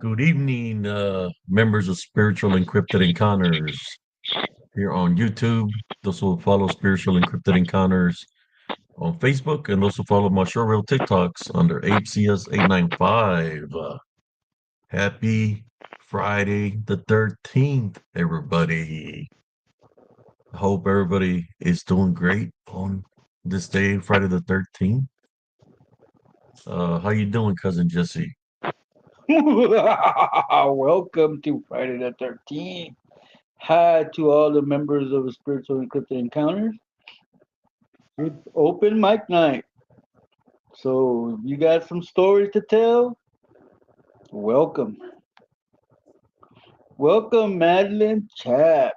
Good evening, members of Spiritual Encrypted Encounters here on YouTube. Those who follow Spiritual Encrypted Encounters on Facebook, and those who follow my short reel TikToks under APCS895. Happy Friday the 13th, everybody. I hope everybody is doing great on this day, Friday the 13th. How you doing, cousin Jesse? Welcome to Friday the 13th. Hi to all the members of the Spiritual Encrypted Encounters. It's open mic night. So you got some stories to tell? Welcome. Welcome, Madeline Chap.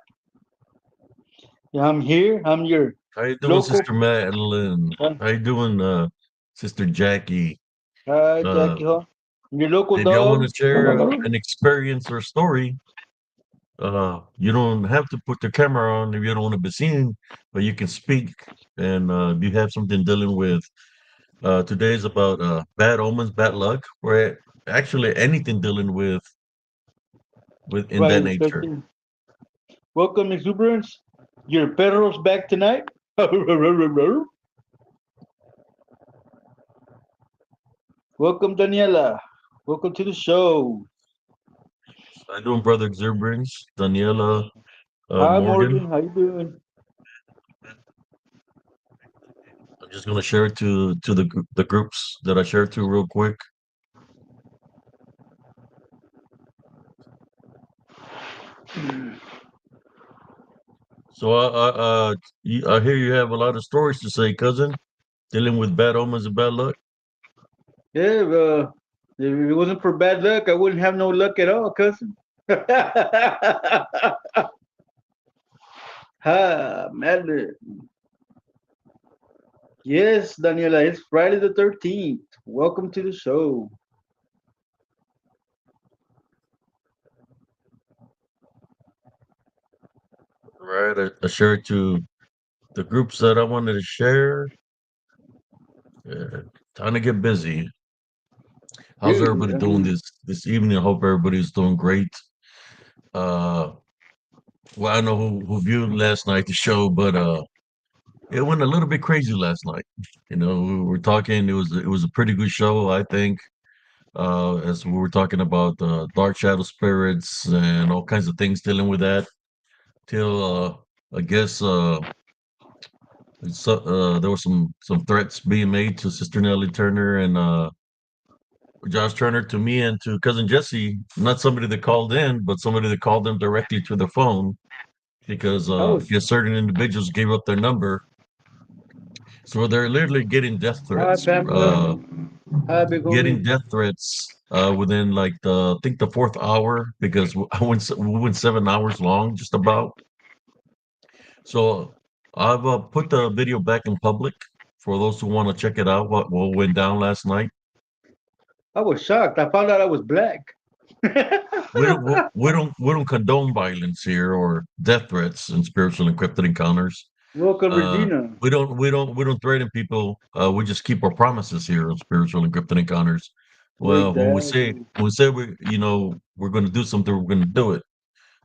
Yeah, I'm here. I'm your How you doing, local. Sister Madeline? Huh? How you doing, Sister Jackie? Hi, Uh, Jackie. Huh? Your local if y'all want dog. to share an experience or story, you don't have to put the camera on if you don't want to be seen, but you can speak. And if you have something dealing with, today's about bad omens, bad luck, or actually anything dealing with in that Friday the nature. 13th. Welcome, Exuberance. Your perro's back tonight. Welcome, Daniela. Welcome to the show. How you doing, Brother Exuberance, Daniela, Hi, Morgan? Morgan. How you doing? I'm just gonna share it to the groups that I shared to real quick. So I hear you have a lot of stories to say, cousin, dealing with bad omens and bad luck. Yeah, if it wasn't for bad luck, I wouldn't have no luck at all, cousin. Ha, Madeline. Yes, Daniela, it's Friday the 13th. Welcome to the show. Right, I shared to the groups that I wanted to share. Yeah, time to get busy. How's Dude, everybody I doing mean, this evening? I hope everybody's doing great. Uh, well, I know who viewed last night the show, but it went a little bit crazy last night. You know, we were talking. It was a pretty good show, I think. As we were talking about dark shadow spirits and all kinds of things dealing with that. Till I guess there were some threats being made to Sister Nellie Turner and Josh Turner to me and to cousin Jesse. Not somebody that called in, but somebody that called them directly to their phone because I I was guess certain individuals gave up their number. So they're literally getting death hi, threats. Pamela. Hi, big Getting homie. death threats within like I think the fourth hour because we went 7 hours long just about. So I've put the video back in public for those who want to check it out. What went down last night? I was shocked. I found out I was black. We don't condone violence here or death threats and spiritual encrypted encounters. Welcome, Uh, Regina. we don't threaten people. We just keep our promises here on spiritual encrypted encounters. Well, when we say Exactly. when we say we're going to do something, we're going to do it.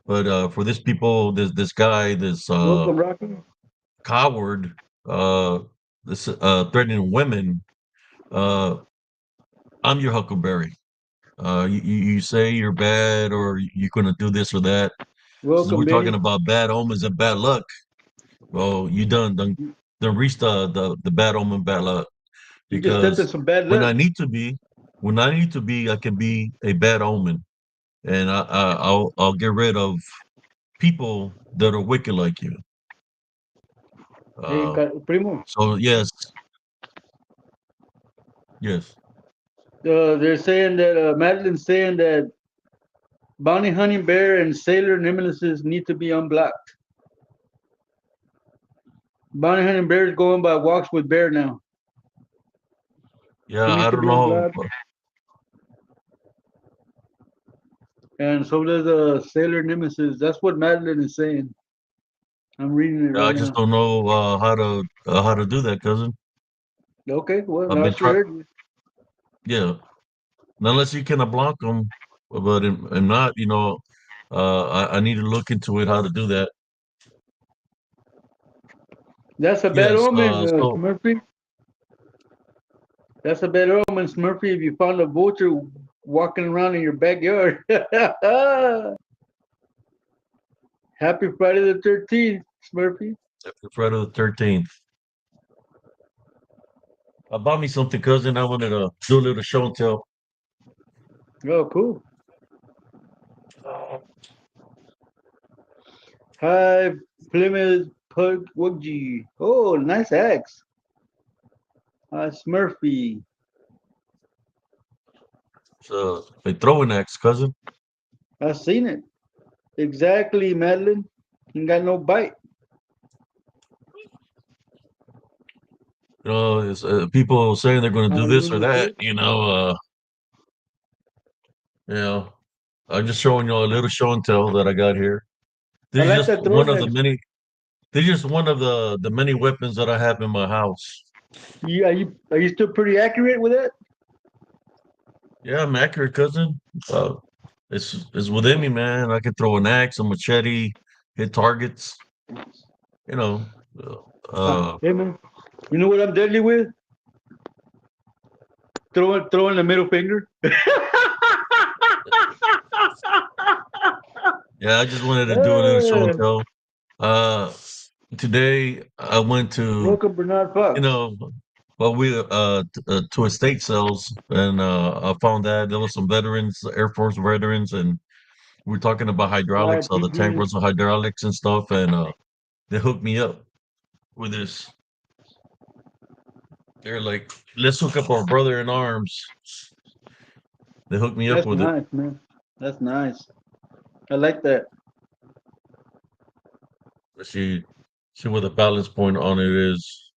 But for this people, this guy, this Welcome, Rocky. coward, uh, this threatening women, uh, I'm your Huckleberry. You say you're bad or you're going to do this or that. Since Welcome, we're talking Benny. about bad omens and bad luck, well, you done reached the bad omen, bad luck. You just stepped in Because some bad when luck. I need to be, I can be a bad omen, and I'll get rid of people that are wicked like you. Hey, Uh, Primo. so yes, yes. They're saying that Madeline's saying that bounty hunting bear and sailor nemesis need to be unblocked. Bounty hunting bear is going by walks with bear now. Yeah, He needs I to don't be know. unblocked, and so does sailor nemesis. That's what Madeline is saying. I'm reading it I right just now. don't know how to do that, cousin. Okay, well I've now been she trying. heard you. Yeah, unless you can block them, but I'm not. I need to look into it how to do that. That's a bad Yes. omen, So Smurfy. That's a bad omen, Smurfy. If you found a vulture walking around in your backyard. Happy Friday the 13th, Smurfy. after Friday the 13th, bought me something, cousin. I wanted to do a little show and tell. Oh, cool. Hi, Plymouth Pug Wuggy. Oh, nice axe. Hi, Smurfy. It's a throwing axe, cousin. I've seen it. Exactly, Madeline. Ain't got no bite. It's, people saying they're going to Hi, do this or Lunar that. Clip. You know, I'm just showing you a little show and tell that I got here. I This is like just that one throwing of the axe. many. This is just one of the many weapons that I have in my house. Are you still pretty accurate with it? Yeah, I'm accurate, cousin. Uh, it's within me, man. I can throw an axe, a machete, hit targets. You know, Hey man, you know what I'm deadly with? Throwing the middle finger. yeah. I just wanted to do a little show and Hey, tell. Uh, Today I went to welcome Bernard you Fox. know, well, to estate sales, and I found that there was some veterans, Air Force veterans, and we are talking about Hi, hydraulics, the tank PG. runs on hydraulics and stuff, and they hooked me up with this. They're like, let's hook up our brother in arms. They hooked me up That's with it. nice, man. That's nice. I like that. She, see what the balance point on it is.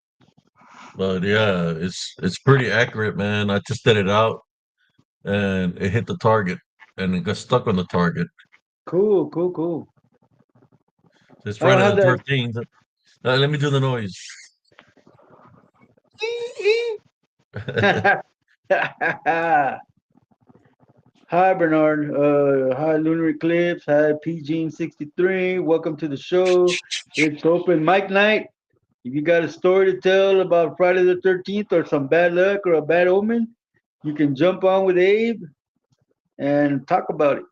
But yeah, it's pretty accurate, man. I just did it out, and it hit the target, and it got stuck on the target. Cool, cool, cool. It's I don't Friday have the that. 13th. Let me do the noise. Hi, Bernard. Hi, Lunar Eclipse. Hi, PG63. Welcome to the show. It's open mic night. If you got a story to tell about Friday the 13th or some bad luck or a bad omen, you can jump on with Abe and talk about it.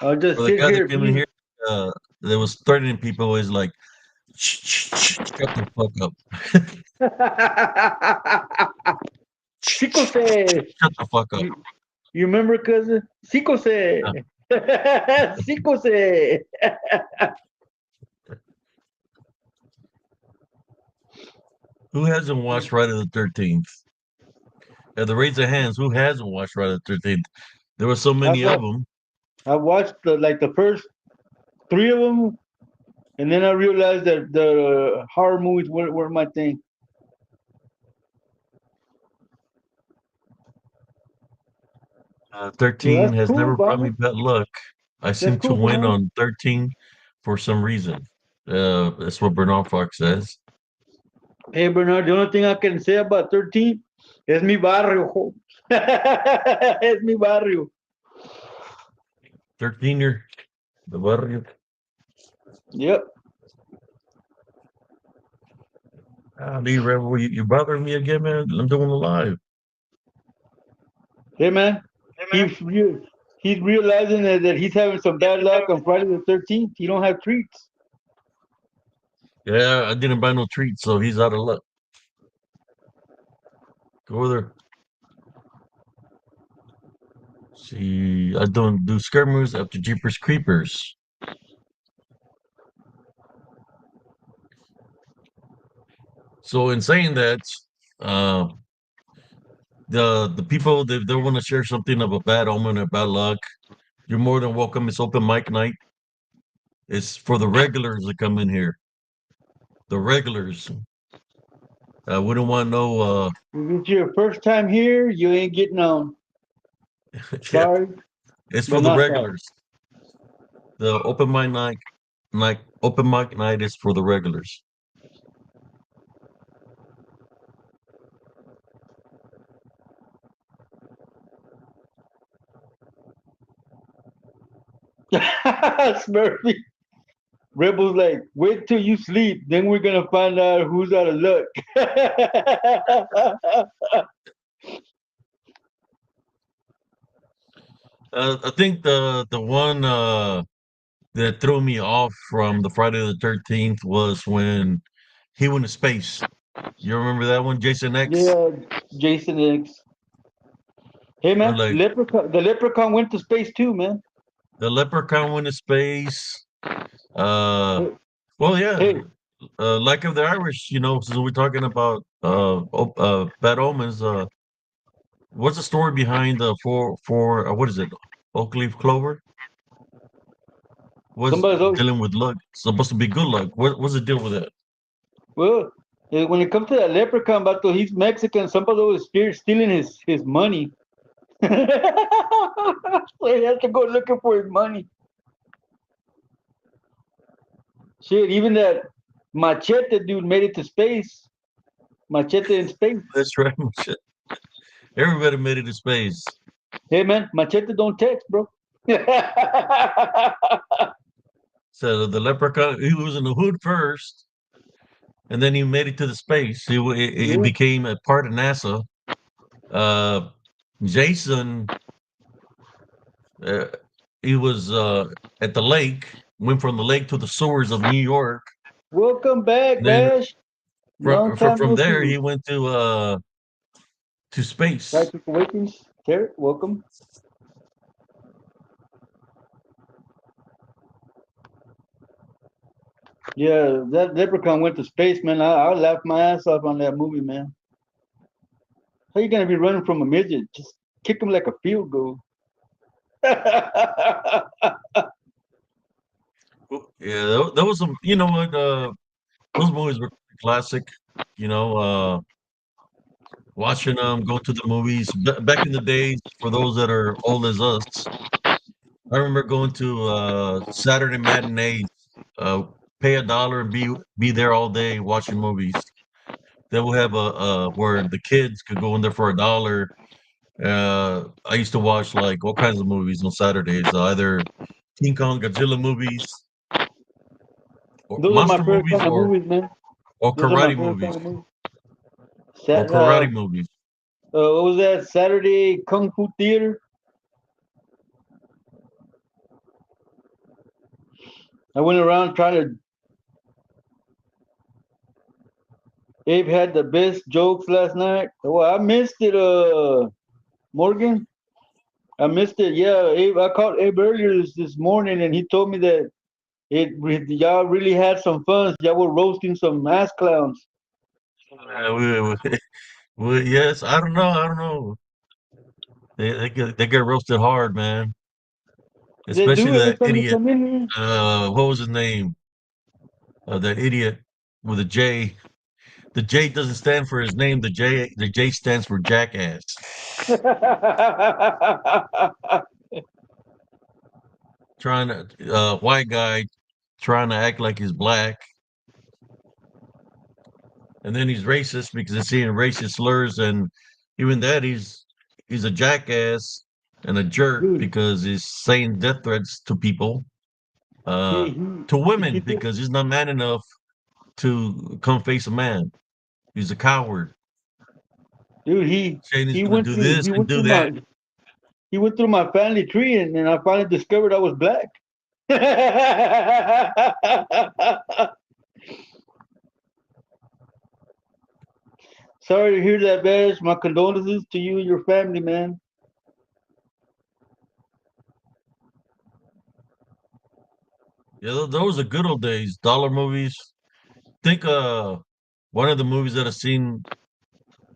I'll For just the sit guy that here. came in here, that was threatening people, is like, shut the fuck up. Sikose. Shut the fuck up. You, you remember, cousin? Uh, Sikose. Sikose. Who hasn't watched Friday the 13th? The raise of hands. Who hasn't watched Friday the 13th? There were so I've many of watched, them. I watched the first three of them, and then I realized that the horror movies were my thing. 'Cause 13 that's has cool, never brought me Bomber. bad luck. I That's seem to cool, win Bernard. on 13 for some reason. That's what Bernard Fox says. Hey, Bernard, the only thing I can say about 13 es mi barrio. Es mi barrio. 13er, the barrio. Yep. Lee Rebel, you bothering me again, man? I'm doing a live. Hey, man. He's realizing that he's having some bad luck on Friday the 13th. He don't have treats. Yeah, I didn't buy no treats, so he's out of luck. Go over there. See, I don't do scare moves after Jeepers Creepers. So in saying that, uh, the people they want to share something of a bad omen or bad luck, you're more than welcome. It's open mic night. It's for the regulars that come in here. The regulars. We don't want no. If it's your first time here, you ain't getting on. Yeah, Sorry, it's for but the not sorry. regulars. The open mic night is for the regulars. Smurfy. Rebels like, wait till you sleep, then we're gonna find out who's out of luck. I think the one that threw me off from the Friday the 13th was when he went to space. You remember that one, Jason X? Yeah, Jason X. Hey Or man, like the leprechaun went to space too, man. the leprechaun went to space. Uh, Hey, well, yeah, hey, like of the Irish, since we're talking about bad omens. What's the story behind the four? What is it? Oak leaf clover? What's somebody's always dealing with luck? It's supposed to be good luck. What's the deal with that? well. When it comes to that leprechaun, battle, he's Mexican. Somebody's always stealing his money. So he has to go looking for his money. Shit, even that Machete dude made it to space. Machete in space. That's right. Shit. Everybody made it to space. Hey man, Machete don't text, bro. So the leprechaun, he was in the hood first, and then he made it to the space. He Yeah. became a part of NASA. Uh, Jason, uh, he was at the lake, went from the lake to the sewers of New York, Welcome back, and then Bash. Long time from no there see. he went to space. Psychic Awakens. Terry, welcome. Yeah, that Leprechaun went to space, man. I laughed my ass off on that movie, man. How you gonna be running from a midget? Just kick him like a field goal. Yeah, that was some. You know what? Those movies were classic. You know, watching them go to the movies back in the days. For those that are old as us, I remember going to Saturday matinees. Uh, pay $1 and be there all day watching movies. Then we'll have a where the kids could go in there for $1. I used to watch like all kinds of movies on Saturdays, either King Kong Godzilla movies, or Those are my monster favorite movies, kind of movies, man. or Those are my karate favorite movies, kind of movies. or Sat, karate movies. what was that? Saturday Kung Fu Theater. I went around trying to. Abe had the best jokes last night. Well, I missed it, Morgan. I missed it. Yeah, Abe. I called Abe earlier this morning, and he told me that y'all really had some fun. Y'all were roasting some ass clowns. Yes, I don't know. I don't know. They get roasted hard, man. They Especially do every that time you idiot. come in here. What was his name? That idiot with a J. The J doesn't stand for his name. The J stands for jackass. Trying to white guy trying to act like he's black, and then he's racist because he's seeing racist slurs, and even that he's a jackass and a jerk Dude, because he's saying death threats to people, uh, he he to he women did, because he's not man enough to come face a man. He's a coward, dude saying he's he going to went do through this and do that. he went through my family tree, and I finally discovered I was black. Sorry to hear that, Bash. My condolences to you and your family, man. Yeah, those are good old days. Dollar movies. Think one of the movies that I've seen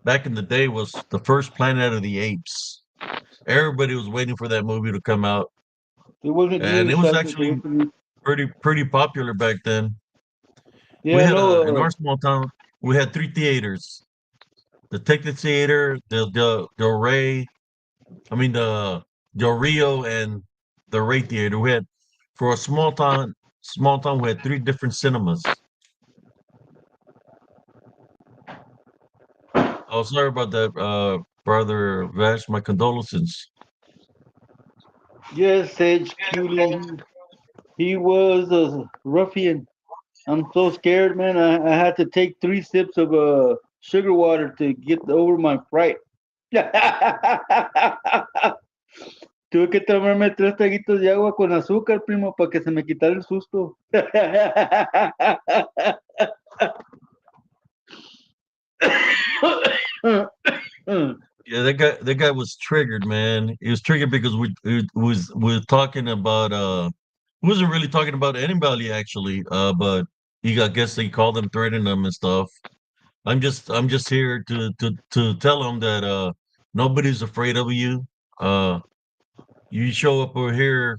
back in the day was the first Planet of the Apes. Everybody was waiting for that movie to come out, It wasn't and you, it was Psychic. It actually was me. pretty popular back then. We Yeah, had no. in our small town we had three theaters: the Technic Theater, the Del Rey, I mean the Del Rio, and the Ray Theater. We had for a small town we had three different cinemas. Oh, sorry about that, brother Vash. My condolences. Yes, Sage Cooley. He was a ruffian. I'm so scared, man. I had to take 3 sips of sugar water to get over my fright. Tuve que tomarme 3 traguitos de agua con azúcar, primo, para que se me quitara el susto. Yeah, that guy was triggered, man. He was triggered because we're talking about he wasn't really talking about anybody actually, but I guess they called him, threatening them and stuff. I'm just here to tell him that nobody's afraid of you. Uh, you show up over here,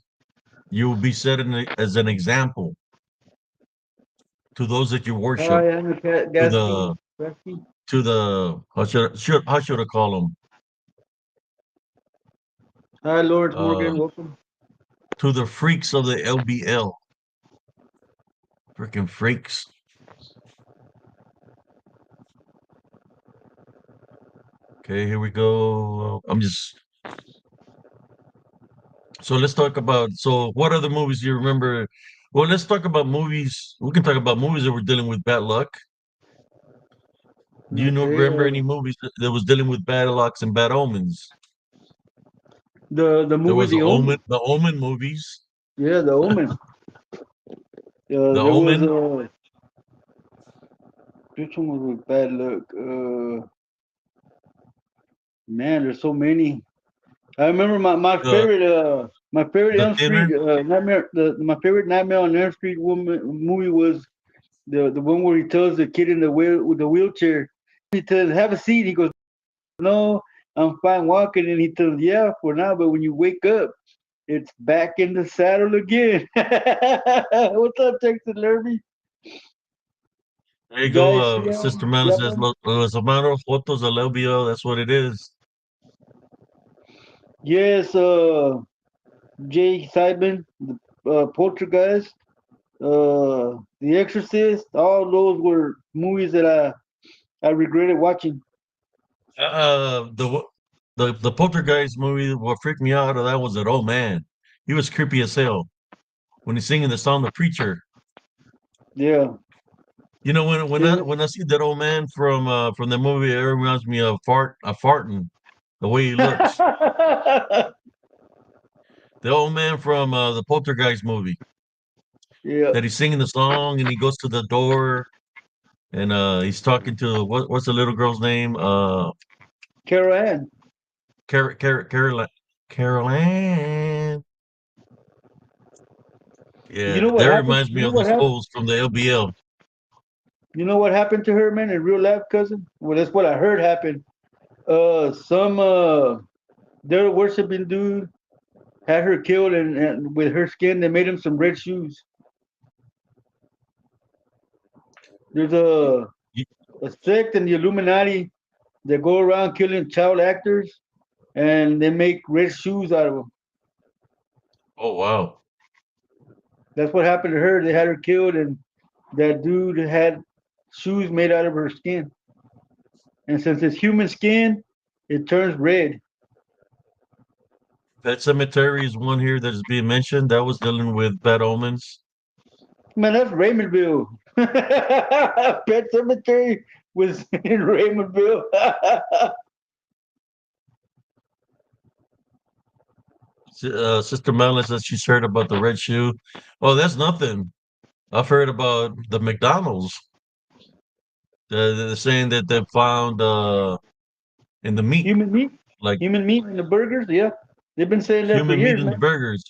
you will be set as an example to those that you worship, Hi, I'm to Gatsby. the Gatsby. how should I call them? Hi, Lawrence Uh, Morgan. Welcome. to the freaks of the LBL, freaking freaks. Okay, here we go. So let's talk about. So what other movies do you remember? Well, let's talk about movies. We can talk about movies that were dealing with bad luck. Do you know Okay. remember any movies that was dealing with bad lucks and bad omens? The There movie was The Omen. The Omen movies, Yeah, The Omen. The There was Omen. which one was with bad luck? Man, there's so many. I remember The my favorite the Elm thinner. Street nightmare. My favorite Nightmare on Elm Street movie was the one where he tells the kid in the wheelchair. He tells, "Have a seat." He goes, "No, I'm fine walking." And he tells, "Yeah, for now, but when you wake up, it's back in the saddle again." What's up, Texas Derby? There you go, Guys, see Sister him? Mel Yep. says Los Hermanos Fotos del LBO. That's what it is. Yes, Jay Simon, the Poltergeist, The Exorcist. All those were movies that I regretted watching. The the Poltergeist movie. What freaked me out of that was that old man. He was creepy as hell when he's singing the song "The Preacher." Yeah. You know, when I see that old man from the movie, it reminds me of farting, the way he looks. The old man from the Poltergeist movie Yeah. that he's singing the song and he goes to the door and he's talking to what's the little girl's name? Carol Ann. Carol Carol Ann. You Yeah, know what that happened? reminds You me know of what those happened? fools from the LBL. You know what happened to her, man, in real life, cousin? Well, that's what I heard happened. Some their worshiping dude had her killed, and with her skin, they made him some red shoes. There's You- a sect in the Illuminati that go around killing child actors, and they make red shoes out of them. Oh wow. That's what happened to her. They had her killed, and that dude had shoes made out of her skin. And since it's human skin, it turns red. Pet Cemetery is one here that is being mentioned. That was dealing with bad omens. Man, that's Raymondville. Pet Cemetery was in Raymondville. Sister Melanie says she's heard about the red shoe. Oh, that's nothing. I've heard about the McDonald's. They're saying that they found in the meat, Human meat, like human meat in the burgers. Yeah, they've been saying that for human meat years, in the man. burgers.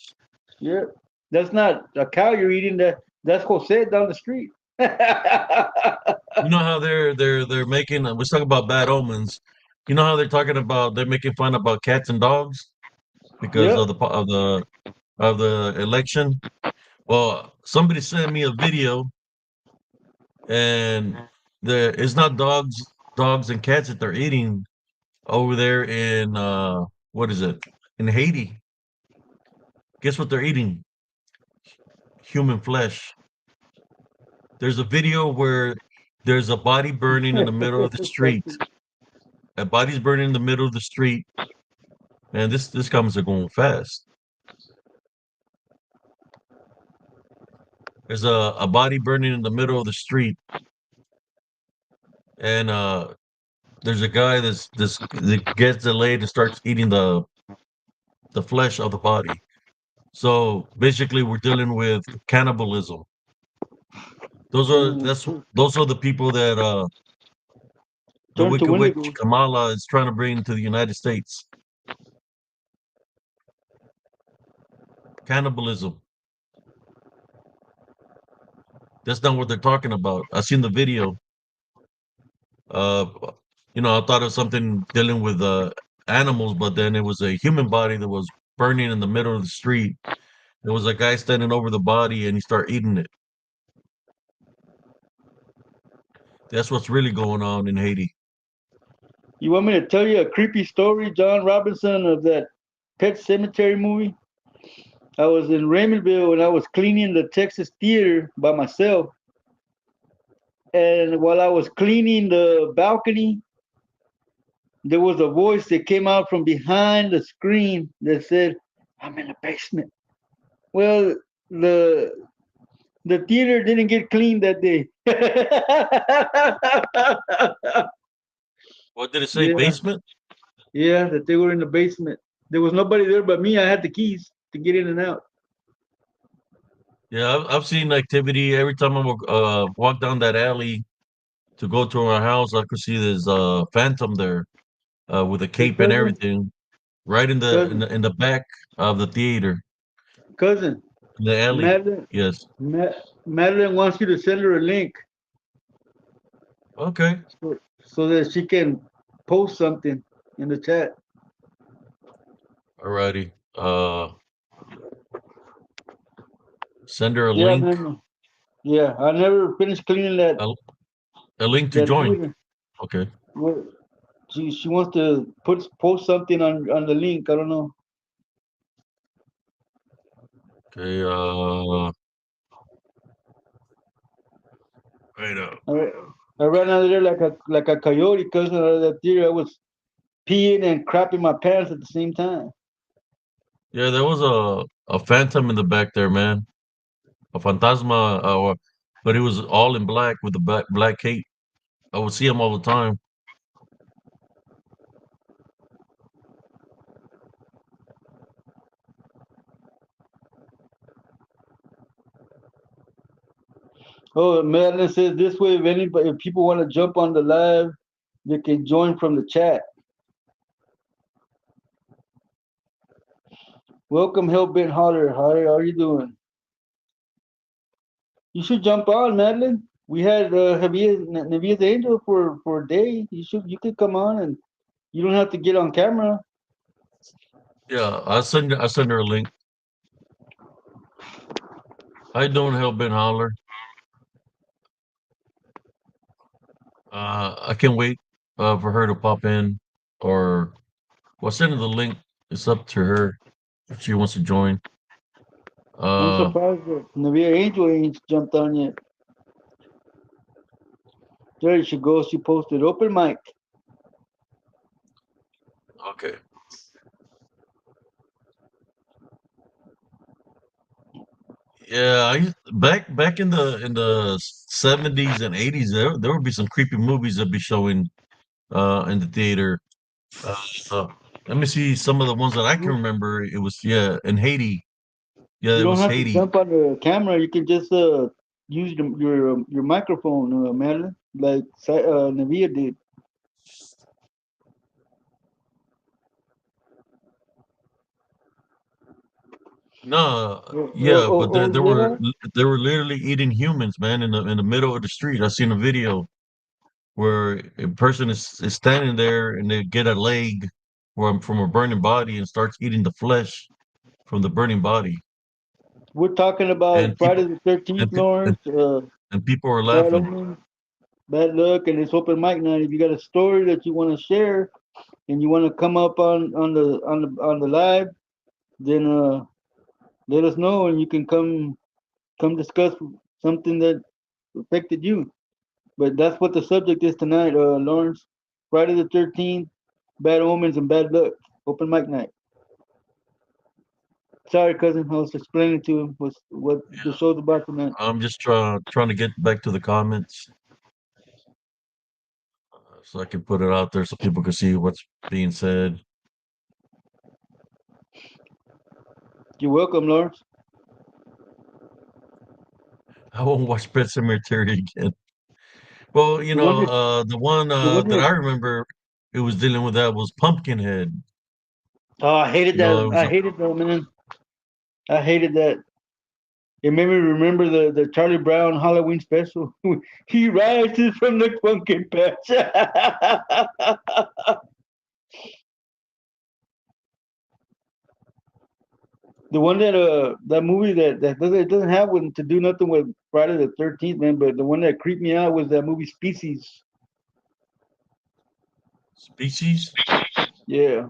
Yeah, that's not a cow you're eating. That's Jose down the street. You know how they're making. Let's talk about bad omens. You know how they're making fun about cats and dogs because Yep. of the election. Well, somebody sent me a video, and it's not dogs and cats that they're eating over there in what is it, in Haiti. Guess what they're eating? Human flesh. There's a video where there's a body burning in the middle of the street. A body's burning in the middle of the street, and this comments are going fast. There's a body burning in the middle of the street, and there's a guy that gets delayed and starts eating the flesh of the body. So basically, we're dealing with cannibalism. Mm, Those are the people that the turn to Wicked Witch Wendigo. Kamala is trying to bring to the United States. Cannibalism. That's not what they're talking about. I seen the video. Uh, I thought it was something dealing with animals, but then it was a human body that was burning in the middle of the street. There was a guy standing over the body, and he started eating it. That's what's really going on in Haiti. You want me to tell you a creepy story, John Robinson, of that Pet Cemetery movie? I was in Raymondville and I was cleaning the Texas Theater by myself. And while I was cleaning the balcony, there was a voice that came out from behind the screen that said, "I'm in the basement." Well, the the theater didn't get cleaned that day. What did it say? Yeah, Basement? yeah, that they were in the basement. There was nobody there but me. I had the keys to get in and out. Yeah, I've seen activity every time I walk down that alley to go to our house. I could see there's a phantom there with a Hey, cape and everything, right cousin, in the back of the theater cousin, in the alley. Madeline, Yes. Madeline wants you to send her a link Okay. so that she can post something in the chat. Alrighty. Send her a Yeah, link. man. Yeah, I never finished cleaning A, a link to that join. theater. Okay. Well, she wants to post something on the link. I don't know. Okay. Right up. I, I ran out of there like a coyote, cousin, out of that theater. I was peeing and crapping my pants at the same time. Yeah, there was a phantom in the back there, man. A phantasma, but it was all in black with the black cape. I would see him all the time. Oh, Madeline says this way. If people want to jump on the live, they can join from the chat. Welcome, Hellbent Holler. How are you doing? You should jump on, Madeline. We had Javier the Angel for a day. You could come on and you don't have to get on camera. Yeah, I send her a link. How you doing, Hellbent Holler? I can't wait for her to pop in, or well, send her the link. It's up to her if she wants to join. I'm Uh, surprised that Javier Angel ain't jumped on yet. There she goes. She posted open mic. okay. Yeah, back in the 70s and 80s, there would be some creepy movies that be showing in the theater. Uh, uh, Let me see some of the ones that I can You, remember. It was in Haiti. Yeah, you it don't was have to Haiti. jump on the camera. You can just use your microphone, Madeline, like Navia did. No, Oh, yeah, oh, but oh, yeah. they were literally eating humans, man, in the middle of the street. I seen a video where a person is standing there and they get a leg from a burning body and starts eating the flesh from the burning body, We're talking about and Friday people the 13th, and people Lawrence. and people are Bad laughing. omens, bad luck, and it's open mic night. If you got a story that you want to share and you want to come up on the live, then let us know and you can come discuss something that affected you. But that's what the subject is tonight, Lawrence. Friday the 13th, bad omens and bad luck. Open mic night. Sorry, cousin. I was explaining to him what the Yeah, show's about tonight. I'm just trying to get back to the comments so I can put it out there so people can see what's being said. You're welcome, Lawrence. I won't watch Pet Cemetery again. Well, The one that, the one the one that that. I remember it was dealing with that was Pumpkinhead. Oh, I hated You know, that. it was I a hated that, man. I hated that. It made me remember the Charlie Brown Halloween special. He rises from the pumpkin patch. The one that movie that doesn't have to do nothing with Friday the 13th, man. But the one that creeped me out was that movie Species. species. Yeah.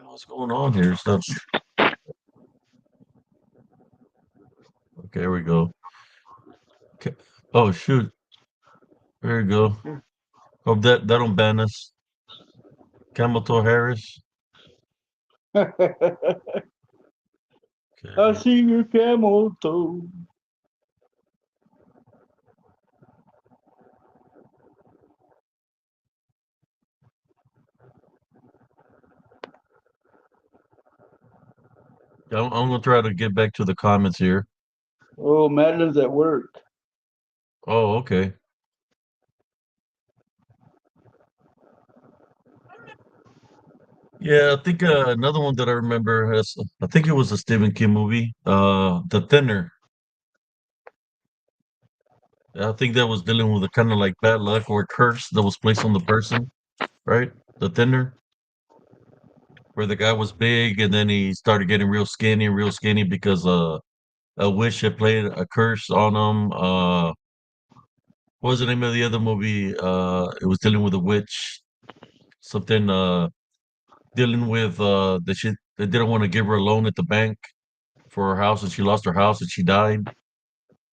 What's going on here? Stuff. Okay, here we go. Okay. Oh shoot, there you go. Hope that don't ban us. Camel Toe Harris. I Okay. see your camel toe. I'm gonna try to get back to the comments here. Oh, Madeline's at work. Oh, okay. Yeah, I think another one that I remember has, I think it was a Stephen King movie, The Thinner. I think that was dealing with a kind of like bad luck or a curse that was placed on the person, right? The Thinner, where the guy was big and then he started getting real skinny because a wish had played a curse on him. What was the name of the other movie? It was dealing with a witch, something dealing with the shit they didn't want to give her a loan at the bank for her house and she lost her house and she died.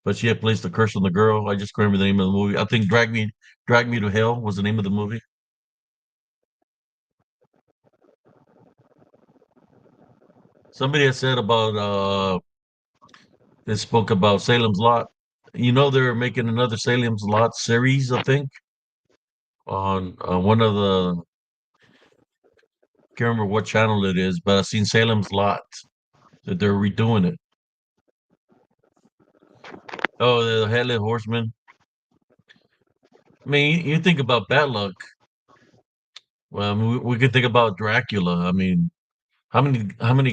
But she had placed a curse on the girl. I just can't remember the name of the movie. I think Drag Me to Hell was the name of the movie. Somebody had said about they spoke about Salem's Lot. You know they're making another Salem's Lot series, I think, on one of the can't remember what channel it is, but I've seen Salem's Lot that they're redoing it. Oh, the Headless Horseman. I mean, you think about bad luck. Well, I mean, we could think about Dracula. I mean, how many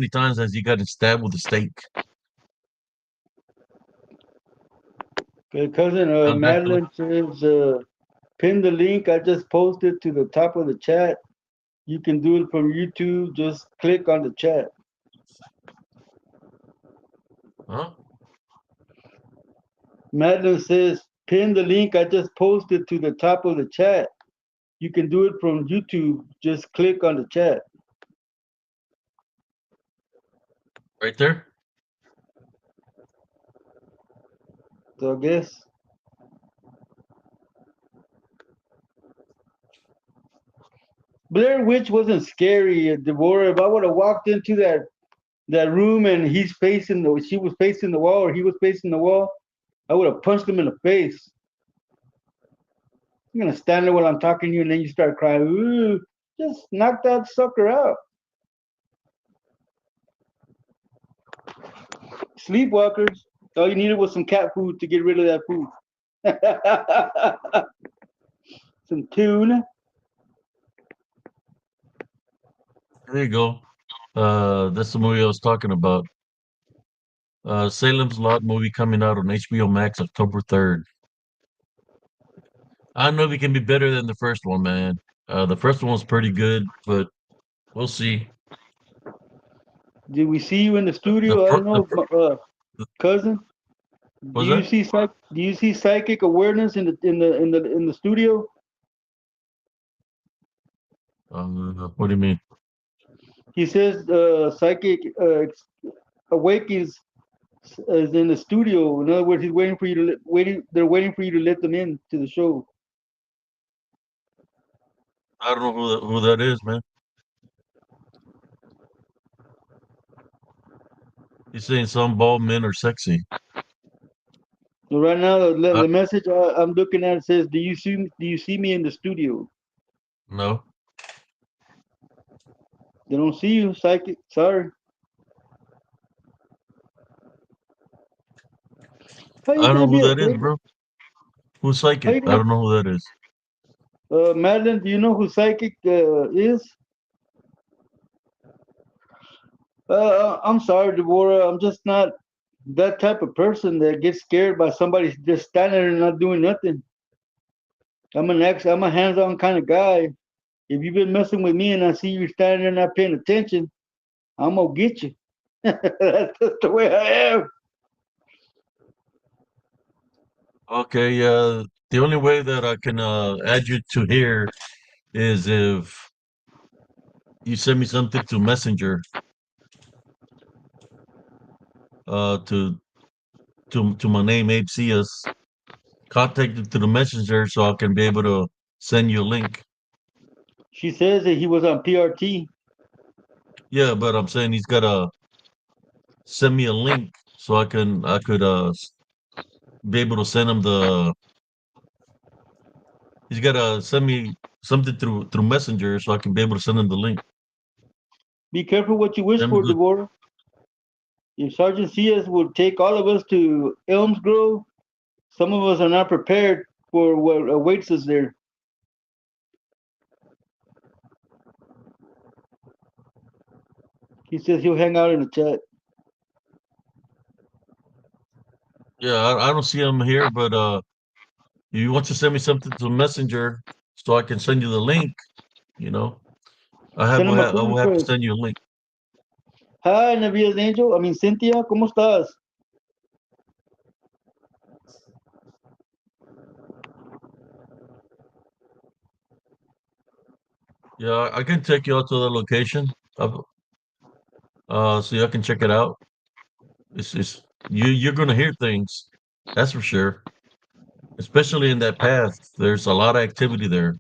times has he gotten stabbed with a stake? Okay, cousin Dracula. Madeline says, pin the link I just posted to the top of the chat. You can do it from YouTube. Just click on the chat. Huh? Madeline says, pin the link I just posted to the top of the chat. You can do it from YouTube. Just click on the chat. Right there? So I guess Blair Witch wasn't scary, Deborah. If I would have walked into that room and she was facing the wall or he was facing the wall, I would have punched him in the face. You're gonna stand there while I'm talking to you and then you start crying. Ooh, just knock that sucker out. Sleepwalkers. All you needed was some cat food to get rid of that food. Some tuna. There you go. That's the movie I was talking about. Salem's Lot movie coming out on HBO Max October 3rd. I don't know if it can be better than the first one, man. The first one was pretty good, but we'll see. Did we see you in the The studio? I fir- don't the, know, fir- the cousin. was that? Do you see psychic awareness in the studio? What do you mean? He says psychic awakens is in the studio. In other words, he's waiting for you to waiting. They're waiting for you to let them in to the show. I don't know who that is, man. He's saying some bald men are sexy. So right now, I, the message I'm looking at says, "Do you see me in the studio?" no, They don't see you, psychic. Sorry. How I you don't know gonna who be that is, afraid? bro. Who's How psychic? you I gonna? don't know who that is. Madeline, do you know who psychic is? I'm sorry, Deborah. I'm just not that type of person that gets scared by somebody just standing there and not doing nothing. I'm a hands-on kind of guy. If you've been messing with me and I see you standing there not paying attention, I'm gonna get you. That's just the way I am. Okay, the only way that I can add you to here is if you send me something to Messenger, to my name, Abe Cias. Contact it to the Messenger so I can be able to send you a link. She says that he was on PRT. Yeah, but I'm saying he's gotta send me a link so I could be able to send him the. He's gotta send me something through Messenger so I can be able to send him the link. Be careful what you wish Send me for, the. Deborah. If Sergeant Cias would take all of us to Elms Grove, some of us are not prepared for what awaits us there. He says he'll hang out in the chat. Yeah, I don't see him here, but if you want to send me something to Messenger so I can send you the link, you know, Send him a I friend will have to request. send you a link. Hi, Navia's Angel. I mean, Cynthia, ¿cómo estás? Yeah, I can take you out to the location, so you can check it out. It's you're gonna hear things, that's for sure. Especially in that path, there's a lot of activity there.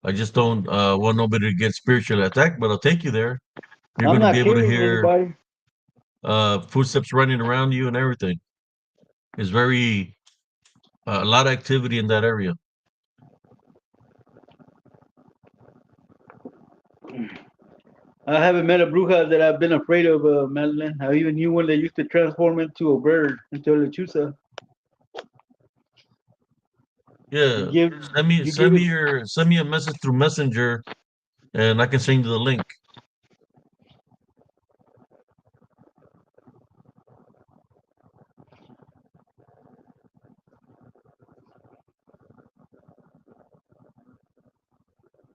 I just don't want nobody to get spiritually attacked, but I'll take you there. You're I'm gonna be not able to carrying hear anybody. footsteps running around you and everything. It's very a lot of activity in that area. I haven't met a bruja that I've been afraid of, Madeline. I even knew one that used to transform into a bird, into a lechuza. You Yeah, give, you give it. send me a message through Messenger, and I can send you the link.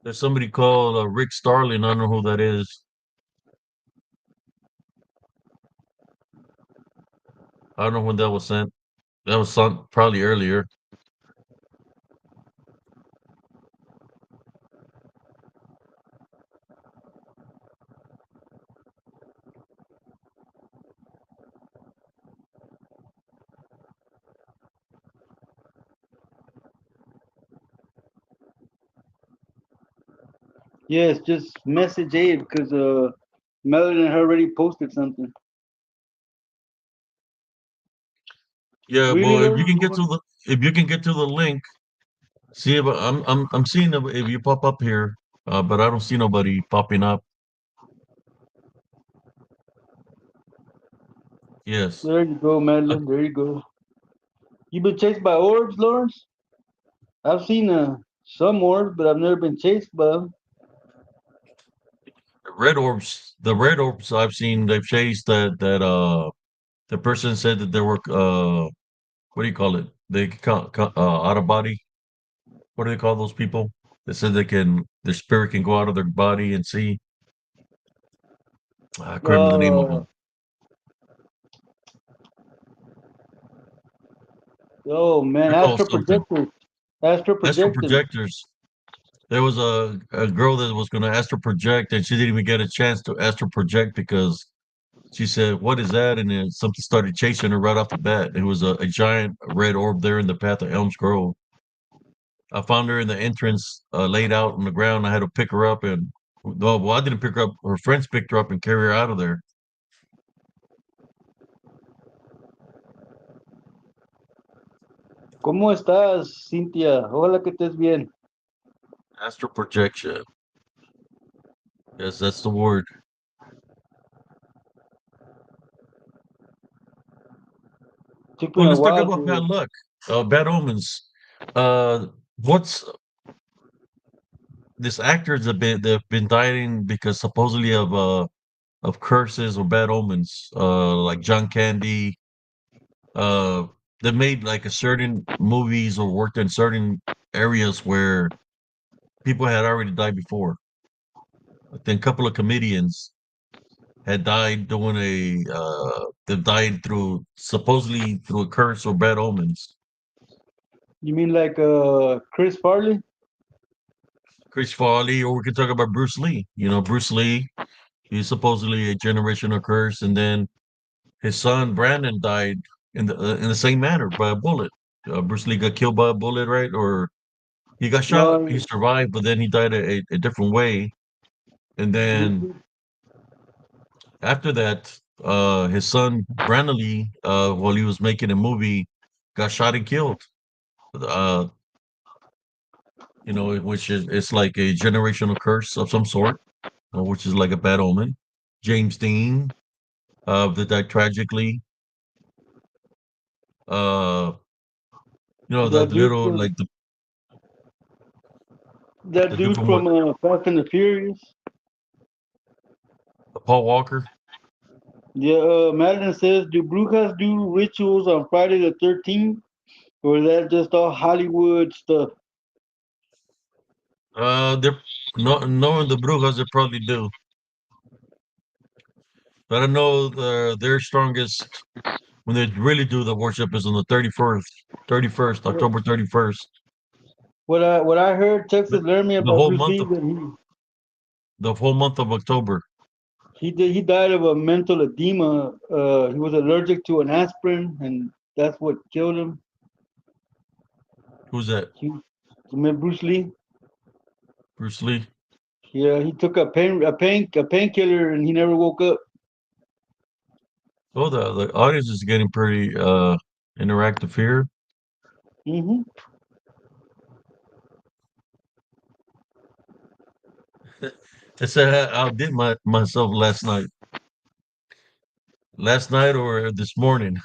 There's somebody called Rick Starling. I don't know who that is. I don't know when that was sent. That was sent probably earlier. Yes, just message Abe because Madeline already posted something. Yeah, Really boy, though? if you can get to the link, see if I'm seeing if you pop up here, but I don't see nobody popping up. Yes. There you go, Uh, Madeline. There you go. You been chased by orbs, Lawrence? I've seen some orbs, but I've never been chased by them. the red orbs I've seen, they've chased the person said that there were what do you call it? They out of body. What do they call those people? They said their spirit can go out of their body and see. I can't remember the name of Uh, them. oh man, They're called astral something. projectors. Astral Astral projecting. projectors. There was a girl that was going to astral project, and she didn't even get a chance to astral project because she said, "What is that?" And then something started chasing her right off the bat. It was a giant red orb there in the path of Elms Grove. I found her in the entrance, laid out on the ground. I had to pick her up, and well, I didn't pick her up. Her friends picked her up and carry her out of there. ¿Cómo estás, Cintia? Ojalá que estés bien. Astral projection. Yes, that's the word. Took me Well, a let's talk while about bad to. luck, bad omens. What's this actors have been they've been dying because supposedly of curses or bad omens. Like John Candy. Uh, they made like a certain movies or worked in certain areas where people had already died before. I think a couple of comedians had died doing they died through supposedly through a curse or bad omens. You mean like Chris Farley? Chris Farley, or we could talk about Bruce Lee. You know, Bruce Lee, he's supposedly a generational curse, and then his son Brandon died in the same manner by a bullet. Bruce Lee got killed by a bullet, right? Or he got shot. He No, survived, but then he died a different way. And Bruce then Lee. after that, his son Brandon Lee, while he was making a movie, got shot and killed. Uh, which is it's like a generational curse of some sort, which is like a bad omen. James Dean, that died tragically. Uh, That the dude little like from that the dude different one, from Fast and the Furious. Paul Walker. Yeah, Madeline says, do brujas do rituals on Friday the 13th, or is that just all Hollywood stuff? They're not knowing the Brujas, they probably do, but I know their strongest when they really do the worship is on the 31st, What October 31st. what I heard, The, Texas learned me the about whole Bruce month Lee of that the whole month of October. he died of a mental edema. He was allergic to an aspirin, and that's what killed him. Who's that? He, remember Bruce Lee? Bruce Lee. Yeah, he took a painkiller, and he never woke up. Oh, the audience is getting pretty interactive here. Hmm. I said I outdid myself last night or this morning.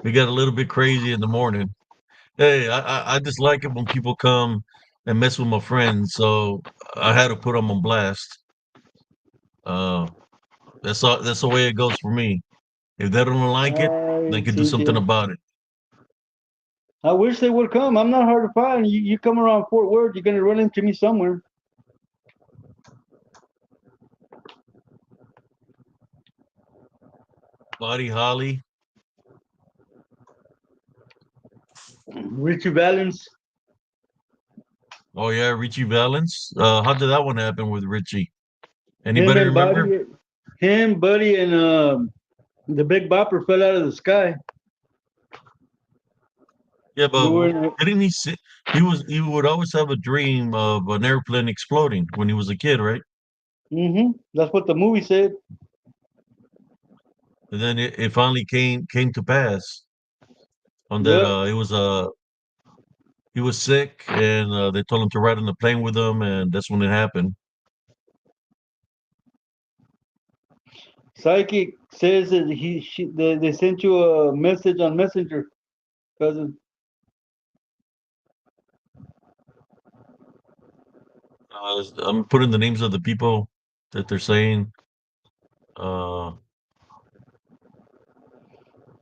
We got a little bit crazy in the morning. Hey, I just like it when people come and mess with my friends, so I had to put them on blast. Uh, that's the way it goes for me. If they don't like it, they I can do see. something about it. I wish they would come. I'm not hard to find. You come around Fort Worth, you're gonna run into me somewhere. Buddy Holly. Richie Valens, Oh yeah, Richie Valens. How did that one happen with Richie? him Anybody and remember? Buddy, him, Buddy, and the Big Bopper fell out of the sky. Yeah, They but were in. didn't he say he would always have a dream of an airplane exploding when he was a kid, right? That's what the movie said. And then it finally came to pass on that Yep. he was sick and they told him to ride on the plane with them and that's when it happened. Psychic says that they sent you a message on Messenger, cousin. I'm putting the names of the people that they're saying. Uh,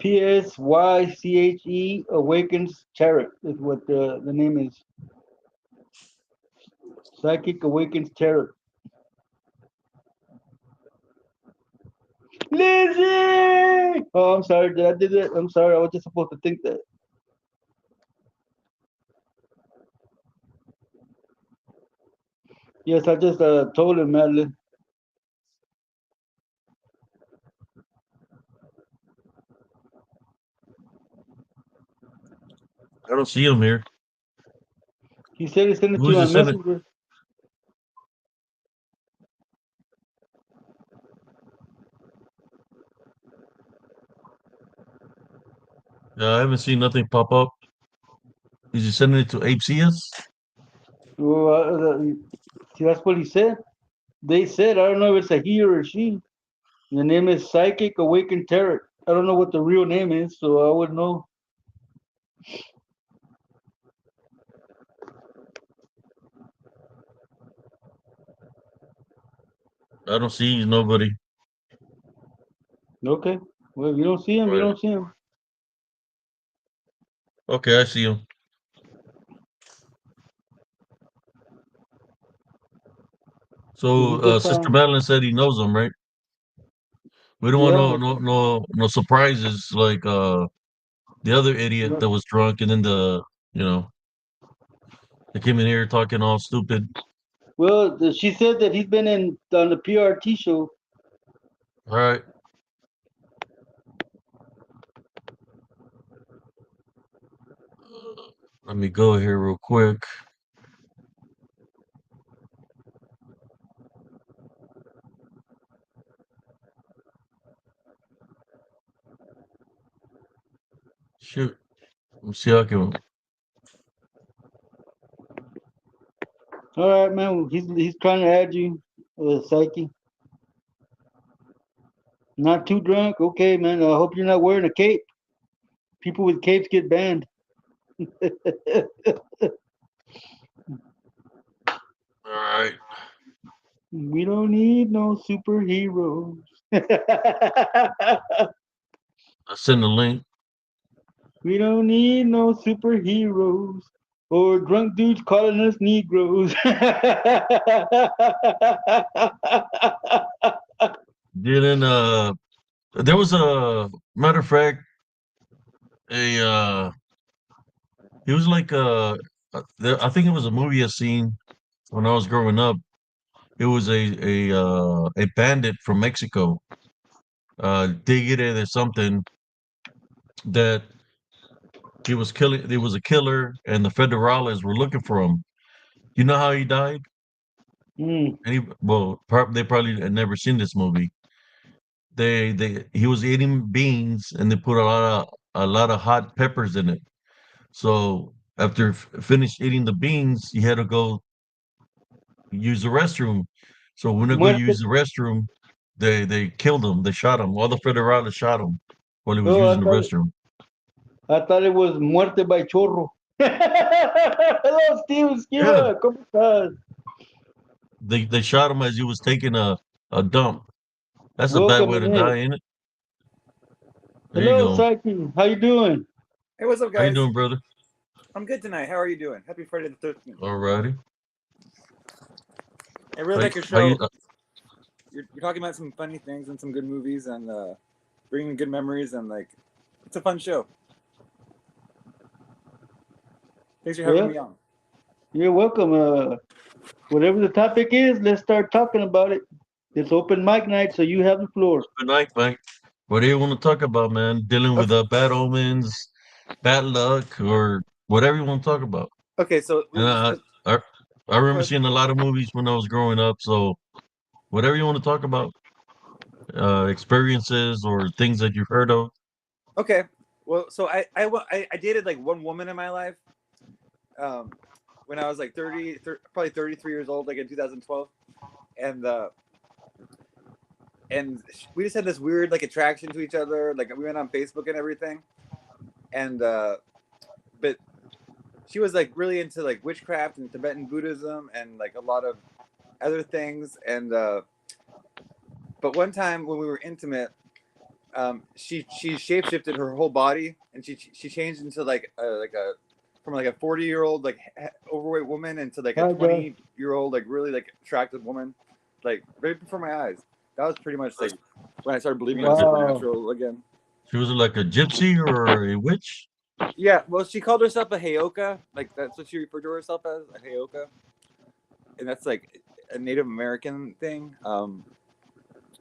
PSYCHE Awakens Tarot is what the name is. Psychic Awakens Tarot. Lizzie! Oh, I'm sorry. Did I do that? I'm sorry. I was just supposed to think that. Yes, I just told him, Madeline. I don't see him here. He said he sent it to Who's you the on Senate? Messenger. I haven't seen nothing pop up. Is he sending it to APCS? Well, see, that's what he said. They said, I don't know if it's a he or a she. The name is Psychic Awakened Tarot. I don't know what the real name is, so I would know. I don't see nobody. Okay. Well, if you don't see him, you Right. don't see him. Okay, I see him. If you So could Sister find, Madeline said he knows them, right? We don't want yeah. no surprises like the other idiot that was drunk and then you know they came in here talking all stupid. Well, she said that he's been in on the PRT show. All right, let me go here real quick. Shoot, let me see how I can. All right, man. He's trying to add you, Psyche. Not too drunk. Okay, man. I hope you're not wearing a cape. People with capes get banned. All right, We don't need no superheroes. I send the link. We don't need no superheroes or drunk dudes calling us Negroes. Then there was a matter of fact a he was like I think it was a movie I seen when I was growing up. It was a bandit from Mexico. Tigre or something that he was killing. He was a killer, and the federales were looking for him. You know how he died? Mm. And they probably had never seen this movie. He was eating beans, and they put a lot of hot peppers in it. So after finished eating the beans, he had to go use the restroom. So when they go Muerte. use the restroom, they killed him. They shot him. All the federales shot him while he was Oh, using the restroom. I thought it was Muerte by Chorro. Hello, Steven Yeah, Skiva. ¿Cómo estás? they shot him as he was taking a dump. That's a bad Welcome way to in. die, ain't it? There you Hello, go. Psyche. How you doing? Hey, what's up, How you guys? doing, brother? I'm good tonight. How are you doing? Happy Friday the 13th. All righty. I really How, like your how you? show. You're talking about some funny things and some good movies and bringing good memories and like it's a fun show. Thanks for having Yeah, me on. you're welcome. Whatever the topic is, let's start talking about it. It's open mic night, so you have the floor. Good night, Mike. What do you want to talk about, man? Dealing with Okay, bad omens, bad luck, or whatever you want to talk about. okay. So And we'll just I, I go remember ahead. seeing a lot of movies when I was growing up. So whatever you want to talk about, experiences or things that you've heard of. Okay. Well, so I dated like one woman in my life um, when I was like 30, probably 33 years old, like in 2012, and we just had this weird like attraction to each other. Like we went on Facebook and everything, and but she was like really into like witchcraft and Tibetan Buddhism and like a lot of other things. And but one time when we were intimate, she shapeshifted her whole body and she changed into like a from like a 40-year-old like overweight woman into like a Hi, Josh. 20-year-old like really like attractive woman, like right before my eyes. That was pretty much like when I started believing in Like the a, Wow. supernatural again. she was like a gypsy or a witch. Yeah, well, she called herself a Heyoka. Like that's what she referred to herself as, a Heyoka, and that's like a Native American thing.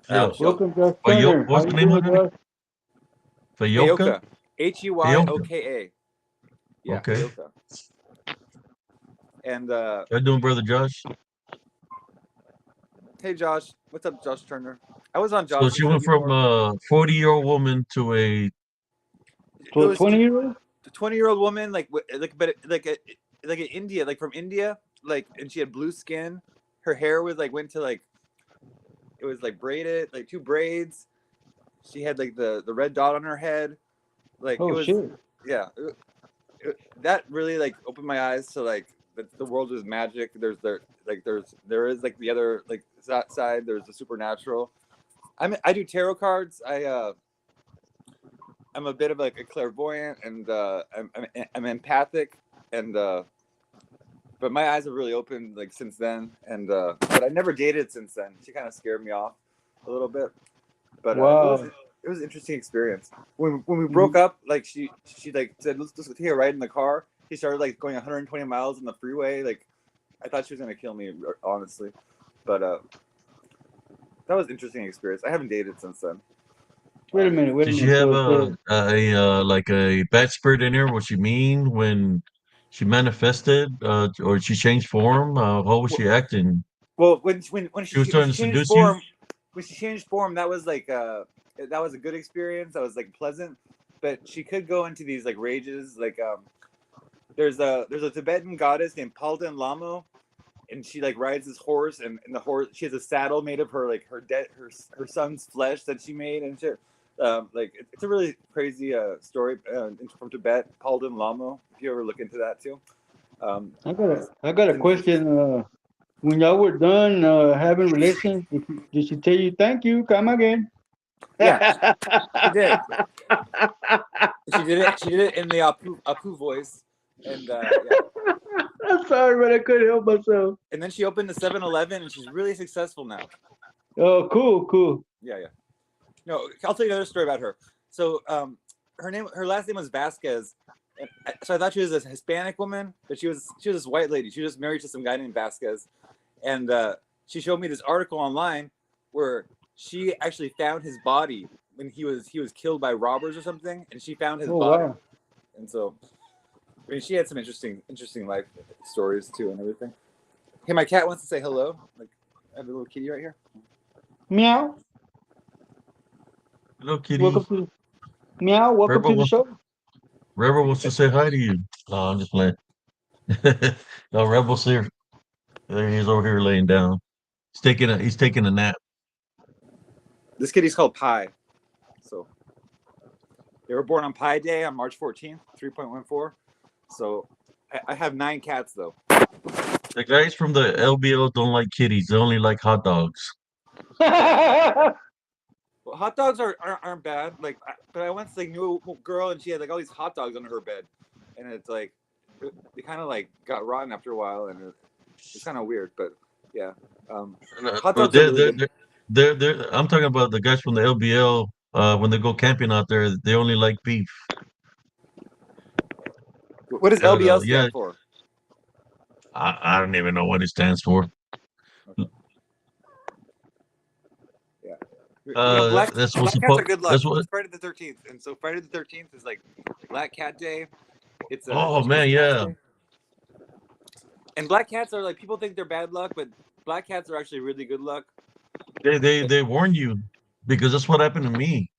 Yeah. She'll Welcome, Josh Fayo, Turner. How what's you the name of doing, it? Josh? Fayoka? Heyoka, Heyyoka. Yeah, Okay. Heyoka. And How you doing, brother Josh? hey, Josh, what's up, Josh Turner? I was on So Josh's she show went from before. a 40-year-old woman to a It To a was 20-year-old? 20-year-old woman, like in India, like from India, like, and she had blue skin. Her hair was like went to like it was like braided, like two braids. She had like the red dot on her head. Like it Oh was, shit. yeah. That really like opened my eyes to like the world is magic. There is like the other like side. There's the supernatural. I do tarot cards. I'm a bit of like a clairvoyant, and I'm empathic, and but my eyes have really opened like since then, and but I never dated since then. She kind of scared me off a little bit, but Wow. it was an interesting experience. When we broke Mhm. up, like she like said, let's take a ride in the car. She started like going 120 miles on the freeway. Like I thought she was gonna kill me, honestly, but that was an interesting experience. I haven't dated since then. Wait a minute. Wait a Did she minute. have So like a bad spirit in her? Was she mean when she manifested, or she changed form? How was she acting? Well, She was trying to changed seduce you. form, when she changed form, that was like that was a good experience. That was like pleasant, but she could go into these like rages. Like there's a Tibetan goddess named Palden Lamo, and she like rides this horse, and the horse she has a saddle made of her like her son's flesh that she made and shit. Like it's a really crazy story from Tibet, Palden Lamo. If you ever look into that too, it's, I got a it's question. When y'all were done having relations, did she tell you thank you? Come again. yeah, she did. She did it in the Apu voice, and yeah. I'm sorry, but I couldn't help myself. And then she opened the 7-Eleven, and she's really successful now. Oh, cool, cool. Yeah, yeah. No, I'll tell you another story about her. So, her last name was Vasquez. And so I thought she was a Hispanic woman, but she was this white lady. She was just married to some guy named Vasquez, and she showed me this article online where she actually found his body when he was killed by robbers or something, and she found his Oh body. wow. And so, I mean, she had some interesting life stories too, and everything. Hey, my cat wants to say hello. Like, I have a little kitty right here. Meow. Hello, kitty. Welcome to Meow. Welcome to Rebel the wants show. Rebel wants to say hi to you. No, I'm just playing. No, Rebel's here. There he is over here laying down. He's taking a nap. This kitty's called Pi. So they were born on Pi Day on March 14th, 3.14. So I have 9 cats though. The guys from the LBO don't like kitties. They only like hot dogs. Well, hot dogs aren't bad. Like, but I once like knew a girl, and she had like all these hot dogs under her bed, and it's like they kind of like got rotten after a while, and it's kind of weird. But yeah, hot But dogs are really good. I'm talking about the guys from the LBL. When they go camping out there, they only like beef. What does But LBL yeah, stand for? I don't even know what it stands for. Okay. Yeah, you know, That's what's black cats are supposed. good luck. That's what. It's Friday the 13th, and so Friday the 13th is like Black Cat Day. Oh man, It's Cat's yeah. Day. And black cats are like, people think they're bad luck, but black cats are actually really good luck. They warn you because that's what happened to me.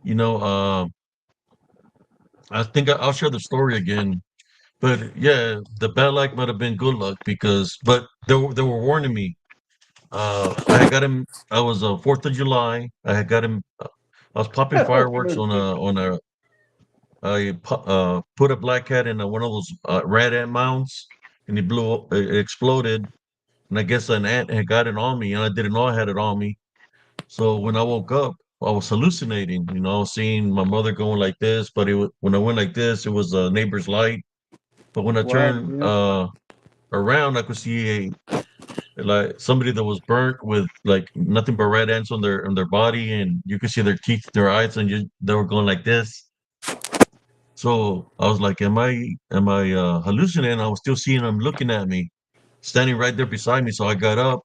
You know, I think I'll share the story again. But yeah, the bad luck might have been good luck because, but they were warning me. I had got him. I was 4th of July. I had got him. I was popping fireworks on a. Put a black cat in one of those red ant mounds, and he blew up. It exploded, and I guess an ant had got it on me, and I didn't know I had it on me. So when I woke up, I was hallucinating. You know, I was seeing my mother going like this, but when I went like this, it was a neighbor's light. But when I Wow. turned Yeah. around, I could see like somebody that was burnt with like nothing but red ants on their body, and you could see their teeth, their eyes, and they were going like this. So I was like, am I hallucinating? I was still seeing him looking at me, standing right there beside me. So I got up,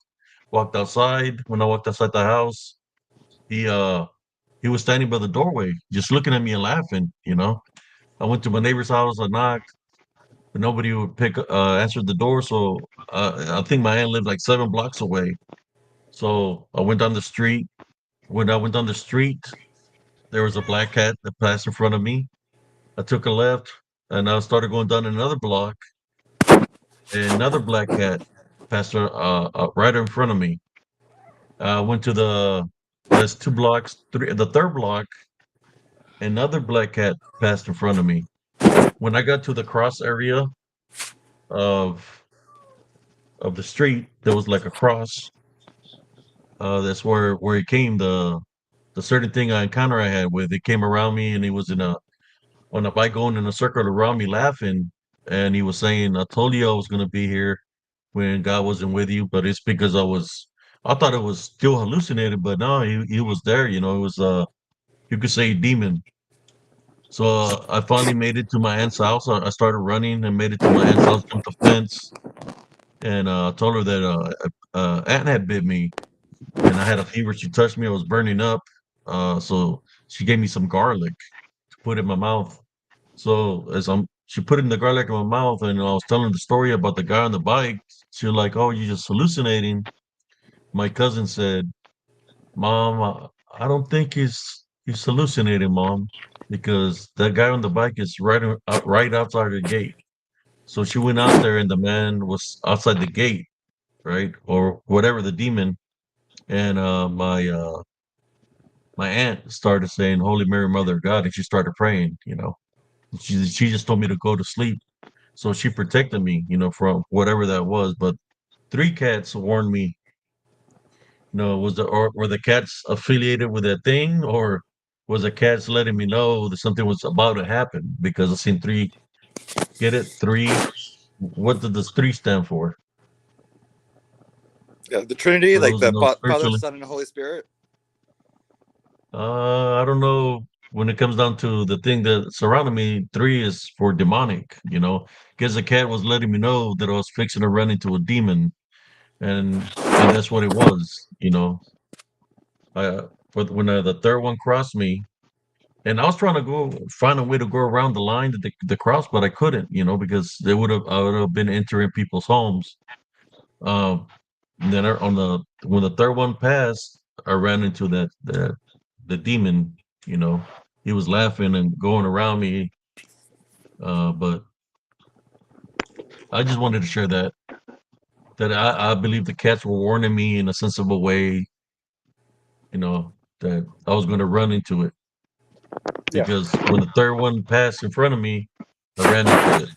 walked outside. When I walked outside the house, he uh he was standing by the doorway, just looking at me and laughing, you know. I went to my neighbor's house, I knocked, but nobody would answer the door. So I think my aunt lived like 7 blocks away. So I went down the street. When I went down the street, there was a black cat that passed in front of me. I took a left, and I started going down another block. Another black cat passed right in front of me. Went to that's 2 blocks, the third block. Another black cat passed in front of me. When I got to the cross area of the street, there was like a cross. That's where it came. The certain thing I encounter I had with it came around me, and he was in a on a bike going in a circle around me laughing, and he was saying, "I told you I was gonna be here when God wasn't with you, but it's because I thought it was still hallucinated, but no, he was there. You know, it was you could say demon." So I finally made it to my aunt's house. I started running and made it to my aunt's house, jumped the fence, and told her that aunt had bit me, and I had a fever. She touched me. I was burning up. So she gave me some garlic to put in my mouth. So she put in the garlic in my mouth, and I was telling the story about the guy on the bike. She was like, "Oh, you're just hallucinating." My cousin said, "Mom, I don't think he's hallucinating, Mom, because that guy on the bike is right outside the gate." So she went out there, and the man was outside the gate, right, or whatever the demon. And my aunt started saying, "Holy Mary, Mother of God," and she started praying. She just told me to go to sleep, so she protected me, from whatever that was. But 3 cats warned me. Were the cats affiliated with that thing, or was the cats letting me know that something was about to happen? Because I seen three. Get it? Three. What did this three stand for? Yeah, the Trinity, For like those who the know Father, spiritually. Son, and Holy Spirit. I don't know. When it comes down to the thing that surrounded me, three is for demonic. Because the cat was letting me know that I was fixing to run into a demon, and that's what it was. I but when the third one crossed me, and I was trying to go find a way to go around the line that the cross, but I couldn't. Because I would have been entering people's homes. Um, and then when the third one passed, I ran into that the demon. You know, he was laughing and going around me. But I just wanted to share that I believe the cats were warning me in a sensible way. That I was going to run into it, Yeah. because when the third one passed in front of me, I ran into it.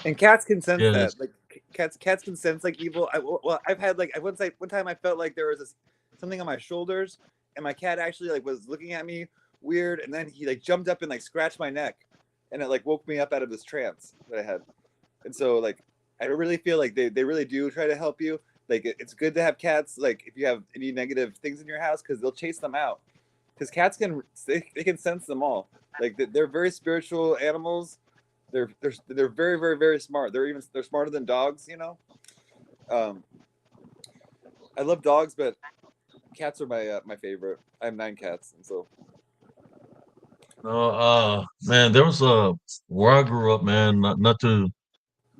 And cats can sense Yes. that. Like cats can sense like evil. Well, I've had like one time I felt like there was something on my shoulders, and my cat actually like was looking at me weird, and then he like jumped up and like scratched my neck, and it like woke me up out of this trance that I had. And so like I really feel like they really do try to help you. Like it's good to have cats. Like if you have any negative things in your house, because they'll chase them out. Because cats they can sense them all. Like they're very spiritual animals. They're very very very smart. They're smarter than dogs. Um, I love dogs, but cats are my favorite. I have 9 cats, and so No, man, there was where I grew up, man. Not to,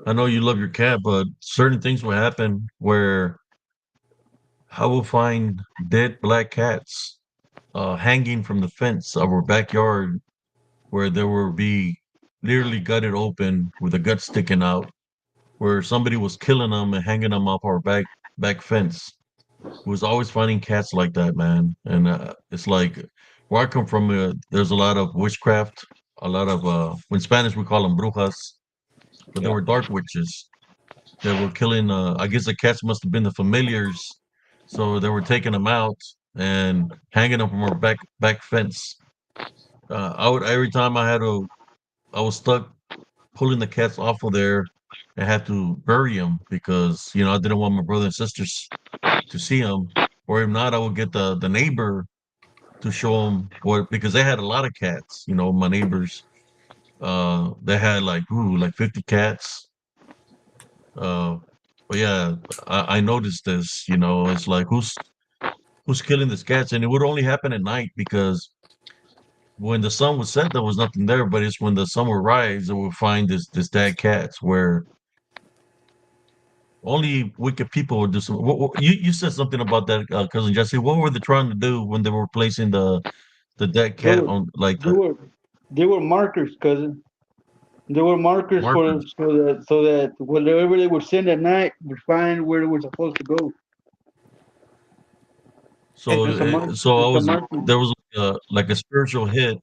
I know you love your cat, but certain things will happen where I will find dead black cats hanging from the fence of our backyard, where there will be literally gutted open with the gut sticking out, where somebody was killing them and hanging them off our back fence. Was always finding cats like that, man. And it's like where I come from, there's a lot of witchcraft, a lot of in Spanish we call them brujas, but they yeah. were dark witches that were killing. I guess the cats must have been the familiars, so they were taking them out and hanging them from our back fence. I would every time I was stuck pulling the cats off of there. I had to bury them because I didn't want my brother and sisters to see them, or if not, I would get the neighbor to show them what, because they had a lot of cats. My neighbors, they had like 50 cats. Uh, but yeah, I noticed this. It's like who's killing these cats, and it would only happen at night because when the sun would set, there was nothing there. But it's when the sun would rise, they would find this dead cats where only wicked people would do some. You said something about that, cousin Jesse. What were they trying to do when they were placing the dead They cat were on like they were They were markers, cousin. They were markers for Markers. so that whatever they would send at night would find where it was supposed to go. And So so I It's a was marker. there was like a spiritual hit.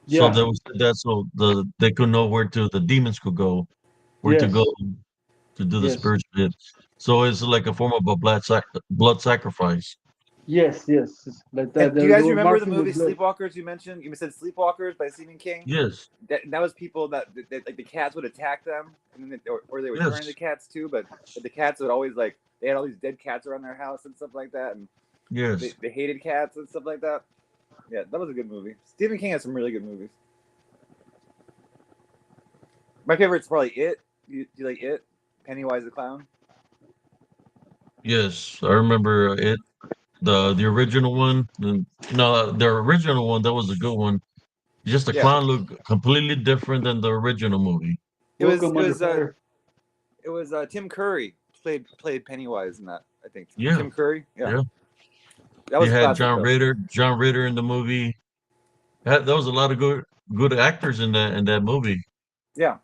So Yeah. there was that so they could know where to the demons could go, where to go Yes. to do the Yes. spiritual hit. So it's like a form of a blood sacrifice. Yes. Yes. Like that. and do you They guys were remember the marking with movie blood. Sleepwalkers? You mentioned you said Sleepwalkers by Stephen King. Yes, That was people that like the cats would attack them, and then or they would turn into yes, cats too. But the cats would always like they had all these dead cats around their house and stuff like that, and yes. they hated cats and stuff like that. Yeah, that was a good movie. Stephen King has some really good movies. My favorite's probably It. Do you like It? Pennywise the Clown. Yes, I remember it. The original one. No, the original one that was a good one. Just the Yeah, clown looked completely different than the original movie. it was Welcome it under was uh fire. it was Tim Curry played Pennywise in that. I think Yeah, Tim Curry. Yeah, yeah. that You was had classic though. John Ritter in the movie. There was a lot of good actors in that movie. Yeah,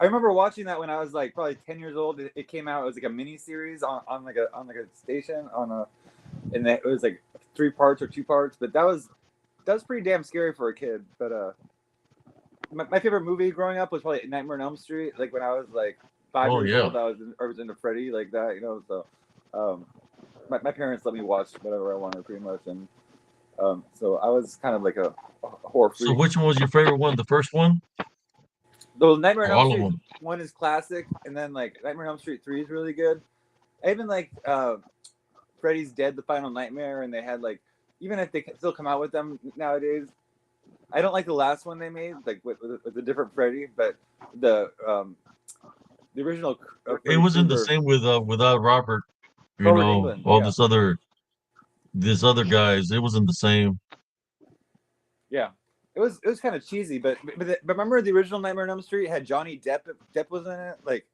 I remember watching that when I was like probably 10 years old. It came out. It was like a mini series on like a station on a, and it was like 3 parts or 2 parts. But that was pretty damn scary for a kid. But my favorite movie growing up was probably Nightmare on Elm Street. Like when I was like five Oh years yeah. old, I was into Freddy like that. So um, my parents let me watch whatever I wanted pretty much, and so I was kind of like a horror So freak. which one was your favorite one? The first one Though Nightmare on or Elm all of Street them? one is classic, and then like Nightmare on Elm Street 3 is really good. I even like Freddy's Dead: The Final Nightmare, and they had like even if they still come out with them nowadays, I don't like the last one they made, like with a different Freddy, but the original It Freddy wasn't the Krueger, same with without Robert. You Robert know, England, all yeah, this other guys. It wasn't the same. yeah. It was kind of cheesy, but remember the original Nightmare on Elm Street had Johnny Depp. Depp was in it, like,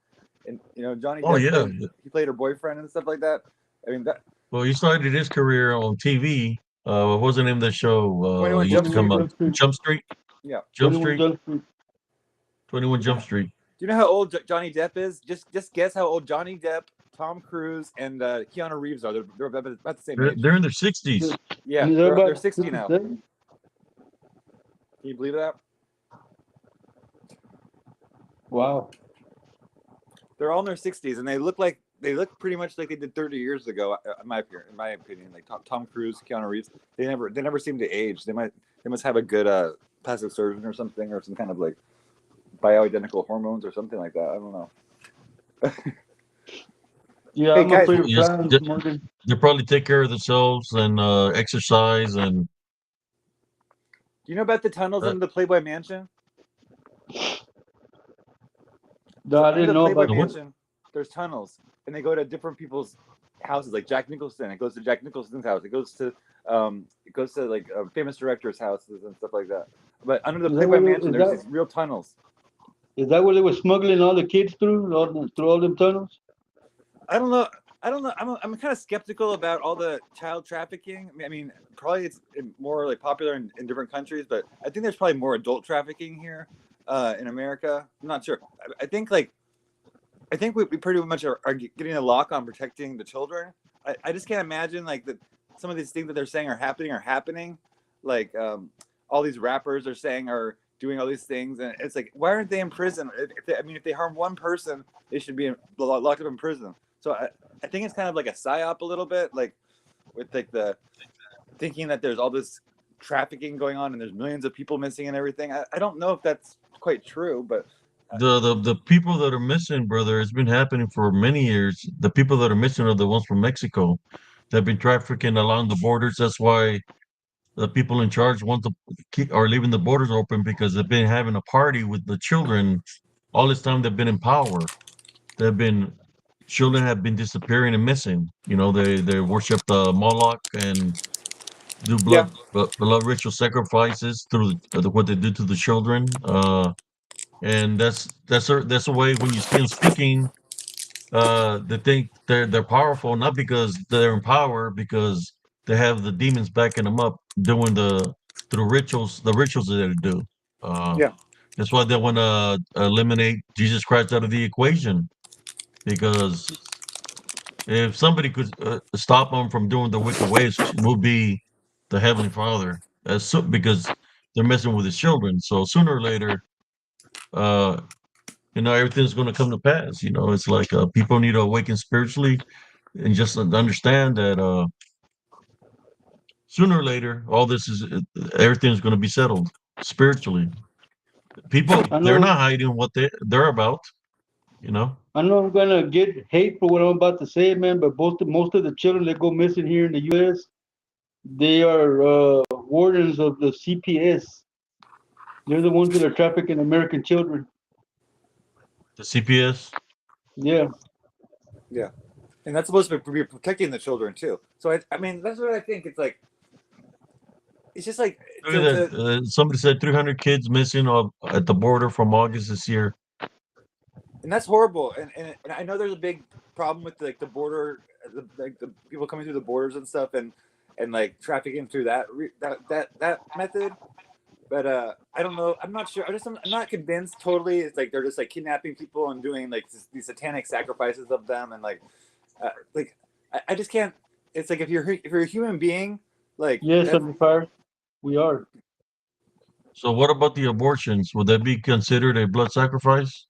and Johnny Oh Depp yeah. played her boyfriend and stuff like that. I mean that Well, he started his career on TV. What was the name of the show? Twenty One He used Jump to come 21 Street, up. Jump Street. Jump Street. yeah. Jump 21 Street. Jump Street. 21 Do you know Jump Street. do you know how old Johnny Depp is? Just guess how old Johnny Depp, Tom Cruise, and Keanu Reeves are. They're about the same age. They're in their 60s. Yeah, And they're they're about 60 now. 57. Can you believe that? Wow. They're all in their 60s, and they look pretty much like they did 30 years ago. In my opinion, like Tom Cruise, Keanu Reeves, they never seem to age. They must have a good plastic surgeon or something, or some kind of like bioidentical hormones or something like that. I don't know. Yeah, Hey I'm guys, afraid do of Yes, clowns, Morgan. they probably take care of themselves and exercise and you know about the tunnels uh, under the Playboy Mansion? No, So I under didn't the know Playboy about the what? that. Mansion, there's tunnels, and they go to different people's houses. Like Jack Nicholson, it goes to Jack Nicholson's house. It goes to like famous directors' houses and stuff like that. But under the Is that Playboy where Mansion, is there's that these real tunnels. is that where they were smuggling all the kids through all them tunnels? I don't know. I don't know. I'm kind of skeptical about all the child trafficking. I mean, probably it's more like popular in different countries, but I think there's probably more adult trafficking here in America. I'm not sure. I think we pretty much are getting a lock on protecting the children. I just can't imagine like that some of these things that they're saying are happening. Like all these rappers are saying are doing all these things, and it's like why aren't they in prison? I mean, if they harm one person, they should be locked up in prison. So I think it's kind of like a psyop a little bit, like with like the thinking that there's all this trafficking going on and there's millions of people missing and everything. I don't know if that's quite true, but The people that are missing, brother, it's been happening for many years. The people that are missing are the ones from Mexico. They've been trafficking along the borders. That's why the people in charge want to keep are leaving the borders open because they've been having a party with the children all this time they've been in power. They've been children have been disappearing and missing. You know, they worship the Moloch and do yeah, blood ritual sacrifices through what they do to the children. And that's a way when you see them speaking, they think they're powerful not because they're in power, because they have the demons backing them up doing the rituals that they do. Uh, Yeah. that's why they want to eliminate Jesus Christ out of the equation, because if somebody could stop them from doing the wicked ways, will be the Heavenly Father. Because they're messing with his children. So sooner or later, uh, everything's going to come to pass. It's like people need to awaken spiritually and just understand that sooner or later, all this is everything's going to be settled spiritually. People, I they're know, not hiding what they're about. You know, I know I'm gonna get hate for what I'm about to say, man. But most of the children that go missing here in the U.S., they are wardens of the CPS. They're the ones that are trafficking American children. the CPS. Yeah, Yeah. And that's supposed to be protecting the children too. So I mean, that's what I think. It's just like Look at that. Somebody said 300 kids missing at the border from August this year. and that's horrible. And I know there's a big problem with like the border, the people coming through the borders and stuff, and like trafficking through that method. But I don't know. I'm not sure. I'm not convinced totally. It's like they're just like kidnapping people and doing like these satanic sacrifices of them, and like I just can't. It's like if you're a human being, like yes, that's under fire. We are. So what about the abortions? Would that be considered a blood sacrifice?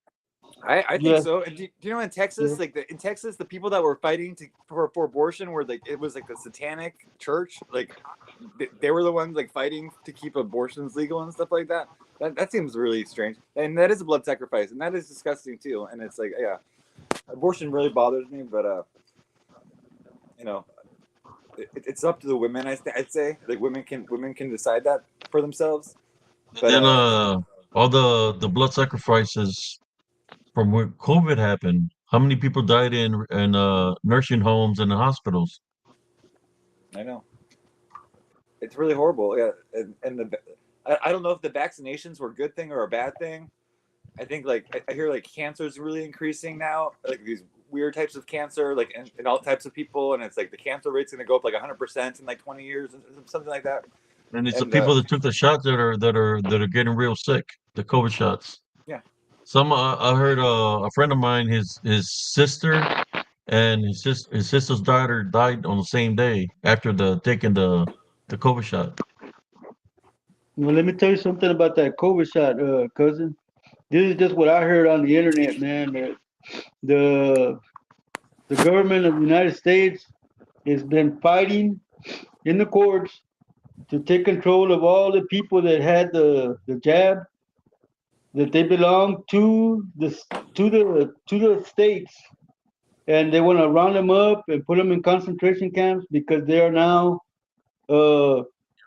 I think Yes, so. And do you know in Texas, yes. like in Texas, the people that were fighting for abortion were like it was like the Satanic Church, like they were the ones like fighting to keep abortions legal and stuff like that. That seems really strange, and that is a blood sacrifice, and that is disgusting too. And it's like, yeah, abortion really bothers me, but you know, it's up to the women. I'd say like women can decide that for themselves. And But then all the blood sacrifices from when COVID happened. How many people died in nursing homes and the hospitals? I know it's really horrible. Yeah, and I don't know if the vaccinations were a good thing or a bad thing. I think like I hear like cancer is really increasing now, like these weird types of cancer, like in all types of people, and it's like the cancer rate's going to go up like 100% in like 20 years, something like that. And it's the And people that took the shots that are getting real sick, the COVID shots. yeah, Some I heard a friend of mine, his sister and his sister's daughter died on the same day after the taking the COVID shot. Well, let me tell you something about that COVID shot, cousin. This is just what I heard on the internet, man. That the the government of the United States has been fighting in the courts to take control of all the people that had the jab, that they belong to the states, and they want to round them up and put them in concentration camps because they are now uh,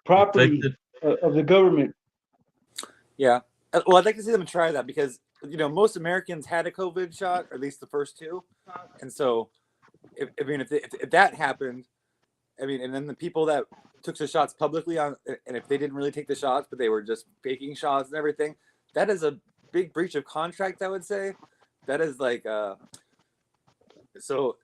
property Infected. of the government. yeah. Well, I'd like to see them try that because most Americans had a COVID shot, or at least the first two, and so I mean if that happened, I mean, and then the people that took the shots publicly and if they didn't really take the shots, but they were just faking shots and everything, that is a big breach of contract. I would say that is like, so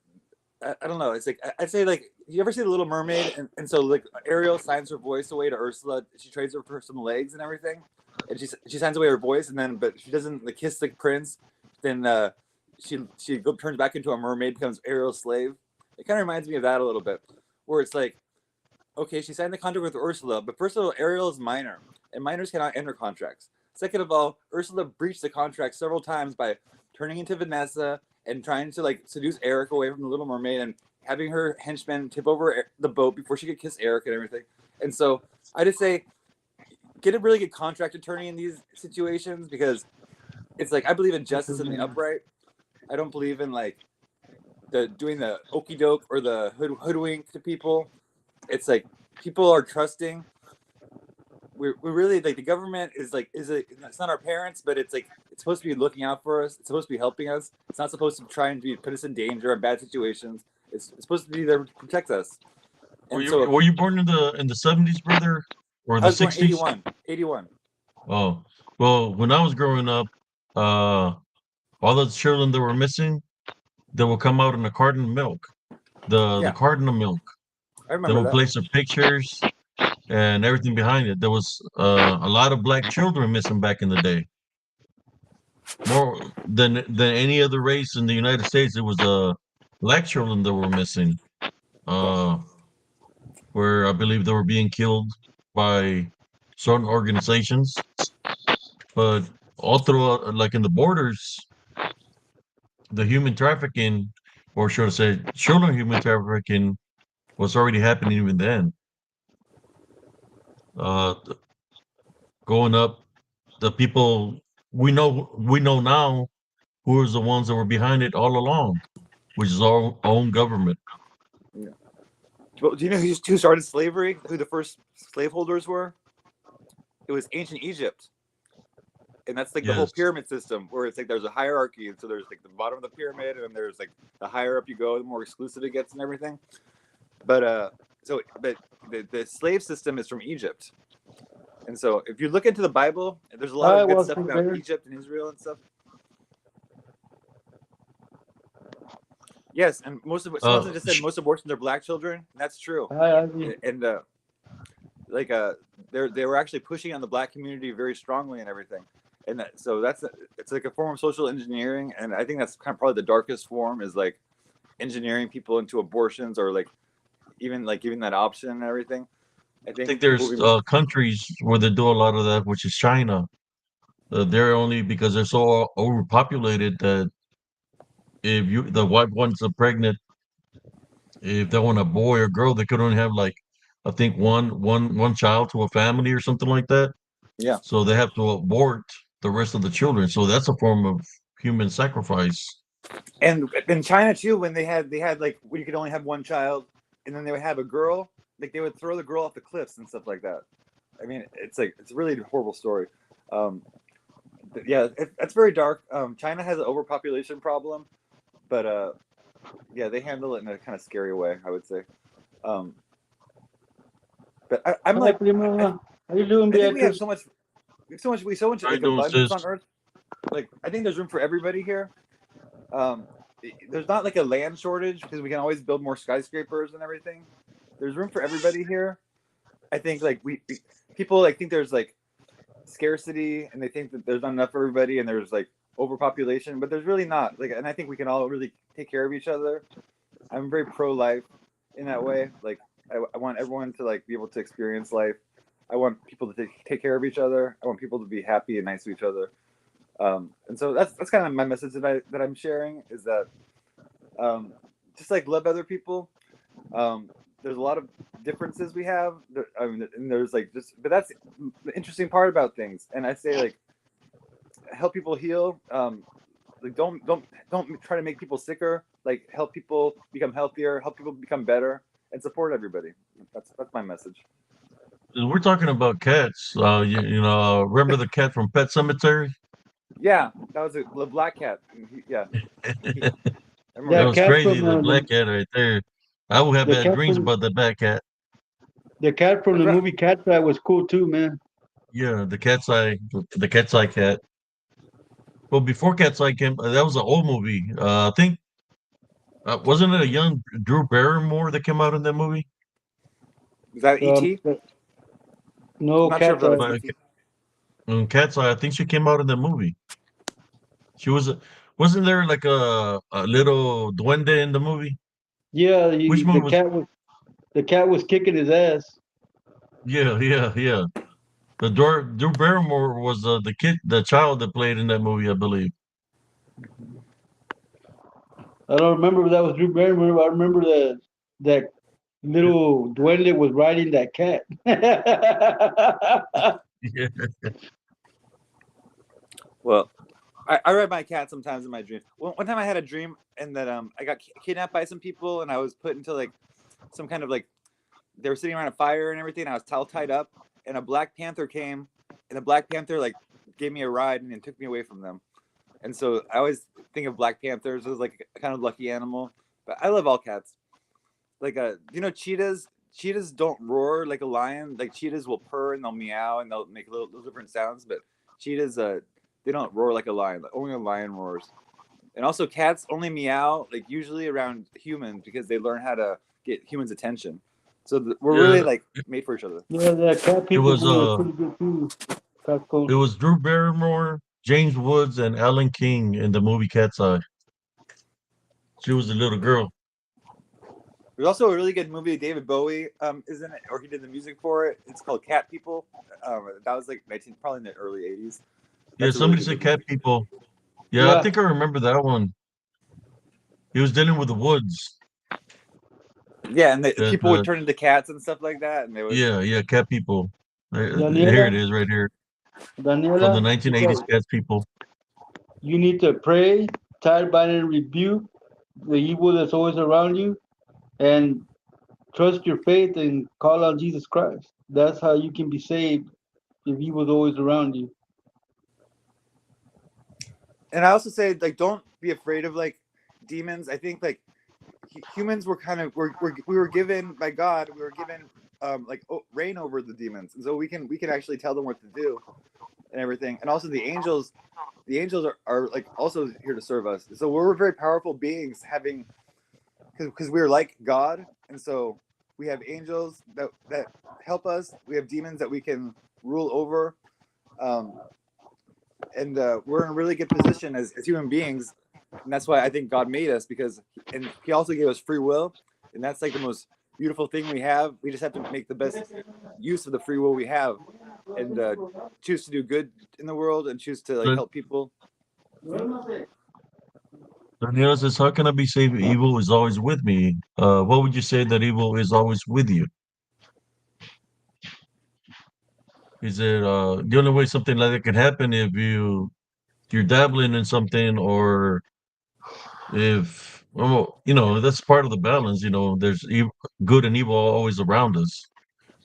I don't know. It's like I'd say like you ever see the Little Mermaid, and so like Ariel signs her voice away to Ursula. She trades her for some legs and everything, and she signs away her voice, and then but she doesn't like kiss the prince. Then she turns back into a mermaid, becomes Ariel's slave. It kind of reminds me of that a little bit, where it's like, okay, she signed the contract with Ursula, but first of all, Ariel is minor, and minors cannot enter contracts. Second of all, Ursula breached the contract several times by turning into Vanessa and trying to like seduce Eric away from the Little Mermaid and having her henchmen tip over the boat before she could kiss Eric and everything. And so I just say, get a really good contract attorney in these situations because it's like I believe in justice and the upright. I don't believe in like the doing the okey doke or the hoodwink to people. It's like people are trusting. We really like the government is like it's not our parents, but it's like it's supposed to be looking out for us. It's supposed to be helping us. It's not supposed to try and put us in danger or bad situations. It's supposed to be there to protect us. Were And you so were you born in the 70s, brother, or I the was born 60s? 81. 81. Oh, well, when I was growing up, uh, all the children that were missing, they will come out in a carton of milk, the Yeah, carton of milk. I They remember will that. place their pictures. and everything behind it. There was a lot of black children missing back in the day, more than any other race in the United States. It was black children that were missing, uh, where I believe they were being killed by certain organizations. But all throughout, like in the borders, the human trafficking, or should I say, children human trafficking, was already happening even then. Th- Going up, the people we know now who is the ones that were behind it all along, which is our own government. Yeah. Well, do you know who started slavery? Who the first slaveholders were? It was ancient Egypt, and that's like the whole Yes. pyramid system, where it's like there's a hierarchy, and so there's like the bottom of the pyramid, and then there's like the higher up you go, the more exclusive it gets and everything. But the slave system is from Egypt, and so if you look into the Bible, there's a lot I of good was stuff about there. Egypt and Israel and stuff. Yes, and someone just said Sh- most abortions are black children. And that's true, I and like they were actually pushing on the black community very strongly and everything, and so it's like a form of social engineering, and I think that's kind of probably the darkest form is like engineering people into abortions or like even like giving that option and everything. I I think think people there's will be countries where they do a lot of that, which is China. They're only because they're so overpopulated that if the white ones are pregnant, if they want a boy or girl, they could only have like I think one child to a family or something like that. yeah. So they have to abort the rest of the children. So that's a form of human sacrifice. And in China too, when they had like when you could only have one child, and then they would have a girl, like they would throw the girl off the cliffs and stuff like that. I mean, it's like it's a really horrible story. Um, yeah, that's very dark. China has an overpopulation problem, but yeah, they handle it in a kind of scary way, I would say. Um, but I'm Hi, like, Prima. How you doing, I think we have Beatrice? so much, we have so much How you like doing, abundance sis? on Earth. Like, I think there's room for everybody here. Um, there's not like a land shortage because we can always build more skyscrapers and everything. There's room for everybody here. I think like people like think there's like scarcity and they think that there's not enough for everybody and there's like overpopulation, but there's really not. Like, and I think we can all really take care of each other. I'm very pro life in that way. Like, I want everyone to like be able to experience life. I want people to take care of each other. I want people to be happy and nice to each other. And so that's kind of my message that I'm sharing is that just like love other people. There's a lot of differences we have. I mean, and there's like just, but that's the interesting part about things. And I say like help people heal. Like don't try to make people sicker. Like help people become healthier. Help people become better, and support everybody. That's my message. We're talking about cats. Remember the cat from Pet Cemetery? Yeah, that was the black cat. Yeah, he, I remember That That that was cat. cat crazy. from The black cat right there. I would have the bad cat dreams from about that black cat. the cat from That's the right. movie Cat's Eye was cool too, man. Yeah, the cat's eye cat. Well, before Cat's Eye came, that was an old movie. I think wasn't it a young Drew Barrymore that came out in that movie? Is that ET? I'm No, not sure if Cat's that Eye. was But ET. Cat's Eye, I think she came out in that movie. She was, wasn't there like a little duende in the movie? Yeah, Which movie was? the cat was kicking his ass. Yeah, yeah, yeah. The Drew Barrymore was the child that played in that movie, I believe. I don't remember if that was Drew Barrymore, but I remember that little duende was riding that cat. Yeah. Well, I ride my cat sometimes in my dreams. One time I had a dream and that I got kidnapped by some people and I was put into like some kind of like they were sitting around a fire and everything. And I was all tied up and a Black Panther came and the Black Panther like gave me a ride and then took me away from them. And so I always think of Black Panthers as like a kind of lucky animal. But I love all cats. Like cheetahs. Cheetahs don't roar like a lion. Like cheetahs will purr and they'll meow and they'll make little different sounds. But cheetahs, they don't roar like a lion. Like, only a lion roars. And also, cats only meow like usually around humans because they learn how to get humans' attention. So we're really Yeah, like made for each other. Yeah, that cat it people was movie was pretty good too. it Capcom. was Drew Barrymore, James Woods, and Alan King in the movie Cat's Eye. She was the little girl. There's also a really good movie David Bowie is in it, or he did the music for it. It's called Cat People. That was like 19, probably in the early 80s. Yeah, That's a really somebody good said movie. cat people. Yeah, I Yeah, think I remember that one. He was dealing with the woods. Yeah, and the people would The turn into cats and stuff like that, and they would. yeah, cat people. Here Daniela, it is, right here from the Daniela, check 1980s. out. Cat people. You need to pray, tide, bind, and rebuke the evil that's always around you, and trust your faith and call on Jesus Christ. That's how you can be saved if evil's always around you. And I also say like, don't be afraid of like demons. I think like humans were kind of we were given by God. We were given like reign over the demons, and so we can actually tell them what to do and everything. And also the angels are like also here to serve us. So we're very powerful beings having because we're like God, and so we have angels that help us. We have demons that we can rule over, um, and we're in a really good position as human beings. And that's why I think God made us and He also gave us free will, and that's like the most beautiful thing we have. We just have to make the best use of the free will we have, and choose to do good in the world and choose to like So help people. Daniela says, "How can I be saved? Evil is always with me." What would you say that evil is always with you? Is it the only way something like that can happen if you're dabbling in something, or if well, that's part of the balance. There's good and evil always around us,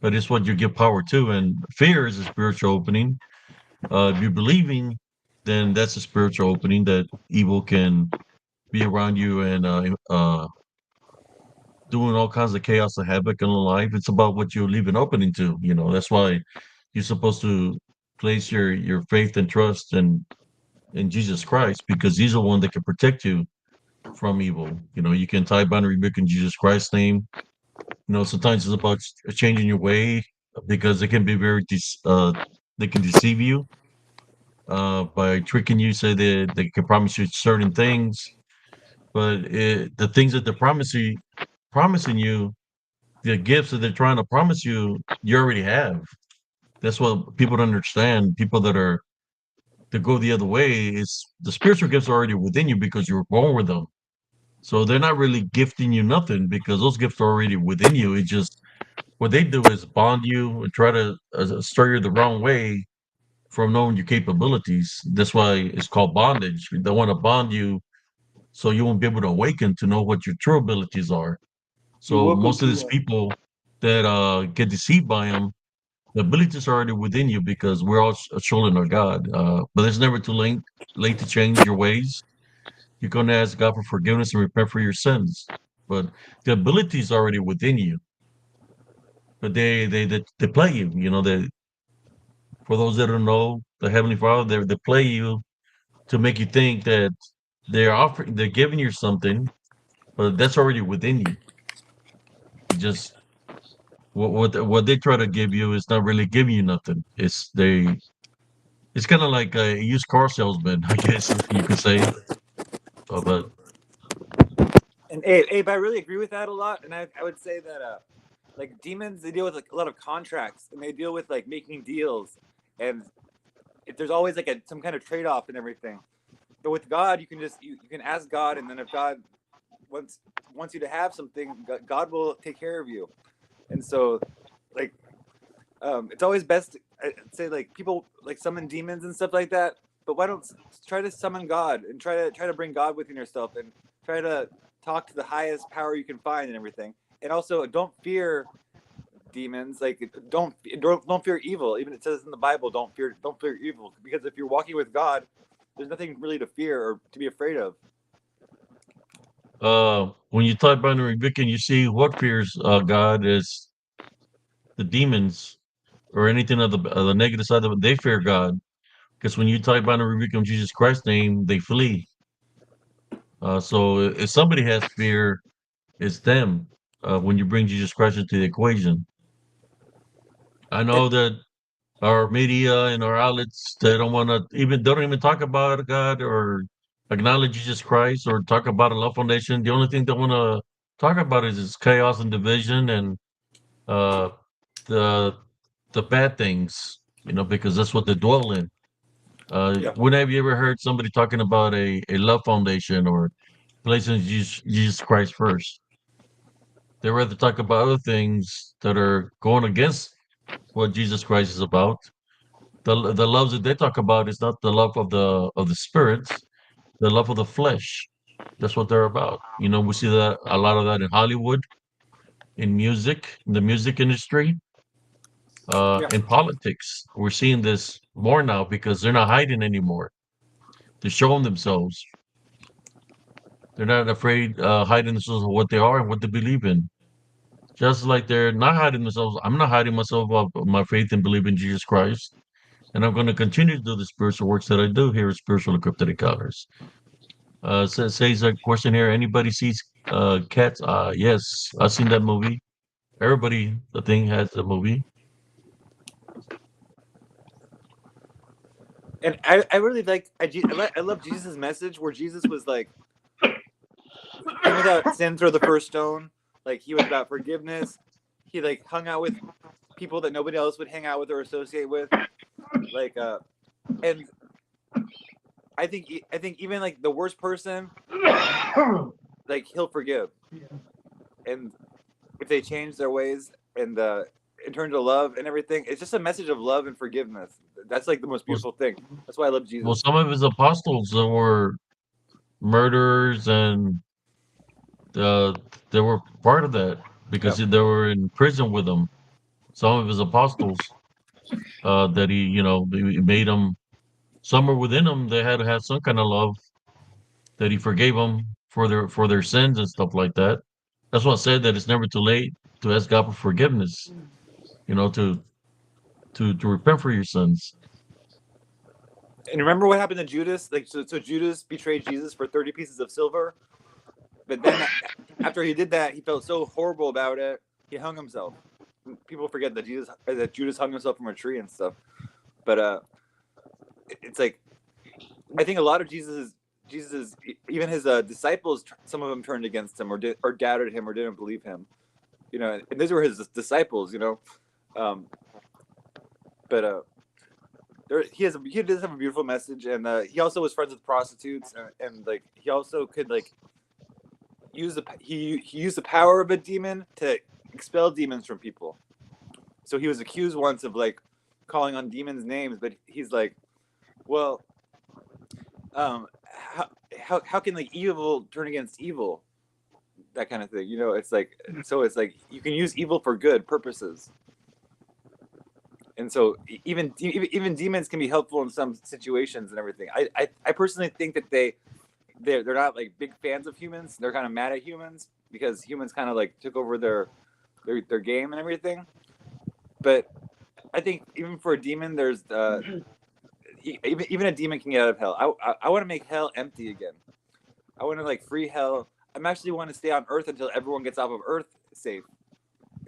but it's what you give power to. And fear is a spiritual opening. If you're believing, then that's a spiritual opening that evil can be around you and doing all kinds of chaos and havoc in life. It's about what you leave an opening to. That's why you're supposed to place your faith and trust in Jesus Christ, because he's the one that can protect you from evil. You can tie binary book in Jesus Christ's name. Sometimes it's about changing your way, because it can be they can deceive you by tricking you, say that they can promise you certain things, but the things that they're promising you, the gifts that they're trying to promise you, you already have. That's what people don't understand. People that go the other way, is the spiritual gifts are already within you because you were born with them. So they're not really gifting you nothing, because those gifts are already within you. It's just what they do is bond you and try to steer you the wrong way from knowing your capabilities. That's why it's called bondage. They want to bond you so you won't be able to awaken to know what your true abilities are. You're So welcome most of these to. people that get deceived by them, the abilities are already within you, because we're all children of God. But it's never too late to change your ways. You're going to ask God for forgiveness and repent for your sins. But the ability is already within you. But they play you. They, for those that don't know, the Heavenly Father, they play you to make you think that they're giving you something, but that's already within you. It just what they try to give you is not really giving you nothing. It's kind of like a used car salesman, I guess you could say. But And Abe, I really agree with that a lot. And I would say that like demons, they deal with like a lot of contracts, and they deal with like making deals, and if there's always like some kind of trade off and everything. But with God, you can just you can ask God, and then if God wants wants you to have something, God will take care of you. And so, like, it's always best to say like people like summon demons and stuff like that. But why don't try to summon God and try to bring God within yourself and try to talk to the highest power you can find and everything. And also, don't fear demons. Like, don't fear evil. Even it says in the Bible, don't fear evil, because if you're walking with God, there's nothing really to fear or to be afraid of. when you type binary Wiccan, you see what fears God is the demons or anything of the negative side of it. They fear God, because when you type binary Wiccan Jesus Christ's name, they flee. So if somebody has fear, it's them. when you bring Jesus Christ into the equation. I And know that our media and our outlets they don't even talk about God or acknowledge Jesus Christ or talk about a love foundation. The only thing they want to talk about is chaos and division and uh, the the bad things, because that's what they dwell in. yeah, When have you ever heard somebody talking about a love foundation or placing Jesus Christ first? They rather talk about other things that are going against what Jesus Christ is about. The loves that they talk about is not the love of the spirits, the love of the flesh. That's what they're about. We see that a lot of that in Hollywood, in music, in the music industry, yeah. in politics. We're seeing this more now because they're not hiding anymore. They're showing themselves. They're not afraid hiding themselves of what they are and what they believe in. Just like they're not hiding themselves. I'm not hiding myself of my faith and belief in Jesus Christ. And I'm going to continue to do the spiritual works that I do here at Spiritual Encrypted Encounters. Says a question here. Anybody sees Cats? Yes, I've seen that movie. Everybody, the thing has the movie. And I really like I love Jesus' message where Jesus was like, even without sin, throw the first stone. Like he was about forgiveness. He like hung out with people that nobody else would hang out with or associate with. Like and I think even like the worst person, like he'll forgive. And if they change their ways and turn to love and everything, it's just a message of love and forgiveness. That's like the most Well, beautiful thing. That's why I love well, Jesus. some of his apostles that were murderers and uh, they were part of that Yeah. because they were in prison with him. Some of his apostles that he made them. Somewhere within them, they had to have some kind of love that he forgave them for their sins and stuff like that. That's why I said that it's never too late to ask God for forgiveness. You know, to repent for your sins. And remember what happened to Judas? Like so Judas betrayed Jesus for 30 pieces of silver, but then after he did that, he felt so horrible about it. He hung himself. People forget that Judas hung himself from a tree and stuff. But it's like I think a lot of Jesus even his disciples, some of them turned against him or doubted him or didn't believe him. And these were his disciples. Um, but he does have a beautiful message, and he also was friends with prostitutes, and like he also could like he used the power of a demon to expel demons from people. So he was accused once of like calling on demons' names, but he's like, well, how can like evil turn against evil? That kind of thing. It's like it's like you can use evil for good purposes. And so even demons can be helpful in some situations and everything. I personally think that they're not like big fans of humans. They're kind of mad at humans because humans kind of like took over their game and everything. But I think even for a demon, there's even a demon can get out of hell. I want to make hell empty again. I want to like free hell. I'm actually want to stay on Earth until everyone gets off of Earth safe.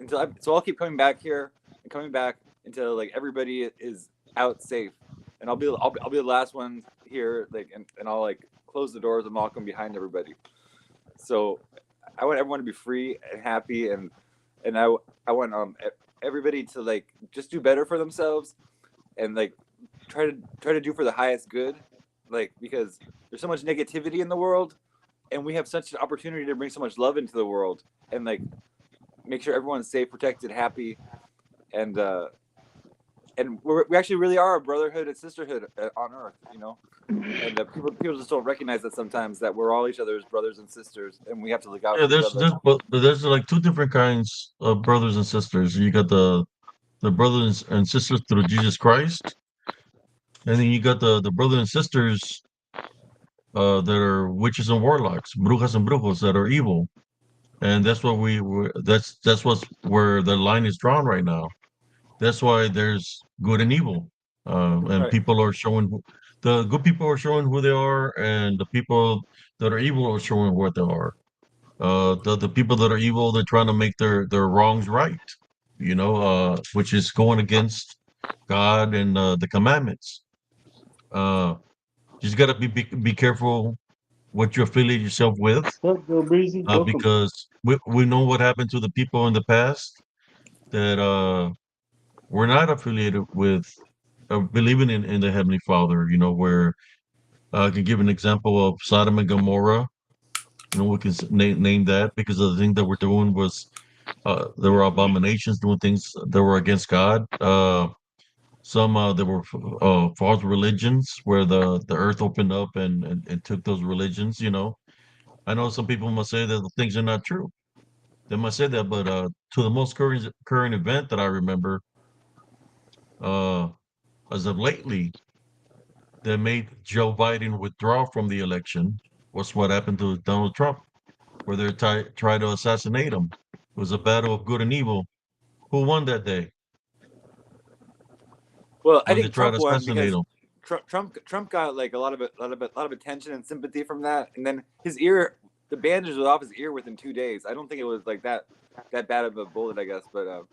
So I'll keep coming back here and coming back until like everybody is out safe, and I'll be the last one here, like, and I'll like close the doors and lock them behind everybody. So I want everyone to be free and happy, and I want everybody to like just do better for themselves and like try to do for the highest good, like because there's so much negativity in the world, and we have such an opportunity to bring so much love into the world and like make sure everyone's safe, protected, happy, and we actually really are a brotherhood and sisterhood on Earth. And people just don't recognize that sometimes that we're all each other's brothers and sisters, and we have to look out Yeah, for each there's other. but there's like two different kinds of brothers and sisters. You got the brothers and sisters through Jesus Christ, and then you got the brothers and sisters that are witches and warlocks, brujas and brujos that are evil. And that's what that's what's where the line is drawn right now. That's why there's good and evil, and Right. people are showing the good people are showing who they are, and the people that are evil are showing what they are. The people that are evil, they're trying to make their wrongs right. Which is going against God and the commandments. Uh, just gotta be careful what you affiliate yourself with, What's up, Joe Breezy? Welcome. because we know what happened to the people in the past that were not affiliated with believing in the Heavenly Father. Where I can give an example of Sodom and Gomorrah. We can name that because of the thing that we're doing was there were abominations, doing things that were against God. Some there were false religions where the earth opened up and took those religions. I know some people must say that the things are not true. They must say that, but to the most current event that I remember, uh, as of lately, that made Joe Biden withdraw from the election was what happened to Donald Trump, where they tried to assassinate him. It was a battle of good and evil. Who won that day Well, I when they think tried to Trump won assassinate because him? Trump got like a lot of attention and sympathy from that, and then his ear, the bandage was off his ear within 2 days. I don't think it was like that bad of a bullet, I guess, but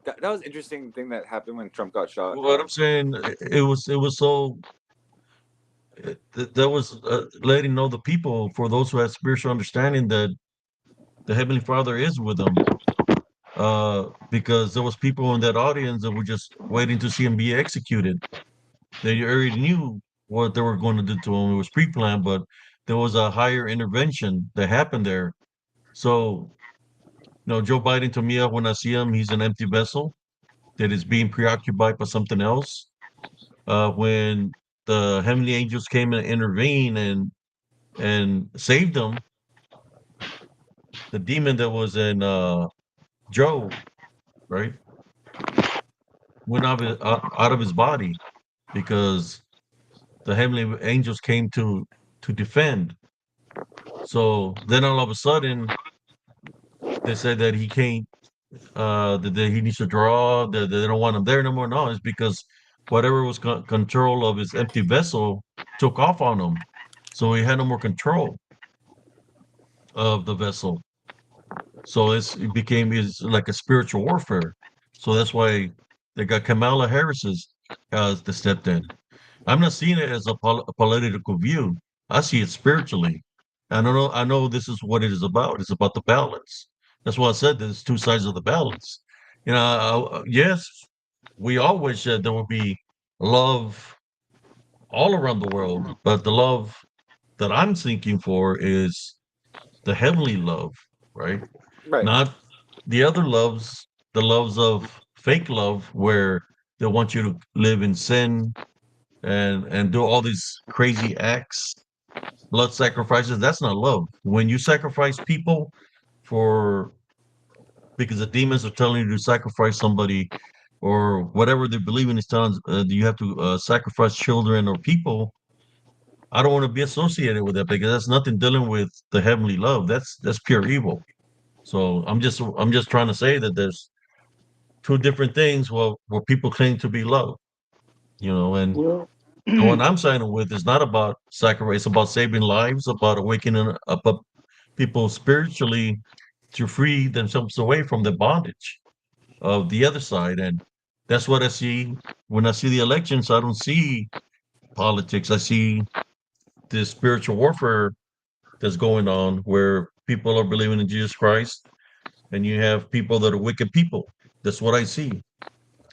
that was an interesting thing that happened when Trump got shot. What I'm saying, it was so that was letting know the people, for those who have spiritual understanding, that the Heavenly Father is with them. Because there was people in that audience that were just waiting to see him be executed. They already knew what they were going to do to him. It was pre-planned, but there was a higher intervention that happened there. So, Joe Biden, to me, when I see him, he's an empty vessel that is being preoccupied by something else. When the heavenly angels came and intervened and saved him, the demon that was in Joe, right, went out of his body because the heavenly angels came to defend. So then all of a sudden they said that he can't, that he needs to draw, that they don't want him there no more. No, it's because whatever was control of his empty vessel took off on him, so he had no more control of the vessel. So it became is like a spiritual warfare. So that's why they got Kamala Harris's that stepped in. I'm not seeing it as a political view. I see it spiritually. I know this is what it is about. It's about the balance. That's why I said there's two sides of the balance. Yes, we all wish that there would be love all around the world, but the love that I'm seeking for is the heavenly love, right? Right. Not the other loves, the loves of fake love, where they want you to live in sin and do all these crazy acts, blood sacrifices. That's not love. When you sacrifice people for because the demons are telling you to sacrifice somebody, or whatever they believe in is telling you have to sacrifice children or people. I don't want to be associated with that because that's nothing dealing with the heavenly love. That's pure evil. So I'm just trying to say that there's two different things where people claim to be love, and Well, the one I'm signing with is not about sacrifice. It's about saving lives, about awakening up people spiritually to free themselves away from the bondage of the other side. And that's what I see when I see the elections. I don't see politics. I see this spiritual warfare that's going on where people are believing in Jesus Christ, and you have people that are wicked people. That's what I see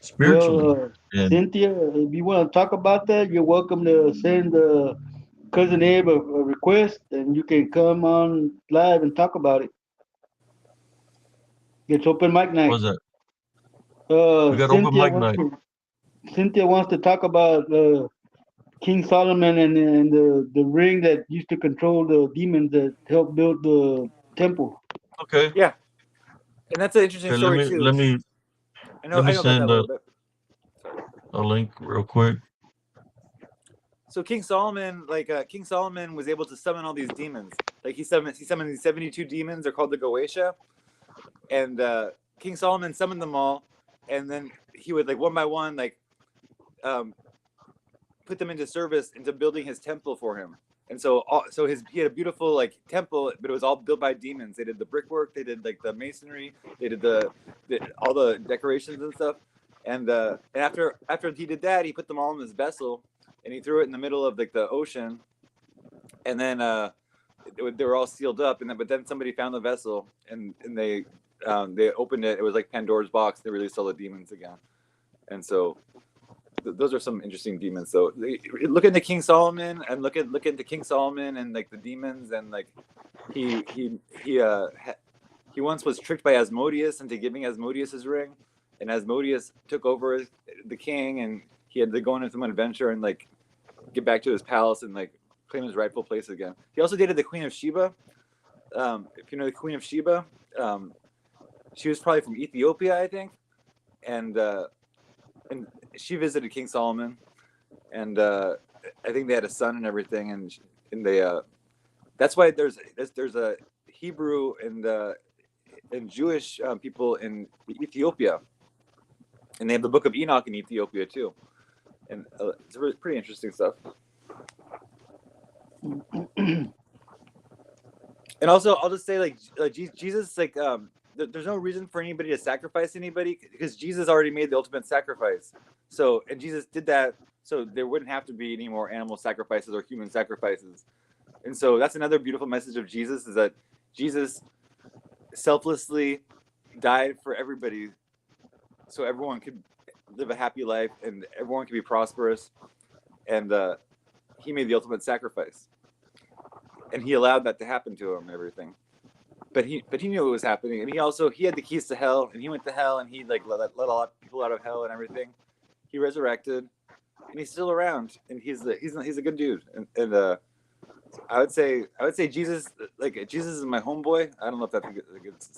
spiritually. And Cynthia, if you want to talk about that, you're welcome to send cousin Abe a request, and you can come on live and talk about it. It's open mic what night. was that? We got open Cynthia mic wants night. to talk about King Solomon and the ring that used to control the demons that helped build the temple. Okay. Yeah, and that's an interesting Okay, let story me too. let me let I me know about that send a little bit. Sorry. a link real quick. So King Solomon was able to summon all these demons. Like he summoned these 72 demons. They're called the Goetia, and King Solomon summoned them all, and then he would like one by one um, put them into service into building his temple for him. And so he had a beautiful like temple, but it was all built by demons. They did the brickwork, they did like the masonry, they did all the decorations and stuff. And after he did that, he put them all in this vessel, and he threw it in the middle of like the ocean. And then they were all sealed up. But then somebody found the vessel, and they opened it. It was like Pandora's box. They released all the demons again. And so those are some interesting demons. So look into King Solomon, and look into King Solomon and like the demons, and like he once was tricked by Asmodeus into giving Asmodeus his ring, and Asmodeus took over the king, and he had to go on some adventure and like get back to his palace and like claim his rightful place again. He also dated the Queen of Sheba. If you know the Queen of Sheba, she was probably from Ethiopia, I think, and she visited King Solomon, and I think they had a son and everything, and they that's why there's a Hebrew and Jewish people in Ethiopia, and they have the Book of Enoch in Ethiopia too, and it's pretty interesting stuff. And also, I'll just say like Jesus, like there's no reason for anybody to sacrifice anybody, because Jesus already made the ultimate sacrifice. So, and Jesus did that, so there wouldn't have to be any more animal sacrifices or human sacrifices. And so that's another beautiful message of Jesus, is that Jesus selflessly died for everybody, so everyone could live a happy life and everyone could be prosperous. And he made the ultimate sacrifice, and he allowed that to happen to him and everything. But he knew it was happening, and he had the keys to hell, and he went to hell, and he like let a lot of people out of hell and everything. He resurrected, and he's still around, and he's a good dude. And I would say Jesus, like Jesus is my homeboy. I don't know if that's a good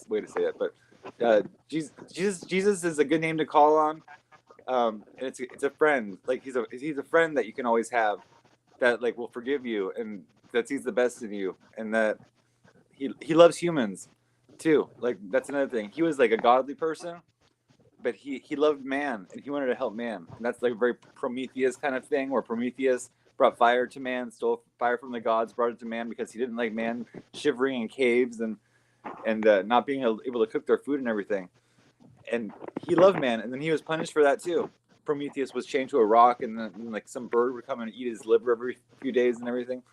way to say it, but Jesus is a good name to call on. And it's a friend. Like he's a friend that you can always have, that like will forgive you, and that sees the best in you, and that he loves humans too. Like that's another thing. He was like a godly person, but he loved man, and he wanted to help man. And that's like a very Prometheus kind of thing, where Prometheus brought fire to man, stole fire from the gods, brought it to man because he didn't like man shivering in caves and not being able to cook their food and everything. And he loved man, and then he was punished for that too. Prometheus was chained to a rock, and then like some bird would come and eat his liver every few days and everything.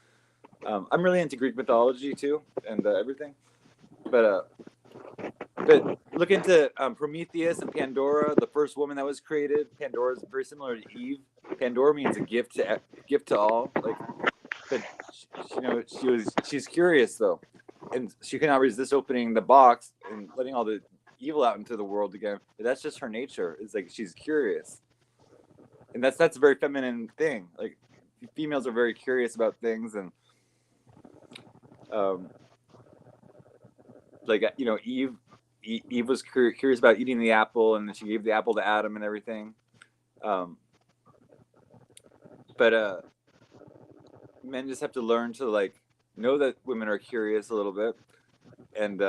I'm really into Greek mythology too, and everything. But look into Prometheus and Pandora, the first woman that was created. Pandora is very similar to Eve. Pandora means a gift to all. Like, but she's curious though, and she cannot resist opening the box and letting all the evil out into the world again. But that's just her nature. It's like she's curious, and that's a very feminine thing. Like females are very curious about things, and like Eve was curious about eating the apple, and then she gave the apple to Adam and everything. But men just have to learn to like know that women are curious a little bit, and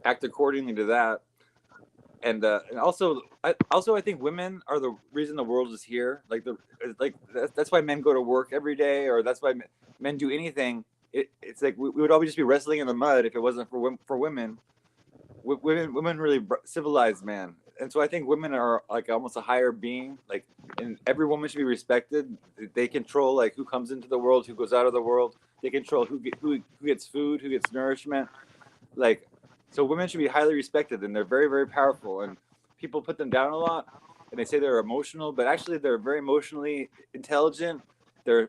act accordingly to that. And also I think women are the reason the world is here. Like that's why men go to work every day, or that's why men do anything. It's like we would always just be wrestling in the mud if it wasn't for women. Women really civilize man, and so I think women are like almost a higher being. Like, and every woman should be respected. They control like who comes into the world, who goes out of the world. They control who gets food, who gets nourishment. Like, so women should be highly respected, and they're very, very powerful. And people put them down a lot, and they say they're emotional, but actually they're very emotionally intelligent. They're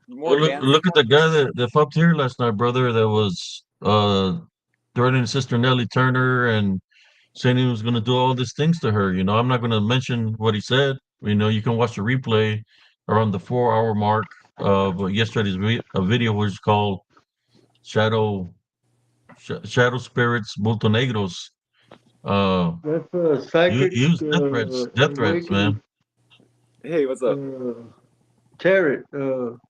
more Well, advanced. look at the guy that fucked here last night, brother. That was threatening Sister Nellie Turner and saying he was going to do all these things to her. I'm not going to mention what he said. You can watch the replay around the 4 hour mark. But yesterday's a video was called Shadow Spirits Bulto Negros. That's a psychic Use death threats, awakening. man. Hey, what's up? Tarot,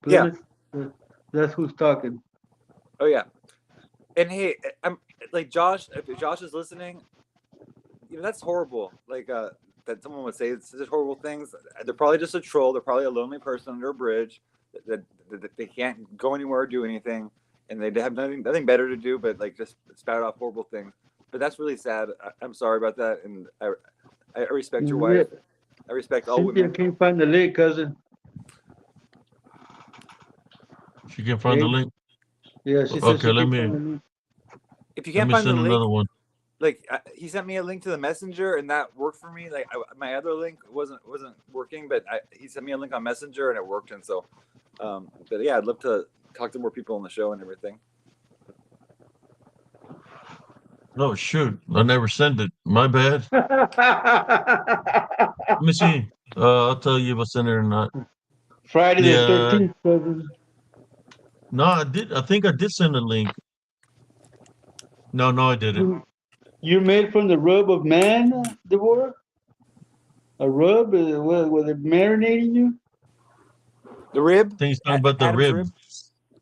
Yeah. Plymouth. That's who's talking. Oh yeah. And hey, I'm like Josh. If Josh is listening, that's horrible. Like that someone would say such horrible things. They're probably just a troll. They're probably a lonely person under a bridge that they can't go anywhere or do anything, and they have nothing better to do but like just spout off horrible things. But that's really sad. I'm sorry about that, and I respect your wife. I respect all Cynthia women. can't find the link, cousin. She can find the Okay. link. Yeah, she said Okay, she can't find the link. If you let can't me find the send link, another one. like he sent me a link to the messenger, and that worked for me. Like my other link wasn't working, but he sent me a link on Messenger, and it worked. And so, but yeah, I'd love to talk to more people on the show and everything. No, shoot, I never sent it. My bad. Let me see. I'll tell you if I sent it or not. Friday the Yeah, 13th, cousin. no, I did. I think I did send a link. No, I didn't. You're made from the rub of man, Deborah? A rub? Was it marinating you? The rib, I think he's talking about the Adam's rib. rib,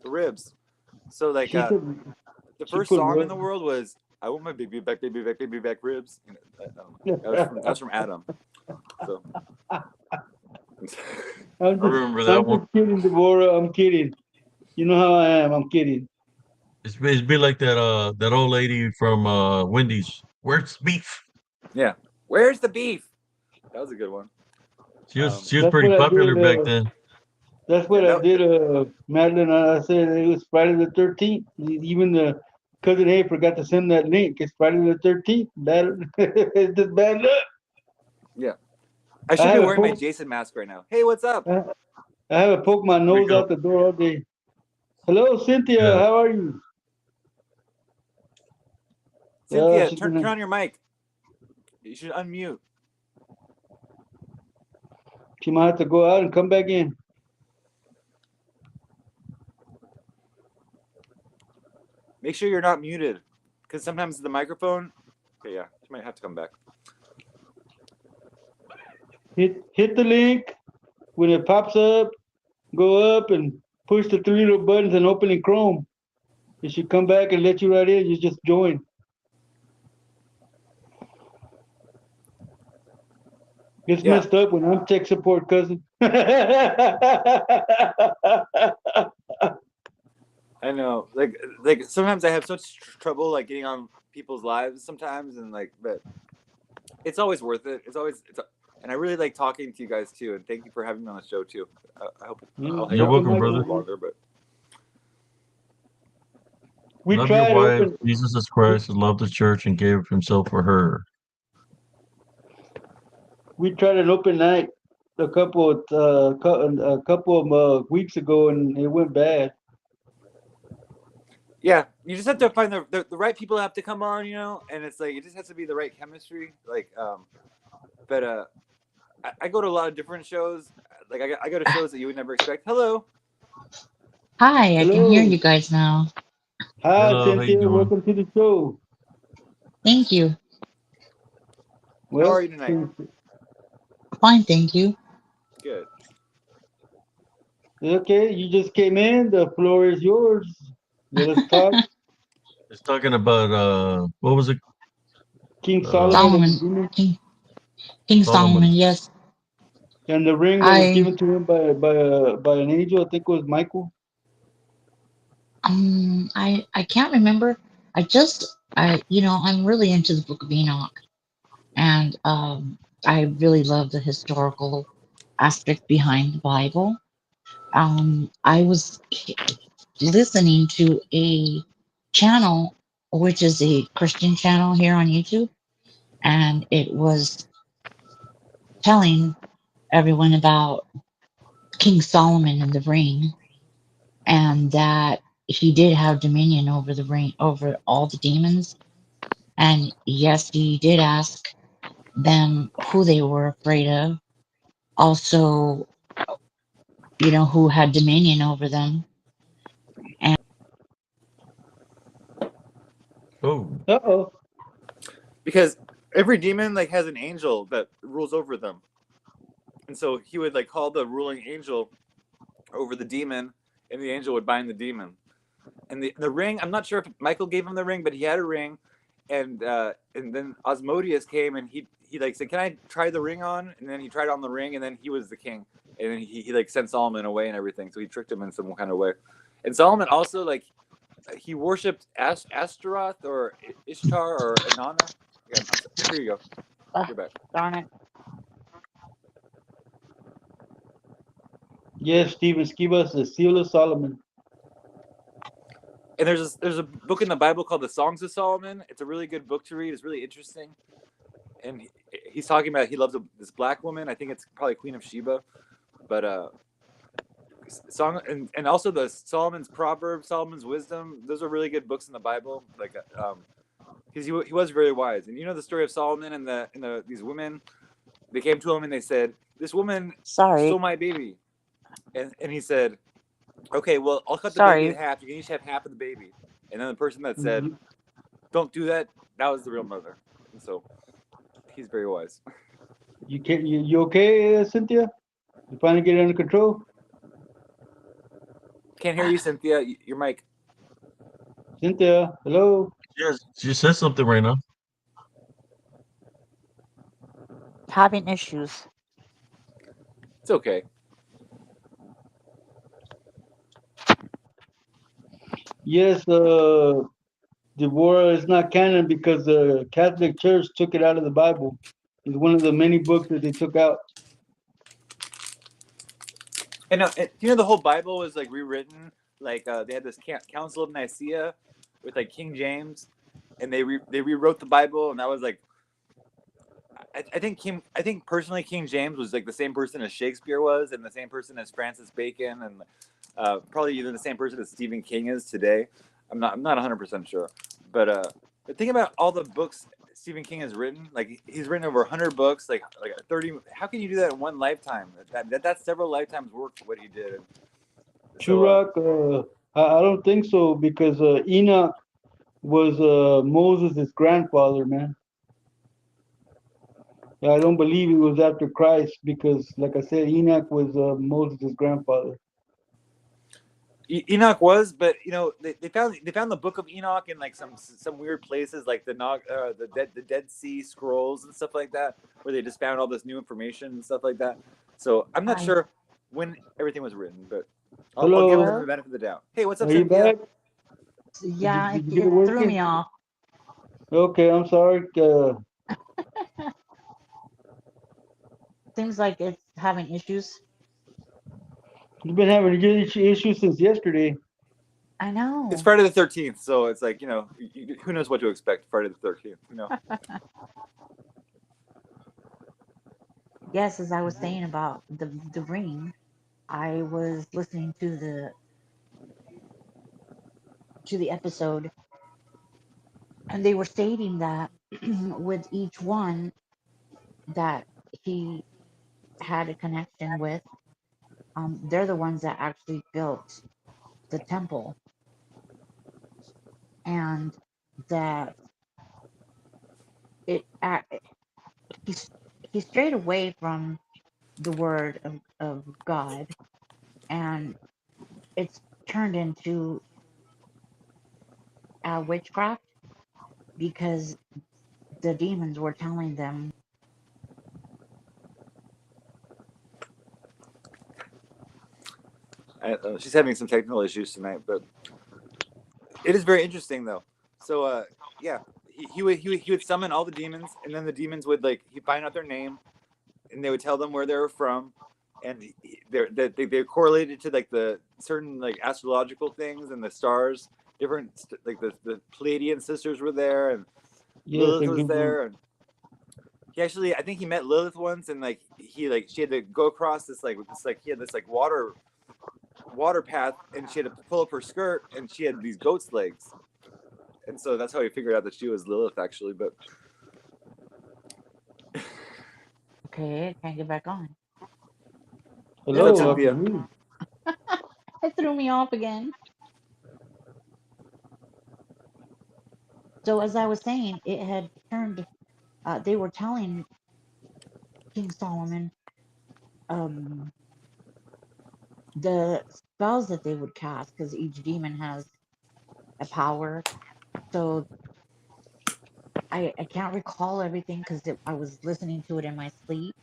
the ribs. So like She put, the she first put song in rub. the world was "I want my baby back, baby back, baby back ribs." You know, that's from Adam. So I remember that I'm one. just kidding, Deborah. I'm kidding. You know how I am. I'm kidding. It's be like that old lady from Wendy's. Where's beef? yeah, where's the beef? That was a good one. She was That's pretty what I popular did. back then. That's Yeah, what I did, Madeline. I said it was Friday the 13th. Even the cousin A forgot to send that link. It's Friday the 13th. Bad, it's just bad luck. yeah. I should be wearing my Jason mask right now. Hey, what's up? I have to poke my There we nose go. out the door all day. Hello, Cynthia. Yeah. How are you? Cynthia, She's turn gonna, on your mic. You should unmute. she might have to go out and come back in. Make sure you're not muted, because sometimes the microphone. Okay, yeah, she might have to come back. Hit the link. When it pops up, go up and push the three little buttons and open in Chrome. It should come back and let you right in. You just join. It's Yeah. messed up when I'm tech support, cousin. I know, like sometimes I have such trouble like getting on people's lives sometimes, and like, but it's always worth it. And I really like talking to you guys too, and thank you for having me on the show too. I hope I'll hang You're out with welcome, you a brother. little longer, but We Love your tried wife. open. Jesus Christ loved the church and gave himself for her. We tried an open night a couple of weeks ago, and it went bad. yeah, you just have to find the right people have to come on, you know, and it's like it just has to be the right chemistry. Like, but I go to a lot of different shows. Like I go to shows that you would never expect. Hello. Hi, I can hear Hello. you guys now. Hi, Hello, how you Cynthia. doing? Welcome to the show. Thank you. How Well, are you tonight? Fine, thank you. Good. okay, you just came in. The floor is yours. Let us talk. It's talking about what was it? King Uh Solomon and the Solomon, demon. King Solomon. Solomon, yes. And the ring that was I given to him by an angel. I think it was Michael. I can't remember. I'm really into the Book of Enoch, and I really love the historical aspect behind the Bible. I was listening to a channel, which is a Christian channel here on YouTube, and it was telling everyone about King Solomon and the ring, and that he did have dominion over the ring, over all the demons. And yes, he did ask them who they were afraid of. Also, who had dominion over them. And Oh, Uh-oh. Because every demon like has an angel that rules over them, and so he would like call the ruling angel over the demon, and the angel would bind the demon. And the ring, I'm not sure if Michael gave him the ring, but he had a ring, and then Osmodeus came and he he like said, "Can I try the ring on?" And then he tried on the ring, and then he was the king, and then he like sent Solomon away and everything. So he tricked him in some kind of way. And Solomon also like he worshipped Astaroth or Ishtar or Inanna. Yeah, here you go. You're back. Darn it. Yes, Stephen, give us the Seal of Solomon. And there's a book in the Bible called the Songs of Solomon. It's a really good book to read. It's really interesting. And he's talking about he loves this black woman. I think it's probably Queen of Sheba, but song and also the Solomon's Proverbs, Solomon's Wisdom. Those are really good books in the Bible. Like because he was very wise. And you know the story of Solomon and these women. They came to him and they said, "This woman Sorry. stole my baby," and he said, "Okay, well I'll cut the baby in Sorry. half. You can each have half of the baby." And then the person that said, "Don't do that," that was the real mother. And so he's very wise. You okay, Cynthia? You finally get it under control? Can't hear you, Cynthia. Your mic. Cynthia, hello? Yes, she said something right now. Having issues. It's okay. Yes, Deborah is not canon because the Catholic Church took it out of the Bible. It's one of the many books that they took out. And you know the whole Bible was like rewritten. Like they had this Council of Nicaea with like King James, and they rewrote the Bible, and that was like I think personally King James was like the same person as Shakespeare was, and the same person as Francis Bacon, and probably even the same person as Stephen King is today. I'm not 100% sure, but think about all the books Stephen King has written. Like he's written over 100 books, like 30. How can you do that in one lifetime? That's several lifetimes work for what he did. True Rock, I don't think so because Enoch was Moses' grandfather, man. I don't believe he was after Christ because, like I said, Enoch was Moses' grandfather. Enoch was, but you know they found the book of Enoch in like some weird places like the Dead Sea Scrolls and stuff like that, where they just found all this new information and stuff like that. So I'm not sure when everything was written, but I'll give them the benefit of the doubt. Hey, what's up, Are you Cynthia? back? Yeah, Did it you get it threw me off. Okay, I'm sorry. Seems like it's having issues. You've been having issues since yesterday. I know. It's Friday the 13th, so it's like, you know, who knows what to expect Friday the 13th, you know? Yes, as I was saying about the ring, I was listening to the episode, and they were stating that with each one that he had a connection with, they're the ones that actually built the temple, and that it he he strayed away from the word of God, and it's turned into witchcraft because the demons were telling them. She's having some technical issues tonight, but it is very interesting though. So yeah, he would summon all the demons, and then the demons would like he'd find out their name, and they would tell them where they were from, and they're correlated to like the certain like astrological things and the stars. Different like the Pleiadian sisters were there, and Lilith was there, and he actually I think he met Lilith once, and like she had to go across this he had this like water path, and she had to pull up her skirt, and she had these goat's legs, and so that's how he figured out that she was Lilith actually. But Okay, I can't get back on. Hello, Cynthia. It threw me off again. So as I was saying, it had turned. They were telling King Solomon the spells that they would cast because each demon has a power. So I can't recall everything because I was listening to it in my sleep,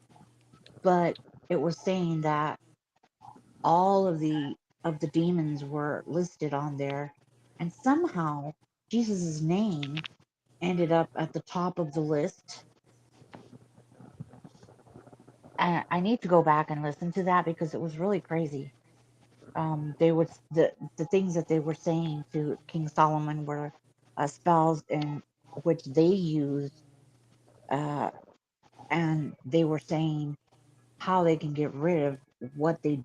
but it was saying that all of the demons were listed on there, and somehow Jesus's name ended up at the top of the list. And I need to go back and listen to that because it was really crazy. They would the things that they were saying to King Solomon were spells in which they used, uh, and they were saying how they can get rid of what they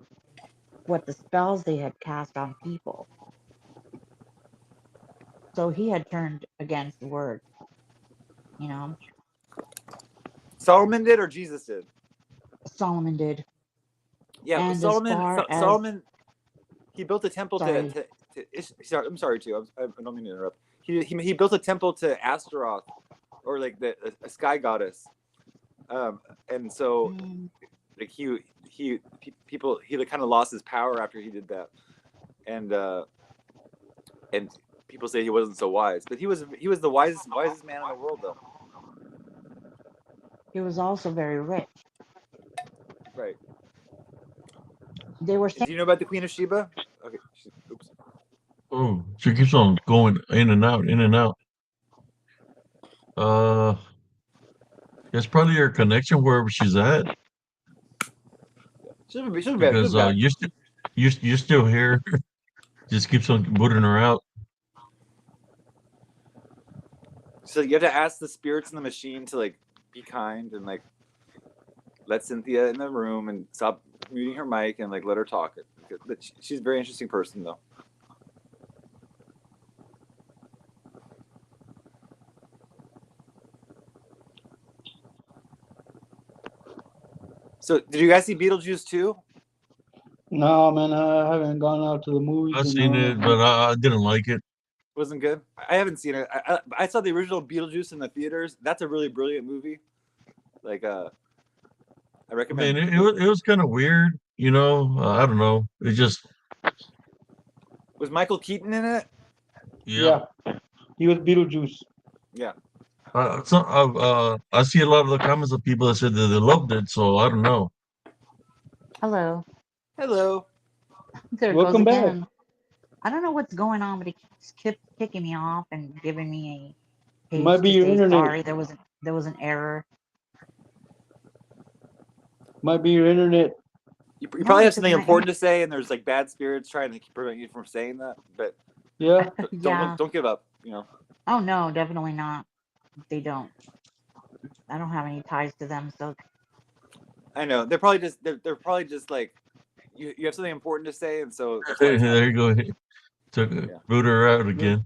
what the spells they had cast on people. So he had turned against the word, you know. Solomon did or Jesus did? Solomon did. Yeah, And as Solomon. far as, Solomon. He built a temple sorry, sorry, I'm sorry too. I don't mean to interrupt. He built a temple to Astaroth, or like a sky goddess. And so mm, like people he like kind of lost his power after he did that, and people say he wasn't so wise, but he was the wisest man in the world though. he was also very rich. Right. They were Do saying, you know about the Queen of Sheba? Okay. Oops. Oh, she keeps on going in and out, in and out. Uh, it's probably her connection wherever she's at Shouldn't be because back. you're still here. Just keeps on booting her out. So you have to ask the spirits in the machine to like be kind and like let Cynthia in the room and stop muting her mic and like let her talk. But she's a very interesting person though. So did you guys see Beetlejuice too? No, man, I haven't gone out to the movies. I've And seen it, but I didn't like it. Wasn't good. I haven't seen it. I saw the original Beetlejuice in the theaters. That's a really brilliant movie. Like I I recommend. mean, it was kind of weird, you know. I don't know. It just, Was Michael Keaton in it? yeah. yeah, he was Beetlejuice. Yeah. I see a lot of the comments of people that said that they loved it, so I don't know. hello, Hello. there it goes Welcome back. again. I don't know what's going on, but it keeps kicking me off and giving me a Might page be to your say internet. sorry. There was an error. Might be your internet. You No, probably have because something important to say, and there's like bad spirits trying to prevent you from saying that. But Yeah. yeah. don't give up. You know. Oh no, definitely not. They don't. I don't have any ties to them, so I know they're probably just like you have something important to say, and so that's why it's There happening. you go. Took Yeah. boot her out again.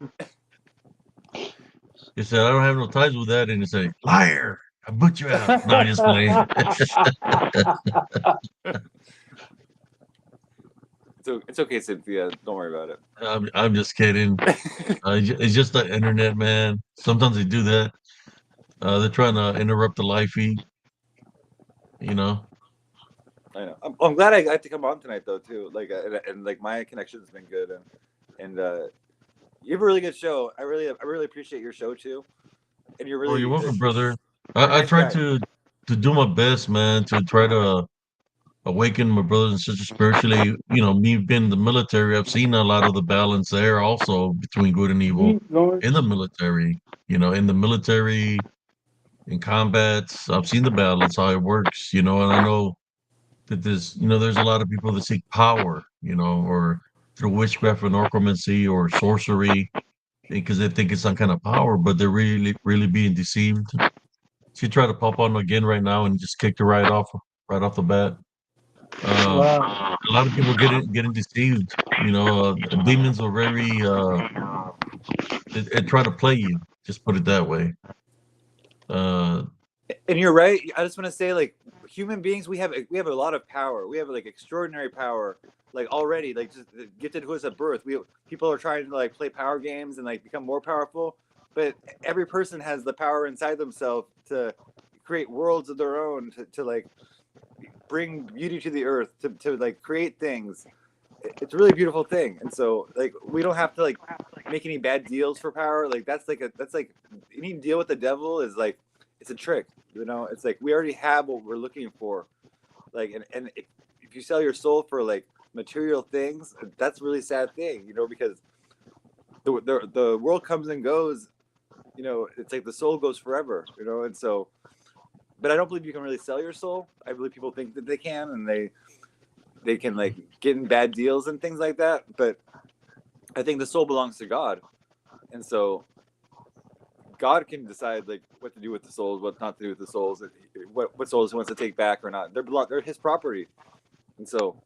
He said, "I don't have no ties with that," and he said, "Liar! I boot you out." No, just playing. So it's okay, Cynthia. Don't worry about it. I'm just kidding. It's just the internet, man. Sometimes they do that. They're trying to interrupt the live feed. You know. I know. I'm glad I got to come on tonight, though, too. Like, and like my connection's been good, and you have a really good show. I really appreciate your show too, and you're Oh, you're really welcome, brother. you're a I nice try guy. to do my best, man, to try to awaken my brothers and sisters spiritually. You know, me being in the military, I've seen a lot of the balance there also between good and evil in the military. You know, in the military, in combats, I've seen the balance, how it works, you know, and I know that there's a lot of people that seek power, you know, or through witchcraft and necromancy or sorcery because they think it's some kind of power, but they're really being deceived. She tried to pop on again right now and just kicked her right off the bat. Wow. A lot of people getting deceived. You know, demons are very they try to play you. Just put it that way. Uh, And you're right. I just want to say, like, human beings, we have a lot of power. We have like extraordinary power, like already, like just gifted to us at birth. People are trying to like play power games and like become more powerful, but every person has the power inside themselves to create worlds of their own, to like bring beauty to the earth, to like create things. it's a really beautiful thing. And so like we don't have to like make any bad deals for power. Like that's like any deal with the devil is like it's a trick. You know, it's like we already have what we're looking for. Like and if you sell your soul for like material things, that's a really sad thing. You know, because the world comes and goes. You know, it's like the soul goes forever. You know, and so. But I don't believe you can really sell your soul. I believe people think that they can, and they can like get in bad deals and things like that. But I think the soul belongs to God, and so God can decide like what to do with the souls, what not to do with the souls, what souls he wants to take back or not. They're his property, and so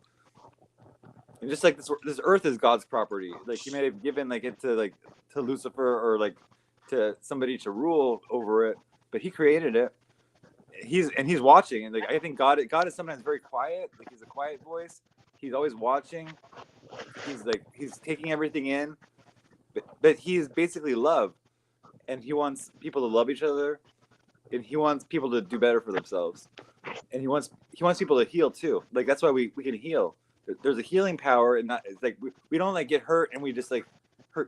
and just like this earth is God's property. Like he may have given like it to Lucifer or like to somebody to rule over it, but he created it. He's watching, and like I think God is sometimes very quiet. Like he's a quiet voice. He's always watching. He's taking everything in, but he is basically love, and he wants people to love each other, and he wants people to do better for themselves, and he wants people to heal too. Like that's why we can heal. There's a healing power, and not it's like we don't like get hurt and we just like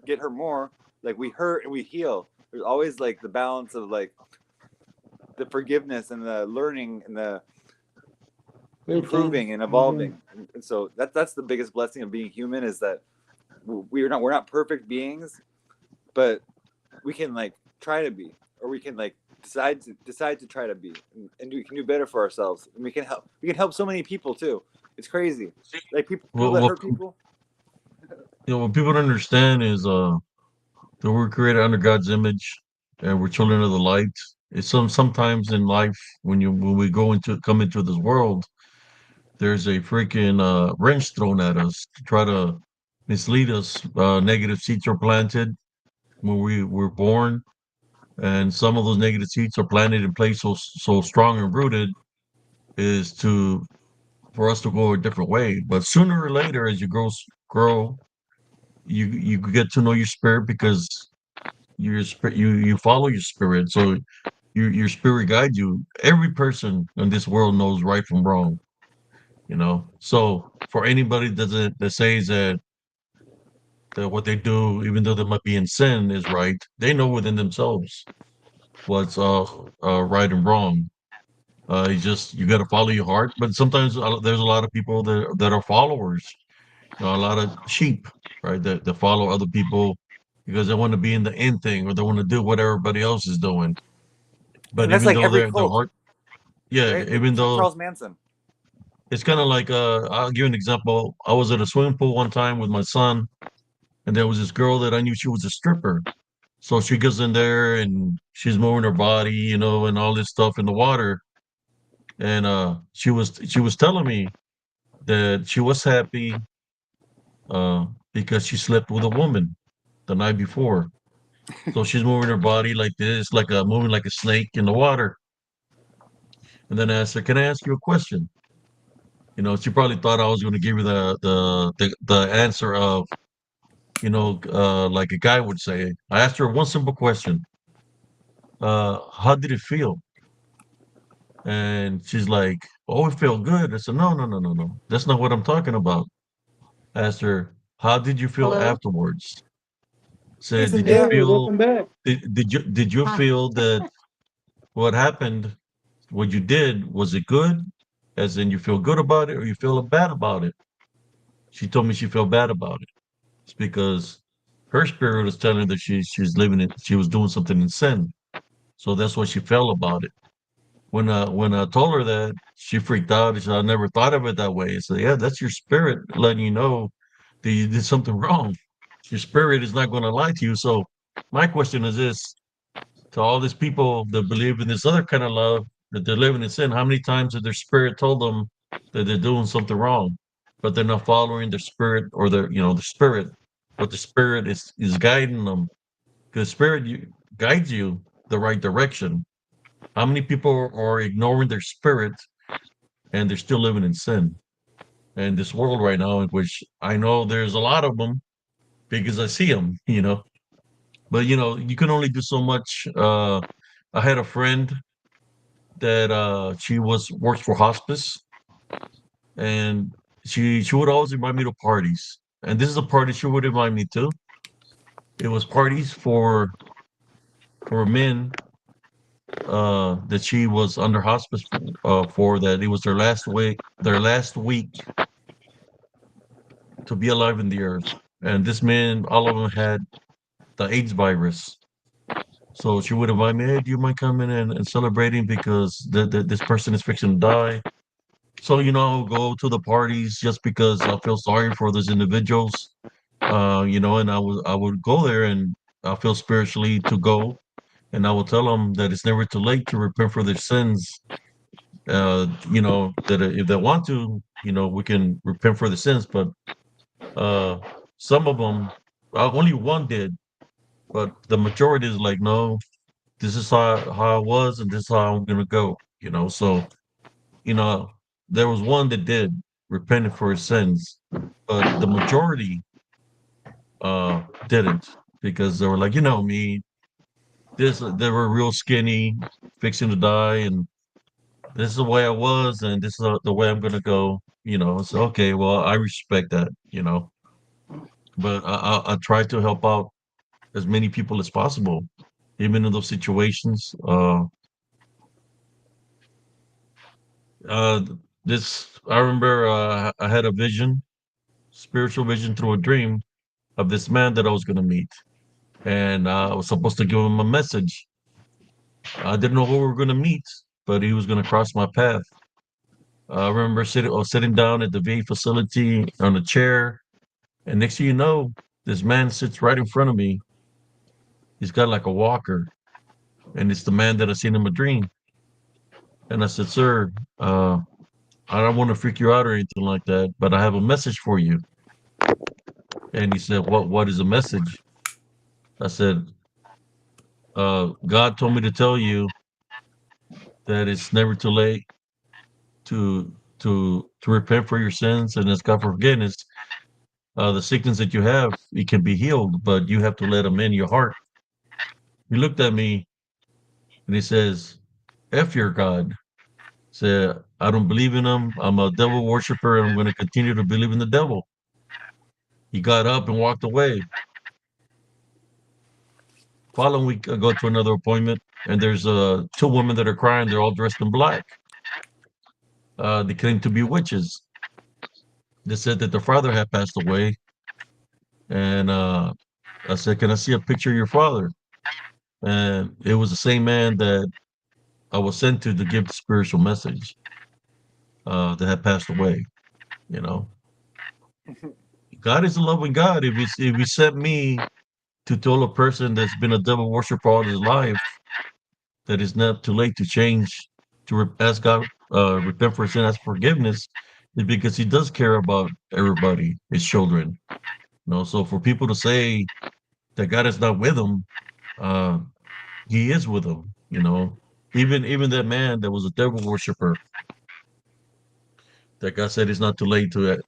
get hurt more. Like we hurt and we heal. There's always like the balance of like the forgiveness and the learning and the improving and evolving. And so that's the biggest blessing of being human is that we're not perfect beings, but we can like try to be, or we can like decide to try to be, and we can do better for ourselves, and we can help so many people too. It's crazy, like people Well, that well, hurt people. what people don't understand is that we're created under God's image and we're children of the light. It's sometimes in life when we come into this world, there's a freaking wrench thrown at us to try to mislead us. Negative seeds are planted when we were born, and some of those negative seeds are planted in place so strong and rooted is to for us to go a different way. But sooner or later, as you grow, you get to know your spirit because you follow your spirit. So your spirit guides you. Every person in this world knows right from wrong. So for anybody that says that what they do, even though they might be in sin, is right, they know within themselves what's right and wrong. You got to follow your heart. But sometimes there's a lot of people that are followers. A lot of sheep, right? That follow other people because they want to be in the end thing or they want to do what everybody else is doing. But And that's even like though every their cult, heart, yeah, right? Like even though Charles Manson. it's kind of like I'll give you an example. I was at a swimming pool one time with my son, and there was this girl that I knew she was a stripper. So she goes in there and she's moving her body, and all this stuff in the water. And she was telling me that she was happy because she slept with a woman the night before. So she's moving her body like this, like moving like a snake in the water. And then I asked her, "Can I ask you a question?" She probably thought I was going to give her the answer of, like a guy would say. I asked her one simple question. How did it feel? And she's like, "Oh, it felt good." I said, "No, no, no, no, no. That's not what I'm talking about." I asked her, "How did you feel Hello? afterwards?" Peace Said, and "Did you death. Hey, feel welcome back. did you Hi. feel that what happened, what you did, was it good? As in you feel good about it or you feel bad about it?" She told me she felt bad about it. It's because her spirit was telling her that she was doing something in sin. So that's what she felt about it. When I told her that, she freaked out. She said, "I never thought of it that way." I said, "Yeah, that's your spirit letting you know that you did something wrong. Your spirit is not going to lie to you." So my question is this: to all these people that believe in this other kind of love, that they're living in sin, how many times has their spirit told them that they're doing something wrong, but they're not following their spirit or the spirit, but the spirit is guiding them because guides you the right direction. How many people are ignoring their spirit and they're still living in sin? And this world right now, in which I know there's a lot of them because I see them. But you can only do so much. I had a friend that she works for hospice, and she would always invite me to parties, and this is a party she would invite me to. It was parties for men that she was under hospice for, that it was their last week to be alive in the earth. And this man, all of them had the AIDS virus. So she would invite me, hey, do you mind coming and celebrating because this person is fixing to die? So, I'll go to the parties just because I feel sorry for those individuals. And I would go there and I feel spiritually to go, and I will tell them that it's never too late to repent for their sins. That if they want to, we can repent for the sins, but uh, some of them, only one did, but the majority is like, no, this is how I was, and this is how I'm gonna go. So you know, there was one that did repented for his sins, but the majority didn't, because they were like, me, they were real skinny, fixing to die, and this is the way I was, and this is the way I'm gonna go. So okay, well, I respect that. But I try to help out as many people as possible, even in those situations. Uh, this I remember I had a vision, spiritual vision through a dream of this man that I was going to meet, and I was supposed to give him a message. I didn't know who we were going to meet, but he was going to cross my path. I remember sitting down at the VA facility on a chair, and next thing you know, this man sits right in front of me. He's got like a walker, and it's the man that I seen in my dream. And I said, "Sir, I don't want to freak you out or anything like that, but I have a message for you." And he said, "What is a message?" I said, "God told me to tell you that it's never too late to repent for your sins and ask God for forgiveness. The sickness that you have, it can be healed, but you have to let Him in your heart." He looked at me and he says, "F your God." Said, "I don't believe in Him. I'm a devil worshiper, and I'm going to continue to believe in the devil." He got up and walked away. Following week, I go to another appointment, and there's two women that are crying. They're all dressed in black. They claim to be witches. They said that their father had passed away, and I said, "Can I see a picture of your father?" And it was the same man that I was sent to give the spiritual message, that had passed away. You know, God is a loving God. If He sent me to tell a person that's been a devil worshiper all his life that it's not too late to change, to ask God, repent for sin, ask forgiveness, is because He does care about everybody, His children. So for people to say that God is not with them, uh, He is with them. Even that man that was a devil worshiper, that God said it's not too late to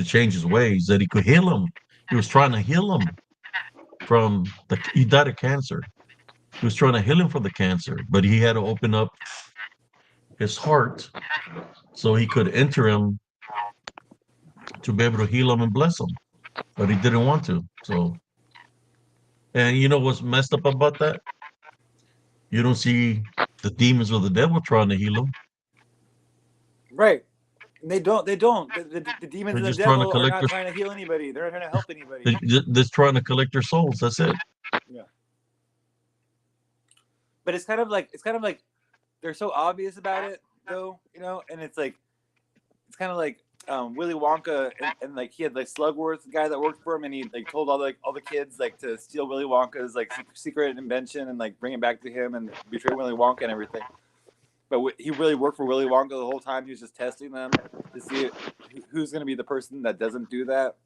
change his ways, that He could heal him. He was trying to heal him he died of cancer. He was trying to heal him from the cancer, but he had to open up his heart so He could enter him to be able to heal him and bless him. But he didn't want to. So, and you know what's messed up about that? You don't see the demons or the devil trying to heal him. Right. And they don't. They don't. The demons They're and the just trying to devil are collect not their, trying to heal anybody. They're not trying to help anybody. they're just trying to collect their souls. That's it. Yeah. But it's kind of like they're so obvious about it, though. And it's kind of like Willy Wonka, and like he had like Slugworth, the guy that worked for him, and he like told all the kids like to steal Willy Wonka's like secret invention and like bring it back to him and betray Willy Wonka and everything. But he really worked for Willy Wonka the whole time. He was just testing them to see who's going to be the person that doesn't do that.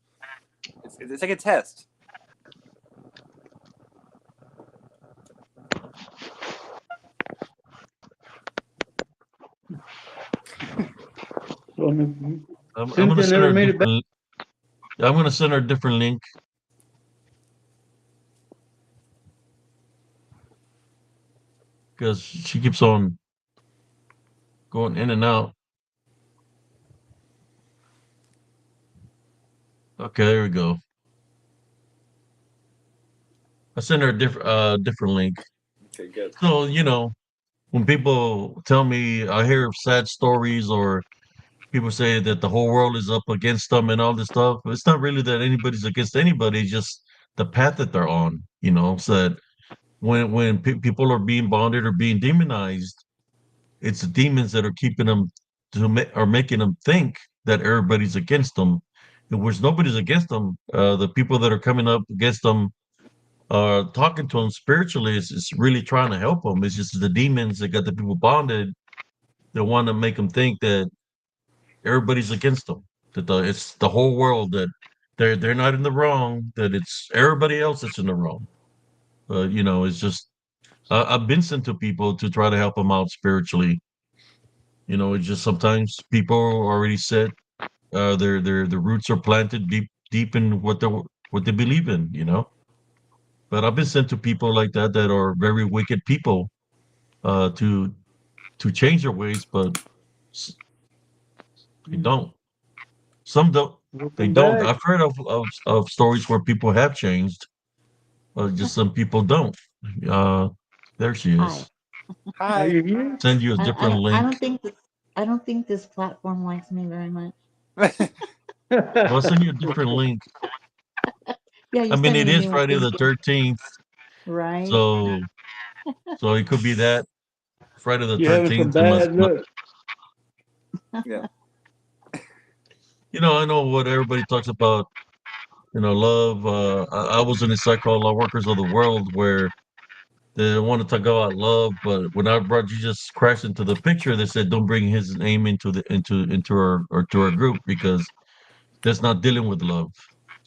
It's like a test. So, I'm gonna Cynthia send never her a made it back. different. I'm gonna send her a different link because she keeps on going in and out. Okay, there we go. I sent her a different link. Okay, good. So, when people tell me I hear sad stories or people say that the whole world is up against them and all this stuff, it's not really that anybody's against anybody, it's just the path that they're on, so that when people are being bonded or being demonized, it's the demons that are keeping them are making them think that everybody's against them. In which nobody's against them. The people that are coming up against them, talking to them spiritually, is really trying to help them. It's just the demons that got the people bonded that want to make them think that everybody's against them. That it's the whole world, that they're not in the wrong. That it's everybody else that's in the wrong. It's just I've been sent to people to try to help them out spiritually. It's just sometimes people are already set. Their roots are planted deep in what they believe in. But I've been sent to people like that are very wicked people, uh, to to change their ways, but s- they Mm. don't. Some don't. They Welcome don't. back. I've heard of stories where people have changed, but just some people don't. Uh, there she Hi. is. Are Hi. you here? Send you a I different don't I link. don't think this platform likes me very much. Well, I'll send you a different link. Yeah, I you mean, sent it me a is new one Friday the thinking, 13th, right? so it could be that Friday the You're having some 13th. It must. bad luck. Yeah. I know what everybody talks about. Love. I was in a site called Law Workers of the World where they want to talk about love, but when I brought Jesus Christ into the picture, they said don't bring his name into our to our group because that's not dealing with love.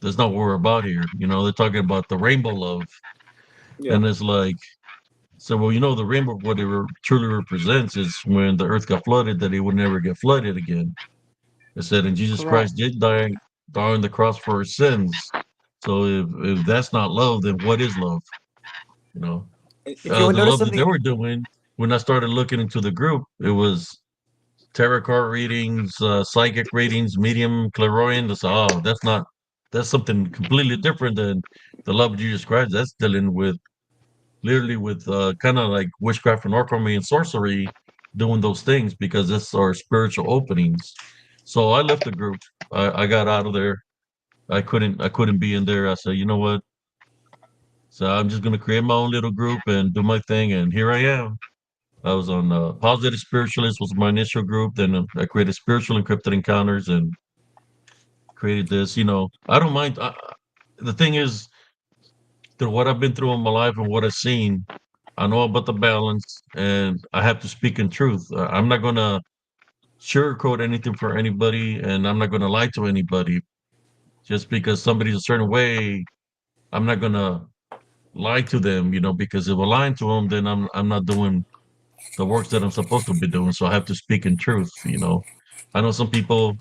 That's not what we're about here. They're talking about the rainbow love, Yeah. and it's like, so well, the rainbow, what it truly represents is when the earth got flooded, that it would never get flooded again. It said, and Jesus Correct. Christ did die on the cross for our sins. So if that's not love, then what is love? You know, If you would the notice love that they something, were doing when I started looking into the group, it was tarot card readings, psychic readings, medium, clairvoyant. That's something completely different than the love of Jesus Christ. That's dealing with literally with kind of like witchcraft and alchemy and sorcery, doing those things because that's our spiritual openings. So I left the group. I got out of there. I couldn't be in there. I said, you know what? So I'm just gonna create my own little group and do my thing. And here I am. I was on Positive Spiritualist was my initial group. Then I created Spiritual Encrypted Encounters and created this. I don't mind. The thing is, through what I've been through in my life and what I've seen, I know about the balance, and I have to speak in truth. I'm not gonna sugarcoat anything for anybody, and I'm not gonna lie to anybody. Just because somebody's a certain way, I'm not gonna lie to them. Because if I'm lying to them, then I'm not doing the works that I'm supposed to be doing. So I have to speak in truth. I know some people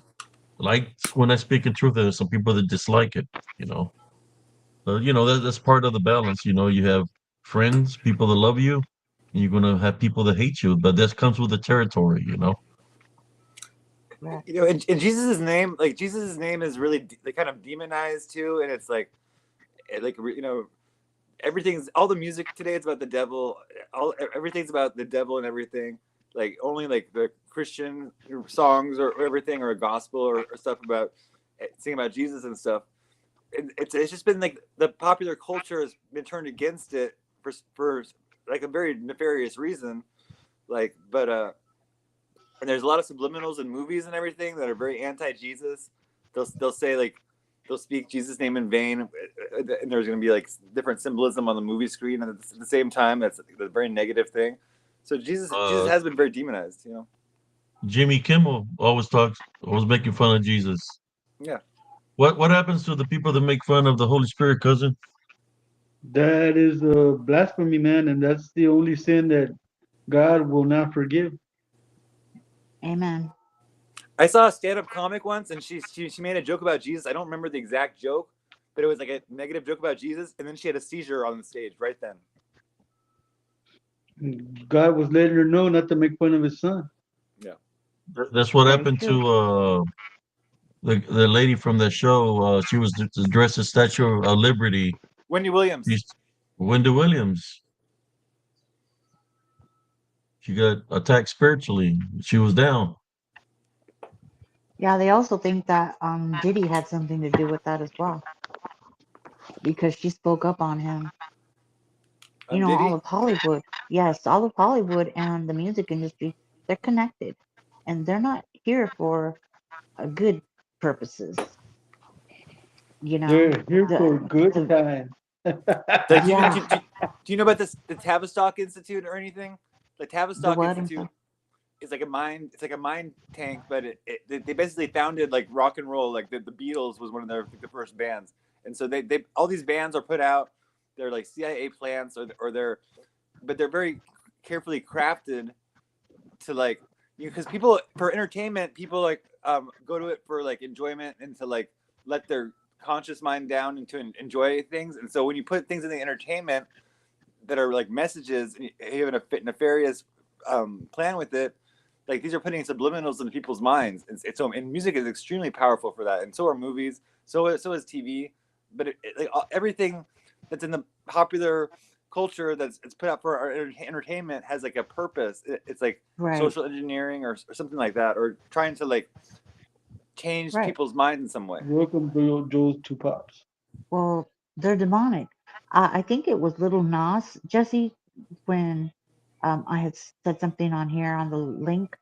like when I speak in truth. There's some people that dislike it. You know, but that's part of the balance. You have friends, people that love you, and you're gonna have people that hate you. But that comes with the territory. Correct. in Jesus' name, like Jesus' name is really like kind of demonized too, and it's like, everything's all the music today. It's about the devil. Everything's about the devil and everything. Like only like the Christian songs or everything or a gospel or stuff about singing about Jesus and stuff. It's just been like the popular culture has been turned against it for like a very nefarious reason. Like, but and there's a lot of subliminals in movies and everything that are very anti-Jesus. They'll say like they'll speak Jesus' name in vain, and there's going to be like different symbolism on the movie screen, and at the same time, that's a very negative thing. So Jesus uh, has been very demonized. Jimmy Kimmel always making fun of Jesus. Yeah. What happens to the people that make fun of the Holy Spirit, cousin? That is a blasphemy, man, and that's the only sin that God will not forgive. Amen. I saw a stand-up comic once, and she made a joke about Jesus. I don't remember the exact joke, but it was like a negative joke about Jesus, and then she had a seizure on the stage right then. God was letting her know not to make fun of his son. Yeah. That's what Very happened true. to the lady from the show, she was dressed as Statue of Liberty. Wendy Williams. She's Wendy Williams. She got attacked spiritually. She was down. Yeah, they also think that Diddy had something to do with that as well because she spoke up on him. You know, all Diddy. of Hollywood. Yes, all of Hollywood and the music industry, they're connected. And they're not here for good purposes, you know. They're here The for good the time. Like, yeah, do you know about this the Tavistock Institute or anything? The the Tavistock what and Institute stuff. is like a mind. It's like a mind tank, but they basically founded like rock and roll. Like the Beatles was one of their like, the first bands, and so they all these bands are put out. They're like CIA plants, or they're, but they're very carefully crafted to like because people for entertainment, people like go to it for like enjoyment and to like let their conscious mind down and to enjoy things. And so when you put things in the entertainment that are like messages and you have a nefarious plan with it, like these are putting subliminals into people's minds. So and music is extremely powerful for that, and so are movies. So is TV. But like everything that's in the popular culture that's it's put out for our entertainment has like a purpose. It's like Right, social engineering or something like that, or trying to like change right. people's minds in some way. Welcome to Joe's Two Pops. Well, they're demonic. I think it was Little Nas, Jesse, when I had said something on here on the link,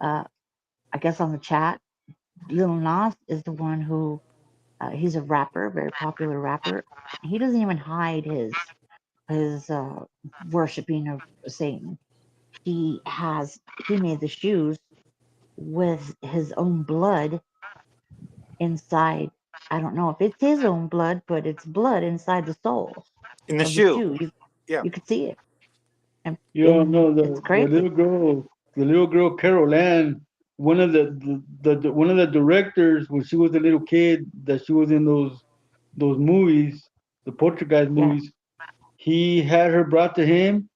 uh, I guess on the chat. Little Nas is the one who he's a rapper, very popular rapper. He doesn't even hide his worshiping of Satan. He made the shoes with his own blood inside. I don't know if it's his own blood, but it's blood inside the soles In the of the shoe, shoe. yeah. You could see it, and, You all and know it's the crazy. little girl Carol Ann. One of one of the directors when she was a little kid that she was in those movies, the Poltergeist Yeah, movies. He had her brought to him.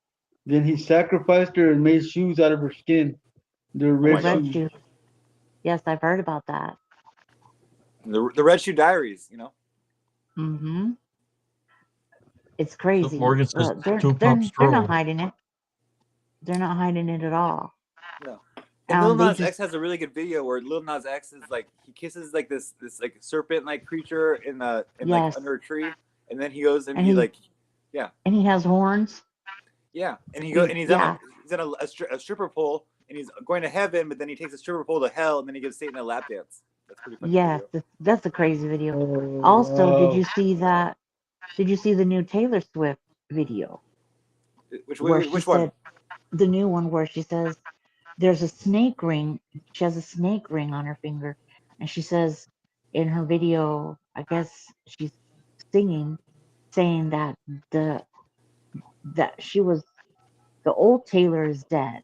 Then he sacrificed her and made shoes out of her skin. They're Oh the my red god, red shoes. shoe. Yes, I've heard about that. the Red Shoe Diaries, you know. Hmm. It's So crazy. Morgan says They're two pop they're not stroll. hiding it. They're not hiding it at all. No. And Lil They Nas just X has a really good video where Lil Nas X is like he kisses like this like serpent like creature in like yes, under a tree, and then he goes and and he he like yeah and he has horns. yeah, and he goes and Yeah, he's on a stripper pole and he's going to heaven, but then he takes a stripper pole to hell, and then he gives Satan a lap dance. That's a pretty funny yes, video. that's a crazy video. Oh Also, did wow! you see that? Did you see the new Taylor Swift video where she Which one? said the new one where she says there's a snake ring. She has a snake ring on her finger, and she says in her video, I guess she's singing, saying that the that she was the old Taylor is dead,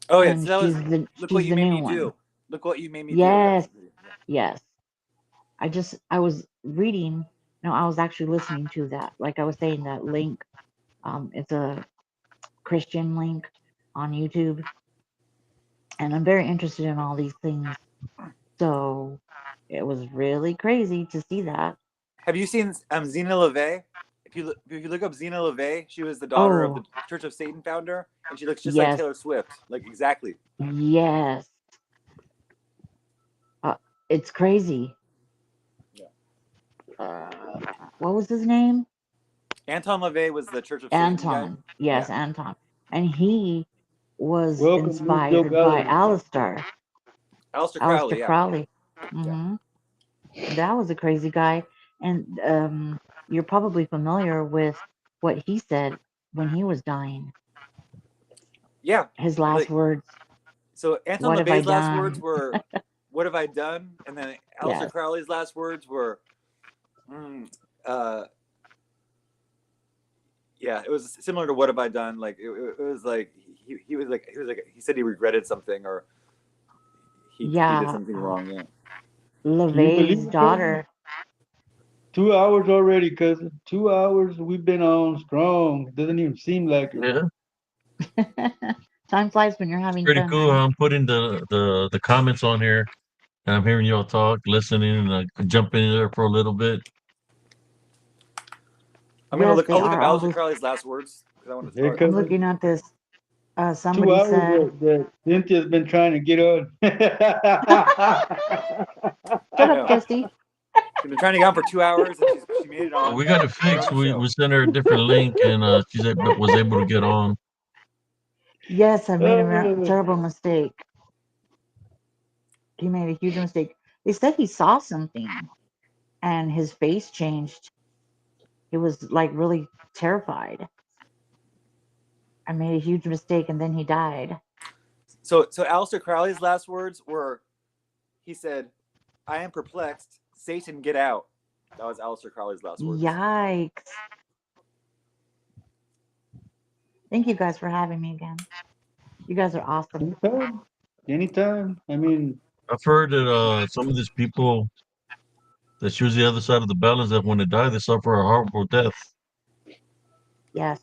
Oh yeah, and so that was Look What she's You the Made new Me one. Do. Look What You Made Me Do. That's Yes, the video. Yeah. yes. I was reading. No, I was actually listening to that. Like I was saying, that link. It's a Christian link on YouTube, and I'm very interested in all these things. So it was really crazy to see that. Have you seen Zena LeVay? If you look up Zena LeVay, she was the daughter of Oh, the Church of Satan founder, and she looks just like yes, Taylor Swift, like exactly. yes. Uh, it's crazy. Yeah. Uh, what was his name? Anton LaVey was the Church of Satan guy. Anton. Yes, Yeah. Anton. And he was Welcome, Miss Joe inspired by Gallery. Alistair. Aleister Alistair Crowley. Yeah. Crowley. Yeah. Hmm. That was a crazy guy. And you're probably familiar with what he said when he was dying. Yeah. His last Like words, so, Anton "What have I LaVey's last words done?" were, "What have I done?" And then Aleister Yes, Crowley's last words were, mm, uh, yeah, it was similar to "What have I done?" Like it was like he said he regretted something or he did yeah. something wrong. Yeah. Can you believe LeVay's it, cousin? daughter. 2 hours already, cousin. 2 hours we've been on strong. Doesn't even seem like it. Yeah, Time flies when you're it's having pretty fun, cool. man. I'm putting the comments on here. and I'm hearing y'all talk, listening, and jumping in there for a little bit. I'm gonna Yes, look. they I'll look are up all Aleister loose. Crowley's last words because I want to. Here Oh, I'm comes looking at this. two Somebody hours said, that Cynthia's been trying to get on. I "Shut up, know. Jesse." She's been trying to get on for 2 hours, and she made it on. We got it We're on fixed. the We show. we sent her a different link, and was able to get on. Yes, I made a Oh, terrible mistake. He made a huge mistake. They said he saw something, and his face changed. He was like really terrified. I made a huge mistake, and then he died. So Aleister Crowley's last words were, he said, "I am perplexed. Satan, get out." That was Aleister Crowley's last words. Yikes! Thank you guys for having me again. You guys are awesome. anytime. Anytime. I mean, I've heard that some of these people that choose the other side of the balance, that when they die, they suffer a horrible death. Yes.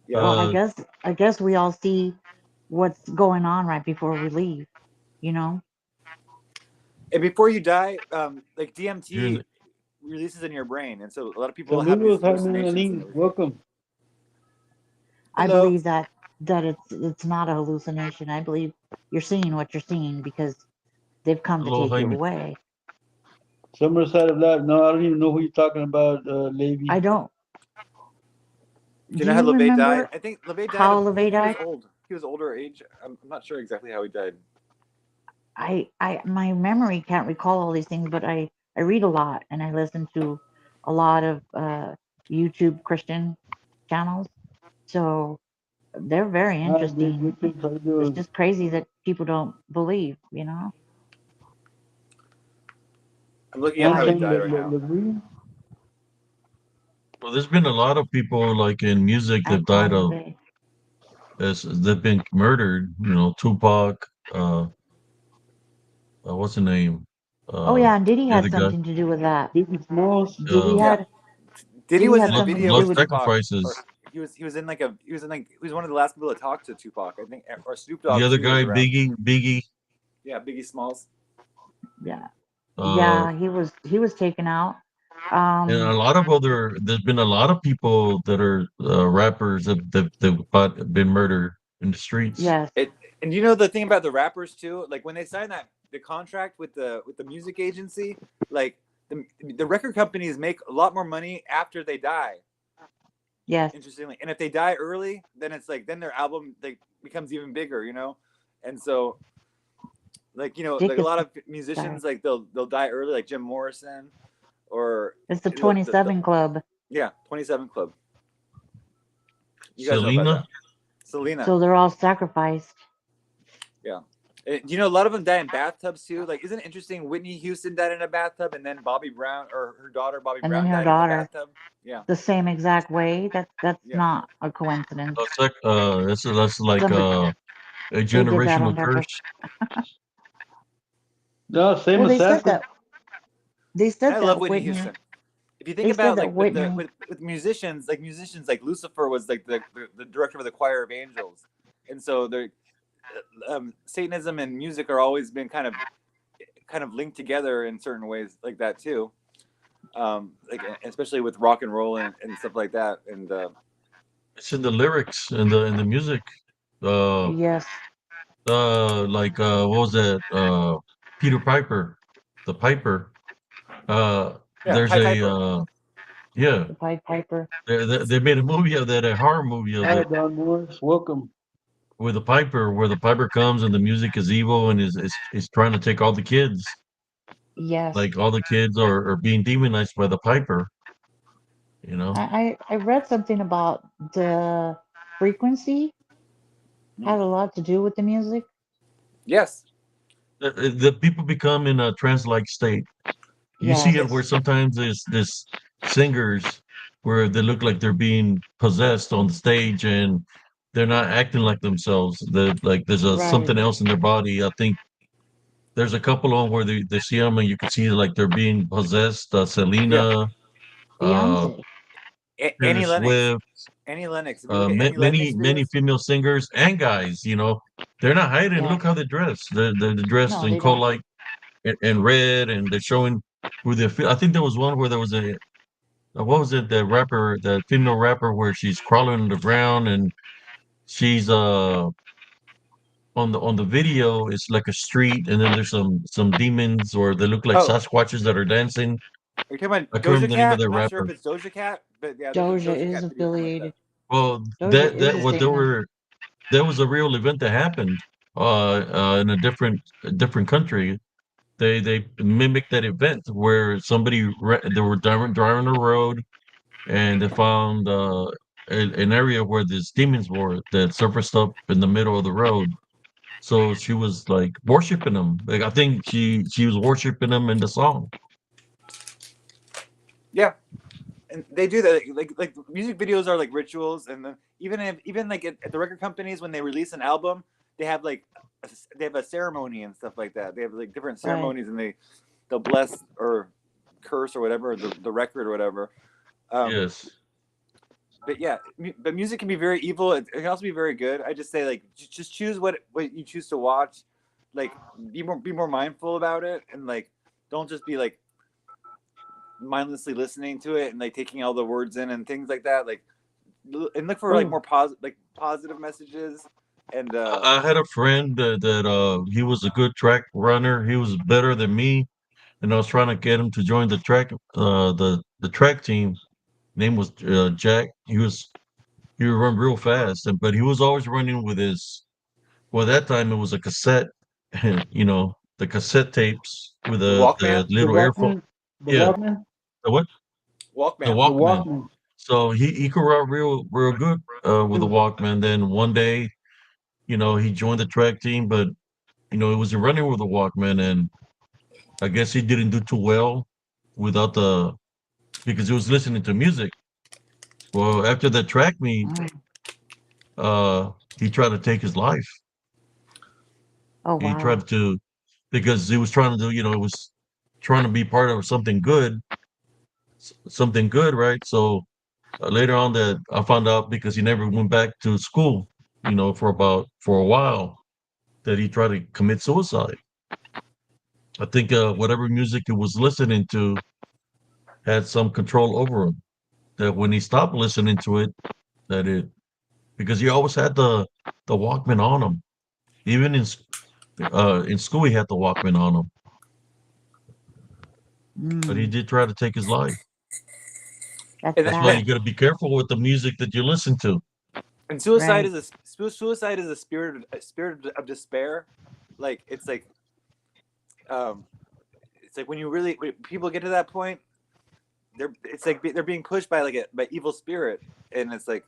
Yeah. Well, Uh, I guess we all see what's going on right before we leave. You know. And before you die, like DMT you releases in your brain, and so a lot of people have these saludos, Jaime hallucinations and Alin. everything. Welcome. I Hello. believe that it's not a hallucination. I believe you're seeing what you're seeing because they've come to hello, take you Jaime. away. Summer side of life. No, I don't even know who you're talking about, I Levy. don't. Do you Do know how you LeVay died? remember I think LeVay died how of. LeVay He was died? old. He was older age. I'm not sure exactly how he died. My memory can't recall all these things, but I read a lot and I listen to a lot of YouTube Christian channels. So they're very Hi, good, interesting. good things. How you It's doing? just crazy that people don't believe, you know? I'm looking up how he Why? Anton died right now. Levine? Well, there's been a lot of people like in music that died Anton of LaVey. as they've been murdered. Tupac. What's the name? Oh Uh, yeah, and Diddy the had other guy. something to do with that. Biggie Smalls? Diddy Uh, Yeah, had Diddy Diddy was had in a something to video blood do with with Tupac, or sacrifices. he was one of the last people to talk to Tupac, I think, or Snoop The Dogg other too was guy, around. Biggie. Yeah, Biggie Smalls. yeah. Uh, Yeah, he was taken out. and a Um lot of other. There's been a lot of people that are rappers that been murdered in the streets. yes. It and you know the thing about the rappers too, like when they sign the contract with the music agency, like the record companies make a lot more money after they die. Yes. Interestingly, and if they die early, then it's like then their album like becomes even bigger, and so like like a Jake lot of died. musicians like they'll die early, like Jim Morrison, or It's the the 27 Club. yeah 27 Club. You guys know about Selena. that, Selena. So they're all sacrificed. Yeah. A lot of them die in bathtubs too. Like, isn't it interesting? Whitney Houston died in a bathtub, and then Bobby Brown, or her daughter Bobby And then Brown, her died in a daughter. bathtub. Yeah, The same exact way. That's yeah. not a coincidence. That's like Somebody a they did that on generational purpose. curse. No, same Well, assassin. they And said I love that Whitney Whitney Houston. If you think they said about that like with the Whitney with musicians like Lucifer was like the director of the choir of angels, and so they're Satanism and music are always been kind of linked together in certain ways like that too. Like especially with rock and roll and stuff like that. And It's in the lyrics and the music. Uh, yes, what was that? Peter Piper, the Piper. yeah, There's Pied a Piper. yeah. the Pied Piper. They made a movie of that, a horror movie of Hi, it, Don Morris. Welcome. with the Piper, where the Piper comes and the music is evil and is trying to take all the kids. Yes. Like all the kids are being demonized by the Piper. You know, I read something about the frequency Mhm. had a lot to do with the music. Yes, the people become in a trance-like state. You see Yes. it where yes, sometimes there's this singers where they look like they're being possessed on the stage and they're not acting like themselves. Like there's Right. something else in their body. I think there's a couple on where they see them and you can see like they're being possessed. yeah. Selena, uh, Beyonce. Taylor Annie Lennox. Swift, Annie Lennox. If you look at Annie many Lennox many videos, female singers and guys. They're not hiding. Yeah. Look how they dress. They're dressed No, in they don't. light and red, and they're showing who they feel. I think there was one where there was a what was it? The rapper, the female rapper, where she's crawling on the ground and she's on the video. It's like a street, and then there's some demons, or they look like oh, Sasquatches that are dancing. are you talking I about can't remember Doja the name of Cat? the I'm not sure if rapper. it's Doja Cat, but yeah, there's Doja Doja is Cat videos, something like that. affiliated. Well, Doja that is that a what there Satanist. were there was a real event that happened in a different country. They mimicked that event where they were driving the road, and they found an area where these demons were that surfaced up in the middle of the road. So she was like worshiping them. Like I think she was worshiping them in the song. Yeah, and they do that. Like music videos are like rituals, and then even like at the record companies when they release an album, they have like they have a ceremony and stuff like that. They have like different Right. ceremonies, and they'll bless or curse or whatever the record or whatever. Um, Yes. but yeah, but music can be very evil. It can also be very good. I just say like just choose what you choose to watch. Like be more mindful about it, and like don't just be like mindlessly listening to it and like taking all the words in and things like that. Like and look for like Oh, more positive messages. And I had a friend that he was a good track runner. He was better than me, and I was trying to get him to join the track team. Name was Jack. He would run real fast, but he was always running with his. Well, that time it was a cassette, the cassette tapes with the the Walkman, The little earphone. Walkman, the Yeah, Walkman, the what? The Walkman. the Walkman. Walkman. So he could run real good with the Walkman. Then one day, he joined the track team, but he was running with the Walkman, and I guess he didn't do too well without the because he was listening to music. Well, after the track meet, mm. he tried to take his life. Oh, He wow. tried to because he was trying to do, it was trying to be part of something good, right? So later on, that I found out because he never went back to school, for a while, that he tried to commit suicide. I think whatever music he was listening to had some control over him. That when he stopped listening to it, that it because he always had the Walkman on him. Even in school, he had the Walkman on him, but he Mm, did try to take his life. that's And That's why sad. you got to be careful with the music that you listen to. and suicide Right. is suicide is a spirit of despair. Like um it's like when people get to that point, it's like they're being pushed by by evil spirit, and it's like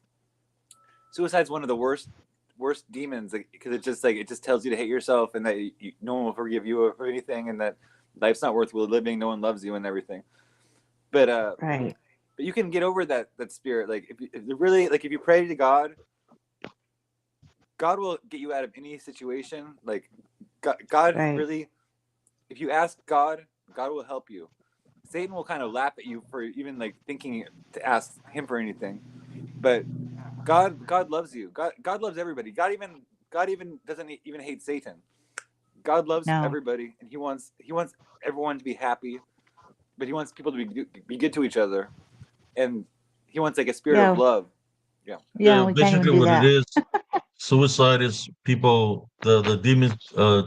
suicide's one of the worst demons because it just tells you to hate yourself, and that no one will forgive you or anything, and that life's not worth living, no one loves you and everything. But Right. but you can get over that spirit. Like if you really like if you pray to God will get you out of any situation. Like God Right. really, if you ask God, God will help you. Satan will kind of laugh at you for even like thinking to ask him for anything, but God loves you. God loves everybody. God even doesn't even hate Satan. God loves No. everybody, and he wants everyone to be happy, but he wants people to be good to each other, and he wants like a spirit of Yeah. love. Yeah. Yeah. We can't even Basically, do what it that. is, suicide is people, the demons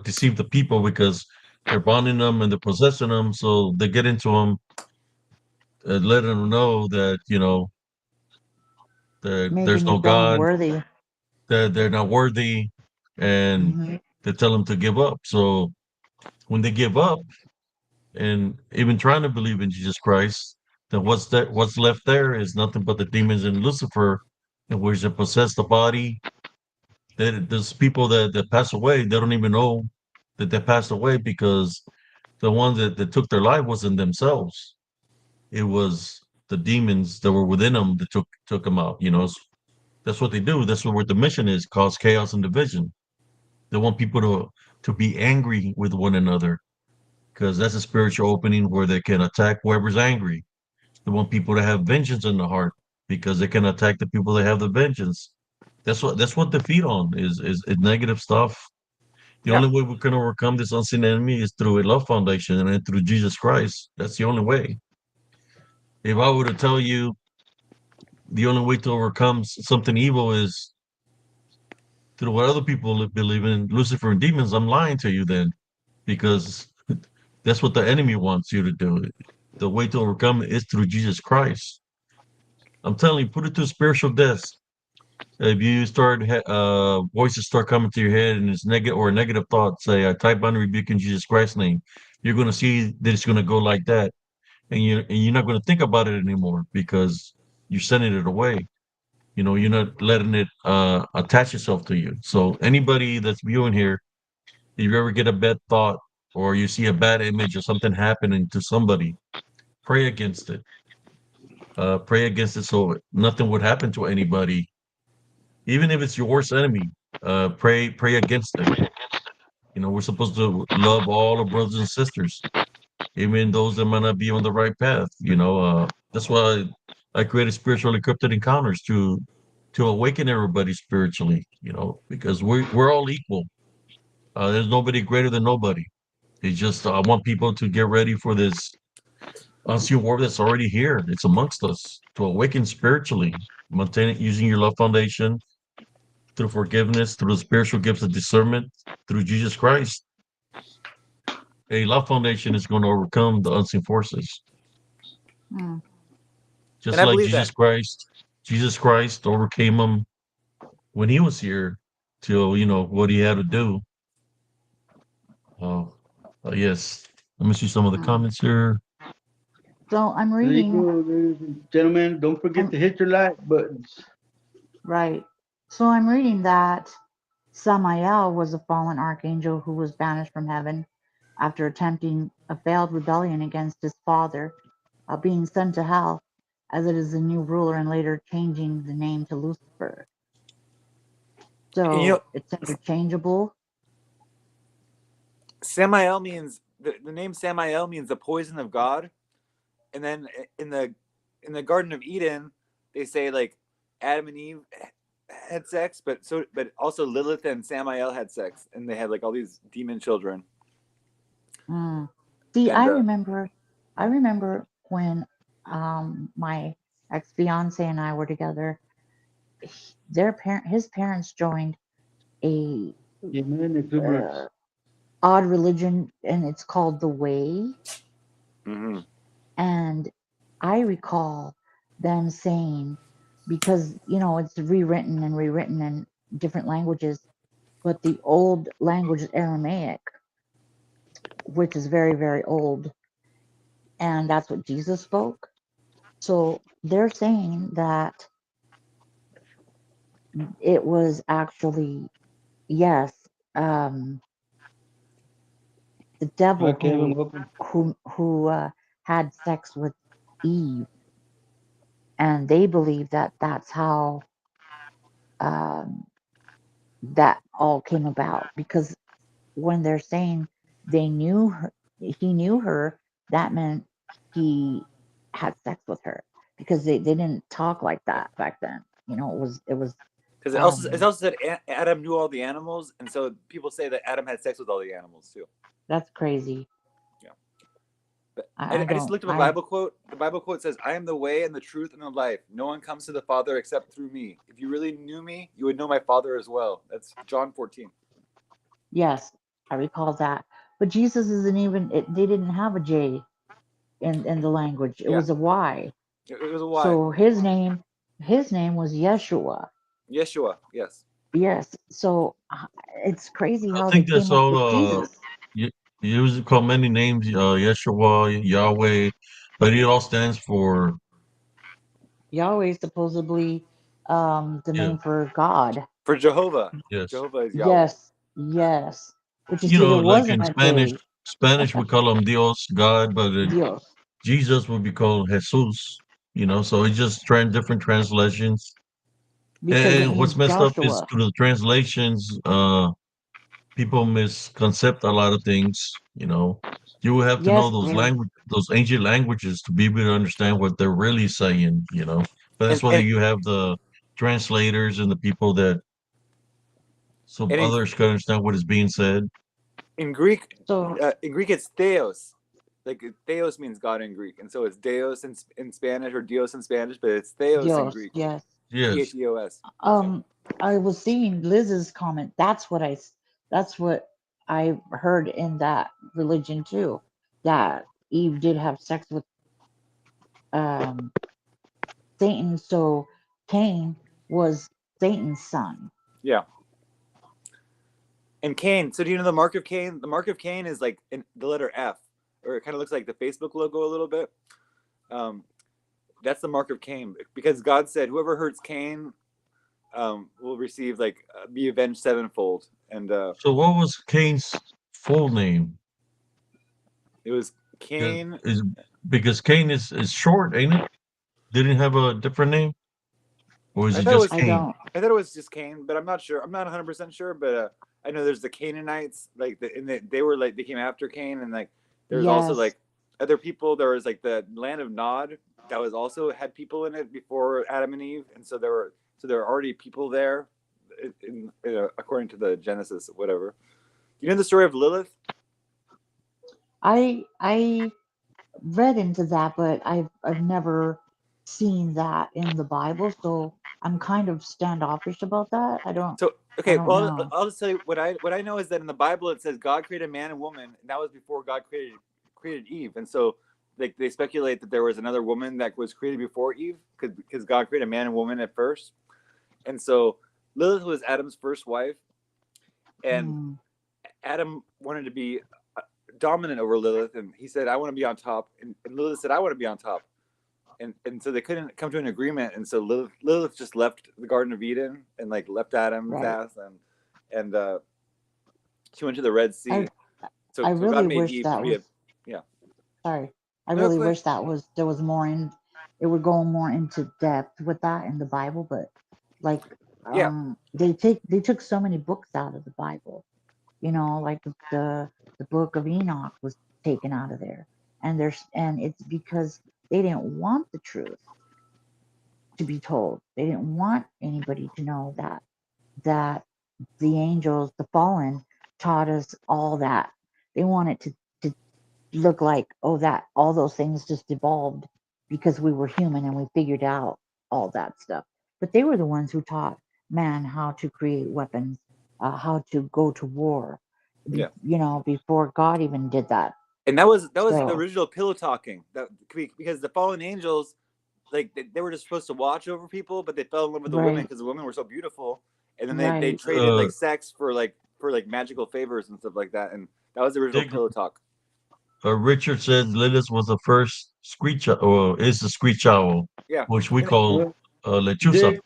deceive the people because they're bonding them and they're possessing them. So they get into them, letting them know that, that there's Making you no feel God, unworthy. that they're not worthy, and Hmm. they tell them to give up. So when they give up and even trying to believe in Jesus Christ, then what's left there is nothing but the demons and Lucifer, in which they possess the body. There's people that pass away, they don't even know that they passed away because the ones that took their life wasn't themselves. It was the demons that were within them that took them out. That's what they do. That's what the mission is: cause chaos and division. They want people to be angry with one another because that's a spiritual opening where they can attack whoever's angry. They want people to have vengeance in the heart because they can attack the people that have the vengeance. That's what they feed on is negative stuff. The Yeah. only way we can overcome this unseen enemy is through a love foundation and then through Jesus Christ. That's the only way. If I were to tell you the only way to overcome something evil is through what other people believe in, Lucifer and demons, I'm lying to you then, because that's what the enemy wants you to do. The way to overcome it is through Jesus Christ. I'm telling you, put it to spiritual death. If you start voices start coming to your head and it's negative or a negative thought, say I type on rebuke in Jesus Christ's name, you're going to see that it's going to go like that, and you're not going to think about it anymore because you're sending it away. You're not letting it attach itself to you. So anybody that's viewing here, if you ever get a bad thought or you see a bad image or something happening to somebody, pray against it. Pray against it so nothing would happen to anybody, even if it's your worst enemy. Pray against it. We're supposed to love all our brothers and sisters, even those that might not be on the right path. That's why I created spiritual encrypted encounters to awaken everybody spiritually. Because we're all equal. There's nobody greater than nobody. It's just I want people to get ready for this unseen war that's already here. It's amongst us to awaken spiritually, maintain it using your love foundation through forgiveness, through the spiritual gifts of discernment, through Jesus Christ. A love foundation is going to overcome the unseen forces, Mm. And just I like believe that. Jesus Christ. Jesus Christ overcame them when he was here till what he had to do. Oh, yes. Let me see some of the Mm. comments here. So I'm There you reading. go, ladies and gentlemen. Don't forget I'm to hit your like buttons. right. So I'm reading that Samael was a fallen archangel who was banished from heaven after attempting a failed rebellion against his father, being sent to hell, as it is the new ruler, and later changing the name to Lucifer. And you know, So it's interchangeable. Samael means the name Samael means the poison of God. And then in the Garden of Eden, they say like Adam and Eve had sex, but also Lilith and Samael had sex, and they had like all these demon children. Mm. See, And I remember when my ex fiance and I were together. His parents joined a Amen. Exuberance. uh, odd religion, and it's called the Way. mhm. And I recall them saying, because it's rewritten and rewritten in different languages, but the old language is Aramaic, which is very, very old, and that's what Jesus spoke. So they're saying that it was actually, yes, um, the devil Hi, Kevin. who Welcome. had sex with Eve, and they believe that that's how um, that all came about. Because when they're saying they knew her, he knew her, that meant he had sex with her, because they didn't talk like that back then. It was Because it um, also said Adam knew all the animals, and so people say that Adam had sex with all the animals too. that's crazy. Yeah. But I I just don't looked up a I Bible quote. The Bible quote says, "I am the way and the truth and the life. No one comes to the Father except through me. If you really knew me, you would know my Father as well." That's John 14. Yes, I recall that. But Jesus isn't even they didn't have a J in the language. It Yeah, was a Y. it was a Y. So his name was Yeshua. Yeshua. Yes. Yes. So it's crazy I how they think that's came up all. with Jesus. You, you usually call many names, Yeshua, Yahweh, but it all stands for Yahweh is supposedly the yeah, name for God. For Jehovah. yes. Jehovah is Yahweh. Yes, yes. But you see, there Like in wasn't a Spanish, J. Spanish we call him Dios, God, but Dios. Jesus would be called Jesus. So it's just trying different translations. Because it And what's means messed up is Joshua. through the translations, people misconcept a lot of things. You will have to know Yes, those ancient languages to be able to understand what they're really saying. But that's why and you have the translators and the people that so and others can understand what is being said. in Greek, So it's theos. Like theos means God in Greek, and so it's deos in Spanish or dios in Spanish, but it's theos in Dios, Greek. yes. Yes. Theos. I was seeing Liz's comment. That's what I heard in that religion too. That Eve did have sex with um Satan, so Cain was Satan's son. Yeah. And Cain. So do you know the mark of Cain? The mark of Cain is like the letter F, or it kind of looks like the Facebook logo a little bit. That's the mark of Cain, because God said, "Whoever hurts Cain will receive be avenged sevenfold." And So what was Cain's full name? it was Yeah, Cain. is because Cain is short, ain't it? Didn't it have a different name, or is I it thought it just was. I Cain? don't. I thought it was just Cain, but I'm not sure. I'm not 100% sure, but I know there's the Canaanites, they were they came after Cain, and there's also Yes, other people. There was the land of Nod that was also had people in it before Adam and Eve, and so there were already people there, according to the Genesis, whatever. You know the story of Lilith? I read into that, but I've never seen that in the Bible, so I'm kind of standoffish about that. So I okay, don't well know. I'll just tell you what I know is that in the Bible it says God created man and woman, and that was before God created Eve, and so they speculate that there was another woman that was created before Eve, because God created man and woman at first, and so Lilith was Adam's first wife, and Hmm. Adam wanted to be dominant over Lilith, and he said, "I want to be on top," and Lilith said, "I want to be on top." And so they couldn't come to an agreement, and so Lilith just left the Garden of Eden and left Adam's Right. ass, and she went to the Red Sea. I So I God really made wish Eve to that be was a yeah. sorry. I No, really go ahead. wish that was there was more in it would go more into depth with that in the Bible, but like Yeah, they took so many books out of the Bible. Like the book of Enoch was taken out of there. And it's because they didn't want the truth to be told. They didn't want anybody to know that the angels, the fallen, taught us all that. They wanted to look like, oh, that all those things just evolved because we were human and we figured out all that stuff. But they were the ones who taught man how to create weapons, how to go to war, yeah. before God even did that. And that was the So, original pillow talking. That because the fallen angels, they were just supposed to watch over people, but they fell in love with the women right, because the women were so beautiful, and then they right. traded sex for magical favors and stuff like that, and that was the original Dig- pillow talk. Richard says Lilith was the first screech or is the screech owl, Yeah, which we and call Well, lechuza.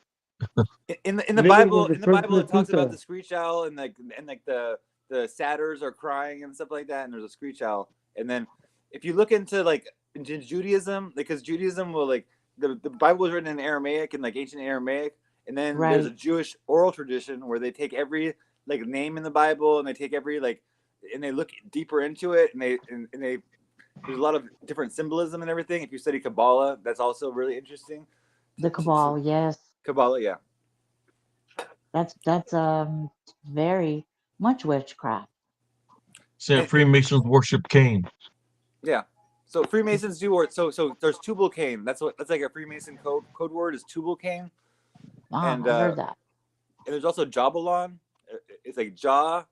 Dick, in the Lilith was Bible the first it talks about Medusa. the screech owl, and the satyrs are crying and stuff like that, and there's a screech owl. And then if you look into into Judaism, because Judaism will the Bible was written in Aramaic and ancient Aramaic, and then there's a Right. Jewish oral tradition where they take every name in the Bible, and they take every and they look deeper into it, and they there's a lot of different symbolism and everything. If you study Kabbalah, that's also really interesting. The Cabal, yes. Kabbalah, yeah. That's very much witchcraft. Said Freemasons worship Cain. Yeah. So Freemasons do, or so there's tubal cain. That's like a Freemason code word is tubal cain, and I heard that. there's also Jabalon. It's like Jah,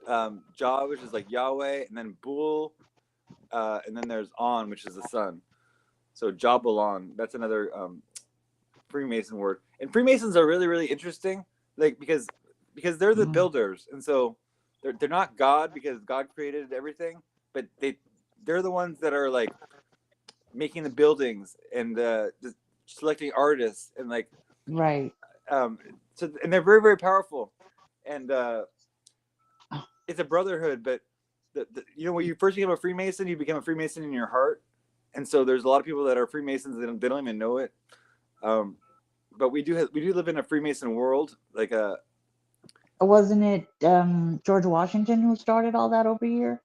Jah, which is like Yahweh, and then Bul, and then there's On, which is the sun. So Jabalon, that's another Freemason word. And Freemasons are really really interesting, because they're the Mm, builders, and so they're not God because God created everything, but they're the ones that are making the buildings and just selecting artists and right. and they're very very powerful, and it's a brotherhood, but when you first become a Freemason, you become a Freemason in your heart, and so there's a lot of people that are Freemasons that they don't even know it, but we do live in a Freemason world, Wasn't it George Washington who started all that over here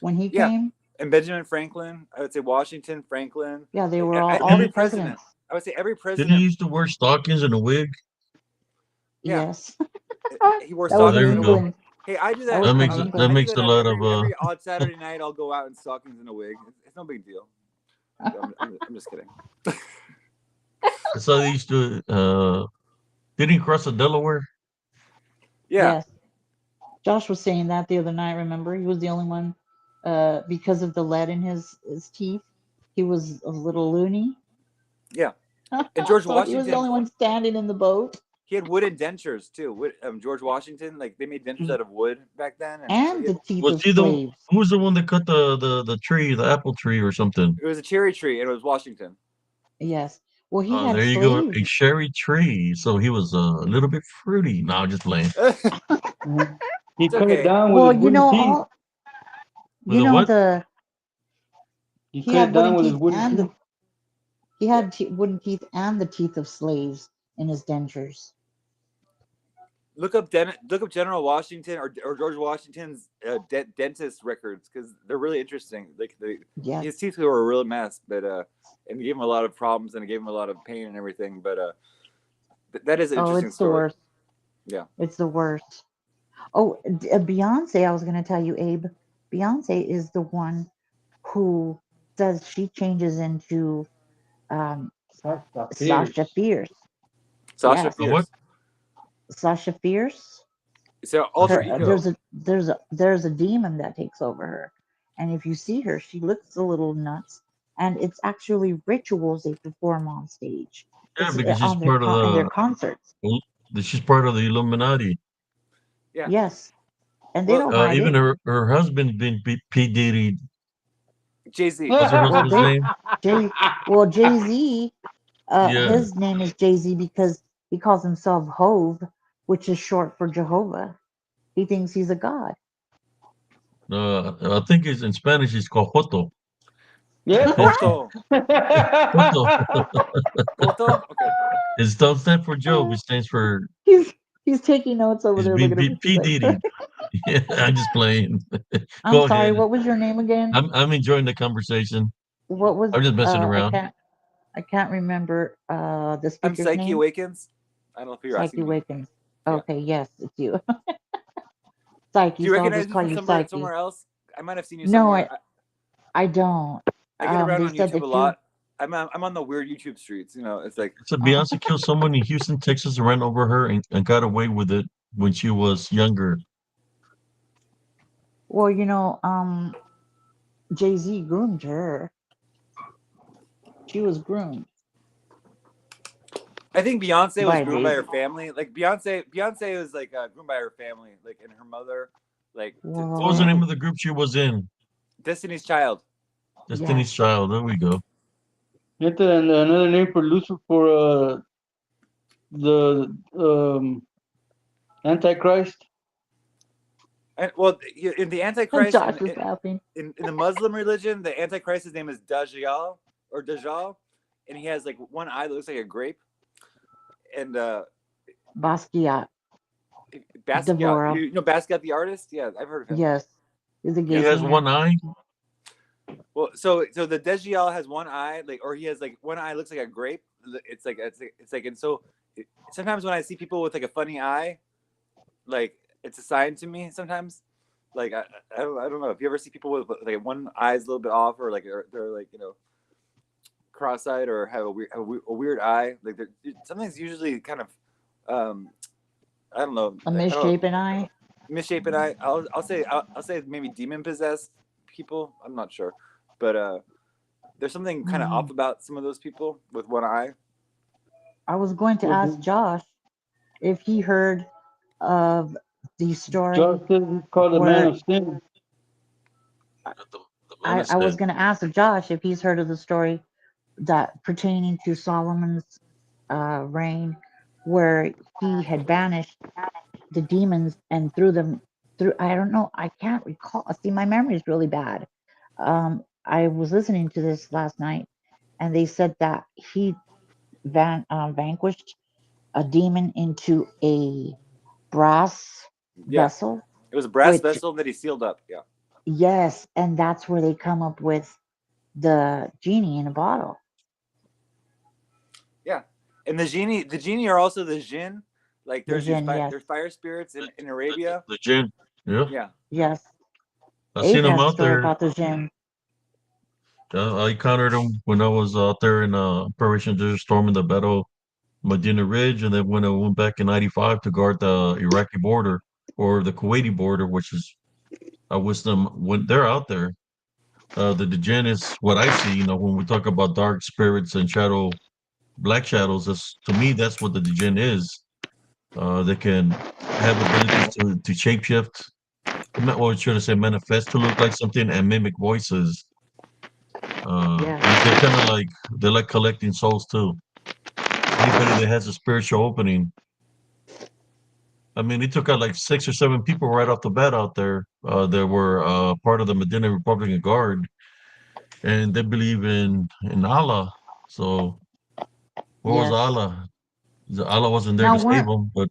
when he yeah, came? and Benjamin Franklin, I would say Washington, Franklin, Yeah, they were all the every He president. presidents. I would say every Didn't he president, used to wear stockings and a wig? yeah, Yes. he wore That was Oh, in there stockings you and a wig. go. England. Hey, I do That that. was in That I England. do makes that a on lot of every odd Saturday night. I'll go out in stockings and a wig. It's no big deal. I'm just kidding. I saw they used to did he cross the Delaware? Yeah, Yes. Josh was saying that the other night, remember? He was the only one, because of the lead in his teeth. He was a little loony. yeah. And George So he was the Washington, only one standing in the boat. he had wooden dentures too. George Washington, like they made dentures out of wood back then, and so And the teeth Was of he the slaves. who was the one that cut the tree, the apple tree or something? it was a cherry tree, and it was Washington. Yes. Well, he Oh, had there you go, slaves. a cherry tree. So he was a little bit fruity. No, I'm just playing. It's Mhm. He cut it okay. down with Well, his wooden teeth. With a what? He he cut had it down wooden with his teeth wooden and teeth. he Yeah. had wooden teeth and the teeth of slaves in his dentures. Look up General Washington or George Washington's dentist records because they're really interesting. Yes. His teeth were a real mess, but and it gave him a lot of problems and it gave him a lot of pain and everything. But that is an Oh, interesting it's the story. worst. Yeah. It's the worst. Oh, Beyonce, I was going to tell you, Abe. Beyonce is the one who says she changes into um, Sasha Sasha Fierce. Fierce. Sasha Yes, A what? Fierce. Sasha Fierce. So alter Her ego. there's a demon that takes over her, and if you see her, she looks a little nuts, and it's actually rituals they perform on stage. Yeah, It's because she's on their part of in their concerts. she's part of the Illuminati. Yeah. Yes, and they Well, don't hide Even it. her husband been P Diddy. Jay Z. What's her Well, husband's they name? Jay Jay Z, Yeah, his name is Jay Z because he calls himself Hove, which is short for Jehovah. He thinks he's a god. I think it's in Spanish. It's called Joto. Yep. Joto. Joto. Joto. Okay. It don't stand for Job. It stands for he's he's taking notes over he's there. being Look at him. He's P like, Diddy. Yeah, I'm just playing. I'm Go sorry. ahead. What was your name again? I'm enjoying the conversation. What was I'm just messing around. I can't remember the I'm speaker's Psyche name. Awakens. I don't know if you're Psyche asking me. Wakens. Yeah. Okay, yes, it's you. Do Psyche, you so I'll recognize just me call from you somewhere Psyche. else? I might have seen you No, somewhere. I don't. I get around They on said YouTube a that you. lot. I'm on the weird YouTube streets. You know, it's like So Uh, Beyonce killed someone in Houston, Texas, and ran over her and got away with it when she was younger. well, Jay Z groomed her. She was groomed I think Beyonce was by groomed Jay by her Z. family. Like Beyonce was like groomed by her family, like and her mother, like What was the to name Whoa. of the group she was in? Destiny's Child. Destiny's Yes. Child. There we go. And another name for Lucifer, for the Antichrist. And well, in the Antichrist Josh is laughing. in the Muslim religion, the Antichrist's name is Dajjal or Dajjal, and he has like one eye that looks like a grape. And Basquiat. Basquiat, Devorah. you know Basquiat the artist? Yeah, I've heard of him. Yes. He's a He gay has painter. one eye. Well, so the Dajjal has one eye, like, or he has like one eye looks like a grape. And so sometimes when I see people with like a funny eye, like it's a sign to me. Sometimes, like I don't know if you ever see people with like one eye is a little bit off, or like they're like cross-eyed or have a weird eye. Like something's usually kind of um I don't know. A I don't know, misshapen eye. misshapen eye. I'll say maybe demon possessed people. I'm not sure, but there's something kind of off Mm. about some of those people with one eye. I was going to Well, ask Josh if he heard of the Josh story says he's called the man where of sin. The man is I was dead. going to ask Josh if he's heard of the story that pertaining to Solomon's reign, where he had banished the demons and threw them through. I don't know. I can't recall. See, my memory is really bad. I was listening to this last night, and they said that he vanquished a demon into a brass Yeah, vessel, it was a brass which, vessel that he sealed up. Yeah. yes, and that's where they come up with the genie in a bottle. And the genie are also the jinn. Like The there's these jinn, yes. there's fire spirits in The, Arabia. the jinn. Yeah, Yeah. Yes. I Abe seen them has a out story there. about the jinn. I encountered them when I was out there in Operation Desert Storm in the Battle Medina Ridge, and then when I went back in '95 to guard the Iraqi border or the Kuwaiti border, which is I wish them when they're out there. The djinn is what I see. When we talk about dark spirits and black shadows, to me that's what the djinn is. They can have abilities to shapeshift, or should I say, manifest to look like something and mimic voices. They're Yes. kind of like they're like collecting souls too. Anybody that has a spiritual opening. I mean, it took out like 6 or 7 people right off the bat out there. That were part of the Medina Republican Guard, and they believe in Allah. So, what was Yes. Allah? Allah wasn't there Now to save weren't them, but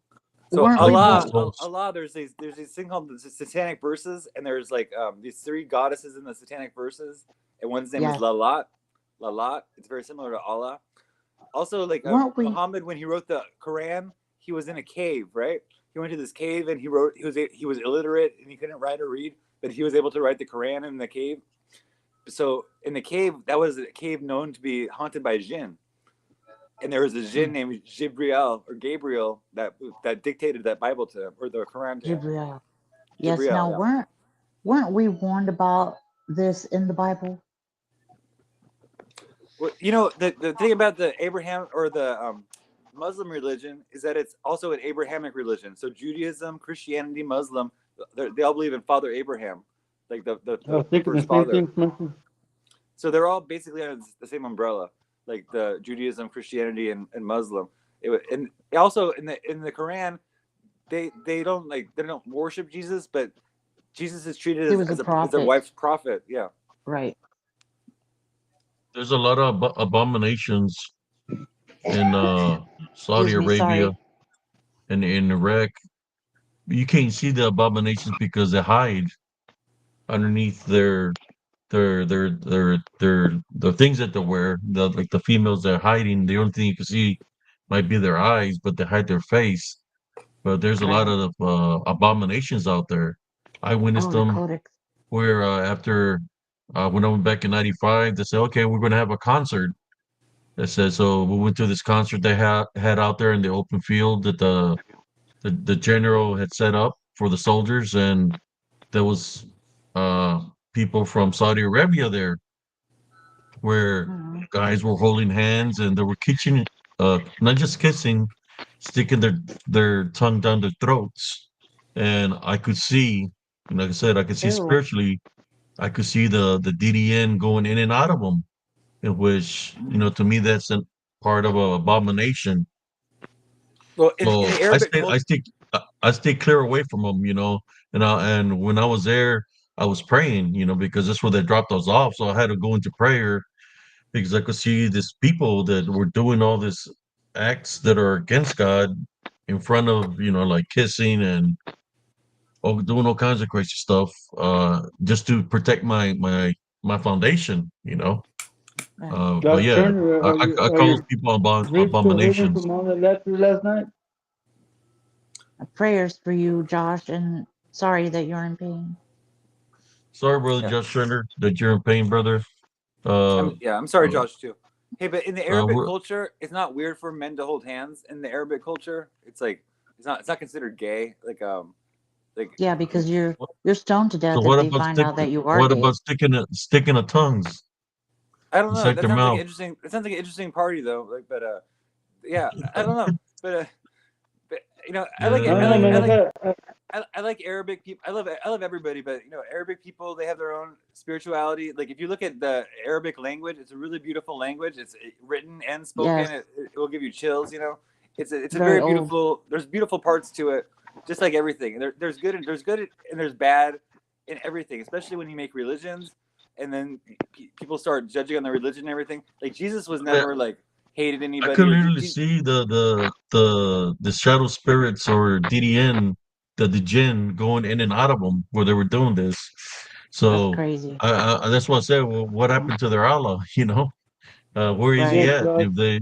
So weren't we collecting the born? souls. Allah, there's these thing called the Satanic verses, and there's like these three goddesses in the Satanic verses, and one's name is Yes. Lalat. Lalat. It's very similar to Allah. Also, like Weren't we? Muhammad, when he wrote the Quran, he was in a cave, right? He went to this cave and he wrote. He was illiterate and he couldn't write or read, but he was able to write the Quran in the cave. So in the cave, that was a cave known to be haunted by jinn, and there was a jinn named Gabriel that dictated that Bible to him or the Quran to him. Jibril. Yes. Gabriel, Now yeah. weren't we warned about this in the Bible? Well, the thing about the Abraham or the Muslim religion is that it's also an Abrahamic religion. So Judaism, Christianity, Muslim, they all believe in Father Abraham, like I was the thinking the first same father. thing, Smithy. So they're all basically under the same umbrella, like the Judaism, Christianity, and Muslim. And also in the Quran, they don't worship Jesus, but Jesus is treated He was a as a prophet, wife's prophet. Yeah. right? There's a lot of abominations in Saudi Excuse me. Arabia Sorry. and in Iraq. You can't see the abominations because they hide underneath the things that they wear. Like the females they're hiding. The only thing you can see might be their eyes, but they hide their face. But there's a lot Right. of abominations out there. I witnessed Oh, the them codex. where after when I went back in '95, they said, "Okay, we're going to have a concert." They said so. We went to this concert they had out there in the open field that the general had set up for the soldiers, and there was uh, people from Saudi Arabia there, where Mhm. guys were holding hands and they were kissing, not just kissing, sticking their tongue down their throats, and I could see, like I said, I could see Ew. spiritually, I could see the DDN going in and out of them, in which to me that's a part of an abomination. Well, in So the Arabic culture. I stay clear away from them, and when I was there, I was praying, because that's where they dropped us off. So I had to go into prayer because I could see these people that were doing all these acts that are against God in front of, like kissing and doing all kinds of crazy stuff, just to protect my foundation. Right. But Josh yeah, Turner, I are call those your people ribs still hurting abominations. from all that laughter last night? Prayers for you, Josh, and sorry that you're in pain. Sorry, brother Yeah. Josh Turner, that you're in pain, brother. Uh, I'm sorry, uh, Josh, too. Hey, but in the Arabic we're, culture, it's not weird for men to hold hands. In the Arabic culture, it's like it's not considered gay. Like Yeah, because you're stoned to so death if they find out that you are what gay. about sticking the tongues I don't know. inside That their sounds like an mouth? interesting. That sounds like an interesting party though. Like, but yeah, I don't know. But I like I it. don't I know, like Yeah, man. I I like got I like Arabic people. I love everybody, but Arabic people, they have their own spirituality. Like if you look at the Arabic language, it's a really beautiful language. It's written and spoken. Yes, It will give you chills. It's a very very old. beautiful. There's beautiful parts to it, just like everything. There's good and there's in everything, especially when you make religions, and then people start judging on the religion and everything. Like Jesus was yeah. never like hated I anybody could or literally see the shadow spirits or DDN, the jinn going in and out of them where they were doing this. That's So crazy. that's why I said, well, what happened to their Allah? Where is he Right. yes, at? Josh. If they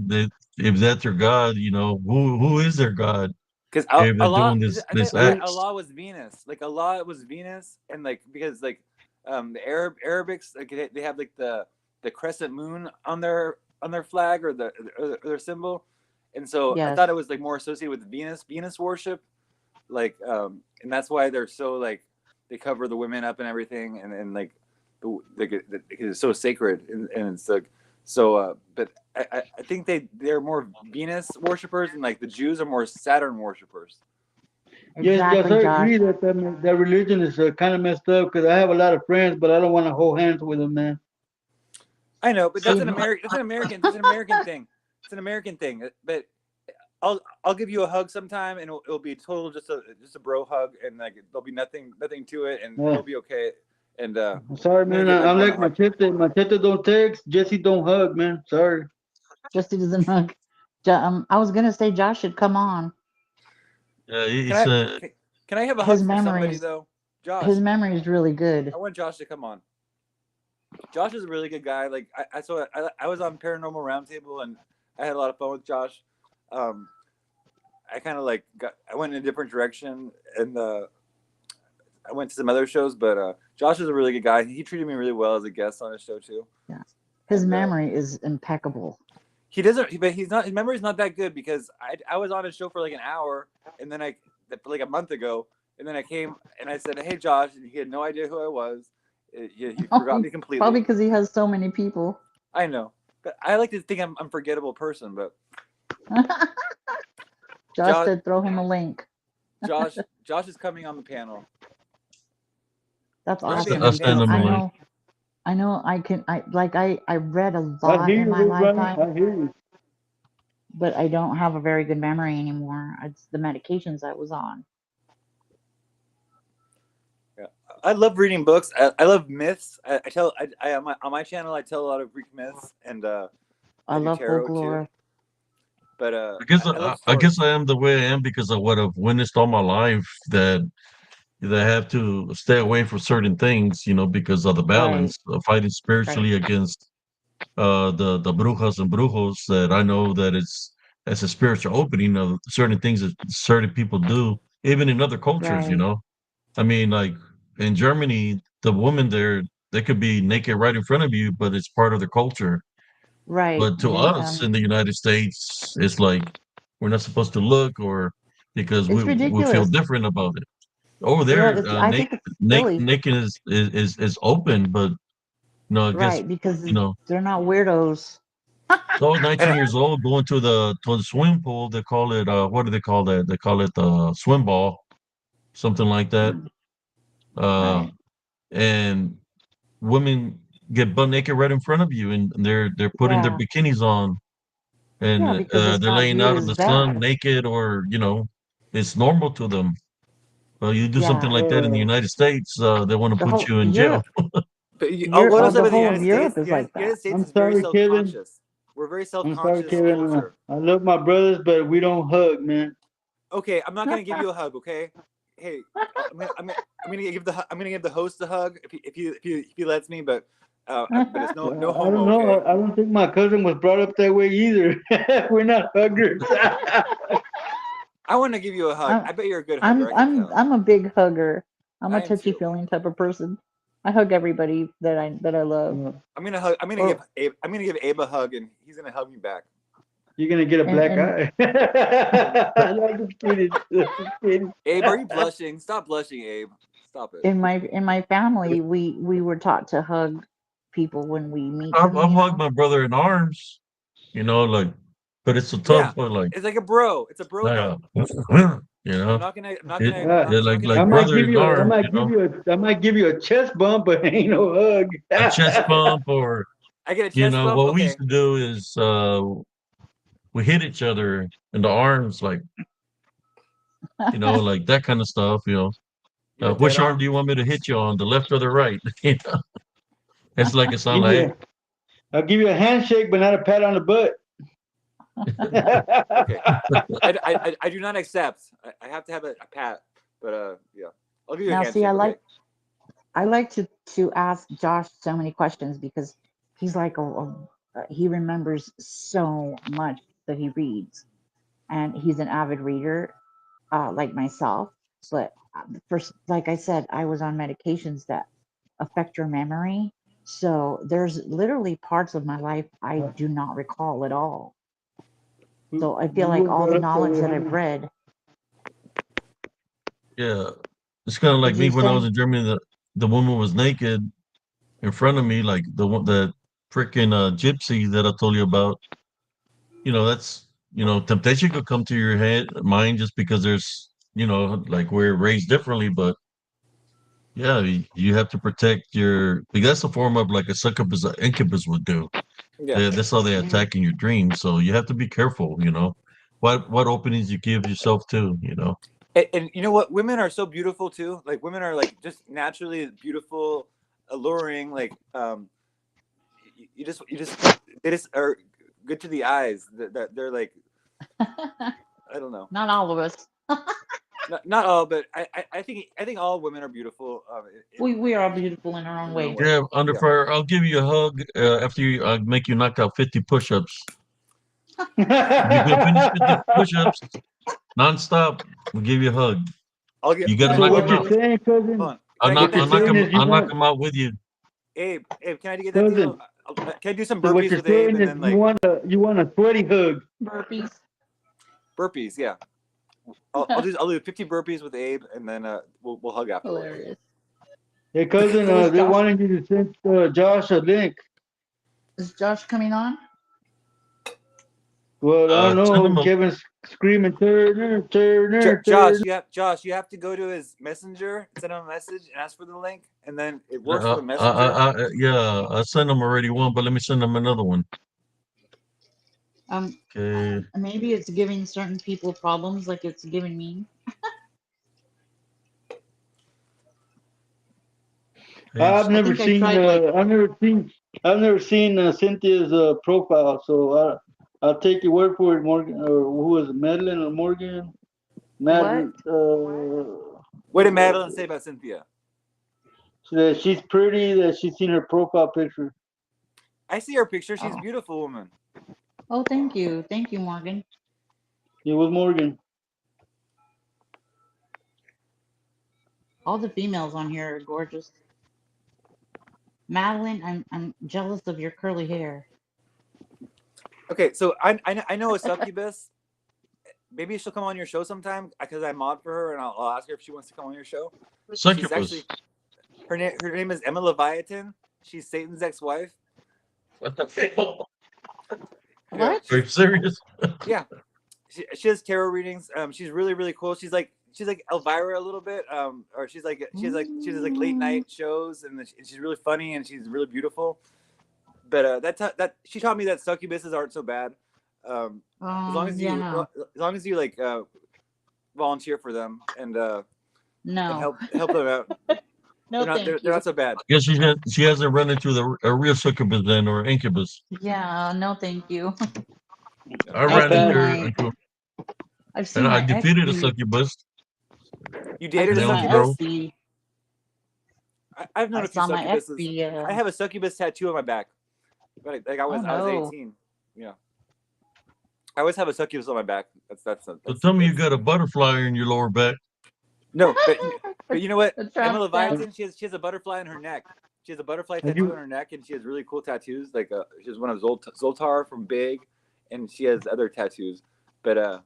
if that's their God, who is their God? Because If they're Allah, doing this I this thought act. Allah was Venus. Like Allah was Venus, and like because like the Arabics like they have like the crescent moon on their flag or their symbol, and so I Yes, thought it was like more associated with Venus worship, like and that's why they're so like they cover the women up and everything, and like it's so sacred, and it's like so. But I think they're more Venus worshippers, and like the Jews are more Saturn worshippers. Yes, exactly, I Josh. agree that that religion is kind of messed up because I have a lot of friends, but I don't want to hold hands with them, man. I know, but that's See, an American. That's an American thing. It's an American thing. But I'll give you a hug sometime, and it'll be total just a bro hug, and like there'll be nothing to it, and Yeah. it'll be okay. And I'm sorry, I'm gonna man. give I'm everyone a like hug. my tete don't text. Jesse don't hug, man. Sorry. Justy doesn't hug. I was gonna say Josh should come on. Can It's I can I have a His hug for memory somebody is though? Josh, his memory is really good. I want Josh to come on. Josh is a really good guy. Like I was on Paranormal Roundtable, and I had a lot of fun with Josh. Um, I kind of like I went in a different direction, and I went to some other shows, but Josh is a really good guy. He treated me really well as a guest on his show too. Yeah, his And memory is impeccable. he doesn't, but he's not. His memory's not that good because I was on his show for like an hour, and then like a month ago, and then I came and I said, "Hey, Josh," and he had no idea who I was. He forgot me Probably completely. because he has so many people. I know, but I like to think I'm a forgettable person. But Josh Josh, said, "Throw him a link." Josh is coming on the panel. That's We're having a I good awesome stand because panel on my I tonight. link. know, I know, I can. I read a I lot hear in you, my Ruth Runner. lifetime, I hear you. but I don't have a very good memory anymore. It's the medications I was on. Yeah. I love reading books. I love myths. I tell I on my channel I tell a lot of Greek myths, and I I do love tarot too. folklore. But I love I guess stories. I am the way I am because of what I've witnessed all my life that I have to stay away from certain things, because of the Right, balance of fighting right, spiritually against the brujas and brujos that I know that it's a spiritual opening of certain things that certain people do, even in other cultures. right, I mean, like in Germany, the woman there, they could be naked right in front of you, but it's part of their culture. right. But to us in the United States, it's like we're not supposed to look or because It's we feel ridiculous. different about it. Over Yeah, there, I think it's silly. naked is open, but no, I guess Right, because you know. they're not weirdos. So I was And 19 years old going to the swim pool. They call it what do they call that? They call it the swim ball, something like that. Mm, Uh, right. and women get butt naked right in front of you, and they're putting their Yeah, bikinis on, and yeah, because it's they're not laying viewed out in as the sun bad. naked, or it's normal to them. Well, you do something Yeah, like that in the Uh, United States, they want to the put whole you in jail. but what else The about the whole United of States? Europe is like that. United States I'm is very sorry, self Kevin. conscious. We're a very self I'm sorry, conscious Kevin. culture. I love my brothers, but we don't hug, man. Okay, I'm not gonna give you a hug. Okay, hey, I'm gonna give the host a hug if he lets me, but it's no I don't homo. know. Okay. I don't think my cousin was brought up that way either. We're not huggers. I want to give you a hug. I'm I bet you're a good hugger. I'm I can I'm tell. I'm a big hugger. I'm a I am touchy too. feeling type of person. I hug everybody that I love. I'm gonna hug. Or I'm gonna give Abe a hug, and he's gonna hug me back. You're gonna get a black and eye. I'm just kidding. I'm just kidding. Abe, are you blushing? Stop blushing, Abe. Stop it. in my family we were taught to hug people when we meet I've, them, I've hugged my brother in arms, like, but it's a Yeah, tough, but like, it's like a bro. It's a bro hug. you know, I'm it, Uh, not, yeah, I'm not gonna I like might brother give in you a, arms, I might give you a chest bump, but ain't no hug. a chest bump, or I get a chest bump. what we used Okay. to do is we hit each other in the arms, like like that kind of stuff. You're a dead Which arm do arm. you want me to hit you on, the left or the right? It's like it sounds give like. you, I'll give you a handshake, but not a pat on the butt. Okay. I do not accept. I have to have a pat. But yeah, I'll give you a Now see, handshake. Okay. I like to ask Josh so many questions because he's like he remembers so much. that he reads, and he's an avid reader, like myself. But first, like I said, I was on medications that affect your memory. So there's literally parts of my life I do not recall at all. So I feel like all the knowledge that I've read. Yeah, it's kind of like What'd me you when I was say? in Germany. The woman was naked in front of me, like the freaking gypsy that I told you about. That's temptation could come to your mind just because there's like we're raised differently, but yeah, you have to protect because that's a form of like a succubus, an incubus would do. Yeah. That's how they Mm. attack in your dreams. So you have to be careful. What openings you give yourself to. And you know what? Women are so beautiful too. Like women are like just naturally beautiful, alluring. Like they just are good to the eyes. That they're like, I don't know. Not all of us. Not all, but I think all women are beautiful. We are beautiful in our own In their own way. way. Yeah, under Yeah. fire. I'll give you a hug after I make you knock out 50 push-ups. If you can finish 50 push-ups nonstop, we'll give you a hug. I'll get. You got to Can I So knock get what them you're out. that deal? saying, cousin? Hold on. I'll Can I knock. get What that you're I'll knock deal? saying them. is you I'll knock want, them out with you. Abe, can I get that cousin. deal? Can I do some So what burpees you're with Abe saying and is then like you want a sweaty hug. Burpees. burpees? Yeah. I'll do 50 burpees with Abe and then we'll hug afterwards. Hilarious. Hey, cousin, So is they Josh? wanted you to send Josh a link. Is Josh coming on? Well, I don't Send them know. a. Kevin's screaming, Turner, Turner, Josh, Turner. you have to go to his messenger, send him a message, and ask for the link, and then it works for the messenger. Yeah, I sent them already one, but let me send them another one. Okay. Maybe it's giving certain people problems, like it's giving me. I've Paste. I never think I seen, tried like. I've never seen Cynthia's profile. So I'll take your word for it, Morgan. Or who was it, Madeline or Morgan? What? Madeline. What did Madeline say about Cynthia? That she's pretty. That she's seen her profile picture. I see her picture. She's a Oh. beautiful woman. Oh, thank you, Morgan. It was Morgan. All the females on here are gorgeous. Madeline, I'm jealous of your curly hair. Okay, so I know a succubus. Maybe she'll come on your show sometime because I mod for her, and I'll ask her if she wants to come on your show. She's Succubus. actually her name is Emma Leviathan. She's Satan's ex-wife. What the fuck? What? Are you serious? Yeah, she has tarot readings. She's really cool. She's like Elvira a little bit. Or she's like late night shows, and she's really funny and she's really beautiful. But that she taught me that succubuses aren't so bad. As long as you like volunteer for them and No. help them out. No, They're not so bad. Guess she hasn't run into a real succubus then or incubus. Yeah, no, thank you. I I ran passed. into I've seen and I my ex defeated a be. succubus. You I've dated a seen my Nails, ex succubus? bro. be. I've known I a few saw my ex succubuses. be. I have a succubus tattoo on my back. Like I was 18. Yeah. I always have a succubus on my back. So tell me you got a butterfly in your lower back. No, but you know what? A tramp Emma stamp. Leviathan, she has a butterfly in her neck. She has a butterfly tattoo on her neck, and she has really cool tattoos. Like she has one of Zoltar from Big, and she has other tattoos. But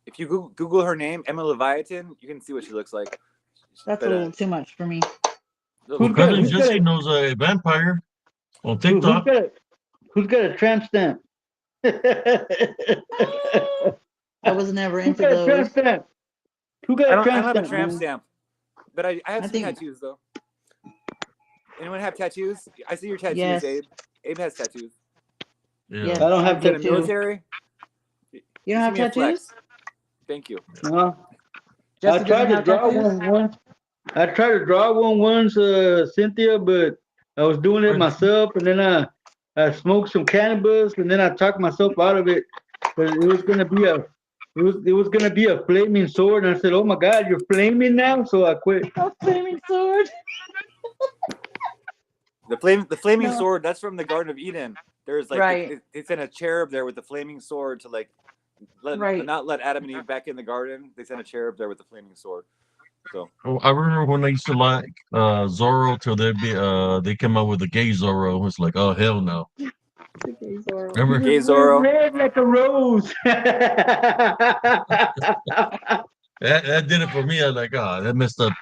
if you Google her name, Emma Leviathan, you can see what she looks like. That's a little too much for me. Well, cousin Jesse knows a vampire on TikTok. Who's got a tramp stamp? I was never Who into got a tramp those. stamp? Who got a I tramp don't have a stamp? tramp Man? stamp, but I have I some think- tattoos though. Anyone have tattoos? I see your tattoos, Yes. Abe. Abe has tattoos. Yeah. Yes. I don't have Is it in the tattoos. military? You don't have Give me a flex. tattoos? Thank you. No. Jesse I tried doesn't to have draw tattoos? one once. I tried to draw one once, Cynthia, but I was doing it myself, and then I smoked some cannabis, and then I talked myself out of it. But it was gonna be a flaming sword, and I said, "Oh my God, you're flaming now!" So I quit. A flaming sword. The flaming No. sword. That's from the Garden of Eden. There's like Right. they sent a cherub there with the flaming sword to like Right. not let Adam and Eve back in the garden. They sent a cherub there with the flaming sword. So Oh, I remember when I used to like Zorro till they came out with the gay Zorro. It was like, oh hell no. Okay, Zorro. He Remember was gay wearing Zorro. red like a rose. that did it for me. I was like, oh, that messed up.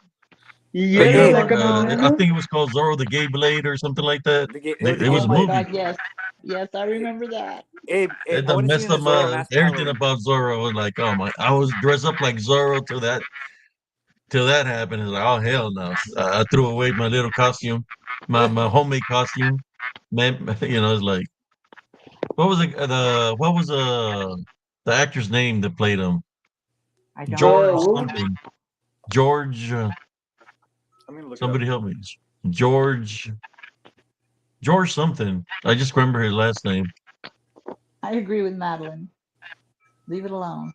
You Yellow Hey, like know, a I banana. think it was called Zorro the Gay Blade or something like that. it was the It gay was Oh a my blade. movie. God, yes. Yes, I remember that. Hey, It I done want to see you messed in the up Zorro my mask for everything Halloween. about Zorro. I was like, oh my, I was dressed up like Zorro till that happened. It's like, oh hell no. I threw away my little costume, my homemade costume. Man, it's like what was the actor's name that played him? I don't George know. What was something. George I'm gonna look it up. somebody help me. George George something. I just remember his last name. I agree with Madeline. Leave it alone.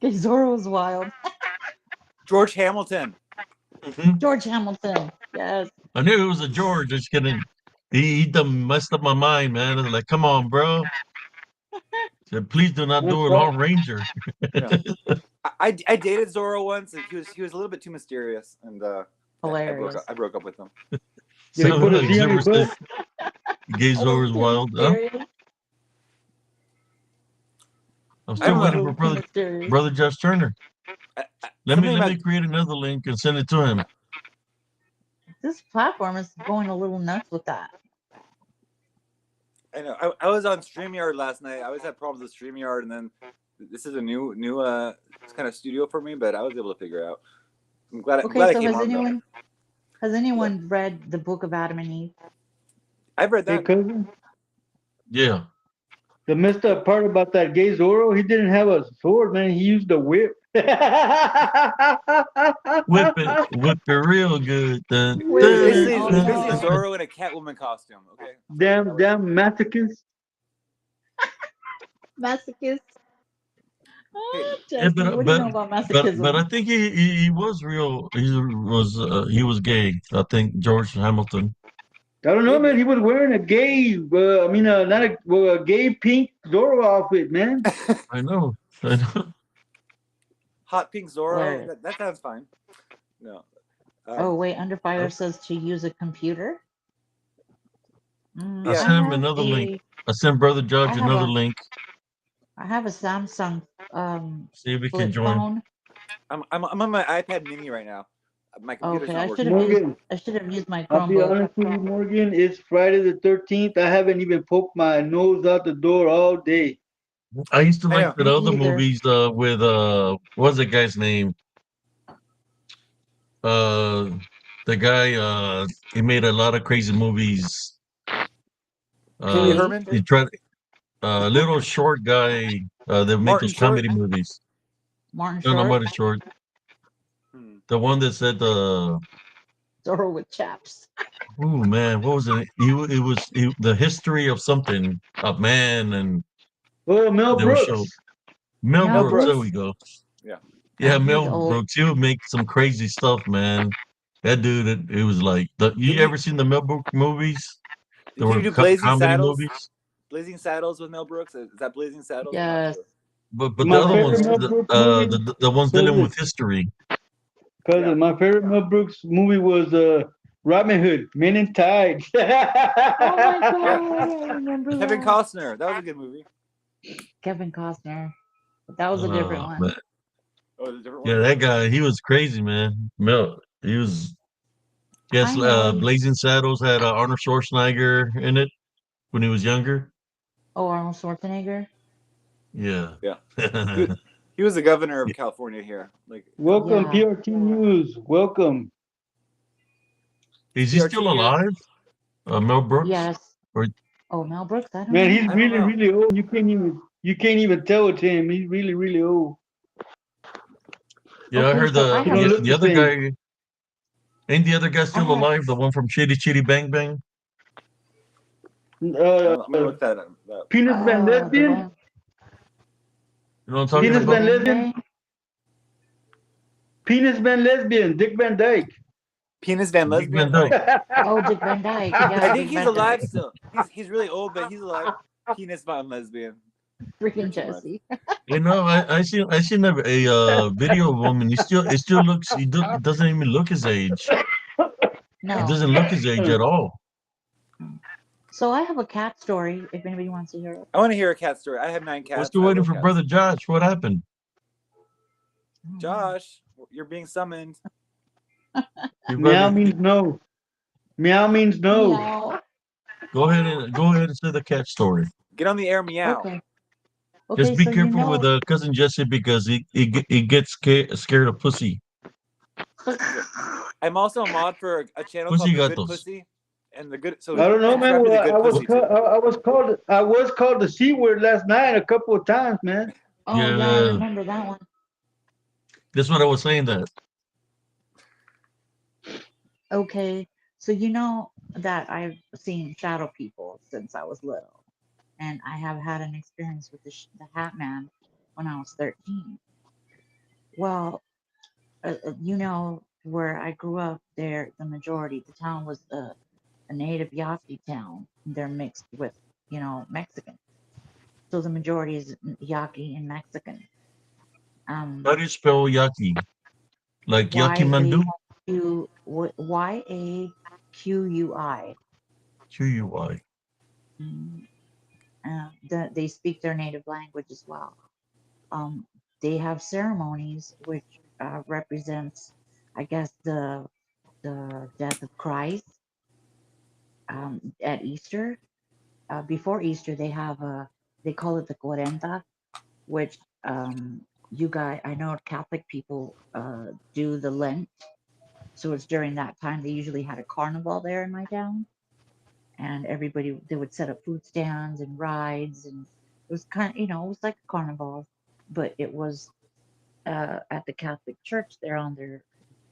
Okay, Zorro's wild. George Hamilton. Mhm. George Hamilton. Yes. I knew it was a George. I just couldn't. He done messed up my mind, man. I was like, come on, bro. Said, please do not that's do a right. Lone Ranger. Yeah. I dated Zorro once, and he was a little bit too mysterious, and Hilarious. I broke up with him. Did he Sounded put a like Z on your Zipper said, butt? Gay A little Zorro's too wild. Huh? mysterious. I'm I still don't A know. waiting for little too mysterious. brother Josh Turner. Let me Something let about me create another link and send it to him. This platform is going a little nuts with that. I know. I was on StreamYard last night. I always had problems with StreamYard, and then this is a new kind of studio for me, but I was able to figure it out. I'm Okay, glad I so came on though. has anyone read the book of Adam and Eve? I've read Hey, that. cousin. Yeah. The messed up part about that gay Zorro, he didn't have a sword, man. He used a whip. Whip it real good. Dun, It was dun, Whipping. dun, basically Oh it was dun, basically dun, no. dun. Zorro in a Catwoman costume. Okay, so damn, damn masochist. Masochist. hey, Ah, Yeah, Jesse, what do you know about but I masochism? think he was real. He was gay. I think George Hamilton. I don't know, man. maybe He was wearing a gay, not a, well, a gay pink Zorro outfit, man. I know. I know. hot pink Zorro. Hilarious. That sounds fine. No, Oh um, wait, Under Fire Oh, says to use a computer. I yeah. I sent him have another link. a I sent brother I George have another a link. I have a Samsung See if he can flip join. phone. I'm on my iPad Mini right now. My computer's Okay, not working. Morgan, I should have used my I'll be Chromebook. honest with you, Morgan. It's Friday the 13th. I haven't even poked my nose out the door all day. I used to I like know. the Me other either. movies with what's the guy's name? Uh the guy he made a lot of crazy movies. Pee Wee Uh Louis, Herman, he tried little short guy that make Martin those Short. comedy movies. Martin No, Short, nobody short. Hmm. The one that said Zorro with chaps. oh man, what was it? The history of something of man, and Oh, Mel they were show Brooks. Mel Mel Mel Brooks. There Brooks. we Brooks. go. Yeah. Yeah, Oh, he's Mel old. Brooks. He would make some crazy stuff, man. That dude, it was like Did you he ever seen the Mel Brooks movies? There did he were do Blazing comedy Saddles? movies, Blazing Saddles with Mel Brooks. Is that Blazing Saddles? I'm not Yes. sure. but the My other favorite ones, Mel Brooks movie, the ones dealing cousin, with history. Yeah. my favorite Mel Brooks movie was Robin Hood, Men in Tights. Oh my God, Yeah. I remember Kevin that. Costner. That was a good movie. Kevin Costner. But that was a different one. Man. Oh, it's a different Yeah, one. that guy, he was crazy, man. Mel, he was. Yes, I know. Blazing Saddles had Arnold Schwarzenegger in it when he was younger. Oh, Arnold Schwarzenegger. Yeah. Yeah. He, he was the governor of California here. Like Welcome, Yeah. PRT News. Welcome. Is he PRT still news. alive? Mel Brooks? Yes. Or Oh, Mel Brooks. I don't Man, know. he's I don't really, know. really old. You can't even tell it's him. He's really, really old. yeah, I Okay, heard so He don't look the the other same. guy. Ain't the other guy I still have alive? The one from Chitty Chitty Bang Bang. I'm gonna look that up. Penis Van the Lesbian. one You know what I'm Chitty talking Penis Chitty about? Van Bang Lesbian. Bang. Penis Van Lesbian. Dick Van Dyke. Penis Van Dick Van Lesbian. Dyke. Oh, Dick Van Dyke. Yeah, I Dick think he's Van alive Dyke. still. He's really old, but he's alive. Penis Van Lesbian. You're Freaking too much. Jesse. You know, I seen a video of him, and it still looks it doesn't even look his age. It No. doesn't look his age at all. So I have a cat story if anybody wants to hear it. I want to hear a cat story. I have 9 We're cats. still I waiting love for cats. Brother Josh. What happened? Josh, you're being summoned. Your Meow brother, means no. Meow means no. Meow. go ahead and say the cat story. Get on the air, meow. Okay. Just Okay, be so you careful with know, cousin Jesse because he gets scared of pussy. I'm also a mod for a channel Pussy called The Good gatos. Pussy, and the good. So I don't know, man. subscribe to The Good I was Pussy too. I was called the C word last night a couple of times, man. oh yeah, I remember that one. That's what I was saying. That Okay, so you know that I've seen shadow people since I was little, and I have had an experience with the Hat Man when I was 13. Well, you know where I grew up, there the majority, the town was a native Yaqui town. They're mixed with, Mexican. So the majority is Yaqui and Mexican. how do you spell yaki? Like yaki Y A mandu? Yaqui. QUI. Mm, they speak their native language as well. Um, they have ceremonies which represents, I guess, the death of Christ at Easter. Before Easter, they call it the Cuarenta, which you guys, I know Catholic people do the Lent. So it's during that time. They usually had a carnival there in my town, and everybody, they would set up food stands and rides, and it was kind of, it was like a carnival, but it was at the Catholic Church there on their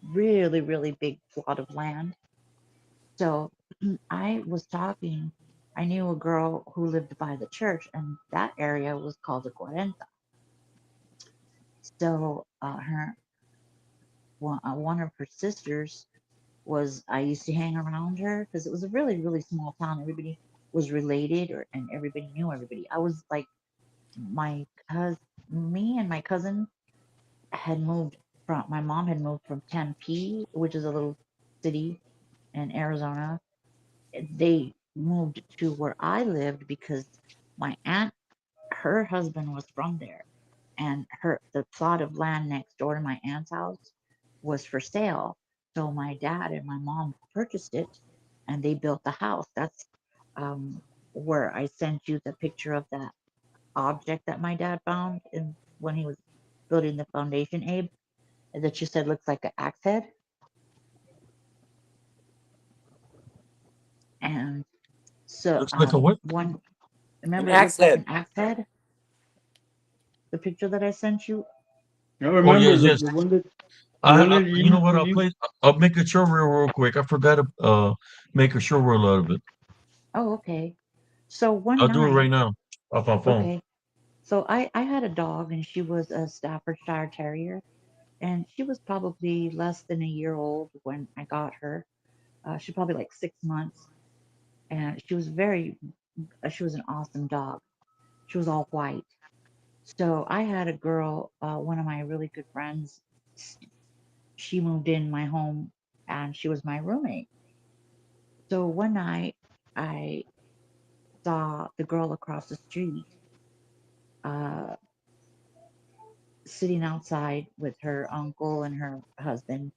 really, really big plot of land. So I knew a girl who lived by the church, and that area was called the Cuarenta. So one of her sisters I used to hang around her because it was a really, really small town. Everybody was related, and everybody knew everybody. I was like, my cousin, me and my cousin my mom had moved from Tempe, which is a little city in Arizona. They moved to where I lived because my aunt, her husband was from there, and the plot of land next door to my aunt's house was for sale. So my dad and my mom purchased it, and they built the house. That's um, where I sent you the picture of that object that my dad found when he was building the foundation, Abe, that you said looks like an axe head. And so Looks like a what? An remember, it axe looked like head. an axe head. The picture that I sent you. I Oh remember yes, yes. the one that the one that you You know used what? to use. I'll make a show reel real quick. I forgot to make a show reel out of it. Oh, okay. So one I'll do it right night, now off my phone. okay. So I had a dog, and she was a Staffordshire Terrier, and she was probably less than a year old when I got her. She probably like 6 months, and she was an awesome dog. She was all white. So I had a girl, one of my really good friends. She moved in my home, and she was my roommate. So one night I saw the girl across the street uh, sitting outside with her uncle and her husband.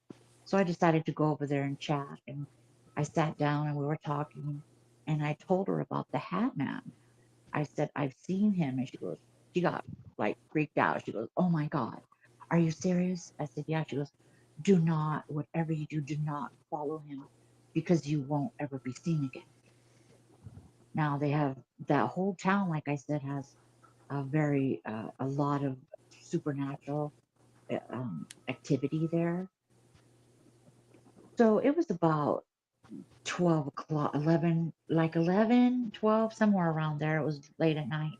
So I decided to go over there and chat. And I sat down and we were talking. And I told her about the Hat Man. I said, I've seen him. And she got like freaked out. She goes, oh my God, are you serious? I said, yeah. She goes, whatever you do, do not follow him because you won't ever be seen again. Now they have that whole town, like I said, has a lot of supernatural activity there. So it was about 12 o'clock, 11, like 11, 12, somewhere around there. It was late at night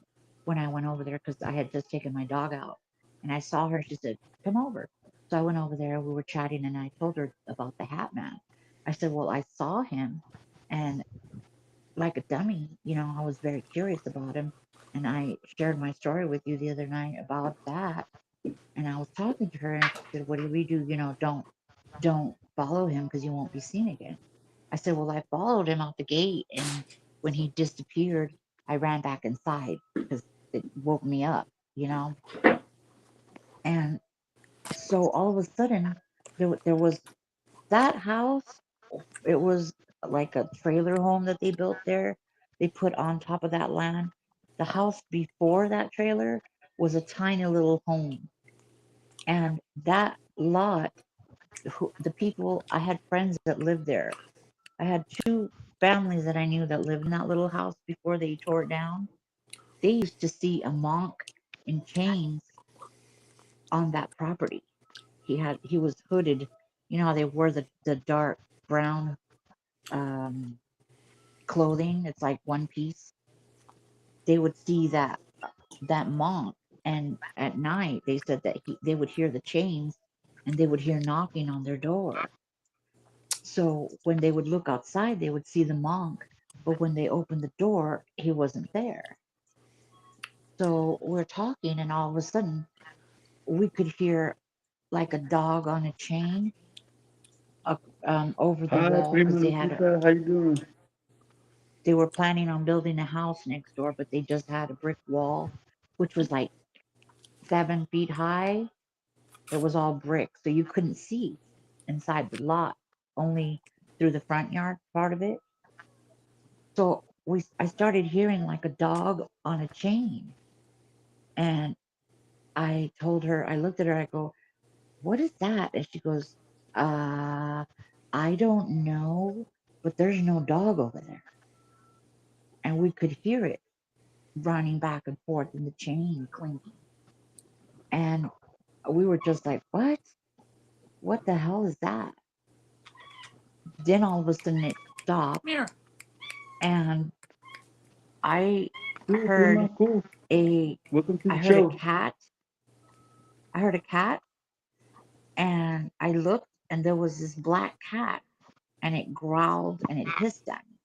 when I went over there because I had just taken my dog out, and I saw her. She said, come over. So I went over there. We were chatting, and I told her about the Hat Man. I said, well, I saw him, and like a dummy, I was very curious about him. And I shared my story with you the other night about that. And I was talking to her, and she said, what do we do? Don't follow him because you won't be seen again. I said, well, I followed him out the gate, and when he disappeared, I ran back inside because it woke me up, you know. And so all of a sudden, there was that house. It was like a trailer home that they built there. They put on top of that land. The house before that trailer was a tiny little home. And that lot, the people, I had friends that lived there. I had two families that I knew that lived in that little house before they tore it down. They used to see a monk in chains on that property. He was hooded. You know how they wore the dark brown um, clothing. It's like one piece. They would see that monk, and at night they said that they would hear the chains, and they would hear knocking on their door. So when they would look outside, they would see the monk, but when they opened the door, he wasn't there. So we're talking, and all of a sudden, we could hear like a dog on a chain over the Hi, wall prima because Lupita. How you doing? they were planning on building a house next door, but they just had a brick wall, which was like 7 feet high. It was all brick, so you couldn't see inside the lot, only through the front yard part of it. So I started hearing like a dog on a chain, and I told her, I looked at her, I go, "What is that?" And she goes, "Uh, I don't know, but there's no dog over there." And we could hear it running back and forth in the chain clinking. And we were just like, "What? What the hell is that?" Then all of a sudden it stopped, and I Cool, heard prima. Cool. a Welcome to I the heard a show. cat. I heard a cat, and I looked, and there was this black cat, and it growled and it hissed at me.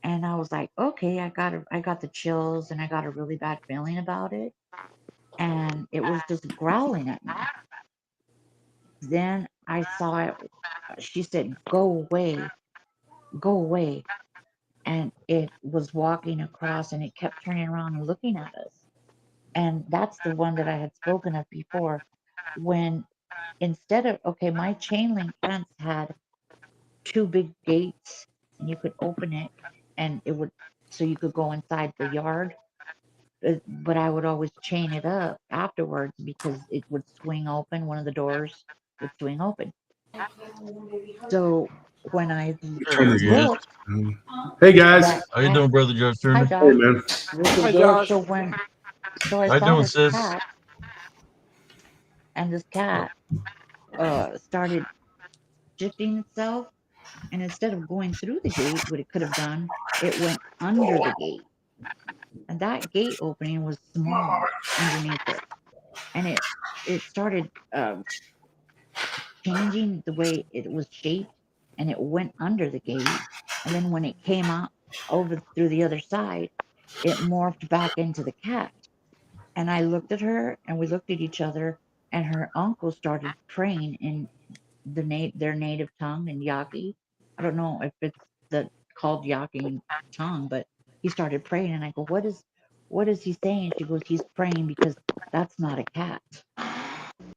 And I was like, okay, I got the chills, and I got a really bad feeling about it. And it was just growling at me. Then I saw it. She said, go away. And it was walking across, and it kept turning around and looking at us. And that's the one that I had spoken of before. When instead of, okay, my chain link fence had two big gates, and you could open it, and it would, so you could go inside the yard. But I would always chain it up afterwards because it would swing open. One of the doors would swing open. So when I There he is. looked, Hey guys. that How you cat, doing, brother Josh hi Turner? Hey Josh. man. What's up, Hi, Josh? Josh. So I How you saw doing, this sis? cat, and this cat started shifting itself, and instead of going through the gate, what it could have done, it went under the gate, and that gate opening was small underneath it, and it started changing the way it was shaped, and it went under the gate, and then when it came out over through the other side, it morphed back into the cat. And I looked at her, and we looked at each other, and her uncle started praying in their native tongue in Yaqui. I don't know if it's the called Yaqui tongue, but he started praying, and I go, what is he saying? She goes, he's praying because that's not a cat.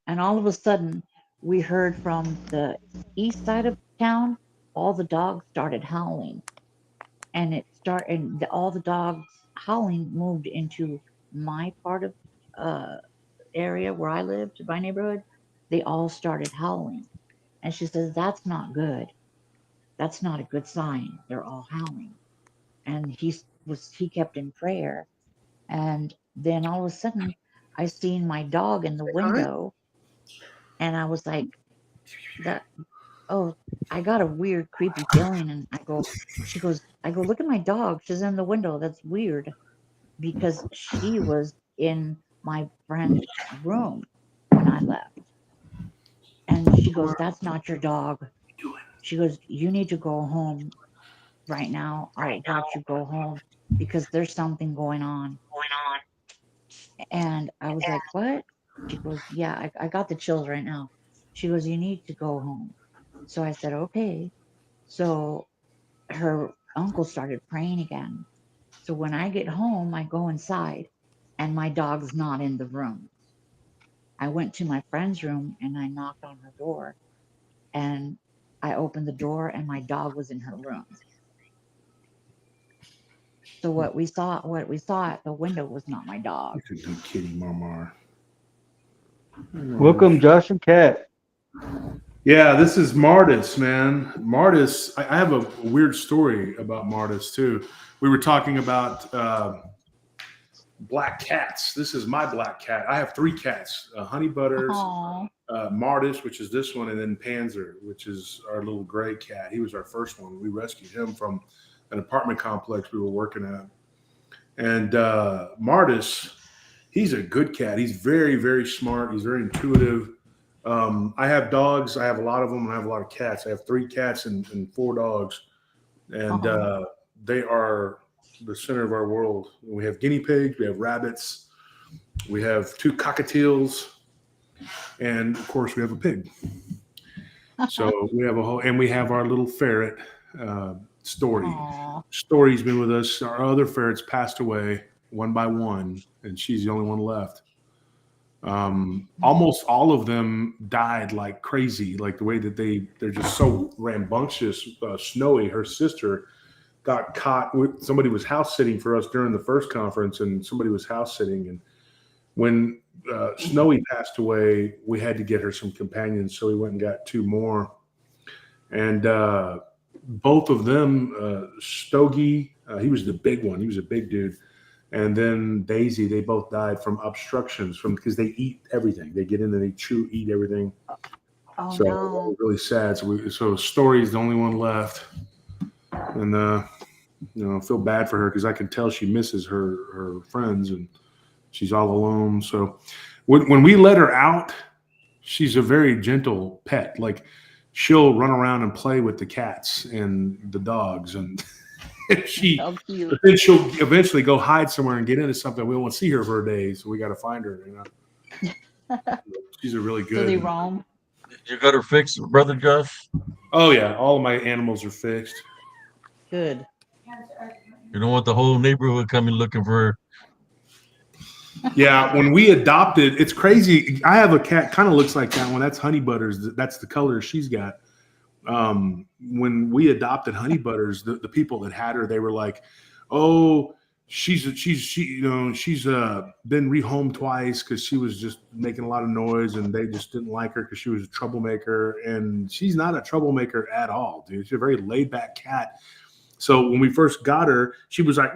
And all of a sudden, we heard from the east side of town, all the dogs started howling, and all the dogs howling moved into my part of uh area where I lived, my neighborhood. They all started howling, and she says, that's not good. That's not a good sign. They're all howling. And he kept in prayer. And then all of a sudden, I seen my dog in the window, and I was like, that oh, I got a weird creepy feeling. And I go, look at my dog, she's in the window, that's weird, because she was in my friend's room when I left. And she goes, that's not your dog. She goes, you need to go home right now. I'll watch you go home because there's something going on. And I was like, what? She goes, yeah, I got the chills right now. She goes, you need to go home. So I said, okay. So her uncle started praying again. So when I get home, I go inside and my dog's not in the room. I went to my friend's room and I knocked on her door and I opened the door and my dog was in her room. So what we saw at the window was not my dog. Look at good kitty, Marmar. Welcome, Josh and Kat. Yeah, this is Martis, man. Martis, I have a weird story about Martis, too. We were talking about black cats. This is my black cat. I have 3 cats, Honey Butters, Martis, which is this one, and then Panzer, which is our little gray cat. He was our first one. We rescued him from an apartment complex we were working at. And Martis, he's a good cat. He's very, very smart. He's very intuitive. I have dogs. I have a lot of them, and I have a lot of cats. I have 3 cats and 4 dogs, and they are the center of our world. We have guinea pigs, we have rabbits, we have 2 cockatiels, and of course, we have a pig. So we have a whole, and we have our little ferret, Story. Aww. Story's been with us. Our other ferrets passed away one by one, and she's the only one left. Almost all of them died like crazy, like the way that they're just so rambunctious. Snowy, her sister, got caught with somebody was house sitting for us during the first conference, and somebody was house sitting, and when Snowy passed away, we had to get her some companions, so we went and got 2 more, and both of them, Stogie, he was the big one, he was a big dude, and then Daisy, they both died from obstructions because they eat everything. They get in and they eat everything. Oh, So no. it was really sad. So Story's the only one left, and I feel bad for her because I can tell she misses her friends and she's all alone. So when we let her out, she's a very gentle pet. Like she'll run around and play with the cats and the dogs, and So cute. but then she'll eventually go hide somewhere and get into something. We won't see her for a day, so we got to find her. She's a really good. So they roam. You got her fixed, brother Josh? Oh yeah, all of my animals are fixed. Good. You don't want the whole neighborhood coming looking for her. Yeah, when we adopted, it's crazy. I have a cat, kind of looks like that one. That's Honey Butters. That's the color she's got. When we adopted Honey Butters, the people that had her, they were like, "Oh, she's been rehomed twice because she was just making a lot of noise, and they just didn't like her because she was a troublemaker." And she's not a troublemaker at all, dude. She's a very laid back cat. So when we first got her, she was like,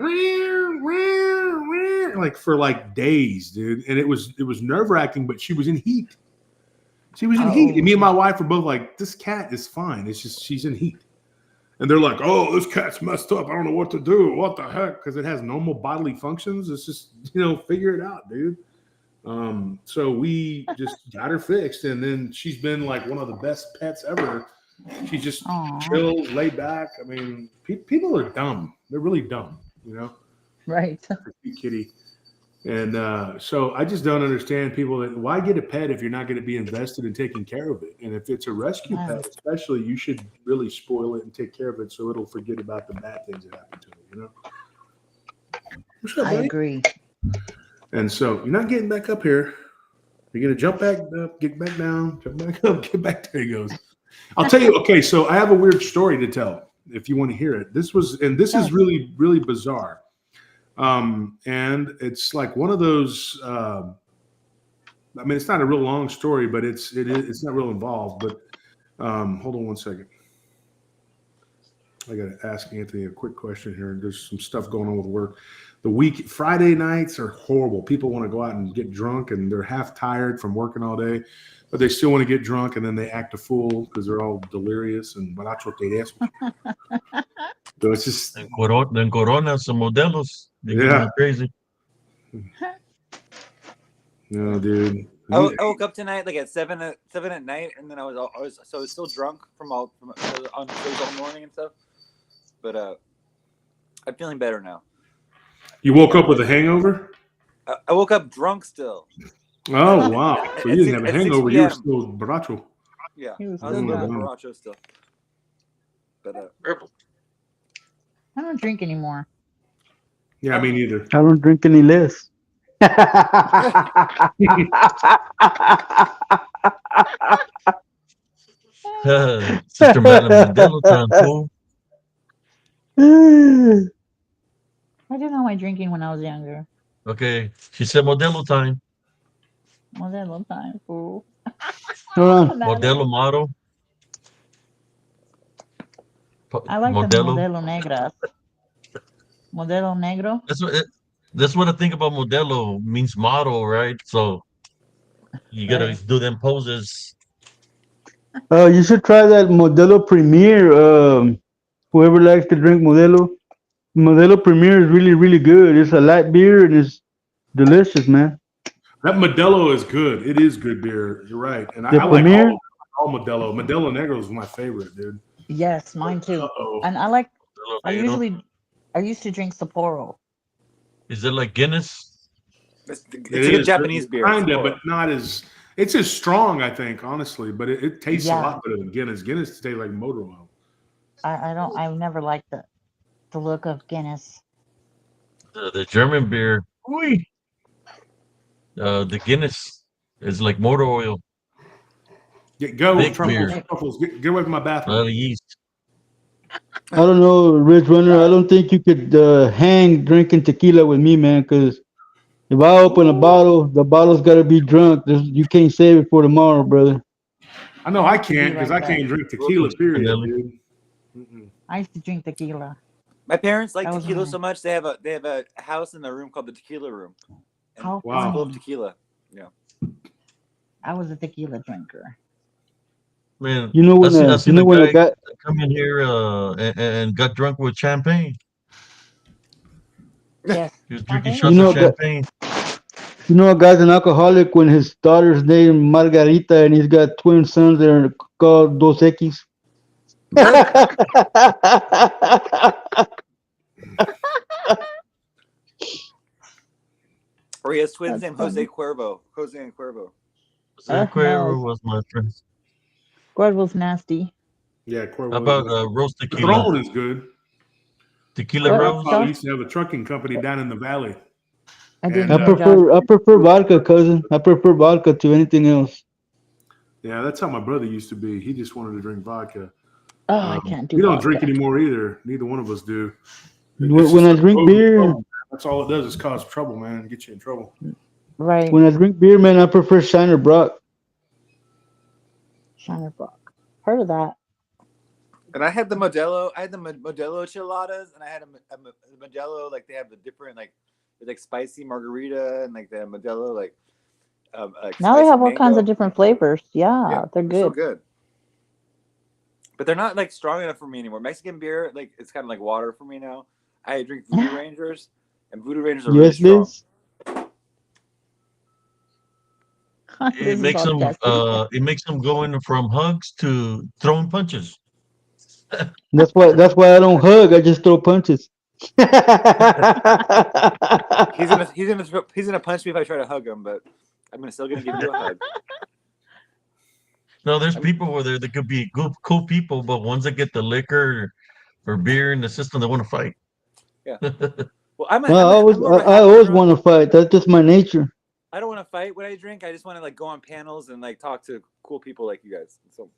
like for like days, dude. And it was nerve-wracking, but she was in heat. She was in heat. And me and my wife were both like, this cat is fine. It's just she's in heat. And they're like, oh, this cat's messed up. I don't know what to do. What the heck? Because it has normal bodily functions. It's just, figure it out, dude. So we just got her fixed. And then she's been like one of the best pets ever. She just chills, laid back. I mean, people are dumb. They're really dumb, Right. Kitty. And so I just don't understand people that why get a pet if you're not going to be invested in taking care of it? And if it's a rescue pet, especially, you should really spoil it and take care of it so it'll forget about the bad things that happen to it, What's up, buddy? I agree. And so you're not getting back up here. You're going to jump back up, get back down, jump back up, get back. There he goes. I'll tell you. Okay, so I have a weird story to tell if you want to hear it. This is really, really bizarre. And it's like one of those. It's not a real long story, but it's not real involved. But hold on one second. I got to ask Anthony a quick question here. There's some stuff going on with work. Friday nights are horrible. People want to go out and get drunk, and they're half tired from working all day, but they still want to get drunk, and then they act a fool because they're all delirious and borracho eso. So it's just Then Corona, some modelos. They get Yeah. crazy. No, dude. I woke up tonight like at 7 at night, and then I was still drunk from on shows all morning and stuff. But I'm feeling better now. You woke up with a hangover? I woke up drunk still. Oh wow! So you didn't have a at 6 hangover. You were p.m. still borracho. Yeah, He was I was a still little drunk. borracho still. But I don't drink anymore. Yeah, me neither. I don't drink any less. Sister Madam Modelo time, fool. I did all my drinking when I was younger. Okay, she said Modelo time. Modelo time, fool. Hold on. Modelo model. I like the Modelo. Modelo Negras. Modelo Negro. That's what I think about Modelo means model, right? So you gotta Right. do them poses. You should try that Modelo Premier. Whoever likes to drink Modelo Premier is really, really good. It's a light beer and it's delicious, man. That Modelo is good. It is good beer. You're right. And The I like Premier? all Modelo. Modelo Negro is my favorite, dude. Yes, mine too. Uh-oh. And I used to drink Sapporo. Is it like Guinness? it's a It good is, Japanese beer. kinda, Sapporo. but not as. It's as strong, I think, honestly. But it tastes a Yeah. lot better than Guinness. Guinness tastes like motor oil. I've never liked the look of Guinness. The German beer. Whee! The Guinness is like motor oil. Go, Big Truffles. beer. Truffles. Get away from my A bathroom. lot of yeast. I don't know, Ridge Runner. I don't think you could hang drinking tequila with me, man. Because if I open a bottle, the bottle's got to be drunk. You can't save it for tomorrow, brother. I know I used to be can't because like I that. can't drink tequila, period, Nelly. dude. Mm-mm. I used to drink tequila. My parents like That was tequila mine. so much they have a house in their room called the tequila room. And How it's Wow. full of funny. tequila. I was a tequila drinker. Man, You know I when seen a a guy guy, come in here and got drunk with champagne. Yes. He was drinking Champagne shots is of you know, fine. champagne. you know a guy's an alcoholic when his daughter's named Margarita and he's got twin sons that are called Dos Equis. Or he has twins That's named funny. Jose Cuervo. Jose and Cuervo. Cuervo No. was my friend. Cuervo's nasty. Yeah, How Cuervo. about roast The tequila? Throne is good. Tequila My What? rose? grandfather So used to have a trucking company down in the valley. I didn't And know, Josh. I prefer vodka, cousin. I prefer vodka to anything else. yeah, that's how my brother used to be. He just wanted to drink vodka. Oh, I can't do We don't drink vodka. anymore either. Neither one of us do. When when I drink beer, That's all it does is cause trouble, man. Get you in trouble. Right. when I drink beer, man, I prefer Shiner Brock. Shiner Brock. Heard of that. And I had the Modelo. I had the Modelo chiladas, and I had a Modelo. Like they have the different like spicy margarita and like the Modelo like Now they spicy have all kinds mango. of different flavors. Yeah, they're so good. good. But they're not like strong enough for me anymore. Mexican beer, like it's kind of like water for me now. I drink Voodoo Rangers, and Voodoo Rangers are really Yes, strong. Liz. This It is makes all testy. it makes them going from hugs to throwing punches. That's why I don't hug. I just throw punches. He's gonna punch me if I try to hug him, but I'm still gonna give you a hug. No, there's people where there could be cool people, but ones that get the liquor or beer in the system, they want to fight. Yeah. Well, I'm I always more of a I happy always drunk. want to fight. That's just my nature. I don't want to fight when I drink. I just want to like go on panels and like talk to cool people like you guys. So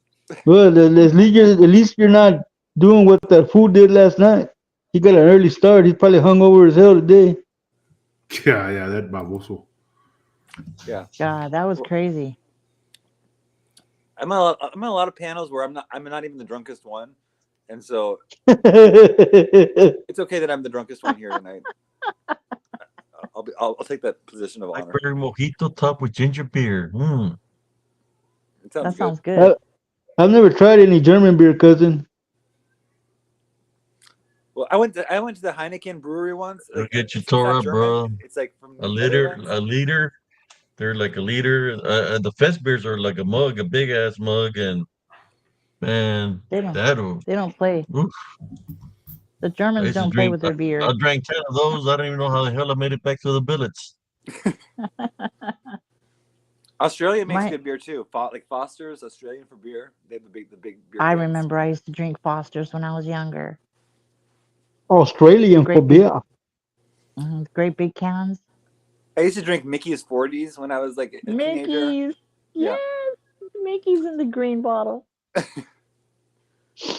Well, at least you're not doing what that fool did last night. He got an early start. He's probably hungover as hell today. Yeah, that baboso. yeah, God, that was crazy. I'm on a lot of panels where I'm not even the drunkest one, and so That's it's okay that I'm the drunkest one here tonight. I'll take that position of honor. Blackberry mojito topped with ginger beer. It That sounds sounds good. good. I've never tried any German beer, cousin. Well, I went to the Heineken brewery once. It'll Like, get you it's not tore up, German. bro. It's like from A Netherlands. liter They're like a liter. The fest beers are like a mug, a big ass mug, and man, They don't. that'll. They don't play. Oof, The I Germans used to don't play drink. with their I beer. drank 10 of those. I don't even know how the hell I made it back to the billets. Australia makes My, good beer too. Like Foster's, Australian for beer. They have the big beer I cans. remember I used to drink Foster's when I was younger. Australian for Great big, beer. great big cans. I used to drink Mickey's 40s when I was like a teenager. Mickey's, Yeah. yes, Mickey's in the green bottle.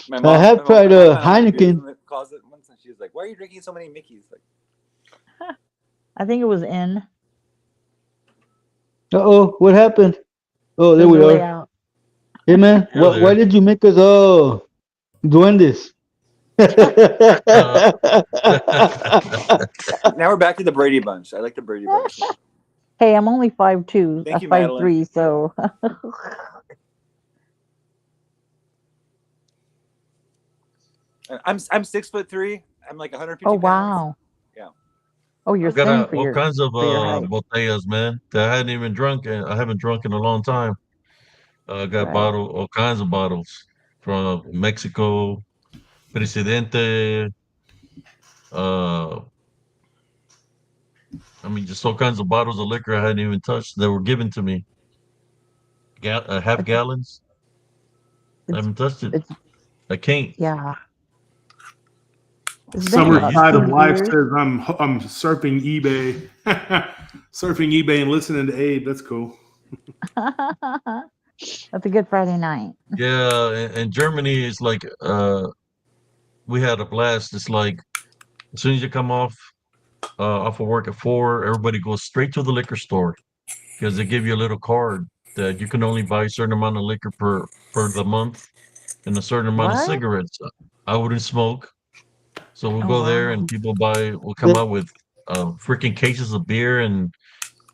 My I mom, have tried my mom found out the beers Heineken. in the closet once, and she was like, "Why are you drinking so many Mickeys?" Like, I think it was in. Uh-oh, what happened? Oh, It there was a we are. layout. Hey, man, Hello why there. did you make us duendes? Uh, now we're back to the Brady Bunch. I like the Brady Bunch. Hey, I'm only 5'2", Thank you, Madeline. 5'3", so I'm 6'3". I'm like 150 oh pounds. wow. Yeah. Oh, you're I've got thin all kinds of for your height. botellas, man, that I hadn't even drunk, and I haven't drunk in a long time. I got Right. all kinds of bottles from Mexico, Presidente. Uh, I mean, just all kinds of bottles of liquor I hadn't even touched that were given to me. Half It's gallons. I it's haven't touched it. it's I can't. yeah. It's been Summer I about used side of to. 2 life years. says I'm surfing eBay, surfing eBay and listening to Abe. That's cool. That's a good Friday night. Yeah, and Germany is like we had a blast. It's like as soon as you come off of work at 4, everybody goes straight to the liquor store because they give you a little card that you can only buy a certain amount of liquor per the month and a certain amount of What? cigarettes. I wouldn't smoke, so we'll Oh go there and wow. people will come The- out with freaking cases of beer and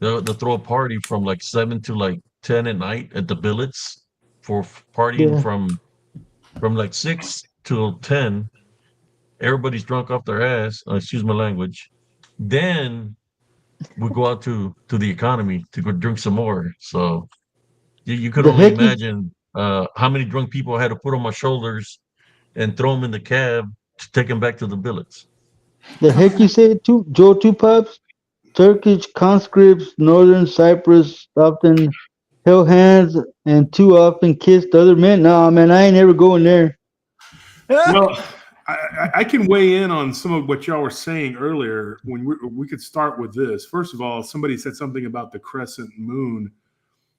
they'll throw a party from like 7 to like 10 at night at the billets for partying yeah. from like 6 till 10. Everybody's drunk off their ass. Excuse my language. Then we go out to the economy to go drink some more. So you could The only heck you imagine how many drunk people I had to put on my shoulders and throw them in the cab to take them back to the billets. the heck you say two Joe two pubs? Turkish conscripts, Northern Cyprus often held hands and too often kissed other men. Nah, man, I ain't ever going there. Well, I can weigh in on some of what y'all were saying earlier. When we could start with this. First of all, somebody said something about the crescent moon.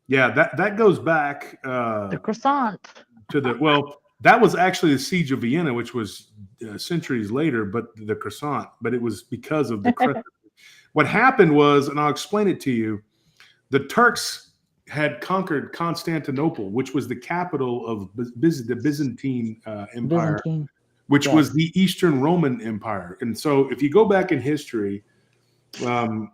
Yeah, that goes back The croissant. to the well. That was actually the siege of Vienna, which was centuries later. But the croissant, but it was because of the crescent. What happened was, and I'll explain it to you. The Turks had conquered Constantinople, which was the capital of the Byzantine Empire, Byzantine. which Yes. was the Eastern Roman Empire. And so, if you go back in history, and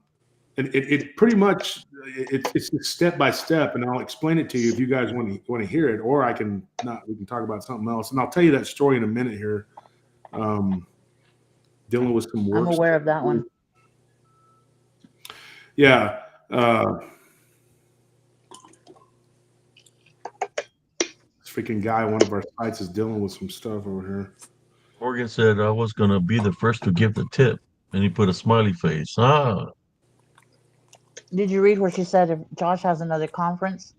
it pretty much it's step by step, and I'll explain it to you if you guys want to hear it, or I can not. We can talk about something else, and I'll tell you that story in a minute here. Dealing with some I'm work aware stuff. of that one. Yeah. This freaking guy, one of our sites, is dealing with some stuff over here. Morgan said I was gonna be the first to give the tip, and he put a smiley face. Ah, Did you read where she said if Josh has another conference?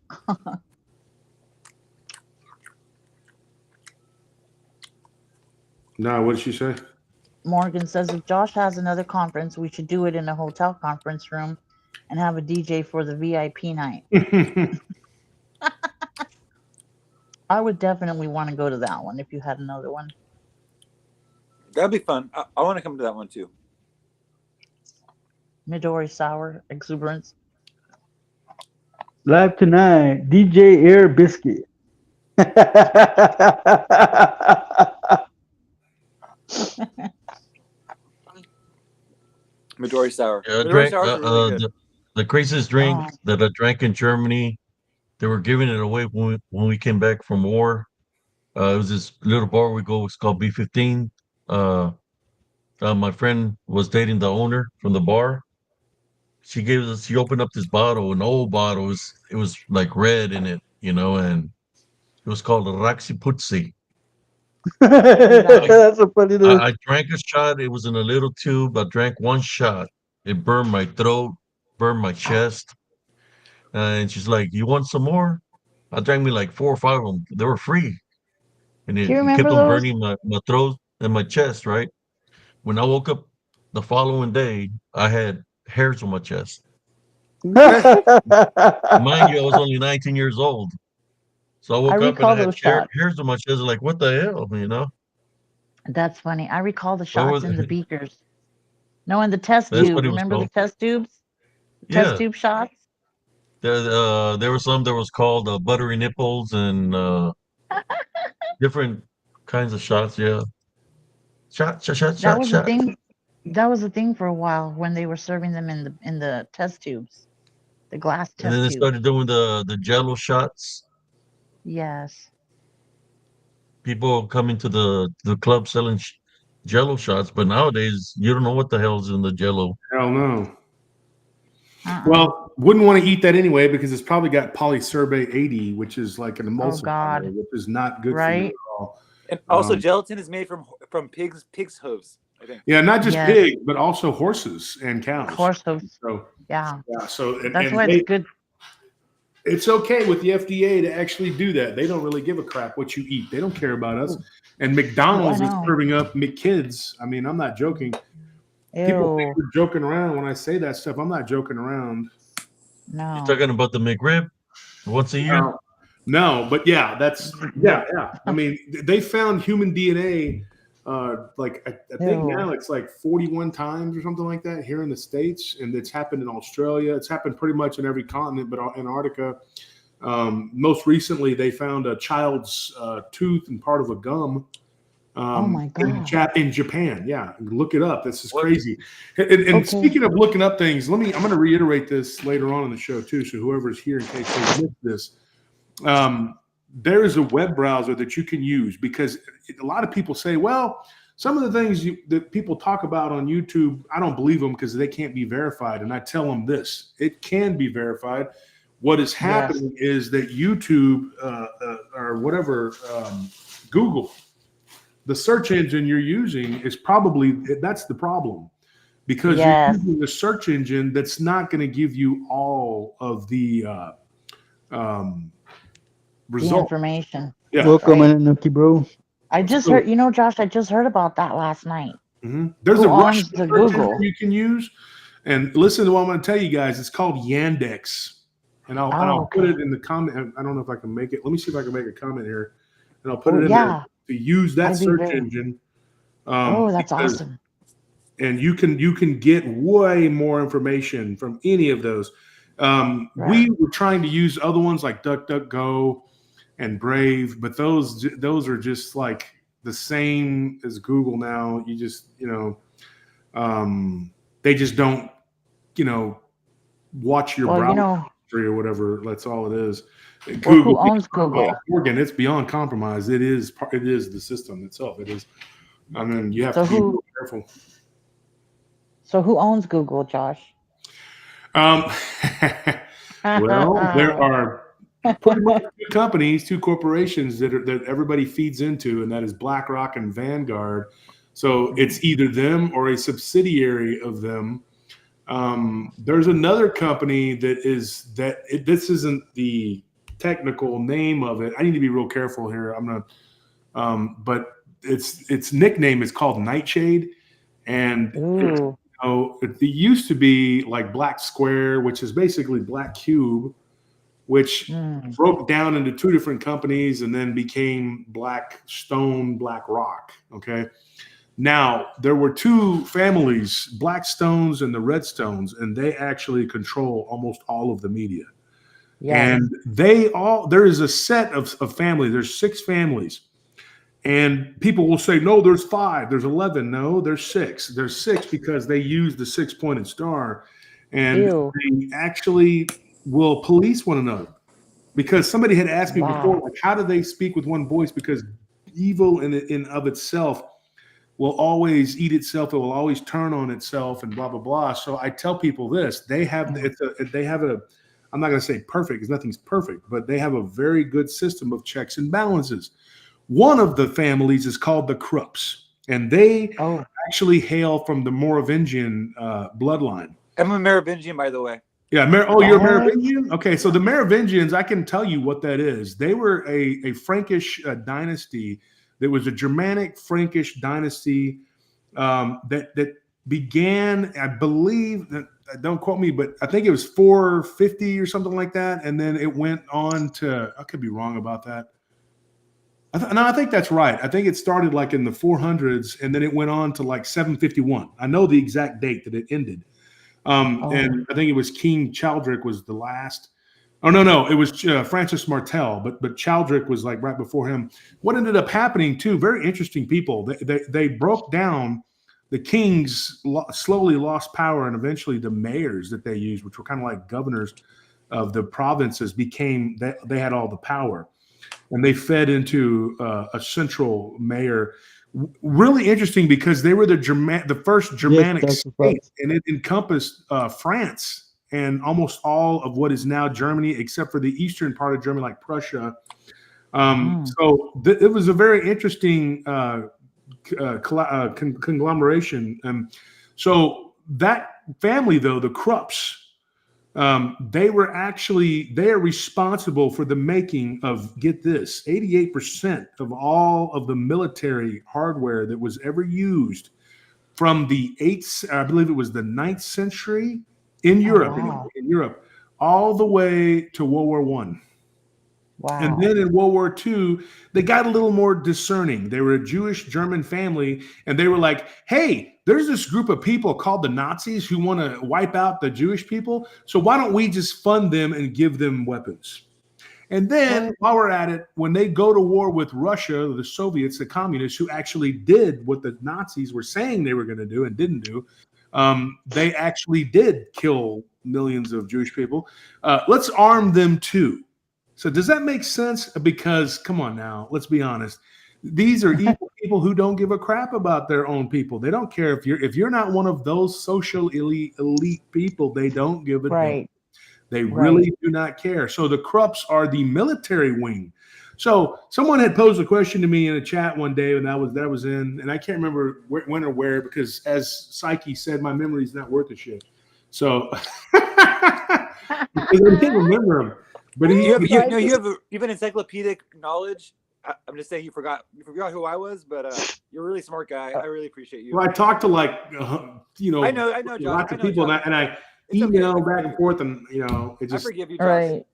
No, what did she say? Morgan says if Josh has another conference, we should do it in a hotel conference room and have a DJ for the VIP night. I would definitely want to go to that one if you had another one. That'd be fun. I want to come to that one too. Midori Sour Exuberance. Live tonight, DJ Air Biscuit. Midori Sour. yeah, I Midori drank Sours are really good. the craziest drink Oh, that I drank in Germany. They were giving it away when we came back from war. It was this little bar we go. It's called B15. My friend was dating the owner from the bar, She opened up this bottle, an old bottle. It was like red in it, and it was called Raxi Putzi. That's a funny name. I drank a shot. It was in a little tube. I drank one shot. It burned my throat, burned my chest. And she's like, "You want some more?" I drank me like 4 or 5 of them. They were free, and Do you it kept remember on those? burning my throat and my chest. Right when I woke up the following day, I had hairs on my chest. Mind you, I was only 19 years old. So I I woke up and I recall had those shots. hairs on my chest. Like, what the hell? That's funny. I recall the What shots was in the beakers. No, in the test That's tube. what it was Remember the called. test tubes? Test Yeah. tube shots? There was some that was called buttery nipples and different kinds of shots. Yeah. Shot, shot, shot, That shot, was the shot. thing. That was the thing for a while when they were serving them in the test tubes, the glass And then test they tubes. started doing the Jello shots. Yes. People coming to the club selling Jello shots, but nowadays you don't know what the hell's in the Jello. Hell no. Uh-uh. Well, wouldn't want to eat that anyway because it's probably got polysorbate 80, which is like an Oh emulsifier, God. which is not good for you Right? at all. And also, Um, gelatin is made from pigs' hooves, I think. Yeah, not just Yes. pig, but also horses and cows. Horse hooves. So Yeah. yeah, so That's why it's good. it's okay with the FDA to actually do that. They don't really give a crap what you eat. They don't care about us. And McDonald's I is know. serving up McKids. I mean, I'm not joking. People think Ew. we're joking around when I say that stuff. I'm not joking around. You're No. talking about the McRib once a year. No, but yeah, yeah. I mean, they found human DNA. Like I think Ew. now it's like 41 times or something like that here in the States, and it's happened in Australia. It's happened pretty much in every continent, but Antarctica. Most recently, they found a child's tooth and part of a gum. Oh my God. In Japan, yeah, look it up. This is What? crazy. And Okay. speaking of looking up things, I'm going to reiterate this later on in the show too. So whoever's here, in case they missed this, there is a web browser that you can use because a lot of people say, well, some of the things that people talk about on YouTube, I don't believe them because they can't be verified. And I tell them this: it can be verified. What is happening is that YouTube or whatever, Google, the search engine you're using is probably that's the problem because Yes. you're using a search engine that's not going to give you all of the The results. information. Yeah. Welcome, Right. Anunnaki, bro. I just So- heard, Josh, I just heard about that last night. There's Who a Russian owns the search Google? engine you can use, and listen to what I'm going to tell you guys. It's called Yandex, and I'll put okay. it in the comment. I don't know if I can make it. Let me see if I can make a comment here, and I'll put it in Yeah. there to use that I'd be search very- engine. That's because- awesome. And you can get way more information from any of those. We were trying to use other ones like DuckDuckGo and Brave, but those are just like the same as Google now. You just they just don't watch your browser history or whatever. That's all it is. Well, who owns Google? Again, it's beyond compromise. It is the system itself. It is. I mean, you have So to be who- real careful. So who owns Google, Josh? Well, there are pretty much two corporations that everybody feeds into, and that is BlackRock and Vanguard. So it's either them or a subsidiary of them. There's another company this isn't the technical name of it. I need to be real careful here. I'm gonna, but its nickname is called Nightshade, and Ooh. it used to be like Black Square, which is basically Black Cube, which broke down into two different companies and then became Black Stone, Black Rock. Okay. Now, there were two families, Blackstones and the Redstones, and they actually control almost all of the media. Yes. And there is a set of families. There's 6 families. And people will say, no, there's 5, there's 11. No, there's 6. There's 6 because they use the 6-pointed star. And they actually will police one another. Because somebody had asked me before, like, how do they speak with one voice? Because evil in of itself will always eat itself. It will always turn on itself, and blah blah blah. So I tell people this: they have a. I'm not going to say perfect because nothing's perfect, but they have a very good system of checks and balances. One of the families is called the Krupps, and they actually hail from the Merovingian bloodline. I'm a Merovingian, by the way. Yeah. You're a Merovingian? Okay. So the Merovingians, I can tell you what that is. They were a Frankish dynasty. There was a Germanic Frankish dynasty that began, I believe, don't quote me, but I think it was 450 or something like that. And then it went on to, I could be wrong about that. I think that's right. I think it started like in the 400s and then it went on to like 751. I know the exact date that it ended. And I think it was King Chaldric was the last. Oh, no, it was Francis Martel, but Chaldric was like right before him. What ended up happening too, very interesting people. They broke down. The kings slowly lost power, and eventually the mayors that they used, which were kind of like governors of the provinces, they had all the power, and they fed into a central mayor. Really interesting because they were the first Germanic state, and it encompassed France and almost all of what is now Germany, except for the eastern part of Germany, like Prussia. So it was a very interesting conglomeration. So that family, though, the Krupps, they are responsible for the making of, get this, 88% of all of the military hardware that was ever used from the I believe it was the 9th century in Europe, in Europe, all the way to World War I. Wow. And then in World War II, they got a little more discerning. They were a Jewish German family, and they were like, hey, there's this group of people called the Nazis who want to wipe out the Jewish people. So why don't we just fund them and give them weapons? And then while we're at it, when they go to war with Russia, the Soviets, the communists, who actually did what the Nazis were saying they were going to do and didn't do, they actually did kill millions of Jewish people. Let's arm them too. So does that make sense? Because come on now, let's be honest. These are evil people who don't give a crap about their own people. They don't care if you're not one of those social elite people. They don't give a damn. They really do not care. So the Krupps are the military wing. So someone had posed a question to me in a chat one day, and that was in, and I can't remember when or where, because as Psyche said, my memory is not worth a shit. So because I can't remember him. But you have an encyclopedic knowledge. I'm just saying you forgot who I was, but you're a really smart guy. I really appreciate you. Well, I talked to I know John, lots of people, and I email back and forth, and it just. I forgive you, Josh. Right.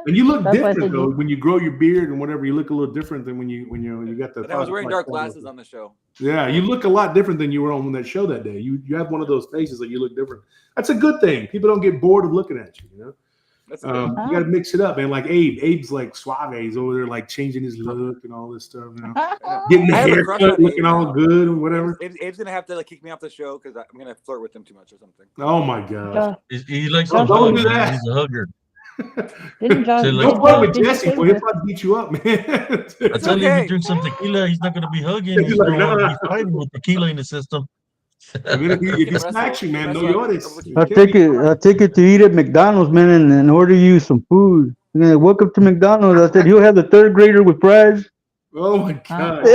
And you look different though when you grow your beard and whatever. You look a little different than when you got the. And I was wearing dark glasses on the show. Yeah, you look a lot different than you were on that show that day. You have one of those faces that you look different. That's a good thing. People don't get bored of looking at you. You got to mix it up, man. Like Abe's like suave. He's over there like changing his look and all this stuff. Getting the haircut, looking all good and whatever. Abe's gonna have to kick me off the show because I'm gonna flirt with him too much or something. Oh my gosh, he likes to hug. He's a hugger. Don't play with Jesse, boy. He'll probably beat you up, man. I tell you, if you drink some tequila, he's not going to be hugging. He's going to be fighting with tequila in the system. If he smacks you, man, no llores. I take it to eat at McDonald's, man, and order you some food. Welcome to McDonald's. I said he'll have the third grader with fries. Oh my God!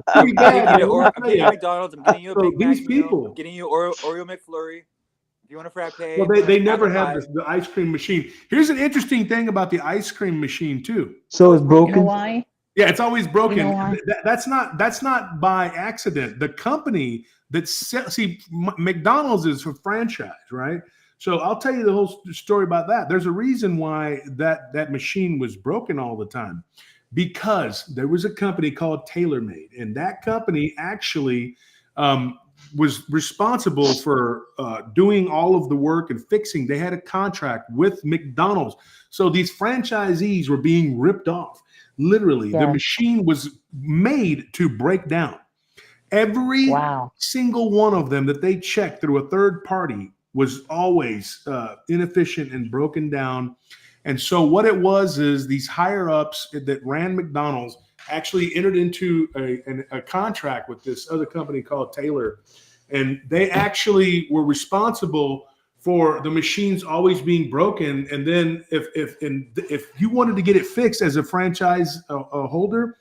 I'm getting you McDonald's. I'm getting you a Big Mac meal. I'm getting you Oreo McFlurry. If you want a frappe, well, they never have the ice cream machine. Here's an interesting thing about the ice cream machine too. So it's broken. You know why? Yeah, it's always broken. That's not by accident. The company McDonald's is a franchise, right? So I'll tell you the whole story about that. There's a reason why that machine was broken all the time, because there was a company called TaylorMade, and that company actually was responsible for doing all of the work and fixing. They had a contract with McDonald's. So these franchisees were being ripped off. Literally, the machine was made to break down. Every single one of them that they checked through a third party was always inefficient and broken down. And so what it was is these higher ups that ran McDonald's actually entered into a contract with this other company called Taylor, and they actually were responsible for the machines always being broken. And then if you wanted to get it fixed as a franchise holder,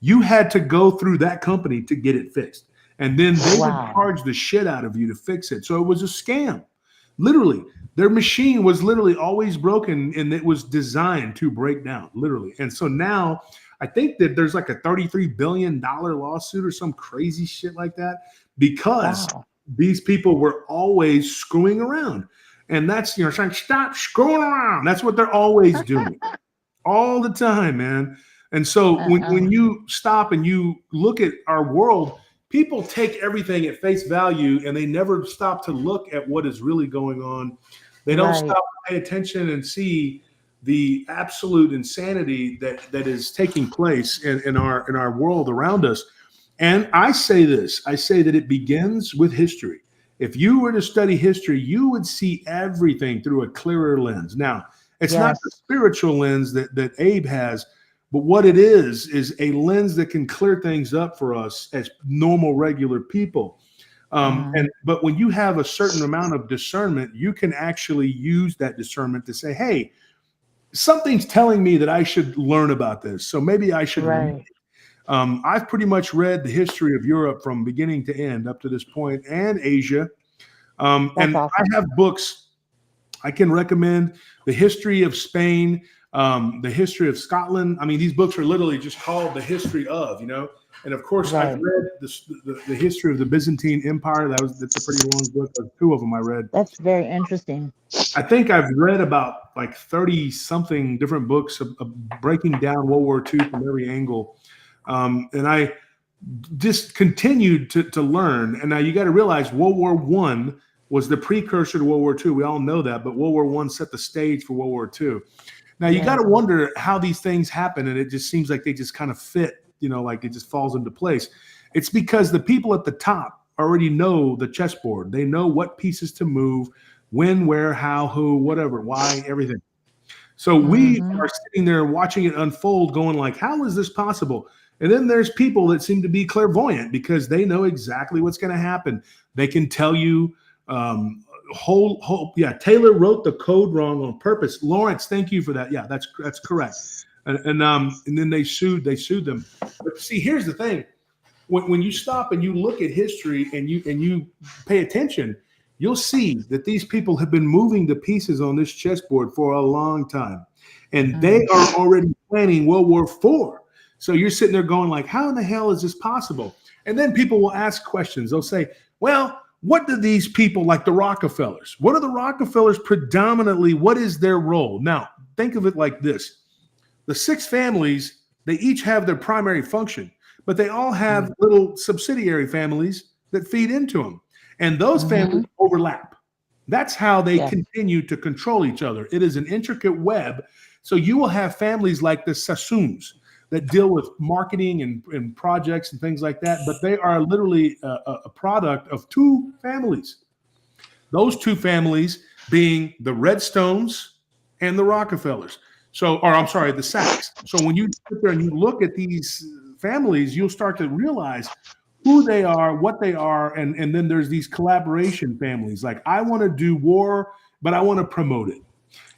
you had to go through that company to get it fixed. And then they would charge the shit out of you to fix it. So it was a scam. Literally, their machine was literally always broken, and it was designed to break down, literally. And so now I think that there's like a $33 billion lawsuit or some crazy shit like that because these people were always screwing around. And that's, saying, stop screwing around. That's what they're always doing all the time, man. And so when you stop and you look at our world, people take everything at face value and they never stop to look at what is really going on. They don't stop to pay attention and see the absolute insanity that is taking place in our world around us. And I say that it begins with history. If you were to study history, you would see everything through a clearer lens. Now, it's not the spiritual lens that Abe has, but what it is a lens that can clear things up for us as normal, regular people. But when you have a certain amount of discernment, you can actually use that discernment to say, hey, something's telling me that I should learn about this. So maybe I should read it. I've pretty much read the history of Europe from beginning to end up to this point, and Asia. And awesome. I have books I can recommend: The History of Spain, The History of Scotland. I mean, these books are literally just called The History of, And of course, I've read the history of the Byzantine Empire. That's a pretty long book. There's 2 of them I read. That's very interesting. I think I've read about like 30 something different books of breaking down World War II from every angle. And I just continued to learn. And now you got to realize World War I was the precursor to World War II. We all know that, but World War I set the stage for World War II. Now you got to wonder how these things happen, and it just seems like they just kind of fit, like it just falls into place. It's because the people at the top already know the chessboard. They know what pieces to move, when, where, how, who, whatever, why, everything. So we are sitting there watching it unfold, going like, how is this possible? And then there's people that seem to be clairvoyant because they know exactly what's going to happen. They can tell you, Taylor wrote the code wrong on purpose. Lawrence, thank you for that. Yeah, that's correct. And then they sued them. But see, here's the thing: when you stop and you look at history and you pay attention, you'll see that these people have been moving the pieces on this chessboard for a long time, and they are already planning World War IV. So you're sitting there going like, how in the hell is this possible? And then people will ask questions. They'll say, well, what do these people, like the Rockefellers, what are the Rockefellers predominantly? What is their role? Now, think of it like this. The 6 families, they each have their primary function, but they all have little subsidiary families that feed into them. And those families overlap. That's how they continue to control each other. It is an intricate web. So you will have families like the Sassoons that deal with marketing and projects and things like that, but they are literally a product of 2 families. Those 2 families being the Redstones and the Rockefellers. The Sachs. So when you sit there and you look at these families, you'll start to realize who they are, what they are, and then there's these collaboration families. Like, I want to do war, but I want to promote it.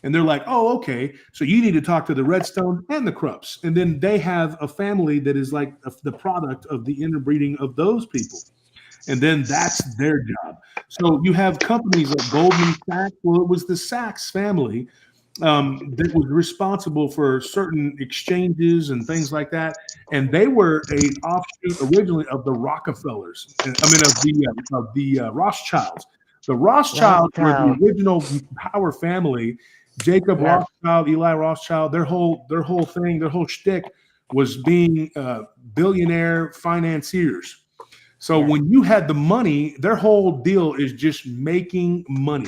And they're like, oh, okay, so you need to talk to the Redstone and the Krupps. And then they have a family that is like the product of the interbreeding of those people. And then that's their job. So you have companies like Goldman Sachs. Well, it was the Sachs family that was responsible for certain exchanges and things like that. And they were an offshoot originally of the Rockefellers. Of the Rothschilds. The Rothschilds were the original power family. Jacob Rothschild, Eli Rothschild, their whole thing, their whole shtick was being billionaire financiers. So when you had the money, their whole deal is just making money.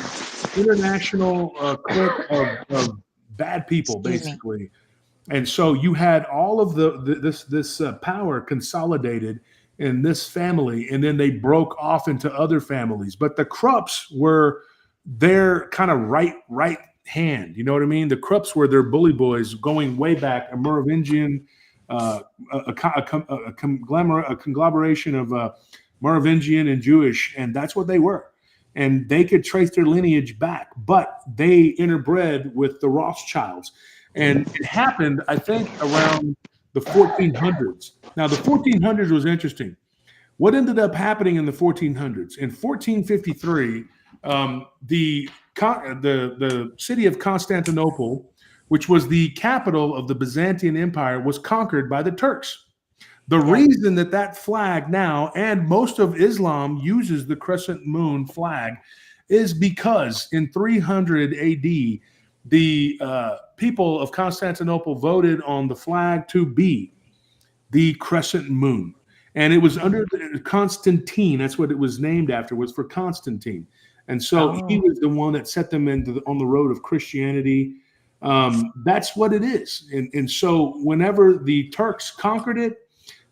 International clique of bad people, basically. And so you had all of this power consolidated in this family, and then they broke off into other families. But the Krupps were their kind of right hand. You know what I mean? The Krupps were their bully boys going way back, a Merovingian a conglomeration of Merovingian and Jewish, and that's what they were. And they could trace their lineage back, but they interbred with the Rothschilds. And it happened, I think, around the 1400s. Now, the 1400s was interesting. What ended up happening in the 1400s? In 1453, the city of Constantinople, which was the capital of the Byzantine Empire, was conquered by the Turks. The reason that flag now, and most of Islam uses the crescent moon flag, is because in 300 AD, the people of Constantinople voted on the flag to be the crescent moon. And it was under Constantine. That's what it was named after, was for Constantine. And so he was the one that set them on the road of Christianity. That's what it is. And so whenever the Turks conquered it,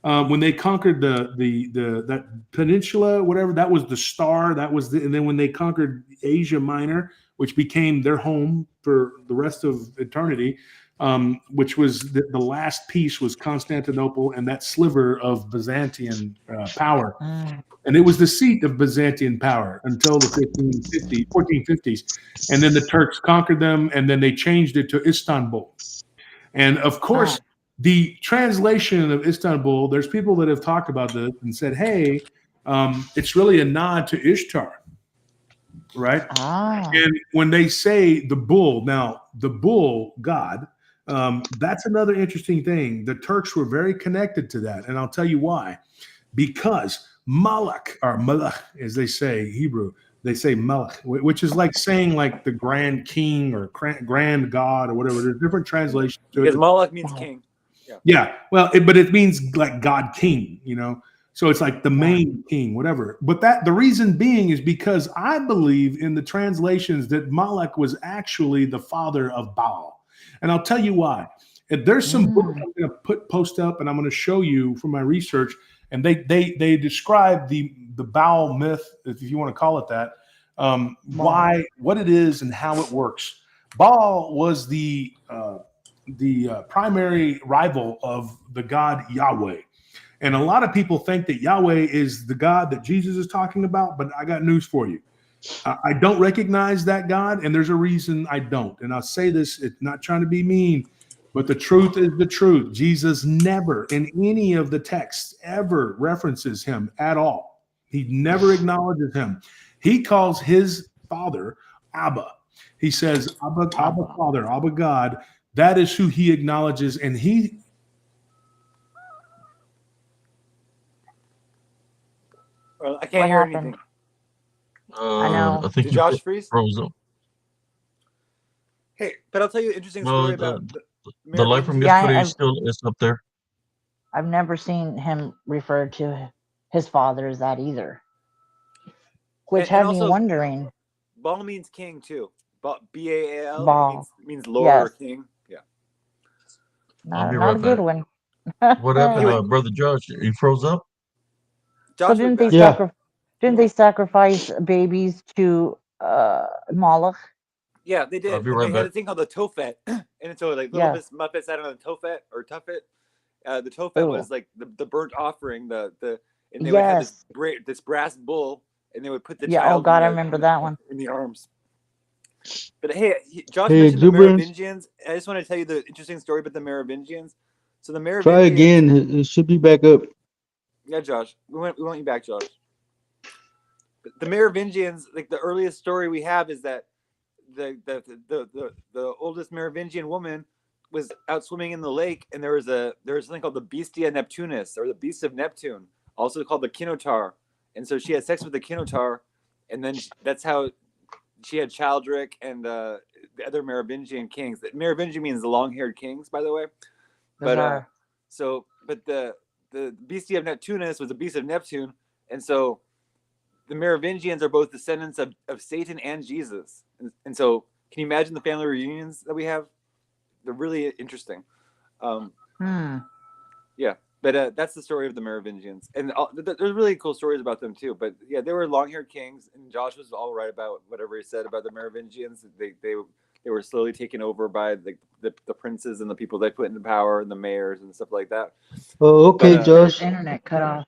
when they conquered that peninsula, whatever, that was the star. And then when they conquered Asia Minor, which became their home for the rest of eternity, which was the last piece was Constantinople and that sliver of Byzantine power. And it was the seat of Byzantine power until the 1450s. And then the Turks conquered them, and then they changed it to Istanbul. And of course, the translation of Istanbul, there's people that have talked about this and said, hey, it's really a nod to Ishtar, right? And when they say the bull, now the bull god, that's another interesting thing. The Turks were very connected to that. And I'll tell you why. Because Malak, or Malach, as they say Hebrew, they say Malach, which is like saying like the grand king or grand god or whatever. There's different translations to it. Because Malak means king. Yeah. Well, but it means like God king, you know. So it's like the main king, whatever. But the reason being is because I believe in the translations that Malak was actually the father of Baal. And I'll tell you why. If there's some books I'm going to post up, and I'm going to show you from my research, and they describe the Baal myth, if you want to call it that, what it is and how it works. Baal was the primary rival of the God Yahweh. And a lot of people think that Yahweh is the God that Jesus is talking about, but I got news for you. I don't recognize that God, and there's a reason I don't. And I'll say this, it's not trying to be mean, but the truth is the truth. Jesus never in any of the texts ever references him at all. He never acknowledges him. He calls his father Abba. He says, Abba Father, Abba God. That is who he acknowledges, and he. Well, I can't hear anything. I know. I think Did Josh freeze? Froze up. Hey, but I'll tell you an interesting story about the light from yesterday is up there. I've never seen him refer to his father as that either, which had me wondering. Baal means king too. B-A-A-L Baal means Lord or king. Yeah. Not a good one. What happened, Brother Josh? You froze up? So didn't they sacrifice babies to Moloch? Yeah, they did. I'll be right they back. had a thing called the Tophet, and so like little Muppets sat on the Tophet or Tuffet. The Tophet was like the burnt offering. And they would have this brass bull, and they would put the child. Oh God, I remember that one in the arms. But hey, Josh mentioned the Merovingians. I just want to tell you the interesting story about the Merovingians. So the Merovingians. Try again. It should be back up. Yeah, Josh, we want you back, Josh. The Merovingians, like the earliest story we have is that the oldest Merovingian woman was out swimming in the lake, and there was something called the Bestia Neptunus, or the Beast of Neptune, also called the Kinotar. And so she had sex with the Kinotar, and then that's how she had Childrick and the other Merovingian kings. Merovingian means the long-haired kings, by the way. But the Bestia of Neptunus was a beast of Neptune, and so the Merovingians are both descendants of Satan and Jesus. And so can you imagine the family reunions that we have? They're really interesting. Yeah, but that's the story of the Merovingians. And there's really cool stories about them too. But yeah, they were long-haired kings, and Josh was all right about whatever he said about the Merovingians. They they were slowly taken over by the princes and the people they put into power and the mayors and stuff like that. Oh, okay, But, Josh. Internet cut off.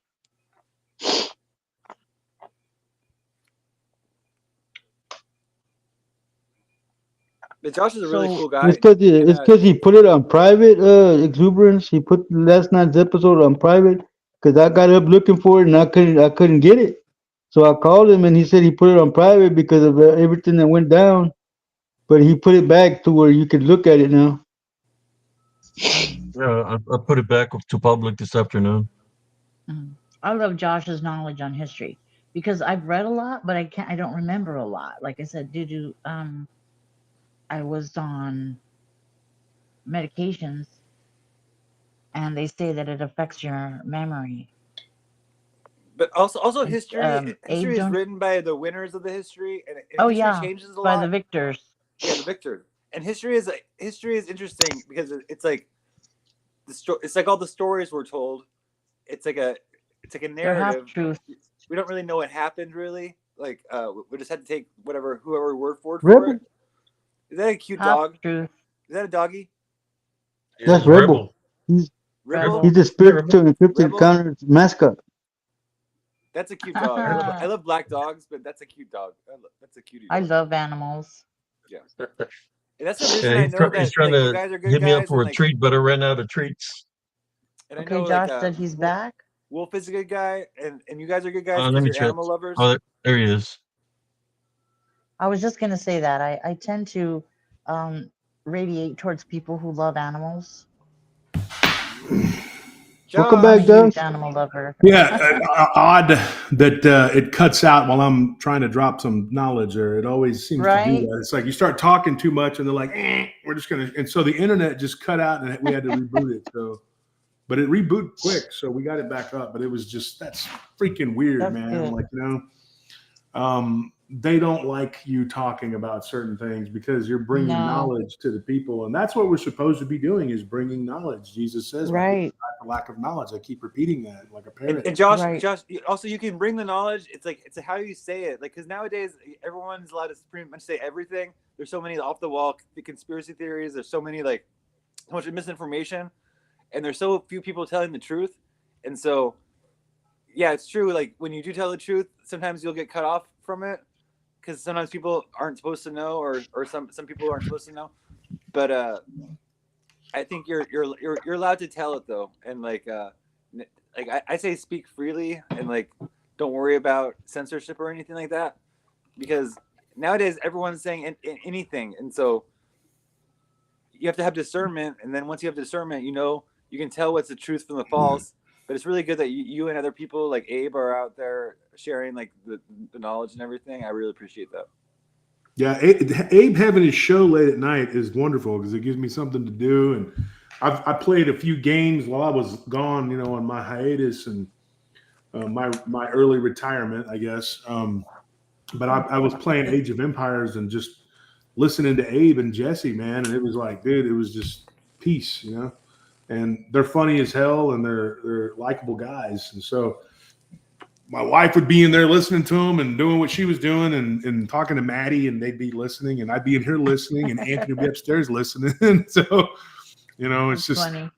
But Josh is a really So- cool guy. It's because he put it on private. Exuberance. He put last night's episode on private because I got up looking for it and I couldn't get it. So I called him and he said he put it on private because of everything that went down. But he put it back to where you could look at it now. Yeah, I put it back to public this afternoon. I love Josh's knowledge on history because I've read a lot, but I don't remember a lot. Like I said, due to I was on medications, and they say that it affects your memory. But also And, history Abe history is Jones- written by the winners of the history, and Oh history yeah, changes a by lot. the victors. Yeah, the victor. And history is interesting because it's like it's like all the stories were told. It's like a They're half narrative. truth. We don't really know what happened really. Like we just had to take whoever word for it. Rebel. Is that a cute Half dog? truth. Is that a doggy? That's Rebel. He's Rebel? he's the spiritual encrypted Rebel? counter mascot. That's a cute dog. I love black dogs, but that's a cute dog. That's a cutie dog. I love animals. Yeah. And that's the reason Yeah, I know that he's trying like, you to guys are good hit me guys. up for and, a like, treat, but I ran out of treats. and I Okay, know Josh like said he's back. Wolf is a good guy, and you guys are good guys Let because me you're check. animal lovers. Oh, there he is. I was just gonna say that I tend to radiate towards people who love animals. Welcome Josh, back, I'm a huge Josh. animal lover. Yeah, odd that it cuts out while I'm trying to drop some knowledge, or it always seems to do Right? that. It's like you start talking too much, and they're like, "We're just gonna," and so the internet just cut out, and we had to reboot it. So, but it rebooted quick, so we got it back up. But it was just that's freaking weird, That's man. good. Like they don't like you talking about certain things because you're bringing No. knowledge to the people, and that's what we're supposed to be doing is bringing knowledge. Jesus says, "My Right. people die for lack of knowledge." I keep repeating that like a parrot. and Josh, Right. Josh, also you can bring the knowledge. It's how you say it. Like because nowadays everyone's allowed to pretty much say everything. There's so many off the wall conspiracy theories. There's so many like so much misinformation, and there's so few people telling the truth. And so, yeah, it's true. Like when you do tell the truth, sometimes you'll get cut off from it because sometimes people aren't supposed to know, or some people aren't supposed to know. But I think you're allowed to tell it though, and like I say speak freely and like don't worry about censorship or anything like that because nowadays everyone's saying anything, and so you have to have discernment, and then once you have discernment, you can tell what's the truth from the false. But it's really good that you and other people like Abe are out there sharing like the knowledge and everything. I really appreciate that. Yeah, Abe having his show late at night is wonderful because it gives me something to do. And I played a few games while I was gone, on my hiatus and my early retirement, I guess. But I was playing Age of Empires and just listening to Abe and Jesse, man. And it was like, dude, it was just peace, And they're funny as hell and they're likable guys. And so my wife would be in there listening to them and doing what she was doing and talking to Maddie, and they'd be listening, and I'd be in here listening, and Anthony would be upstairs listening. So, it's just funny.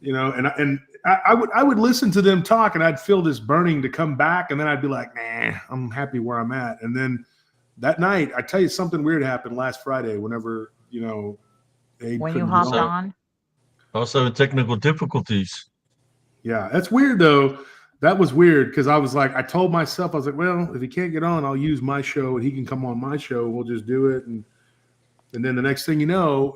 And I would listen to them talk, and I'd feel this burning to come back, and then I'd be like, nah, I'm happy where I'm at. And then that night, I tell you, something weird happened last Friday. Whenever Abe When you couldn't hopped go. on. Also, technical difficulties. Yeah, that's weird though. That was weird because I was like, I told myself, I was like, well, if he can't get on, I'll use my show and he can come on my show. We'll just do it. And then the next thing you know,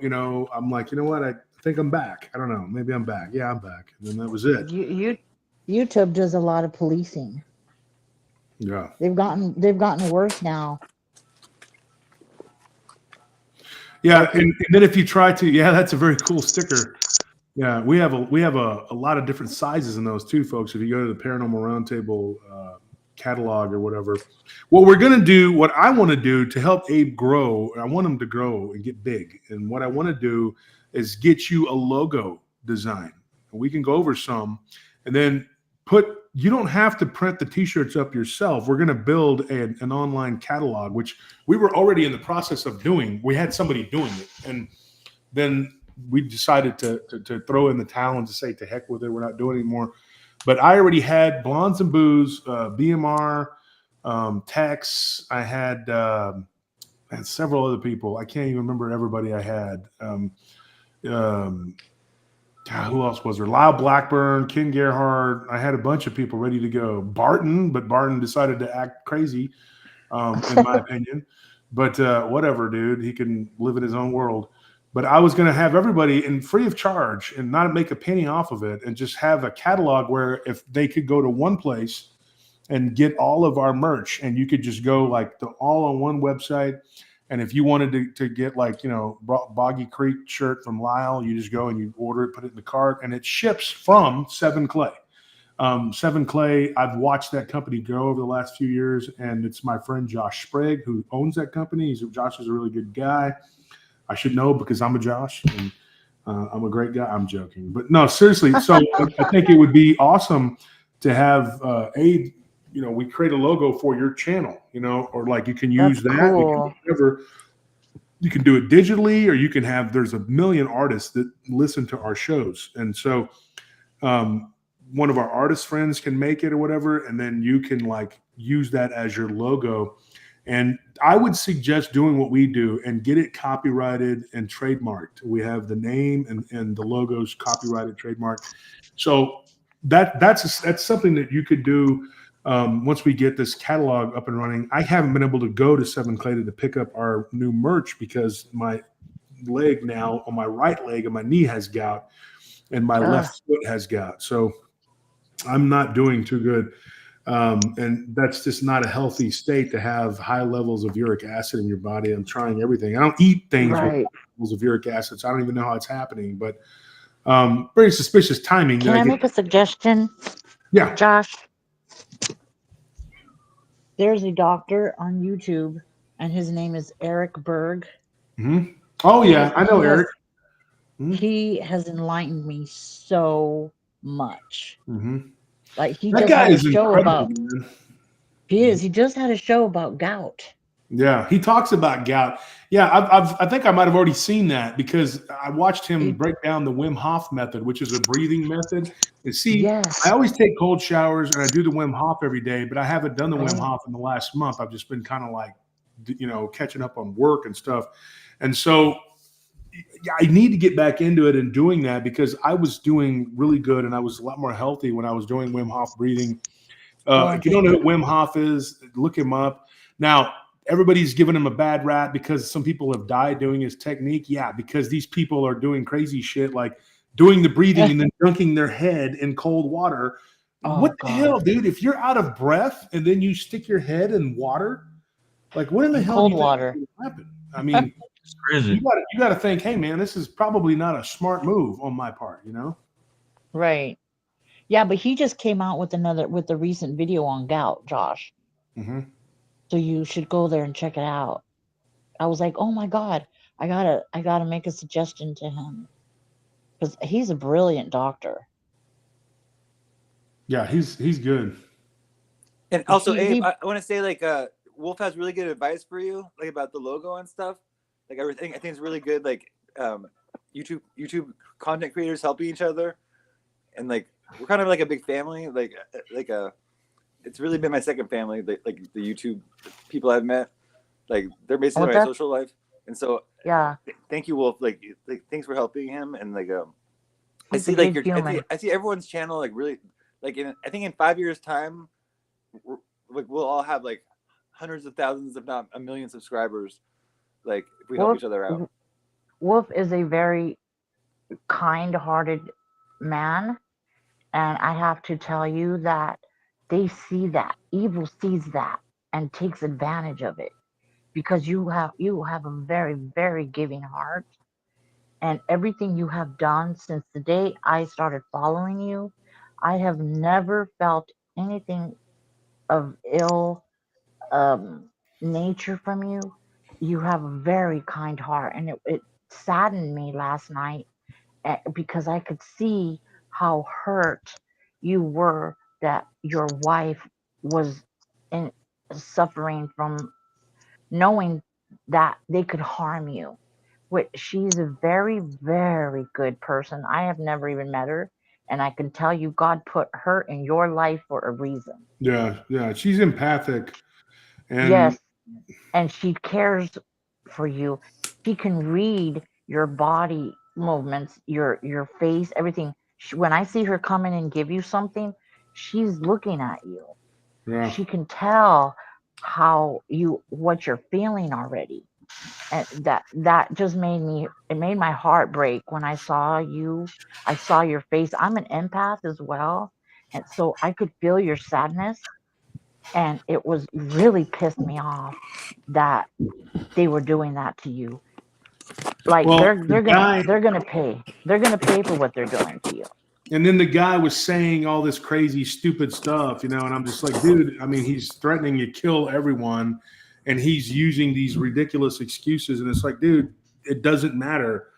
I'm like, you know what? I think I'm back. I don't know. Maybe I'm back. Yeah, I'm back. And then that was it. YouTube does a lot of policing. Yeah. They've gotten worse now. Yeah, and then if you try to, that's a very cool sticker. Yeah, we have a lot of different sizes in those too, folks. If you go to the Paranormal Roundtable catalog or whatever, what I want to do to help Abe grow, I want him to grow and get big. And what I want to do is get you a logo design. And we can go over some, and then you don't have to print the t-shirts up yourself. We're going to build an online catalog, which we were already in the process of doing. We had somebody doing it, and then we decided to throw in the towel and to say to heck with it, we're not doing it anymore. But I already had Blondes and Booze, BMR, Tex. I had several other people. I can't even remember everybody I had. Who else was there? Lyle Blackburn, Ken Gerhard. I had a bunch of people ready to go. Barton, but Barton decided to act crazy, in my opinion. But whatever, dude. He can live in his own world. But I was going to have everybody in free of charge and not make a penny off of it, and just have a catalog where if they could go to one place and get all of our merch, and you could just go like all on one website. And if you wanted to get like, Boggy Creek shirt from Lyle, you just go and you order it, put it in the cart, and it ships from Seven Clay. Seven Clay, I've watched that company grow over the last few years, and it's my friend Josh Sprague who owns that company. Josh is a really good guy. I should know because I'm a Josh, and I'm a great guy. I'm joking. But no, seriously. So I think it would be awesome to have we create a logo for your channel, or like you can use That's that. cool. You can do it digitally, or you can there's a million artists that listen to our shows. And so one of our artist friends can make it or whatever, and then you can like use that as your logo. And I would suggest doing what we do and get it copyrighted and trademarked. We have the name and the logos copyrighted, trademarked. So that's something that you could do. Once we get this catalog up and running. I haven't been able to go to Seven Clay to pick up our new merch because my leg now on my right leg and my knee has gout, and my left foot has gout. So I'm not doing too good. And that's just not a healthy state to have high levels of uric acid in your body. I'm trying everything. I don't eat things with levels of uric acid, so I don't even know how it's happening. But very suspicious timing. Can I make a suggestion? Yeah. Josh? There's a doctor on YouTube, and his name is Eric Berg. Mm-hmm. Oh, yeah. I know Eric. He has enlightened me so much. Mm-hmm. Like he that just guy had a is show about. Man. He is. He just had a show about gout. Yeah, he talks about gout. Yeah, I think I might have already seen that because I watched him break down the Wim Hof method, which is a breathing method. And see, I always take cold showers and I do the Wim Hof every day, but I haven't done the Wim Hof in the last month. I've just been kind of like, catching up on work and stuff. And so I need to get back into it and doing that because I was doing really good and I was a lot more healthy when I was doing Wim Hof breathing. If you don't know who Wim Hof is, look him up. Now, everybody's giving him a bad rap because some people have died doing his technique. Yeah, because these people are doing crazy shit like doing the breathing and then dunking their head in cold water. What the hell, dude? If you're out of breath and then you stick your head in water, like what in the hell cold do you water think is going to happen? I mean, it's crazy. You got to think, hey man, this is probably not a smart move on my part, Right. Yeah, but he just came out with the recent video on gout, Josh. Mm-hmm. So you should go there and check it out. I was like, oh my God, I gotta make a suggestion to him because he's a brilliant doctor. Yeah, he's good. And also, Abe, I want to say like Wolf has really good advice for you, like about the logo and stuff. Like everything, I think it's really good. Like YouTube content creators helping each other, and like we're kind of like a big family. It's really been my second family. Like the YouTube people I've met, like they're basically my social life. And so thank you, Wolf. Like thanks for helping him. And like I see like I see everyone's channel like really like I think in 5 years time, we'll all have like hundreds of thousands, if not a million subscribers. Like if we help each other out. Wolf is a very kind-hearted man, and I have to tell you that they see that evil sees that and takes advantage of it because you have a very, very giving heart, and everything you have done since the day I started following you, I have never felt anything of ill nature from you. You have a very kind heart, and it saddened me last night because I could see how hurt you were that your wife was in, suffering from knowing that they could harm you. Which she's a very, very good person. I have never even met her, and I can tell you, God put her in your life for a reason. Yeah. She's empathic, and Yes, and she cares for you. She can read your body movements, your face, everything. When I see her come in and give you something, she's looking at you. yeah. She can tell what you're feeling already. And that just made my heart break when I saw you. I saw your face. I'm an empath as well, and so I could feel your sadness, and it was really pissed me off that they were doing that to you. Like Well, they're the they're gonna guy, they're gonna pay. They're gonna pay for what they're doing to you. and then the guy was saying all this crazy, stupid stuff, and I'm just like, dude, I mean, he's threatening to kill everyone, and he's using these ridiculous excuses, and it's like, dude, it doesn't matter,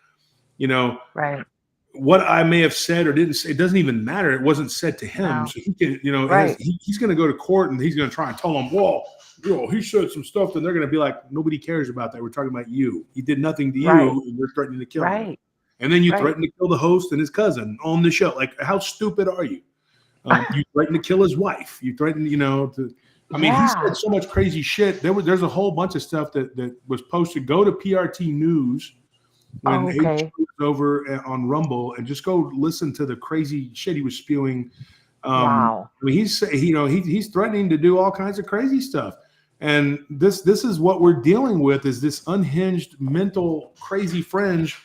you know. Right. What I may have said or didn't say, it doesn't even matter. It wasn't said to him. No. So he can, Right. he's going to go to court and he's going to try and tell them, well, he said some stuff. And they're going to be like, nobody cares about that. We're talking about you. He did nothing to you. Right. And you're threatening to kill him. Right. And then you Right. threaten to kill the host and his cousin on the show. Like, how stupid are you? You threatened to kill his wife. You threatened, he said so much crazy shit. There's a whole bunch of stuff that was posted. Go to PRT News when Okay. was over on Rumble and just go listen to the crazy shit he was spewing. Wow. I mean, he's threatening to do all kinds of crazy stuff. And this is what we're dealing with, is this unhinged, mental, crazy fringe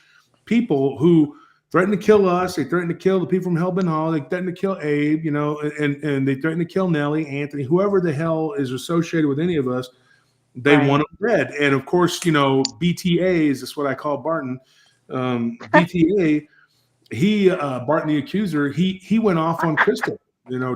people who threaten to kill us. They threaten to kill the people from Hellbent Hall. They threaten to kill Abe, and they threaten to kill Nellie, Anthony, whoever the hell is associated with any of us. They want them dead. And of course, BTAs, that's what I call Barton. BTA, Barton the accuser, he went off on Crystal,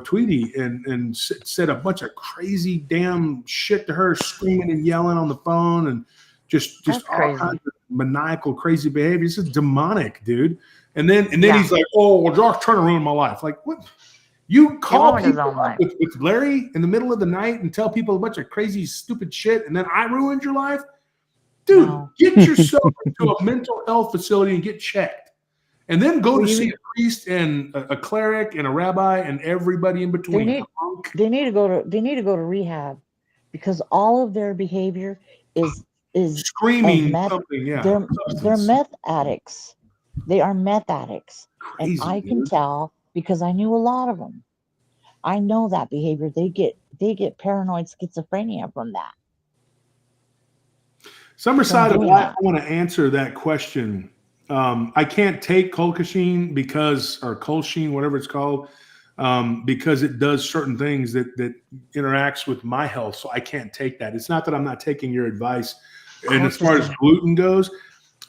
Tweety, and said a bunch of crazy damn shit to her, screaming and yelling on the phone, and just all kinds of maniacal, crazy behavior. This is demonic, dude. And then he's like, oh, well, Josh trying to ruin my life. Like, what? You call people up with Larry in the middle of the night and tell people a bunch of crazy, stupid shit, and then I ruined your life? Dude, get yourself into a mental health facility and get checked. And then go to see a priest and a cleric and a rabbi and everybody in between. They need to go to rehab, because all of their behavior is screaming something. Yeah, they're meth addicts. They are meth addicts. Crazy, and I can tell, because I knew a lot of them. I know that behavior. They get paranoid schizophrenia from that. Summerside of Life, I want to answer that question. I can't take colchicine or colchine, whatever it's called, because it does certain things that interacts with my health. So I can't take that. It's not that I'm not taking your advice. And as far as gluten goes,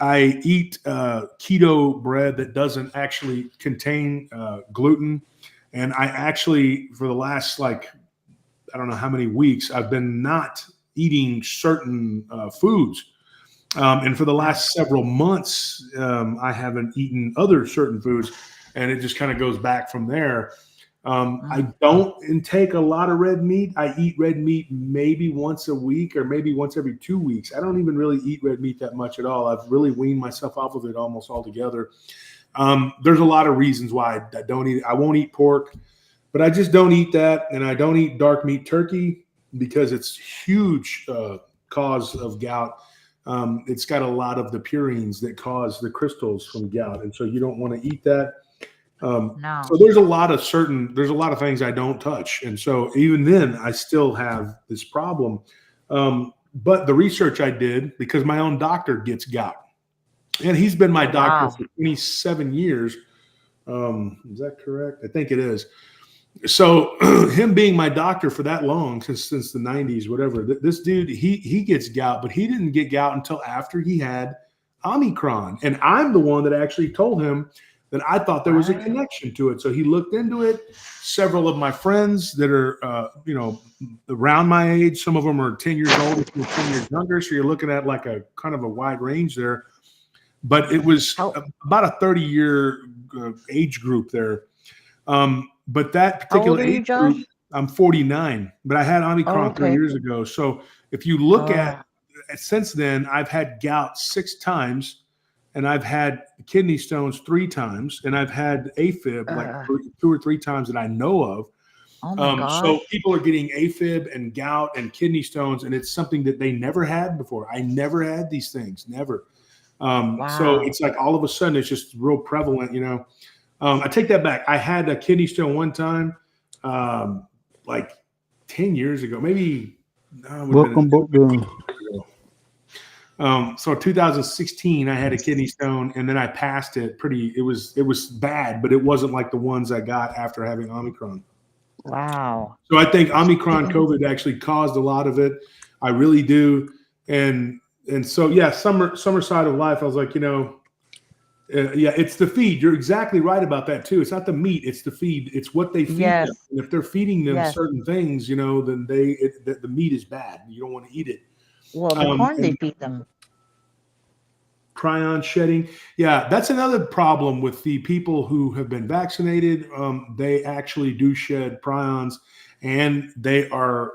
I eat keto bread that doesn't actually contain gluten. And I actually, for the last, I don't know how many weeks, I've been not eating certain foods. And for the last several months, I haven't eaten other certain foods. And it just kind of goes back from there. I don't intake a lot of red meat. I eat red meat maybe once a week or maybe once every 2 weeks. I don't even really eat red meat that much at all. I've really weaned myself off of it almost altogether. There's a lot of reasons why I don't eat it. I won't eat pork, but I just don't eat that. And I don't eat dark meat turkey because it's huge cause of gout. It's got a lot of the purines that cause the crystals from gout. And so you don't want to eat that. No. So there's a lot of things I don't touch. And so even then I still have this problem. But the research I did, because my own doctor gets gout, and he's been my doctor for 27 years. Is that correct? I think it is. So him being my doctor for that long, since the 90s, whatever, this dude, he gets gout, but he didn't get gout until after he had Omicron. And I'm the one that actually told him that I thought there was a connection to it. So he looked into it. Several of my friends that are, around my age, some of them are 10 years old, 10 years younger. So you're looking at like a kind of a wide range there. But it was about a 30-year age group there. but that How old particular are you, age group, Josh? I'm 49, but I had Oh, Omicron 3 okay. years ago. So if you look at Ah, since then, I've had gout 6 times, and I've had kidney stones 3 times, and I've had AFib like uh, 2 or 3 times that I know of. oh my So gosh. people are getting AFib and gout and kidney stones, and it's something that they never had before. I never had these things, never. So Wow. it's like all of a sudden it's just real prevalent, you know. I take that back. I had a kidney stone one time, like 10 years ago, maybe. No, it would have been Welcome both to so 2016, I had a kidney stone, and then I passed it. It was bad, but it wasn't like the ones I got after having Omicron. Wow. So I think Omicron COVID actually caused a lot of it. I really do, and so yeah, summer side of life. I was like, you know, yeah, it's the feed. You're exactly right about that too. It's not the meat; it's the feed. It's what they feed them. Yes. And if they're feeding them Yes. certain things, you know, then the meat is bad. You don't want to eat it. Well, the corn they And feed them. prion shedding. Yeah, that's another problem with the people who have been vaccinated. They actually do shed prions, and they are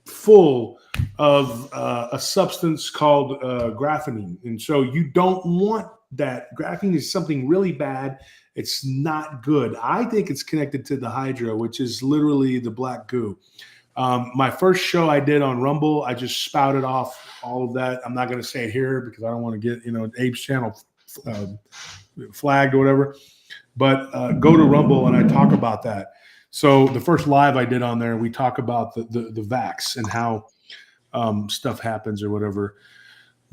full of a substance called graphene. And so you don't want that. Graphene is something really bad. It's not good. I think it's connected to the Hydra, which is literally the black goo. My first show I did on Rumble, I just spouted off all of that. I'm not going to say it here because I don't want to get, you know, Abe's channel flagged or whatever. But go to Rumble and I talk about that. So the first live I did on there, we talk about the vax and how stuff happens or whatever.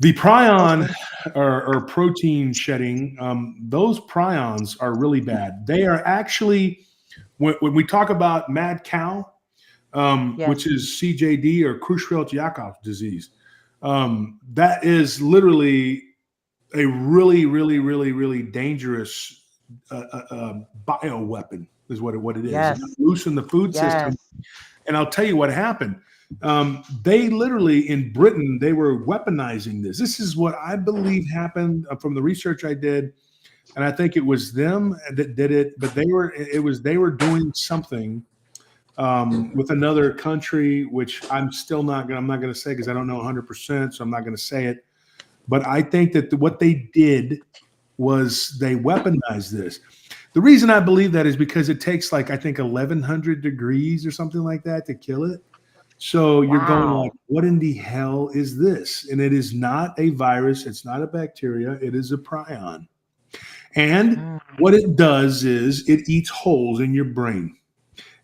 The prion or protein shedding, those prions are really bad. They are actually, when we talk about mad cow, which is CJD or Creutzfeldt-Jakob disease. That is literally a really, really, really, really dangerous bioweapon is what it is. Yes. It loosen the food system. And I'll tell you what happened. They literally, in Britain, they were weaponizing this. This is what I believe happened from the research I did. And I think it was them that did it, but they were doing something with another country, which I'm not going to say because I don't know 100%, so I'm not going to say it. But I think that what they did was they weaponized this. The reason I believe that is because it takes like, I think 1,100 degrees or something like that to kill it. So you're going like, what in the hell is this? And it is not a virus. It's not a bacteria. It is a prion. And what it does is it eats holes in your brain.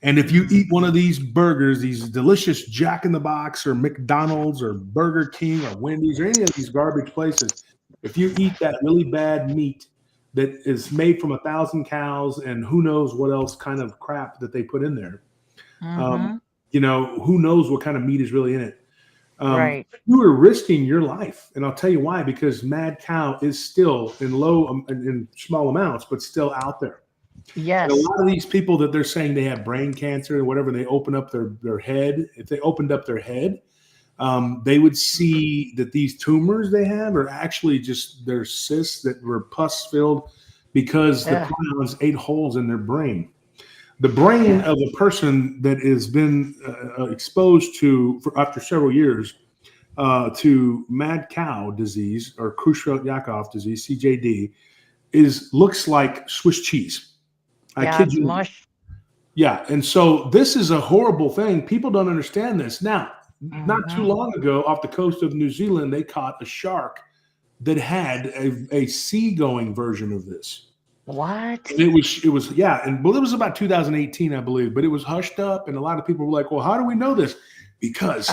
And if you eat one of these burgers, these delicious Jack in the Box or McDonald's or Burger King or Wendy's or any of these garbage places, if you eat that really bad meat that is made from 1,000 cows and who knows what else kind of crap that they put in there, you know, who knows what kind of meat is really in it. Right. You are risking your life. And I'll tell you why, because mad cow is still in small amounts, but still out there. Yes. And a lot of these people that they're saying they have brain cancer or whatever, they open up their head. If they opened up their head, they would see that these tumors they have are actually just their cysts that were pus filled because the prions ate holes in their brain. The brain of a person that has been exposed to, after several years, to mad cow disease or Creutzfeldt-Jakob disease, CJD, looks like Swiss cheese. I kid you. Mush. Yeah, and so this is a horrible thing. People don't understand this. Now, not too long ago, off the coast of New Zealand, they caught a shark that had a seagoing version of this. What? And it was yeah, and well, it was about 2018, I believe, but it was hushed up, and a lot of people were like, "Well, how do we know this?" Because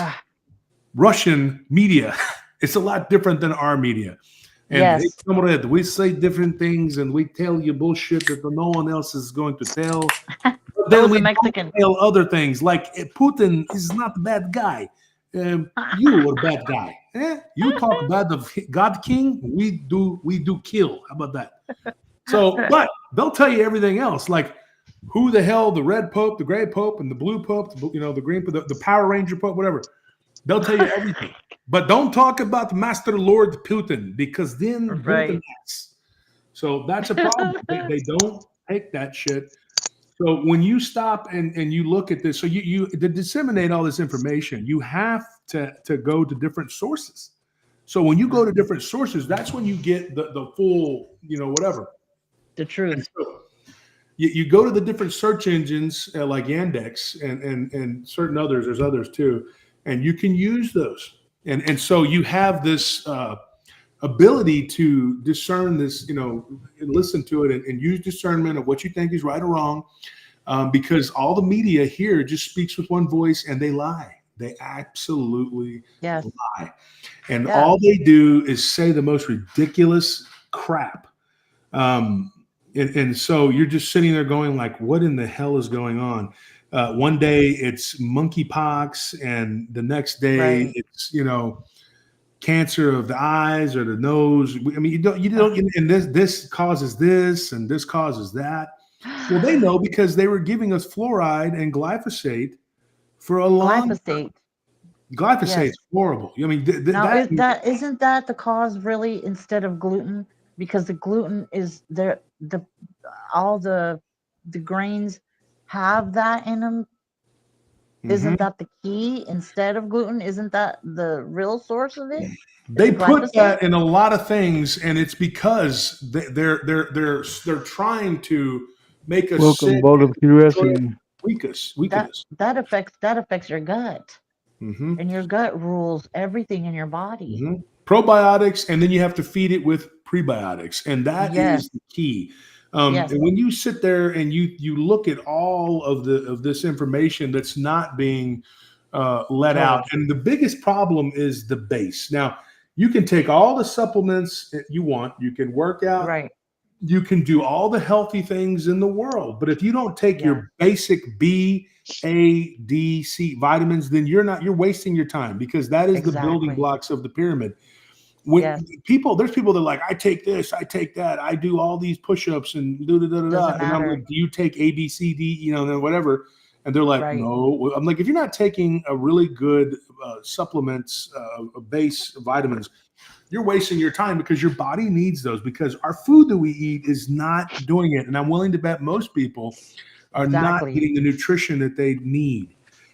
Russian media, it's a lot different than our media. And comrade, we say different things and we tell you bullshit that no one else is going to tell. But then we tell other things like Putin is not a bad guy. You are a bad guy. You talk bad of God King, we do kill. How about that? So, but they'll tell you everything else, like who the hell the red pope, the gray pope, and the blue pope, the green pope, the Power Ranger pope, whatever. They'll tell you everything. But don't talk about Master Lord Putin because then Putin acts. So that's a problem. They don't take that shit. So when you stop and you look at this, so you to disseminate all this information, you have to go to different sources. So when you go to different sources, that's when you get the full, whatever. The And truth. so you go to the different search engines like Yandex and certain others. There's others too, and you can use those. And so you have this ability to discern this, and listen to it and use discernment of what you think is right or wrong, because all the media here just speaks with one voice and they lie. They absolutely Yes. lie. And Yeah. all they do is say the most ridiculous crap. And so you're just sitting there going like, what in the hell is going on? One day it's monkeypox, and the next day Right. it's, cancer of the eyes or the nose. I mean, you don't, and this causes this and this causes that. Well, they know because they were giving us fluoride and glyphosate for a long time. Glyphosate. Glyphosate Yes. is horrible. I mean, Now, isn't that the cause really instead of gluten? Because the gluten is all the grains have that in them. Isn't that the key instead of gluten? Isn't that the real source of it? They put Glyphosate? that in a lot of things, and it's because they're trying to make us Welcome, sick, Boulder Curiosity. weaken us. That affects your gut, Mhm. and your gut rules everything in your body. Mhm. Probiotics, and then you have to feed it with prebiotics, and that Yes. is the key. Yes. And when you sit there and you look at all of this information that's not being let out, and the biggest problem is the base. Now, you can take all the supplements that you want, you can work out, Right. you can do all the healthy things in the world, but if you don't take your basic B, A, D, C vitamins, then you're wasting your time, because that is the building blocks of the pyramid. When there's people that are like, I take this, I take that, I do all these push-ups and Doesn't and I'm matter. like, do you take A, B, C, D, then whatever? And they're like, Right. no. I'm like, if you're not taking a really good supplements, base vitamins, you're wasting your time, because your body needs those, because our food that we eat is not doing it. And I'm willing to bet most people are not getting the nutrition that they need.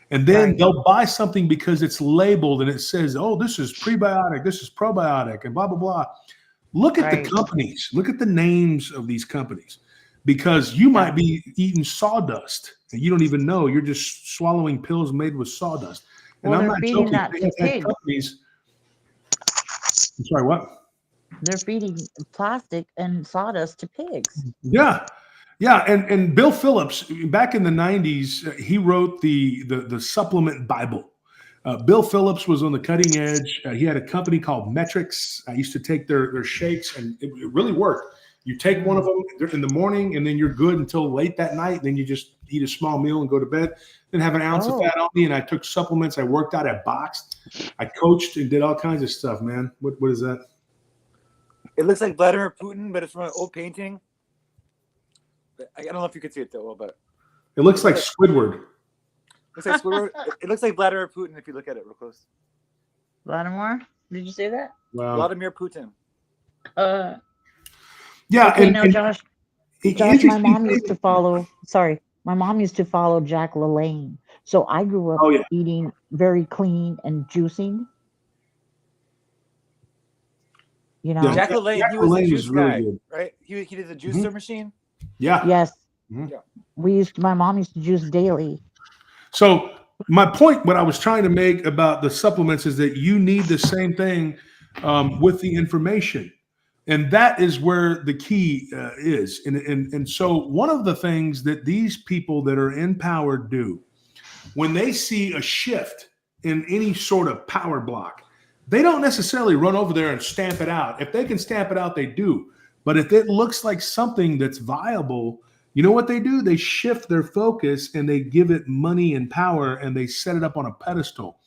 And then they'll buy something because it's labeled and it says, oh, this is prebiotic, this is probiotic, and blah, blah, blah. Look at the companies. Look at the names of these companies, because you might be eating sawdust and you don't even know. You're just swallowing pills made with sawdust. And Well, I'm they're not feeding joking. that They to have had pigs. companies. I'm sorry, what? They're feeding plastic and sawdust to pigs. Yeah. Yeah, and Bill Phillips, back in the 90s, he wrote the supplement Bible. Bill Phillips was on the cutting edge. He had a company called Metrics. I used to take their shakes, and it really worked. You take one of them in the morning, and then you're good until late that night. Then you just eat a small meal and go to bed. Then have an ounce of fat on me, and I took supplements. I worked out. I boxed. I coached and did all kinds of stuff, man. What is that? It looks like Vladimir Putin, but it's from an old painting. I don't know if you could see it though, but it looks like Squidward. Looks like Squidward. It looks like Vladimir Putin if you look at it real close. Vladimir? Did you say that? Wow. Vladimir Putin. Yeah. Okay, and, now, and Josh, my mom used to follow. Sorry, my mom used to follow Jack LaLanne. So I grew up eating very clean and juicing. Jack LaLanne, he was a juice guy, right? He did the juicer machine. Yeah. Yes. Mm-hmm. My mom used to juice daily. So my point, what I was trying to make about the supplements, is that you need the same thing with the information. And that is where the key is. And so one of the things that these people that are in power do, when they see a shift in any sort of power block, they don't necessarily run over there and stamp it out. If they can stamp it out, they do. But if it looks like something that's viable, you know what they do? They shift their focus and they give it money and power, and they set it up on a pedestal.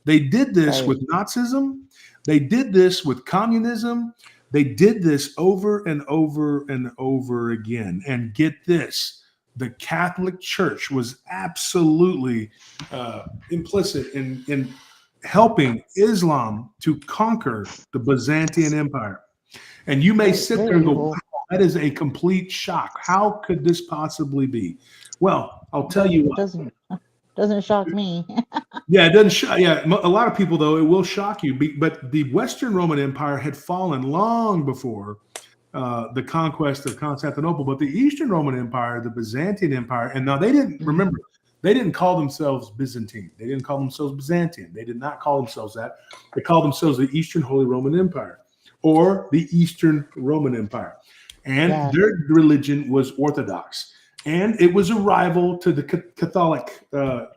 They did this with Nazism. They did this with communism. They did this over and over and over again. And get this, the Catholic Church was absolutely implicit in helping Islam to conquer the Byzantine Empire. And you may sit there and go, wow, That is a complete shock. How could this possibly be? Well, I'll tell you what. Doesn't shock me. Yeah, it doesn't shock. Yeah, a lot of people though it will shock you. But the Western Roman Empire had fallen long before the conquest of Constantinople. But the Eastern Roman Empire, the Byzantine Empire, and now they didn't remember. They didn't call themselves Byzantine. They didn't call themselves Byzantine. They did not call themselves that. They called themselves the Eastern Holy Roman Empire or the Eastern Roman Empire. And their religion was Orthodox. And it was a rival to the Catholic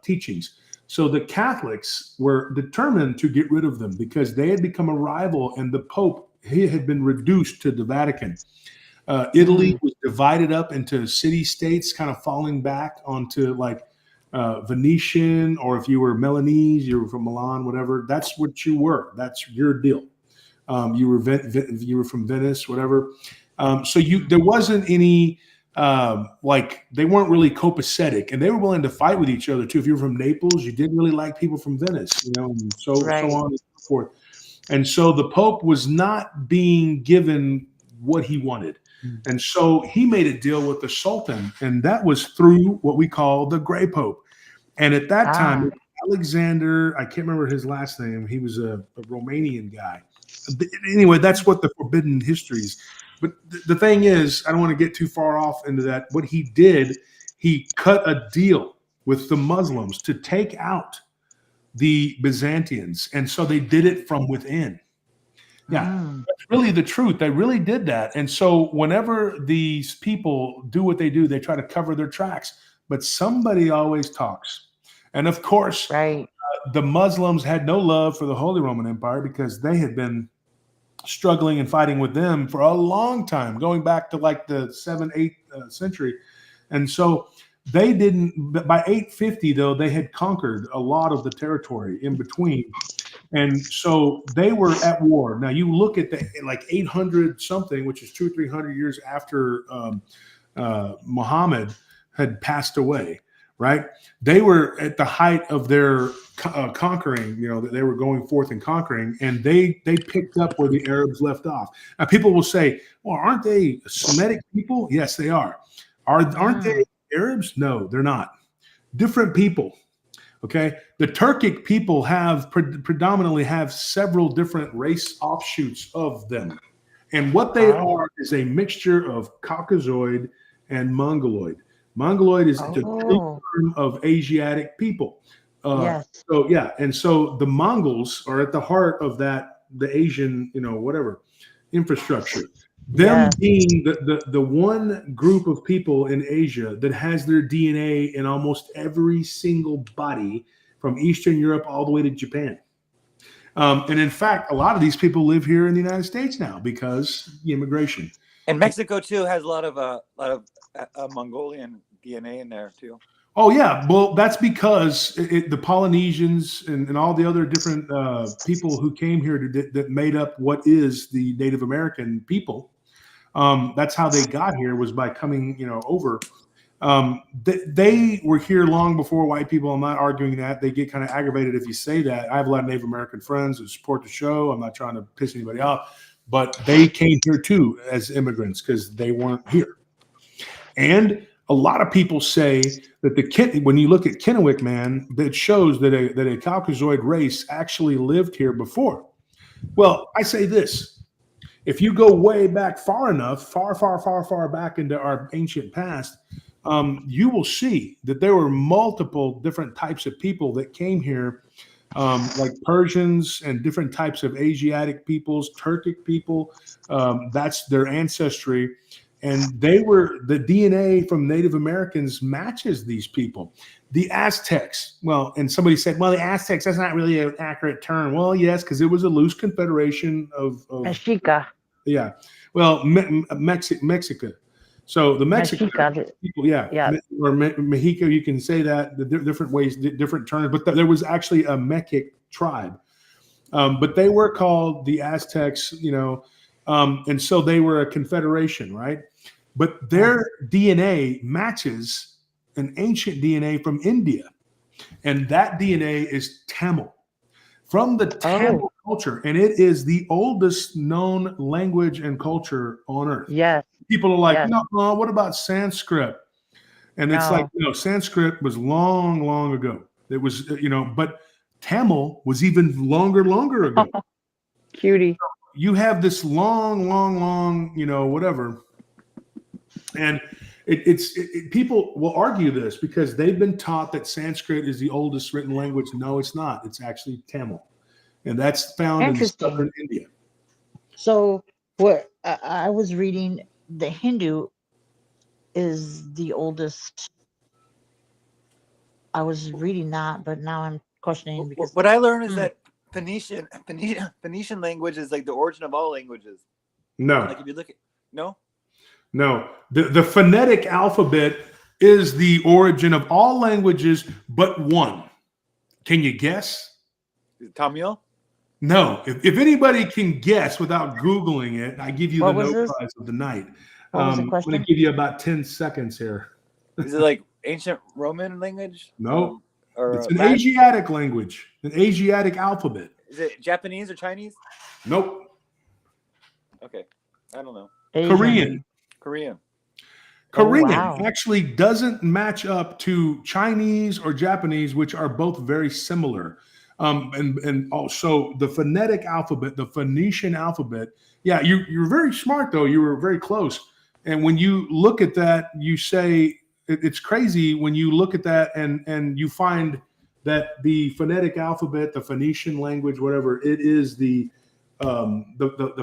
teachings. So the Catholics were determined to get rid of them because they had become a rival, and the Pope, he had been reduced to the Vatican. Italy was divided up into city-states, kind of falling back onto like Venetian, or if you were Milanese, you were from Milan, whatever. That's what you were. That's your deal. You were from Venice, whatever. So there wasn't any like they weren't really copacetic, and they were willing to fight with each other too. If you were from Naples, you didn't really like people from Venice, and so on and so forth. And so the Pope was not being given what he wanted. And so he made a deal with the Sultan, and that was through what we call the Gray Pope. And at that time, Alexander, I can't remember his last name. He was a Romanian guy. Anyway, that's what the forbidden histories. But the thing is, I don't want to get too far off into that. What he did, he cut a deal with the Muslims to take out the Byzantines. And so they did it from within. Yeah, that's really the truth. They really did that. And so whenever these people do what they do, they try to cover their tracks. But somebody always talks. And of course, the Muslims had no love for the Holy Roman Empire because they had been struggling and fighting with them for a long time, going back to like the 7th, 8th century. And so they didn't, by 850, though, they had conquered a lot of the territory in between. And so they were at war. Now you look at the like 800 something, which is 200 or 300 years after Muhammad had passed away, right? They were at the height of their conquering, that they were going forth and conquering, and they picked up where the Arabs left off. Now people will say, well, aren't they Semitic people? Yes, they are. Aren't they Arabs? No, they're not. Different people. Okay, the Turkic people have predominantly have several different race offshoots of them, and what they are is a mixture of Caucasoid and Mongoloid. Mongoloid is the term of Asiatic people. So yeah, and so the Mongols are at the heart of that, the Asian, whatever infrastructure. Them being the one group of people in Asia that has their DNA in almost every single body from Eastern Europe all the way to Japan. And in fact, a lot of these people live here in the United States now because immigration. And Mexico too has a lot of Mongolian DNA in there too. Oh yeah, well that's because the Polynesians and all the other different people who came here that made up what is the Native American people. That's how they got here, was by coming, over. They were here long before white people. I'm not arguing that. They get kind of aggravated if you say that. I have a lot of Native American friends who support the show. I'm not trying to piss anybody off, but they came here too as immigrants because they weren't here. And a lot of people say that when you look at Kennewick, man, that shows that a Caucasoid race actually lived here before. Well, I say this. If you go way back far enough, far back into our ancient past, you will see that there were multiple different types of people that came here, like Persians and different types of Asiatic peoples, Turkic people. That's their ancestry. And the DNA from Native Americans matches these people. The Aztecs, and somebody said, well, the Aztecs, that's not really an accurate term. Well, yes, because it was a loose confederation of Mexica. Yeah. Well, Mexica. So the Mexican people, or Mexico, you can say that the different ways, different terms, but there was actually a Mexic tribe. But they were called the Aztecs, and so they were a confederation, right? But their DNA matches an ancient DNA from India. And that DNA is Tamil. From the Tamil culture, and it is the oldest known language and culture on earth. Yes, people are like, Yes. no, what about Sanskrit? And it's like, no, Sanskrit was long, long ago. It was, but Tamil was even longer ago. Cutie. You have this long, whatever. And people will argue this because they've been taught that Sanskrit is the oldest written language. No, it's not. It's actually Tamil. And that's found in southern India. So what I was reading, the Hindu is the oldest. I was reading that, but now I'm questioning because What I learned is that Phoenician language is like the origin of all languages. No. Like if you look at No. The phonetic alphabet is the origin of all languages but one. Can you guess? Tamil? No. If anybody can guess without Googling it, I give you the no prize of the night. I'm going to give you about 10 seconds here. Is it like ancient Roman language? No. Or it's an Latin? Asiatic language, an Asiatic alphabet. Is it Japanese or Chinese? Nope. Okay. I don't know. Korean. Korean actually doesn't match up to Chinese or Japanese, which are both very similar. And also the phonetic alphabet, the Phoenician alphabet. Yeah, you're very smart though. You were very close. And when you look at that, you say it's crazy when you look at that and you find that the phonetic alphabet, the Phoenician language, whatever, it is the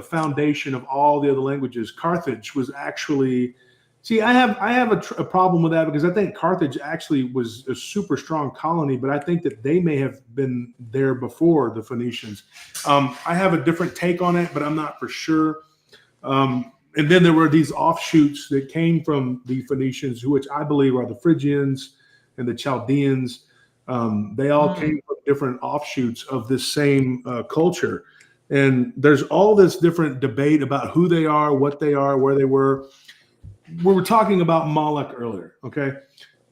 foundation of all the other languages. Carthage was actually, I have a problem with that because I think Carthage actually was a super strong colony, but I think that they may have been there before the Phoenicians. I have a different take on it, but I'm not for sure. And then there were these offshoots that came from the Phoenicians, which I believe are the Phrygians and the Chaldeans. They all came from different offshoots of this same culture. And there's all this different debate about who they are, what they are, where they were. We were talking about Moloch earlier, okay?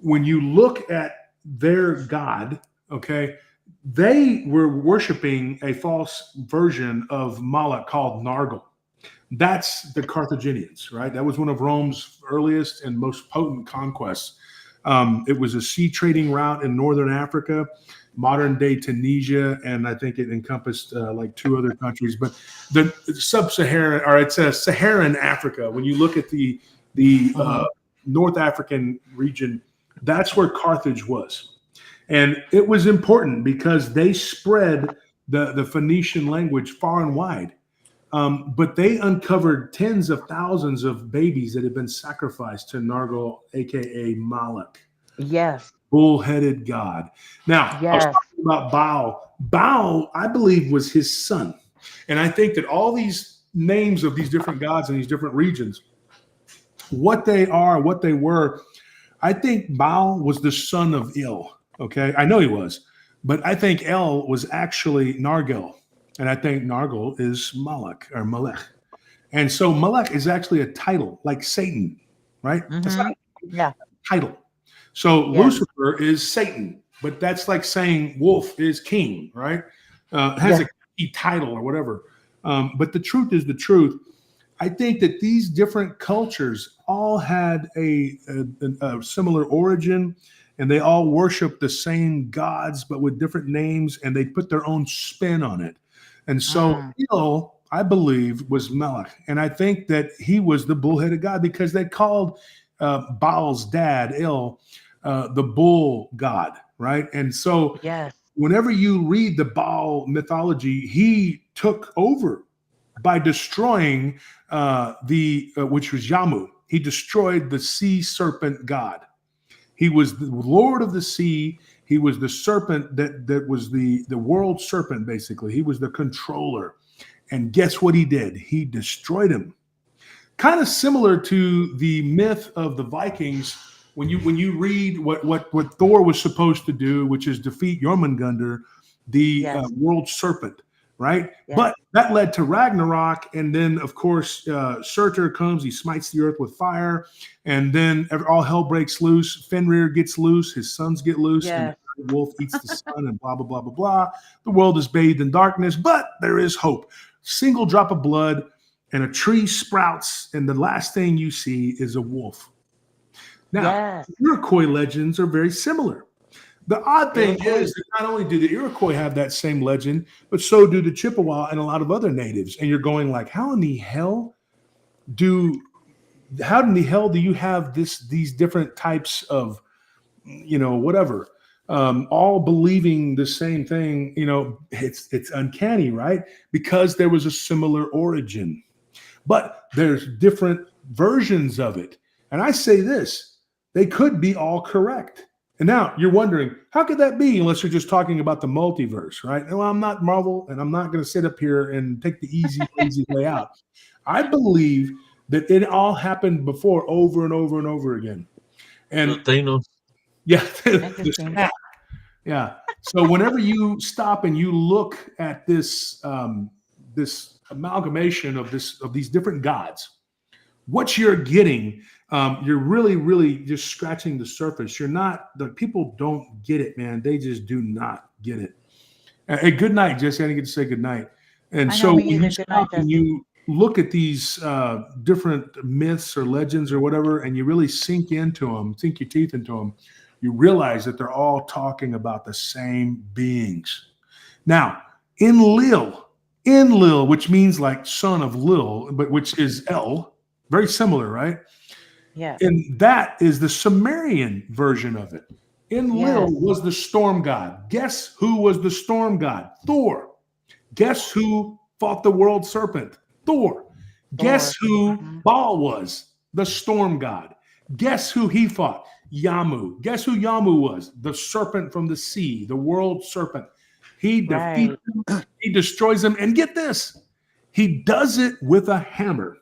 When you look at their god, okay, they were worshiping a false version of Moloch called Nargal. That's the Carthaginians, right? That was one of Rome's earliest and most potent conquests. It was a sea trading route in northern Africa, modern day Tunisia, and I think it encompassed like 2 other countries. But the sub-Saharan, or it's a Saharan Africa. When you look at the North African region, that's where Carthage was. And it was important because they spread the Phoenician language far and wide. But they uncovered tens of thousands of babies that had been sacrificed to Nargal, aka Moloch. Yes. Bull-headed god. Now, I was talking about Baal. Baal, I believe, was his son. And I think that all these names of these different gods in these different regions, what they are, what they were, I think Baal was the son of El. Okay, I know he was, but I think El was actually Nargal. And I think Nargal is Moloch or Melech. And so Melech is actually a title, like Satan, right? It's not a title. So Lucifer is Satan, but that's like saying Wolf is king, right? Has a key title or whatever. But the truth is the truth. I think that these different cultures all had a similar origin, and they all worship the same gods, but with different names, and they put their own spin on it. And so El, I believe, was Melech. And I think that he was the bull-headed god because they called Baal's dad, El, the bull god, right? And so whenever you read the Baal mythology, he took over by destroying which was Yamu. He destroyed the sea serpent god. He was the lord of the sea. He was the serpent that was the world serpent, basically. He was the controller. And guess what he did? He destroyed him. Kind of similar to the myth of the Vikings. When you read what Thor was supposed to do, which is defeat Jormungandr, the world serpent, right? Yes. But that led to Ragnarok. And then, of course, Surtur comes. He smites the earth with fire. And then all hell breaks loose. Fenrir gets loose. His sons get loose. And the wolf eats the sun and blah, blah, blah, blah, blah. The world is bathed in darkness, but there is hope. Single drop of blood. and a tree sprouts, and the last thing you see is a wolf. Now, Yes. Iroquois legends are very similar. The odd thing Iroquois? is that not only do the Iroquois have that same legend, but so do the Chippewa and a lot of other natives. And you're going like, how in the hell do you have these different types of, whatever, all believing the same thing? It's uncanny, right? Because there was a similar origin, but there's different versions of it. And I say this, they could be all correct. And now you're wondering, how could that be unless you're just talking about the multiverse, right? Well, I'm not Marvel, and I'm not going to sit up here and take the easy way out. I believe that it all happened before over and over and over again. And Thanos. yeah, Interesting. yeah. So whenever you stop and you look at this this amalgamation of these different gods, what you're getting, you're really, really just scratching the surface. The people don't get it, man. They just do not get it. Hey, good night, Jesse. I didn't get to say good night. And I know, so me when either. you Good stop night, and you look at these different myths or legends or whatever, and you really sink your teeth into them, you realize that they're all talking about the same beings. Now, Enlil, which means like son of Lil, but which is El, very similar, right? Yeah. And that is the Sumerian version of it. Enlil Yes. was the storm god. Guess who was the storm god? Thor. Guess who fought the world serpent? Thor. Guess who Baal was? The storm god. Guess who he fought? Yamu. Guess who Yamu was? The serpent from the sea, the world serpent. He defeats him, he destroys him, and get this, he does it with a hammer.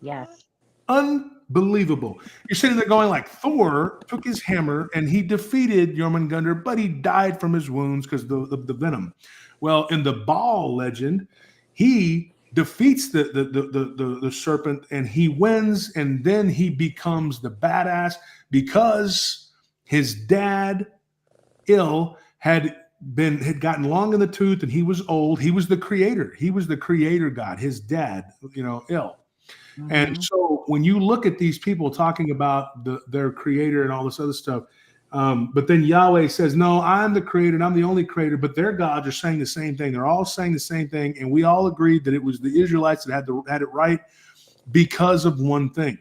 Yes. Unbelievable. You're sitting there going like, Thor took his hammer and he defeated Jormungandr, but he died from his wounds because the venom. Well, in the Baal legend, he defeats the serpent and he wins, and then he becomes the badass because his dad, Il, had gotten long in the tooth and he was old. He was the creator. He was the creator god, his dad, Il. And so when you look at these people talking about their creator and all this other stuff, but then Yahweh says, no, I'm the creator and I'm the only creator, but their gods are saying the same thing. They're all saying the same thing. And we all agreed that it was the Israelites that had it right because of one thing,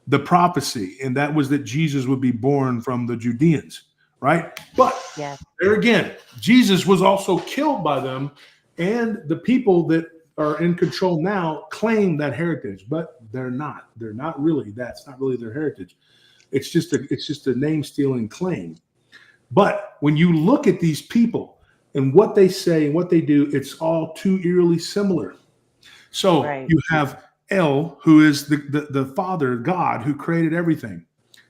the prophecy. And that was that Jesus would be born from the Judeans, right? But there again, Jesus was also killed by them, and the people that are in control now claim that heritage, but they're not. They're not really. That's not really their heritage. It's just a name stealing claim. But when you look at these people and what they say and what they do, it's all too eerily similar. So you have El, who is the father, God, who created everything,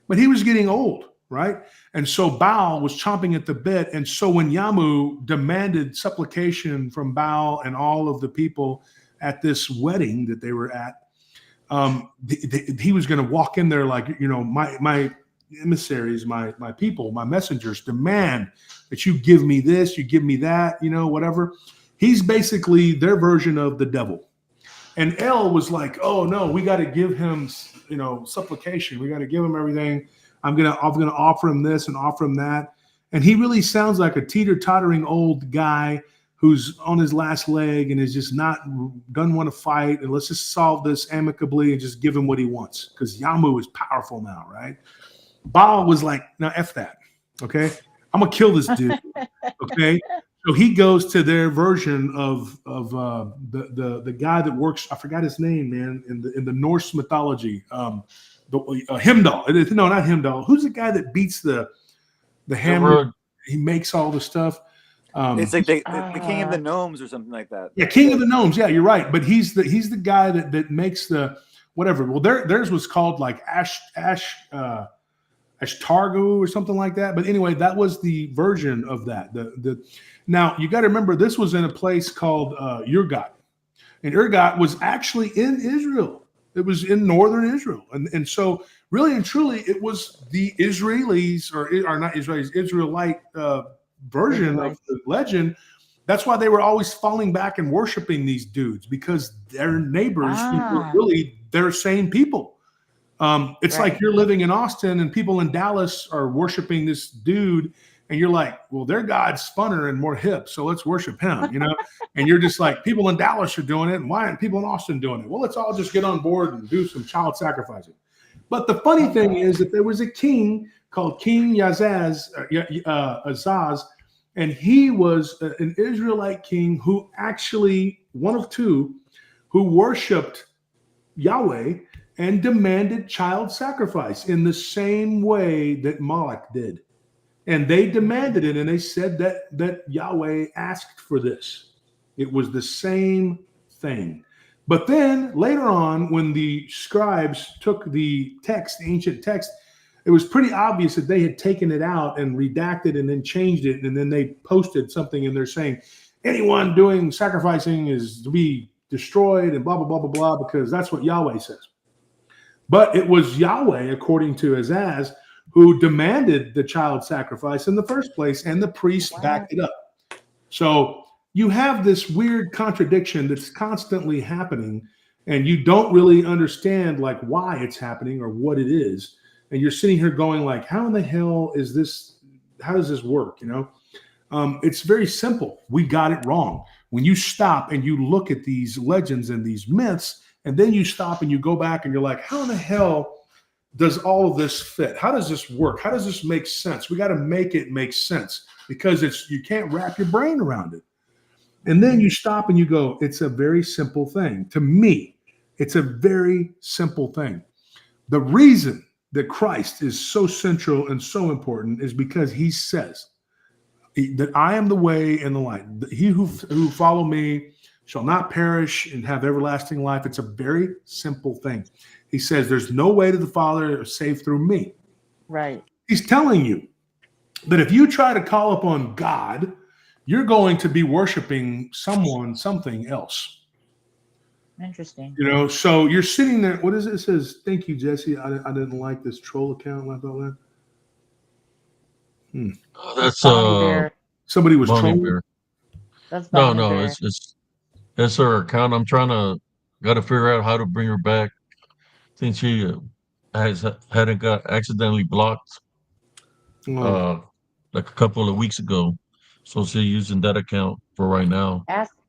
but he was getting old, right? And so Baal was chomping at the bit. And so when Yamu demanded supplication from Baal and all of the people at this wedding that they were at, he was going to walk in there like, my emissaries, my people, my messengers demand that you give me this, you give me that, whatever. He's basically their version of the devil. And El was like, oh no, we got to give him, supplication. We got to give him everything. I'm gonna offer him this and offer him that. And he really sounds like a teeter-tottering old guy who's on his last leg and is just doesn't want to fight. And let's just solve this amicably and just give him what he wants, because Yamu is powerful now, right? Baal was like, now F that, okay? I'm gonna kill this dude, okay? So he goes to their version of the guy that works. I forgot his name, man. In the Norse mythology, Heimdall. No, not Heimdall. Who's the guy that beats the hammer? He makes all the stuff. It's like the king of the gnomes or something like that. Yeah, king of the gnomes. Yeah, you're right. But he's the guy that makes the whatever. Well, theirs was called like Ashtargu or something like that. But anyway, that was the version of that. Now you got to remember, this was in a place called Urgot, and Urgot was actually in Israel. It was in northern Israel, and so really and truly, it was the Israelis or not Israelis, Israelite version of the legend That's why they were always falling back and worshiping these dudes, because their neighbors were really their same people. It's like you're living in Austin and people in Dallas are worshiping this dude, and you're like, well, their God's funner and more hip, so let's worship him, you know? And you're just like, people in Dallas are doing it, and why aren't people in Austin doing it? Well, let's all just get on board and do some child sacrificing. But the funny thing is that there was a king called King Azaz, and he was an Israelite king who actually, one of two, who worshiped Yahweh and demanded child sacrifice in the same way that Moloch did. And they demanded it, and they said that Yahweh asked for this. It was the same thing. But then later on, when the scribes took the text, the ancient text, it was pretty obvious that they had taken it out and redacted and then changed it. And then they posted something in there saying, anyone doing sacrificing is to be destroyed and blah, blah, blah, blah, blah, because that's what Yahweh says. But it was Yahweh, according to Azaz, who demanded the child sacrifice in the first place, and the priest backed it up. So you have this weird contradiction that's constantly happening, and you don't really understand like why it's happening or what it is. And you're sitting here going like, how in the hell is this? How does this work? You know, it's very simple. We got it wrong. When you stop and you look at these legends and these myths, and then you stop and you go back and you're like, how in the hell does all of this fit? How does this work? How does this make sense? We got to make it make sense, because you can't wrap your brain around it. And then you stop and you go, it's a very simple thing. To me, it's a very simple thing. The reason that Christ is so central and so important is because he says that I am the way and the light. He who follow me shall not perish and have everlasting life. It's a very simple thing. He says there's no way to the Father save through me. Right. He's telling you that if you try to call upon God, you're going to be worshiping something else. Interesting. You know, so you're sitting there. What is it? It says, thank you, Jesse. I didn't like this troll account. Like all that. That's somebody was Bonnie trolling. Bear. That's No, Bonnie Bear. it's her account. I'm trying to got to figure out how to bring her back, since she hadn't got accidentally blocked like a couple of weeks ago. So she's using that account for right now.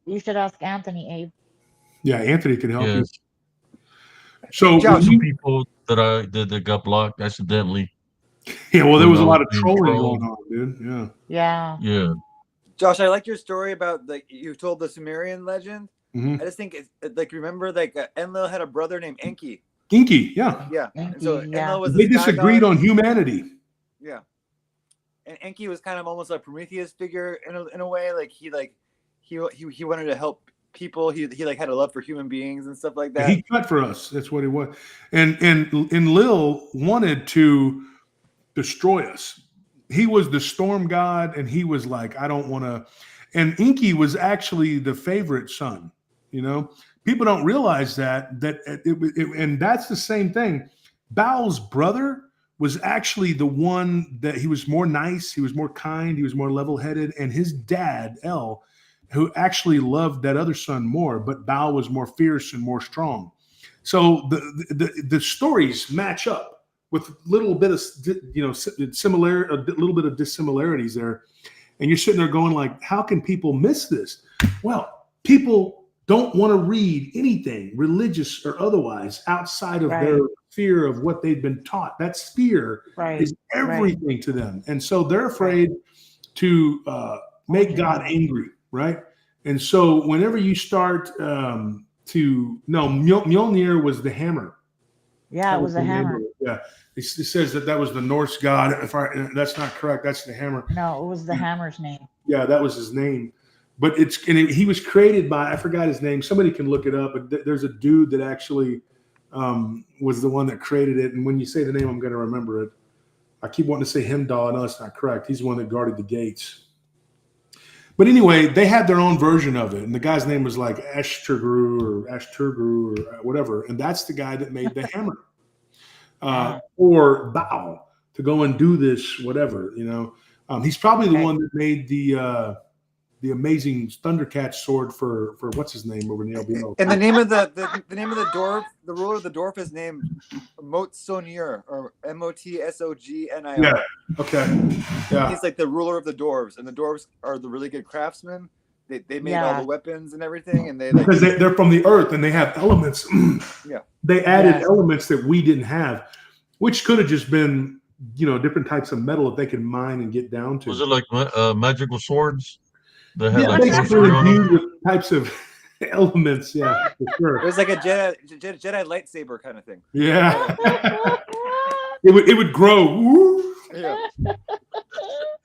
You should ask Anthony, Abe. Yeah, Anthony can help you. Yes. So There's some people that got blocked accidentally. Yeah, well, there was a lot of trolling going on, dude. Yeah. Josh, I like your story about you told the Sumerian legend. Mm-hmm. I just think it's like, remember, like Enlil had a brother named Enki. Yeah. And so Enlil was they disagreed on humanity. Yeah. And Enki was kind of almost a Prometheus figure in a way. Like he wanted to help people. He like had a love for human beings and stuff like that. He cut for us. That's what he was. And Enlil wanted to destroy us. He was the storm god, and he was like, I don't want to. And Enki was actually the favorite son. You know, people don't realize that and that's the same thing. Baal's brother was actually the one that he was more nice, he was more kind, he was more level-headed, and his dad, El, who actually loved that other son more, but Baal was more fierce and more strong. So the stories match up with a little bit of a little bit of dissimilarities there, and you're sitting there going like, how can people miss this? Well, people don't want to read anything religious or otherwise outside of their fear of what they've been taught. That fear is everything to them, and so they're afraid to make God angry, right? And so whenever you start Mjolnir was the hammer. Yeah, it was a hammer. Yeah, it says that was the Norse god. That's not correct. That's the hammer. No, it was the hammer's name. Yeah, that was his name. But he was created by, I forgot his name. Somebody can look it up. But there's a dude that actually was the one that created it. And when you say the name, I'm going to remember it. I keep wanting to say Heimdall. I know that's not correct. He's the one that guarded the gates. But anyway, they had their own version of it. And the guy's name was like Ashturgru or whatever. And that's the guy that made the hammer. Or Baal to go and do this, whatever, you know. He's probably the one that made the the amazing Thundercat sword for what's his name over in the LBO. And the name of the name of the dwarf, the ruler of the dwarf is named Motsonir, or Motsognir. Yeah. Okay. Yeah. He's like the ruler of the dwarves, and the dwarves are the really good craftsmen. They made all the weapons and everything, and they like because they're from the earth and they have elements. Yeah. They added elements that we didn't have, which could have just been, different types of metal that they could mine and get down to. Was it like magical swords? That had Yeah, like basically sorcery on them? used with types of elements. Yeah, for it sure. was like a Jedi lightsaber kind of thing. Yeah. It would grow. Woo. Yeah.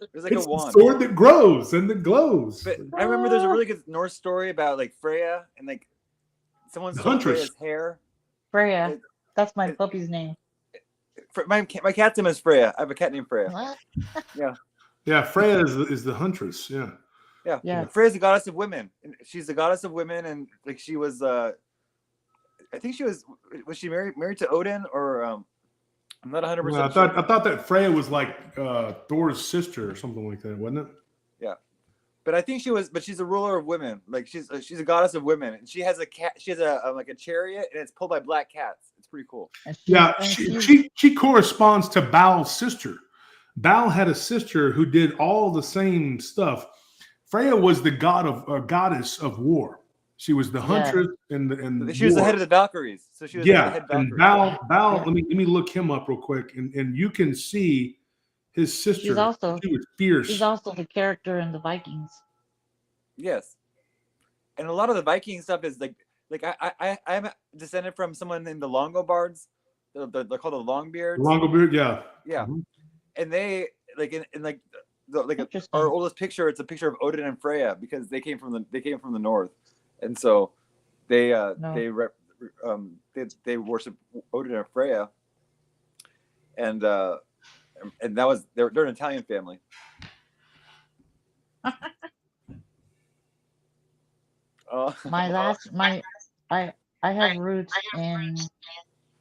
It was like It's a wand. the sword that grows and that glows. But I remember there's a really good Norse story about like Freya and like someone The stole huntress. Freya's hair. Freya. That's my puppy's name. My cat's name is Freya. I have a cat named Freya. What? Yeah, Freya is the huntress. Yeah. Yeah. Yeah. Freya's the goddess of women. And she's the goddess of women, and like she was I think she was she married to Odin, or I'm not 100% Well, I sure. thought that Freya was like Thor's sister or something like that, wasn't it? But I think she's a ruler of women. Like she's a goddess of women, and she has a cat. She has a like a chariot, and it's pulled by black cats. It's pretty cool. Yeah, she corresponds to Baal's sister. Baal had a sister who did all the same stuff. Freya was the goddess of war. She was the huntress and She was the head of the Valkyries. So she was the head and Valkyrie. Baal. Let me look him up real quick, and you can see his sister. She was fierce. She's also the character in the Vikings. Yes, and a lot of the Viking stuff is like I'm descended from someone named the Longobards. They're called the Longbeards. Longobeard, yeah. Yeah, and they like in like our oldest picture. It's a picture of Odin and Freya because they came from the north, and so they worship Odin and Freya, and that was they're an Italian family. I have roots in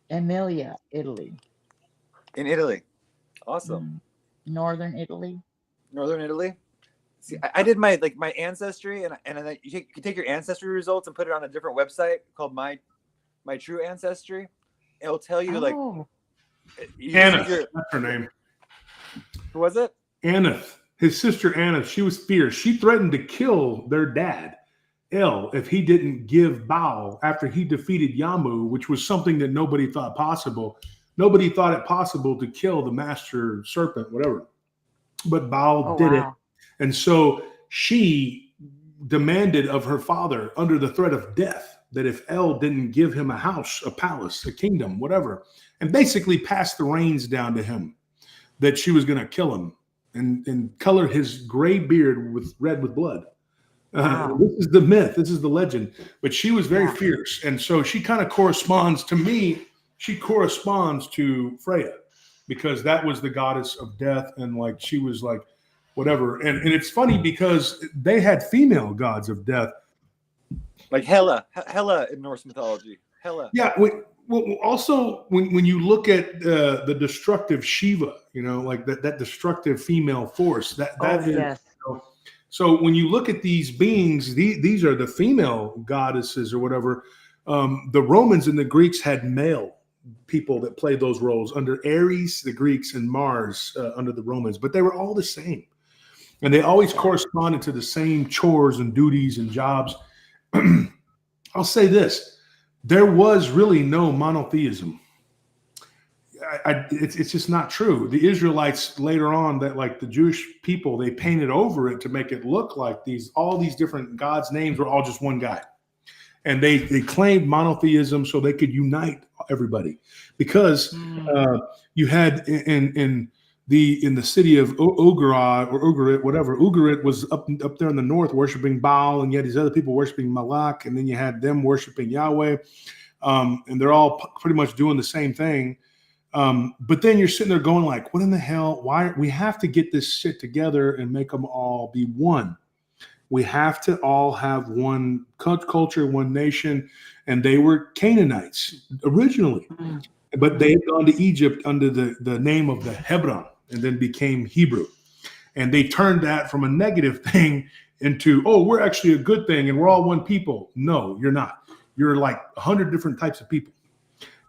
Emilia, Italy. In Italy, awesome. Northern Italy. Northern Italy. See, I did my ancestry, and then you take your ancestry results and put it on a different website called my True Ancestry. It'll tell you Aneth, that's her name. Who was it? Aneth, his sister Aneth. She was fierce. She threatened to kill their dad, El, if he didn't give Baal after he defeated Yamu, which was something that nobody thought possible. Nobody thought it possible to kill the master serpent, whatever. But Baal did it. And so she demanded of her father, under the threat of death, that if El didn't give him a house, a palace, a kingdom, whatever, and basically passed the reins down to him, that she was going to kill him and color his gray beard red with blood. This is the myth. This is the legend. But she was very fierce. And so she kind of corresponds to me. She corresponds to Freya because that was the goddess of death. And like, she was like, whatever. And it's funny because they had female gods of death. Like Hela in Norse mythology. Hela. Yeah. Well, also when you look at the destructive Shiva, like that destructive female force, that is. So when you look at these beings, these are the female goddesses or whatever. The Romans and the Greeks had male people that played those roles under Ares, the Greeks, and Mars under the Romans, but they were all the same. And they always corresponded to the same chores and duties and jobs. I'll say this. There was really no monotheism. It's just not true. The Israelites later on, that like the Jewish people, they painted over it to make it look like all these different gods' names were all just one guy. And they claimed monotheism so they could unite everybody. Because you had in the city of Ugarit or Ugarit, whatever. Ugarit was up there in the north worshiping Baal, and you had these other people worshiping Malak, and then you had them worshiping Yahweh. And they're all pretty much doing the same thing. But then you're sitting there going like, what in the hell? Why? We have to get this shit together and make them all be one. We have to all have one culture, one nation. And they were Canaanites originally, but they had gone to Egypt under the name of the Hebron and then became Hebrew. And they turned that from a negative thing into, oh, we're actually a good thing and we're all one people. No, you're not. You're like 100 different types of people.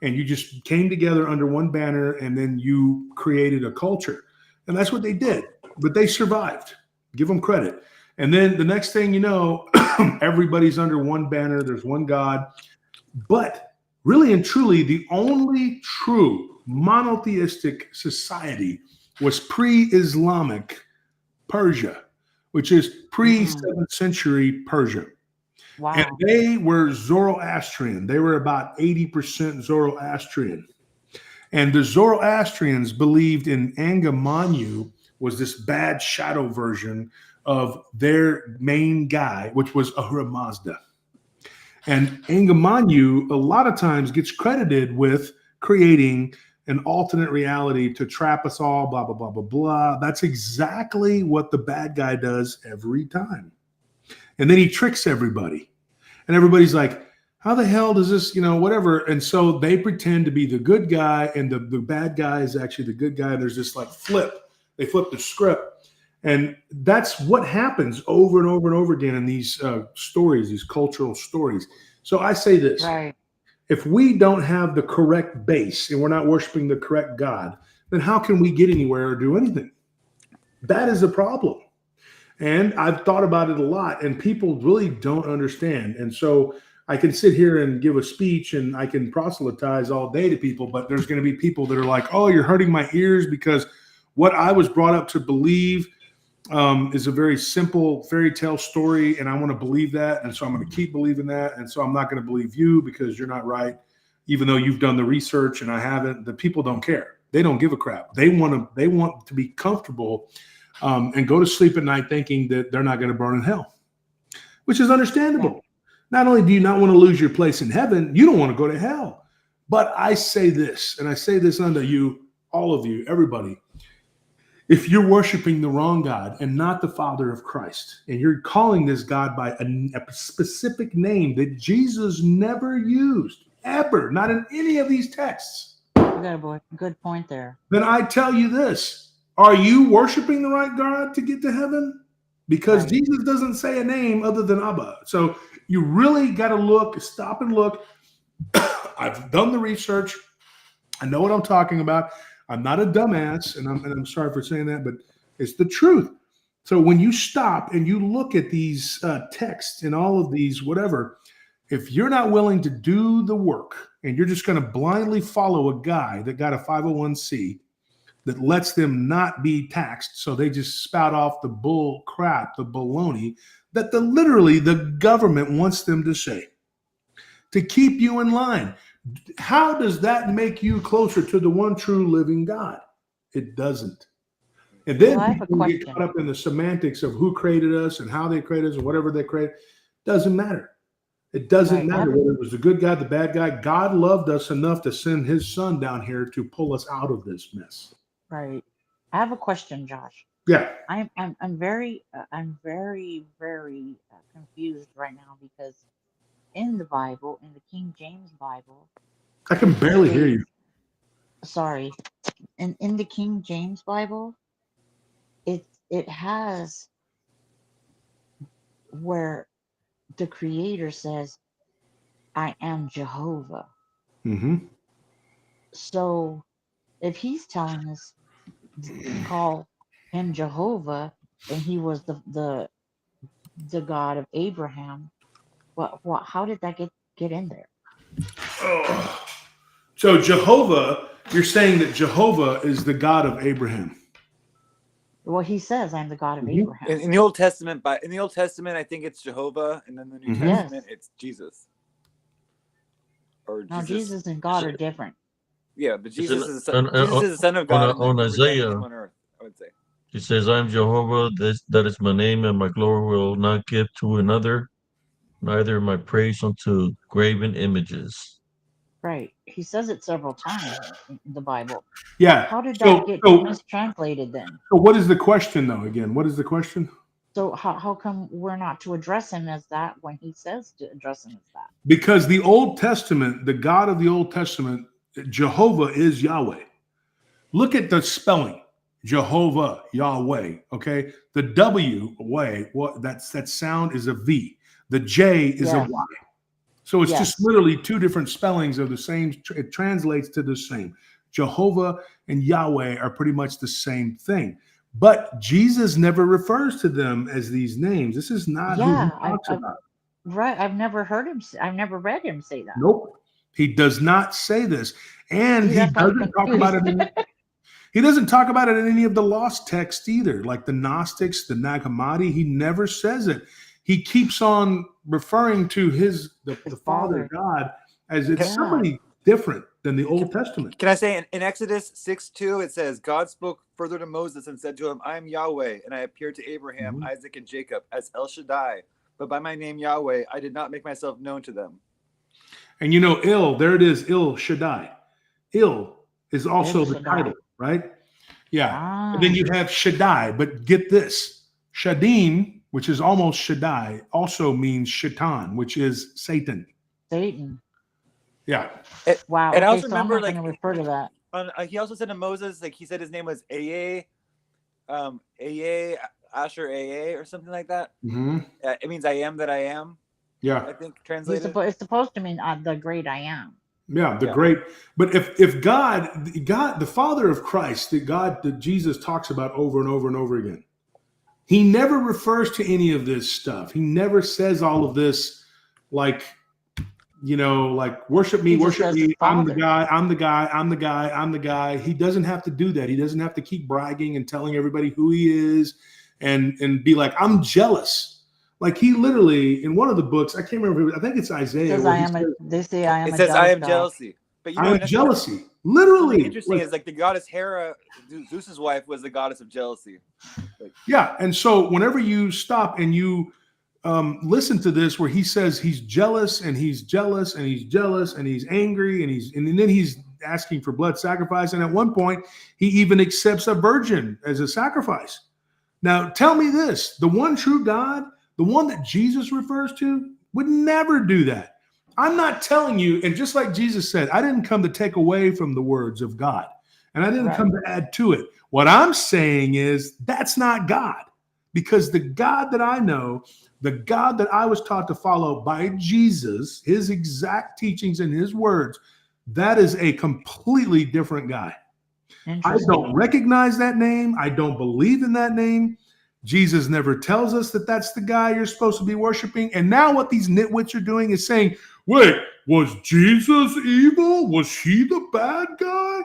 And you just came together under one banner, and then you created a culture. And that's what they did. But they survived. Give them credit. And then the next thing you know, everybody's under one banner. There's one God. But really and truly, the only true monotheistic society was pre-Islamic Persia, which is pre-7th century Persia. Wow. And they were Zoroastrian. They were about 80% Zoroastrian. And the Zoroastrians believed in Anga Manu was this bad shadow version of their main guy, which was Ahura Mazda. And Anga Manu a lot of times gets credited with creating an alternate reality to trap us all, blah, blah, blah, blah, blah. That's exactly what the bad guy does every time. And then he tricks everybody. And everybody's like, how the hell does this, whatever. And so they pretend to be the good guy, and the bad guy is actually the good guy. There's this like flip. They flip the script. And that's what happens over and over and over again in these stories, these cultural stories. So I say this. Right. If we don't have the correct base and we're not worshiping the correct God, then how can we get anywhere or do anything? That is a problem. And I've thought about it a lot, and people really don't understand. And so I can sit here and give a speech and I can proselytize all day to people, but there's going to be people that are like, oh, you're hurting my ears because what I was brought up to believe is a very simple fairy tale story, and I want to believe that. And so I'm going to keep believing that. And so I'm not going to believe you because you're not right, even though you've done the research and I haven't. The people don't care. They don't give a crap. They want to be comfortable and go to sleep at night thinking that they're not going to burn in hell, which is understandable. Not only do you not want to lose your place in heaven, you don't want to go to hell. But I say this, and I say this unto you, all of you, everybody. If you're worshiping the wrong God and not the Father of Christ, and you're calling this God by a specific name that Jesus never used, ever, not in any of these texts. Good point there. Then I tell you this. Are you worshiping the right God to get to heaven? Because Right. Jesus doesn't say a name other than Abba. So you really got to stop and look. I've done the research. I know what I'm talking about. I'm not a dumbass, and I'm sorry for saying that, but it's the truth. So when you stop and you look at these texts and all of these whatever, if you're not willing to do the work and you're just going to blindly follow a guy that got a 501c that lets them not be taxed, so they just spout off the bull crap, the baloney that literally the government wants them to say to keep you in line. How does that make you closer to the one true living God? It doesn't. And then Well, I have a people get question. caught up in the semantics of who created us and how they created us and whatever they created. Doesn't matter. It doesn't Right. matter whether it was the good guy, the bad guy. God loved us enough to send his son down here to pull us out of this mess. Right. I have a question, Josh. Yeah. I'm very confused right now because in the Bible, in the King James Bible, I can barely hear you. sorry, in the King James Bible, it has where the Creator says, "I am Jehovah." Mm-hmm. So if he's telling us to call him Jehovah, and he was the God of Abraham, what how did that get in there? Oh. So Jehovah, you're saying that Jehovah is the God of Abraham. Well, he says, "I'm the God of Mhm. Abraham." In the Old Testament, I think it's Jehovah, and then the New Mhm. Testament, Yes. it's Jesus. Or Now, Jesus and God are different. Yeah, but It's Jesus in- is the son, Jesus is the Son of God, and on the redeemer Isaiah, came on earth, I would say. he says, "I am Jehovah. That is my name, and my glory will not give to another, neither my praise unto graven images." Right. He says it several times in the Bible. Yeah. How did So, that get so, mistranslated then? so what is the question though? Again, what is the question? So how come we're not to address him as that when he says to address him as that? Because the Old Testament, the God of the Old Testament, Jehovah is Yahweh. Look at the spelling. Jehovah, Yahweh. Okay, the W way, that sound is a V. The J is a Yes. Y. So it's just Yes. literally two different spellings of the same. It translates to the same. Jehovah and Yahweh are pretty much the same thing. But Jesus never refers to them as these names. This is not who he Yeah. talks about. Right. I've never heard him. I've never read him say that. Nope. He does not say this. And See, he that's why I'm doesn't talk about it in he doesn't talk about it in any of the lost texts either, like the Gnostics, the Nag Hammadi. He never says it. He keeps on referring to the Father God as it's somebody different than the Old Testament. Can I say in Exodus 6:2, it says, God spoke further to Moses and said to him, I am Yahweh, and I appeared to Abraham, Isaac, and Jacob as El Shaddai. But by my name Yahweh, I did not make myself known to them. And you know, there it is, Il Shaddai. Il is also the title, right? Yeah. And then you have Shaddai, but get this. Shadim, which is almost Shaddai, also means Shaitan, which is Satan. Satan. Yeah. Wow. And I also so remember, I'm not gonna refer to that. He also said to Moses, like he said his name was Aa, Asher Aa, or something like that. Mm-hmm. It means I am that I am. Yeah. I think translated. It's supposed to mean the great I am. Yeah, great. But if God, the Father of Christ, the God that Jesus talks about over and over and over again, he never refers to any of this stuff. He never says all of this like, like worship me, I'm the guy, I'm the guy, I'm the guy, I'm the guy. He doesn't have to do that. He doesn't have to keep bragging and telling everybody who he is and be like, I'm jealous. Like he literally, in one of the books, I can't remember, I think it's Isaiah. They say I am. It says I am jealousy. But you know, I am jealousy. Literally. Interesting is like the goddess Hera, Zeus's wife, was the goddess of jealousy. Yeah. And so whenever you stop and you listen to this, where he says he's jealous and he's jealous and he's jealous and he's angry and then he's asking for blood sacrifice. And at one point, he even accepts a virgin as a sacrifice. Now, tell me this, the one true God, the one that Jesus refers to, would never do that. I'm not telling you, and just like Jesus said, I didn't come to take away from the words of God, and I didn't come to add to it. What I'm saying is that's not God, because the God that I know, the God that I was taught to follow by Jesus, his exact teachings and his words, that is a completely different guy. I don't recognize that name. I don't believe in that name. Jesus never tells us that that's the guy you're supposed to be worshiping. And now what these nitwits are doing is saying, wait, was Jesus evil? Was he the bad guy?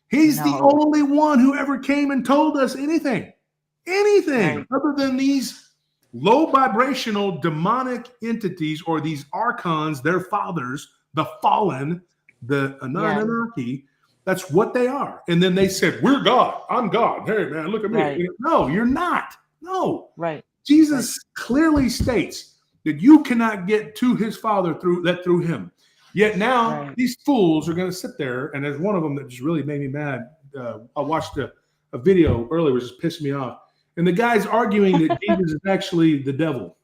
He's the only one who ever came and told us anything other than these low vibrational demonic entities or these archons, their fathers, the fallen, the Anunnaki. That's what they are. And then they said, we're God. I'm God. Hey, man, look at me. Right. No, you're not. No. Right. Jesus clearly states that you cannot get to his Father through him. Yet now these fools are going to sit there, and there's one of them that just really made me mad. I watched a video earlier, which just pissed me off. And the guy's arguing that Jesus is actually the devil.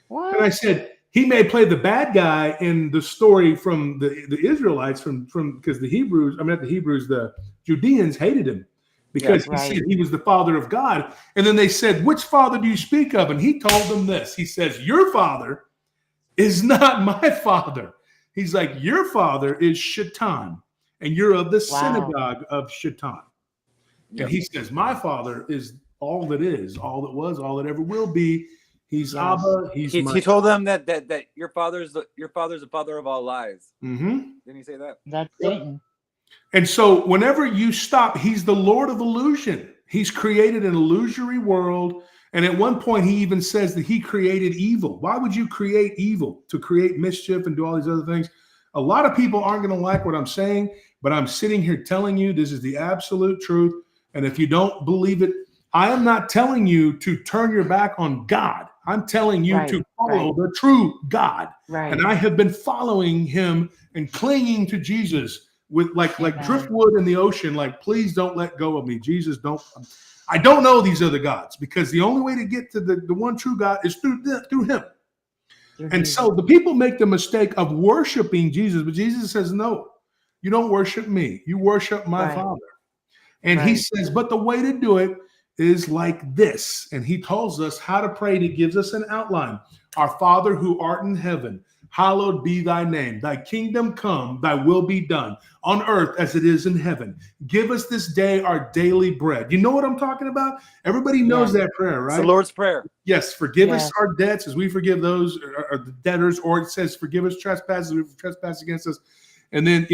What? And I said, he may play the bad guy in the story from the Israelites, from because the Judeans hated him because he said he was the father of God. And then they said, which father do you speak of? And he told them this. He says, your father is not my father. He's like, your father is Shaitan, and you're of the synagogue of Shaitan. Yep. And he says, my father is all that is, all that was, all that ever will be. He's Abba. He told them that your father's the father of all lies. Mm-hmm. Didn't he say that? That's Satan. And so whenever you stop, he's the Lord of illusion. He's created an illusory world. And at one point, he even says that he created evil. Why would you create evil? To create mischief and do all these other things? A lot of people aren't going to like what I'm saying, but I'm sitting here telling you this is the absolute truth. And if you don't believe it, I am not telling you to turn your back on God. I'm telling you to follow the true God. Right. And I have been following him and clinging to Jesus with like driftwood in the ocean. Like, please don't let go of me. Jesus, I don't know these other gods, because the only way to get to the one true God is through him. And so the people make the mistake of worshiping Jesus, but Jesus says, no, you don't worship me. You worship my Father. And he Right. says, but the way to do it is like this. And he tells us how to pray. And he gives us an outline. Our Father who art in heaven, hallowed be thy name. Thy kingdom come, thy will be done on earth as it is in heaven. Give us this day our daily bread. You know what I'm talking about? Everybody knows that prayer, It's the right? Lord's Prayer. Yes, forgive us Yes. our debts as we forgive those or the debtors, or it says forgive us trespasses as we trespass against us. And then,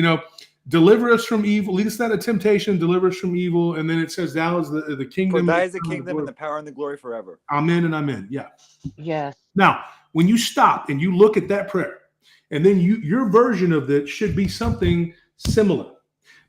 deliver us from evil, lead us not into temptation, deliver us from evil. And then it says, thou is the For kingdom. thy is the kingdom and the power and the glory forever. Amen and amen. Yeah. Yes. Now, when you stop and you look at that prayer, and then your version of it should be something similar.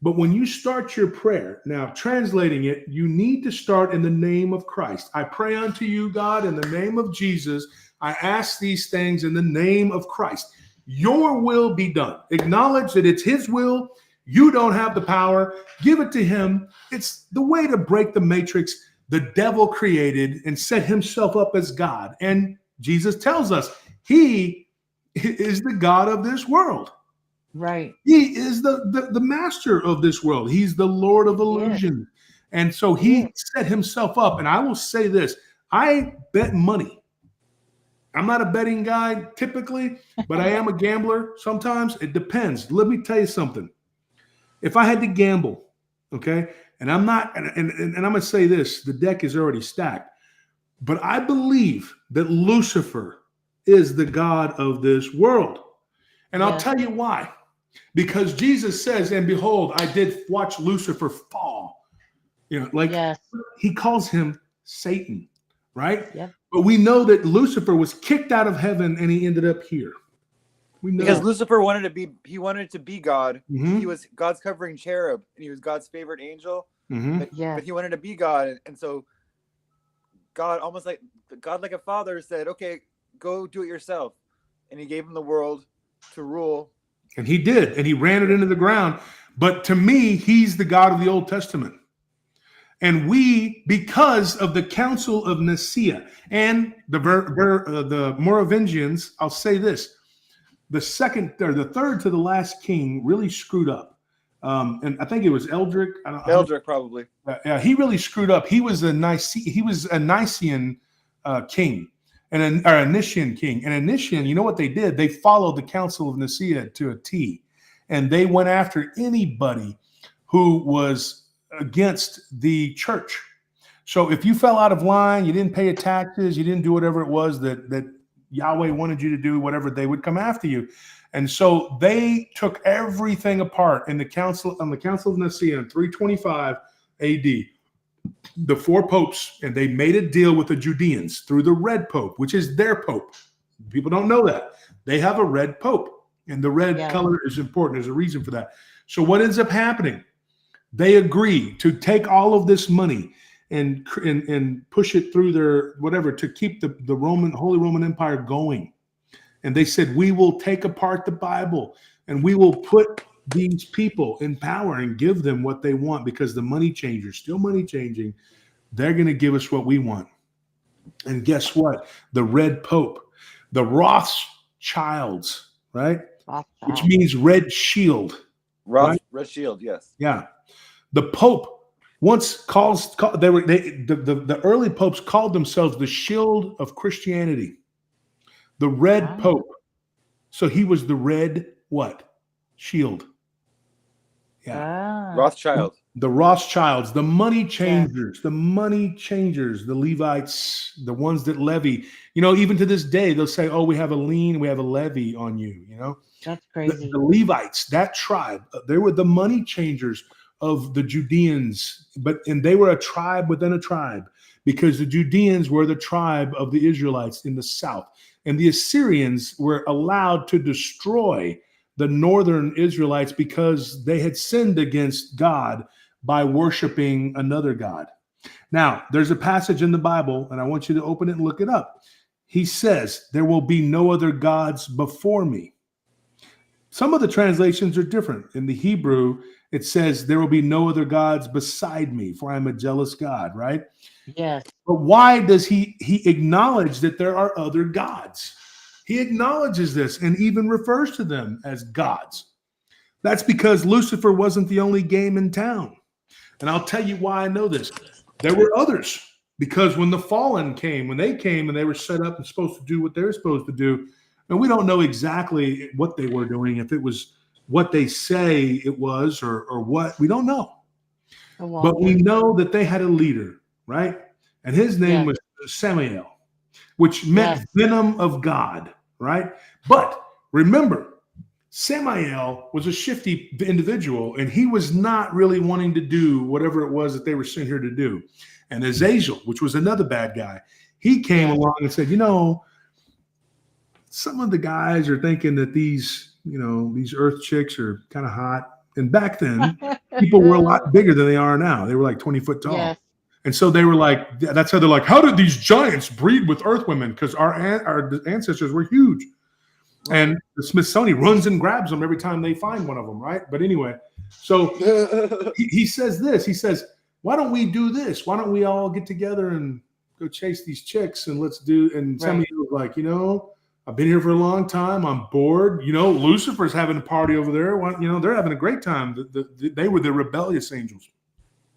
But when you start your prayer, now translating it, you need to start in the name of Christ. I pray unto you, God, in the name of Jesus. I ask these things in the name of Christ. Your will be done. Acknowledge that it's his will. You don't have the power. Give it to him. It's the way to break the matrix the devil created and set himself up as God. And Jesus tells us he is the God of this world. Right. He is the master of this world. He's the Lord of illusion. And so he set himself up. And I will say this, I bet money. I'm not a betting guy typically, but I am a gambler sometimes. It depends. Let me tell you something. If I had to gamble, okay, and I'm not, and I'm going to say this, the deck is already stacked, but I believe that Lucifer is the God of this world. And I'll tell you why. Because Jesus says, and behold, I did watch Lucifer fall. He calls him Satan, right? Yep. But we know that Lucifer was kicked out of heaven and he ended up here. We know Because Lucifer wanted to be God. Mhm. He was God's covering cherub, and he was God's favorite angel. Mhm. But he wanted to be God, and so God, almost like a father, said, "Okay, go do it yourself," and he gave him the world to rule. And he did, and he ran it into the ground. But to me, he's the God of the Old Testament. And we, because of the Council of Nicaea and the Merovingians, I'll say this: the third to the last king really screwed up. And I think it was Eldrick. Eldrick, probably. He really screwed up. He was a Nicene king. Or a Nician king. And a Nician, you know what they did? They followed the Council of Nicaea to a T. And they went after anybody who was against the church. So if you fell out of line, you didn't pay your taxes, you didn't do whatever it was that Yahweh wanted you to do, whatever, they would come after you. And so they took everything apart on the Council of Nicaea in 325 AD. The four popes, and they made a deal with the Judeans through the red pope, which is their pope. People don't know that. They have a red pope, and the red color is important. There's a reason for that. So what ends up happening? They agree to take all of this money and push it through their whatever to keep the Holy Roman Empire going. And they said, we will take apart the Bible and we will put these people in power and give them what they want, because the money changers, still money changing, they're going to give us what we want. And guess what? The red pope, the Rothschilds, right? Which means red shield. Red shield, yes. Yeah. The Pope once the early popes called themselves the shield of Christianity. The red pope. So he was the red what? Shield. Yeah. Rothschild. The Rothschilds, the money changers, the Levites, the ones that levy. Even to this day, they'll say, oh, we have a lien, we have a levy on you, That's crazy. The Levites, that tribe, they were the money changers of the Judeans, and they were a tribe within a tribe, because the Judeans were the tribe of the Israelites in the south. And the Assyrians were allowed to destroy the northern Israelites because they had sinned against God by worshiping another God. Now, there's a passage in the Bible, and I want you to open it and look it up. He says, there will be no other gods before me. Some of the translations are different. In the Hebrew, it says, there will be no other gods beside me, for I am a jealous God, right? Yes. But why does he acknowledge that there are other gods? He acknowledges this and even refers to them as gods. That's because Lucifer wasn't the only game in town. And I'll tell you why I know this. There were others, because when the fallen came, when they came and they were set up and supposed to do what they're supposed to do, and we don't know exactly what they were doing, if it was what they say it was or what, we don't know. But we know that they had a leader, right? And his name was Samael, which meant venom of God, right? But remember, Samael was a shifty individual, and he was not really wanting to do whatever it was that they were sent here to do. And Azazel, which was another bad guy, he came along and said, you know, some of the guys are thinking that these, you know, these earth chicks are kind of hot. And back then, people were a lot bigger than they are now. They were like 20 foot tall. Yes. And so they were like, that's how they're like, how did these giants breed with earth women? Because our ancestors were huge. Right. And the Smithsonian runs and grabs them every time they find one of them, right? But anyway, so he says this. He says, why don't we do this? Why don't we all get together and go chase these chicks and let's do, and some of you were like, you know, I've been here for a long time. I'm bored. You know, Lucifer's having a party over there. You know, they're having a great time. They were the rebellious angels.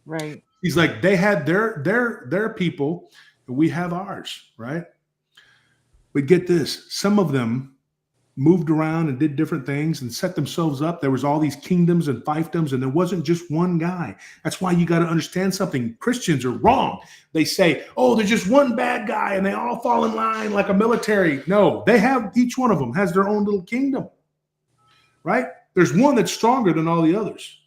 Right. He's like, they had their people, and we have ours, right? But get this, some of them moved around and did different things and set themselves up. There was all these kingdoms and fiefdoms, and there wasn't just one guy. That's why you got to understand something. Christians are wrong. They say, oh, there's just one bad guy and they all fall in line like a military. No, they have, each one of them has their own little kingdom, right? There's one that's stronger than all the others.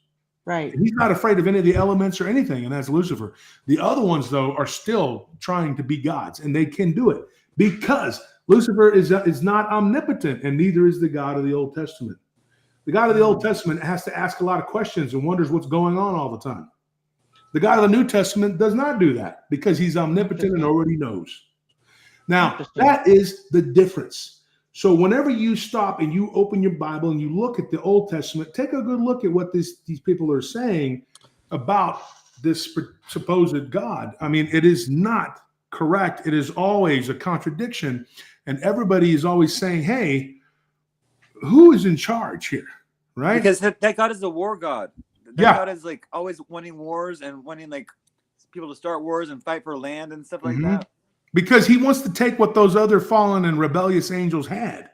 Right. And he's not afraid of any of the elements or anything, and that's Lucifer. The other ones, though, are still trying to be gods, and they can do it because Lucifer is not omnipotent, and neither is the God of the Old Testament. The God of the Old Testament has to ask a lot of questions and wonders what's going on all the time. The God of the New Testament does not do that because he's omnipotent and already knows. Now, that is the difference. So whenever you stop and you open your Bible and you look at the Old Testament, take a good look at what these people are saying about this supposed God. I mean, it is not correct. It is always a contradiction. And everybody is always saying, hey, who is in charge here? Right? Because that God is the war God. That God is like always wanting wars and wanting like people to start wars and fight for land and stuff like that. Because he wants to take what those other fallen and rebellious angels had.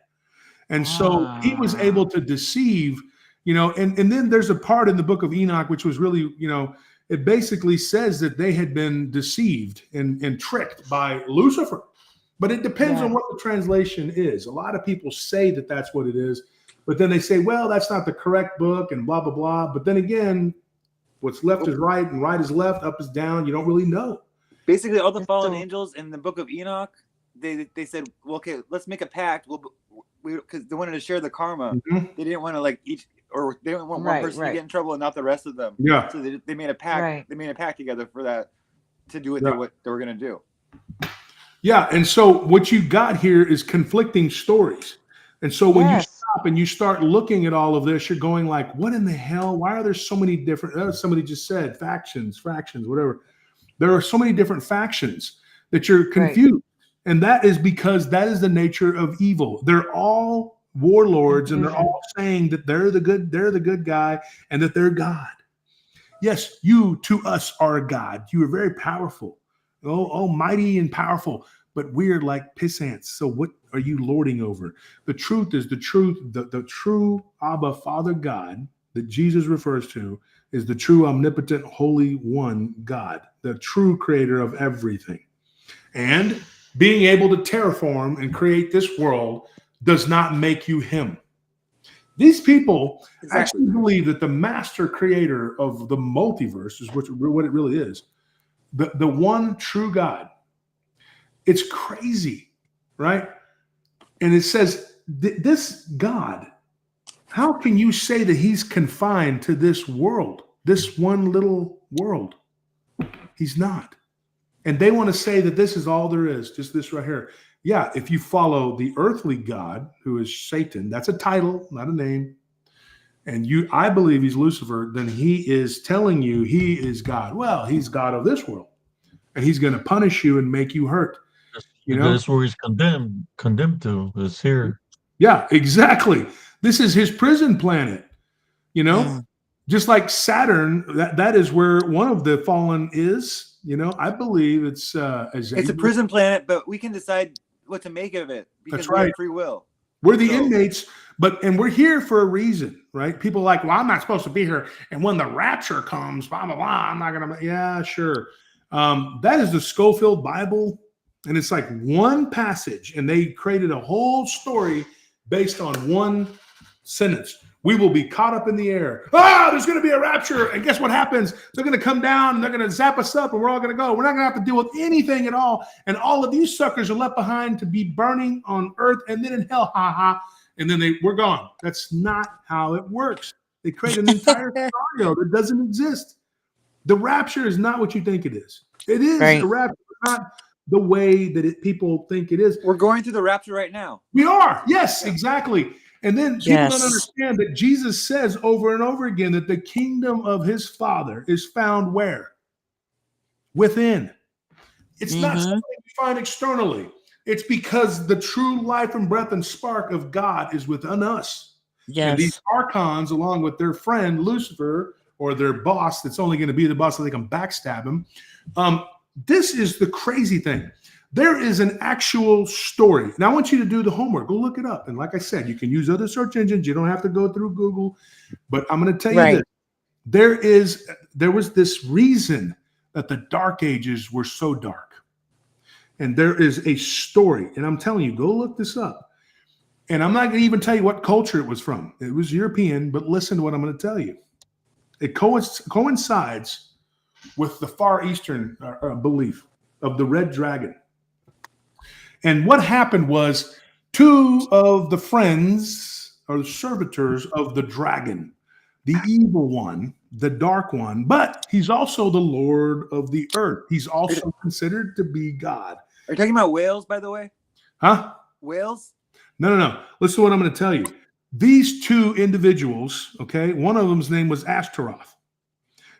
And so he was able to deceive, you know, and then there's a part in the book of Enoch, which was really, you know, it basically says that they had been deceived and tricked by Lucifer. But it depends on what the translation is. A lot of people say that that's what it is, but then they say, well, that's not the correct book and blah, blah, blah. But then again, what's left is right and right is left, up is down. You don't really know. Basically, all the fallen angels in the book of Enoch, they said, well, okay, let's make a pact. Because they wanted to share the karma. They didn't want to like each, or they didn't want one person to get in trouble and not the rest of them. Yeah. So they made a pact. Right. They made a pact together for that, to do what they were going to do. Yeah, and so what you got here is conflicting stories. And so when you stop and you start looking at all of this, you're going like, what in the hell? Why are there so many different, somebody just said factions, whatever. There are so many different factions that you're confused. Right. And that is because that is the nature of evil. They're all warlords and they're all saying that they're the good guy and that they're God. Yes, you to us are a God. You are very powerful. Oh, mighty and powerful, but we're like piss ants. So what are you lording over? The truth is the truth. The true Abba, Father God that Jesus refers to is the true omnipotent, holy one God, the true creator of everything. And being able to terraform and create this world does not make you him. These people actually believe that the master creator of the multiverse is what it really is. The one true God. It's crazy, right? And it says, this God, how can you say that he's confined to this world, this one little world? He's not. And they want to say that this is all there is, just this right here. Yeah, if you follow the earthly God, who is Satan, that's a title, not a name. And I believe he's Lucifer, then he is telling you he is God. Well, he's God of this world. And he's going to punish you and make you hurt. You know? That's where he's condemned to, is here. Yeah, exactly. This is his prison planet, you know? Just like Saturn, that is where one of the fallen is. I believe it's a prison planet, but we can decide what to make of it because That's we right. have free will. We're the inmates, and we're here for a reason, right? People are like, well, I'm not supposed to be here. And when the rapture comes, blah, blah, blah, I'm not going to, yeah, sure. That is the Schofield Bible. And it's like one passage, and they created a whole story based on one sentence. We will be caught up in the air. There's going to be a rapture. And guess what happens? They're going to come down and they're going to zap us up and we're all going to go. We're not going to have to deal with anything at all. And all of these suckers are left behind to be burning on earth and then in hell. And then we're gone. That's not how it works. They create an entire scenario that doesn't exist. The rapture is not what you think it is. It is the rapture, not the way that people think it is. We're going through the rapture right now. We are. Yes, exactly. And then people don't understand that Jesus says over and over again that the kingdom of his Father is found where? Within. It's not something you find externally. It's because the true life and breath and spark of God is within us. Yes. And these archons, along with their friend Lucifer, or their boss that's only going to be the boss so they can backstab him. This is the crazy thing. There is an actual story. Now, I want you to do the homework. Go look it up. And like I said, you can use other search engines. You don't have to go through Google. But I'm going to tell you this. There was this reason that the Dark Ages were so dark. And there is a story. And I'm telling you, go look this up. And I'm not going to even tell you what culture it was from. It was European, but listen to what I'm going to tell you. It coincides with the Far Eastern belief of the Red Dragon. And what happened was 2 of the friends or the servitors of the dragon, the evil one, the dark one, but he's also the Lord of the earth. He's also considered to be God. Are you talking about whales, by the way? Huh? Whales? No. Listen to what I'm going to tell you. These 2 individuals, okay, one of them's name was Ashtaroth,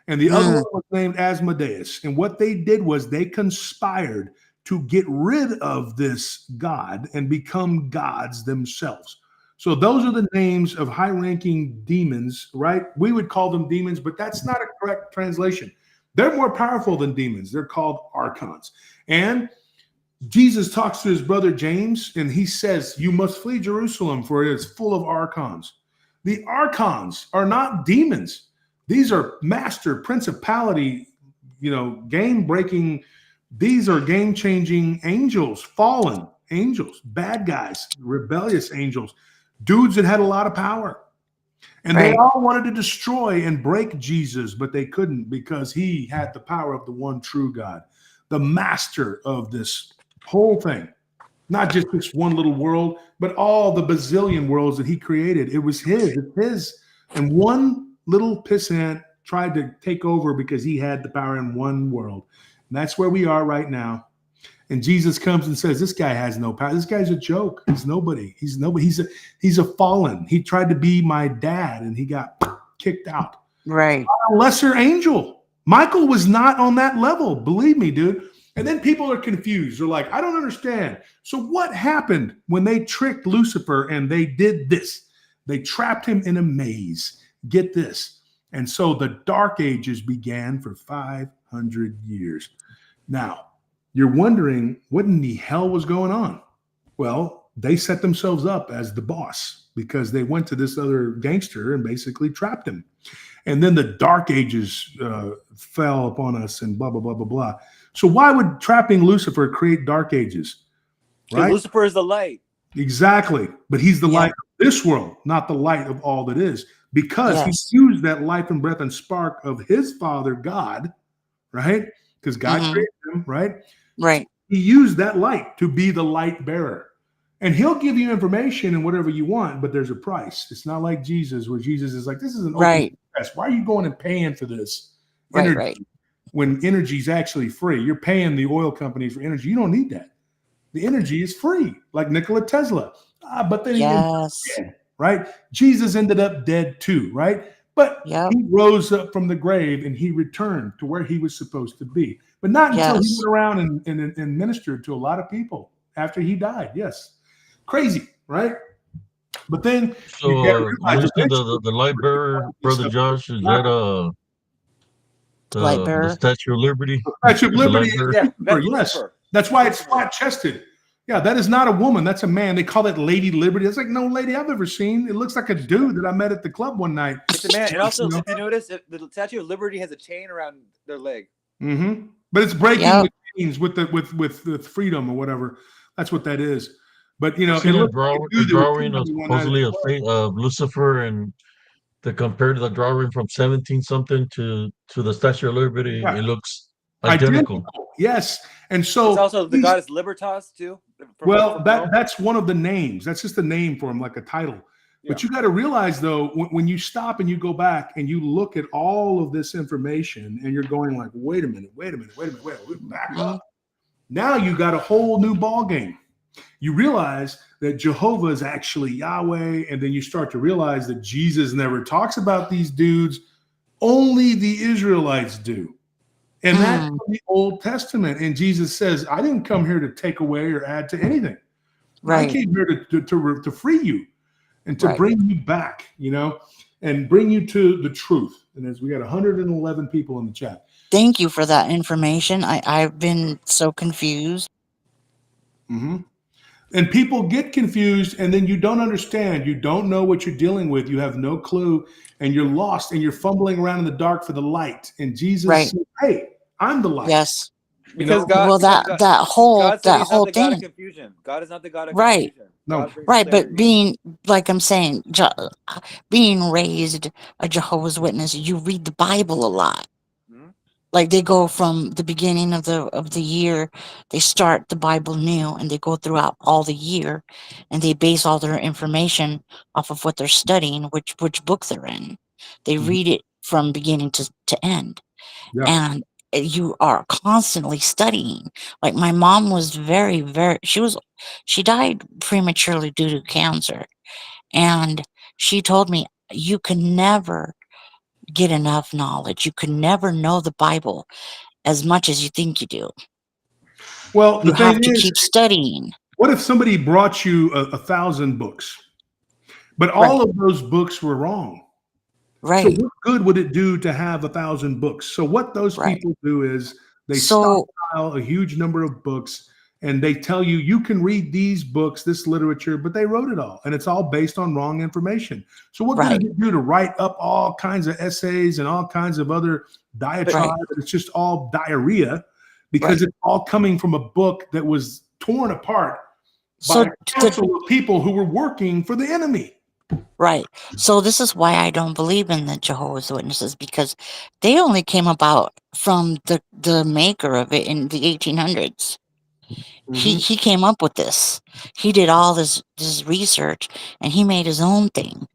and the other one was named Asmodeus. And what they did was they conspired to get rid of this god and become gods themselves. So those are the names of high-ranking demons, right? We would call them demons, but that's not a correct translation. They're more powerful than demons. They're called archons. And Jesus talks to his brother James, and he says, you must flee Jerusalem, for it is full of archons. The archons are not demons. These are master principality, game-breaking. These are game-changing angels, fallen angels, bad guys, rebellious angels, dudes that had a lot of power. And they all wanted to destroy and break Jesus, but they couldn't because he had the power of the one true God, the master of this whole thing. Not just this one little world, but all the bazillion worlds that he created. It was his. It's his. And one little pissant tried to take over because he had the power in one world. And that's where we are right now. And Jesus comes and says, this guy has no power. This guy's a joke. He's nobody. He's nobody. He's a fallen. He tried to be my dad and he got kicked out. Right. A lesser angel. Michael was not on that level. Believe me, dude. And then people are confused. They're like, I don't understand. So what happened when they tricked Lucifer and they did this? They trapped him in a maze. Get this. And so the Dark Ages began for 500 years. Now, you're wondering what in the hell was going on? Well, they set themselves up as the boss because they went to this other gangster and basically trapped him. And then the Dark Ages fell upon us and blah, blah, blah, blah, blah. So why would trapping Lucifer create Dark Ages? Right? Lucifer is the light. Exactly. But he's the light of this world, not the light of all that is. Because he used that life and breath and spark of his Father, God, right? Because God created him, right? Right. He used that light to be the light bearer. And he'll give you information and whatever you want, but there's a price. It's not like Jesus, where Jesus is like, this is an open test. Why are you going and paying for this energy when energy is actually free? You're paying the oil companies for energy. You don't need that. The energy is free, like Nikola Tesla. But then he ended up dead, right? Jesus ended up dead too, right? But he rose up from the grave and he returned to where he was supposed to be. But not until he went around and ministered to a lot of people after he died. Yes. Crazy, right? But then So, you got to when realize you say eventually the light bearer, this brother stuff Josh, is not that Light the bearer. Statue of Liberty, Statue of the Liberty light is bearer? Yeah, Lucifer, that's yes. Lucifer. That's why it's Lucifer. flat chested. Yeah, that is not a woman. That's a man. They call it Lady Liberty. It's like no lady I've ever seen. It looks like a dude that I met at the club one night. It's a man. And also, You know? if you notice, the Statue of Liberty has a chain around their leg. Mm-hmm. But it's breaking Yep. the chains with freedom or whatever. That's what that is. But you know, I've it seen looks like a a dude that was drawing of killing me one night at supposedly the of club. of Lucifer, and to compare to the drawing from 17 something to the Statue of Liberty, Yeah. it looks identical. Yes. And It's so also the these- goddess Libertas too. well, from that Rome. that's one of the names. That's just a name for him, like a title. But you got to realize, though, when you stop and you go back and you look at all of this information, and you're going like, wait a minute, back up. Now you got a whole new ball game. You realize that Jehovah is actually Yahweh, and then you start to realize that Jesus never talks about these dudes. Only the Israelites do. And that's from the Old Testament. And Jesus says, I didn't come here to take away or add to anything. Right. I came here to free you and to Right. bring you back, you know, and bring you to the truth. And as we got 111 people in the chat. Thank you for that information. I've been so confused. Mm-hmm. And people get confused, and then you don't understand. You don't know what you're dealing with. You have no clue, and you're lost, and you're fumbling around in the dark for the light. And Jesus Right. said, hey, I'm the light. Yes. Because know? God, Well, because that whole God said he's not the God of thing. confusion. God is not the God of Right. confusion. No. God brings Right, but clarity. being, like I'm saying, being raised a Jehovah's Witness, you read the Bible a lot. Mhm. Like they go from the beginning of the year, they start the Bible new, and they go throughout all the year, and they base all their information off of what they're studying, which book they're in. They Mhm. read it from beginning to end, Yeah. and you are constantly studying. Like my mom was she died prematurely due to cancer, and she told me, you can never get enough knowledge. You can never know the Bible as much as you think you do. Well, You the have thing to is, keep studying. what if somebody brought you 1,000 books, but Right. all of those books were wrong? So Right. what good would it do to have 1,000 books? So what those Right. people do is they So stockpile a huge number of books, and they tell you, you can read these books, this literature, but they wrote it all, and it's all based on wrong information. So what good right. does it do to write up all kinds of essays and all kinds of other diatribes? Right. It's just all diarrhea because Right. it's all coming from a book that was torn apart by So a council of people who were working for the enemy. right. So this is why I don't believe in the Jehovah's Witnesses, because they only came about from the maker of it in the 1800s. He came up with this. He did all this research, and he made his own thing.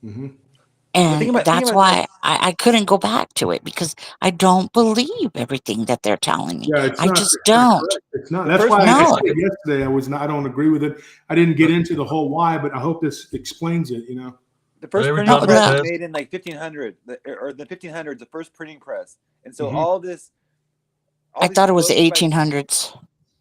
Mhm. And think that's about why I couldn't go back to it, because I don't believe everything that they're telling me. Yeah, it's I not. just It's not don't. correct. It's not. The That's first why I No. said it yesterday. I don't agree with it. I didn't get into the whole why, but I hope this explains it. You know. The first Every printing time press I was pass, made in like 1500, or the 1500s, the first printing press. And so Mhm. all this. I thought it was the books by- 1800s.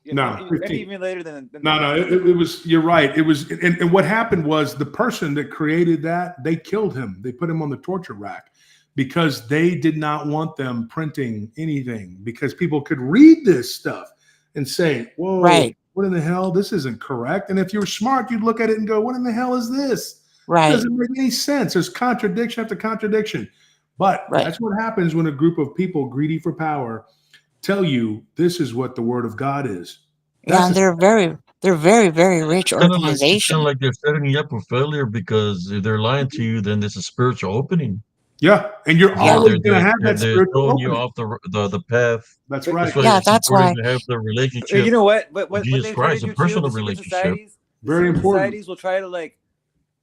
yeah, No, maybe 15. even later than No. It was. You're right. It was. And what happened was the person that created that, they killed him. They put him on the torture rack because they did not want them printing anything, because people could read this stuff and say, "Whoa, Right. what in the hell? This isn't correct." And if you're smart, you'd look at it and go, "What in the hell is this?" It Right. doesn't make any sense. There's contradiction after contradiction. But Right. that's what happens when a group of people greedy for power tell you this is what the word of God is. Yeah, That's and they're very, very rich it's kind organization. of like they're setting you up for failure, because if they're lying to you, then there's a spiritual opening. yeah, and you're Yeah. always going to have that They're spiritual throwing you opening. off the path. That's But- right. That's why Yeah, it's that's important why. to have the You relationship know what? with What Jesus they try to Christ, do a too, personal the secret relationship. societies, Very important. societies will try to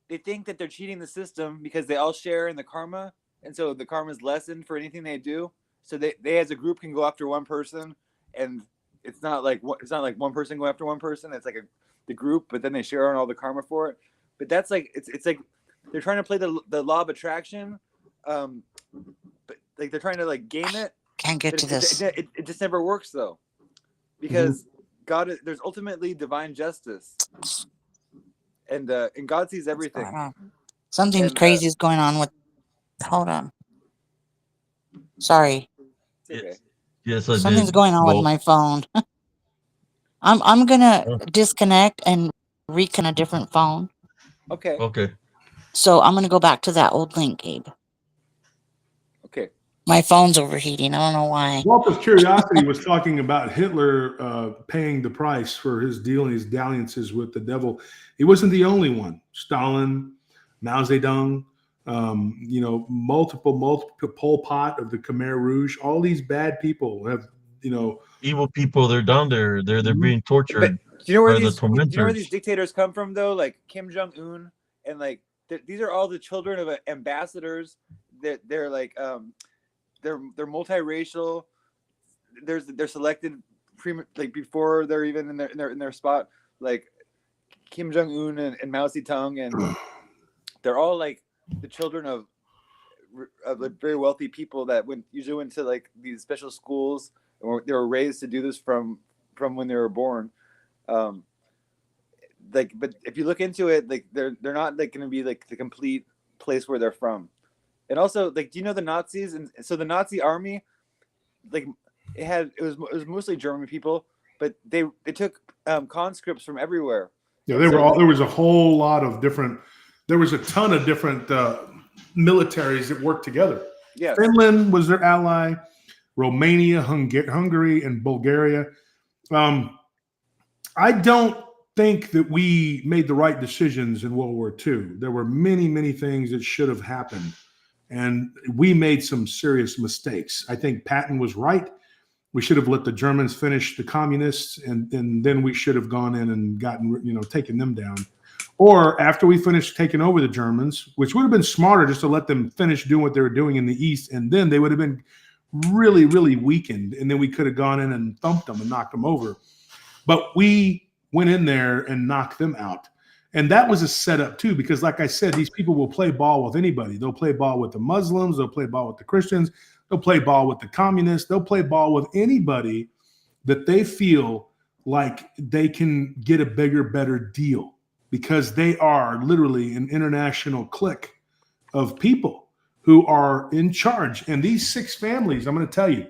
they think that they're cheating the system because they all share in the karma, and so the karma is lessened for anything they do. So they as a group can go after one person, and it's not like one person going after one person. It's like the group, but then they share on all the karma for it. But that's like it's like they're trying to play the law of attraction, but like they're trying to like game it. Can't get But to this. it just never works though, because God, there's ultimately divine justice, and God sees What's everything. going on? Something And, crazy is going on with. Hold on. Sorry. It's okay. Yes, I Something's did. going on with Both. my phone. I'm gonna Oh, disconnect and reconnect a different phone. Okay. okay. So I'm gonna go back to that old link, Gabe. Okay. My phone's overheating. I don't know why. Walter's Curiosity was talking about Hitler paying the price for his dealings, dalliances with the devil. He wasn't the only one. Stalin, Mao Zedong, multiple Pol Pot of the Khmer Rouge. All these bad people have, Evil people, they're down there. They're being tortured But do you know where by the these? Do you know where these tormentors. dictators come from though? Like Kim Jong Un, and like these are all the children of ambassadors. They're like they're multiracial. They're selected like before they're even in their spot. Like Kim Jong Un and Mao Zedong, and they're all like the children of like very wealthy people that usually went to like these special schools, or they were raised to do this from when they were born. Like, but if you look into it, like they're not like going to be like the complete place where they're from. And also, like, do you know the Nazis? And so the Nazi army, like, it was mostly German people, but they took conscripts from everywhere. Yeah, And they were so, all. There was a whole lot of different. There was a ton of different militaries that worked together. yes. Finland was their ally. Romania, Hungary, and Bulgaria. I don't think that we made the right decisions in World War II. There were many, many things that should have happened, and we made some serious mistakes. I think Patton was right. We should have let the Germans finish the communists, and then we should have gone in and taken them down. Or after we finished taking over the Germans, which would have been smarter just to let them finish doing what they were doing in the East, and then they would have been really, really weakened, and then we could have gone in and thumped them and knocked them over. But we went in there and knocked them out. And that was a setup too, because like I said, these people will play ball with anybody. They'll play ball with the Muslims. They'll play ball with the Christians. They'll play ball with the communists. They'll play ball with anybody that they feel like they can get a bigger, better deal, because they are literally an international clique of people who are in charge. And these 6 families, I'm going to tell you,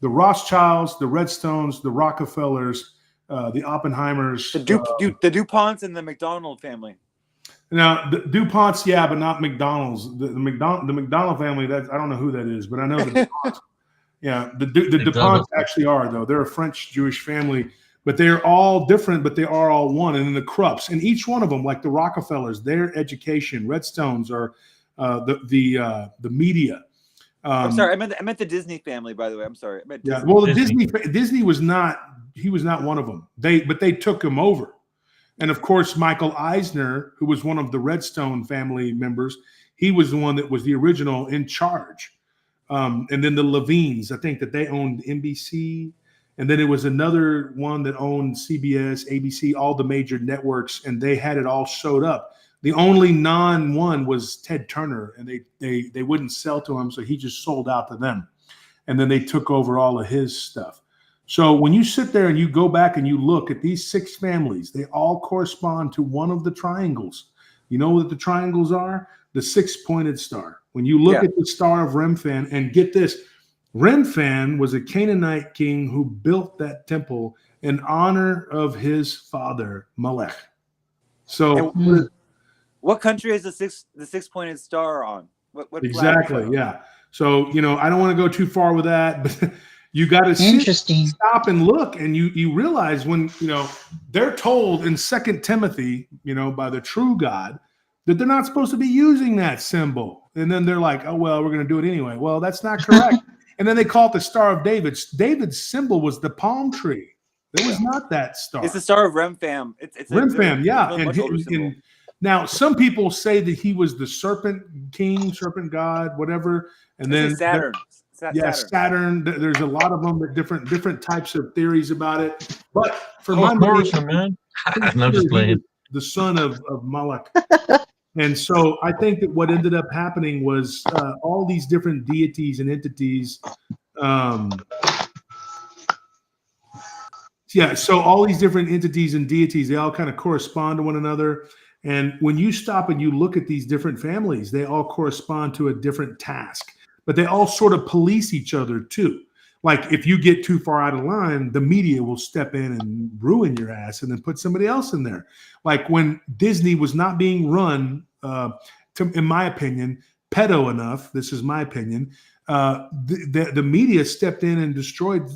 the Rothschilds, the Redstones, the Rockefellers, the Oppenheimers, The DuPonts and the McDonald family. Now the DuPonts, yeah, but not McDonald's. The McDonald family, I don't know who that is, but I know the DuPonts. Yeah, the DuPonts actually are, though. They're a French Jewish family, but they're all different, but they are all one. And then the Krupps, and each one of them, like the Rockefellers, their education, Redstones, are the media. I'm sorry, I meant the Disney family, by the way. I'm sorry. I meant Disney. Yeah, well, Disney was not. He was not one of them. But they took him over. And of course, Michael Eisner, who was one of the Redstone family members, he was the one that was the original in charge. And then the Levines, I think that they owned NBC. And then it was another one that owned CBS, ABC, all the major networks, and they had it all sewed up. The only non-one was Ted Turner, and they wouldn't sell to him, so he just sold out to them. And then they took over all of his stuff. So when you sit there and you go back and you look at these 6 families, they all correspond to one of the triangles. You know what the triangles are? The 6-pointed star. When you look at the star of Remphan, and get this, Remphan was a Canaanite king who built that temple in honor of his father, Melech. So what country is the 6-pointed star on? What exactly, yeah. So, I don't want to go too far with that, but you got to stop and look, and you realize when, they're told in 2 Timothy, by the true God, that they're not supposed to be using that symbol. And then they're like, oh, well, we're going to do it anyway. Well, that's not correct. And then they call it the Star of David. David's symbol was the palm tree. It was not that star. It's the Star of Remphan. It's Remphan, yeah. And now, some people say that he was the serpent king, serpent god, whatever. And then Saturn. Saturn. There's a lot of them with different types of theories about it. But for my Morrison, man, I'm just playing. The son of Malak. And so I think that what ended up happening was all these different deities and entities. So all these different entities and deities, they all kind of correspond to one another. And when you stop and you look at these different families, they all correspond to a different task, but they all sort of police each other too. Like if you get too far out of line, the media will step in and ruin your ass and then put somebody else in there. Like when Disney was not being run, in my opinion, pedo enough. This is my opinion. The media stepped in and destroyed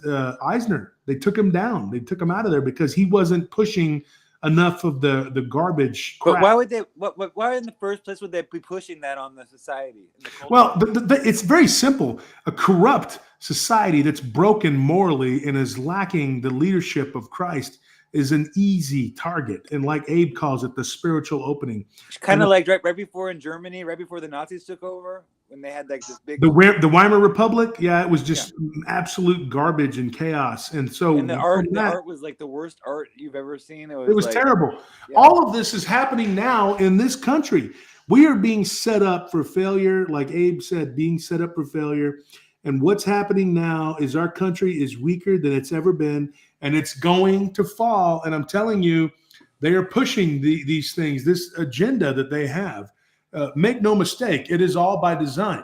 Eisner. They took him down. They took him out of there because he wasn't pushing enough of the garbage crap. But why would they? Why in the first place would they be pushing that on the society? Well, it's very simple. A corrupt society that's broken morally and is lacking the leadership of Christ is an easy target. And like Abe calls it, the spiritual opening. Kind of like right before in Germany, right before the Nazis took over, when they had like this big the Weimar Republic. Yeah, it was just absolute garbage and chaos. And so the art was like the worst art you've ever seen. It was like, terrible. Yeah. All of this is happening now in this country. We are being set up for failure, like Abe said, being set up for failure. And what's happening now is our country is weaker than it's ever been, and it's going to fall. And I'm telling you, they are pushing these things, this agenda that they have. Make no mistake, it is all by design.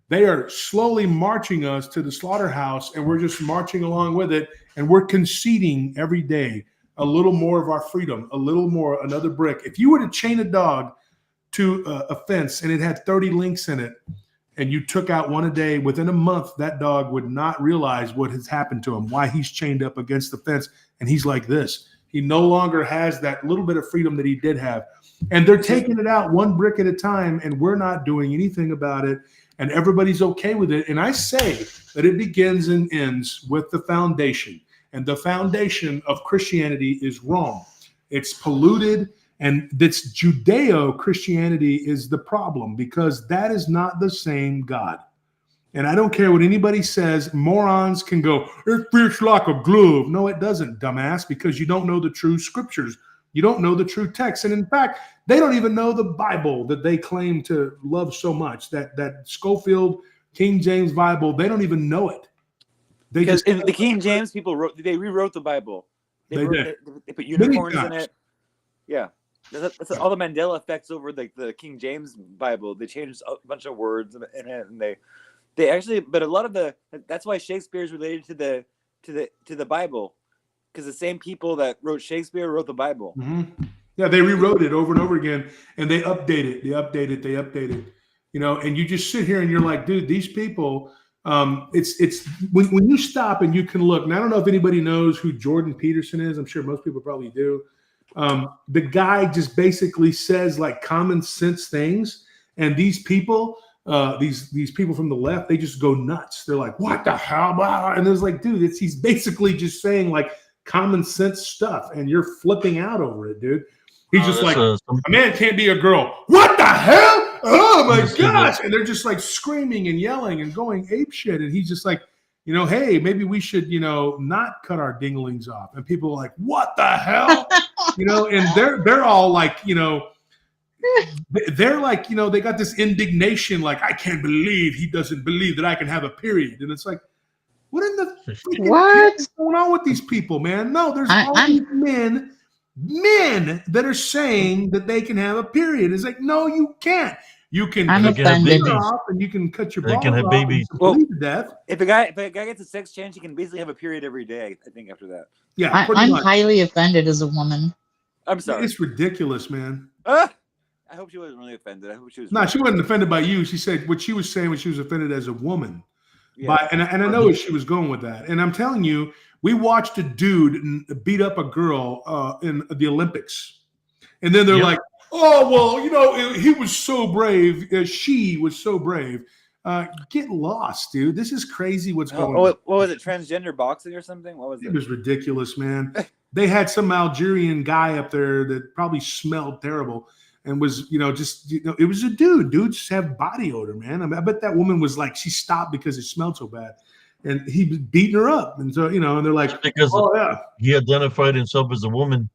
They are slowly marching us to the slaughterhouse, and we're just marching along with it. And we're conceding every day a little more of our freedom, a little more, another brick. If you were to chain a dog to a fence and it had 30 links in it, and you took out one a day, within a month, that dog would not realize what has happened to him, why he's chained up against the fence. And he's like this. He no longer has that little bit of freedom that he did have. And they're taking it out one brick at a time, and we're not doing anything about it. And everybody's okay with it. And I say that it begins and ends with the foundation. And the foundation of Christianity is wrong. It's polluted. And this Judeo-Christianity is the problem, because that is not the same God. And I don't care what anybody says. Morons can go, it fits like a glove. No, it doesn't, dumbass, because you don't know the true scriptures. You don't know the true text. And in fact, they don't even know the Bible that they claim to love so much, that Schofield King James Bible. They don't even know it. Because the King James people rewrote the Bible. They put unicorns in it. Yeah. That's all the Mandela effects over the King James Bible. They changed a bunch of words in it, and they actually, but a lot of that's why Shakespeare is related to the Bible, because the same people that wrote Shakespeare wrote the Bible. Mm-hmm. Yeah, they rewrote it over and over again, and they update it. They update it. You know, and you just sit here and you're like, dude, these people. It's when you stop and you can look. And I don't know if anybody knows who Jordan Peterson is. I'm sure most people probably do. The guy just basically says like common sense things, and these people, these people from the left, they just go nuts. They're like, "What the hell?" And it's like, dude, he's basically just saying like common sense stuff, and you're flipping out over it, dude. He's just like, a man can't be a girl. What the hell? Oh my gosh! And they're just like screaming and yelling and going ape shit, and he's just like, you know, hey, maybe we should, you know, not cut our dinglings off. And people are like, what the hell? You know, and they're all like, you know, they're like, you know, they got this indignation, like, I can't believe he doesn't believe that I can have a period. And it's like, what in the freaking heck is going on with these people, man? No, there's all these men that are saying that they can have a period. It's like, no, you can't. You can cut your off, and you can cut your balls can have off babies. and bleed to death. If a guy gets a sex change, he can basically have a period every day. I think after that. Yeah, I'm highly offended as a woman. I'm sorry. It's ridiculous, man. I hope she wasn't really offended. I hope she was. No, she wasn't offended by you. She said what she was saying when she was offended as a woman. Yeah. And I know where she was going with that. And I'm telling you, we watched a dude beat up a girl in the Olympics, and then they're like, oh, well, you know, he was so brave. She was so brave. Get lost, dude. This is crazy what's going on. What was it? Transgender boxing or something? What was it? It was ridiculous, man. They had some Algerian guy up there that probably smelled terrible and was, you know, just, you know, it was a dude. Dudes have body odor, man. I mean, I bet that woman was like, she stopped because it smelled so bad. And he was beating her up. And so, you know, and they're like, because he identified himself as a woman.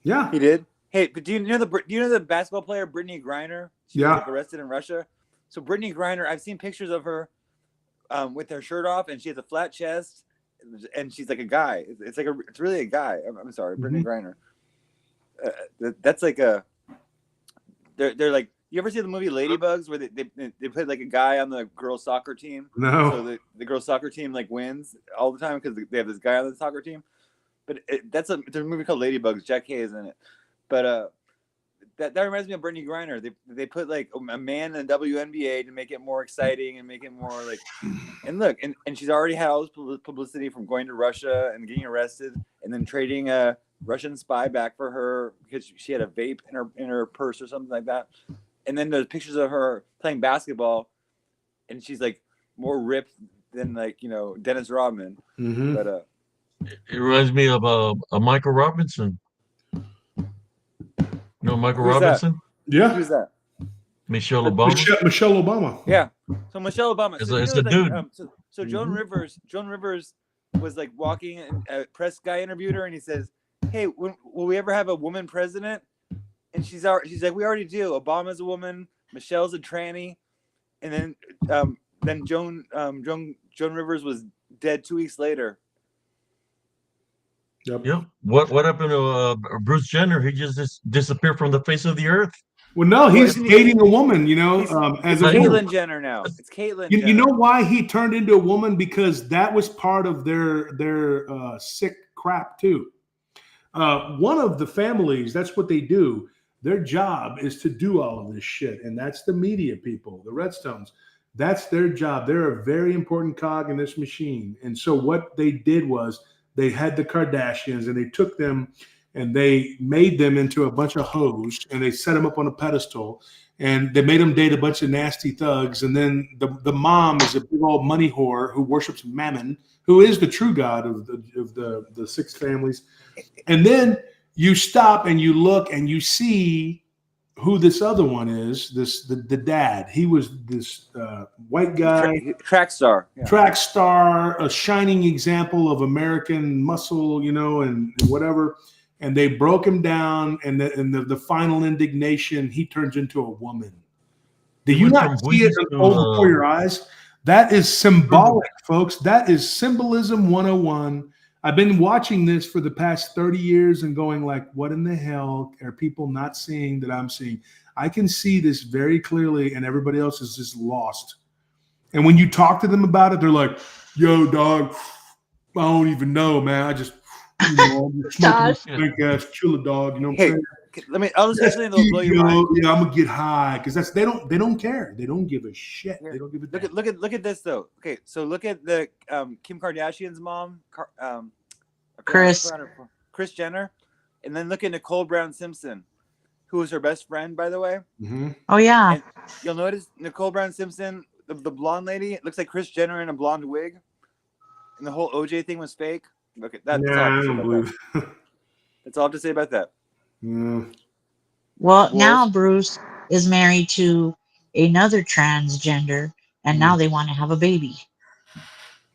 Yeah. He did. Hey, but do you know the basketball player Brittany Griner? She was like arrested in Russia. So Brittany Griner, I've seen pictures of her with her shirt off, and she has a flat chest, and she's like a guy. It's really a guy. I'm sorry, Brittany Griner. That's like a they're like, you ever see the movie Ladybugs where they put like a guy on the girls soccer team? No. So the girls soccer team like wins all the time because they have this guy on the soccer team. But there's a movie called Ladybugs. Jack Hayes in it. But that reminds me of Brittany Griner. They put like a man in the WNBA to make it more exciting and make it more like. And look, and she's already had all this publicity from going to Russia and getting arrested, and then trading a Russian spy back for her because she had a vape in her purse or something like that. And then there's pictures of her playing basketball, and she's like more ripped than like Dennis Rodman. Mm-hmm. But It reminds me of Michael Robinson. Michael Who's that? Robinson? Yeah. Who's that? Michelle Obama. Michelle Obama. Yeah. So Michelle Obama. It's So a dude. So Joan Rivers was like walking, and a press guy interviewed her, and he says, "Hey, will we ever have a woman president?" And she's like, "We already do. Obama's a woman. Michelle's a tranny." And then Joan Rivers was dead 2 weeks later. Yep. Yep. What happened to Bruce Jenner? He just disappeared from the face of the earth. Well, no, he's dating a woman, as a Caitlyn woman. Jenner now. It's Caitlyn. You know why he turned into a woman? Because that was part of their sick crap too. One of the families, that's what they do. Their job is to do all of this shit, and that's the media people, the Redstones. That's their job. They're a very important cog in this machine. And so what they did was they had the Kardashians, and they took them and they made them into a bunch of hoes, and they set them up on a pedestal, and they made them date a bunch of nasty thugs. And then the mom is a big old money whore who worships Mammon, who is the true god of the six families. And then you stop and you look and you see who this other one is. The dad. He was this white guy, track star, a shining example of American muscle, and whatever. And they broke him down, and the final indignation, he turns into a woman. Do you not see it unfold before your eyes? That is symbolic, folks. That is symbolism 101. I've been watching this for the past 30 years and going like, what in the hell are people not seeing that I'm seeing? I can see this very clearly, and everybody else is just lost. And when you talk to them about it, they're like, yo, dog, I don't even know, man. I just, I'm smoking big ass chiller, dog. You know what I'm saying? I'll just say something that'll blow your mind. Yeah, I'm gonna get high because they don't care. They don't give a shit. They don't give a damn. Look at this though. Okay, so look at the Kim Kardashian's mom, Kris Jenner, and then look at Nicole Brown Simpson, who was her best friend, by the way. Mm-hmm. Oh yeah. And you'll notice Nicole Brown Simpson, the blonde lady, it looks like Kris Jenner in a blonde wig, and the whole OJ thing was fake. Okay, that's all I have to say about that. That's all I have to say about that. Yeah. Well, now Bruce is married to another transgender, and now they want to have a baby.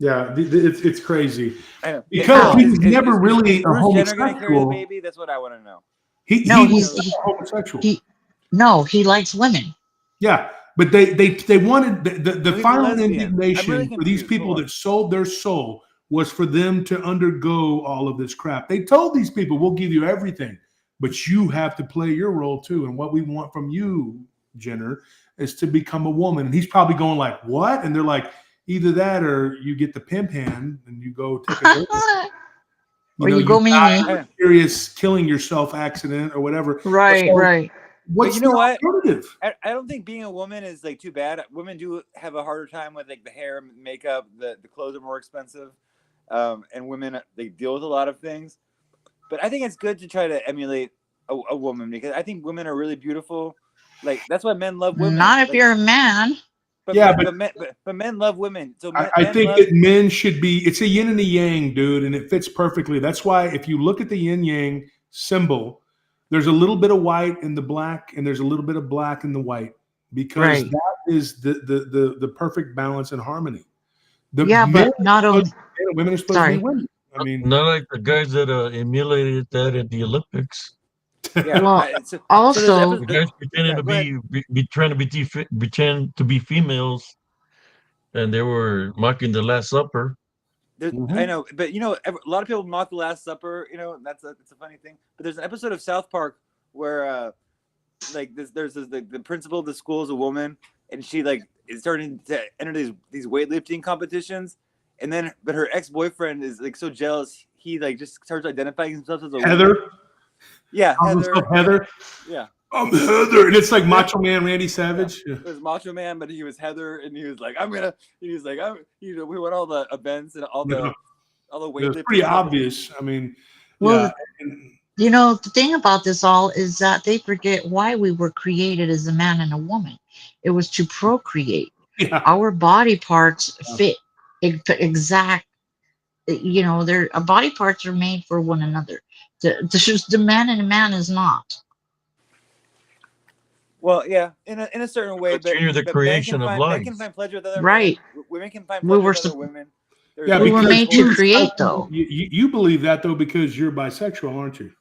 Yeah, it's crazy. I know. Because he's never really a Bruce homosexual. Jenner gonna carry the baby? That's what I want to know. He's homosexual. He likes women. Yeah, but they wanted the He's final a lesbian. indignation I'm really for these confused. people that sold their soul was for them to undergo all of this crap. They told these people, we'll give you everything, but you have to play your role too. And what we want from you, Jenner, is to become a woman. And he's probably going like, what? And they're like, either that or you get the pimp hand and you go take a or you go Mimi. Serious killing yourself accident or whatever. Right, so, right. What's you know what? alternative? I don't think being a woman is like too bad. Women do have a harder time with like the hair, makeup, the clothes are more expensive, and women they deal with a lot of things. But I think it's good to try to emulate a woman because I think women are really beautiful. Like that's why men love women. Not if you're a man. But men love women. So I think that men should be. It's a yin and a yang, dude, and it fits perfectly. That's why if you look at the yin yang symbol, there's a little bit of white in the black, and there's a little bit of black in the white because that is the perfect balance and harmony. But not only women are supposed to be women. I mean, not like the guys that emulated that at the Olympics. Yeah. Well, also, the guys pretending to pretend to be females, and they were mocking the Last Supper. I know, but a lot of people mock the Last Supper. That's a funny thing. But there's an episode of South Park where like this. There's this, the principal of the school is a woman, and she like is starting to enter these weightlifting competitions, and then but her ex-boyfriend is like so jealous. He like just starts identifying himself as a woman. Heather. Yeah, Calls himself Heather. Yeah. I'm Heather, and it's like Macho Man Randy Savage. Yeah. It was Macho Man, but he was Heather, and he was like, we went all the events and all the weightlifting. It's pretty obvious. I mean, Well, you know, the thing about this all is that they forget why we were created as a man and a woman. It was to procreate. Yeah. Our body parts fit exact. You know, our body parts are made for one another. The man and a man is not. Well, yeah, in a certain way, but Junior, the creation of life. men can find pleasure with other Right. men. Women can find pleasure with other women. Yeah, we were made to create, though. You believe that though because you're bisexual, aren't you?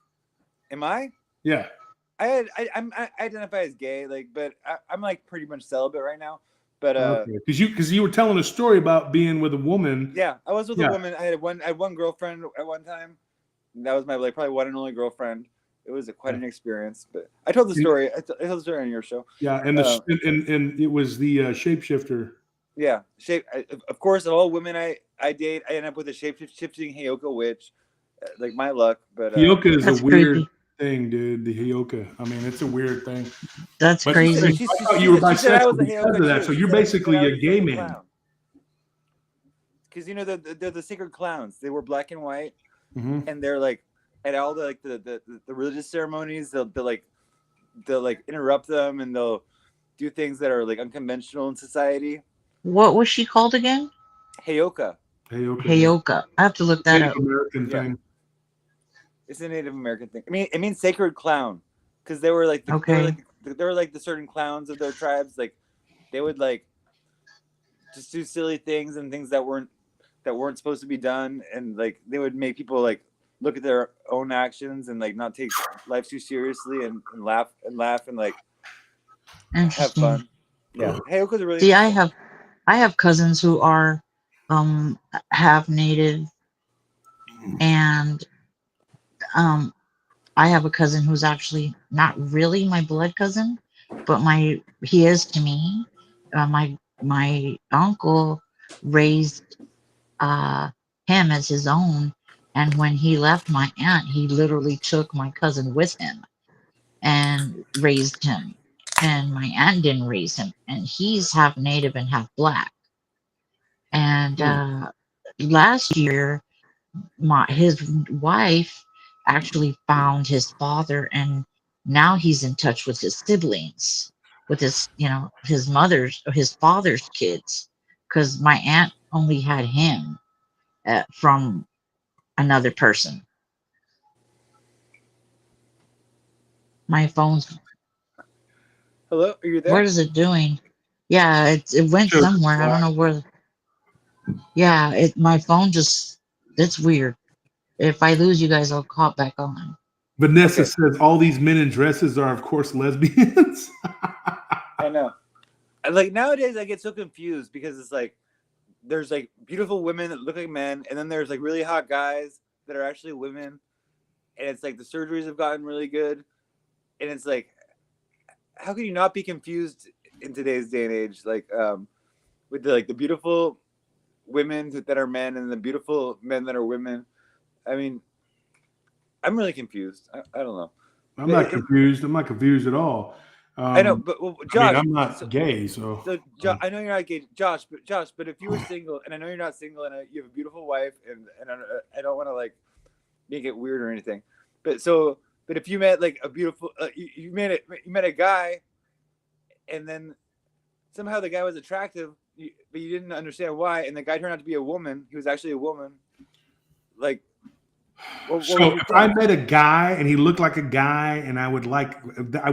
Am I? Yeah. I identify as gay, like, but I'm like pretty much celibate right now. But because you were telling a story about being with a woman. Yeah, I was with a woman. I had one girlfriend at one time. That was my like probably one and only girlfriend. It was quite an experience, but I told the story. I told the story on your show. Yeah, and and it was the shapeshifter. Yeah, of course, of all women I date, I end up with a shape-shifting Heyoka witch, like my luck. But Heyoka is That's a weird creepy. thing, dude. The Heyoka. I mean, it's a weird thing. That's crazy. I thought you were bisexual because of that. So you're basically a gay man. Because you know they're the sacred clowns. They were black and white, Mm-hmm. and they're like at all the like the religious ceremonies. They'll like interrupt them, and they'll do things that are like unconventional in society. What was she called again? Heyoka. Heyoka. I have to look that Native up. American thing. It's a Native American thing. I mean, it means sacred clown because they were like they were like the certain clowns of their tribes. Like they would like just do silly things and things that weren't supposed to be done, and like they would make people like look at their own actions and like not take life too seriously and laugh and like have fun. Yeah, Heyoka's a really See, I have cousins who are half native, and I have a cousin who's actually not really my blood cousin, but he is to me. My uncle raised him as his own, and when he left my aunt, he literally took my cousin with him and raised him. And my aunt didn't raise him, and he's half native and half black. And last year, his wife actually found his father, and now he's in touch with his siblings, with his his father's kids, because my aunt only had him from another person. My phone's. Hello, are you there? What is it doing? Yeah, it went somewhere. I don't know where. Yeah, my phone just. It's weird. If I lose you guys, I'll call back on. Vanessa says all these men in dresses are, of course, lesbians. I know. Like nowadays, I get so confused because it's like there's like beautiful women that look like men, and then there's like really hot guys that are actually women, and it's like the surgeries have gotten really good, and it's like, how can you not be confused in today's day and age? Like, with the beautiful women that are men and the beautiful men that are women. I mean, I'm really confused. I don't know. I'm not confused. I'm not confused at all. I know, but Josh, I'm not gay, so I know you're not gay, Josh. But if you were single, and I know you're not single, and you have a beautiful wife, and I don't want to like make it weird or anything, but if you met like a beautiful, you met a guy, and then somehow the guy was attractive, but you didn't understand why, and the guy turned out to be a woman. He was actually a woman, like. So if I met a guy and he looked like a guy, and that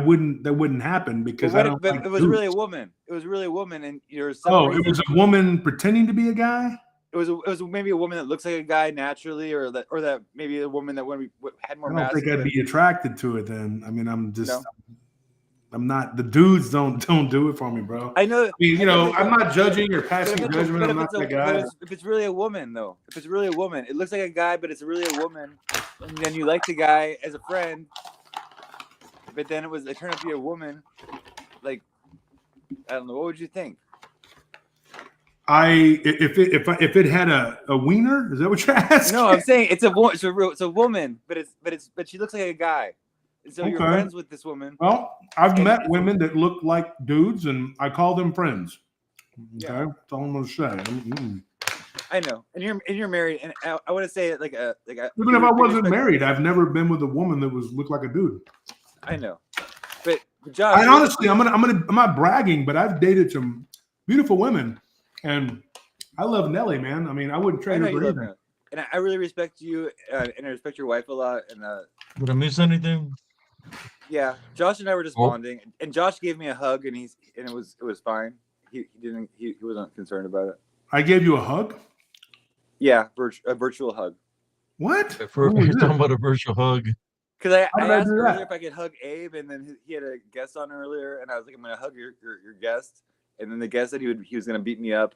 wouldn't happen because it was really a woman. It was really a woman, and you're. It was a woman pretending to be a guy. It was maybe a woman that looks like a guy naturally, or that maybe a woman that when we had more. I don't think I'd be attracted to it then. I mean, I'm not. The dudes don't do it for me, bro. I know. I mean, I'm not judging or passing judgment. I'm not that guy. If it's really a woman, though, if it's really a woman, it looks like a guy, but it's really a woman, and then you like the guy as a friend, but then it turned out to be a woman. Like, I don't know. What would you think? If it had a wiener, is that what you're asking? No, I'm saying it's a woman. It's a woman, but she looks like a guy. And so you're Okay. friends with this woman. Well, I've And met it's women that look like dudes, and I call them friends. Okay, Yeah. that's all I'm gonna say. I know, and you're married, and I want to say it like a Even if I wasn't married, I've never been with a woman that looked like a dude. I know, but Josh, I honestly, I'm not bragging, but I've dated some beautiful women, and I love Nelly, man. I mean, I wouldn't I trade know her you for love anything. her, and I really respect you, and I respect your wife a lot, and Did I miss anything? yeah, Josh and I were just Oh. bonding, and Josh gave me a hug, and it was fine. He wasn't concerned about it. I gave you a hug. Yeah, a virtual hug. What? For Who was you're talking this? about a virtual hug. Because How I did I asked do earlier that? if I could hug Abe, and then he had a guest on earlier, and I was like, I'm gonna hug your guest, and then the guest said he was gonna beat me up,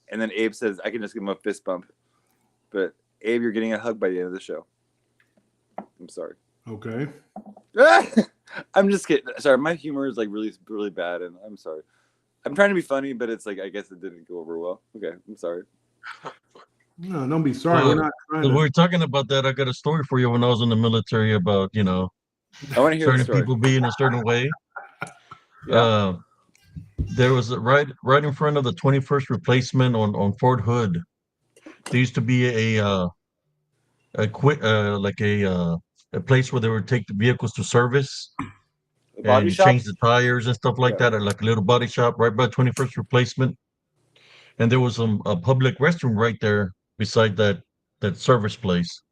and then Abe says I can just give him a fist bump, but Abe, you're getting a hug by the end of the show. I'm sorry. Okay. I'm just kidding. Sorry, my humor is like really bad, and I'm sorry. I'm trying to be funny, but it's like I guess it didn't go over well. Okay, I'm sorry. No, don't be sorry. Well, We're not trying When to. we're talking about that, I got a story for you when I was in the military about, I want to hear the certain story. people being a certain way. Yeah. There was right in front of the 21st replacement on Fort Hood. There used to be a place where they would take the vehicles to service The and body you shop. change the tires and stuff like Yeah. that, like a little body shop right by 21st replacement. And there was a public restroom right there beside that service place.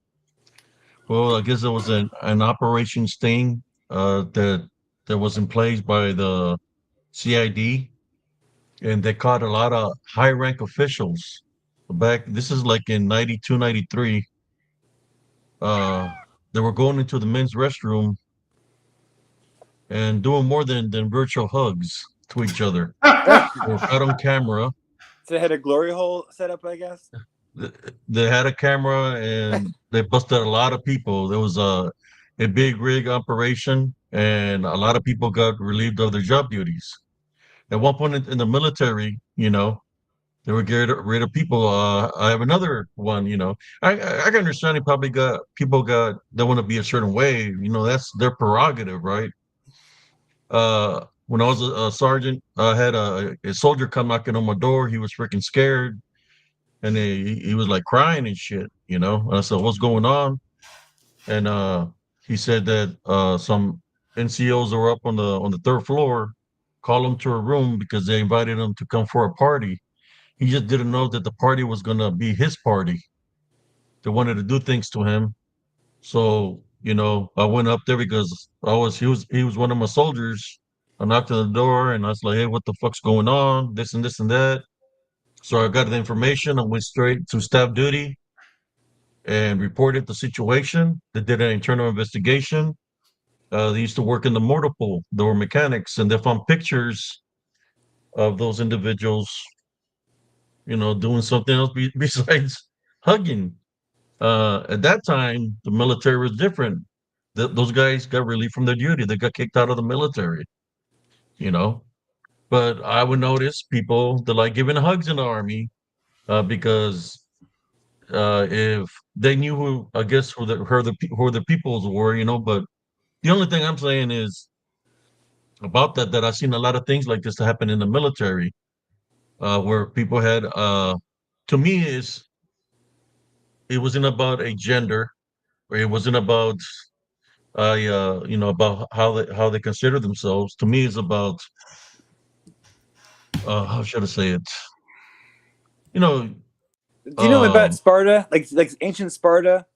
Well, I guess there was an operation sting that was in place by the CID, and they caught a lot of high rank officials back. This is like in 92, 93. They were going into the men's restroom and doing more than virtual hugs to each other. They were caught on camera. So they had a glory hole set up, I guess. They had a camera and they busted a lot of people. There was a big rig operation, and a lot of people got relieved of their job duties. At one point in the military, they were getting rid of people. I have another one. I can understand. It probably got people they want to be a certain way. That's their prerogative, right? When I was a sergeant, I had a soldier come knocking on my door. He was freaking scared, and he was like crying and shit. And I said, "What's going on?" And he said that some NCOs were up on the third floor, called him to a room because they invited him to come for a party. He just didn't know that the party was gonna be his party. They wanted to do things to him. So, I went up there because he was one of my soldiers. I knocked on the door and I was like, "Hey, what the fuck's going on? This and this and that." So I got the information. I went straight to staff duty and reported the situation. They did an internal investigation. They used to work in the motor pool. They were mechanics, and they found pictures of those individuals, doing something else besides hugging. At that time, the military was different. Those guys got relieved from their duty. They got kicked out of the military, you know. But I would notice people that like giving hugs in the army because if they knew who, I guess, who the peoples were, But the only thing I'm saying is about that I've seen a lot of things like this to happen in the military, where people had. To me, it wasn't about a gender, or it wasn't about about how they consider themselves. To me, it's about how should I say it? You know, Do you know about um, Sparta? Like ancient Sparta?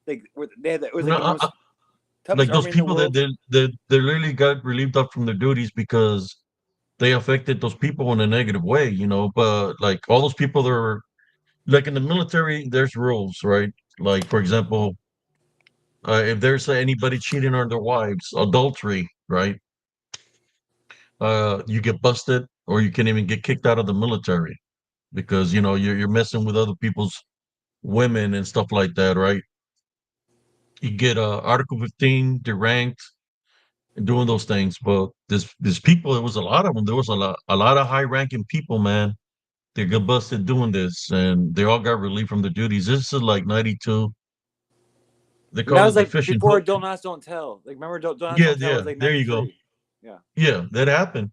They had it was you like know, the most toughest like those army in the people that world. they literally got relieved up from their duties because they affected those people in a negative way. But like all those people that are like in the military, there's rules, right? Like for example, if there's anybody cheating on their wives, adultery, right? You get busted, or you can even get kicked out of the military because you're messing with other people's women and stuff like that, right? You get Article 15 deranked, doing those things. But this people, it was a lot of them. There was a lot of high ranking people, man. They got busted doing this, and they all got relieved from their duties. This is like '92. They And that call was it the like fishing before hook. Don't Ask, Don't Tell. Like remember Don't Ask, Yeah, Don't Tell yeah. was like There you go. '93. Yeah. Yeah, that happened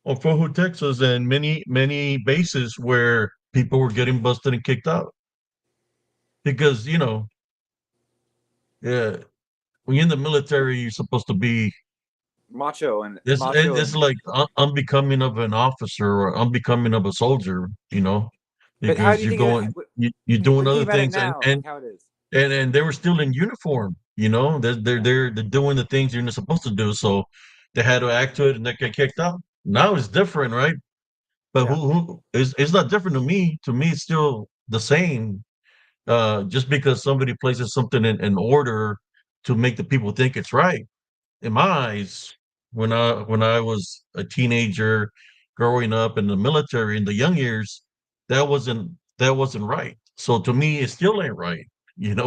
on Fort Hood, Texas, and many bases where people were getting busted and kicked out because yeah, when you're in the military, you're supposed to be Macho and this. macho It's and like unbecoming of an officer or unbecoming of a soldier, but how do because you you're think of going, it you're doing when you think other about it things, now, like how it is? and they were still in uniform. Yeah. They're doing the things you're not supposed to do, so they had to act to it, and they get kicked out. Now it's different, right? But Yeah. who is it's not different to me. To me, it's still the same. Just because somebody places something in order to make the people think it's right. In my eyes, when I was a teenager, growing up in the military in the young years, that wasn't right. So to me, it still ain't right.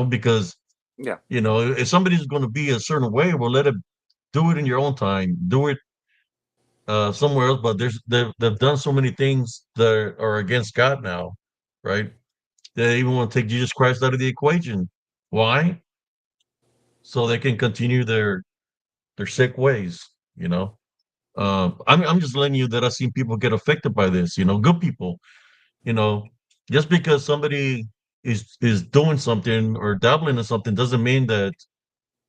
Because Yeah. if somebody's going to be a certain way, well, let it do it in your own time. Do it somewhere else. But they've done so many things that are against God now, right? They even want to take Jesus Christ out of the equation. Why? So they can continue their sick ways. You know. I'm just letting you that I've seen people get affected by this. Good people. You know, just because somebody is doing something or dabbling in something doesn't mean that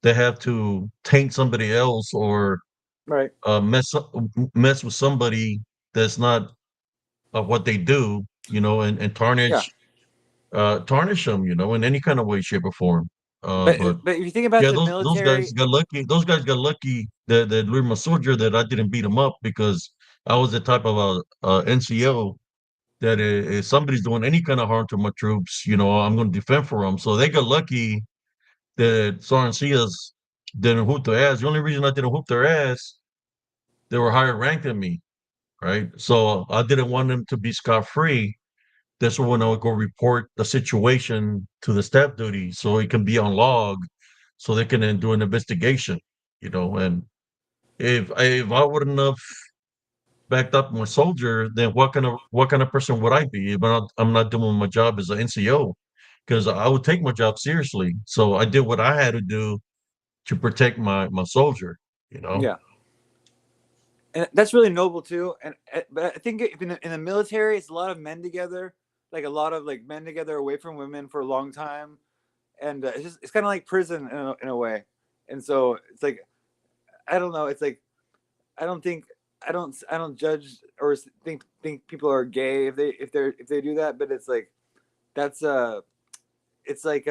they have to taint somebody else or Right. mess with somebody that's not what they do. And Yeah. tarnish them. In any kind of way, shape, or form. But But if you think about yeah, the those guys military, got lucky. Those guys got lucky that we my soldier that I didn't beat them up because I was the type of a NCO that if somebody's doing any kind of harm to my troops, I'm going to defend for them. So they got lucky that Sarncias didn't whoop their ass. The only reason I didn't whoop their ass, they were higher ranked than me, right? So I didn't want them to be scot free. That's when I would go report the situation to the staff duty so it can be on log, so they can then do an investigation. And if I wouldn't have backed up my soldier, then what kind of person would I be if I'm not doing my job as an NCO? Because I would take my job seriously. So I did what I had to do to protect my soldier. You know, yeah, and that's really noble too. And but I think in the military, it's a lot of men together, like a lot of like men together away from women for a long time, and it's kind of like prison in a way. And so it's like I don't know. It's like I don't think I don't judge or think people are gay if they do that, but it's like that's it's like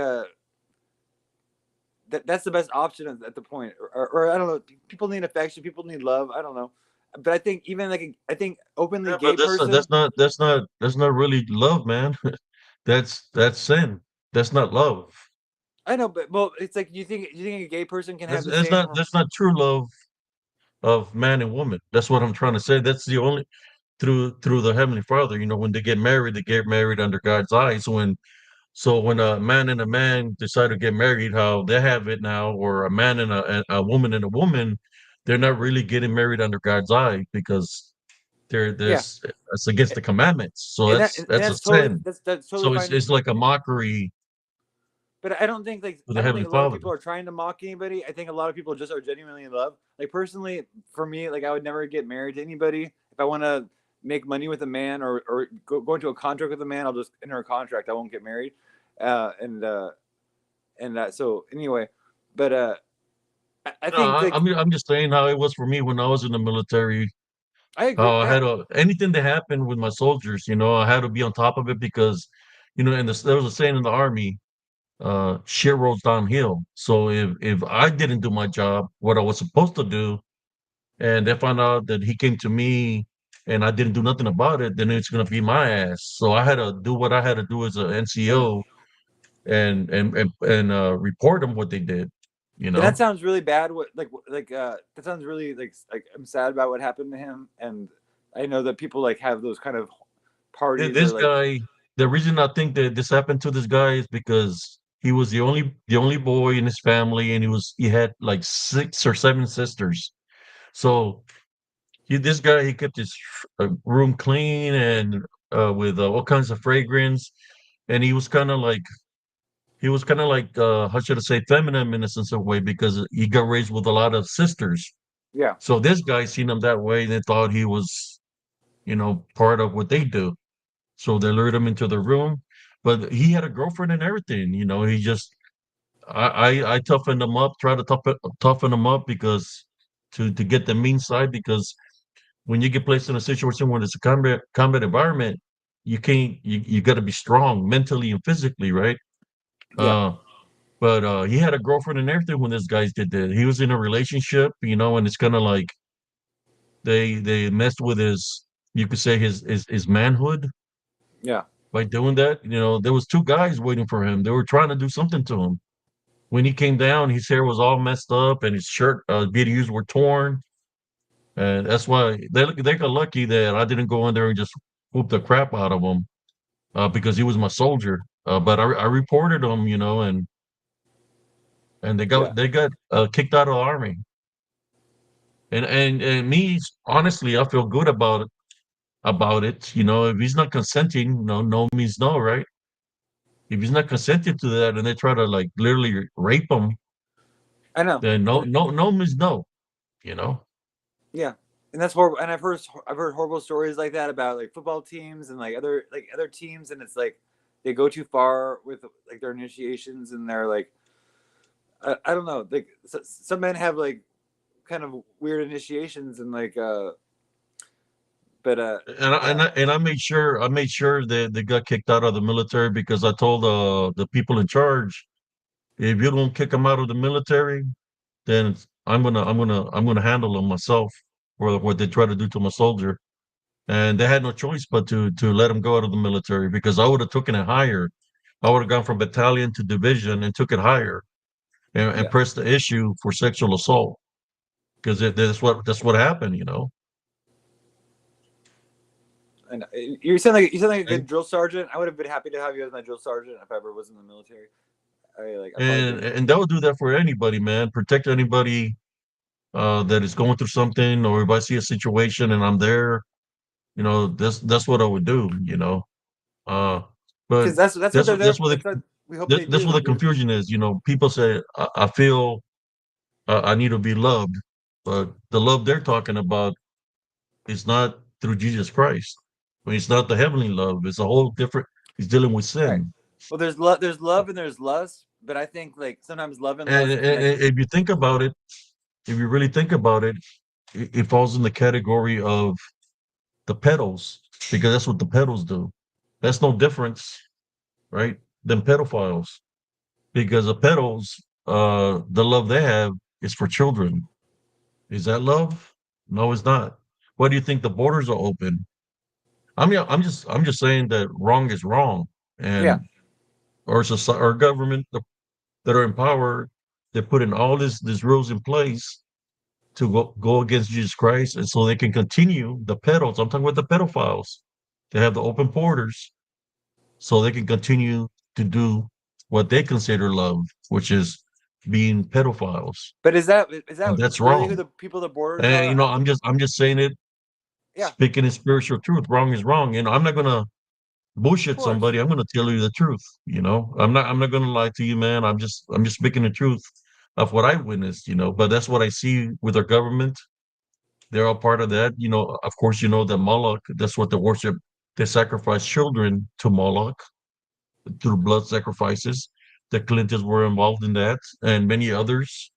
that's the best option at the point, or I don't know. People need affection, people need love. I don't know, but I think even like I think openly yeah, but gay that's not person. that's not that's not that's not really love, man. That's sin. That's not love. I know, but well, it's like you think a gay person can have That's the that's same. not that's not true love of man and woman. That's what I'm trying to say. That's the only through the Heavenly Father. When they get married under God's eyes. So when a man and a man decide to get married, how they have it now, or a man and a woman and a woman, they're not really getting married under God's eye because they're Yeah, this it's against the commandments. So and that that's and that's a that's totally sin. that's totally So it's fine. it's like a mockery But I don't think like to I the don't think Heavenly a lot of Father. people are trying to mock anybody. I think a lot of people just are genuinely in love. Like personally, for me, like I would never get married to anybody. If I want to make money with a man or go into a contract with a man, I'll just enter a contract. I won't get married. Uh, and uh, so anyway, but I No, think like I'm just saying how it was for me when I was in the military. I agree. How I Yeah, had anything that happened with my soldiers, I had to be on top of it because, there was a saying in the army, shit rolls downhill. So if I didn't do my job, what I was supposed to do, and they found out that he came to me and I didn't do nothing about it, then it's gonna be my ass. So I had to do what I had to do as an NCO and report them what they did. You and that know, sounds really bad. What like that sounds really like I'm sad about what happened to him, and I know that people like have those kind of parties or this like guy. The reason I think that this happened to this guy is because he was the only boy in his family, and he had like 6 or 7 sisters. So this guy, he kept his room clean and with all kinds of fragrance, and he was kind of like how should I say, feminine in a sense of way, because he got raised with a lot of sisters. Yeah. So this guy seen him that way, and they thought he was, part of what they do. So they lured him into the room, but he had a girlfriend and everything. He just I toughened him up, try to toughen him up because to get the mean side, because when you get placed in a situation where it's a combat environment, you can't you got to be strong mentally and physically, right? Yeah. Uh, but he had a girlfriend and everything when this guy did that. He was in a relationship, and it's kind of like they messed with his, you could say, his manhood Yeah. by doing that. There was 2 guys waiting for him. They were trying to do something to him. When he came down, his hair was all messed up and his shirt BDUs were torn. And that's why they got lucky that I didn't go in there and just whoop the crap out of him, because he was my soldier. But I reported him, and they Yeah. got kicked out of the army. And me, honestly, I feel good about it. If he's not consenting, no means no, right? If he's not consenting to that, and they try to like literally rape him, I know. then no means no. You know. Yeah, and that's horrible. And I've heard horrible stories like that about like football teams and like other teams, and it's like they go too far with like their initiations, and they're like, I don't know, like some men have like kind of weird initiations, and like but And I made sure that they got kicked out of the military, because I told the people in charge, if you don't kick them out of the military, then I'm gonna handle them myself for what they try to do to my soldier. And they had no choice but to let him go out of the military, because I would have taken it higher. I would have gone from battalion to division and took it higher, and yeah, pressed the issue for sexual assault, because that's what happened. and you sound like a good And drill sergeant. I would have been happy to have you as my drill sergeant if I ever was in the military. I probably and be. and they'll do that for anybody, man. Protect anybody that is going through something, or if I see a situation and I'm there, that's what I would do. Uh, but Because that's what that's they're what there that's for. what That's the, what we hope that, they that's what do. the confusion is. People say I feel I need to be loved, but the love they're talking about is not through Jesus Christ. I mean, it's not the heavenly love. It's a whole different. He's dealing with Right. sin. Well, there's love and there's lust, but I think like sometimes love and And, lust and, connect. and if you think about it, if you really think about it, it falls in the category of the pedals, because that's what the pedals do. That's no difference, right, than pedophiles, because the pedals, the love they have is for children. Is that love? No, it's not. Why do you think the borders are open? I'm just saying that wrong is wrong, Yeah. and our society, our government, that are in power, they're putting all these rules in place to go against Jesus Christ, and so they can continue the pedals. I'm talking about the pedophiles. They have the open borders, so they can continue to do what they consider love, which is being pedophiles, But is that and that's really who wrong. the people the borders And are? I think I'm just saying it, yeah, of speaking in spiritual truth. Wrong is wrong. I'm not gonna bullshit course. somebody. I'm gonna tell you the truth. I'm not gonna lie to you, man. I'm just speaking the truth of what I witnessed. But that's what I see with our government. They're all part of that. Of course, that Moloch. That's what they worship. They sacrifice children to Moloch through blood sacrifices. The Clintons were involved in that, and many others.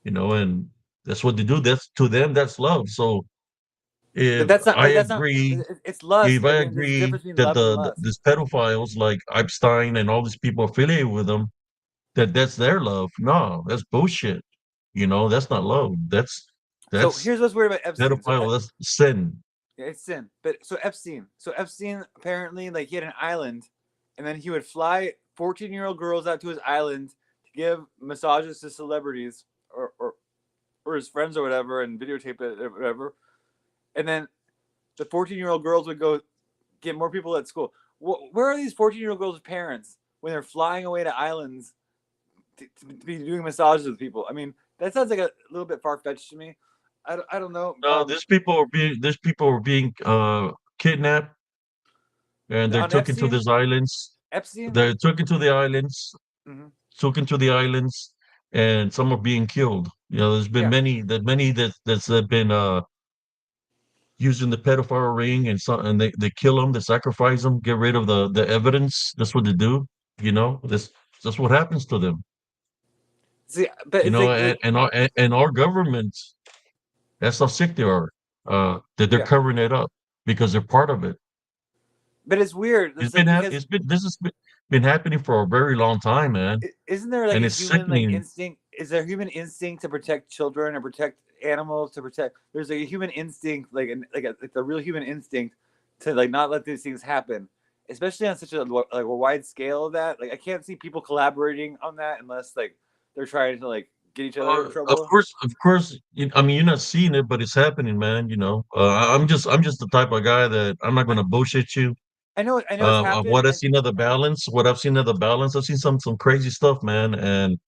And that's what they do. That's, to them, that's love. So But if that's not. I But that's not. agree, It's lust. if I I mean, there's a agree difference between that love and lust. these pedophiles like Epstein and all these people affiliated with them, that's their love. No, that's bullshit. That's not love. So That's here's what's weird about Epstein. pedophile. That's sin. Yeah, it's sin. But so Epstein apparently like he had an island, and then he would fly 14-year-old girls out to his island to give massages to celebrities or his friends or whatever, and videotape it or whatever. And then the 14-year-old girls would go get more people at school. Where are these 14-year-old girls' parents when they're flying away to islands to be doing massages with people. I mean, that sounds like a little bit far fetched to me. I don't know. These people are being kidnapped, and they're On took into Epstein, these islands. Epstein. They're took into the islands, Hmm. took into the islands, and some are being killed. There's been Yeah, many that's been using the pedophile ring, and they kill them, they sacrifice them, get rid of the evidence. That's what they do. That's what happens to them. see, but it's like And our government, that's how sick they are. That they're yeah, covering it up because they're part of it. but it's weird. It's like because It's been this has been happening for a very long time, man, isn't there like and a it's human like sickening. instinct? Is there a human instinct to protect children or protect animals to protect? There's like a human instinct, like a real human instinct to like not let these things happen, especially on such a wide scale of that. Like I can't see people collaborating on that unless like they're trying to like get each other in trouble. Of course. I mean, you're not seeing it, but it's happening, man. I'm just the type of guy that I'm not going I, to bullshit you. I know it's happened, What I've and seen of the balance, what I've seen of the balance, I've seen some crazy stuff, man. And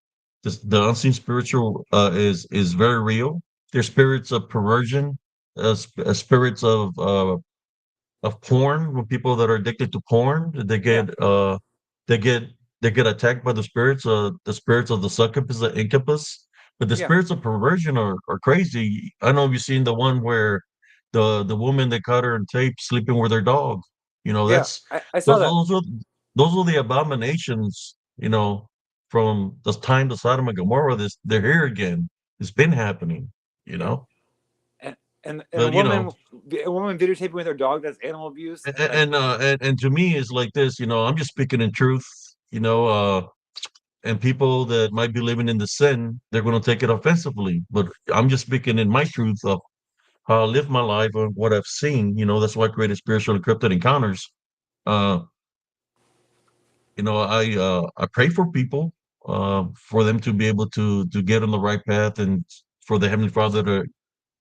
the unseen spiritual is very real. There's spirits of perversion, spirits of porn. When people that are addicted to porn, yeah, they get they get attacked by the spirits of the succubus, the incubus. But the yeah, spirits of perversion are crazy. I know you've seen the one where the woman that caught her in tape sleeping with her dog. yeah. That's I saw those that. those are the abominations. From the time of Sodom and Gomorrah. They're here again. It's been happening. You Yeah, know, and but a woman videotaping with her dog, that's animal abuse, and and like and to me it's like this. I'm just speaking in truth. you know and people that might be living in the sin, they're going to take it offensively, but I'm just speaking in my truth of how I live my life and what I've seen. That's why I created Spiritual Encrypted Encounters. uh I pray for people, for them to be able to get on the right path, and for the Heavenly Father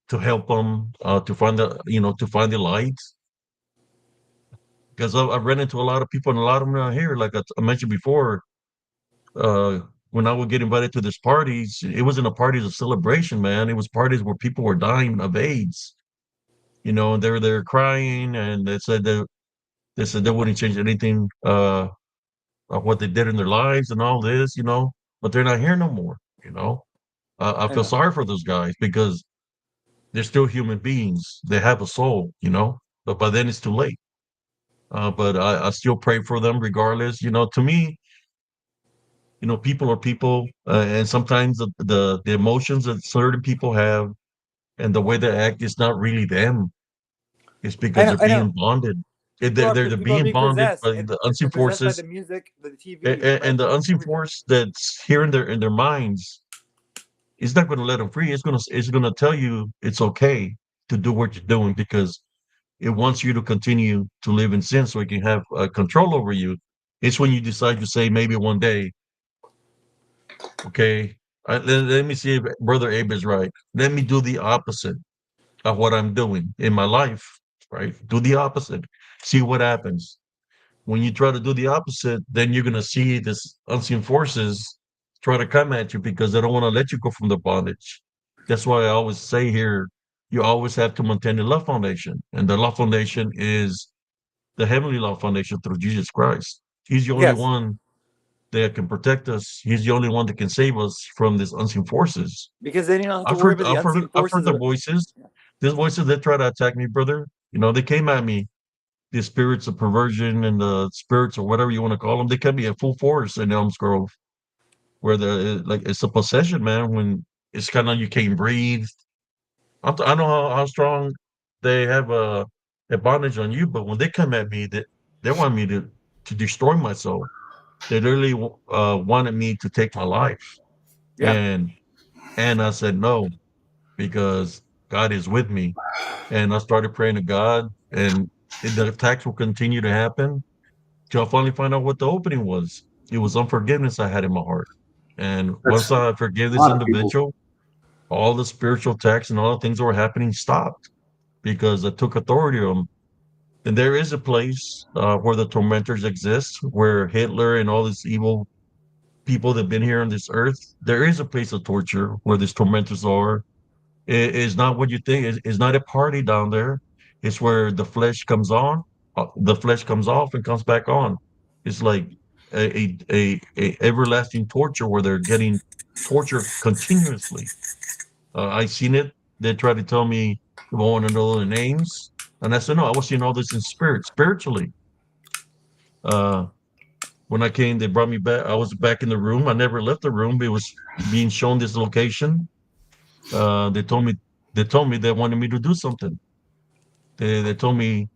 to help them, to find the light. Because I've run into a lot of people, and a lot of them are here. Like I mentioned before, uh, when I would get invited to these parties, it wasn't a parties of celebration, man. It was parties where people were dying of AIDS. And they were there crying, and they said they wouldn't change anything of what they did in their lives and all this, but they're not here no more. I I feel know. sorry for those guys because they're still human beings. They have a soul, but by then it's too late. But I still pray for them regardless. To me, people are people, and sometimes the emotions that certain people have and the way they act is not really them. It's because they're I being know. bonded. People are They're people are being being bonded possessed, by and the unseen they're possessed by the forces, music, the TV, and by the unseen everything. force that's here in their minds. It's not going to let them free. It's gonna tell you it's okay to do what you're doing because it wants you to continue to live in sin so it can have control over you. It's when you decide to say maybe one day, okay, let me see if Brother Abe is right. Let me do the opposite of what I'm doing in my life, right? Do the opposite. See what happens. When you try to do the opposite, then you're going to see this unseen forces try to come at you because they don't want to let you go from the bondage. That's why I always say here, you always have to maintain the love foundation. And the love foundation is the heavenly love foundation through Jesus Christ. He's the only Yes, one that can protect us. He's the only one that can save us from these unseen forces. because then you don't have to worry about the unseen I've heard forces. the voices. These voices that try to attack me, brother. They came at me. The spirits of perversion and the spirits or whatever you want to call them, they can be at full force in Elms Grove, where like it's a possession, man. When it's kind of you can't breathe. I know how strong they have a bondage on you, but when they come at me, they want me to destroy my soul. They literally wanted me to take my life, Yeah, and I said no because God is with me, and I started praying to God, and the attacks will continue to happen till I finally find out what the opening was. It was unforgiveness I had in my heart. And That's once a I forgave this lot of people. individual, all the spiritual attacks and all the things that were happening stopped because I took authority of them. And there is a place where the tormentors exist, where Hitler and all these evil people that have been here on this earth, there is a place of torture where these tormentors are. It's not what you think. It's not a party down there. It's where the flesh comes on, the flesh comes off and comes back on. It's like a everlasting torture where they're getting tortured continuously. I seen it. They tried to tell me if I want to know the names, and I said no. I was seeing all this in spirit, spiritually. Uh, when I came, they brought me back. I was back in the room. I never left the room. It was being shown this location. They told me they wanted me to do something. They told me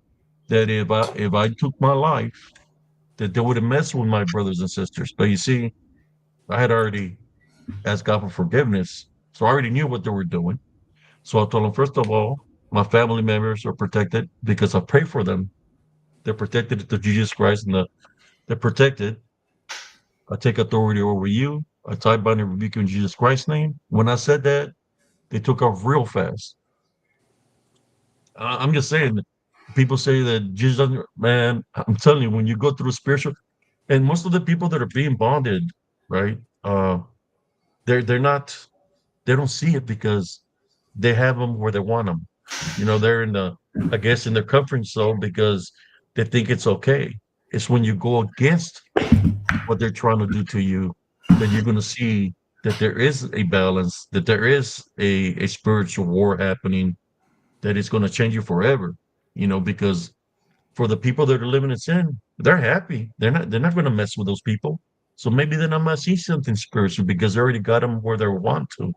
that if I took my life, that they would have messed with my brothers and sisters. But you see, I had already asked God for forgiveness, so I already knew what they were doing. So I told them, first of all, my family members are protected because I pray for them. They're protected through Jesus Christ, and they're protected. I take authority over you. I tie, bind, and rebuke you in Jesus Christ's name. When I said that, they took off real fast. I'm just saying, people say that Jesus doesn't, man, I'm telling you, when you go through spiritual, and most of the people that are being bonded, right? They're not, they don't see it because they have them where they want them. They're in the, I guess, in their comfort zone because they think it's okay. It's when you go against what they're trying to do to you that you're going to see that there is a balance, that there is a spiritual war happening, that is going to change you forever. Because for the people that are living in sin, they're happy. They're not going to mess with those people. So maybe then I might see something spiritual because they already got them where they want to.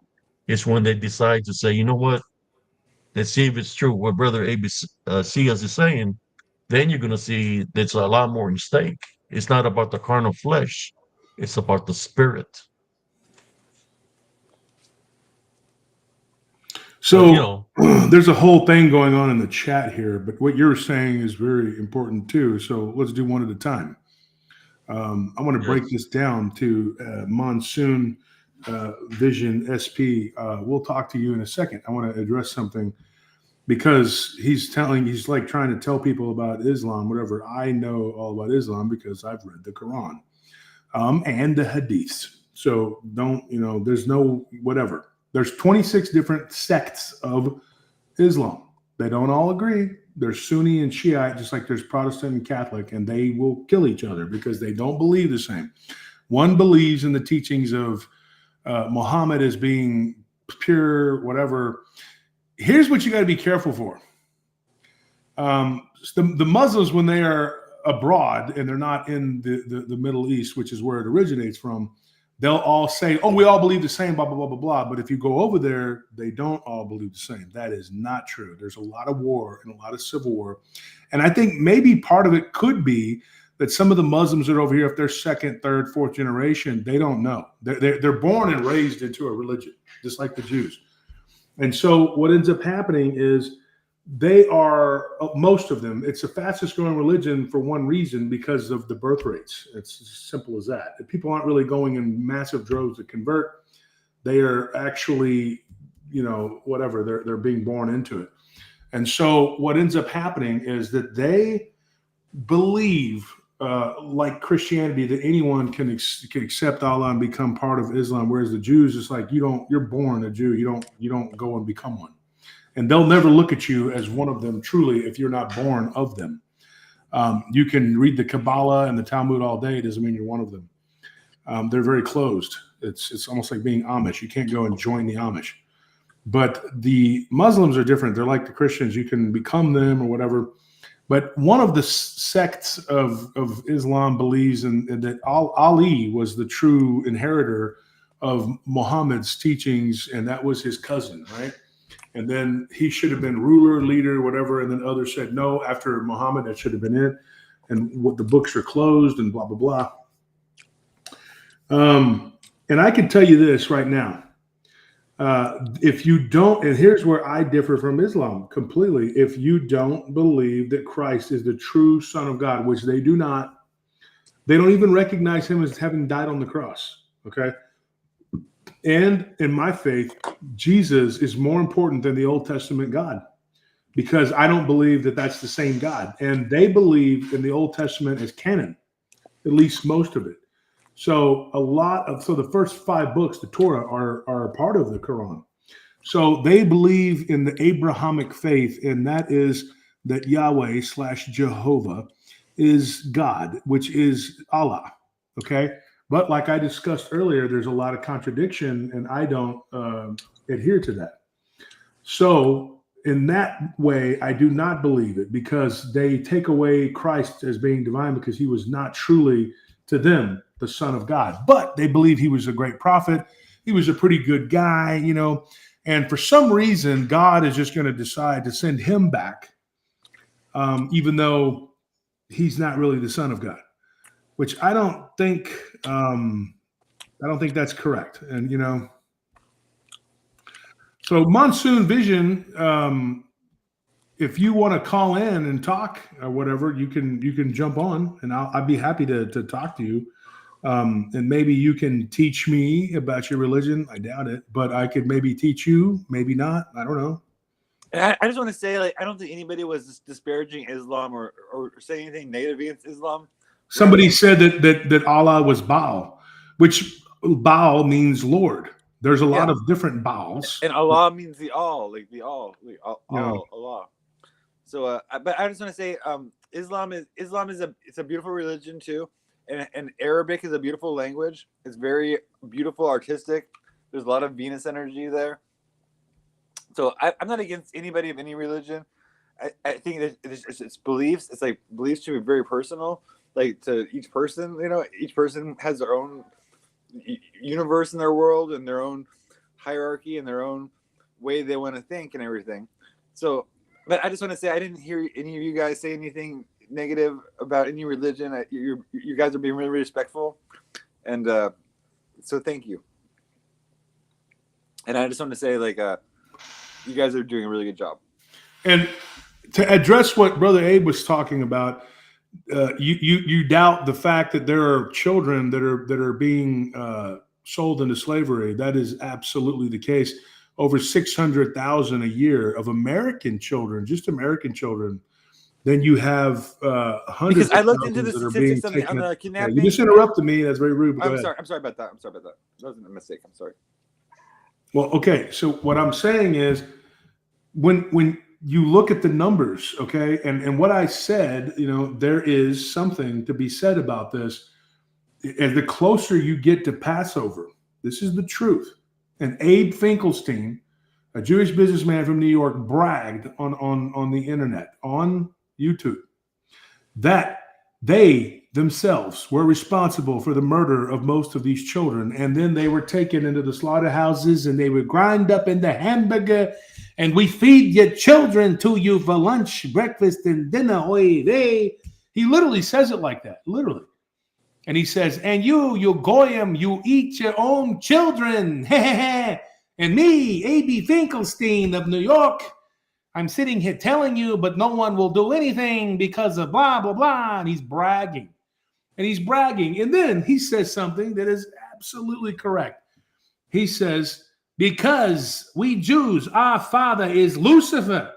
It's when they decide to say, you know what, let's see if it's true what Brother ABC CS is saying. Then you're going to see there's a lot more in stake. It's not about the carnal flesh. It's about the spirit. So there's a whole thing going on in the chat here, but what you're saying is very important too. So let's do one at a time. I want to break this down to Monsoon Vision SP. We'll talk to you in a second. I want to address something because he's like trying to tell people about Islam, whatever. I know all about Islam because I've read the Quran and the Hadiths. So there's no whatever. There's 26 different sects of Islam. They don't all agree. There's Sunni and Shiite, just like there's Protestant and Catholic, and they will kill each other because they don't believe the same. One believes in the teachings of Muhammad as being pure, whatever. Here's what you got to be careful for. The Muslims, when they are abroad and they're not in the Middle East, which is where it originates from, they'll all say, oh, we all believe the same, blah, blah, blah, blah, blah. But if you go over there, they don't all believe the same. That is not true. There's a lot of war and a lot of civil war. And I think maybe part of it could be that some of the Muslims that are over here, if they're second, third, fourth generation, they don't know. They're born and raised into a religion, just like the Jews. And so what ends up happening is they are, most of them, it's the fastest growing religion for one reason, because of the birth rates. It's as simple as that. If people aren't really going in massive droves to convert, they are actually, whatever, they're being born into it. And so what ends up happening is that they believe, like Christianity, that anyone can accept Allah and become part of Islam, whereas the Jews, it's like you're born a Jew, you don't go and become one. And they'll never look at you as one of them truly if you're not born of them. You can read the Kabbalah and the Talmud all day. It doesn't mean you're one of them. They're very closed. It's almost like being Amish. You can't go and join the Amish. But the Muslims are different. They're like the Christians. You can become them or whatever. But one of the sects of Islam believes that Ali was the true inheritor of Muhammad's teachings, and that was his cousin, right? And then he should have been ruler, leader, whatever. And then others said, no, after Muhammad, that should have been it. And what the books are closed and blah, blah, blah. And I can tell you this right now. If you don't, and here's where I differ from Islam completely. If you don't believe that Christ is the true Son of God, which they do not, they don't even recognize him as having died on the cross. Okay. And in my faith, Jesus is more important than the Old Testament God. because I don't believe that that's the same God. And they believe in the Old Testament as canon, at least most of it. So the first 5 books, the Torah, are a part of the Quran. So they believe in the Abrahamic faith, and that is that Yahweh / Jehovah is God, which is Allah. Okay. But like I discussed earlier, there's a lot of contradiction, and I don't adhere to that. So in that way, I do not believe it, because they take away Christ as being divine, because he was not truly, to them, the Son of God. But they believe he was a great prophet. He was a pretty good guy, you know. And for some reason, God is just going to decide to send him back, even though he's not really the Son of God, which I don't think that's correct. And, you know, so Monsoon Vision, if you want to call in and talk or whatever, you can jump on, and I'd be happy to talk to you. And maybe you can teach me about your religion. I doubt it, but I could maybe teach you, maybe not. I don't know. And I just want to say, like, I don't think anybody was disparaging Islam or saying anything negative against Islam. Somebody said that Allah was Baal, which Baal means Lord. There's a lot of different Baals. And Allah means the all, like the all, Allah. So, but I just want to say, Islam is it's a beautiful religion too, and Arabic is a beautiful language. It's very beautiful, artistic. There's a lot of Venus energy there. So I'm not against anybody of any religion. I think that it's beliefs. It's like beliefs should be very personal, like to each person. You know, each person has their own universe in their world and their own hierarchy and their own way they want to think and everything. So, but I just want to say, I didn't hear any of you guys say anything negative about any religion. You guys are being really, really respectful, and so thank you. And I just want to say, like, you guys are doing a really good job. And to address what Brother Abe was talking about, you doubt the fact that there are children that are being sold into slavery. That is absolutely the case. Over 600,000 a year of American children, just American children. Then you have hundreds. Because I looked into the statistics on the kidnapping. You just interrupted me. That's very rude. I'm sorry about that. That wasn't a mistake. I'm sorry. Well, okay. So what I'm saying is, when you look at the numbers, okay, and what I said, you know, there is something to be said about this. As the closer you get to Passover, this is the truth. And Abe Finkelstein, a Jewish businessman from New York, bragged on the internet, on YouTube, that they themselves were responsible for the murder of most of these children. And then they were taken into the slaughterhouses and they were grind up in the hamburger, and we feed your children to you for lunch, breakfast, and dinner. He literally says it like that, literally. And he says, and you goyim, you eat your own children. And me, A.B. Finkelstein of New York, I'm sitting here telling you, but no one will do anything because of blah, blah, blah. And he's bragging. And then he says something that is absolutely correct. He says, because we Jews, our father is Lucifer,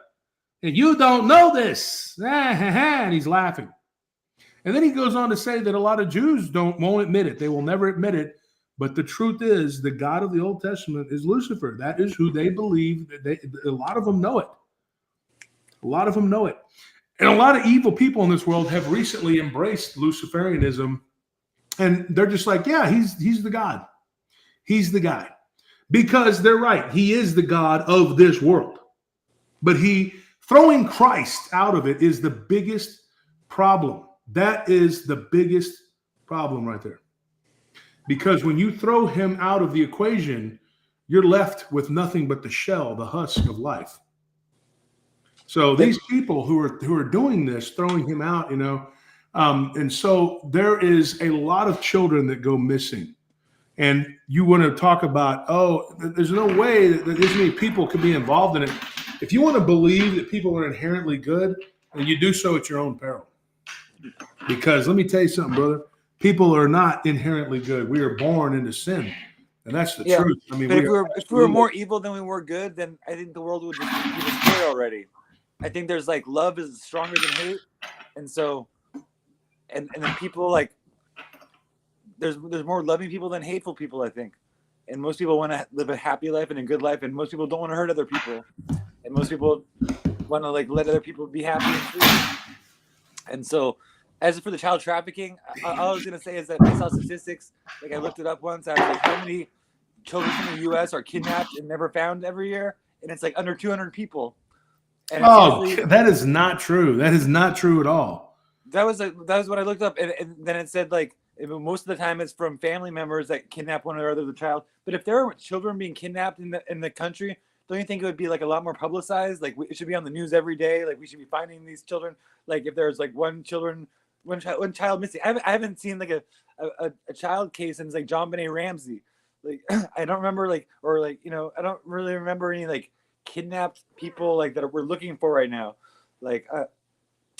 and you don't know this. And he's laughing. And then he goes on to say that a lot of Jews won't admit it. They will never admit it. But the truth is, the God of the Old Testament is Lucifer. That is who they believe. A lot of them know it. And a lot of evil people in this world have recently embraced Luciferianism. And they're just like, yeah, he's the God. He's the guy. Because they're right. He is the God of this world. But throwing Christ out of it is the biggest problem. That is the biggest problem right there. Because when you throw him out of the equation, you're left with nothing but the shell, the husk of life. So these people who are doing this, throwing him out, you know, and so there is a lot of children that go missing. And you want to talk about, there's no way that this many people could be involved in it. If you want to believe that people are inherently good, then you do so at your own peril. Because let me tell you something, brother. People are not inherently good. We are born into sin. And that's the truth. I mean, but if we were more evil than we were good, then I think the world would just be destroyed already. I think there's like love is stronger than hate, and so, and then people like there's more loving people than hateful people, I think, and most people want to live a happy life and a good life, and most people don't want to hurt other people, and most people want to like let other people be happy and free. And so, as for the child trafficking, all I was gonna say is that I saw statistics. Like I looked it up once. I was like, how many children from the U.S. are kidnapped and never found every year? And it's like under 200 people. And Oh, usually, that is not true. That is not true at all. that was what I looked up, and then it said like most of the time it's from family members that kidnap one or other the child. But if there are children being kidnapped in the country, don't you think it would be like a lot more publicized? Like it should be on the news every day. Like we should be finding these children. Like if there's like one child missing, I haven't seen like a child case since like John Benet Ramsey. Like I don't remember like or like I don't really remember any like kidnapped people like that we're looking for right now. Like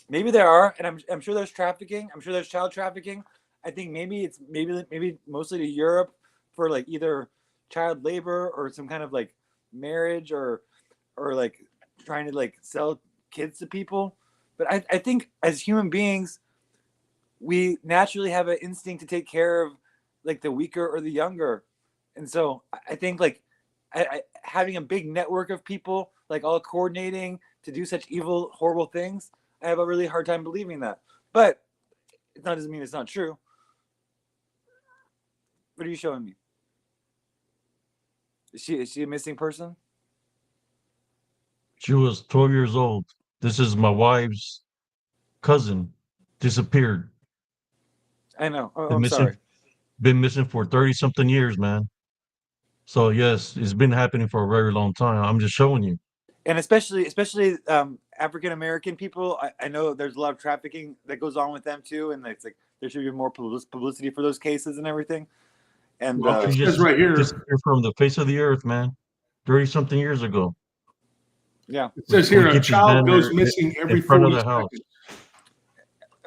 maybe there are, and I'm sure there's trafficking. I'm sure there's child trafficking. I think maybe it's maybe mostly to Europe for like either child labor or some kind of like marriage or like trying to like sell kids to people. But I think as human beings, we naturally have an instinct to take care of like the weaker or the younger. And so I think like having a big network of people like all coordinating to do such evil, horrible things, I have a really hard time believing that. But it doesn't mean it's not true. What are you showing me? Is she a missing person? She was 12 years old. This is my wife's cousin. Disappeared. I know. Oh, Been I'm missing. sorry. Been missing for 30 something years, man. So yes, it's been happening for a very long time. I'm just showing you. And especially African American people, I know there's a lot of trafficking that goes on with them too, and it's like there should be more publicity for those cases and everything. And Well, it She says just right here. disappeared from the face of the earth, man. 30 something years ago. yeah, It says We here a keep this child down goes there missing every in front of 40 the house. seconds.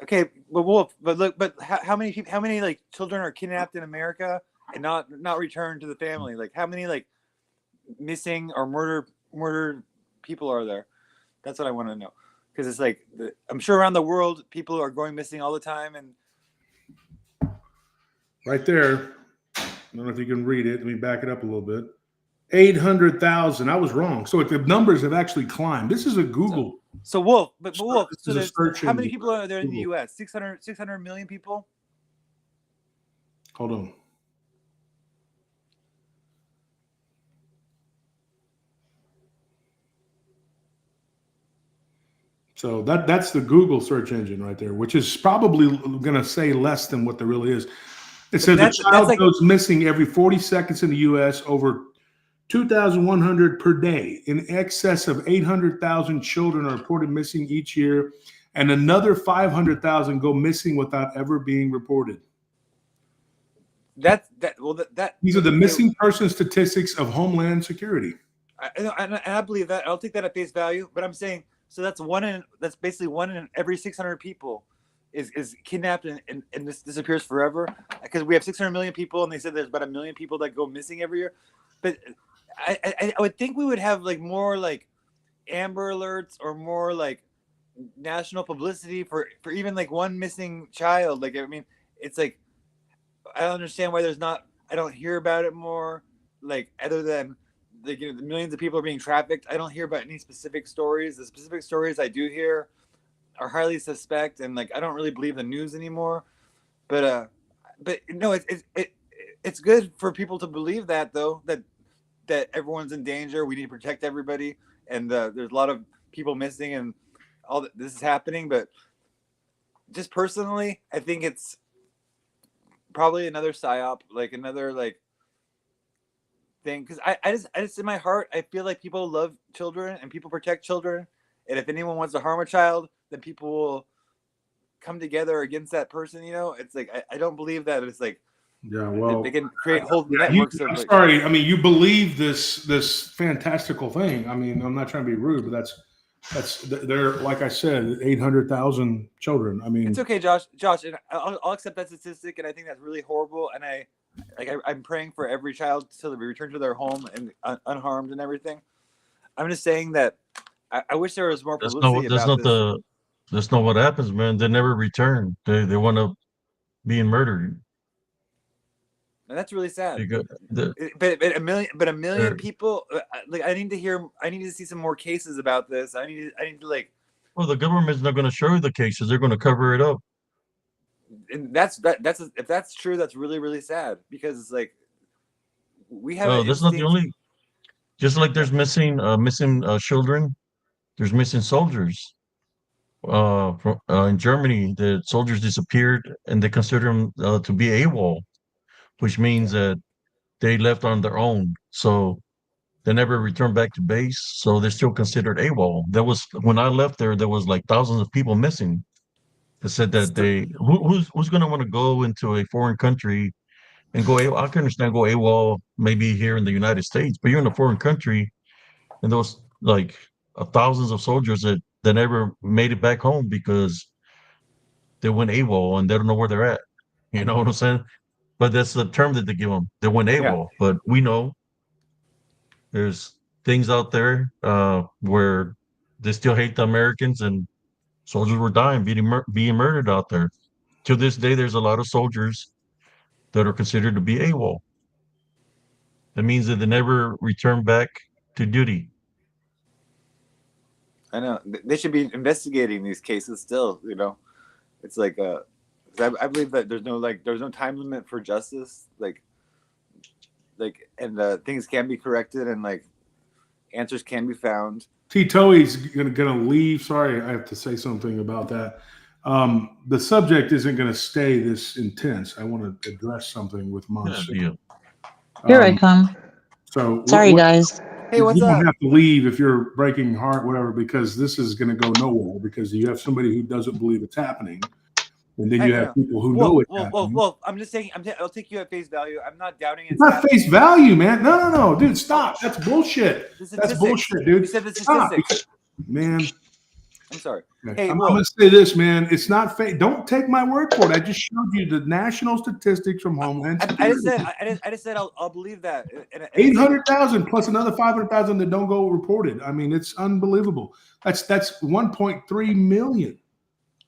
okay, but Wolf, but look, but how many like children are kidnapped in America and not returned to the family? Like how many like missing or murdered people are there? That's what I want to know, because it's like I'm sure around the world people are going missing all the time, and Right there. I don't know if you can read it. Let me back it up a little bit. 800,000. I was wrong. So the numbers have actually climbed. This is a Google. so Wolf, This so is a there's search how many engine. people are there in the Google. U.S.? 600 million people. Hold on. So that's the Google search engine right there, which is probably going to say less than what there really is. It says a that's child like- goes missing every 40 seconds in the U.S., over 2,100 per day. In excess of 800,000 children are reported missing each year, and another 500,000 go missing without ever being reported. These are the missing person statistics of Homeland Security. I believe that. I'll take that at face value. But I'm saying, so that's basically one in every 600 people is kidnapped and this disappears forever. Because we have 600 million people, and they said there's about 1 million people that go missing every year. But I would think we would have like more like Amber Alerts or more like national publicity for even like one missing child. Like I mean, it's like I don't understand why I don't hear about it more. Like other than the millions of people are being trafficked, I don't hear about any specific stories. The specific stories I do hear are highly suspect, and like I don't really believe the news anymore. But no, it's good for people to believe that though, that everyone's in danger. We need to protect everybody, and there's a lot of people missing, and all this is happening. But just personally, I think it's probably another psyop, like another like thing. Because I just in my heart, I feel like people love children and people protect children, and if anyone wants to harm a child, then people will come together against that person. It's like I don't believe that it's like. Yeah, well, they can create whole networks of. I'm sorry. I mean, you believe this fantastical thing. I mean, I'm not trying to be rude, but that's they're like I said, 800,000 children. I mean, it's okay, Josh, and I'll accept that statistic, and I think that's really horrible. And I'm praying for every child to be returned to their home and unharmed and everything. I'm just saying that I wish there was more That's publicity about this. that's not what happens, man. They never return. They wind up being murdered. And that's really sad. Because But a million they're- people. Like I need to see some more cases about this. I need to like. well, the government's not going to show you the cases. They're going to cover it up. And that's if that's true, that's really really sad because it's like we have. Well, that's not the only. Just like there's missing children, there's missing soldiers. From in Germany, the soldiers disappeared, and they consider them to be AWOL, which means that they left on their own. So they never returned back to base. So they're still considered AWOL. There was when I left there, there was like thousands of people missing. They said that who's going to want to go into a foreign country and go AWOL? I can understand go AWOL maybe here in the United States, but you're in a foreign country, and those like thousands of soldiers that never made it back home because they went AWOL and they don't know where they're at. You know what I'm saying? But that's the term that they give them. They went AWOL. But we know there's things out there where they still hate the Americans, and soldiers were dying, being murdered out there. To this day, there's a lot of soldiers that are considered to be AWOL. That means that they never return back to duty. I know they should be investigating these cases still. You know, it's like I believe that there's no time limit for justice. And things can be corrected and like answers can be found. Tito's gonna leave. Sorry, I have to say something about that. The subject isn't going to stay this intense. I want to address something with Mons. Yeah. Here I come. So Sorry, guys. Hey, what's you up? don't have to leave if you're breaking heart, whatever, because this is going to go nowhere. Because you have somebody who doesn't believe it's happening, and then you have people who know it's happening. Well, I'm just saying. I'll take you at face value. I'm not doubting it's not face value, man. No, dude, stop. That's bullshit. That's bullshit, dude. You said the statistics, man. I'm sorry. Okay. Hey, I'm going to say this, man. It's not fake. Don't take my word for it. I just showed you the national statistics from Homeland Security. I just said I'll believe that. 800,000 plus another 500,000 that don't go reported. I mean, it's unbelievable. That's 1.3 million.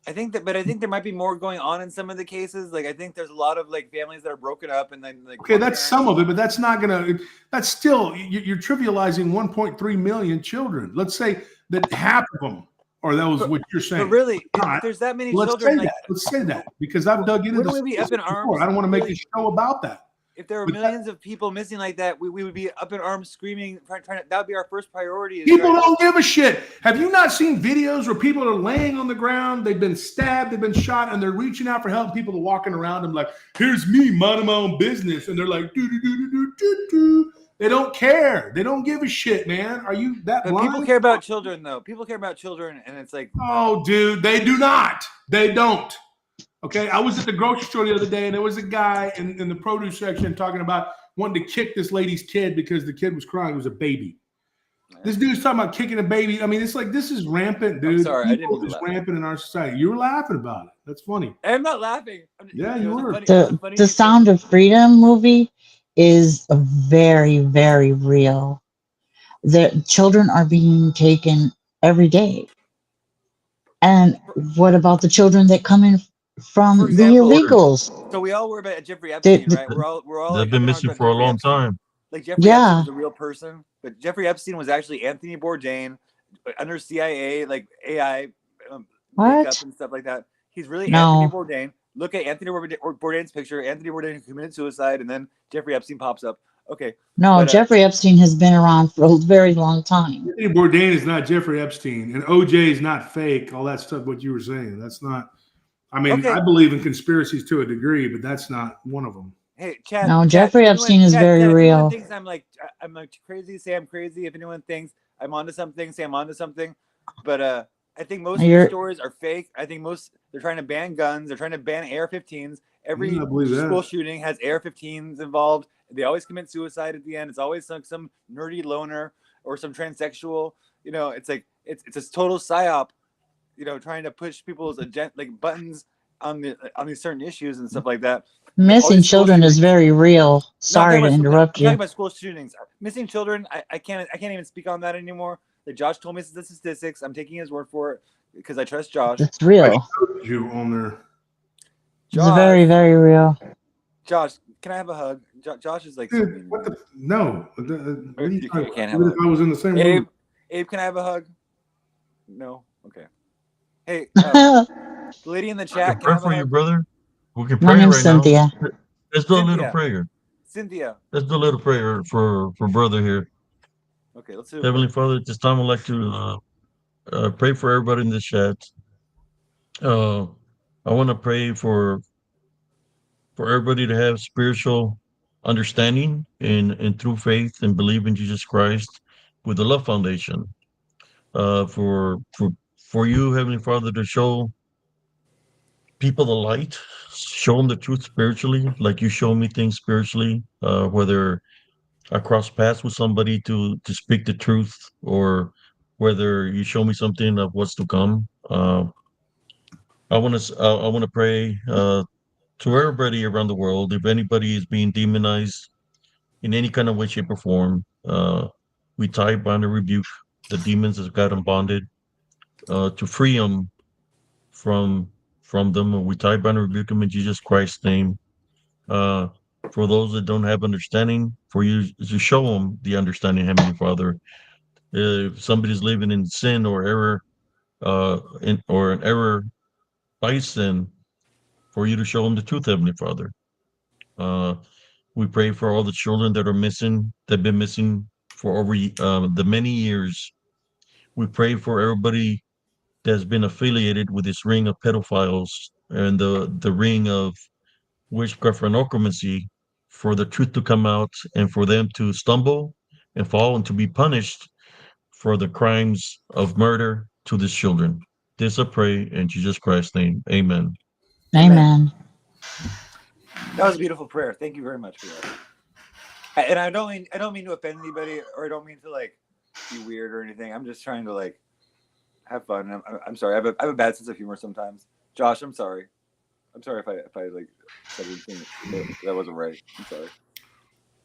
I think there might be more going on in some of the cases. Like I think there's a lot of like families that are broken up and then like. Okay, that's some of it, but that's not gonna. That's still you're trivializing 1.3 million children. Let's say that half of them. Or that was what you're saying. But really, if there's that many children, let's say that because I've dug into this. Wouldn't we be up in arms? I don't want to make a show about that. If there were millions of people missing like that, we would be up in arms screaming, trying to. That would be our first priority. People don't give a shit. Have you not seen videos where people are laying on the ground, they've been stabbed, they've been shot, and they're reaching out for help? People are walking around them like, "Here's me, minding my own business," and they're like, "Do do do do do do." They don't care. They don't give a shit, man. Are you that blind? People care about children, though. People care about children, and it's like, oh, dude, they do not. They don't. Okay, I was at the grocery store the other day, and there was a guy in the produce section talking about wanting to kick this lady's kid because the kid was crying. It was a baby. This dude's talking about kicking a baby. I mean, it's like this is rampant, dude. I'm sorry, I didn't mean to It's laugh. rampant in our society. You were laughing about it. That's funny. I'm not laughing. Yeah, you were. The Sound of Freedom movie is very, very real. The children are being taken every day. And what about the children that come in from the illegals? So we all were about Jeffrey Epstein, right? We're all. They've like, been missing for a long time. Like Jeffrey Epstein was a real person, but Jeffrey Epstein was actually Anthony Bourdain under CIA, like AI makeup and stuff like that. He's really Anthony Bourdain. Look at Anthony Bourdain's picture. Anthony Bourdain committed suicide, and then Jeffrey Epstein pops up. Okay. No, Jeffrey Epstein has been around for a very long time. Anthony Bourdain is not Jeffrey Epstein, and OJ is not fake. All that stuff, what you were saying, that's not. I mean, I believe in conspiracies to a degree, but that's not one of them. Hey, Chad. No, Jeffrey Epstein is very real. If anyone thinks I'm like crazy, say I'm crazy. If anyone thinks I'm onto something, say I'm onto something. But I think most of the stories are fake. I think they're trying to ban guns. They're trying to ban AR-15s. Every school shooting has AR-15s involved. They always commit suicide at the end. It's always some nerdy loner or some transsexual. You know, it's like it's a total psyop. You know, trying to push people's like buttons on these certain issues and stuff like that. Missing children is very real. Sorry to interrupt you. I'm talking about school shootings. Missing children. I can't even speak on that anymore. Like Josh told me the statistics. I'm taking his word for it because I trust Josh. It's real. You on there? It's very, Josh, very real. Josh, can I have a hug? Josh is like so Dude, mean. what the? No. What are you You talking can't about? have a Even if I was in the same Abe, room. Abe, can I have a hug? No. Okay. Hey, the lady in the I can chat, can I pray have a for you, hug? brother. We can My pray name's right now. Cynthia. Let's do a little Cynthia. prayer. Cynthia. Let's do a little prayer for brother here. Okay, let's do a Heavenly prayer. Father, at this time I'd like to pray for everybody in the chat. I want to pray for everybody to have spiritual understanding and through faith and believe in Jesus Christ with the Love Foundation. For you, Heavenly Father, to show people the light, show them the truth spiritually, like you show me things spiritually, whether I cross paths with somebody to speak the truth, or whether you show me something of what's to come. I want to pray to everybody around the world. If anybody is being demonized in any kind of way, shape, or form, we tie, bind, and rebuke the demons that got them bonded, to free them from from them. We tie, bind, and rebuke them in Jesus Christ's name. Uh, for those that don't have understanding, for you to show them the understanding, Heavenly Father. If somebody's living in sin or error, or an error by sin, for you to show them the truth, Heavenly Father. Uh, we pray for all the children that are missing, that have been missing for over the many years. We pray for everybody that's been affiliated with this ring of pedophiles and the ring of witchcraft and necromancy, for the truth to come out and for them to stumble and fall and to be punished for the crimes of murder to these children. This I pray in Jesus Christ's name. Amen. Amen. That was a beautiful prayer. Thank you very much for that. And I don't mean to offend anybody, or I don't mean to like be weird or anything. I'm just trying to like have fun. I'm sorry. I have a bad sense of humor sometimes. Josh, I'm sorry. I'm sorry if I like said anything that wasn't right. I'm sorry.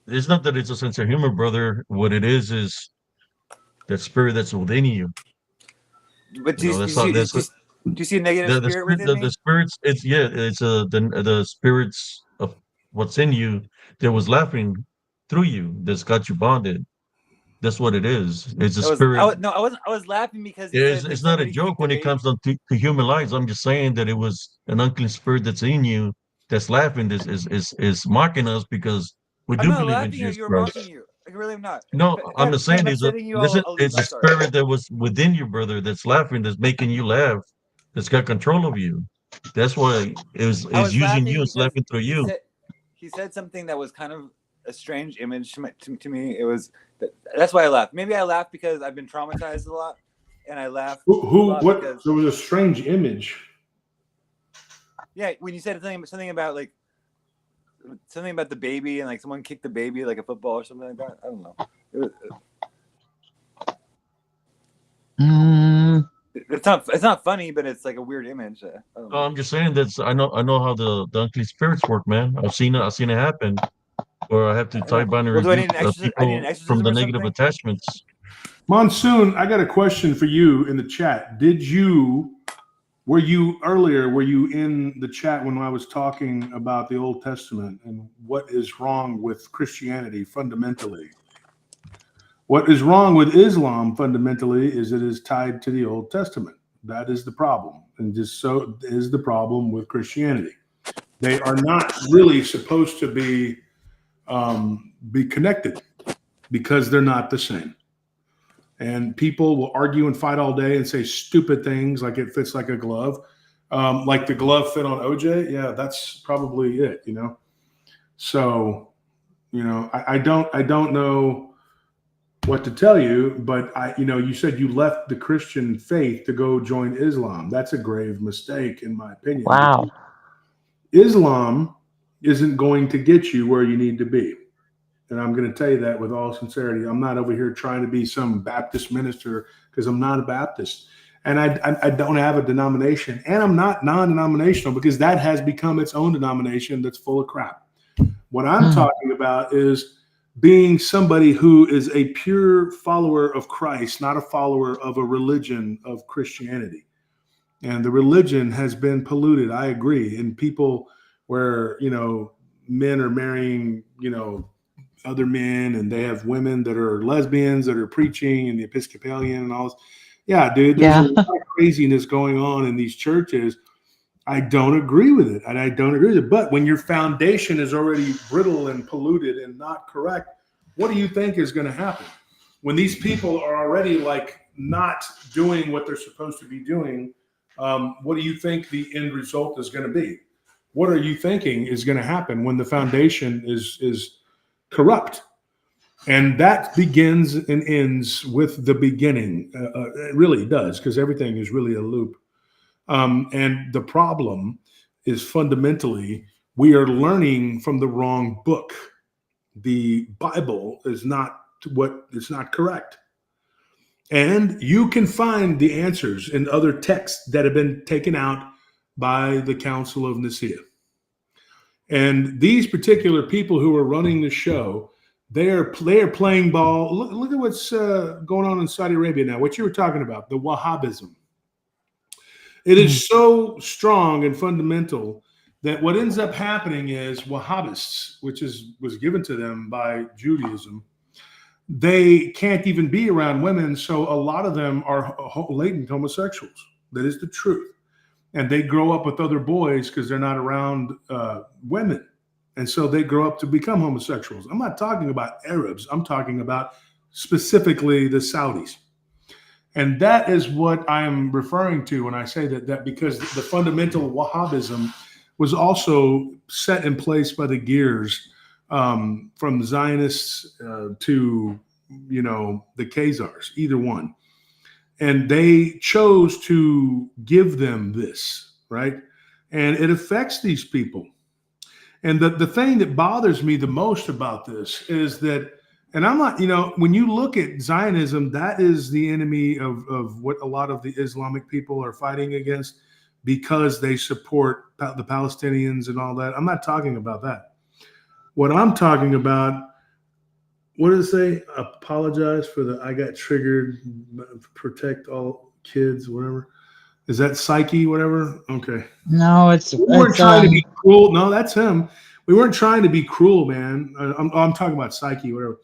It's not that it's a sense of humor, brother. What it is that spirit that's within you. But You know, that's not that's do you see a negative the spirit spirit within the me? spirits. It's it's the spirits of what's in you that was laughing through you, that's got you bonded. That's what it is. It's a spirit. I wasn't. I was laughing because he It's, said like it's not a somebody joke kicked the when it baby. comes to human lives. I'm just saying that it was an unclean spirit that's in you that's laughing, is mocking us because we I'm do not believe in laughing at Jesus you or mocking Christ. you. Like really, I'm not. No, I'm If just saying I'm is upsetting you, listen, I'll leave. it's a I'm sorry. spirit that was within you, brother, that's laughing, that's making you laugh, that's got control of you. That's why I is was using you, laughing it's because laughing through he you. said something that was kind of a strange image to me. It was that's why I laughed. Maybe I laughed because I've been traumatized a lot, and I laughed a lot What? because There was a strange image. yeah, when you said something about like something about the baby and like someone kicked the baby like a football or something like that. I don't know. It's not funny, but it's like a weird image. I don't No, know. I'm just saying that's I know how the unclean spirits work, man. I've seen it happen where I have to I know. tie bind and Well, do I rebuke need an exorcism? I need an people from exorcism the or negative something. attachments. Monsoon, I got a question for you in the chat. Were you earlier, were you in the chat when I was talking about the Old Testament and what is wrong with Christianity fundamentally? What is wrong with Islam fundamentally is it is tied to the Old Testament. That is the problem. And just so is the problem with Christianity. They are not really supposed to be connected because they're not the same. And people will argue and fight all day and say stupid things like it fits like a glove. Like the glove fit on OJ. Yeah, that's probably it, you know? So, you know, I don't know what to tell you, but you said you left the Christian faith to go join Islam. That's a grave mistake, in my opinion. Wow. Islam isn't going to get you where you need to be. And I'm going to tell you that with all sincerity. I'm not over here trying to be some Baptist minister because I'm not a Baptist. And I don't have a denomination. And I'm not non-denominational because that has become its own denomination that's full of crap. What I'm talking about is being somebody who is a pure follower of Christ, not a follower of a religion of Christianity. And the religion has been polluted. I agree. And people where, men are marrying, other men, and they have women that are lesbians that are preaching, and the Episcopalian and all this. Yeah, dude, there's a lot of craziness going on in these churches. I don't agree with it. And I don't agree with it. But when your foundation is already brittle and polluted and not correct, what do you think is going to happen? When these people are already like not doing what they're supposed to be doing, what do you think the end result is going to be? What are you thinking is going to happen when the foundation is corrupt? And that begins and ends with the beginning. It really does, because everything is really a loop. And the problem is fundamentally we are learning from the wrong book. The Bible is not it's not correct. And you can find the answers in other texts that have been taken out by the Council of Nicaea. And these particular people who are running the show, they are playing ball. Look at what's going on in Saudi Arabia now. What you were talking about, the Wahhabism. It is so strong and fundamental that what ends up happening is Wahhabists, which was given to them by Judaism, they can't even be around women. So a lot of them are latent homosexuals. That is the truth. And they grow up with other boys because they're not around women. And so they grow up to become homosexuals. I'm not talking about Arabs. I'm talking about specifically the Saudis. And that is what I'm referring to when I say that because the fundamental Wahhabism was also set in place by the Gears, from Zionists to, the Khazars, either one. And they chose to give them this, right? And it affects these people. And the thing that bothers me the most about this is that, and I'm not, when you look at Zionism, that is the enemy of what a lot of the Islamic people are fighting against, because they support the Palestinians and all that. I'm not talking about that. What I'm talking about, what does it say? Apologize for I got triggered, protect all kids, whatever. Is that Psyche, whatever? Okay. No, We weren't trying to be cruel. No, that's him. We weren't trying to be cruel, man. I'm talking about Psyche, whatever.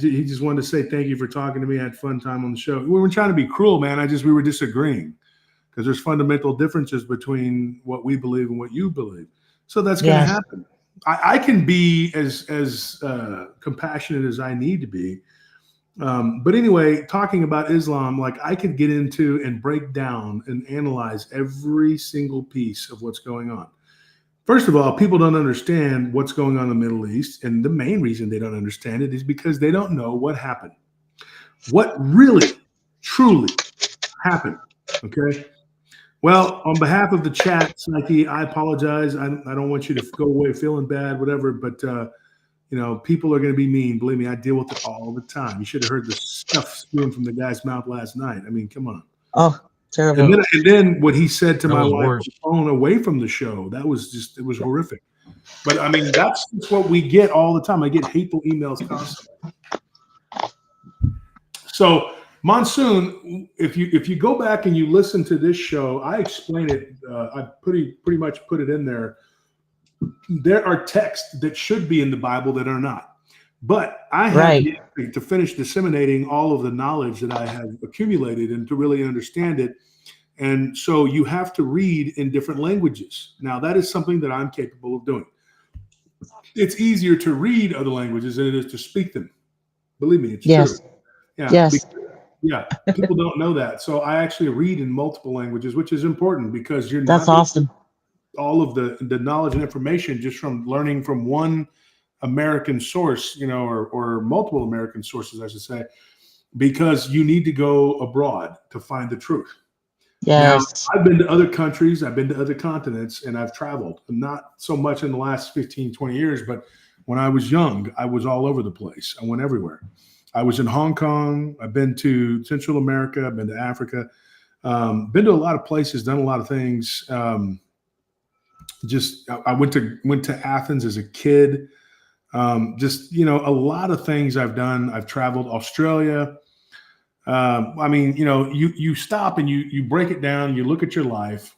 He just wanted to say thank you for talking to me. I had fun time on the show. We weren't trying to be cruel, man. We were disagreeing because there's fundamental differences between what we believe and what you believe. So that's going to happen. I can be as compassionate as I need to be. But anyway, talking about Islam, like I could get into and break down and analyze every single piece of what's going on. First of all, people don't understand what's going on in the Middle East. And the main reason they don't understand it is because they don't know what happened. What really, truly happened. Okay. Well, on behalf of the chat, Psyche, I apologize. I don't want you to go away feeling bad, whatever. But, people are going to be mean. Believe me, I deal with it all the time. You should have heard the stuff spewing from the guy's mouth last night. I mean, come on. Oh, terrible. And then what he said to my wife on worse. the phone away from the show, that was it was horrific. But I mean, that's what we get all the time. I get hateful emails constantly. So Monsoon, if you go back and you listen to this show, I explain it. I pretty much put it in there. There are texts that should be in the Bible that are not. But I have to finish disseminating all of the knowledge that I have accumulated and to really understand it. And so you have to read in different languages. Now, that is something that I'm capable of doing. It's easier to read other languages than it is to speak them. Believe me, it's true. Yeah. Yes. People don't know that. So I actually read in multiple languages, which is important because you're That's not awesome. all of the knowledge and information just from learning from one American source, or multiple American sources, I should say, because you need to go abroad to find the truth. Yes. Now, I've been to other countries, I've been to other continents, and I've traveled. Not so much in the last 15, 20 years, but when I was young, I was all over the place. I went everywhere. I was in Hong Kong. I've been to Central America. I've been to Africa. Been to a lot of places, done a lot of things. I went to Athens as a kid. Just, you know, a lot of things I've done. I've traveled Australia. I mean, you know, you stop and you break it down, you look at your life,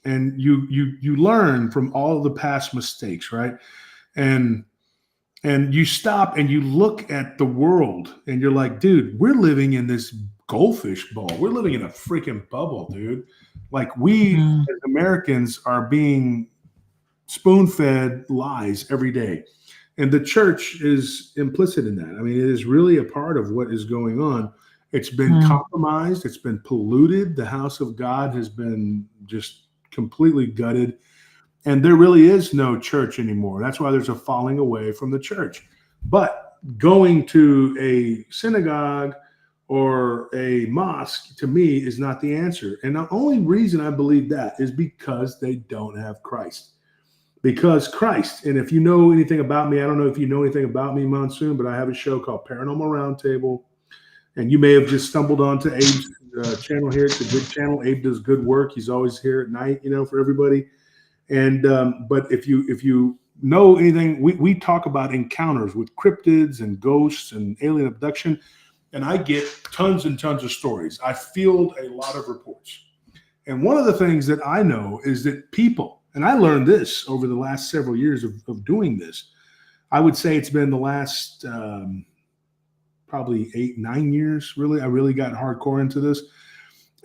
and you learn from all of the past mistakes, right? And you stop and you look at the world and you're like, dude, we're living in this goldfish bowl. We're living in a freaking bubble, dude. Like we as Americans are being spoon-fed lies every day. And the church is implicit in that. I mean, it is really a part of what is going on. It's been compromised. It's been polluted. The house of God has been just completely gutted. And there really is no church anymore. That's why there's a falling away from the church. But going to a synagogue or a mosque, to me, is not the answer. And the only reason I believe that is because they don't have Christ. Because Christ, and if you know anything about me, I don't know if you know anything about me, Monsoon, but I have a show called Paranormal Roundtable. And you may have just stumbled onto Abe's channel here. It's a good channel. Abe does good work. He's always here at night, you know, for everybody. And but if you know anything, we talk about encounters with cryptids and ghosts and alien abduction, and I get tons and tons of stories. I field a lot of reports. And one of the things that I know is that people, and I learned this over the last several years of doing this, I would say it's been the last probably 8-9 years, really. I really got hardcore into this.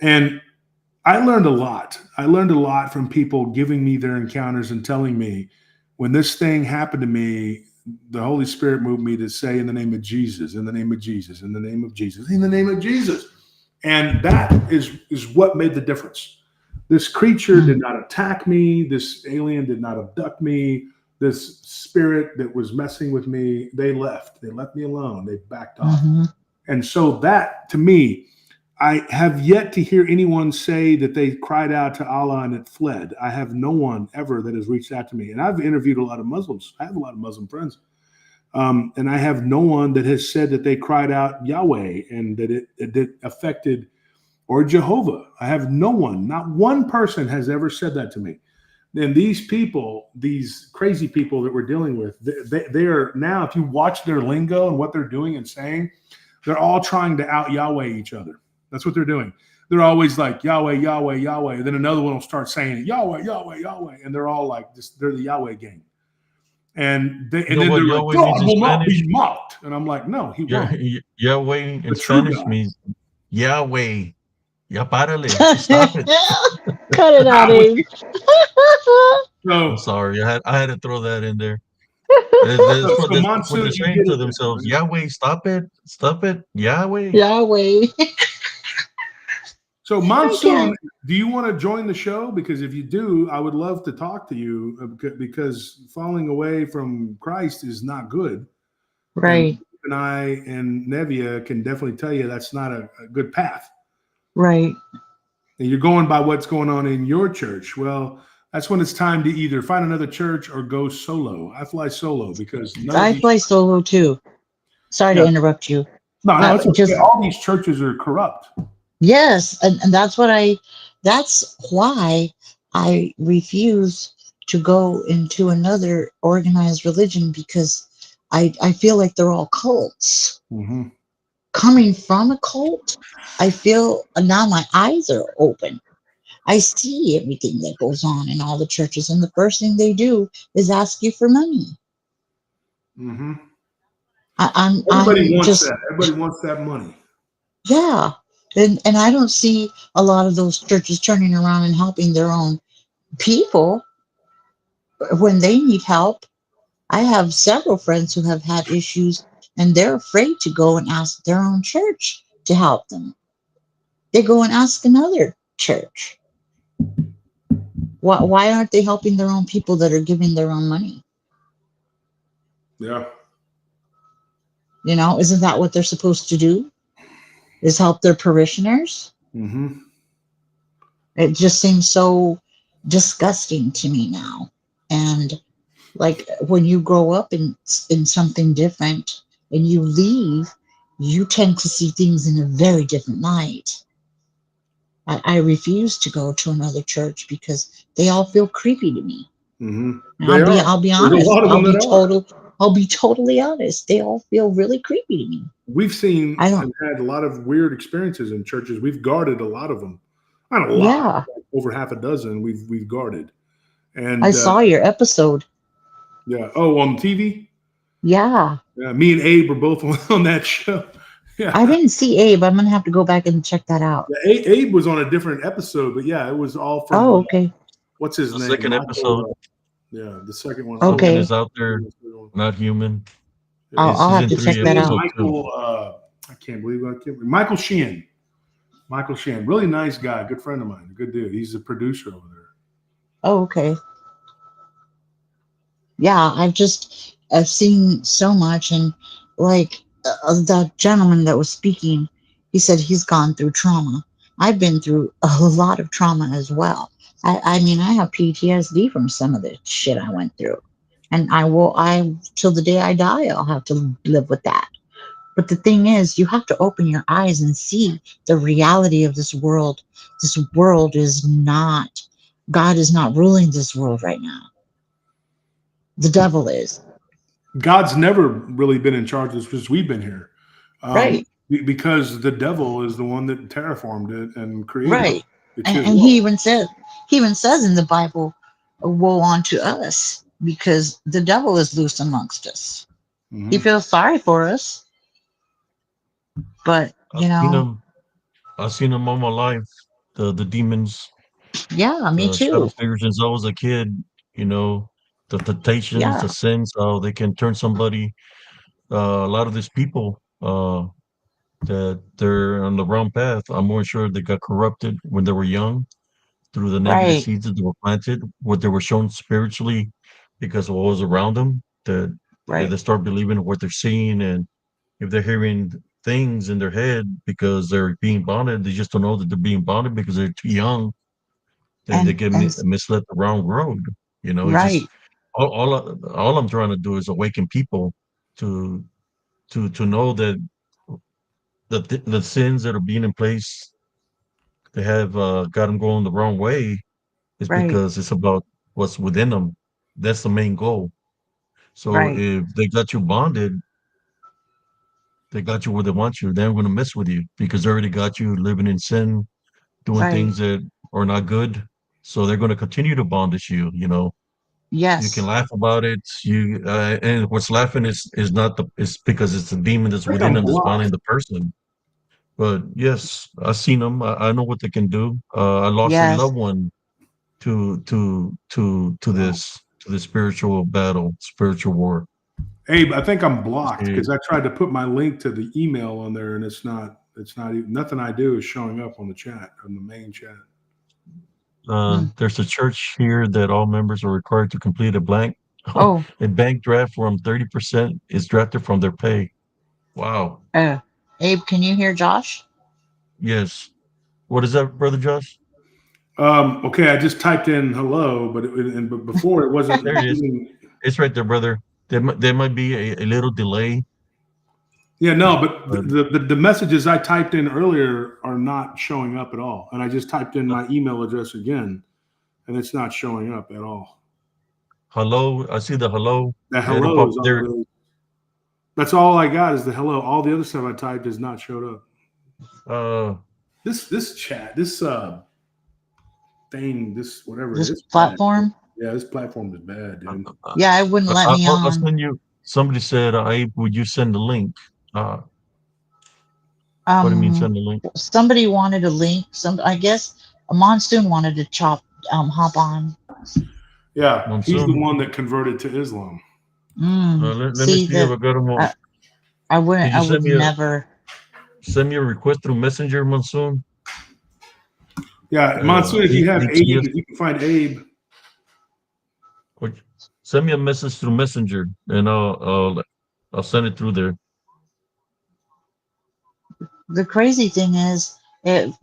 And I learned a lot. I learned a lot from people giving me their encounters and telling me, when this thing happened to me, the Holy Spirit moved me to say, in the name of Jesus, in the name of Jesus, in the name of Jesus, in the name of Jesus. And that is what made the difference. This creature did not attack me. This alien did not abduct me. This spirit that was messing with me, they left. They left me alone. They backed off. And so that, to me, I have yet to hear anyone say that they cried out to Allah and it fled. I have no one ever that has reached out to me. And I've interviewed a lot of Muslims. I have a lot of Muslim friends. And I have no one that has said that they cried out Yahweh and that it affected, or Jehovah. I have no one, not one person has ever said that to me. And these people, these crazy people that we're dealing with, they are now, if you watch their lingo and what they're doing and saying, they're all trying to out Yahweh each other. That's what they're doing. They're always like Yahweh, Yahweh, Yahweh. And then another one will start saying it, Yahweh, Yahweh, Yahweh. And they're all like this, they're the Yahweh gang. And then they're like, God will not be mocked. And I'm like, no, he won't. Yahweh in Spanish means Yahweh. Ya párale. Stop it. Cut it out, Abe. I'm sorry. I had to throw that in there. That's what they're saying to themselves. Yahweh, stop it. Stop it. Yahweh. Yahweh. So, Monsoon, do you want to join the show? Because if you do, I would love to talk to you, because falling away from Christ is not good. Right. And I and Nevia can definitely tell you that's not a good path. Right. And you're going by what's going on in your church. Well, that's when it's time to either find another church or go solo. I fly solo because I fly solo too. Sorry to interrupt you. No, it's okay. All these churches are corrupt. Yes, and that's why I refuse to go into another organized religion, because I feel like they're all cults. Mm-hmm. Coming from a cult, I feel now my eyes are open. I see everything that goes on in all the churches, and the first thing they do is ask you for money. Mm-hmm. Everybody wants that. Everybody wants that money. Yeah. And I don't see a lot of those churches turning around and helping their own people when they need help. I have several friends who have had issues, and they're afraid to go and ask their own church to help them. They go and ask another church. Why aren't they helping their own people that are giving their own money? Yeah. You know, isn't that what they're supposed to do? Is help their parishioners? Mm-hmm. It just seems so disgusting to me now. And like when you grow up in something different and you leave, you tend to see things in a very different light. I refuse to go to another church because they all feel creepy to me. Mm-hmm. I'll be honest. I'll be totally honest. They all feel really creepy to me. We've seen I don't. and had a lot of weird experiences in churches. We've guarded a lot of them. Not a lot, Yeah, like over half a dozen. We've guarded, I and saw your episode. yeah. Oh, on TV. Yeah, Yeah, me and Abe were both on that show. I Yeah, didn't see Abe. I'm gonna have to go back and check that out. yeah, Abe was on a different episode, but yeah, it was all from Oh, okay, what's his The name? second episode, Michael. Yeah, the second one. something okay. is out there, not human. Yeah, It's I'll have season to check three, that episode out. two. Michael. I can't believe Michael Sheehan. Michael Sheehan, really nice guy, good friend of mine, good dude. He's a producer over there. Oh, okay. Yeah, I've seen so much, and like the gentleman that was speaking, he said he's gone through trauma. I've been through a lot of trauma as well. I mean, I have PTSD from some of the shit I went through, and I till the day I die, I'll have to live with that. But the thing is, you have to open your eyes and see the reality of this world. This world is not, God is not ruling this world right now. The devil is. God's never really been in charge of this since we've been here, Right, because the devil is the one that terraformed it and created it. right. It's his And world. he even says in the Bible, woe unto us, because the devil is loose amongst us. He Mhm. feels sorry for us, but I've seen them. I've seen them all my life. The demons, yeah, me the shadow too. figures since I was a kid. You know, the temptations, Yeah, the sins, how they can turn somebody. A lot of these people, that they're on the wrong path. I'm more sure they got corrupted when they were young through the negative right, seeds that they were planted, what they were shown spiritually because of what was around them. That right, they start believing what they're seeing, and if they're hearing things in their head because they're being bonded, they just don't know that they're being bonded because they're too young. They get and misled the wrong road. You know, it's just right, all I'm trying to do is awaken people to to know that the sins that are being in place, they have got them going the wrong way, is right, because it's about what's within them. That's the main goal. So right, if they got you bonded, they got you where they want you. They ain't going to mess with you because they already got you living in sin, doing right. things that are not good. So they're going to continue to bondage you. You know, you can Yes, laugh about it. You and what's laughing is not the is because it's the demon that's I think within I'm them that's blocked. bonding the person. But yes, I've seen them. I know what they can do. I lost a yes. loved one to Wow. this spiritual battle, spiritual war. Abe, I think I'm blocked See, because I tried to put my link to the email on there and it's not. It's not even. Nothing I do is showing up on the chat, on the main chat. Mm. there's a church here that all members are required to complete a blank Oh, a bank draft from 30% is drafted from their pay. Wow. Abe, can you hear Josh? Yes. What is that, brother Josh? Okay, I just typed in hello, but before it There wasn't it is. doing. It's right there, brother. There might be a little delay, Yeah, no, but but the messages I typed in earlier are not showing up at all. And I just typed in my email address again, and it's not showing up at all. hello. I see the hello. The It'll hello pop is all there. it is. That's all I got is the hello. All the other stuff I typed has not showed up. Uh, This chat, this thing, this whatever it This is, bad. platform? Yeah, this platform is bad, dude. Yeah, it wouldn't let me I'll on. send you. Somebody said, "Hey, would you send the link?" What do you mean Um, send the link? somebody wanted a link. I guess a monsoon wanted to hop on. Yeah, he's the Monsoon. one that converted to Islam. Let me See see if that I got him on. I, I Did wouldn't. you I would never. send me a request through Messenger, Monsoon? Yeah, Monsoon, if you have Abe, ATS. if you can find Abe, Or send me a message through Messenger, and I'll send it through there. The crazy thing is, it.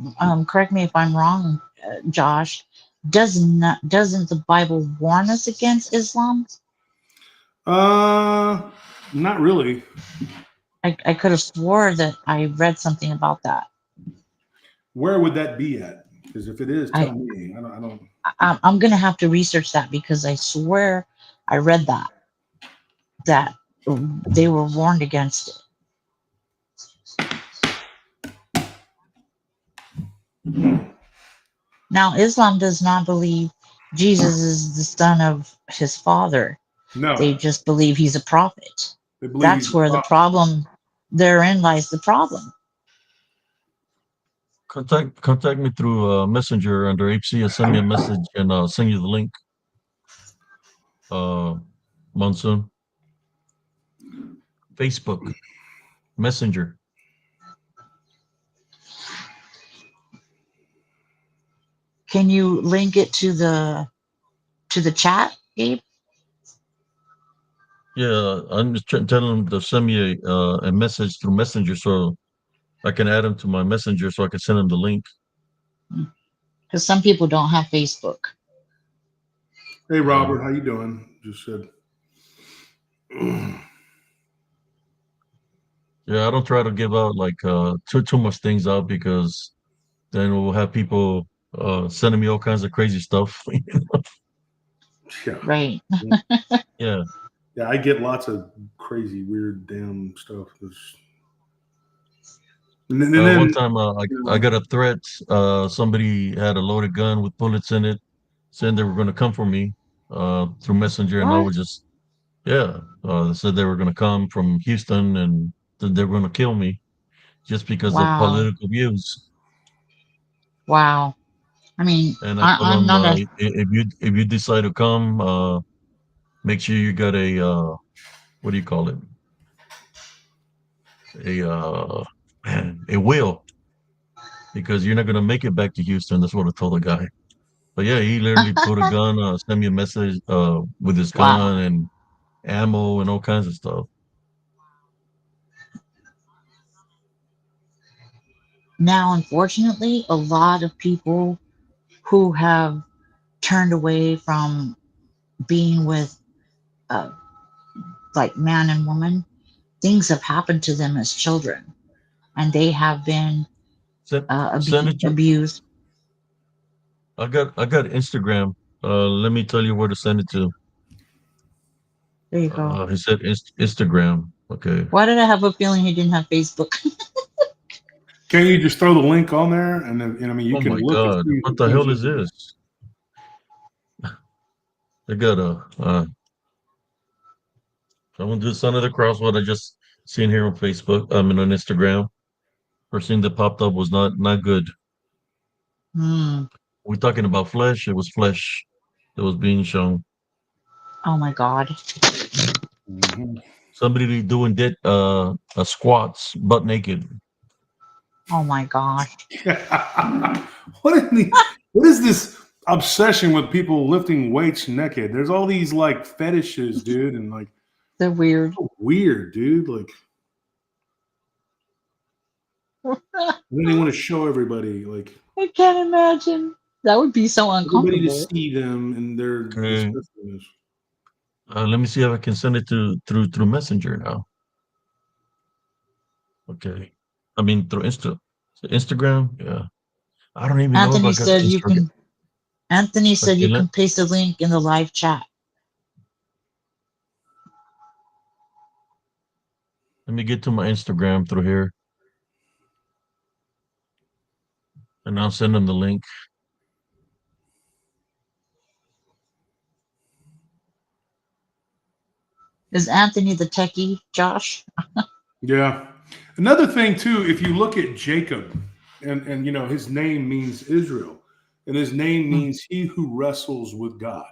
Correct me if I'm wrong, Josh. Doesn't the Bible warn us against Islam? not really. I could have swore that I read something about that. Where would that be at? Because if it is, I, tell me. I don't. I'm gonna have to research that because I swear I read that they were warned against it. Now, Islam does not believe Jesus is the son of his father. No, They just believe he's a prophet. they believe he's That's a where the prophet. problem, therein lies the problem. Contact me through Messenger under HC or send me a message and I'll send you the link. Monsoon. Facebook. Messenger. Can you link it to the chat, Gabe? Yeah, I'm just telling them to send me a message through Messenger so I can add them to my Messenger so I can send them the link. Because some people don't have Facebook. Hey, Robert, how you doing? Just said. Yeah, I don't try to give out like too much things out because then we'll have people sending me all kinds of crazy stuff. Yeah. Right. Yeah. Yeah, I get lots of crazy, weird, damn stuff. And then One time I got a threat. Somebody had a loaded gun with bullets in it, saying they were going to come for me through Messenger, and I What? was just they said they were going to come from Houston and that they were going to kill me just because of Wow. political views. Wow. I mean, And I told I'm them not a if you decide to come, make sure you got a what do you call it? A will, because you're not going to make it back to Houston. That's what I told the guy. But yeah, he literally pulled a gun, sent me a message with his wow. gun and ammo and all kinds of stuff. Now, unfortunately, a lot of people who have turned away from being with uh, like man and woman, things have happened to them as children, and they have been Send it to. abused. I got Instagram. Let me tell you where to send it to. There you go. He said Instagram. Okay. Why did I have a feeling he didn't have Facebook? can you just throw the link on there, and then I mean you Oh can my look and God! see What who the comes hell is in. this? They got a. I want to do Son of the Cross. What I just seen here on Facebook. I mean on Instagram. First thing that popped up was not good. Hmm. We're talking about flesh. It was flesh that was being shown. Oh my God. Mhm. Somebody doing squats butt naked. Oh my gosh. What is this obsession with people lifting weights naked? There's all these like fetishes, dude, and like They're weird. so weird, dude. Like then they want to show everybody, like I can't imagine. That would be so everybody to uncomfortable. see them and their Okay. disgustingness. Let me see if I can send it to through Messenger now. Okay. I mean through Instagram. Yeah. I don't even know if Anthony I got said you Instagram. can. Anthony said Okay. you can paste a link in the live chat. Let me get to my Instagram through here, and I'll send them the link. Is Anthony the techie, Josh? Yeah. Another thing too, if you look at Jacob, and you know his name means Israel, and his name Mm, means he who wrestles with God,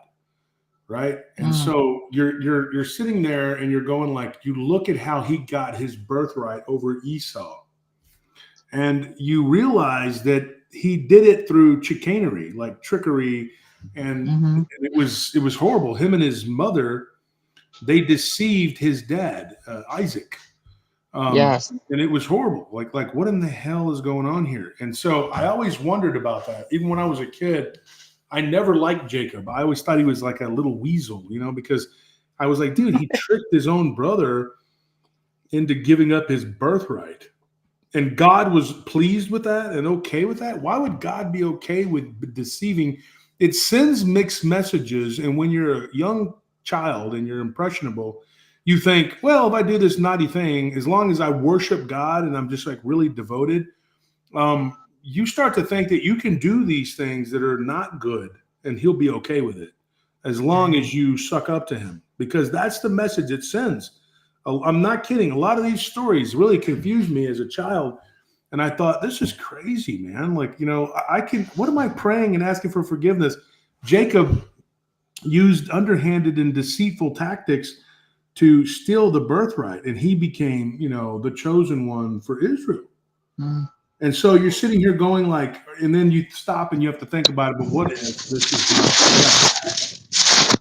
right? And mm, so you're sitting there and you're going like, you look at how he got his birthright over Esau, and you realize that he did it through chicanery, like trickery, and mm-hmm. it was horrible. Him and his mother, they deceived his dad, Isaac. Yes. And it was horrible. Like what in the hell is going on here? And so I always wondered about that. Even when I was a kid, I never liked Jacob. I always thought he was like a little weasel, you know, because I was like, dude, he tricked his own brother into giving up his birthright. And God was pleased with that and okay with that. Why would God be okay with deceiving? It sends mixed messages. And when you're a young child and you're impressionable, you think, well, if I do this naughty thing, as long as I worship God and I'm just like really devoted, you start to think that you can do these things that are not good and he'll be okay with it as long as you suck up to him, because that's the message it sends. I'm not kidding. A lot of these stories really confused me as a child. And I thought, this is crazy, man. Like, you know, what am I praying and asking for forgiveness? Jacob used underhanded and deceitful tactics to steal the birthright, and he became, you know, the chosen one for Israel. Mm. And so you're sitting here going like, and then you stop and you have to think about it. But what if this is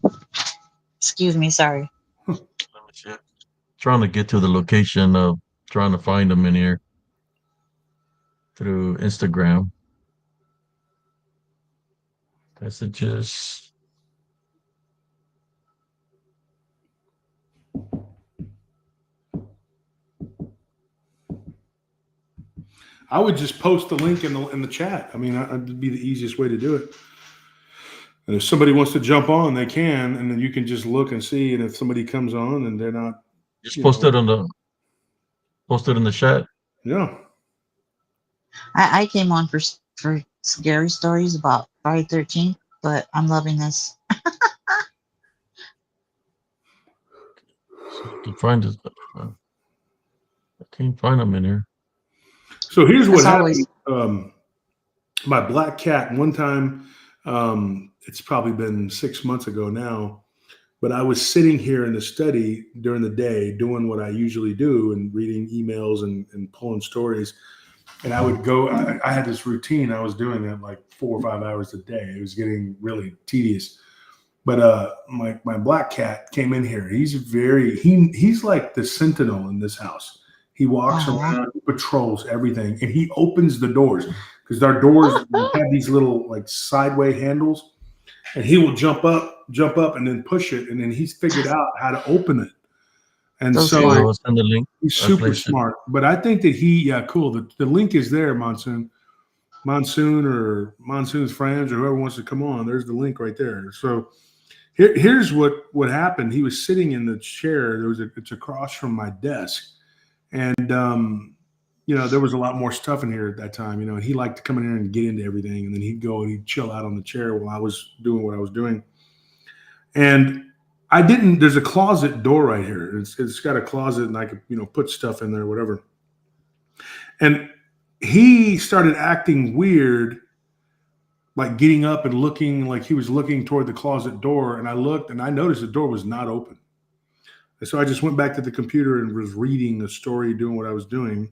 not? Excuse me, sorry. Trying to get to the location of trying to find them in here through Instagram messages. I would just post the link in the chat. I mean, that'd be the easiest way to do it. And if somebody wants to jump on, they can, and then you can just look and see. And if somebody comes on and they're not, Just post it in the chat. Yeah. I came on for scary stories about Friday 13th, but I'm loving this. So I can find it. I can't find them in here. So here's what As happened. always. My black cat, one time, it's probably been 6 months ago now, but I was sitting here in the study during the day doing what I usually do and reading emails and pulling stories. And I would go, I had this routine. I was doing that like 4 or 5 hours a day. It was getting really tedious. But my black cat came in here. He's like the sentinel in this house. He walks around, patrols everything, and he opens the doors because our doors have these little like sideway handles, and he will jump up, and then push it, and then he's figured out how to open it. And so I'll send the link. he's super smart. But I think that cool. The link is there, Monsoon or Monsoon's friends or whoever wants to come on. There's the link right there. So here's what happened. He was sitting in the chair. It's across from my desk. And, you know, there was a lot more stuff in here at that time, you know, and he liked to come in here and get into everything. And then he'd go and he'd chill out on the chair while I was doing what I was doing. And there's a closet door right here. It's got a closet and I could, you know, put stuff in there, whatever. And he started acting weird, like getting up and looking like he was looking toward the closet door. And I looked and I noticed the door was not open. And so I just went back to the computer and was reading the story, doing what I was doing.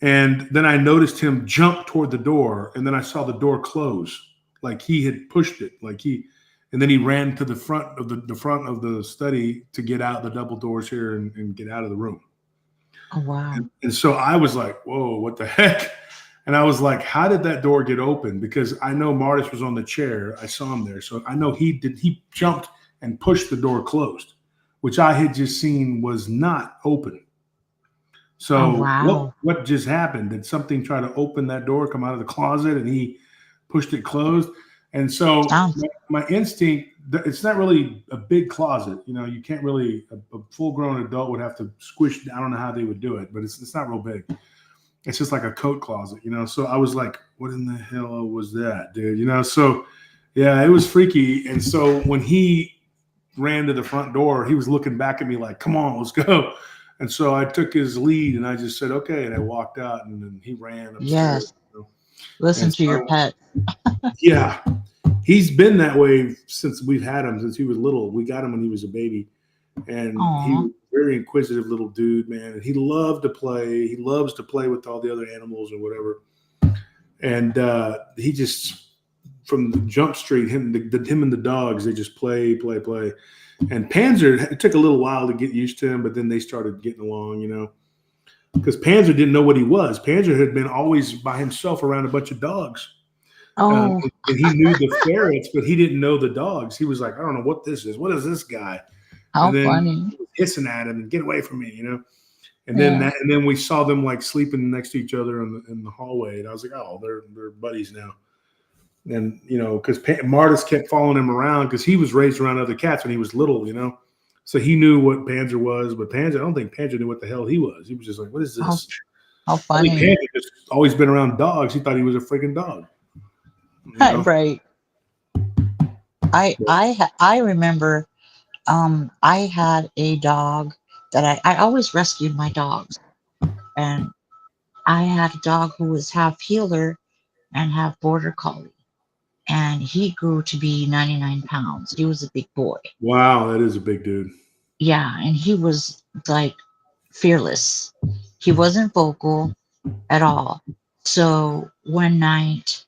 And then I noticed him jump toward the door, and then I saw the door close, like he had pushed it, and then he ran to the front of the study to get out the double doors here and get out of the room. Oh wow! And so I was like, "Whoa, what the heck?" And I was like, "How did that door get open?" Because I know Martis was on the chair. I saw him there, so I know he jumped and pushed the door closed, which I had just seen was not open. So what just happened? Did something try to open that door, come out of the closet, and he pushed it closed? And so my instinct, it's not really a big closet. You know, you can't really, a full-grown adult would have to squish. I don't know how they would do it, but it's not real big. It's just like a coat closet, you know? So I was like, what in the hell was that, dude? You know, so yeah, it was freaky. And so when he ran to the front door, he was looking back at me like, come on, let's go. And so I took his lead and I just said, okay. And I walked out and then he ran upstairs. Yes. You know? Listen to your pet. Yeah. He's been that way since we've had him, since he was little. We got him when he was a baby. And he was a very inquisitive little dude, man. And he loved to play. He loves to play with all the other animals or whatever. And he just, from the jump street, him and the dogs, they just play. And Panzer, it took a little while to get used to him, but then they started getting along, you know, because Panzer didn't know what he was. Panzer had been always by himself around a bunch of dogs. And he knew the ferrets, but he didn't know the dogs. He was like, I don't know what this is. What is this guy? How funny. He was hissing at him and get away from me, you know. And then we saw them like sleeping next to each other in the hallway. And I was like, oh, they're buddies now. And, you know, because Martis kept following him around because he was raised around other cats when he was little, you know. So he knew what Panzer was, but Panzer, I don't think Panzer knew what the hell he was. He was just like, "What is How, this?" how I think funny. Panzer just always been around dogs. He thought he was a freaking dog. You know? Right. I remember I had a dog that I always rescued my dogs. And I had a dog who was half healer and half border collie. And he grew to be 99 pounds. He was a big boy. Wow, that is a big dude. Yeah, and he was like fearless. He wasn't vocal at all. So one night,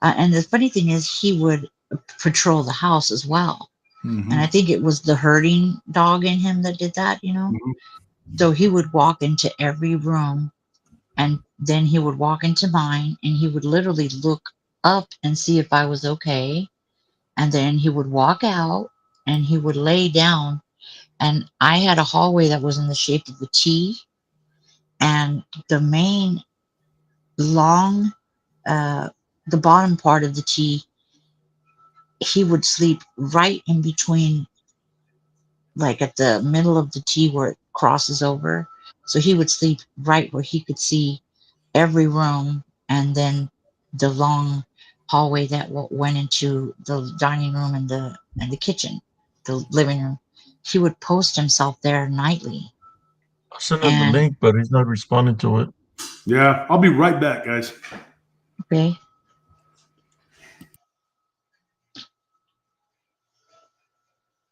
and the funny thing is, he would patrol the house as well. And I think it was the herding dog in him that did that, you know? Mhm. So he would walk into every room and then he would walk into mine and he would literally look up and see if I was okay. And then he would walk out and he would lay down. And I had a hallway that was in the shape of a T. And the main long, uh, the bottom part of the T, he would sleep right in between, like at the middle of the T where it crosses over. So he would sleep right where he could see every room and then the long hallway that went into the dining room and the kitchen, the living room. He would post himself there nightly. I sent him the And link, but he's not responding to it. Yeah, I'll be right back, guys. okay,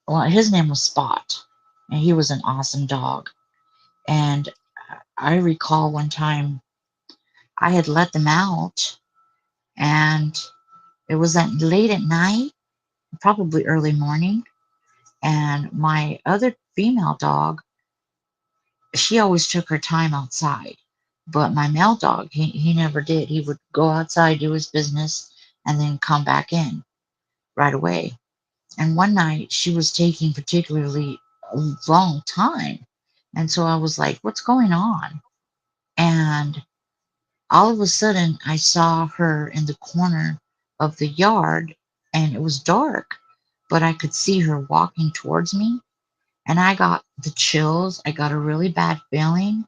well, his name was Spot, and he was an awesome dog. And I recall one time I had let them out, and it was at late at night, probably early morning, and my other female dog, she always took her time outside. But my male dog, he never did. He would go outside, do his business, and then come back in right away. And one night she was taking particularly a long time. And so I was like, what's going on? And all of a sudden I saw her in the corner of the yard and it was dark, but I could see her walking towards me. And I got the chills. I got a really bad feeling.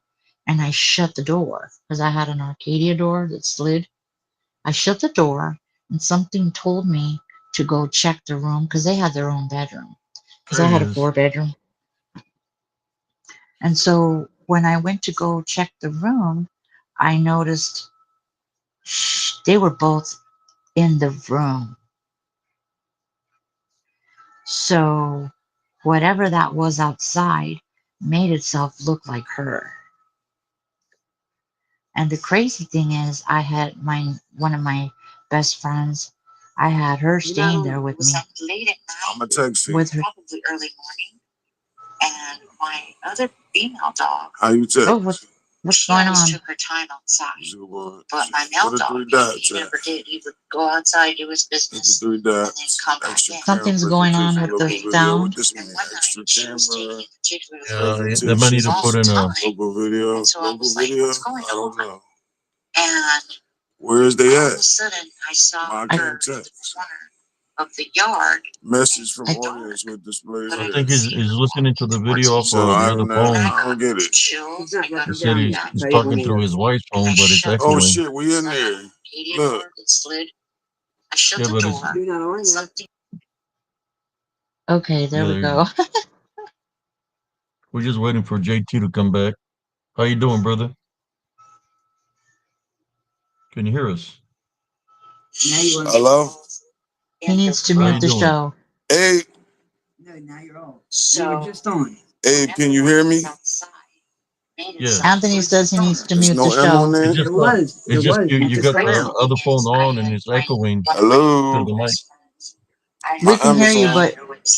And I shut the door because I had an Arcadia door that slid. I shut the door and something told me to go check the room because they had their own bedroom. Because I There he had a is. 4 bedroom. And so when I went to go check the room, I noticed they were both in the room. So whatever that was outside made itself look like her. And the crazy thing is, I had one of my best friends. I had her staying there with me. Late at night. I'm a text with her, probably early morning. And my other female dog. How you text? Oh, what's going on? She took her time outside. But my male dog, he never did. He would go outside, do his business, and then come back in. Something's going on with the sound. And one night, she was taking particularly They might need to put long in time. And so I was like, what's going on? And Where's they all of at? a sudden, I saw her in the corner of the yard. Message from I audience with display. I but I think could see he's her listening to walking the towards video me. off So the I'm other not, And I phone. I don't got get it. chills. I got He really said bad he's talking feeling. through his wife's And I phone, but it's shut the Oh door. echoing. shit, we in I had there. an Arcadia Look. door that slid. I shut Yeah, the but it's door. You're not on yet. Something. Okay, there yeah. we go. We're just waiting for JT to come back. How you doing, brother? Can you hear us? Hello? He needs to How mute you the doing? show. Hey, No, now you're on. So, you were just on. hey, can you hear me? Yes. Anthony says he needs to There's mute the no M on show. It's there? just It was. You you just got went the out. other phone on and it's echoing through Hello? the mic. We My can M hear is you, on. but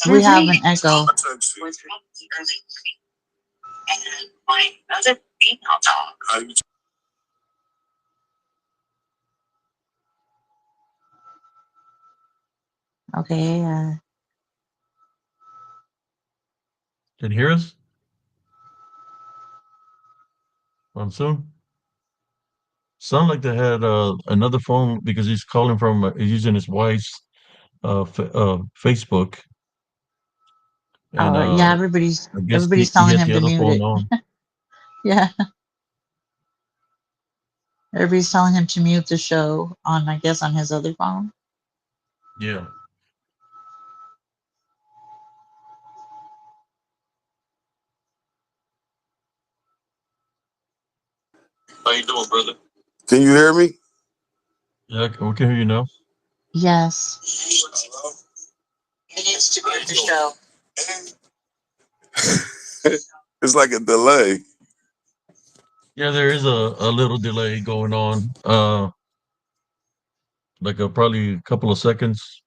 we have an echo. I text you. And my other female dog. How you Okay, Can you hear us? Monsoon? Sound like they had another phone because he's calling from he's using his wife's Facebook. and Yeah, I guess everybody's he telling had him the to other mute phone it. on. Yeah, everybody's telling him to mute the show on, I guess, on his other phone. Yeah. How you doing, brother? Can you hear me? Yeah, we can hear you now. Yes. He needs to mute the show. It's like a delay. Yeah, there is a little delay going on. Like probably a couple of seconds.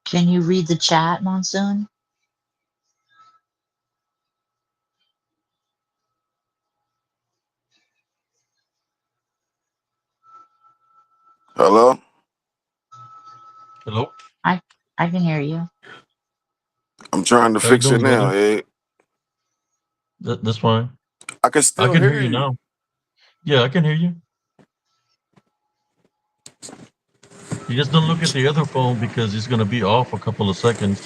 Can you read the chat, Monsoon? Hello? Hello? I I can hear you. I'm trying to How you fix it doing, now, brother? Ed. That's fine. I can I still can hear hear you you. now. Yeah, I can hear you. You just don't look at the other phone because it's going to be off a couple of seconds.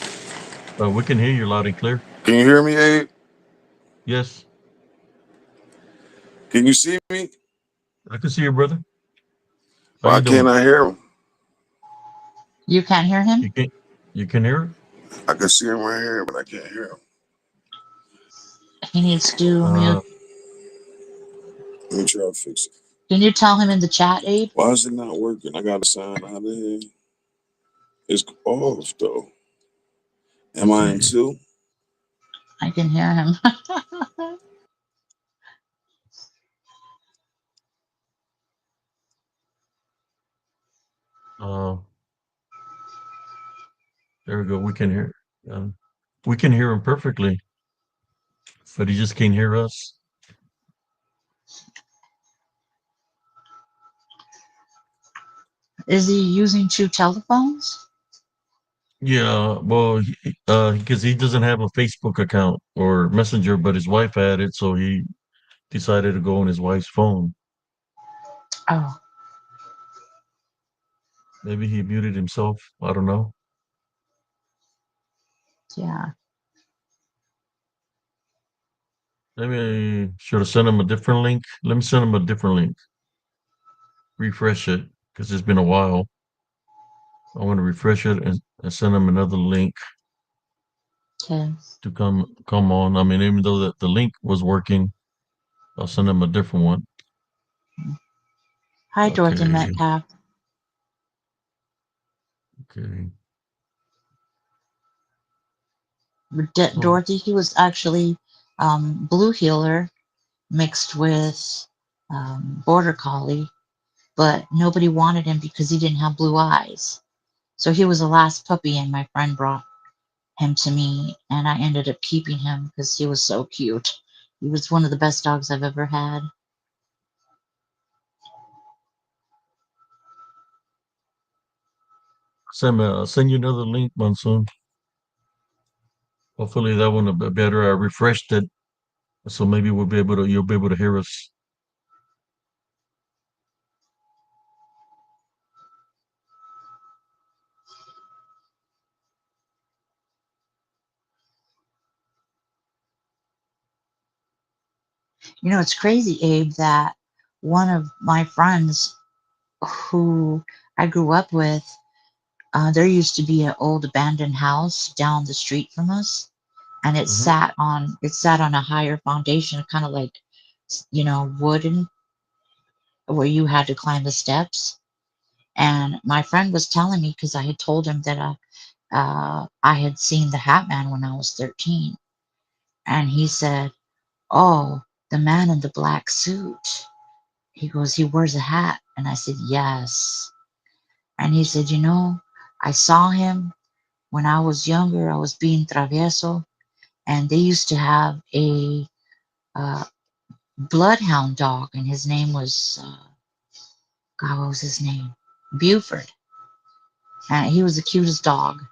We can hear you loud and clear. Can you hear me, Ed? Yes, Can you see me? I can see you, brother. How Why you can't doing? I hear him? You can't hear him? You can you can hear I can see him right here, but I can't hear him. He needs to it? mute. Let me try to fix it. Can you tell him in the chat, Abe? Why is it not working? I got to sign out of here. It's off, though. Am I in two? I can hear him. Uh, there we go. We can hear. We can hear him perfectly, but he just can't hear us. Is he using two telephones? Yeah, well, because he doesn't have a Facebook account or Messenger, but his wife had it, so he decided to go on his wife's phone. Oh, Maybe he muted himself. I don't know. yeah. Maybe should have sent him a different link. Let me send him a different link. Refresh it because it's been a while. I want to refresh it and send him another link Okay. to come on. I mean, even though the link was working, I'll send him a different one. Hi, Dorothy Okay. Metcalf. Okay. So, Dorothy, he was actually blue healer mixed with border collie, but nobody wanted him because he didn't have blue eyes. So he was the last puppy, and my friend brought him to me, and I ended up keeping him because he was so cute. He was one of the best dogs I've ever had. send you another link, Monsoon. Hopefully that one will be better. I refreshed it, so maybe you'll be able to hear us. You know, it's crazy, Abe, that one of my friends who I grew up with, there used to be an old abandoned house down the street from us, and Hmm. it sat on a higher foundation, kind of like, wooden, where you had to climb the steps. And my friend was telling me because I had told him that I had seen the Hat Man when I was 13, and he said, "Oh, the man in the black suit." He goes, "He wears a hat," and I said, "Yes." And he said, "I saw him when I was younger. I was being travieso, and they used to have a uh, bloodhound dog, and his name was God. What was his name? Buford. And he was the cutest dog.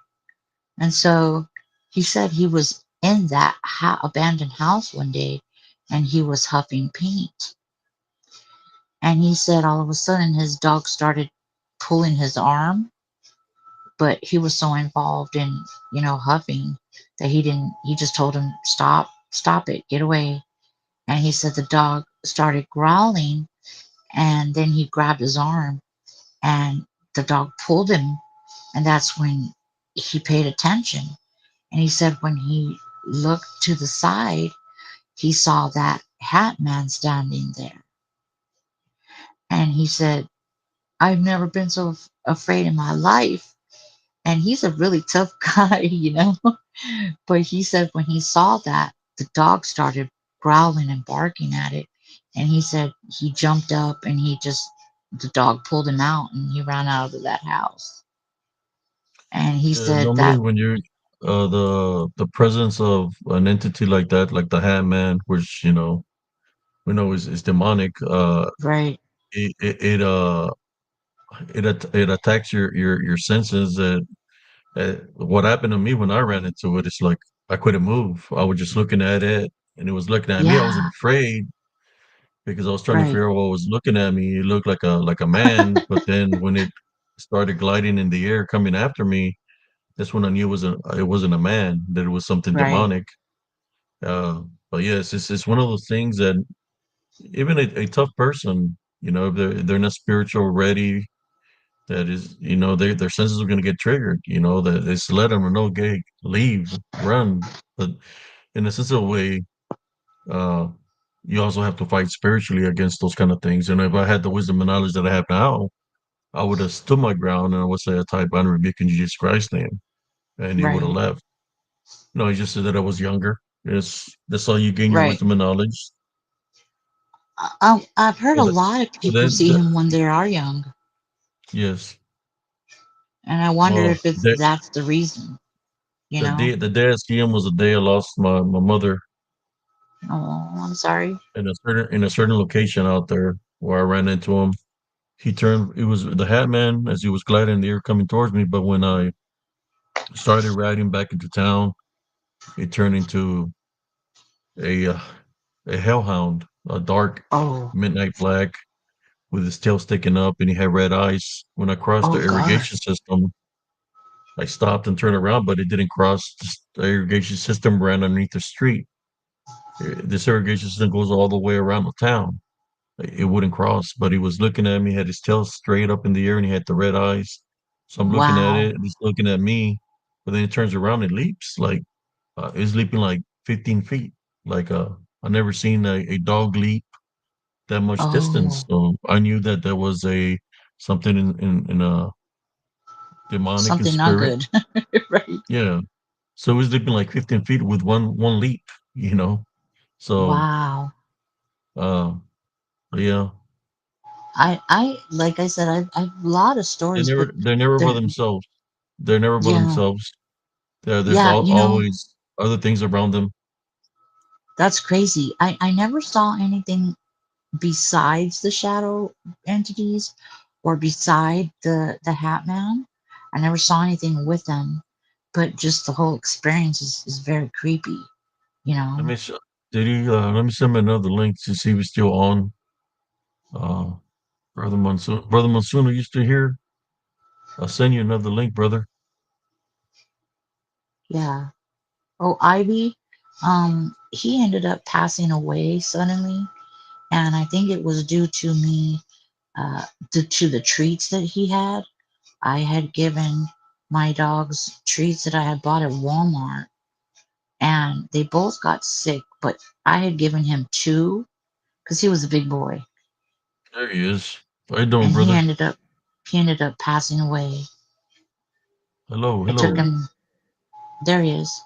And so he said he was in that abandoned house one day, and he was huffing paint. And he said all of a sudden his dog started pulling his arm, but he was so involved in, huffing that he just told him, stop it, get away. And he said the dog started growling, and then he grabbed his arm, and the dog pulled him, and that's when he paid attention. And he said when he looked to the side, he saw that hat man standing there. And he said, I've never been so afraid in my life. And he's a really tough guy. But he said when he saw that, the dog started growling and barking at it. And he said he jumped up, and the dog pulled him out, and he ran out of that house. And he Yeah, said normally that, when you're the presence of an entity like that, like the Hat Man, which we know is demonic, right, it it, it uh it attacks your senses. What happened to me when I ran into it, it's like I couldn't move. I was just looking at it, and it was looking at me. I wasn't yeah, afraid because I was trying to right, figure out what was looking at me. It looked like a man, but then when it started gliding in the air, coming after me, that's when I knew it wasn't a man. That it was something right, demonic. Uh, but yes, it's one of those things that even a tough person, if they're not spiritual ready, that is, their senses are going to get triggered. That it's let them know, okay, leave, run. But in a sense of a way, uh, you also have to fight spiritually against those kind of things. And if I had the wisdom and knowledge that I have now, I would have stood my ground and I would say, I type, I rebuke in Jesus Christ's name, and he would have right, left. No, he just said that I was younger. That's how you gain your right. wisdom and knowledge. I've heard But a that, lot of but people see him when they are young, yes. and I wonder Well, if that's the reason. You know? the day I see him was the day I lost my mother Oh, I'm sorry. in a certain location out there where I ran into him. He turned. It was the Hat Man as he was gliding in the air coming towards me. But when I started riding back into town, it turned into a uh, a hellhound, a dark Oh, midnight black with his tail sticking up, and he had red eyes. When I crossed the oh God. irrigation system, I stopped and turned around, but it didn't cross. The irrigation system ran underneath the street. This irrigation system goes all the way around the town. It wouldn't cross, but he was looking at me, had his tail straight up in the air, and he had the red eyes. So I'm looking at Wow. it, and he's looking at me, but then it turns around and leaps like it's leaping like 15 feet. Like I never seen a dog leap that much distance. Oh, So I knew that there was a something in a demonic in something not spirit. good. Right. Yeah. So it was leaping like 15 feet with one leap, you know. So Wow. uh yeah. Like I said, I've a lot of stories, but They're never by they're, themselves. They're never by yeah, themselves. There's yeah, always other things around them. that's crazy. I never saw anything besides the shadow entities or beside the Hat Man. I never saw anything with them, but just the whole experience is very creepy, you Let know? me did he let me send me another link to see if he's still on. Uh Brother Monsoon, are you still here? I'll send you another link, brother. Yeah. Oh, Ivy, he ended up passing away suddenly, and I think it was due to me, to the treats that he had. I had given my dogs treats that I had bought at Walmart, and they both got sick, but I had given him two because he was a big boy, There he is. How you doing, and he brother? ended up he ended up passing away. Hello, It took hello. him. There he is.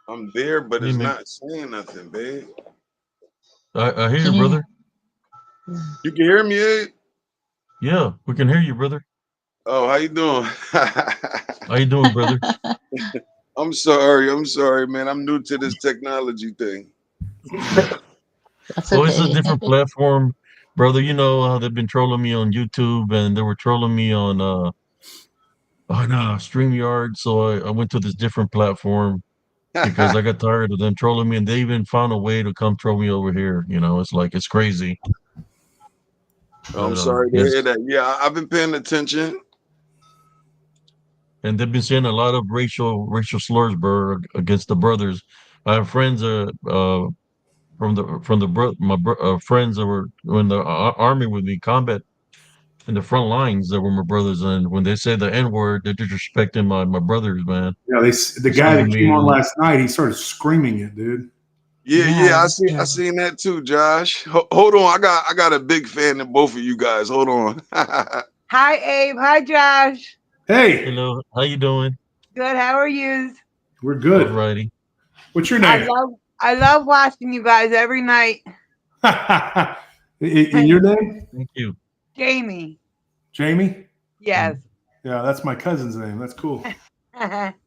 I'm there, but Hey it's man. not saying nothing, babe. I hear Can you, you? brother. You can hear me, Ed? Yeah, we can hear you, brother. Oh, how you doing? How you doing, brother? I'm sorry. I'm sorry, man. I'm new to this technology thing. That's Oh, it's a okay. different platform, brother. You know how they've been trolling me on YouTube and they were trolling me on StreamYard. So I went to this different platform because I got tired of them trolling me, and they even found a way to come troll me over here. It's like it's crazy. I'm But sorry to hear yes, that. Yeah, I've been paying attention. and they've been saying a lot of racial slurs, bro, against the brothers. I have friends from the friends that were in the army with me, combat in the front lines that were my brothers, and when they say the N word, they're disrespecting my brothers, man. Yeah, the It's guy killing that came me. on last night, he started screaming it, dude. Yeah, Yeah, yeah, this I seen that too, Josh. Hold on, I got a big fan of both of you guys. Hold on. Hi, Abe. Hi, Josh. Hey, Hello, how you doing? Good. How are you? we're All good. righty. What's your I name? love I love watching you guys every night. In your name? Thank you. Jamie. Jamie? Yes. Yeah, that's my cousin's name. That's cool.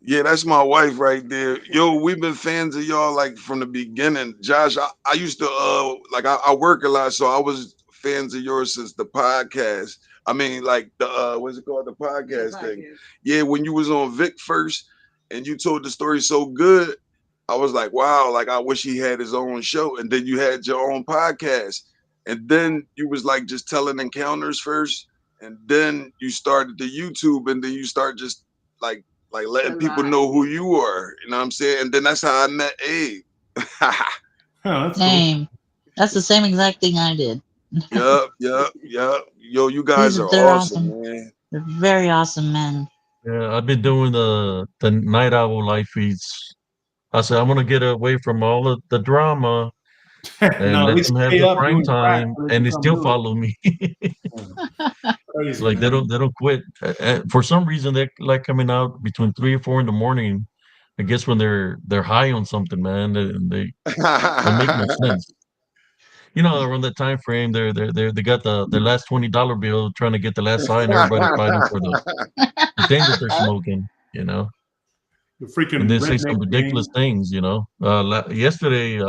Yeah, that's my wife right there. Yo, we've been fans of y'all like from the beginning. Josh, I used to like I work a lot, so I was fans of yours since the podcast. I mean, like the what's it called? The podcast thing. Yeah, when you was on Vic first and you told the story so good, I was like, wow, like I wish he had his own show. And then you had your own podcast. And then you was like just telling encounters first. And then you started the YouTube and then you start just like letting people know who you are. You know what I'm saying? And then that's how I met Abe. Oh, that's cool. Same. That's the same exact thing I did. Yup. Yo, you guys are They're awesome, awesome. man. They're very awesome men. Yeah, I've been doing the night owl live feeds. I said I'm gonna get away from all of the drama and No, let they them have stay the up prime doing crack time, so they and can they come still do it. follow me. Crazy, Like man. they don't quit. For some reason, they like coming out between 3 or 4 in the morning. I guess when they're high on something, man, and they don't make no sense. You know, around that time frame, they got the last $20 bill, trying to get the last high, and everybody fighting for the thing that they're smoking. You know, The and freaking they say some redneck ridiculous gang. things. You know, yesterday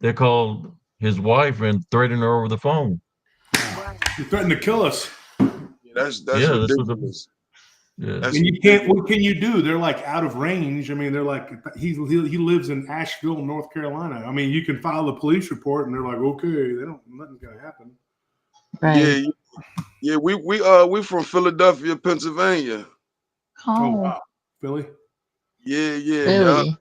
they called his wife and threatened her over the phone. You threatened to kill us. That's Yeah, this was a ridiculous. yeah. That's And you can't. ridiculous. What can you do? They're like out of range. I mean, they're like he lives in Asheville, North Carolina. I mean, you can file a police report, and they're like, okay, they don't. Nothing's gonna happen. Yeah, Right. yeah. We from Philadelphia, Pennsylvania. Oh Oh, wow, Philly. Yeah. really?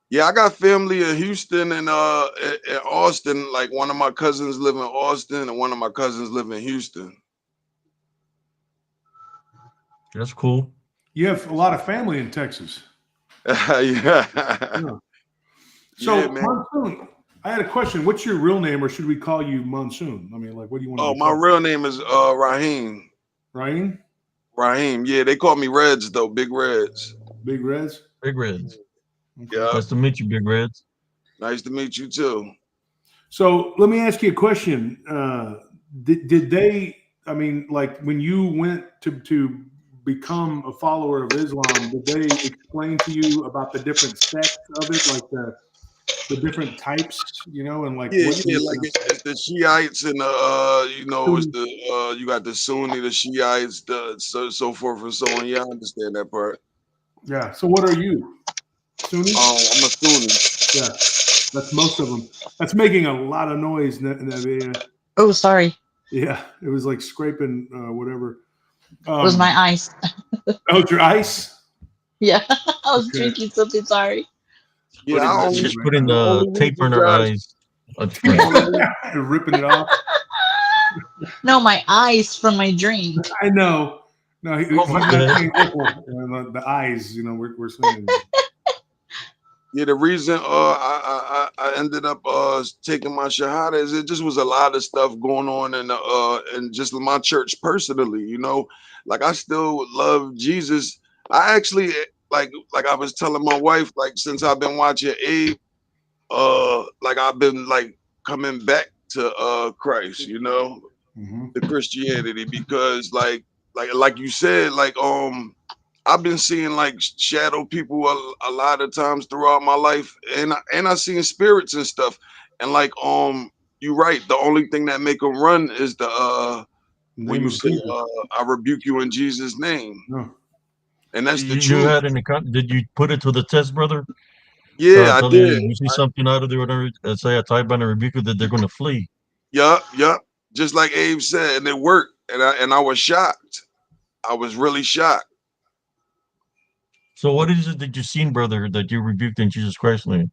Yeah, I got family in Houston and in Austin. Like one of my cousins live in Austin and one of my cousins live in Houston. That's cool. You have a lot of family in Texas. Yeah. Yeah. Yeah, So man. Monsoon, I had a question. What's your real name, or should we call you Monsoon? I mean, like, what do you want to Oh, be my called? real name is Raheem. Ryan? Raheem. Yeah, they call me Reds though, Big Reds. Big Reds? Big Reds. Okay. Yeah. Nice to meet you, Big Reds. Nice to meet you too. So let me ask you a question. Did they? I mean, like when you went to become a follower of Islam, did they explain to you about the different sects of it, like the different types, you know, and like Yeah, what? yeah, like it's the Shiites and it's the you got the Sunni, the Shiites, the so forth and so on. Yeah, I understand that part. Yeah. So what are you? Sunni? I'm a Sunni. Yeah. That's most of them. That's making a lot of noise, Navia. Oh, sorry. Yeah, it was like scraping whatever. It was my ice. Oh, it's your ice. Yeah, I was Okay. drinking something. Sorry. Yeah, I only She's putting the the only tape reason, on her Josh, eyes. I'm just the playing. only reason, Ripping it off. No, my ice from my drink. I know. No, he's Oh my not God. saying opal. The eyes, you know, we're saying. yeah, the reason I ended up taking my shahada is it just was a lot of stuff going on in just my church personally, you know. Like I still love Jesus. I actually like I was telling my wife, like since I've been watching Abe, like I've been like coming back to Christ, you know, Mm-hmm. to Christianity because like you said, like I've been seeing like shadow people a lot of times throughout my life, and I seen spirits and stuff, and like you're right. The only thing that make them run is the when Name you of say Jesus. I rebuke you in Jesus' name, No. and that's the You truth. had an account. Did you put it to the test, brother? Yeah, I Tell you, did. you see something out of there, whatever, say a type and a rebuke you, that they're going to flee. Yup. Just like Abe said, and it worked, and I was shocked. I was really shocked. So what is it that you've seen, brother, that you rebuked in Jesus Christ's name?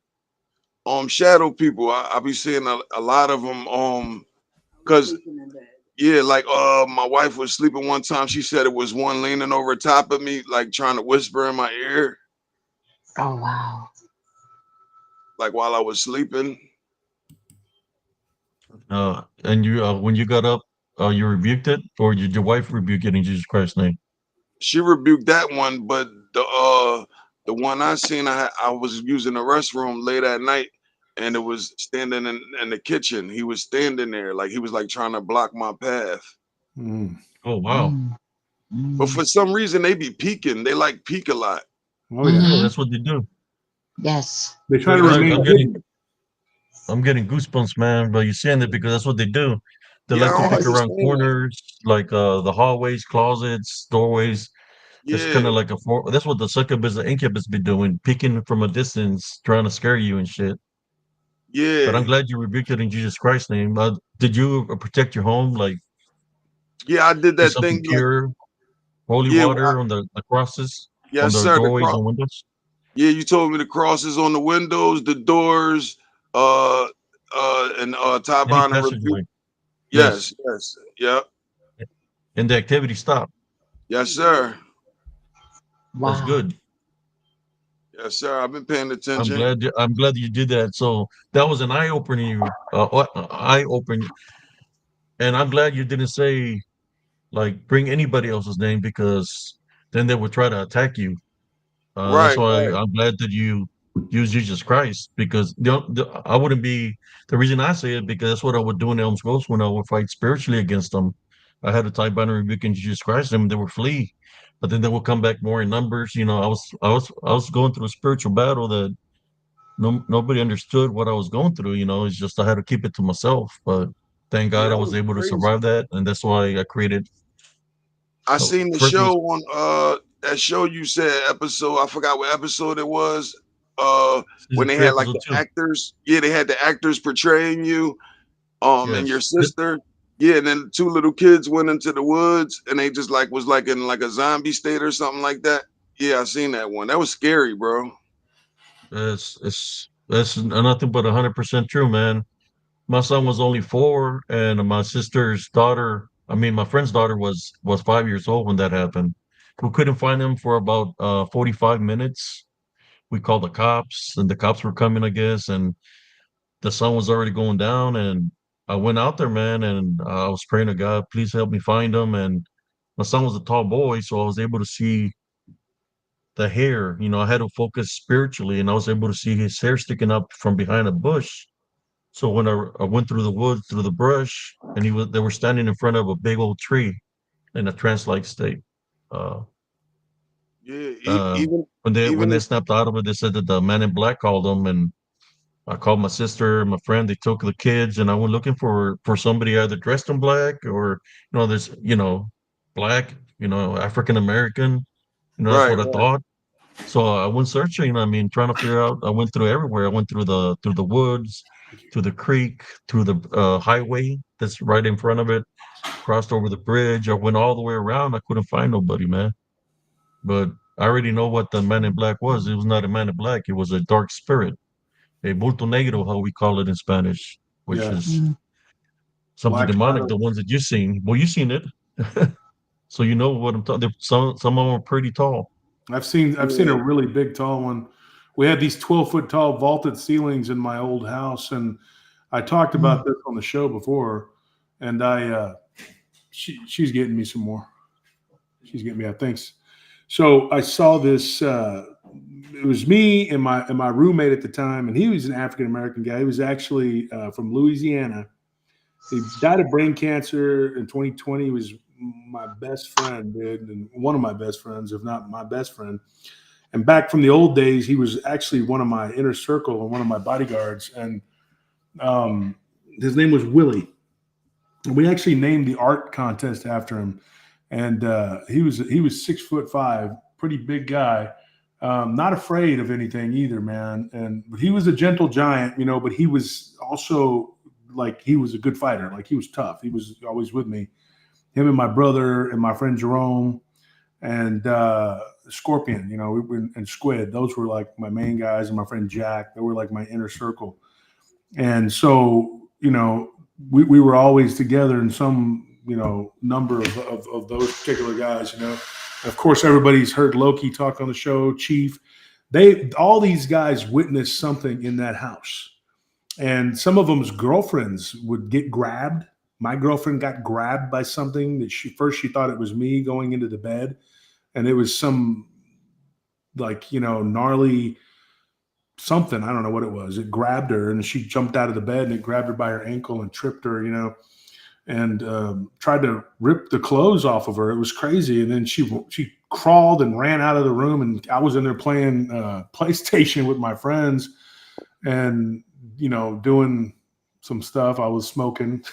Shadow people. I be seeing a lot of them. Cause yeah, like my wife was sleeping one time. She said it was one leaning over top of me, like trying to whisper in my ear, Oh wow. like while I was sleeping. And you, when you got up, you rebuked it, or did your wife rebuke it in Jesus Christ's name? She rebuked that one, but the one I seen, I was using the restroom late at night, and it was standing in the kitchen. He was standing there, like he was like trying to block my path. Mm. Oh wow. Mm. But Mm. for some reason, they be peeking. They like peek a lot. Oh yeah. Yeah, Mm-hmm. that's what they do. Yes. They try to Look, remain hidden. I'm getting goosebumps, man. But you're saying that because that's what they do. They Yeah, I like to don't pick around understand that. corners, like the hallways, closets, doorways. It's kind Yeah, of like that's what the succubus, the incubus be doing, peeking from a distance, trying to scare you and shit. But yeah, I'm glad you rebuked it in Jesus Christ's name. Did you protect your home, like yeah. I did get that something thing. Like, pure, holy yeah, water on the crosses, on yes, the sir. The doorways cross. and windows? Yeah, you told me the crosses on the windows, the doors, uh, and Any Tybon and rebuke. passageway? Yes, Yes. yes, yep, And the activity stopped. yes, sir. That's Wow. good. Yes, sir. I've been paying attention. I'm glad you did that. So that was an eye opening, eye opening, and I'm glad you didn't say like bring anybody else's name because then they would try to attack you. That's Right, why right. I'm glad that you use Jesus Christ because I wouldn't be the reason I say it because that's what I would do in Elm's Ghost when I would fight spiritually against them. I had a type binary rebuke in Jesus Christ, and they would flee, but then they would come back more in numbers. I was going through a spiritual battle that nobody understood what I was going through. It's just I had to keep it to myself. But thank Yeah, God I that was was able to crazy. survive that, and that's why I created. I seen the First it was show on that show you said episode. I forgot what episode it was. Uh, when season they three, had like episode the two. actors. Yeah, they had the actors portraying you. And your Yes. sister. Yeah, and then two little kids went into the woods and they just like was like in like a zombie state or something like that. Yeah, I seen that one. That was scary, bro. It's that's nothing but 100% true, man. My son was only 4, and my sister's daughter, I mean, my friend's daughter was 5 years old when that happened. We couldn't find him for about 45 minutes. We called the cops, and the cops were coming, I guess, and the sun was already going down. And I went out there, man, and I was praying to God, please help me find him. And my son was a tall boy, so I was able to see the hair. I had to focus spiritually, and I was able to see his hair sticking up from behind a bush. So when I went through the woods, through the brush, and they were standing in front of a big old tree in a trance-like state. Uh, Yeah, uh, when they even snapped out of it, they said that the man in black called them, and I called my sister and my friend. They took the kids, and I went looking for somebody either dressed in black or there's black, African American. That's right, what I right. thought. So I went searching. I mean, trying to figure out. I went through everywhere. I went through the woods, through the creek, through the highway that's right in front of it. Crossed over the bridge. I went all the way around. I couldn't find nobody, man. But I already know what the man in black was. It was not a man in black. It was a dark spirit, a bulto negro, how we call it in Spanish, which Yeah. is Mm. something Black demonic. shadow. The ones that you've seen. Well, you've seen it, so you know what I'm talking. Some of them are pretty tall. I've seen a Yeah, really big tall one. We had these 12-foot tall vaulted ceilings in my old house, and I talked Mm. about this on the show before. And she's getting me some more. She's getting me out. Thanks. So I saw this. It was me and my roommate at the time, and he was an African American guy. He was actually from Louisiana. He died of brain cancer in 2020. He was my best friend, dude, and one of my best friends, if not my best friend. And back from the old days, he was actually one of my inner circle and one of my bodyguards. And um, his name was Willie. And we actually named the art contest after him. And he was 6'5", pretty big guy. Not afraid of anything either, man. But he was a gentle giant, but he was also like he was a good fighter. Like he was tough. He was always with me. Him and my brother and my friend Jerome. and Scorpion, and Squid. Those were like my main guys, and my friend Jack. They were like my inner circle. And so, we were always together in some, number of those particular guys, Of course, everybody's heard Loki talk on the show, Chief. All these guys witnessed something in that house. And some of them's girlfriends would get grabbed. My girlfriend got grabbed by something that she thought it was me going into the bed. And it was some gnarly something. I don't know what it was. It grabbed her and she jumped out of the bed and it grabbed her by her ankle and tripped her, and tried to rip the clothes off of her. It was crazy. And then she crawled and ran out of the room, and I was in there playing PlayStation with my friends and, doing some stuff. I was smoking,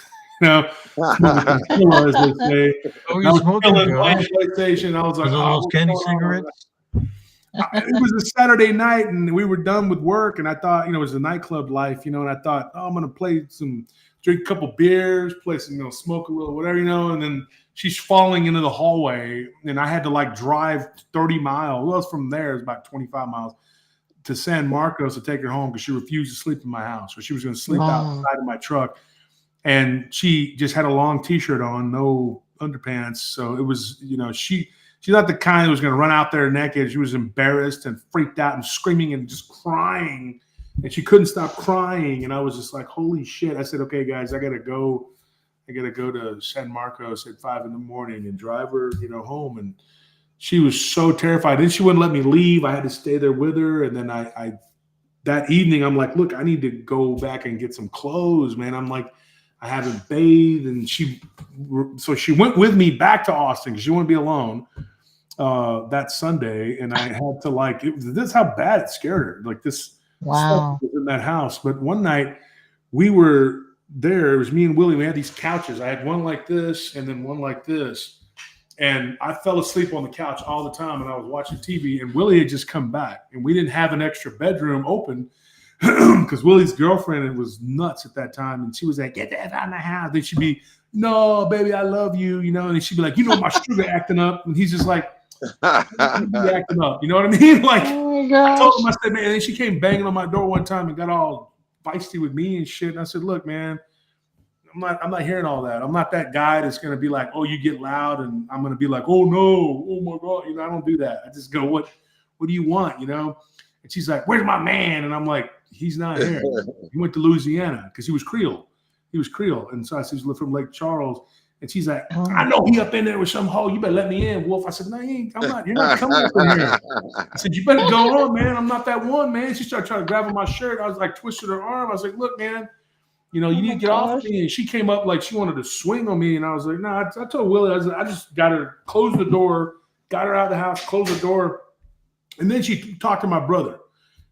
smoking as they say. Oh, you smoking, Josh? PlayStation. I was like, those candy cigarettes? It was a Saturday night and we were done with work, and I thought, it was the nightclub life, and I thought, I'm going to drink a couple beers, play some, smoke a little, whatever, and then she's falling into the hallway, and I had to drive 30 miles. Well, from there, it was about 25 miles to San Marcos to take her home because she refused to sleep in my house. So she was going to sleep outside of my truck. And she just had a long t-shirt on, no underpants. So it was, she's not the kind that was going to run out there naked. She was embarrassed and freaked out and screaming and just crying. And she couldn't stop crying. And I was just like, holy shit. I said, okay, guys, I got to go to San Marcos at 5 a.m. and drive her, home. And she was so terrified. Then she wouldn't let me leave. I had to stay there with her. And then I that evening, I'm like, look, I need to go back and get some clothes, man. I'm like, I haven't bathed. And so she went with me back to Austin because she wouldn't be alone that Sunday. And I had to this is how bad it scared her. This stuff was in that house. But one night we were there. It was me and Willie. We had these couches. I had one like this and then one like this. And I fell asleep on the couch all the time, and I was watching TV, and Willie had just come back, and we didn't have an extra bedroom open because Willie's girlfriend was nuts at that time, and she was like, get that out of the house. Then she'd be, no, baby, I love you, and then she'd be like, my sugar acting up, and he's just like, acting up, you know what I mean? I told him, I said, man, and then she came banging on my door one time and got all feisty with me and shit, and I said, look, man, I'm not hearing all that. I'm not that guy that's going to be like, oh, you get loud, and I'm going to be like, oh no, oh my God, I don't do that. I just go, what do you want, And she's like, where's my man? And I'm like, he's not here. He went to Louisiana because he was Creole. And so I said, he's from Lake Charles. And she's like, I know he up in there with some hoe. You better let me in, Wolf. I said, no, I'm not. You're not coming up in here. I said, you better go on, man. I'm not that one, man. She started trying to grab on my shirt. I was like, twisted her arm. I was like, look, man. You need to get off me. And she came up like she wanted to swing on me. And I was like, no, I told Willie, I just got her, close the door, got her out of the house, closed the door. And then she talked to my brother.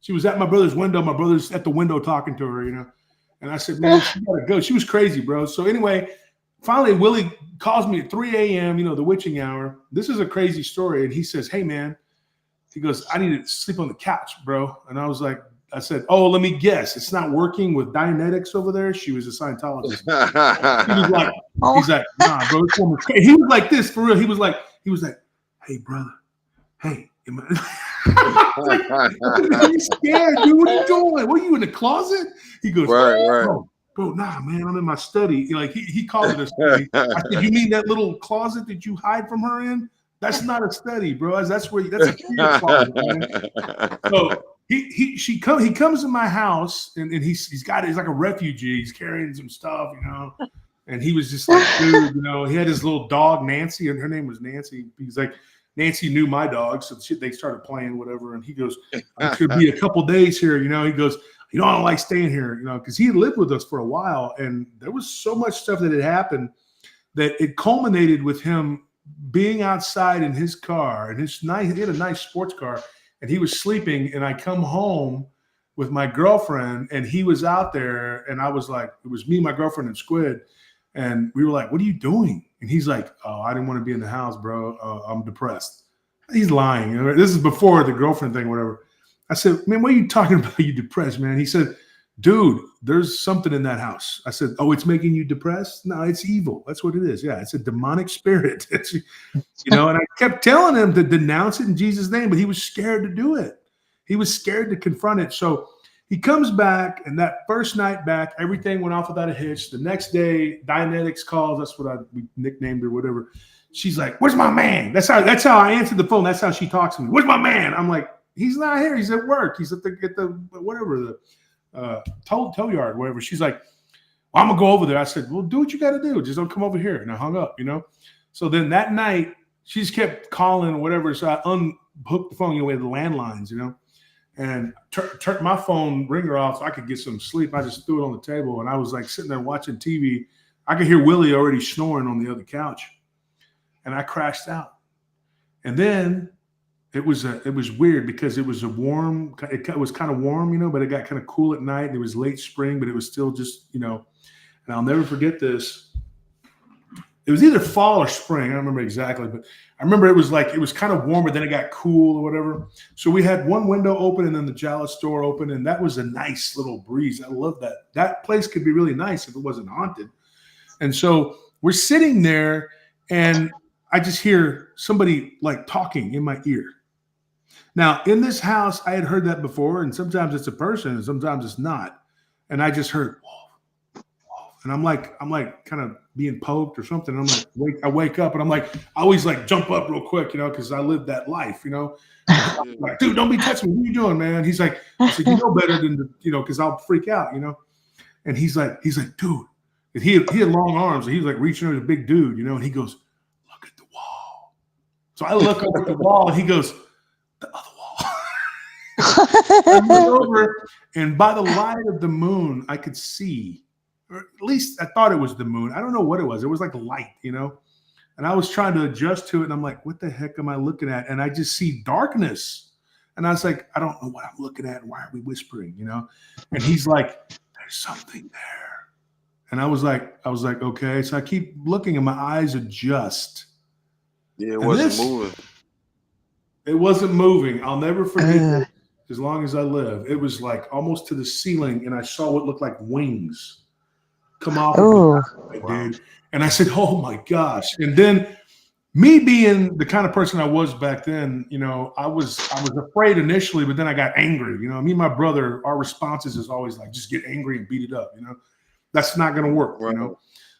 She was at my brother's window. My brother's at the window talking to her, And I said, man, she got to go. She was crazy, bro. So anyway, finally, Willie calls me at 3 a.m., the witching hour. This is a crazy story. And he says, hey, man, he goes, I need to sleep on the couch, bro. And I said, oh, let me guess. It's not working with Dianetics over there. She was a Scientologist. He's like, nah, bro. This woman's crazy. He was like this for real. He was like, hey, brother. Hey. Are you scared, dude? What are you doing? What are you in the closet? He goes, right. Bro, nah, man. I'm in my study. He called it a study. I said, you mean that little closet that you hide from her in? That's not a study, bro. That's a fear closet, man. So he comes to my house and he's like a refugee. He's carrying some stuff, and he was just like, dude, he had his little dog, Nancy, and her name was Nancy. He's like, Nancy knew my dog, so they started playing whatever. And he goes, it's going to be a couple days here. He goes, I don't like staying here, because he had lived with us for a while. And there was so much stuff that had happened that it culminated with him being outside in his car, and he had a nice sports car, and he was sleeping. And I come home with my girlfriend, and he was out there, and I was like, it was me, my girlfriend, and Squid, and we were like, what are you doing? And he's like, oh, I didn't want to be in the house, bro. I'm depressed. He's lying. This is before the girlfriend thing, whatever. I said, man, what are you talking about? You depressed, man? He said, dude, there's something in that house. I said, oh, it's making you depressed? No, it's evil. That's what it is. Yeah, it's a demonic spirit. It's, and I kept telling him to denounce it in Jesus' name, but he was scared to do it. He was scared to confront it. So he comes back, and that first night back, everything went off without a hitch. The next day, Dianetics calls. That's what we nicknamed her, whatever. She's like, "Where's my man?" That's how I answered the phone. That's how she talks to me. "Where's my man?" I'm like, "He's not here. He's at work. He's at the whatever the tow yard, whatever." She's like, well, "I'm gonna go over there." I said, "Well, do what you got to do. Just don't come over here." And I hung up. So then that night, she just kept calling or whatever. So I unhooked the phone. We had the landlines, and turned my phone ringer off so I could get some sleep. I just threw it on the table, and I was like sitting there watching TV. I could hear Willie already snoring on the other couch, and I crashed out. And then it was weird because it was it was kind of warm, but it got kind of cool at night. It was late spring, but it was still just, and I'll never forget this. It was either fall or spring. I don't remember exactly, but I remember it was kind of warm, but then it got cool or whatever. So we had one window open and then the Jala's door open, and that was a nice little breeze. I love that. That place could be really nice if it wasn't haunted. And so we're sitting there, and I just hear somebody like talking in my ear. Now, in this house, I had heard that before, and sometimes it's a person and sometimes it's not. And I just heard, whoa, whoa. And I'm like kind of being poked or something. And I'm like, I wake up, and I'm like, I always like jump up real quick, because I lived that life, I'm like, dude, don't be touching me. What are you doing, man? He's like, I said, you know better than, because I'll freak out, And he's like, dude, he had long arms, and he was like reaching out, a big dude, and he goes, look at the wall. So I look up at the wall, and he goes, the other wall. I look over, and by the light of the moon, I could see, or at least I thought it was the moon. I don't know what it was. It was like light, and I was trying to adjust to it. And I'm like, what the heck am I looking at? And I just see darkness. And I was like, I don't know what I'm looking at. Why are we whispering, And he's like, there's something there. And I was like, okay. So I keep looking, and my eyes adjust. Yeah, it wasn't moving. It wasn't moving. I'll never forget it as long as I live. It was like almost to the ceiling, and I saw what looked like wings come off of the dude. And I said, oh my gosh. And then me being the kind of person I was back then, I was afraid initially, but then I got angry. Me and my brother, our responses is always like, just get angry and beat it up, That's not gonna work, right.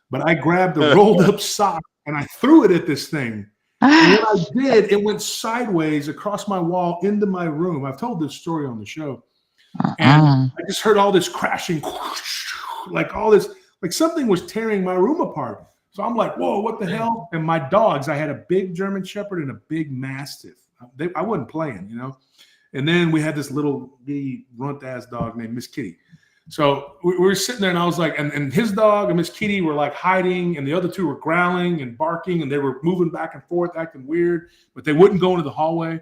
But I grabbed a rolled up sock and I threw it at this thing. And when I did, it went sideways across my wall into my room. I've told this story on the show. And I just heard all this crashing, like all this, like something was tearing my room apart. So I'm like, whoa, what the hell? And my dogs, I had a big German Shepherd and a big Mastiff. I wasn't playing, And then we had this little runt-ass dog named Miss Kitty. So we were sitting there, and I was like, and his dog and Miss Kitty were like hiding, and the other two were growling and barking, and they were moving back and forth, acting weird, but they wouldn't go into the hallway.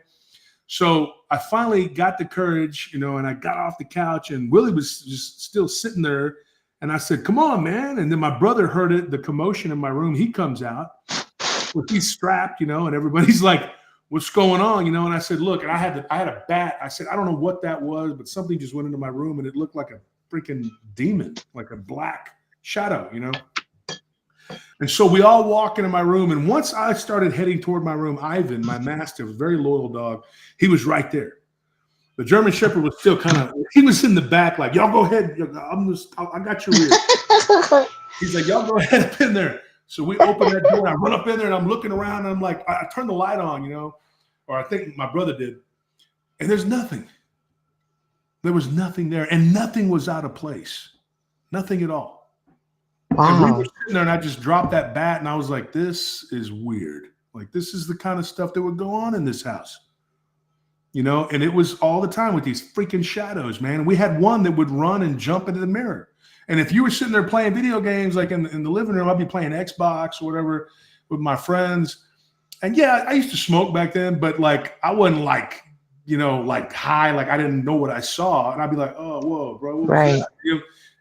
So I finally got the courage, and I got off the couch, and Willie was just still sitting there, and I said, come on, man. And then my brother heard it, the commotion in my room. He comes out with he's strapped, and everybody's like, what's going on? And I said, look, and I had a bat. I said, I don't know what that was, but something just went into my room, and it looked like a freaking demon, like a black shadow, And so we all walk into my room, and once I started heading toward my room, Ivan, my Mastiff, very loyal dog, he was right there. The German Shepherd was still he was in the back, like, y'all go ahead. I got your ear. He's like, y'all go ahead up in there. So we open that door, and I run up in there, and I'm looking around, and I'm like, I turn the light on, or I think my brother did, and there's nothing. There was nothing there, and nothing was out of place. Nothing at all. Wow. And we were sitting there, and I just dropped that bat, and I was like, this is weird. Like, this is the kind of stuff that would go on in this house. And it was all the time with these freaking shadows, man. We had one that would run and jump into the mirror. And if you were sitting there playing video games, like in the living room, I'd be playing Xbox or whatever with my friends. And yeah, I used to smoke back then, but like, I wasn't like, like high, like I didn't know what I saw. And I'd be like, oh, whoa, bro. Right.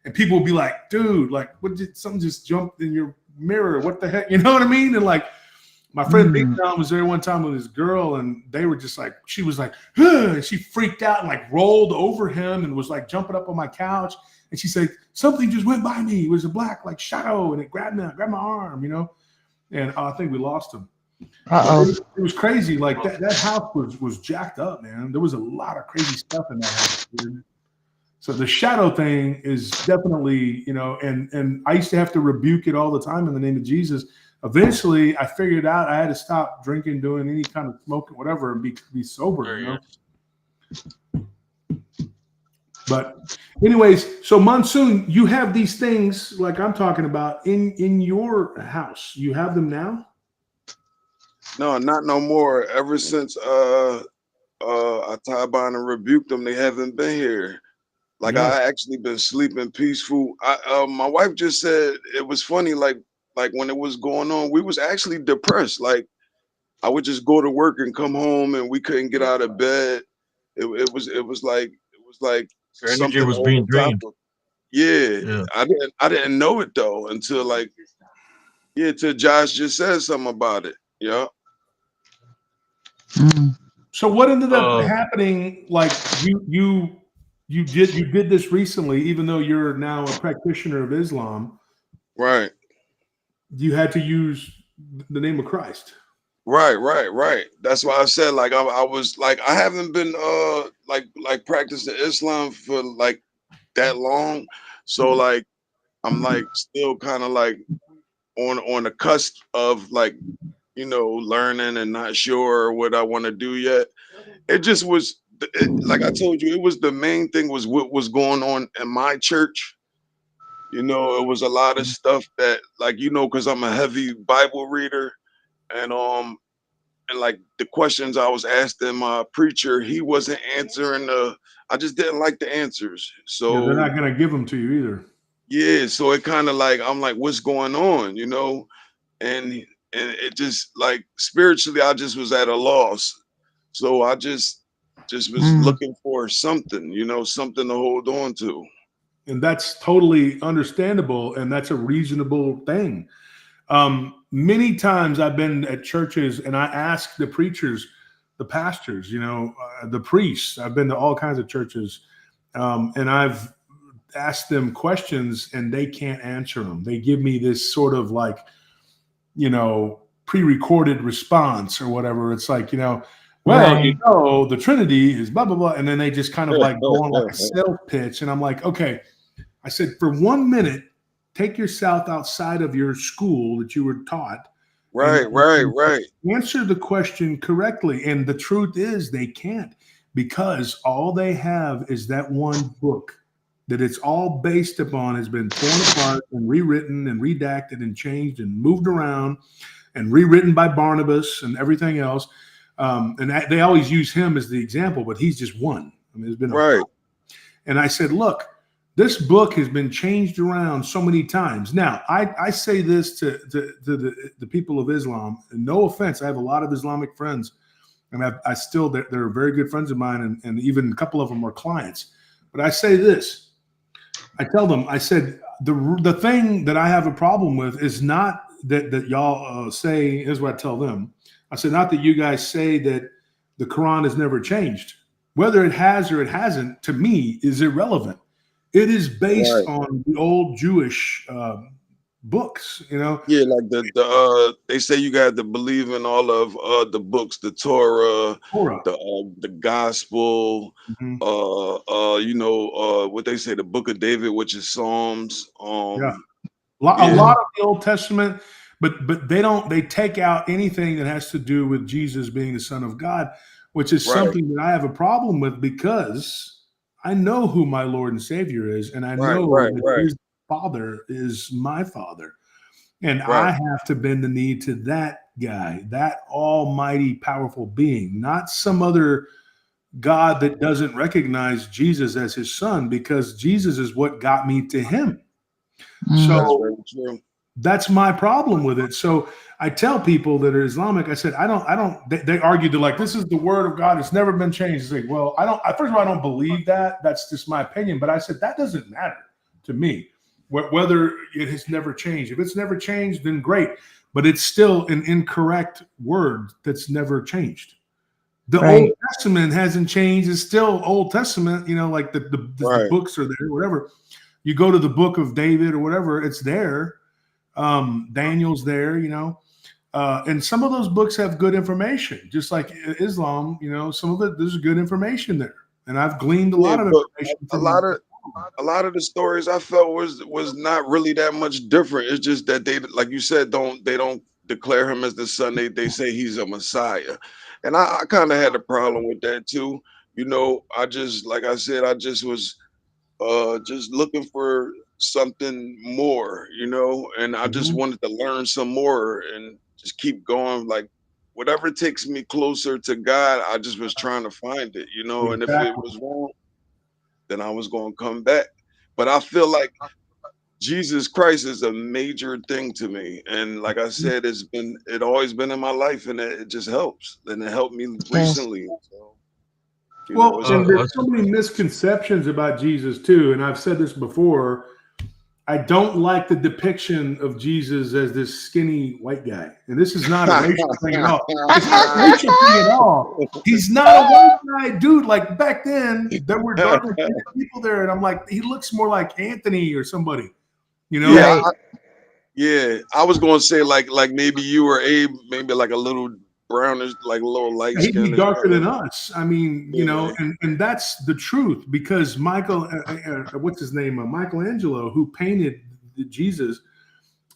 And people would be like, dude, like, something just jumped in your mirror? What the heck? You know what I mean? And like, my friend Big John was there one time with his girl, and they were just like, she was like, huh, and she freaked out and like rolled over him and was like jumping up on my couch. And And she said, something just went by me. It was a black like shadow, and it grabbed my arm, you know. And I think we lost him. It was crazy. Like that house was jacked up, man. There was a lot of crazy stuff in that house. Dude. So the shadow thing is definitely, you know, and I used to have to rebuke it all the time in the name of Jesus. Eventually, I figured out I had to stop drinking, doing any kind of smoking, whatever, and be sober, you know. But anyways, so Monsoon, you have these things like I'm talking about in your house. You have them now? No, not no more. Ever since I Taliban and rebuked them, they haven't been here. Like Yeah. I actually been sleeping peaceful. My wife just said it was funny, like when it was going on, we was actually depressed. Like I would just go to work and come home and we couldn't get out of bed. It was like Your energy something was over being top drained. of. Yeah, Yeah. I didn't know it though until till Josh just said something about it. Yeah. So what ended up Uh, happening? Like you did this recently, even though you're now a practitioner of Islam. Right. You had to use the name of Christ. Right. That's why I said like I was like I haven't been like practicing Islam for like that long. So like I'm like still kind of like on the cusp of like, you know, learning and not sure what I want to do yet. It just was like I told you, it was the main thing was what was going on in my church. You know, it was a lot of stuff that like, you know, because I'm a heavy Bible reader and like the questions I was asking my preacher, he wasn't answering I just didn't like the answers. Yeah, they're So not going to give them to you either. yeah, so it kind of like I'm like, what's going on, you know? And it just like spiritually, I just was at a loss. So I just was looking for something, you know, something to hold on to. And that's totally understandable, and that's a reasonable thing. Many times I've been at churches and I ask the preachers, the pastors, you know, the priests. I've been to all kinds of churches, and I've asked them questions and they can't answer them. They give me this sort of like, you know, pre-recorded response or whatever. It's like, you know, well, you know, the Trinity is blah, blah, blah. And then they just kind of like go on like a sales pitch. And I'm like, okay, I said, for 1 minute, take yourself outside of your school that you were taught. Right. Answer the question correctly. And the truth is they can't, because all they have is that one book that it's all based upon has been torn apart and rewritten and redacted and changed and moved around and rewritten by Barnabas and everything else. And they always use him as the example, but he's just one. I mean, there's been right. And I said, look, this book has been changed around so many times. Now, I say this to the people of Islam, and no offense, I have a lot of Islamic friends, and I still, they're very good friends of mine, and even a couple of them are clients. But I say this, I tell them, I said, the thing that I have a problem with is not that y'all say, here's what I tell them. I said, not that you guys say that the Quran has never changed. Whether it has or it hasn't, to me, is irrelevant. It is based on the old Jewish books, you know. Yeah, like they say you got to believe in all of the books, the Torah. The Gospel, you know, what they say, the Book of David, which is Psalms. A lot of the Old Testament, but they take out anything that has to do with Jesus being the Son of God, which is something that I have a problem with, because I know who my Lord and Savior is, and I know that his Father is my Father. And I have to bend the knee to that guy, that almighty, powerful being, not some other God that doesn't recognize Jesus as his son, because Jesus is what got me to him. So that's my problem with it. So I tell people that are Islamic, I said, they argue, they're like, this is the word of God. It's never been changed. It's like, well, first of all, I don't believe that. That's just my opinion. But I said, that doesn't matter to me, whether it has never changed. If it's never changed, then great. But it's still an incorrect word that's never changed. The Old Testament hasn't changed. It's still Old Testament, you know, like the books are there, whatever. You go to the book of David or whatever, it's there. Daniel's there, and some of those books have good information, just like Islam. Some of it there's good information there, and I've gleaned a Yeah, lot of but information a from. lot of the stories I felt was not really that much different. It's just that they, like you said, they don't declare him as the son. They say he's a Messiah, and I kind of had a problem with that too. I just, like I said, I just was just looking for something more, and I just Mhm. wanted to learn some more and just keep going. Like whatever takes me closer to God, I just was trying to find it, and if it Exactly. was wrong, then I was going to come back. But I feel like Jesus Christ is a major thing to me. And like I said, it always been in my life, and it just helps. And it helped me Yes. recently. So, Well, it's and a, there's so many misconceptions about Jesus too, and I've said this before. I don't like the depiction of Jesus as this skinny white guy. And this is not a racial thing at all. It's not a racial thing at all. He's not a white guy, dude. Like back then, there were darker people there, and I'm like, he looks more like Anthony or somebody, you know? yeah, Right. yeah. I was going to say like maybe you or Abe, maybe like a little brownish, like a little light He'd be skinned darker than color. us. I mean, Yeah, and that's the truth because Michael, what's his name? Michelangelo, who painted Jesus,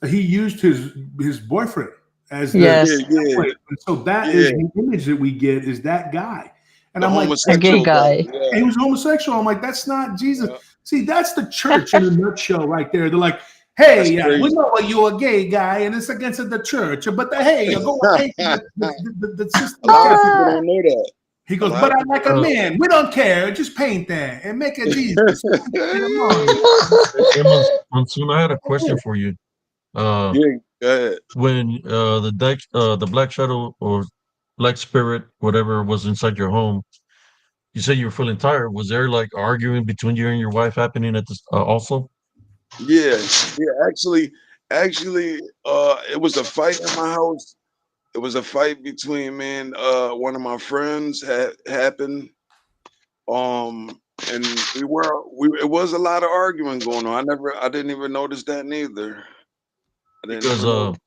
he used his boyfriend as the yeah, Yes. yeah, template. And so that is yeah. the image that we get is that guy. And The I'm like, A gay homosexual guy. guy. Yeah, he was homosexual. I'm like, that's not Jesus. yeah. See, that's the church in a nutshell right there. They're like, That's hey, we crazy. know you're a gay guy and it's against the church, but hey, you go and paint the A system. lot of people don't know that. He A goes, lot but of I people like a don't Uh, man. We don't care. Just paint that and make a Jesus. Get along. hey, Monsoon, I had a question for you. Uh, yeah, go ahead. when the black shadow or black spirit, whatever was inside your home, you said you were feeling tired. Was there like arguing between you and your wife happening at this also? Yeah, yeah. Actually, it was a fight in my house. It was a fight between me and one of my friends had happened. And it was a lot of arguing going on. I didn't even notice that neither. I didn't Because even notice.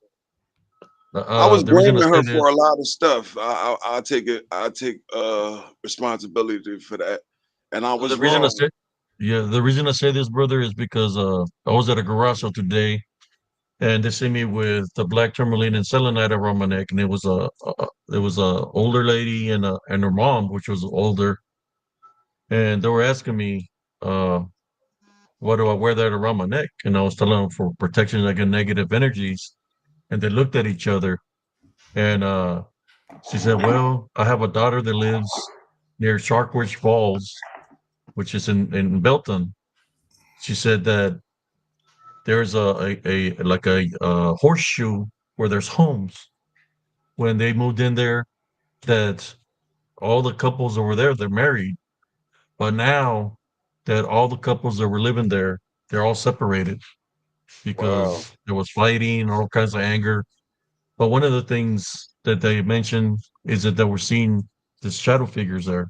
I was the reason I blaming say her this, for a lot of stuff. I take it. I take responsibility for that, and I the was reason I wrong. say, yeah, the reason I say this, brother, is because I was at a garage sale today, and they see me with the black tourmaline and selenite around my neck, and it was a older lady and her mom, which was older, and they were asking me, uh, why do I wear that around my neck? And I was telling them for protection against negative energies, and they looked at each other, and she said, "Well, I have a daughter that lives near Sharkwish Falls, which is in Belton." She said that there's a like a horseshoe where there's homes. When they moved in there, that all the couples that were there, they're married. But now that all the couples that were living there, they're all separated Wow. because there was fighting, all kinds of anger. But one of the things that they mentioned is that they were seeing these shadow figures there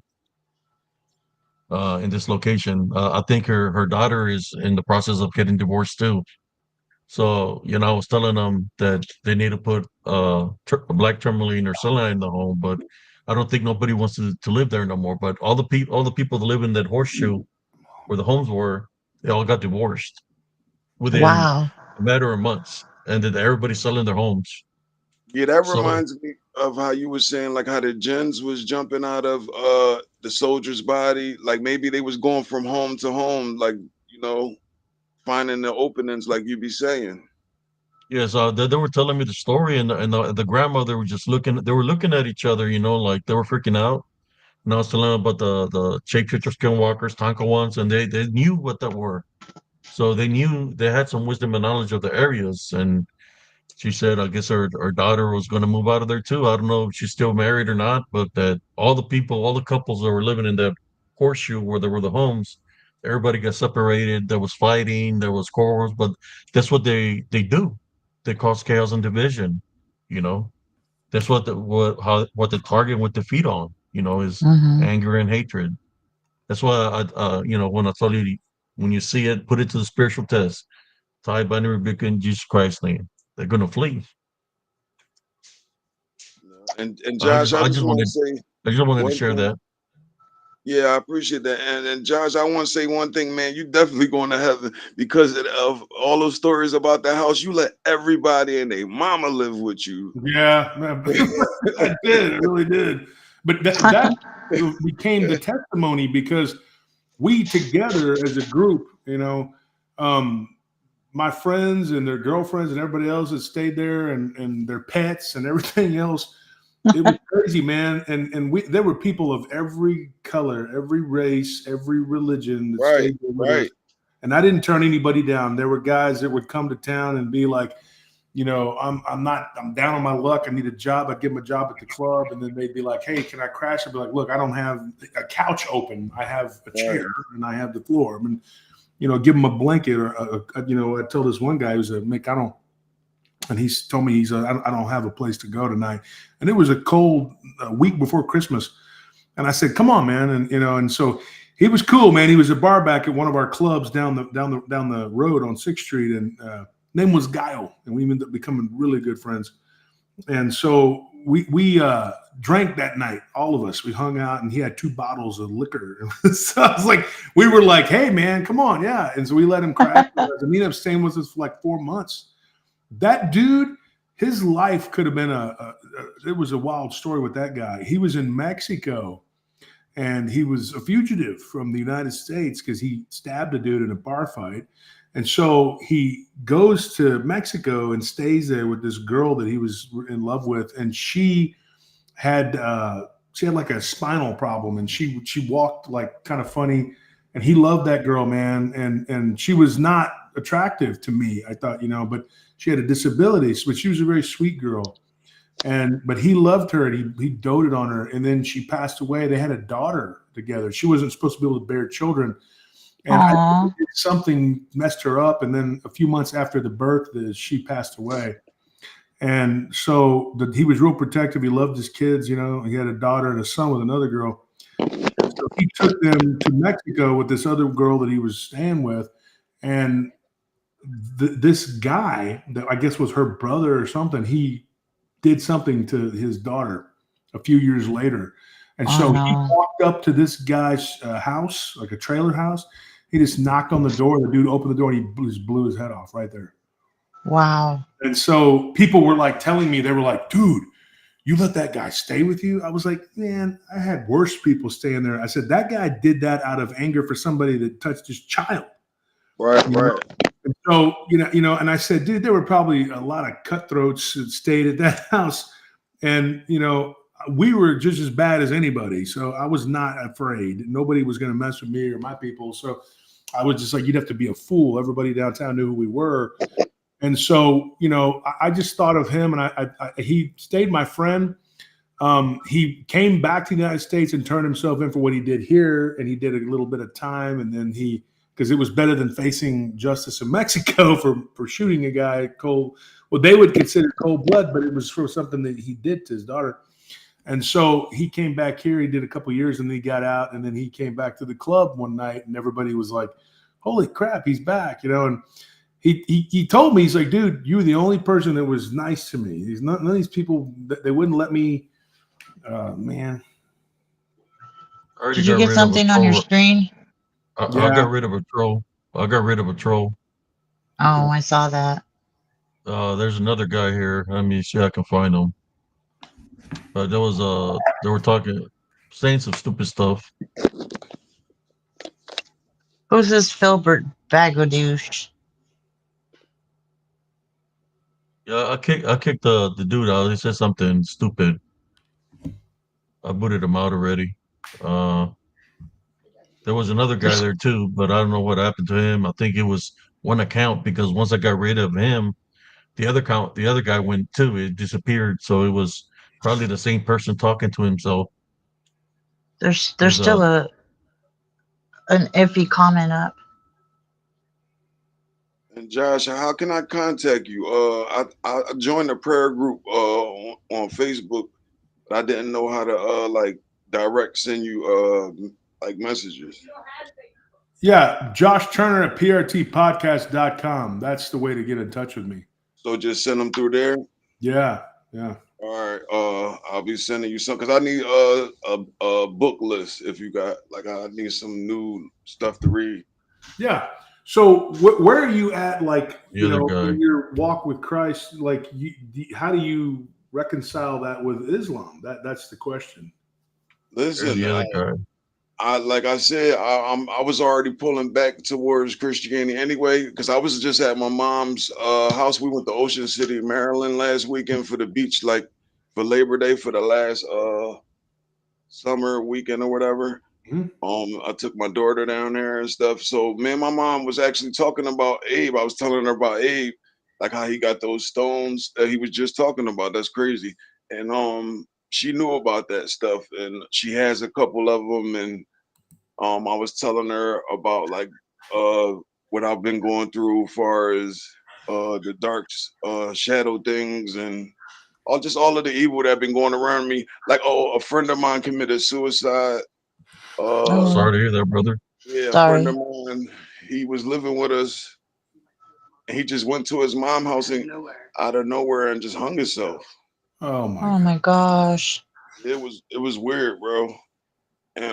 in this location. I think her daughter is in the process of getting divorced too. So, I was telling them that they need to put a black tourmaline or sunlight in the home, but I don't think nobody wants to live there no more. But all the people that live in that horseshoe where the homes were, they all got divorced within Wow. a matter of months, and that everybody's selling their homes. Yeah, that So reminds me of how you were saying, like how the gens was jumping out of the soldier's body. Like maybe they was going from home to home, like finding the openings, like you be saying. yes, they were telling me the story, and the grandmother were just looking. They were looking at each other, like they were freaking out. And I was telling them about the shapeshifter skinwalkers, Tonka ones, and they knew what that were. So they knew they had some wisdom and knowledge of the areas. And she said, I guess her daughter was going to move out of there too. I don't know if she's still married or not, but that all the couples that were living in that horseshoe where there were the homes, everybody got separated. There was fighting, there was quarrels, but that's what they do. They cause chaos and division. You know, that's what the target would defeat on. Is Hmm. anger and hatred. That's why when I told you. When you see it, put it to the spiritual test. Tie binary rebuke in Jesus Christ's name. They're gonna flee. And I Josh, just I I just just want to wanted say I just wanted to one share thing. that. Yeah, I appreciate that. And Josh, I want to say one thing, man. You definitely going to heaven because of all those stories about the house. You let everybody and their mama live with you. Yeah, man, I did. I really did. But that became the testimony because we together as a group, my friends and their girlfriends and everybody else that stayed there and their pets and everything else. It was crazy, man. And there were people of every color, every race, every religion that Right, stayed there with us. right. And I didn't turn anybody down. There were guys that would come to town and be like, I'm down on my luck. I need a job. I'd give them a job at the club. And then they'd be like, hey, can I crash? I'd be like, look, I don't have a couch open. I have a chair and I have the floor. I mean, give them a blanket or, I told this one guy who's a McDonald, and he's told me I don't have a place to go tonight. And it was a cold week before Christmas. And I said, come on, man. And so he was cool, man. He was a bar back at one of our clubs down the road on 6th Street. And name was Guile. And we ended up becoming really good friends. And so we drank that night, all of us. We hung out, and he had 2 bottles of liquor. So I was like, we were like, hey, man, come on. Yeah. And so we let him crash. And he ended up staying with us for like 4 months. That dude, his life could have been it was a wild story with that guy. He was in Mexico, and he was a fugitive from the United States because he stabbed a dude in a bar fight. And so he goes to Mexico and stays there with this girl that he was in love with. And she had like a spinal problem, and she walked like kind of funny. And he loved that girl, man. And she was not attractive to me, I thought, but she had a disability, but she was a very sweet girl. But he loved her, and he doted on her. And then she passed away. They had a daughter together. She wasn't supposed to be able to bear children. And I think something messed her up. And then a few months after the birth, she passed away. And so he was real protective. He loved his kids. He had a daughter and a son with another girl. So he took them to Mexico with this other girl that he was staying with. And this guy that I guess was her brother or something, he did something to his daughter a few years later. And so he walked up to this guy's house, like a trailer house. He just knocked on the door. The dude opened the door, and he just blew his head off right there. Wow. And so people were like telling me, they were like, dude, you let that guy stay with you? I was like, man, I had worse people staying there. I said, that guy did that out of anger for somebody that touched his child. Right. And so, and I said, dude, there were probably a lot of cutthroats that stayed at that house. And, we were just as bad as anybody. So I was not afraid. Nobody was going to mess with me or my people. So I was just like, you'd have to be a fool. Everybody downtown knew who we were. And so, I just thought of him, and he stayed my friend. He came back to the United States and turned himself in for what he did here. And he did a little bit of time. And then because it was better than facing justice in Mexico for shooting a guy cold. Well, they would consider cold blood, but it was for something that he did to his daughter. And so he came back here. He did a couple of years, and then he got out. And then he came back to the club one night, and everybody was like, "Holy crap, he's back!" And he told me, he's like, "Dude, you were the only person that was nice to me. None of these people, they wouldn't let me." Man, Did you get something on your screen? I got rid of a troll. I got rid of a troll. Oh, I saw that. There's another guy here. Let me see if I can find him. They were talking, saying some stupid stuff. Who's this Filbert Bagodouche? Yeah, I kicked the dude out. He said something stupid. I booted him out already. There was another guy there too, but I don't know what happened to him. I think it was one account because once I got rid of him, the other guy went too. It disappeared. So it was probably the same person talking to himself. There's still an iffy comment up. And Josh, how can I contact you? I joined the prayer group on Facebook, but I didn't know how to like direct send you like messages. Yeah, Josh Turner at prtpodcast.com. That's the way to get in touch with me. So just send them through there. Yeah. All right. I'll be sending you some because I need a book list if you got like I need some new stuff to read. Yeah. So where are you at, like, The other guy. in your walk with Christ? Like, how do you reconcile that with Islam? That's the question. Listen, The other guy. I like I said, I was already pulling back towards Christianity anyway because I was just at my mom's house. We went to Ocean City, Maryland last weekend for the beach, like for Labor Day for the last summer weekend or whatever. Mm-hmm. I took my daughter down there and stuff. So me and my mom was actually talking about Abe. I was telling her about Abe, like how he got those stones that he was just talking about. That's crazy. And she knew about that stuff, and she has a couple of them. And I was telling her about like what I've been going through as far as the dark shadow things and all of the evil that been going around me. Like, a friend of mine committed suicide. I'm Oh, sorry to hear that, brother. Yeah, a friend of sorry. mine, he was living with us, and he just went to his mom's house and out of nowhere and just hung himself. Oh my Oh God. my gosh. It was weird, bro. And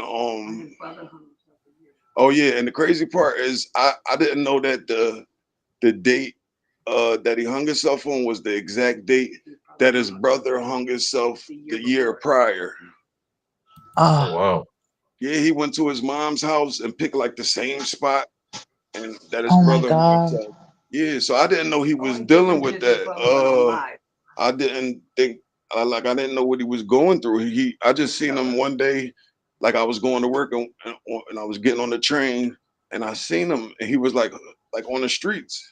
oh yeah, and the crazy part is I didn't know that the date that he hung himself on was the exact date that his brother hung himself the year prior. Oh Oh, wow. Yeah, he went to his mom's house and picked like the same spot and that his oh my brother hung God. himself. Yeah, so I didn't know he was dealing with that. I didn't think like I didn't know what he was going through. I just seen him one day, like I was going to work and I was getting on the train and I seen him and he was like on the streets,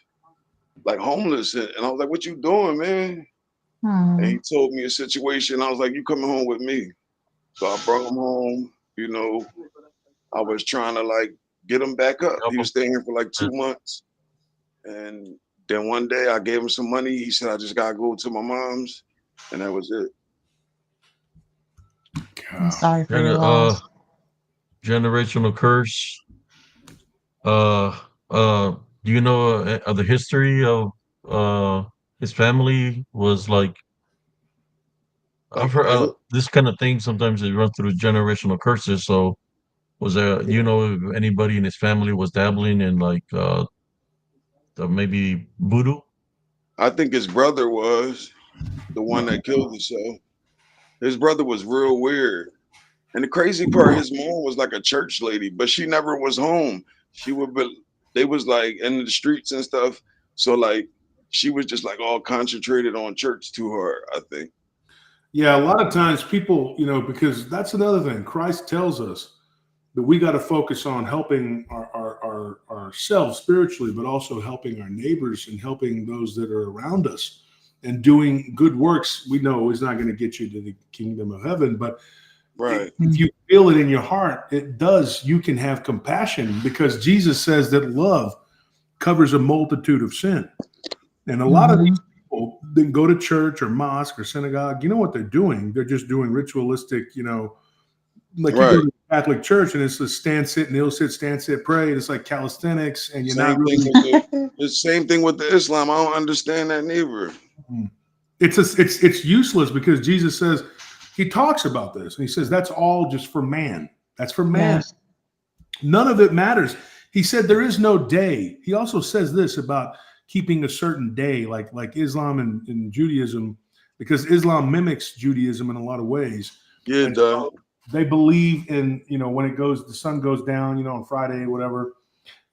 like homeless. And I was like, "What you doing, man?" And Hmm. he told me a situation. I was like, "You coming home with me?" So I brought him home. I was trying to like get him back up. Help He was him. staying here for like Yeah. 2 months. And then one day I gave him some money. He said, I just gotta go to my mom's. And that was it. I'm God. sorry for And your loss. generational curse. Uh, do you know the history of his family was like? I've Like heard his, this kind of thing. Sometimes it runs through generational curses. So, was there? Do you know if anybody in his family was dabbling in like maybe voodoo? I think his brother was the one that killed himself. His brother was real weird. And the crazy part, his mom was like a church lady, but she never was home. She would be, they was like in the streets and stuff. So like she was just like all concentrated on church too hard, I think. Yeah, a lot of times people, because that's another thing. Christ tells us that we got to focus on helping ourselves spiritually, but also helping our neighbors and helping those that are around us and doing good works. We know is not going to get you to the kingdom of heaven, but Right. if you feel it in your heart, it does. You can have compassion because Jesus says that love covers a multitude of sin. And a lot of Hmm. these people then go to church or mosque or synagogue. You know what they're doing? They're just doing ritualistic, like you go Right. to the Catholic church and it's a stand, sit, kneel, sit, stand, sit, pray. It's like calisthenics, and you're not Same thing really. with the same thing with the Islam. I don't understand that neither. It's useless because Jesus says he talks about this and he says that's all just for man. That's for man. Yes. None of it matters. He said there is no day. He also says this about keeping a certain day, like Islam and Judaism, because Islam mimics Judaism in a lot of ways. Yeah, And duh. so they believe in, when the sun goes down, on Friday, whatever.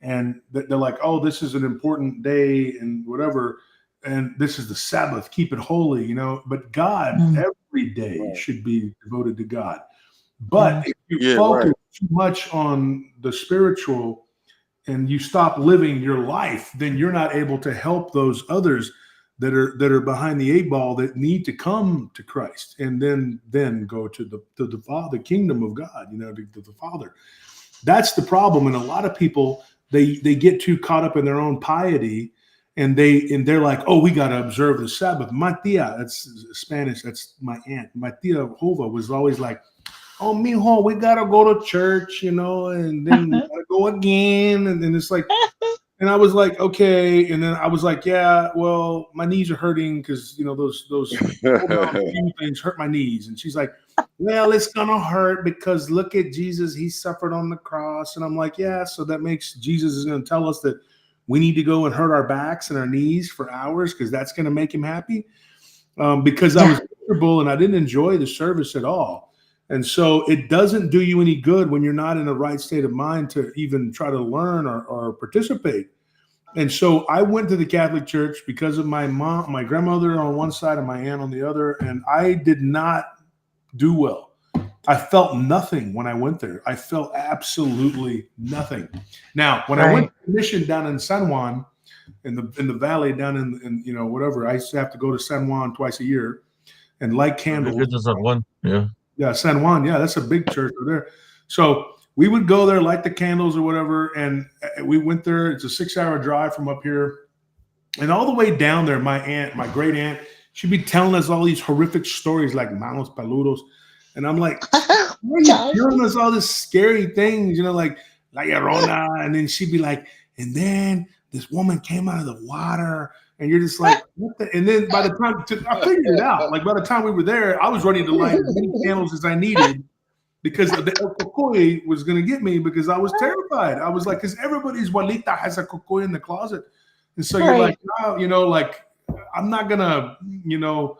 And they're like, oh, this is an important day and whatever. And this is the Sabbath, keep it holy, But God, Mm. every day Right. should be devoted to God. But Yes. if you Yeah, focus right. too much on the spiritual and you stop living your life, then you're not able to help those others that are behind the eight ball that need to come to Christ and then go to the Father, kingdom of God, to the Father. That's the problem. And a lot of people they get too caught up in their own piety and they're like, oh, we got to observe the Sabbath. My tia, that's Spanish, that's my aunt. My tia Hova was always like, oh, mijo, we gotta go to church, you know, and then we gotta go again. And then it's like, and I was like, okay. And then I was like, yeah, well, my knees are hurting because, you know, those things hurt my knees. And she's like, well, it's gonna hurt because look at Jesus, he suffered on the cross. And I'm like, yeah, so that makes Jesus is gonna tell us that we need to go and hurt our backs and our knees for hours because that's gonna make him happy. Because I was miserable and I didn't enjoy the service at all. And so it doesn't do you any good when you're not in the right state of mind to even try to learn or participate. And so I went to the Catholic Church because of my mom, my grandmother on one side and my aunt on the other, and I did not do well. I felt nothing when I went there. I felt absolutely nothing. Now, when I went to mission down in San Juan, in the valley down in you know, whatever, I used to have to go to San Juan twice a year and light candles. Yeah, San Juan. Yeah, that's a big church over there. So we would go there, light the candles or whatever, and we went there. It's a 6-hour drive from up here. And all the way down there, my aunt, my great aunt, she'd be telling us all these horrific stories like manos peludos. And I'm like, why are you telling us all this scary things, you know, like La Llorona? And then she'd be like, and then this woman came out of the water. And you're just like, what the? And then by the time I figured it out, like by the time we were there, I was ready to light as many candles as I needed because the cocoy was going to get me because I was terrified. I was like, because everybody's Juanita has a cocoy in the closet. And so you're like, oh, you know, like, I'm not going to, you know,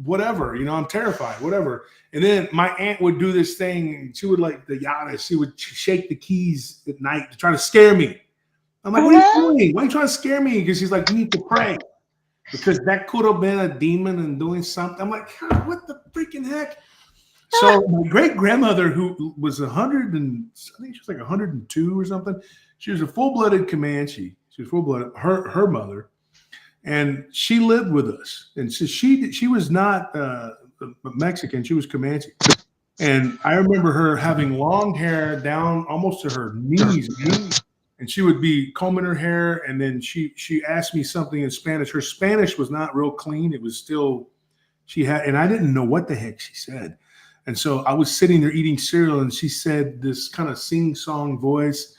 whatever, you know, I'm terrified, whatever. And then my aunt would do this thing. She would like the yada. She would shake the keys at night to try to scare me. I'm like, what are you doing? Why are you trying to scare me? Because she's like, you need to pray. Because that could have been a demon and doing something. I'm like, what the freaking heck? So my great-grandmother, who was 100 and I think she was like 102 or something, she was a full-blooded Comanche. She was full-blooded, her mother. And she lived with us. And so she was not Mexican. She was Comanche. And I remember her having long hair down almost to her knees. And she would be combing her hair, and then she asked me something in Spanish. Her Spanish was not real clean. It was still, and I didn't know what the heck she said. And so I was sitting there eating cereal, and she said this kind of sing-song voice.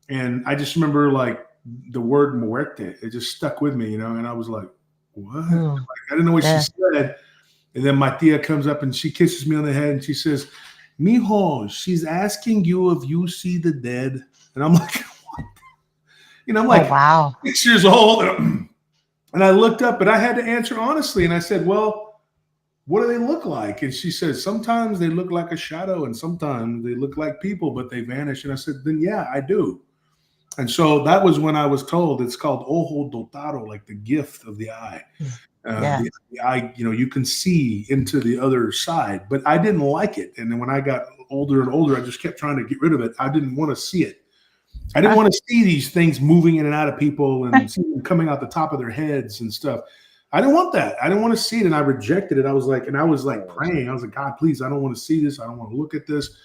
And I just remember like the word muerte. It just stuck with me, you know, and I was like, what? Like, I didn't know what she said. And then my tia comes up and she kisses me on the head and she says, mijo, she's asking you if you see the dead. And I'm like, you know, I'm like, wow, 6 years old. And I looked up, but I had to answer honestly. And I said, well, what do they look like? And she said, sometimes they look like a shadow and sometimes they look like people, but they vanish. And I said, then yeah, I do. And so that was when I was told it's called ojo dotado, like the gift of the eye. The eye, you know, you can see into the other side, but I didn't like it. And then when I got older and older, I just kept trying to get rid of it. I didn't want to see it. I didn't want to see these things moving in and out of people and see them coming out the top of their heads and stuff. I didn't want that. I didn't want to see it. And I rejected it. I was like praying. I was like, God, please, I don't want to see this. I don't want to look at this.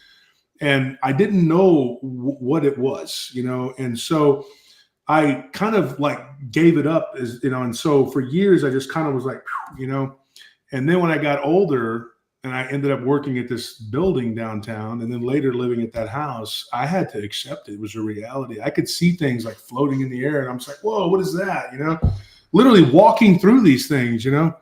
And I didn't know what it was, you know? And so I kind of like gave it up as, you know, and so for years I just kind of was like, you know, and then when I got older, and I ended up working at this building downtown and then later living at that house, I had to accept it. It was a reality. I could see things like floating in the air and I'm just like, whoa, what is that? You know, literally walking through these things, you know?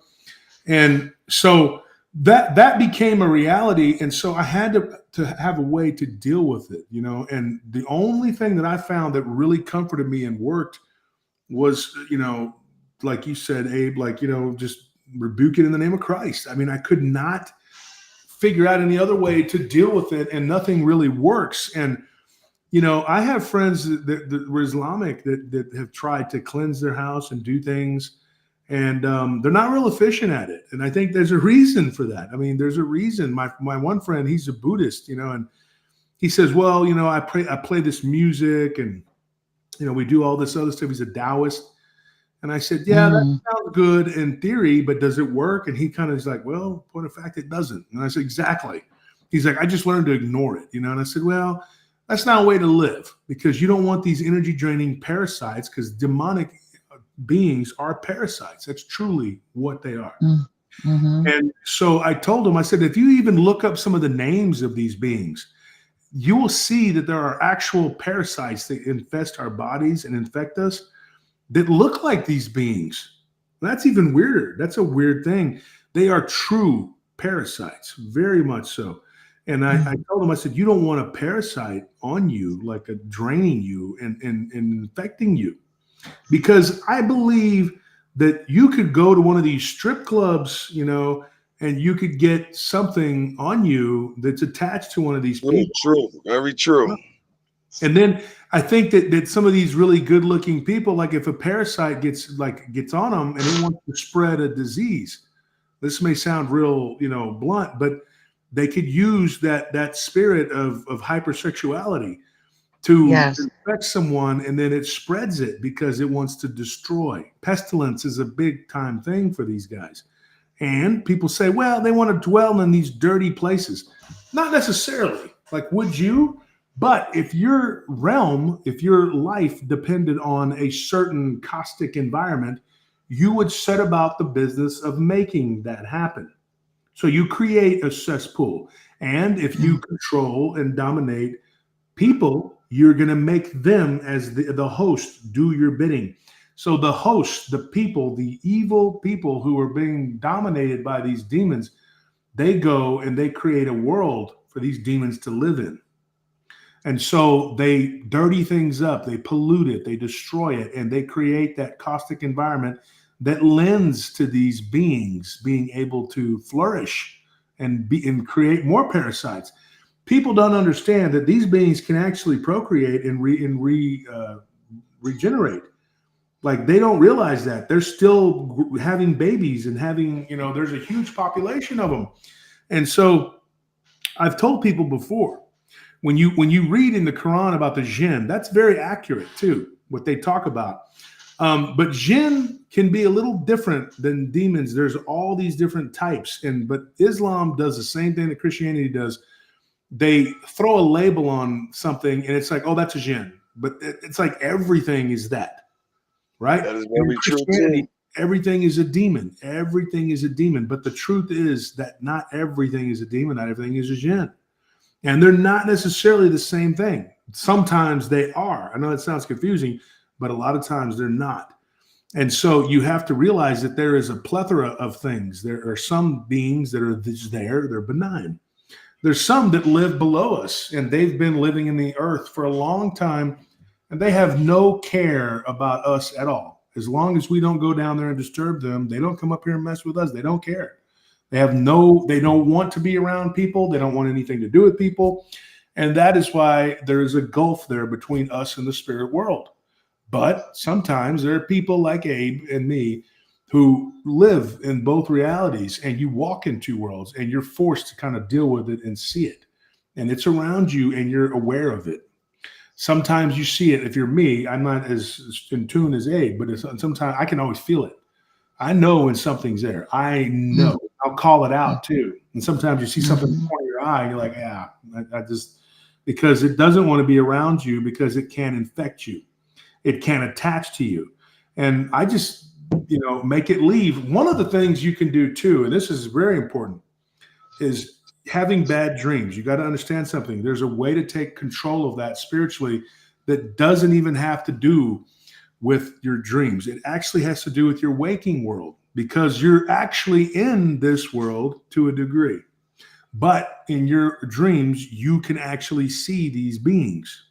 And so that became a reality. And so I had to have a way to deal with it, you know? And the only thing that I found that really comforted me and worked was, you know, like you said, Abe, like, you know, just rebuke it in the name of Christ. I mean, I could not figure out any other way to deal with it, and nothing really works. And you know, I have friends that were Islamic that have tried to cleanse their house and do things, and they're not real efficient at it. And I think there's a reason for that. I mean, there's a reason. My one friend, he's a Buddhist, you know, and he says, well, you know, I play this music, and you know, we do all this other stuff. He's a Taoist. And I said, yeah, that sounds good in theory, but does it work? And he kind of is like, well, point of fact, it doesn't. And I said, exactly. He's like, I just wanted to ignore it, you know? And I said, well, that's not a way to live, because you don't want these energy draining parasites, because demonic beings are parasites. That's truly what they are. And so I told him, I said, if you even look up some of the names of these beings, you will see that there are actual parasites that infest our bodies and infect us that look like these beings. That's even weirder. That's a weird thing. They are true parasites, very much so. And I told him, I said, you don't want a parasite on you, like a draining you and infecting you. Because I believe that you could go to one of these strip clubs, and you could get something on you that's attached to one of these people. True. Very true. And then I think that some of these really good looking people, like if a parasite gets on them and it wants to spread a disease, this may sound real, blunt, but they could use that spirit of hypersexuality to infect someone, and then it spreads it because it wants to destroy. Pestilence is a big time thing for these guys. And people say, well, they want to dwell in these dirty places. Not necessarily. Like, would you? But if your realm, if your life depended on a certain caustic environment, you would set about the business of making that happen. So you create a cesspool. And if you control and dominate people, you're going to make them as the host do your bidding. So the hosts, the people, the evil people who are being dominated by these demons, they go and they create a world for these demons to live in. And so they dirty things up, they pollute it, they destroy it, and they create that caustic environment that lends to these beings being able to flourish and create more parasites. People don't understand that these beings can actually procreate and regenerate. Like, they don't realize that. They're still having babies and having, there's a huge population of them. And so I've told people before, when you read in the Quran about the jinn, that's very accurate too, what they talk about. But jinn can be a little different than demons. There's all these different types. But Islam does the same thing that Christianity does. They throw a label on something and it's like, oh, that's a jinn. But it's like everything is that, right? That is very true too. Everything is a demon. Everything is a demon. But the truth is that not everything is a demon. Not everything is a jinn. And they're not necessarily the same thing. Sometimes they are. I know it sounds confusing, but a lot of times they're not. And so you have to realize that there is a plethora of things. There are some beings that are just there. They're benign. There's some that live below us, and they've been living in the earth for a long time, and they have no care about us at all. As long as we don't go down there and disturb them, they don't come up here and mess with us. They don't care. They don't want to be around people. They don't want anything to do with people. And that is why there is a gulf there between us and the spirit world. But sometimes there are people like Abe and me who live in both realities, and you walk in two worlds and you're forced to kind of deal with it and see it. And it's around you and you're aware of it. Sometimes you see it. If you're me, I'm not as in tune as Abe, but sometimes I can always feel it. I know when something's there. I know. I'll call it out too. And sometimes you see something in the corner of your eye and you're like, yeah, I just, because it doesn't want to be around you because it can infect you. It can attach to you. And I just, make it leave. One of the things you can do too, and this is very important, is having bad dreams. You got to understand something. There's a way to take control of that spiritually that doesn't even have to do with your dreams. It actually has to do with your waking world, because you're actually in this world to a degree. But in your dreams, you can actually see these beings.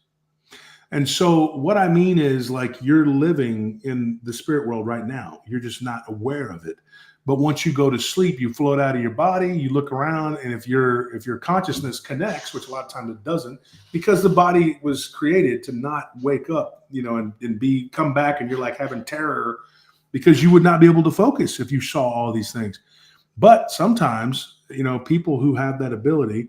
And so what I mean is, like, you're living in the spirit world right now. You're just not aware of it. But once you go to sleep, you float out of your body, you look around, and if your consciousness connects, which a lot of times it doesn't, because the body was created to not wake up, and come back, and you're like having terror because you would not be able to focus if you saw all these things. But sometimes, people who have that ability,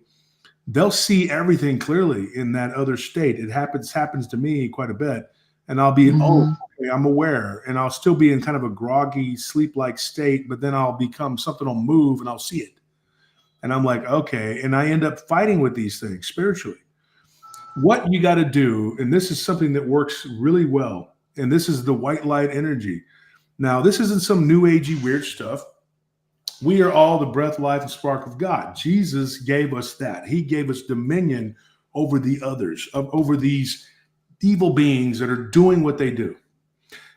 they'll see everything clearly in that other state. It happens to me quite a bit. And I'll be, okay, I'm aware, and I'll still be in kind of a groggy, sleep-like state, but then I'll become, something will move and I'll see it. And I'm like, okay. And I end up fighting with these things spiritually. What you got to do, and this is something that works really well, and this is the white light energy. Now, this isn't some new agey weird stuff. We are all the breath, life, and spark of God. Jesus gave us that. He gave us dominion over the others, over these evil beings that are doing what they do.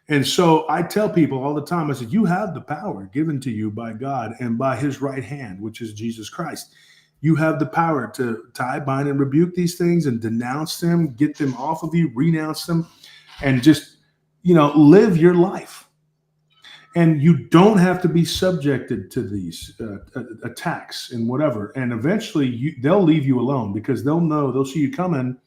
And so I tell people all the time, I said, you have the power given to you by God and by his right hand, which is Jesus Christ. You have the power to tie, bind, and rebuke these things and denounce them, get them off of you, renounce them, and just, live your life. And you don't have to be subjected to these attacks and whatever. And eventually they'll leave you alone because they'll see you coming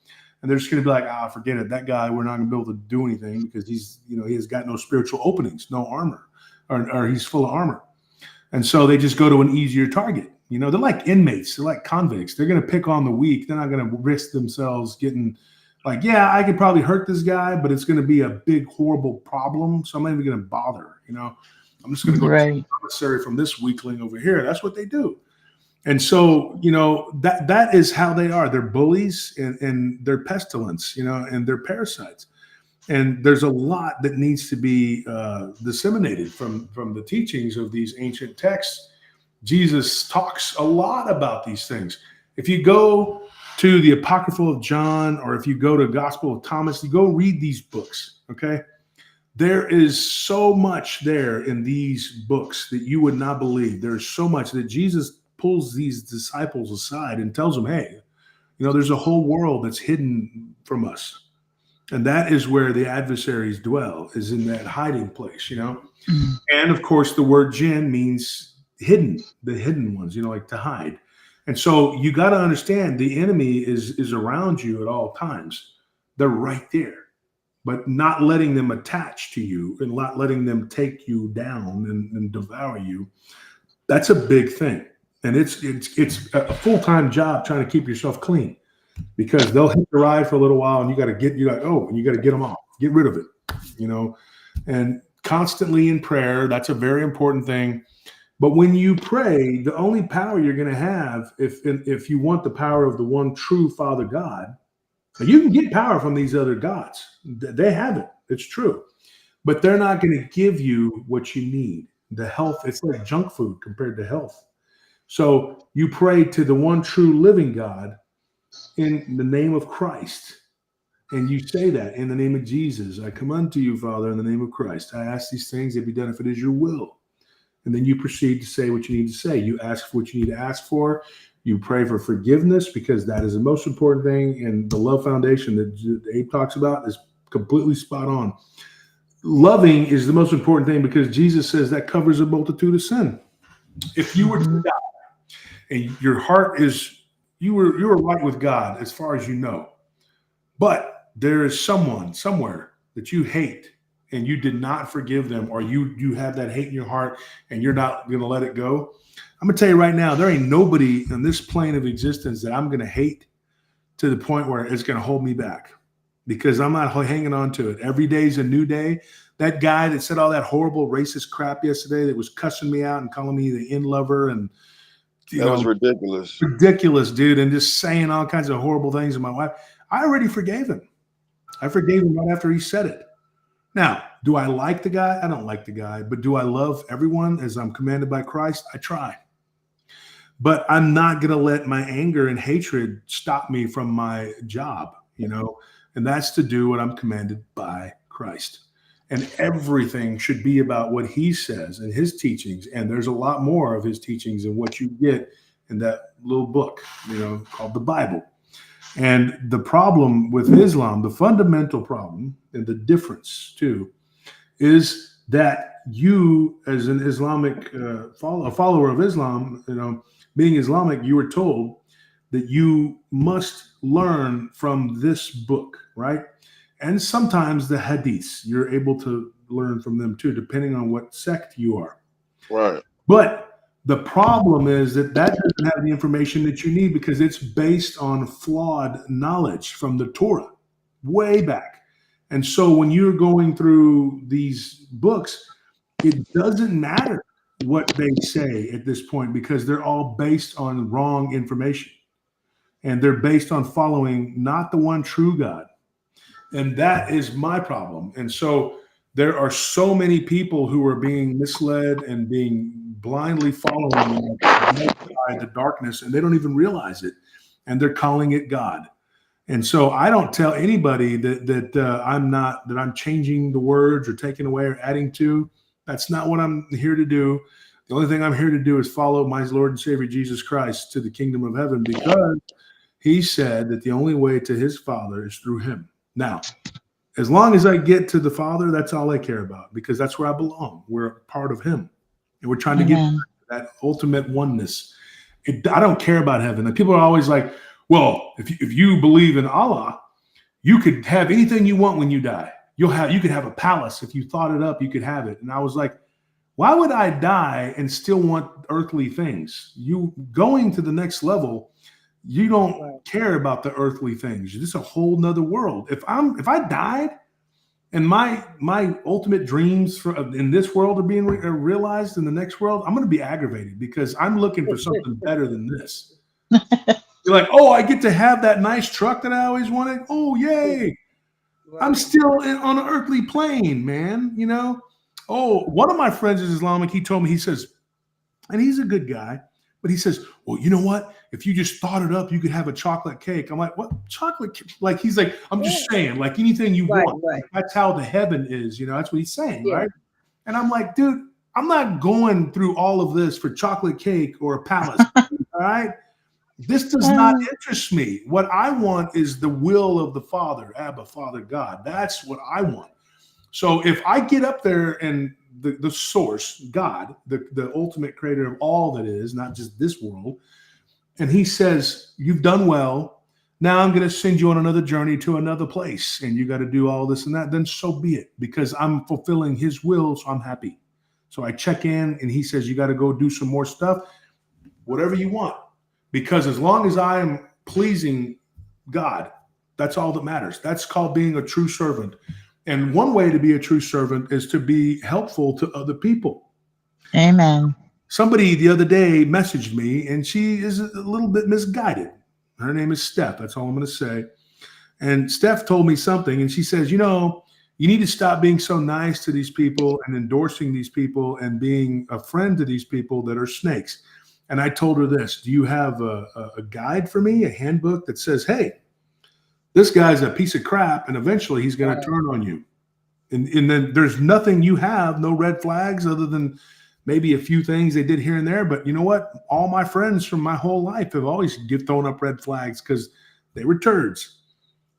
and they're just going to be like, forget it. That guy, we're not going to be able to do anything because he has got no spiritual openings, no armor, or he's full of armor. And so they just go to an easier target. They're like inmates. They're like convicts. They're going to pick on the weak. They're not going to risk themselves getting like, yeah, I could probably hurt this guy, but it's going to be a big, horrible problem. So I'm not even going to bother. I'm just going to go to the commissary from this weakling over here. That's what they do. And so, that is how they are. They're bullies and they're pestilence, and they're parasites. And there's a lot that needs to be disseminated from the teachings of these ancient texts. Jesus talks a lot about these things. If you go to the Apocryphal of John, or if you go to Gospel of Thomas, you go read these books, okay? There is so much there in these books that you would not believe. There's so much that Jesus pulls these disciples aside and tells them, hey, there's a whole world that's hidden from us. And that is where the adversaries dwell, is in that hiding place, And of course, the word jinn means hidden, the hidden ones, like to hide. And so you got to understand the enemy is around you at all times. They're right there, but not letting them attach to you and not letting them take you down and devour you. That's a big thing. And it's a full-time job trying to keep yourself clean, because they'll hit the ride for a little while and you got to get them off, get rid of it, and constantly in prayer. That's a very important thing. But when you pray, the only power you're going to have, if you want the power of the one true Father God, you can get power from these other gods. They have it. It's true. But they're not going to give you what you need. The health, it's like junk food compared to health. So you pray to the one true living God in the name of Christ. And you say that in the name of Jesus. I come unto you, Father, in the name of Christ. I ask these things, they be done if it is your will. And then you proceed to say what you need to say. You ask for what you need to ask for. You pray for forgiveness, because that is the most important thing. And the love foundation that Abe talks about is completely spot on. Loving is the most important thing, because Jesus says that covers a multitude of sin. If you were to die and your heart is, you were right with God as far as you know, but there is someone somewhere that you hate and you did not forgive them, or you have that hate in your heart and you're not going to let it go. I'm going to tell you right now, there ain't nobody on this plane of existence that I'm going to hate to the point where it's going to hold me back, because I'm not hanging on to it. Every day is a new day. That guy that said all that horrible racist crap yesterday, that was cussing me out and calling me the in-lover, and that was ridiculous. Ridiculous, dude, and just saying all kinds of horrible things to my wife. I already forgave him. I forgave him right after he said it. Now, do I like the guy? I don't like the guy. But do I love everyone as I'm commanded by Christ? I try. But I'm not going to let my anger and hatred stop me from my job, and that's to do what I'm commanded by Christ. And everything should be about what he says and his teachings. And there's a lot more of his teachings than what you get in that little book, called the Bible. And the problem with Islam, the fundamental problem, and the difference too, is that you, as an Islamic a follower of Islam, being Islamic, you were told that you must learn from this book, right? And sometimes the hadiths, you're able to learn from them too, depending on what sect you are. Right. But the problem is that doesn't have the information that you need, because it's based on flawed knowledge from the Torah way back. And so when you're going through these books, it doesn't matter what they say at this point, because they're all based on wrong information. And they're based on following not the one true God. And that is my problem. And so there are so many people who are being misled and being blindly following the darkness, and they don't even realize it, and they're calling it God. And so I don't tell anybody that I'm changing the words or taking away or adding to. That's not what I'm here to do. The only thing I'm here to do is follow my Lord and Savior Jesus Christ to the kingdom of heaven, because he said that the only way to his Father is through him. Now, as long as I get to the Father, that's all I care about, because that's where I belong. We're a part of him, and we're trying to get that ultimate oneness. I don't care about heaven. And people are always like, well, if you believe in Allah, you could have anything you want when you die. You could have a palace. If you thought it up, you could have it. And I was like, why would I die and still want earthly things? You going to the next level, you don't care about the earthly things. This is a whole nother world. If I died and my ultimate dreams in this world are being realized in the next world, I'm going to be aggravated, because I'm looking for something better than this. You're like, oh, I get to have that nice truck that I always wanted. Oh, yay. I'm still on an earthly plane, man. You know? Oh, one of my friends is Islamic. He told me, he says, and he's a good guy, but he says, well, you know what? If you just thought it up, you could have a chocolate cake. I'm like, what? Chocolate cake? Like, he's like, I'm just saying, like, anything you want. Right. Like, that's how the heaven is. You know, that's what he's saying, right? And I'm like, dude, I'm not going through all of this for chocolate cake or a palace. All right? This does not interest me. What I want is the will of the Father, Abba, Father God. That's what I want. So if I get up there and the source, God, the ultimate creator of all that is, not just this world, and he says, you've done well. Now I'm going to send you on another journey to another place, and you got to do all this and that, then so be it, because I'm fulfilling his will, so I'm happy. So I check in, and he says, you got to go do some more stuff, whatever you want. Because as long as I am pleasing God, that's all that matters. That's called being a true servant. And one way to be a true servant is to be helpful to other people. Amen. Somebody the other day messaged me, and she is a little bit misguided. Her name is Steph. That's all I'm going to say. And Steph told me something, and she says, you know, you need to stop being so nice to these people and endorsing these people and being a friend to these people that are snakes. And I told her this, do you have a guide for me, a handbook that says, hey, this guy's a piece of crap, and eventually he's going to turn on you. And then there's nothing you have, no red flags other than maybe a few things they did here and there. But you know what? All my friends from my whole life have always thrown up red flags because they were turds.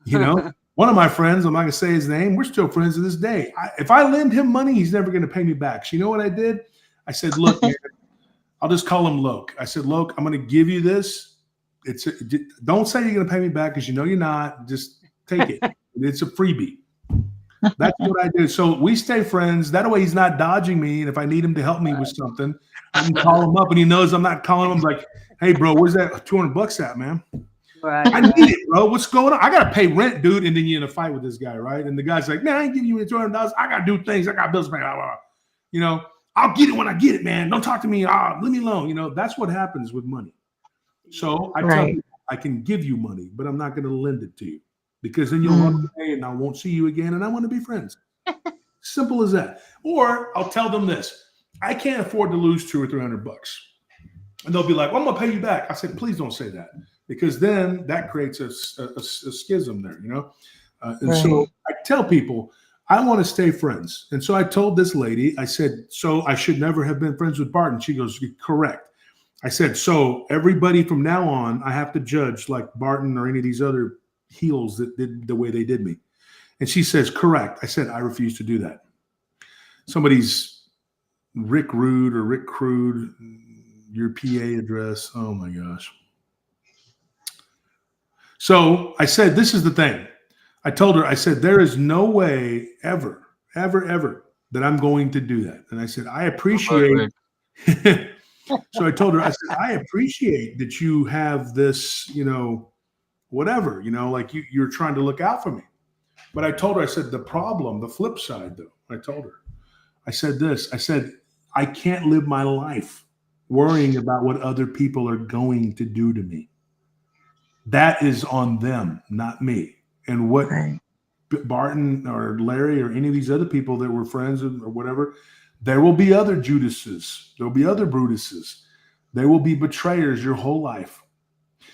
You know, one of my friends, I'm not going to say his name, we're still friends to this day. If I lend him money, he's never going to pay me back. So you know what I did? I said, look, man, I'll just call him Loke. I said, Loke, I'm going to give you this. Don't say you're going to pay me back, because you know you're not. Just take it. It's a freebie. That's what I did. So we stay friends. That way he's not dodging me. And if I need him to help me with something, I can call him up, and he knows I'm not calling him. I'm like, hey, bro, where's that $200 at, man? Right. I need it, bro. What's going on? I got to pay rent, dude. And then you're in a fight with this guy, right? And the guy's like, man, I ain't giving you $200. I got to do things. I got bills to pay. You know, I'll get it when I get it, man. Don't talk to me. Leave me alone. You know, that's what happens with money. So I tell you, I can give you money, but I'm not going to lend it to you, because then you'll run away and I won't see you again, and I want to be friends. Simple as that. Or I'll tell them this: I can't afford to lose $200 or $300, and they'll be like, well, I'm going to pay you back. I said, please don't say that, because then that creates a schism there, you know? So I tell people, I want to stay friends. And so I told this lady, I said, so I should never have been friends with Barton. She goes, correct. I said, so everybody from now on, I have to judge like Barton or any of these other heels that did the way they did me. And she says, correct. I said, I refuse to do that. Somebody's Rick Rude or Rick Crude, your PA address. Oh my gosh. So I said, this is the thing. I told her, I said, there is no way ever that I'm going to do that. And I said, I appreciate. So I told her, I said, I appreciate that you have this, you know, whatever, you know, like you're trying to look out for me. But I told her, I said, the flip side though, I told her, I said this, I said, I can't live my life worrying about what other people are going to do to me. That is on them, not me. And what Barton or Larry or any of these other people that were friends or whatever, There will be other Judases. There will be other Brutuses. There will be betrayers your whole life.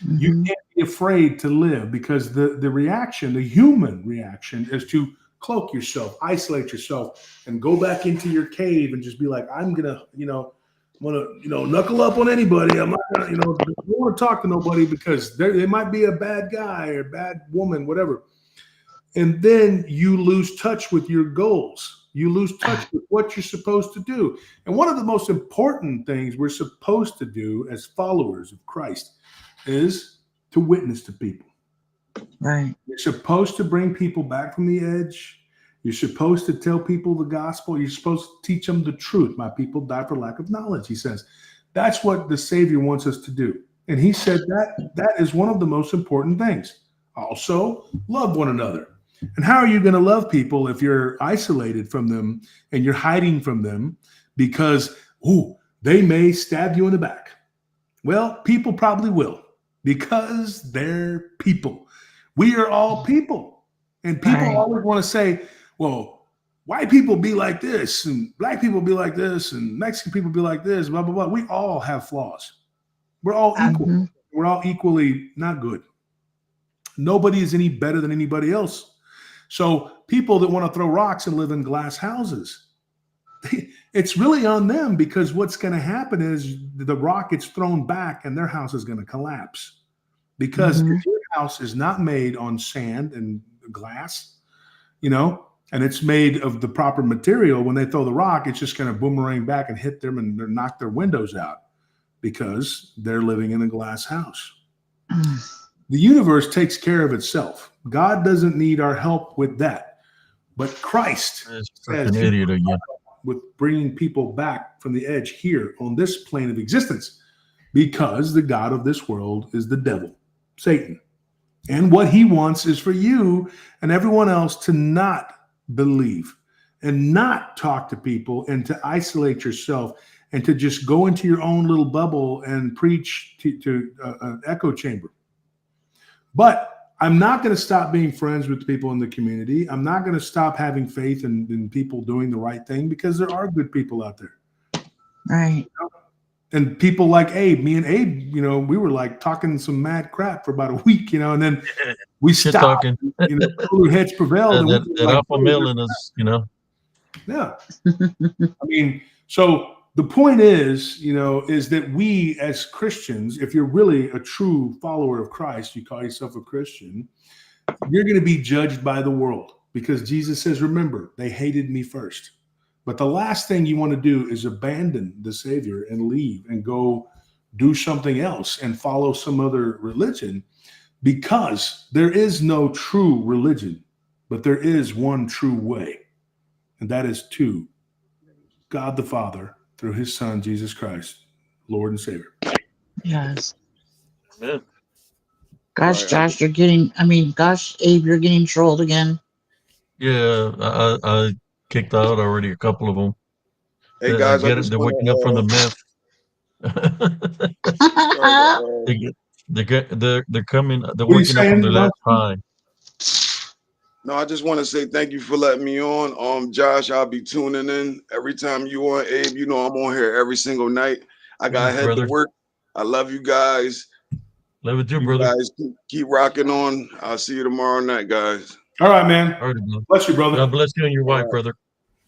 You Mhm. can't be afraid to live, because the reaction, the human reaction, is to cloak yourself, isolate yourself, and go back into your cave and just be like, I'm gonna, knuckle up on anybody. I'm not gonna, don't want to talk to nobody because they might be a bad guy or bad woman, whatever. And then you lose touch with your goals. You lose touch with what you're supposed to do. And one of the most important things we're supposed to do as followers of Christ is to witness to people. Right. You're supposed to bring people back from the edge. You're supposed to tell people the gospel. You're supposed to teach them the truth. My people die for lack of knowledge, he says. That's what the Savior wants us to do. And he said that is one of the most important things. Also, love one another. And how are you going to love people if you're isolated from them and you're hiding from them because, they may stab you in the back? Well, people probably will, because they're people. We are all people. And people Right. always want to say, well, white people be like this, and black people be like this, and Mexican people be like this, blah, blah, blah. We all have flaws. We're all equal. Mhm. We're all equally not good. Nobody is any better than anybody else. So people that want to throw rocks and live in glass houses, it's really on them, because what's going to happen is the rock gets thrown back and their house is going to collapse. Because Mhm. if your house is not made on sand and glass, and it's made of the proper material, when they throw the rock, it's just going to boomerang back and hit them and knock their windows out, because they're living in a glass house. The universe takes care of itself. God doesn't need our help with that. But Christ It's says an idiot again. with bringing people back from the edge here on this plane of existence, because the God of this world is the devil, Satan. And what he wants is for you and everyone else to not believe and not talk to people and to isolate yourself and to just go into your own little bubble and preach to an echo chamber. But I'm not going to stop being friends with people in the community. I'm not going to stop having faith in people doing the right thing, because there are good people out there. Right. And people like Abe, me and Abe, we were like talking some mad crap for about a week, and then we Shit stopped, talking. cooler heads prevailed. And we That were like, alpha male in us, yeah. I mean, so the point is, is that we as Christians, if you're really a true follower of Christ, you call yourself a Christian, you're going to be judged by the world, because Jesus says, remember, they hated me first. But the last thing you want to do is abandon the Savior and leave and go do something else and follow some other religion, because there is no true religion, but there is one true way. And that is to God the Father through his Son, Jesus Christ, Lord and Savior. Yes. Amen. Gosh, Right. Josh, gosh, Abe, you're getting trolled again. Yeah, I kicked out already a couple of them. Hey I guys, I get it. just They're want waking up from the myth. to they get, they're coming. They're What are you waking up from saying, their Josh? last high. no, I just want to say thank you for letting me on. Josh, I'll be tuning in every time you on. Abe, I'm on here every single night. I got to Thanks, head to brother. work. I love you guys. Love it too, You brother. guys keep rocking on. I'll see you tomorrow night, guys. All right, man. All right, brother. Bless you, brother. God bless you and your All wife, right. brother.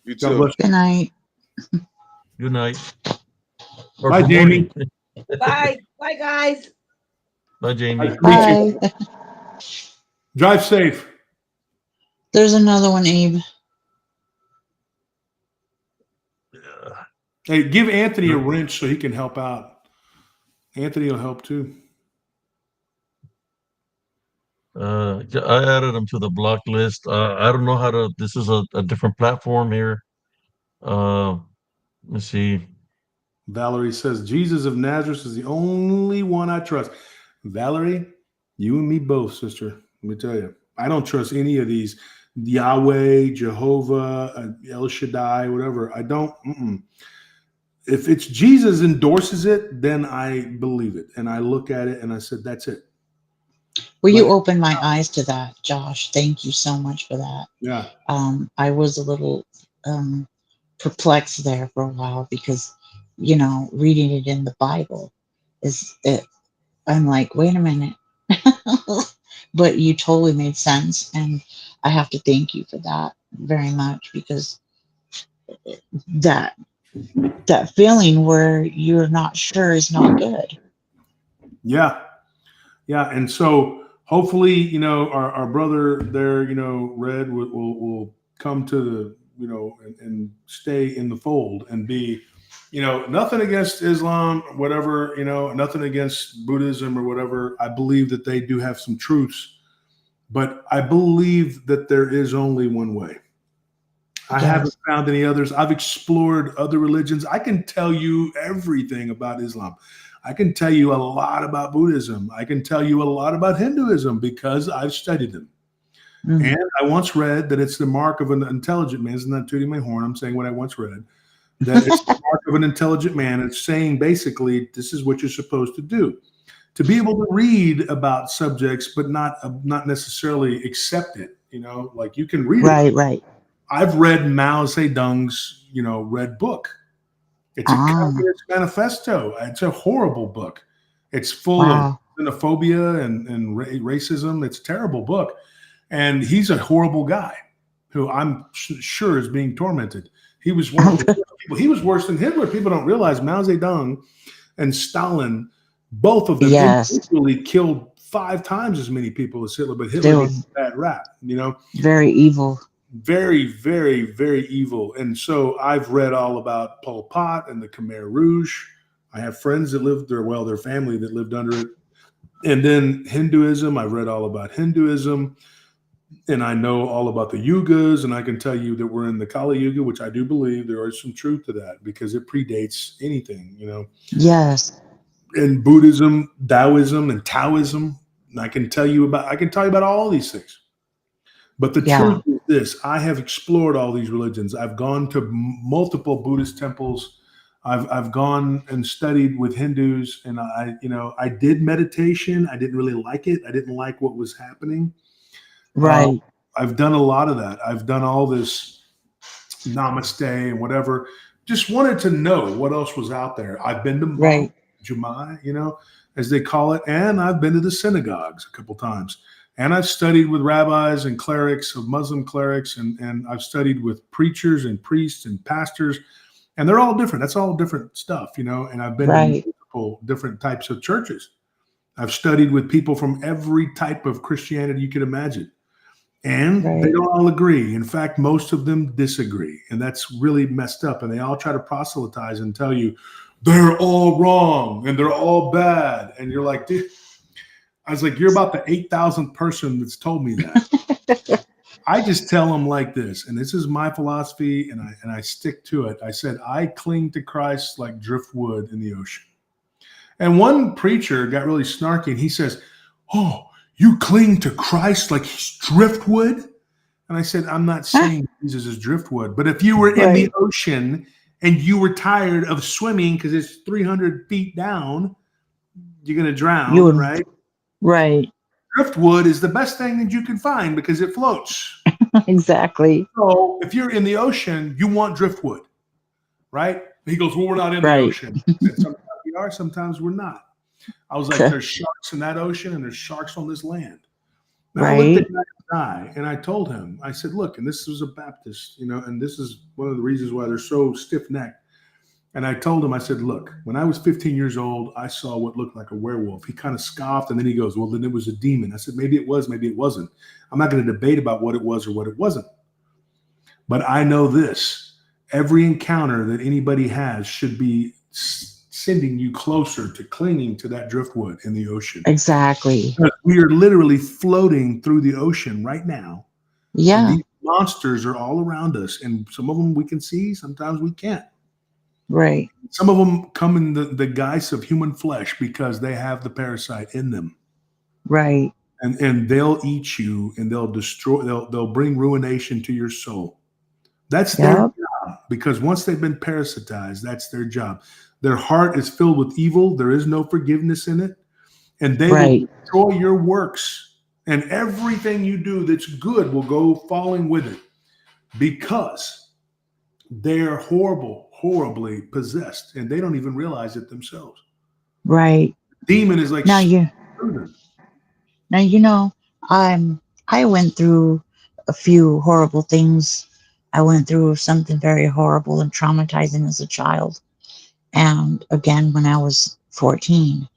You God too. bless you. Good night. Good night. Or Bye, good Jamie. morning. Bye. Bye, guys. Bye, Jamie. Nice to meet you. Bye. Drive safe. There's another one, Abe. Hey, give Anthony a wrench so he can help out. Anthony will help too. I added them to the block list. I don't know how to. This is a different platform here. Uh, let's see. Valerie says, Jesus of Nazareth is the only one I trust. Valerie, you and me both, sister. Let me tell you, I don't trust any of these Yahweh, Jehovah, El Shaddai, whatever. I don't. If it's Jesus endorses it, then I believe it. And I look at it and I said, that's it. Well, But you opened my eyes to that, Josh. Thank you so much for that. yeah, I was a little perplexed there for a while because, you know, reading it in the Bible is it. I'm like, wait a minute. But you totally made sense. And I have to thank you for that very much because that that feeling where you're not sure is not good. Yeah. Yeah. And so hopefully, you know, our brother there, you know, Red will come to the, you know, and stay in the fold and be, you know, nothing against Islam, whatever, you know, nothing against Buddhism or whatever. I believe that they do have some truths, but I believe that there is only one way. I haven't Yes. found any others. I've explored other religions. I can tell you everything about Islam. I can tell you a lot about Buddhism. I can tell you a lot about Hinduism because I've studied them. Mm. And I once read that it's the mark of an intelligent man. It's not tooting my horn. I'm saying what I once read. That it's the mark of an intelligent man. It's saying basically this is what you're supposed to do. To be able to read about subjects, but not necessarily accept it. You know, like you can read it. Right, right. I've read Mao Zedong's, you know, red book. It's a Ah, communist manifesto. It's a horrible book. It's full of wow. xenophobia and racism. It's a terrible book. And he's a horrible guy who I'm sure is being tormented. He was one of the worst people. He was worse than Hitler. People don't realize Mao Zedong and Stalin, both of them Yes, individually killed 5 times as many people as Hitler, but they Hitler were gets a bad rap, you know? very evil. Very, very, very evil. And so I've read all about Pol Pot and the Khmer Rouge. I have friends that lived there, well, their family that lived under it. And then Hinduism, I've read all about Hinduism. And I know all about the yugas. And I can tell you that we're in the Kali Yuga, which I do believe there is some truth to that because it predates anything, you know. Yes. In Buddhism, Taoism, and Taoism, and I can tell you about all these things. But the Yeah. truth is this: I have explored all these religions. I've gone to multiple Buddhist temples. I've gone and studied with Hindus, and I did meditation. I didn't really like it. I didn't like what was happening. Uh, Right. I've done a lot of that. I've done all this namaste and whatever. Just wanted to know what else was out there. I've been to Right. Jumai, you know, as they call it, and I've been to the synagogues a couple times. And I've studied with rabbis and clerics, of Muslim clerics, and I've studied with preachers and priests and pastors, and they're all different. That's all different stuff, you know. And I've been to Right. multiple different types of churches. I've studied with people from every type of Christianity you could imagine. And they Right. don't all agree. In fact, most of them disagree. And that's really messed up. And they all try to proselytize and tell you they're all wrong and they're all bad. And you're like, dude, I was like, you're about the 8,000th person that's told me that. I just tell them like this, and this is my philosophy, and I stick to it. I said, I cling to Christ like driftwood in the ocean. And one preacher got really snarky, and he says, oh, you cling to Christ like he's driftwood? And I said, I'm not saying Jesus is driftwood, but if you were in the Right. ocean and you were tired of swimming because it's 300 feet down, you're going to You drown, would. right? Right. Driftwood is the best thing that you can find because it floats. Exactly. So if you're in the ocean, you want driftwood, right? And he goes, well, we're not in the Right. ocean. I said, sometimes we are, sometimes we're not. I was like, there's sharks in that ocean and there's sharks on this land. And I looked at Right. that guy and I told him, I said, look, and this was a Baptist, you know, and this is one of the reasons why they're so stiff-necked. And I told him, I said, look, when I was 15 years old, I saw what looked like a werewolf. He kind of scoffed and then he goes, well, then it was a demon. I said, maybe it was, maybe it wasn't. I'm not going to debate about what it was or what it wasn't. But I know this, every encounter that anybody has should be sending you closer to clinging to that driftwood in the ocean. Exactly. We are literally floating through the ocean right now. And Yeah. these monsters are all around us. And some of them we can see, sometimes we can't. Right. Some of them come in the guise of human flesh because they have the parasite in them. Right. And they'll eat you and they'll destroy, they'll bring ruination to your soul. That's their Yep. job, because once they've been parasitized, that's their job. Their heart is filled with evil. There is no forgiveness in it. And they will Right. destroy your works. And everything you do that's good will go falling with it. Because they're horribly possessed, and they don't even realize it themselves. Right. Demon is like Now you screaming. now you know I went through a few horrible things. I went through something very horrible and traumatizing as a child. And again when I was 14.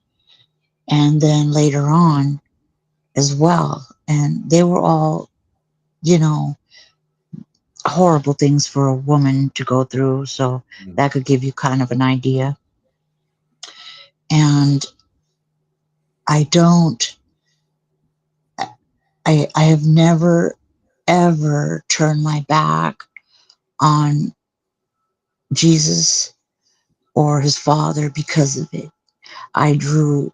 And then later on as well. And they were all, you know, horrible things for a woman to go through. So that could give you kind of an idea. And I don't, I have never, ever turned my back on Jesus or his father because of it. I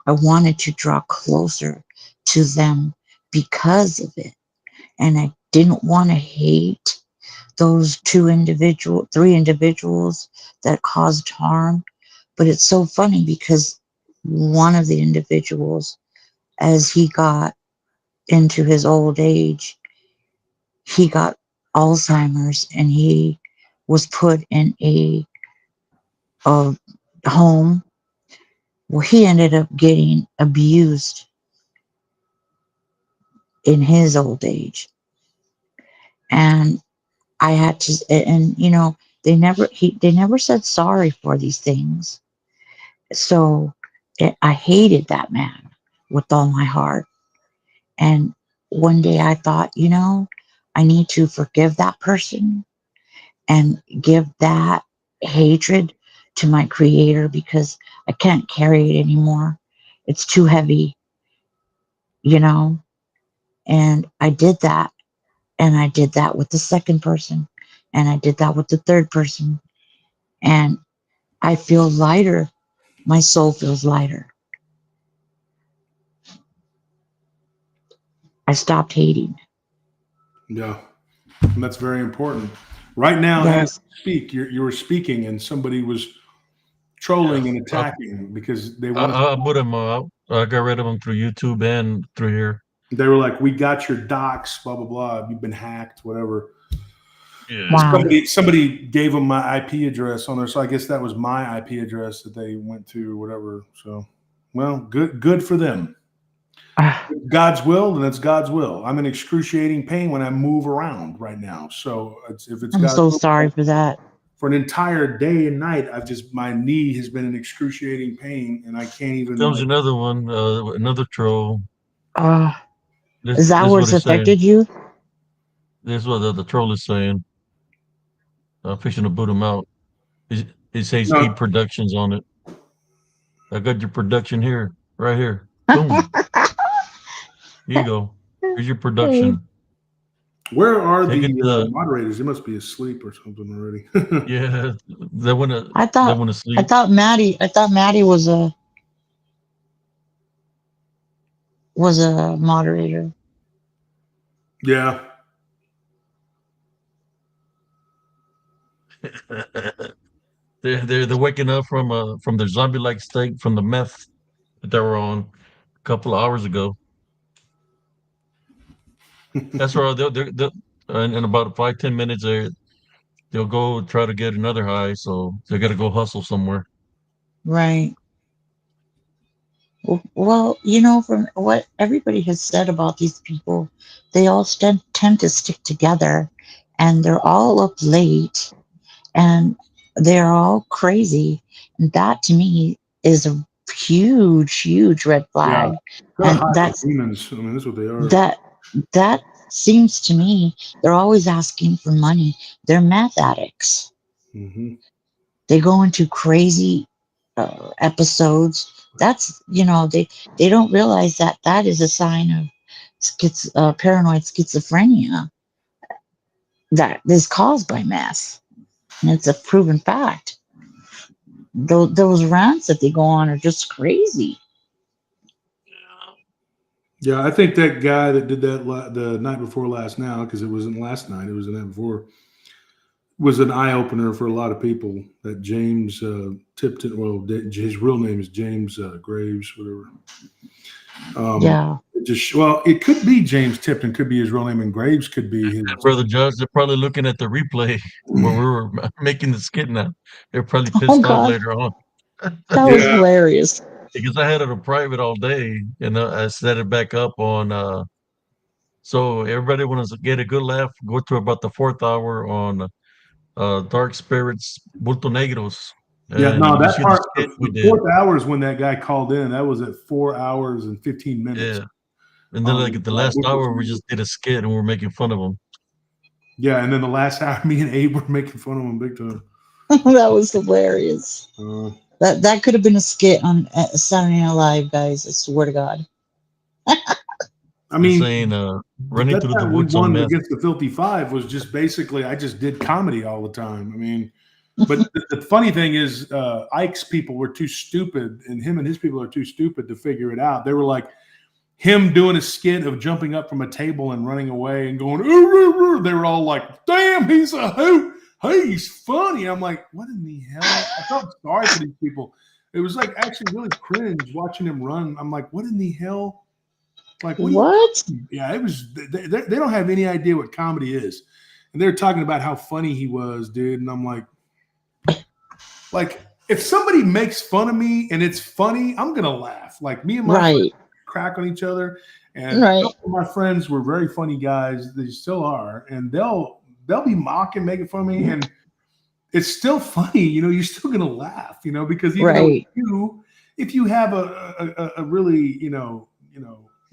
wanted to draw closer to them because of it. And I didn't want to hate those three individuals that caused harm. But it's so funny because one of the individuals, as he got into his old age, he got Alzheimer's and he was put in a home where he ended up getting abused in his old age. And I had to, and you know, they never said sorry for these things. So I hated that man with all my heart. And one day I thought, you know, I need to forgive that person and give that hatred to my creator because I can't carry it anymore. It's too heavy, you know? And I did that. And I did that with the second person. And I did that with the third person. And I feel lighter. My soul feels lighter. I stopped hating. Yeah, and that's very important. Right now, as Yes. you speak, you were speaking, and somebody was trolling and attacking because they wanted. I put them out. I got rid of them through YouTube and through here. They were like, "We got your docs, blah blah blah. You've been hacked, whatever." Yeah. Wow. Somebody gave them my IP address on there, so I guess that was my IP address that they went to, or whatever. So, well, good for them. God's will, then it's God's will. I'm in excruciating pain when I move around right now. So if it's I'm God's so will, sorry for that. for an entire day and night, my knee has been in excruciating pain, and I can't even Comes like. another one, another troll. Uh, This is that this is what what's he's saying. affected you? This is what the troll is saying. I'm fixing to boot him out. He says No, keep productions on it. I got your production here, right here. Boom. Here you go. Here's your production. where are Take it the to moderators? They must be asleep or something already. yeah. They wanna I they thought wanna I sleep. thought Maddie was a moderator. Yeah, They're waking up from their zombie like state from the meth that they were on a couple of hours ago. That's right. They'll in about 5-10 minutes they'll go try to get another high, so they got to go hustle somewhere. Right. Well, you know, from what everybody has said about these people, they all tend to stick together, and they're all up late, and they're all crazy. And that to me is a huge red yeah. flag. They're And high demons. I mean, that's what they are. that seems to me they're always asking for money. They're meth addicts. Hmm. They go into crazy episodes. That's they don't realize that that is a sign of paranoid schizophrenia that is caused by meth, and it's a proven fact. Those rants that they go on are just crazy. Yeah, I think that guy that did that the night before last now, because it wasn't last night, it was the night before, was an eye opener for a lot of people. That James Tipton, well, his real name is James Graves, whatever. Yeah. It could be James Tipton, could be his real name, and Graves could be his. Brother Judge, they're probably looking at the replay where we were making the skit now. They're probably Oh pissed off God, later on. that was hilarious. Because I had it on private all day, and I set it back up on. So everybody wants to get a good laugh. Go to about the 4th hour on Dark Spirits, Bulto Negros, Yeah, and no, you that see the part, skit we the did. 4th hour is when that guy called in. That was at 4 hours and 15 minutes. Yeah, and then like at the last hour, we just did a skit and we're making fun of him. Yeah, and then the last hour, me and Abe were making fun of him big time. That was hilarious. That could have been a skit on Saturday Night Live, guys. I swear to God. I mean, saying running that through the time we woods on won meth. against the Filthy Five was just basically I just did comedy all the time. I mean, but the funny thing is, Ike's people were too stupid, and him and his people are too stupid to figure it out. They were like him doing a skit of jumping up from a table and running away and going. They were all like, "Damn, he's a hoot. Hey, he's funny." I'm like, what in the hell? I felt sorry for these people. It was like actually really cringe watching him run. I'm like, what in the hell? Like what? Yeah, it was. They don't have any idea what comedy is, and they're talking about how funny he was, dude. And I'm like, if somebody makes fun of me and it's funny, I'm gonna laugh. Like me and my friends crack on each other, and my friends were very funny guys. They still are, and they'll be mocking, making fun of me, and it's still funny. You know, you're still gonna laugh. You know, because even though if you have a really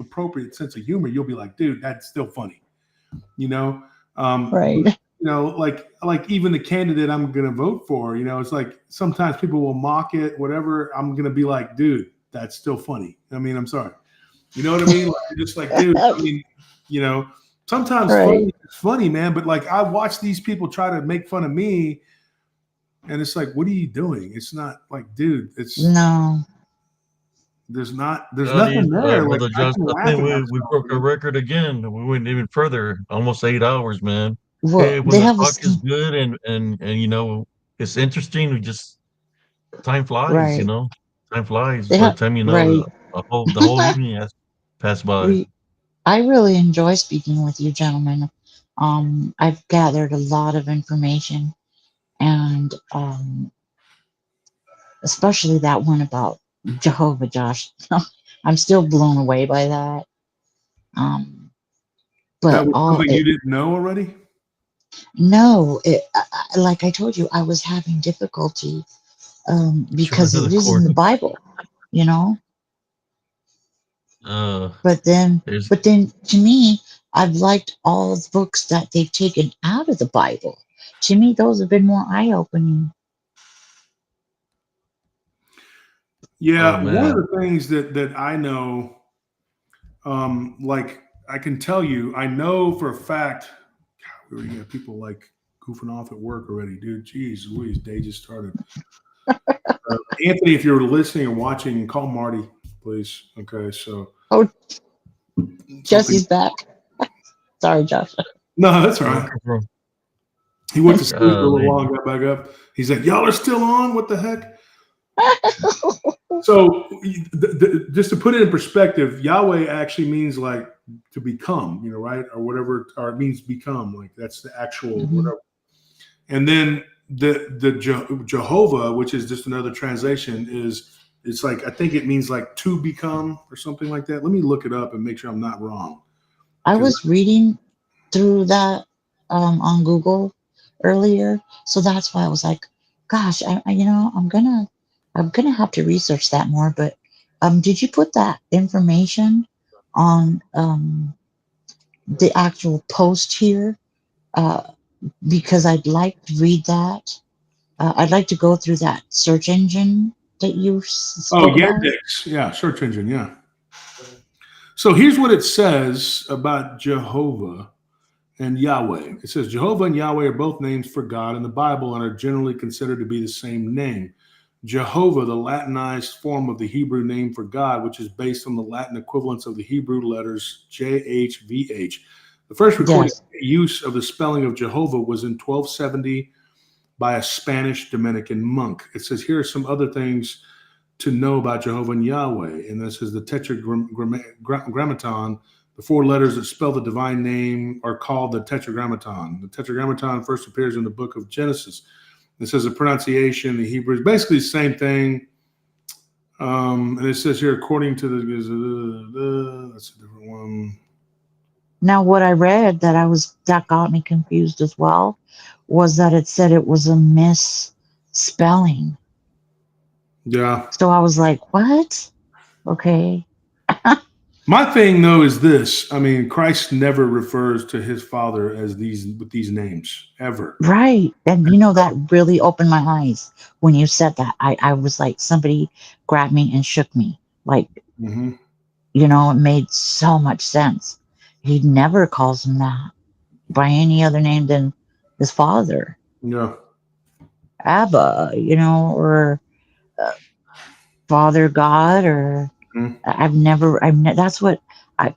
appropriate sense of humor, you'll be like, dude, that's still funny, like even the candidate I'm gonna vote for, it's like sometimes people will mock it, whatever. I'm gonna be like, dude, that's still funny. I mean, I'm sorry, you know what I mean? Like, just like, dude, I mean, sometimes funny is funny, man, but like I watch these people try to make fun of me, and it's like, what are you doing? It's not like, dude, it's There's nothing there. Brother Josh, I think we broke a dude. record again. We went even further, almost 8 hours, man. Well, Hey, when the talk is good and it's interesting, we just time flies, Time flies. By the time you know, the whole evening has passed by. I really enjoy speaking with you, gentlemen. I've gathered a lot of information, and especially that one about Jehovah, Josh. I'm still blown away by that. But that was something you didn't know already? No, like I told you, I was having difficulty because it is in the Bible, But then to me, I've liked all the books that they've taken out of the Bible. To me, those have been more eye-opening. Yeah, one of the things that I know, like I can tell you, I know for a fact, God, we already got people like goofing off at work already, dude. Jeez Louise, day just started. Anthony, if you're listening or watching, call Marty, please. Okay, so. Oh, Jesse's back. Sorry, Josh. No, that's all right. He went to sleep for a little while and got back up. He's like, y'all are still on? What the heck? So just to put it in perspective, Yahweh actually means like to become, right? Or whatever, or it means become, like that's the actual whatever. And then the Jehovah, which is just another translation, it's like, I think it means like to become or something like that. Let me look it up and make sure I'm not wrong. I was reading through that on Google earlier, so that's why I was like, gosh, I'm gonna have to research that more. But did you put that information on the actual post here? Because I'd like to read that. I'd like to go through that search engine that you spoke about. Yandex. Yeah, search engine, yeah. So here's what it says about Jehovah and Yahweh. It says Jehovah and Yahweh are both names for God in the Bible and are generally considered to be the same name. Jehovah, the Latinized form of the Hebrew name for God, which is based on the Latin equivalents of the Hebrew letters JHVH. The first recorded use of the spelling of Jehovah was in 1270 by a Spanish Dominican monk. It says here are some other things to know about Jehovah and Yahweh. And this is the Tetragrammaton. The 4 letters that spell the divine name are called the Tetragrammaton. The Tetragrammaton first appears in the book of Genesis. It says the pronunciation, the Hebrew is basically the same thing. And it says here, according to that's a different one. Now, what I read that got me confused as well was that it said it was a misspelling. Yeah. So I was like, what? Okay. My thing though is this. I mean, Christ never refers to his Father as with these names ever. Right. And that really opened my eyes when you said that. I was like, somebody grabbed me and shook me. Like, Mm-hmm. it made so much sense. He never calls him that by any other name than his father. Yeah. Abba, or Father God, or that's what I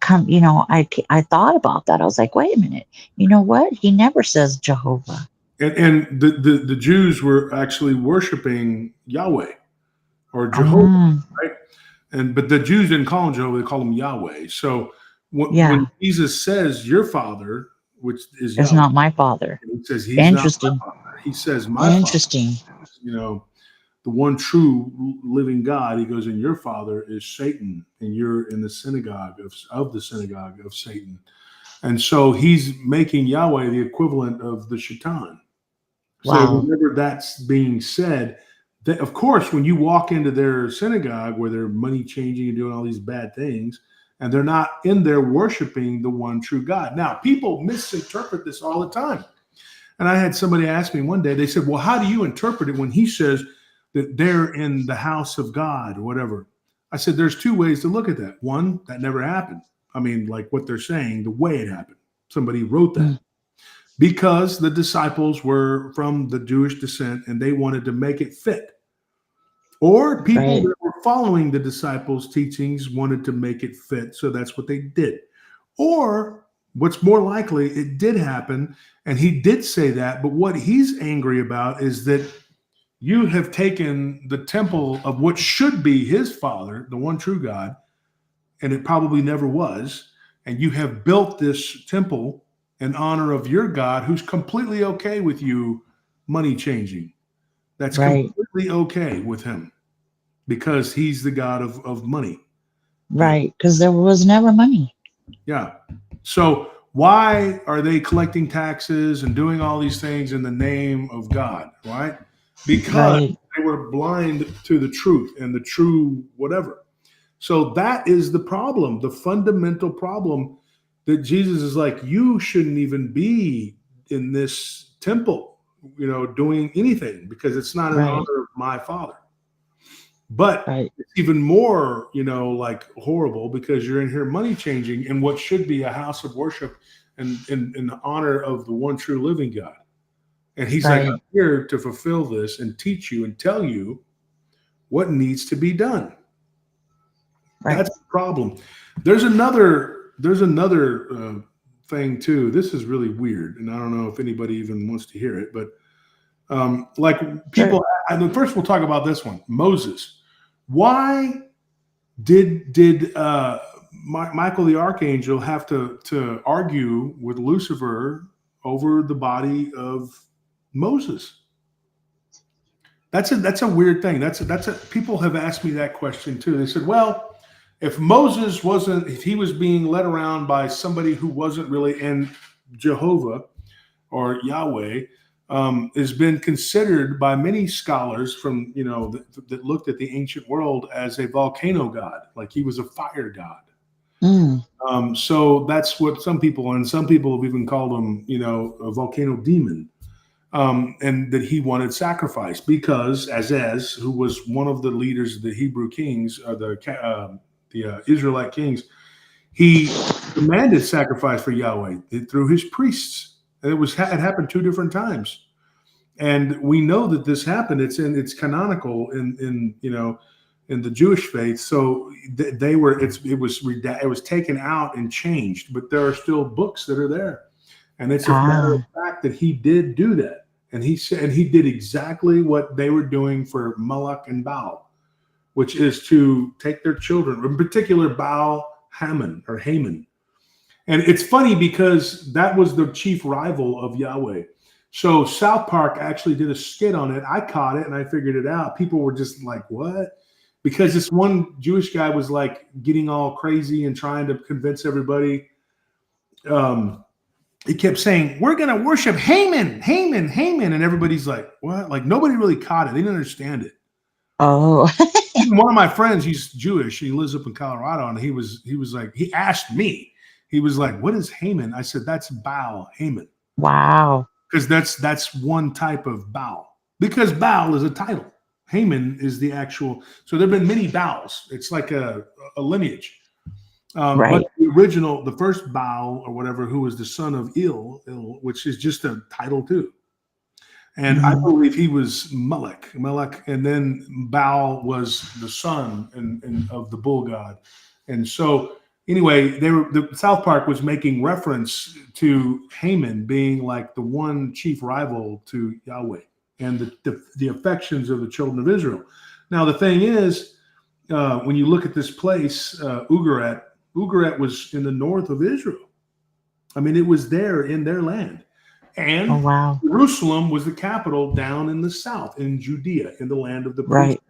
thought about that. I was like, wait a minute, you know what? He never says Jehovah. And the Jews were actually worshiping Yahweh or Jehovah, right? But the Jews didn't call him Jehovah; they called him Yahweh. So when Jesus says your Father, which is Yahweh, not my Father, he says he's interesting. not my Father. He says my interesting. Father. The one true living God. He goes, and your father is Satan, and you're in the synagogue of the synagogue of Satan. And so he's making Yahweh the equivalent of the Shaitan. Wow. So whenever that's being said, that of course, when you walk into their synagogue where they're money changing and doing all these bad things, and they're not in there worshiping the one true God. Now, people misinterpret this all the time. And I had somebody ask me one day, they said, well, how do you interpret it when he says that they're in the house of God or whatever? I said, there's 2 ways to look at that. One, that never happened. I mean, like what they're saying, the way it happened. Somebody wrote that because the disciples were from the Jewish descent and they wanted to make it fit. Or people that were following the disciples' teachings wanted to make it fit. So that's what they did. Or what's more likely, it did happen. And he did say that. But what he's angry about is that you have taken the temple of what should be his Father, the one true God, and it probably never was. And you have built this temple in honor of your God, who's completely okay with you money changing. That's completely okay with him because he's the God of money. Right, because there was never money. Yeah. So why are they collecting taxes and doing all these things in the name of God, right? Because they were blind to the truth and the true whatever. So that is the problem, the fundamental problem that Jesus is like, you shouldn't even be in this temple, doing anything because it's not in honor of my Father. But it's even more, like horrible because you're in here money changing in what should be a house of worship and in honor of the one true living God. And he's like, I'm here to fulfill this and teach you and tell you what needs to be done. That's the problem. There's another thing too. This is really weird, and I don't know if anybody even wants to hear it, but like people. And first, we'll talk about this one, Moses. Why did Michael the archangel have to argue with Lucifer over the body of Moses? That's a weird thing. People have asked me that question too. They said, well, if he was being led around by somebody who wasn't really in Jehovah or Yahweh, has been considered by many scholars from, that looked at the ancient world as a volcano god, like he was a fire god. So that's what some people have even called him, a volcano demon. And that he wanted sacrifice because Azaz, who was one of the leaders of the Hebrew kings, or the Israelite kings, he demanded sacrifice for Yahweh through his priests. And it happened 2 different times, and we know that this happened. It's canonical in the Jewish faith. So it was taken out and changed, but there are still books that are there, and it's a matter of fact that he did do that. And he said, and he did exactly what they were doing for Moloch and Baal, which is to take their children, in particular Baal Haman or Haman. And it's funny because that was the chief rival of Yahweh. So South Park actually did a skit on it. I caught it and I figured it out. People were just like, what? Because this one Jewish guy was like getting all crazy and trying to convince everybody. He kept saying, we're going to worship Haman, Haman, Haman. And everybody's like, what? Like nobody really caught it. They didn't understand it. Oh. Even one of my friends, he's Jewish. He lives up in Colorado. And he was like, he asked me, he was like, what is Haman? I said, that's Baal, Haman. Wow. Because that's one type of Baal. Because Baal is a title. Haman is the actual. So there have been many Baals. It's like a lineage. Right. But the original, the first Baal or whatever, who was the son of Il, which is just a title too. And I believe he was Melech, and then Baal was the son of the bull god. And so anyway, the South Park was making reference to Haman being like the one chief rival to Yahweh and the affections of the children of Israel. Now, the thing is, when you look at this place, Ugarit was in the north of Israel. I mean, it was there in their land. And Jerusalem was the capital down in the south, in Judea, in the land of the priests.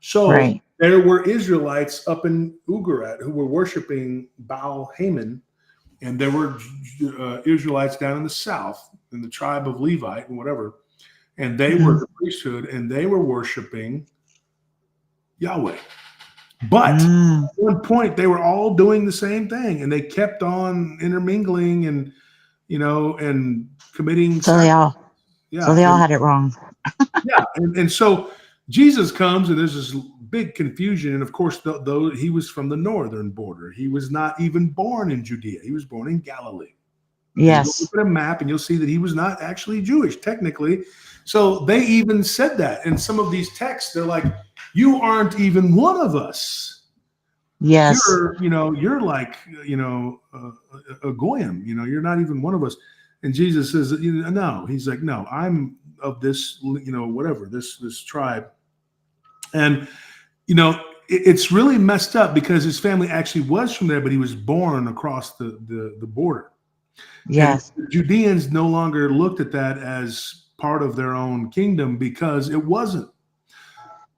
So there were Israelites up in Ugarit who were worshiping Baal Haman, and there were Israelites down in the south, in the tribe of Levite and whatever, and they were the priesthood, and they were worshiping Yahweh. But at one point, they were all doing the same thing, and they kept on intermingling and, and committing. So they all had it wrong. Yeah. And so Jesus comes, and there's this big confusion. And of course, though he was from the northern border, he was not even born in Judea. He was born in Galilee. Yes. Look at a map and you'll see that he was not actually Jewish, technically. So they even said that in some of these texts. They're like, you aren't even one of us. Yes. You're like, a goyim, you're not even one of us. And Jesus says, no, he's like, no, I'm of this, whatever, this tribe. And, it's really messed up because his family actually was from there, but he was born across the border. Yes. And the Judeans no longer looked at that as part of their own kingdom because it wasn't.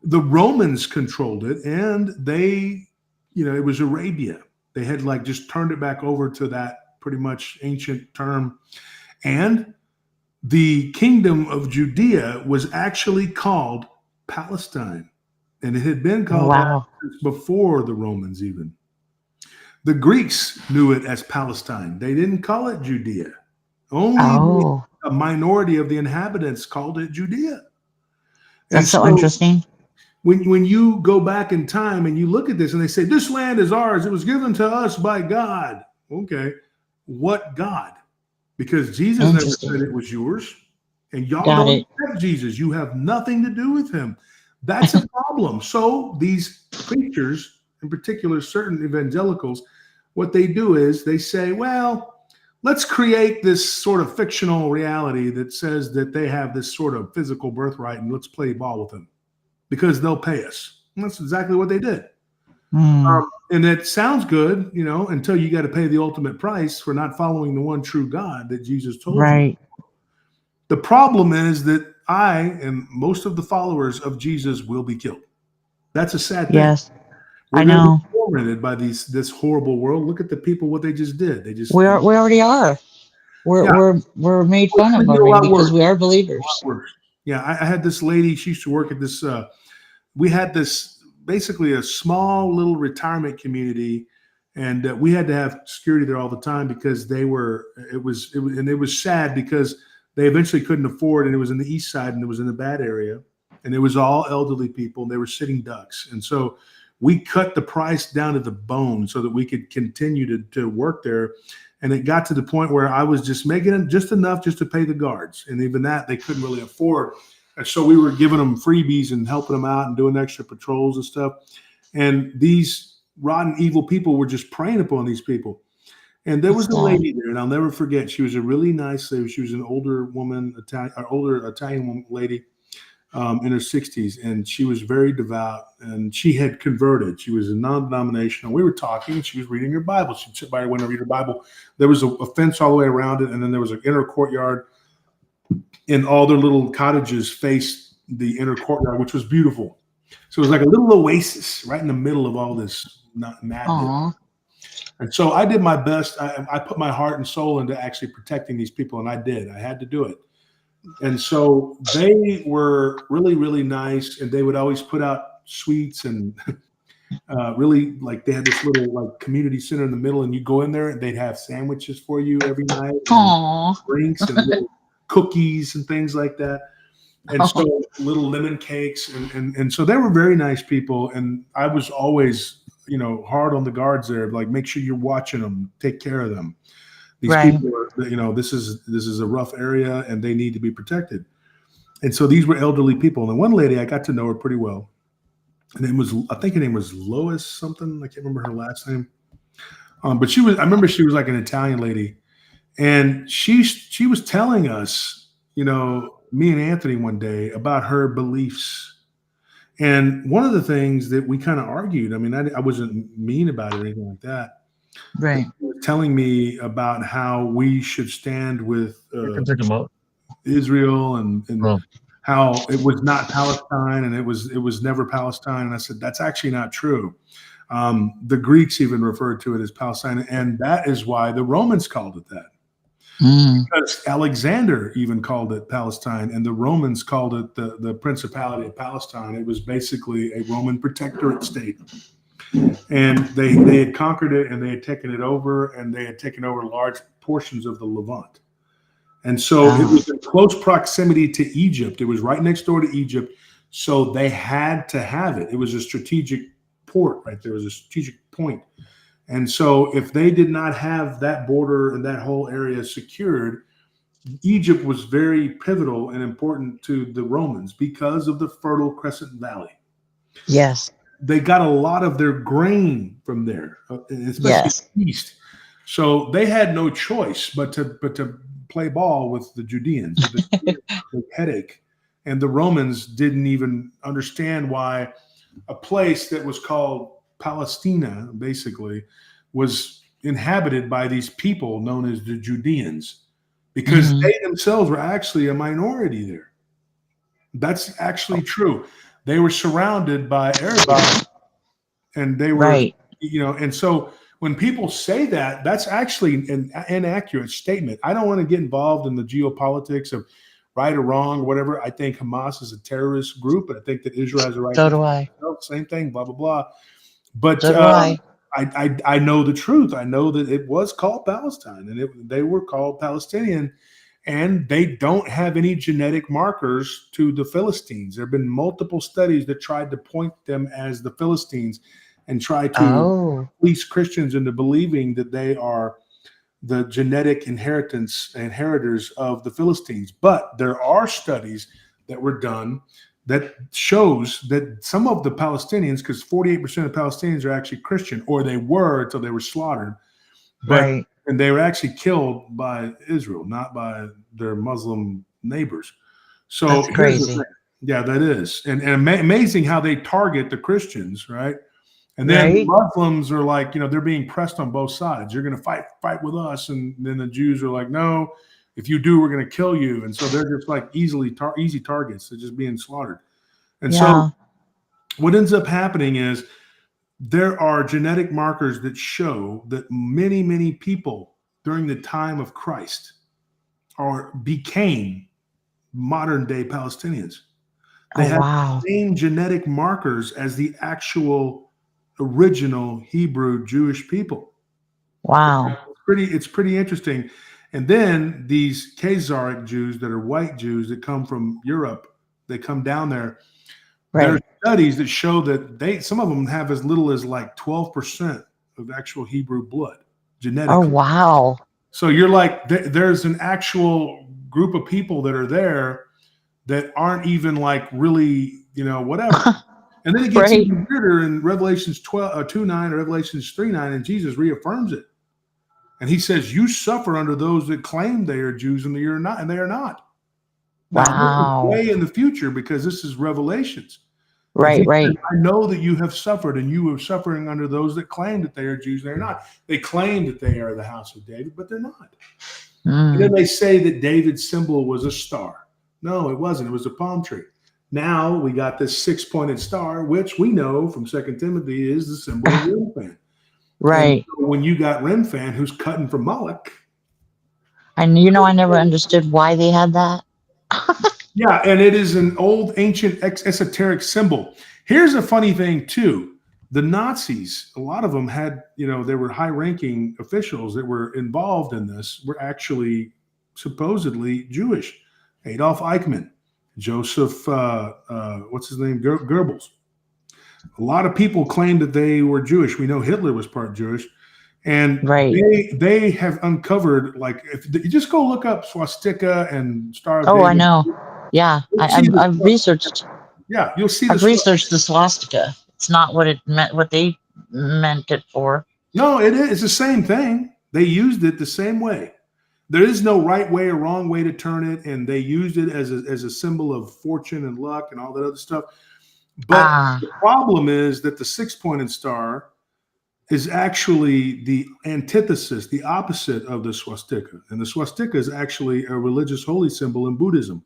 The Romans controlled it, and they, it was Arabia. They had just turned it back over to that pretty much ancient term. And the kingdom of Judea was actually called Palestine. And it had been called that before the Romans even. The Greeks knew it as Palestine. They didn't call it Judea. Only a minority of the inhabitants called it Judea. That's so interesting. When you go back in time and you look at this and they say, this land is ours. It was given to us by God. Okay. What God? Because Jesus never said it was yours. And y'all don't accept Jesus. You have nothing to do with him. That's a problem. So these preachers, in particular, certain evangelicals, what they do is they say, well, let's create this sort of fictional reality that says that they have this sort of physical birthright and let's play ball with them because they'll pay us. And that's exactly what they did. And it sounds good, until you got to pay the ultimate price for not following the one true God that Jesus told you. The problem is that I and most of the followers of Jesus will be killed. That's a sad thing. Yes, I know. We're tormented by this horrible world. Look at the people, what they just did. We already are. We're made fun of already because we are believers. Yeah, I had this lady. She used to work at this. We had this basically a small little retirement community, and we had to have security there all the time because they were. It was sad because they eventually couldn't afford, and it was in the east side, and it was in a bad area, and it was all elderly people. And they were sitting ducks, and so we cut the price down to the bone so that we could continue to work there. And it got to the point where I was just making it just enough just to pay the guards, and even that they couldn't really afford. And so we were giving them freebies and helping them out and doing extra patrols and stuff. And these rotten, evil people were just preying upon these people. And there was a lady there, and I'll never forget. She was a really nice lady. She was an older woman, older Italian lady. in her 60s, and she was very devout, and she had converted. She was a non-denominational. We were talking, and she was reading her Bible. She'd sit by her window, read her Bible. There was a fence all the way around it, and then there was an inner courtyard, and all their little cottages faced the inner courtyard, which was beautiful. So it was like a little oasis right in the middle of all this madness. Aw. And so I did my best. I put my heart and soul into actually protecting these people, and I did. I had to do it. And so they were really, really nice, and they would always put out sweets and really, like, they had this little like community center in the middle, and you go in there and they'd have sandwiches for you every night, Aw. drinks and little cookies and things like that. And so little lemon cakes, and so they were very nice people, and I was always, hard on the guards there, like, make sure you're watching them, take care of them. These Right. people are, this is a rough area, and they need to be protected. And so these were elderly people. And one lady, I got to know her pretty well. I think her name was Lois something. I can't remember her last name. But I remember she was like an Italian lady, and she was telling us, me and Anthony one day, about her beliefs. And one of the things that we kind of argued, I mean, I wasn't mean about it or anything like that. Right. Telling me about how we should stand with You can check them out. Israel and Oh. how it was not Palestine, and it was never Palestine. And I said, that's actually not true. The Greeks even referred to it as Palestine, and that is why the Romans called it that. Because Alexander even called it Palestine, and the Romans called it the Principality of Palestine. It was basically a Roman protectorate state. And they had conquered it, and they had taken it over, and they had taken over large portions of the Levant. And so it was in close proximity to Egypt. It was right next door to Egypt. So they had to have it. It was a strategic port, right? There was a strategic point. And so if they did not have that border and that whole area secured, Egypt was very pivotal and important to the Romans because of the fertile Crescent Valley. Yes. They got a lot of their grain from there, especially east. So they had no choice but to play ball with the Judeans, the headache. And the Romans didn't even understand why a place that was called Palestina, basically, was inhabited by these people known as the Judeans, because they themselves were actually a minority there. That's actually true. They were surrounded by Arabs, and they were, and so when people say that, that's actually an inaccurate statement. I don't want to get involved in the geopolitics of right or wrong or whatever. I think Hamas is a terrorist group, and I think that Israel has a right. So do I. Same thing, blah, blah, blah. But so do I. I know the truth. I know that it was called Palestine, and they were called Palestinian, and they don't have any genetic markers to the Philistines. There have been multiple studies that tried to point them as the Philistines and try to fleece Christians into believing that they are the genetic inheritors of the Philistines. But there are studies that were done that shows that some of the Palestinians, because 48% of Palestinians are actually Christian, or they were until they were slaughtered, and they were actually killed by Israel, not by their Muslim neighbors. So that's crazy. Yeah, that is. And amazing how they target the Christians, right? And then Muslims are like, they're being pressed on both sides. You're going to fight with us. And then the Jews are like, no, if you do, we're going to kill you. And so they're just like easy targets. They're just being slaughtered. And so what ends up happening is there are genetic markers that show that many, many people during the time of Christ became modern day Palestinians. They have the same genetic markers as the actual original Hebrew Jewish people. Wow. It's pretty interesting. And then these Khazaric Jews that are white Jews that come from Europe, they come down there. There are studies that show that some of them have as little as like 12% of actual Hebrew blood genetically. Oh, wow. So you're like, there's an actual group of people that are there that aren't even like really, whatever. And then it gets even weirder in Revelations 2:9 or Revelations 3:9, and Jesus reaffirms it. And he says, you suffer under those that claim they are Jews and they are not. Now, this is Wow. way in the future because this is Revelations. Right, right. I know that you have suffered, and you are suffering under those that claim that they are Jews. They're not. They claim that they are the house of David, but they're not. And then they say that David's symbol was a star. No, it wasn't. It was a palm tree. Now we got this 6-pointed star, which we know from 2 Timothy is the symbol of Remphan. Right. And so when you got Remphan, who's cutting from Moloch. And I never understood why they had that. Yeah, and it is an old, ancient, esoteric symbol. Here's a funny thing, too. The Nazis, a lot of them had, there were high-ranking officials that were involved in this, were actually supposedly Jewish. Adolf Eichmann, Joseph, what's his name? Goebbels. A lot of people claimed that they were Jewish. We know Hitler was part Jewish. And Right. they have uncovered, like, if you just go look up swastika and Star of Oh, David. I know. Yeah, I've researched. Yeah, you'll see I've researched the swastika. It's not what it meant. What they meant it for. No, it is. It's the same thing. They used it the same way. There is no right way or wrong way to turn it, and they used it as a symbol of fortune and luck and all that other stuff. But the problem is that the 6-pointed star is actually the antithesis, the opposite of the swastika. And the swastika is actually a religious holy symbol in Buddhism.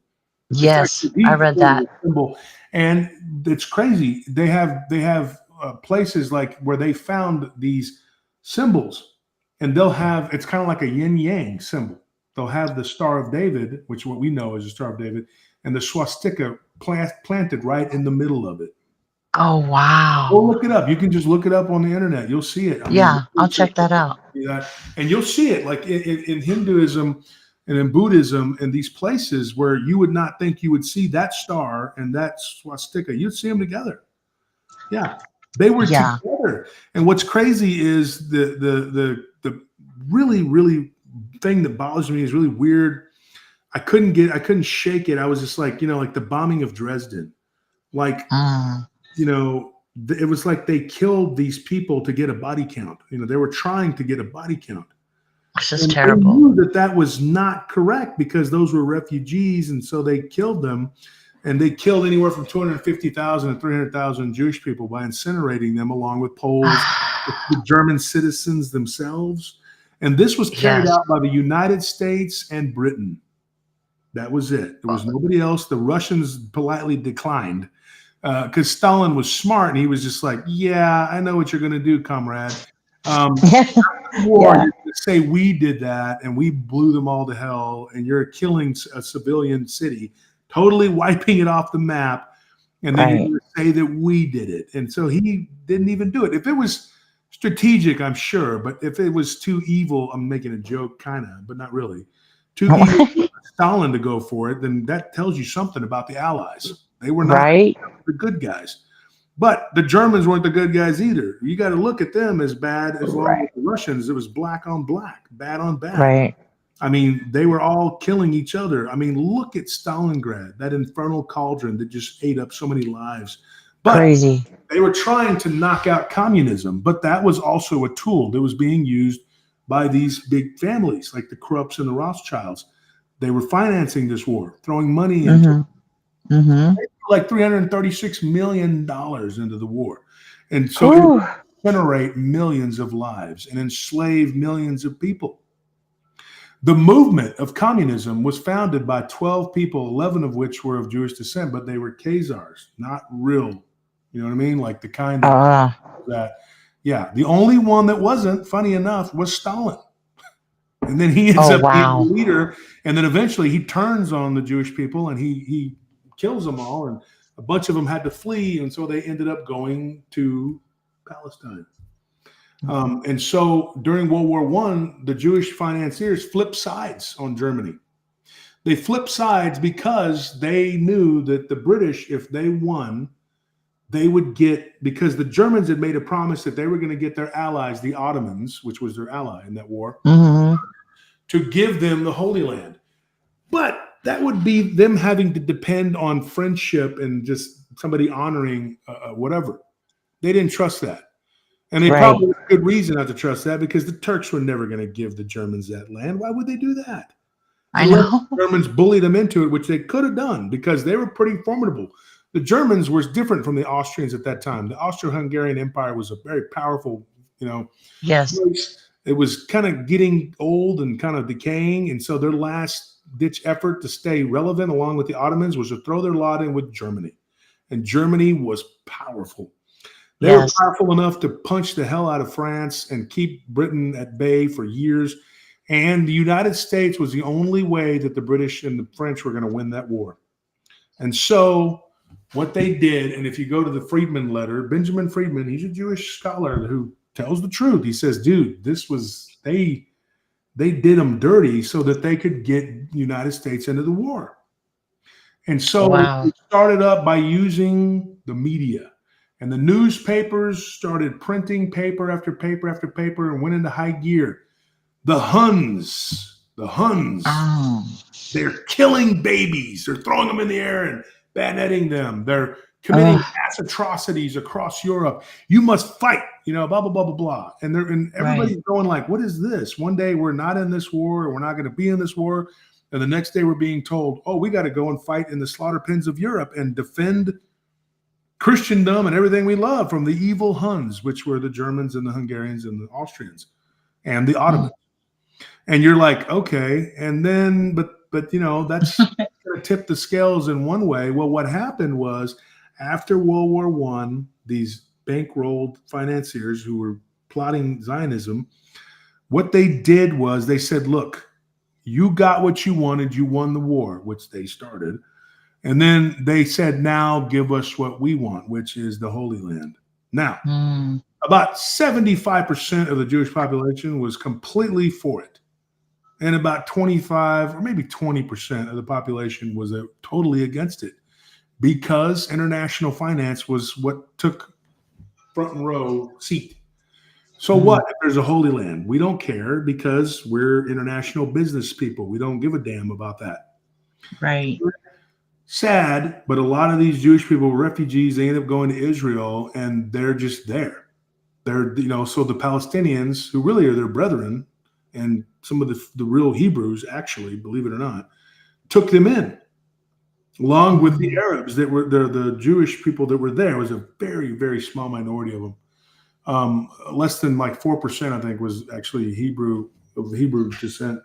Yes, I read that. Symbol. And it's crazy. They have places like where they found these symbols, and they'll have, it's kind of like a yin yang symbol. They'll have the Star of David, which what we know is the Star of David, and the swastika planted right in the middle of it. Oh, wow. Go look it up. You can just look it up on the internet. You'll see it. I'll check that out. And you'll see it like in Hinduism and in Buddhism and these places where you would not think you would see that star and that swastika. You'd see them together. Yeah, they were together. And what's crazy is the really, really thing that bothers me is really weird. I couldn't shake it. I was just like, like the bombing of Dresden. Like, it was like they killed these people to get a body count. They were trying to get a body count. This is terrible. They knew that was not correct because those were refugees, and so they killed them. And they killed anywhere from 250,000 to 300,000 Jewish people by incinerating them, along with Poles, the German citizens themselves. And this was carried out by the United States and Britain. That was it. There was nobody else. The Russians politely declined. Because Stalin was smart, and he was just like, "Yeah, I know what you're going to do, comrade. You say we did that, and we blew them all to hell, and you're killing a civilian city, totally wiping it off the map, and then you're going to say that we did it." And so he didn't even do it. If it was strategic, I'm sure, but if it was too evil, I'm making a joke, kind of, but not really, too evil for Stalin to go for it, then that tells you something about the Allies. They were not the good guys. But the Germans weren't the good guys either. You got to look at them as bad as long as the Russians. It was black on black, bad on bad. Right. I mean, they were all killing each other. I mean, look at Stalingrad, that infernal cauldron that just ate up so many lives. But crazy. They were trying to knock out communism, but that was also a tool that was being used by these big families like the Krupps and the Rothschilds. They were financing this war, throwing money into it. Like $336 million into the war. And so it would generate millions of lives and enslave millions of people. The movement of communism was founded by 12 people, 11 of which were of Jewish descent, but they were Khazars, not real. You know what I mean? Like the kind that, the only one that wasn't, funny enough, was Stalin. And then he ends up being the leader. And then eventually he turns on the Jewish people and he kills them all, and a bunch of them had to flee, and so they ended up going to Palestine. And so during World War I, the Jewish financiers flipped sides on Germany. They flipped sides because they knew that the British, if they won, they would get, because the Germans had made a promise that they were going to get their allies, the Ottomans, which was their ally in that war, to give them the Holy Land. But that would be them having to depend on friendship and just somebody honoring whatever. They didn't trust that. And they probably had good reason not to trust that, because the Turks were never going to give the Germans that land. Why would they do that? I Unless know. the Germans bullied them into it, which they could have done because they were pretty formidable. The Germans were different from the Austrians at that time. The Austro-Hungarian Empire was a very powerful, Yes. it was kind of getting old and kind of decaying. And so their last ditch effort to stay relevant along with the Ottomans was to throw their lot in with Germany. And Germany was powerful. They were Yes. powerful enough to punch the hell out of France and keep Britain at bay for years. And the United States was the only way that the British and the French were going to win that war. And so what they did, and if you go to the Friedman letter, Benjamin Friedman, he's a Jewish scholar who tells the truth. He says, dude, they did them dirty so that they could get the United States into the war. And so Wow. it started up by using the media. And the newspapers started printing paper after paper after paper and went into high gear. The Huns, Oh. they're killing babies. They're throwing them in the air and bayoneting them. They're committing mass atrocities across Europe. You must fight, blah, blah, blah, blah, blah. And everybody's going like, what is this? One day we're not in this war, or we're not going to be in this war. And the next day we're being told, oh, we got to go and fight in the slaughter pens of Europe and defend Christendom and everything we love from the evil Huns, which were the Germans and the Hungarians and the Austrians and the Ottomans. And you're like, okay. And then, but that's going to tip the scales in one way. Well, what happened was after World War I, these bankrolled financiers who were plotting Zionism, what they did was they said, look, you got what you wanted. You won the war, which they started. And then they said, now give us what we want, which is the Holy Land. Now, about 75% of the Jewish population was completely for it. And about 25 or maybe 20% of the population was totally against it because international finance was what took front and row seat. So what if there's a Holy Land? We don't care because we're international business people. We don't give a damn about that. Right. Sad, but a lot of these Jewish people were refugees. They end up going to Israel and they're just there. They're, so the Palestinians, who really are their brethren, and some of the real Hebrews, actually, believe it or not, took them in, along with the Arabs that were the Jewish people that were there. It was a very, very small minority of them. Less than like 4%, I think, was actually of Hebrew descent.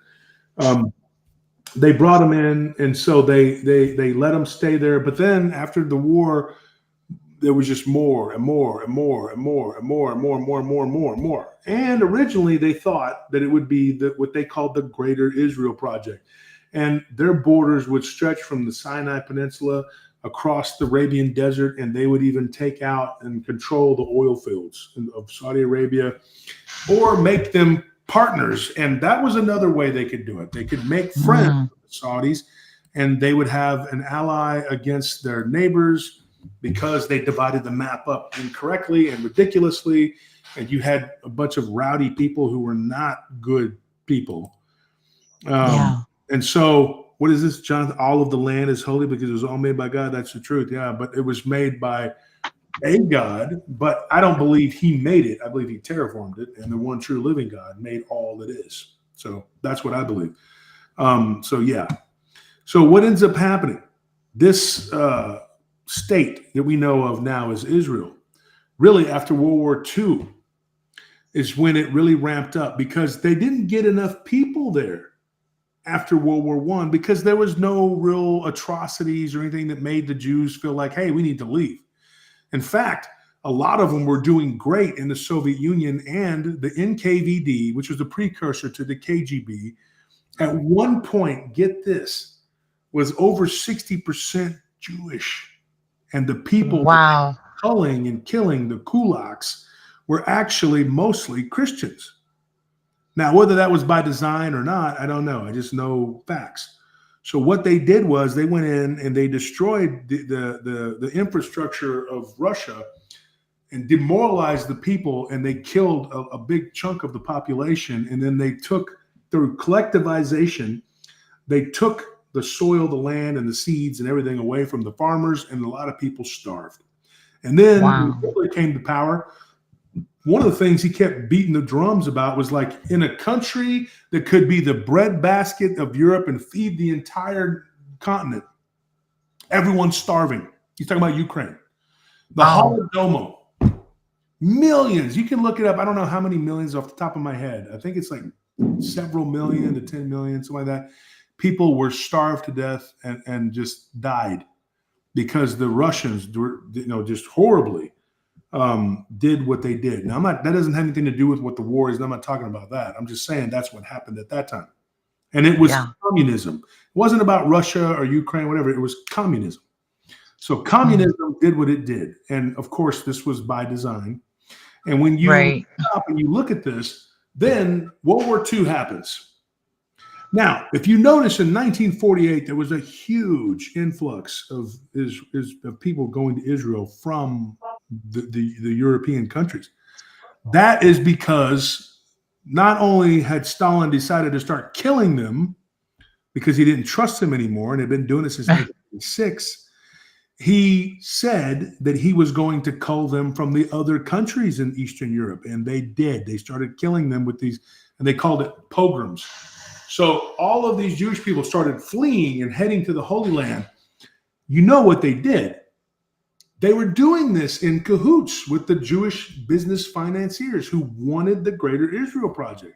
They brought them in, and so they let them stay there. But then after the war, there was just more and more and more and more and more and more and more and more and more and more. And originally they thought that it would be what they called the Greater Israel Project. And their borders would stretch from the Sinai Peninsula across the Arabian Desert, and they would even take out and control the oil fields of Saudi Arabia or make them partners. And that was another way they could do it. They could make friends with the Saudis, and they would have an ally against their neighbors, because they divided the map up incorrectly and ridiculously. And you had a bunch of rowdy people who were not good people. And so what is this, Jonathan? All of the land is holy because it was all made by God. That's the truth. Yeah, but it was made by a God, but I don't believe he made it. I believe he terraformed it. And the one true living God made all that is. So that's what I believe. So what ends up happening? This, state that we know of now is Israel. Really, after World War II is when it really ramped up, because they didn't get enough people there after World War I, because there was no real atrocities or anything that made the Jews feel like, hey, we need to leave. In fact, a lot of them were doing great in the Soviet Union, and the NKVD, which was the precursor to the KGB, at one point, get this, was over 60% Jewish. And the people culling and killing the kulaks were actually mostly Christians. Now, whether that was by design or not, I don't know. I just know facts. So what they did was they went in and they destroyed the infrastructure of Russia and demoralized the people, and they killed a big chunk of the population. And then they took, through collectivization, they took the soil, the land, and the seeds and everything away from the farmers, and a lot of people starved. And then when Hitler came to power, one of the things he kept beating the drums about was like, in a country that could be the breadbasket of Europe and feed the entire continent, everyone's starving. He's talking about Ukraine. The Holodomor, millions. You can look it up. I don't know how many millions off the top of my head. I think it's like several million to 10 million, something like that. People were starved to death and just died because the Russians were, just horribly did what they did. Now, that doesn't have anything to do with what the war is. I'm not talking about that. I'm just saying that's what happened at that time. And it was communism. It wasn't about Russia or Ukraine, whatever. It was communism. So communism did what it did. And of course, this was by design. And when you stop and you look at this, then World War II happens. Now, if you notice in 1948, there was a huge influx of people going to Israel from the European countries. That is because not only had Stalin decided to start killing them because he didn't trust them anymore and had been doing it since 1986, he said that he was going to cull them from the other countries in Eastern Europe. And they did. They started killing them with these, and they called it pogroms. So all of these Jewish people started fleeing and heading to the Holy Land. You know what they did? They were doing this in cahoots with the Jewish business financiers who wanted the Greater Israel Project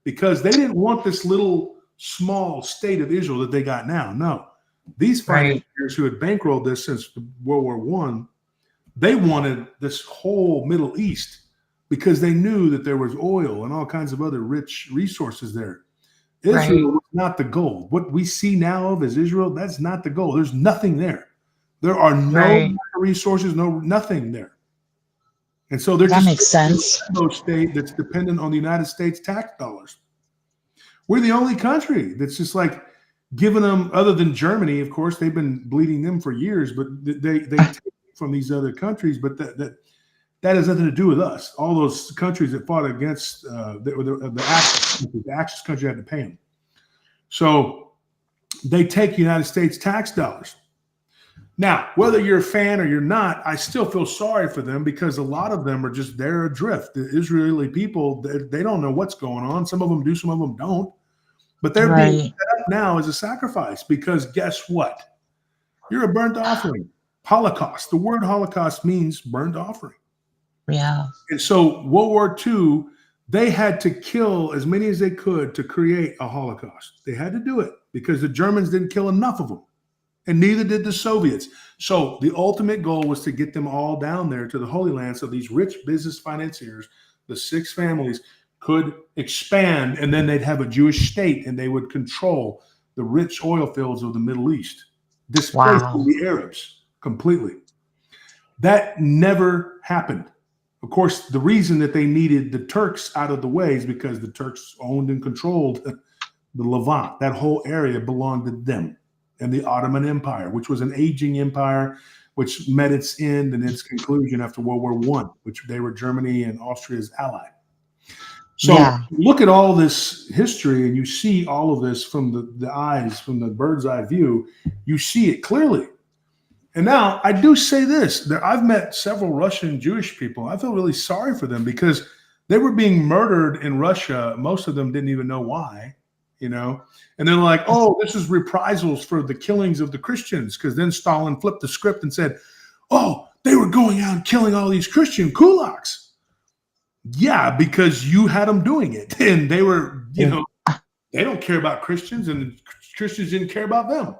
because they didn't want this little small state of Israel that they got now. No. These financiers who had bankrolled this since World War I, they wanted this whole Middle East because they knew that there was oil and all kinds of other rich resources there. Israel was not the goal. What we see now of as Israel, that's not the goal. There's nothing there. There are no resources, nothing there. And so there's makes sense. No state that's dependent on the United States tax dollars. We're the only country that's just like giving them, other than Germany, of course, they've been bleeding them for years, but they take from these other countries, but that has nothing to do with us. All those countries that fought against the Axis country had to pay them. So they take United States tax dollars. Now, whether you're a fan or you're not, I still feel sorry for them because a lot of them are just there adrift. The Israeli people, they don't know what's going on. Some of them do, some of them don't. But they're being set up now as a sacrifice because guess what? You're a burnt offering. Holocaust. The word Holocaust means burnt offering. Yeah. And so World War II, they had to kill as many as they could to create a Holocaust. They had to do it because the Germans didn't kill enough of them. And neither did the Soviets. So the ultimate goal was to get them all down there to the Holy Land so these rich business financiers, the 6 families, could expand, and then they'd have a Jewish state, and they would control the rich oil fields of the Middle East, displacing the Arabs completely. That never happened. Of course, the reason that they needed the Turks out of the way is because the Turks owned and controlled the Levant. That whole area belonged to them and the Ottoman Empire, which was an aging empire, which met its end and its conclusion after World War I, which they were Germany and Austria's ally. So look at all this history and you see all of this from the eyes, from the bird's eye view, you see it clearly. And now I do say this, that I've met several Russian Jewish people. I feel really sorry for them because they were being murdered in Russia. Most of them didn't even know why, and they're like, oh, this is reprisals for the killings of the Christians. Because then Stalin flipped the script and said, oh, they were going out and killing all these Christian kulaks. Yeah, because you had them doing it. And they were, they don't care about Christians and Christians didn't care about them.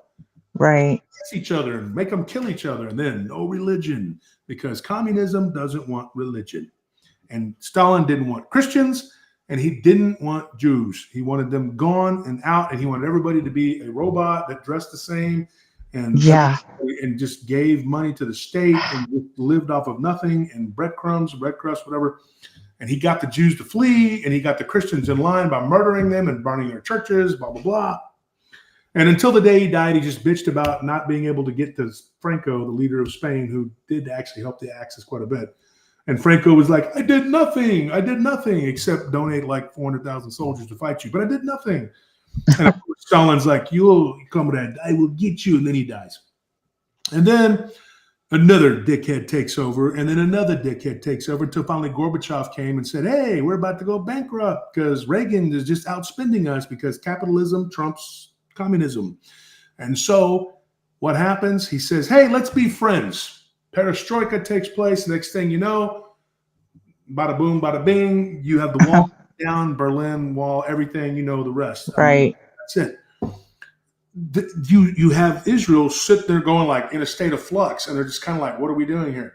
Right. Each other and make them kill each other. And then no religion because communism doesn't want religion. And Stalin didn't want Christians and he didn't want Jews. He wanted them gone and out and he wanted everybody to be a robot that dressed the same and just gave money to the state and just lived off of nothing and breadcrumbs, bread crust, whatever. And he got the Jews to flee and he got the Christians in line by murdering them and burning their churches, blah, blah, blah. And until the day he died, he just bitched about not being able to get to Franco, the leader of Spain, who did actually help the Axis quite a bit. And Franco was like, I did nothing except donate like 400,000 soldiers to fight you, but I did nothing. And of course, Stalin's like, you'll come to that, I will get you. And then he dies. And then Another dickhead takes over, and then another dickhead takes over until finally Gorbachev came and said, hey, we're about to go bankrupt because Reagan is just outspending us because capitalism trumps communism. And so what happens? He says, hey, let's be friends. Perestroika takes place. Next thing you know, bada boom, bada bing, you have the wall down, Berlin Wall, everything, you know the rest. Right. That's it. You have Israel sit there going like in a state of flux, and they're just kind of like, what are we doing here?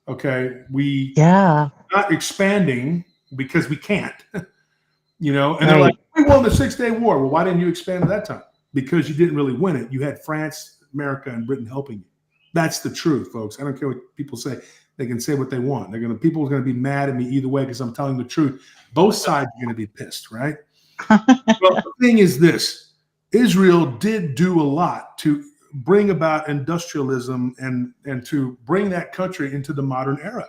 Okay, Yeah. not expanding because we can't, you know, and Right. they're like, we won the 6-Day War. Well, why didn't you expand at that time? Because you didn't really win it. You had France, America, and Britain helping you. That's the truth, folks. I don't care what people say. They can say what they want. People are gonna be mad at me either way because I'm telling the truth. Both sides are gonna be pissed, right? Well, the thing is this. Israel did do a lot to bring about industrialism and to bring that country into the modern era,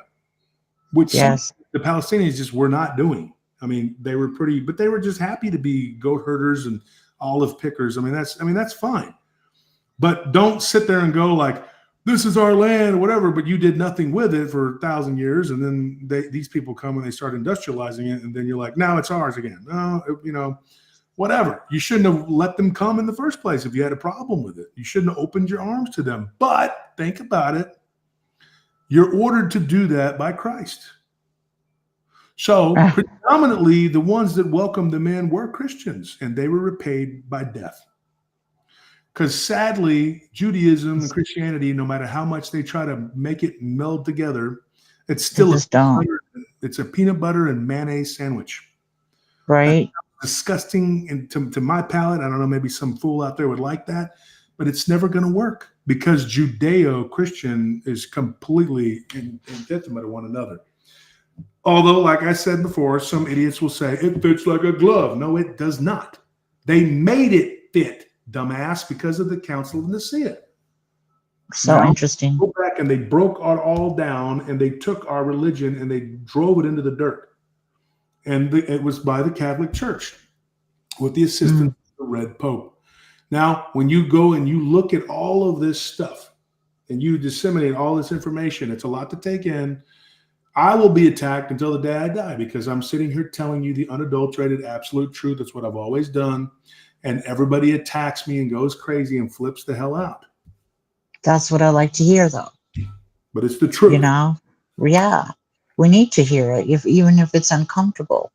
which Yes. the Palestinians just were not doing. I mean, they were but they were just happy to be goat herders and olive pickers. I mean, that's fine. But don't sit there and go like, this is our land or whatever, but you did nothing with it for 1,000 years. And then these people come and they start industrializing it. And then you're like, now it's ours again. No, you know, whatever. You shouldn't have let them come in the first place if you had a problem with it. You shouldn't have opened your arms to them. But think about it. You're ordered to do that by Christ. So predominantly the ones that welcomed them in were Christians, and they were repaid by death. Because sadly, Judaism and Christianity, no matter how much they try to make it meld together, it's still it's a peanut butter and mayonnaise sandwich. Right. Disgusting, and to my palate, I don't know, maybe some fool out there would like that, but it's never going to work because Judeo-Christian is completely antithetical to one another. Although, like I said before, some idiots will say it fits like a glove. No, it does not. They made it fit, dumbass, because of the Council of Nicaea. So interesting. Go back and they broke it all down, and they took our religion and they drove it into the dirt. And it was by the Catholic Church with the assistance of the Red Pope. Now, when you go and you look at all of this stuff and you disseminate all this information, it's a lot to take in. I will be attacked until the day I die because I'm sitting here telling you the unadulterated absolute truth. That's what I've always done. And everybody attacks me and goes crazy and flips the hell out. That's what I like to hear, though. But it's the truth. You know? Yeah. We need to hear it, even if it's uncomfortable.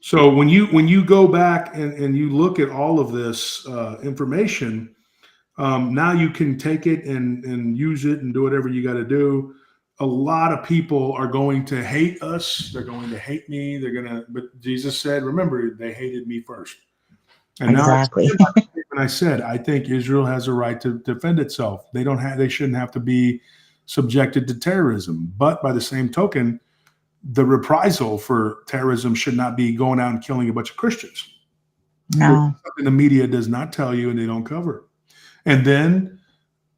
So when you go back and you look at all of this information, now you can take it and use it and do whatever you got to do. A lot of people are going to hate us. They're going to hate me. But Jesus said, remember, they hated me first. And exactly. Now, I said, I think Israel has a right to defend itself. They shouldn't have to be subjected to terrorism. But by the same token, the reprisal for terrorism should not be going out and killing a bunch of Christians. No. Something the media does not tell you and they don't cover. And then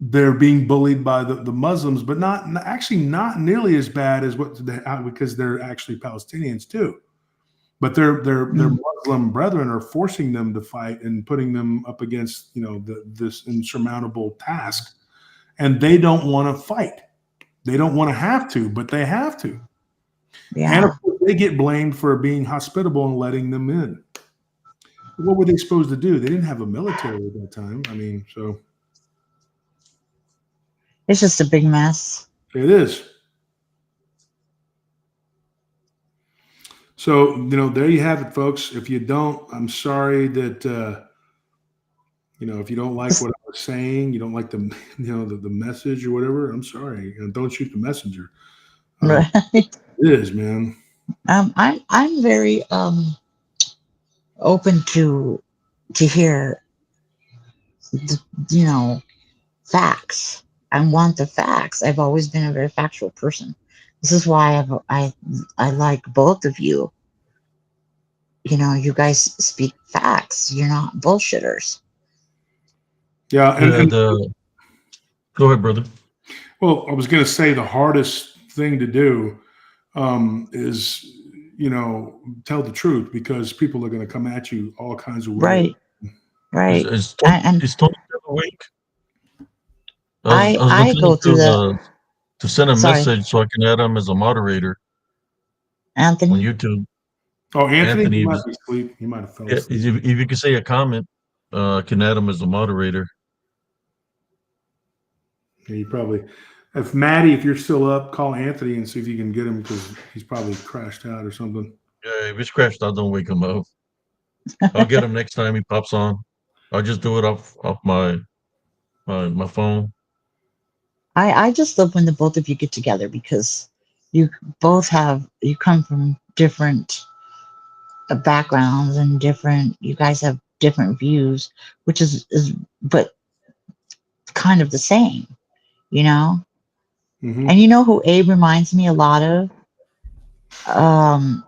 they're being bullied by the Muslims, but not nearly as bad as because they're actually Palestinians too. But their Muslim brethren are forcing them to fight and putting them up against, this insurmountable task. And they don't want to fight. They don't want to have to, but they have to. Yeah. And of course, they get blamed for being hospitable and letting them in. What were they supposed to do? They didn't have a military at that time. I mean, so. It's just a big mess. It is. So, there you have it, folks. If you don't, I'm sorry that, if you don't like what I was saying, you don't like the message or whatever, I'm sorry. Don't shoot the messenger. Right. It is, man. I'm very open to hear facts. I want the facts. I've always been a very factual person. This is why I like both of you. You guys speak facts. You're not bullshitters. Yeah, go ahead, brother. Well, I was going to say the hardest thing to do is, tell the truth because people are going to come at you all kinds of ways. Right. Is Tony still awake? I was I looking go through the to send a sorry, message so I can add him as a moderator on Anthony. YouTube. Oh, Anthony, he Anthony, might be asleep. He might have fell yeah, asleep. if you could say a comment, I can add him as a moderator. Yeah, you probably. If Maddie, if you're still up, call Anthony and see if you can get him because he's probably crashed out or something. Yeah, if it's crashed out, don't wake him up. I'll get him next time he pops on. I'll just do it off my phone. I just love when the both of you get together because you you come from different backgrounds and different you guys have different views, which is but kind of the same, you know. Mm-hmm. And you know who Abe reminds me a lot of? Um,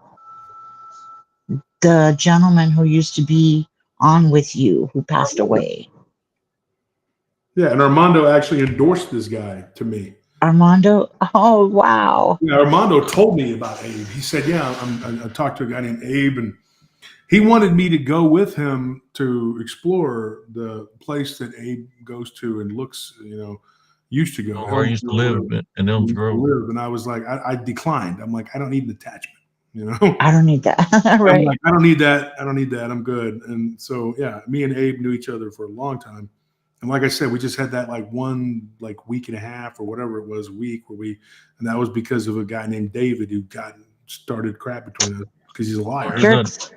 the gentleman who used to be on with you who passed away. Yeah, and Armando actually endorsed this guy to me. Armando. Oh wow. Yeah, Armando told me about Abe. He said, "Yeah, I talked to a guy named Abe, and he wanted me to go with him to explore the place that Abe goes to and looks, used to go. Where I used to live in Elms Grove. And I was like, I declined. I'm like, I don't need an attachment, I don't need that. I'm Right. like, I don't need that. I don't need that. I'm good. And so, yeah, me and Abe knew each other for a long time. And like I said, we just had that one week and a half or whatever it was week and that was because of a guy named David who started crap between us because he's a liar.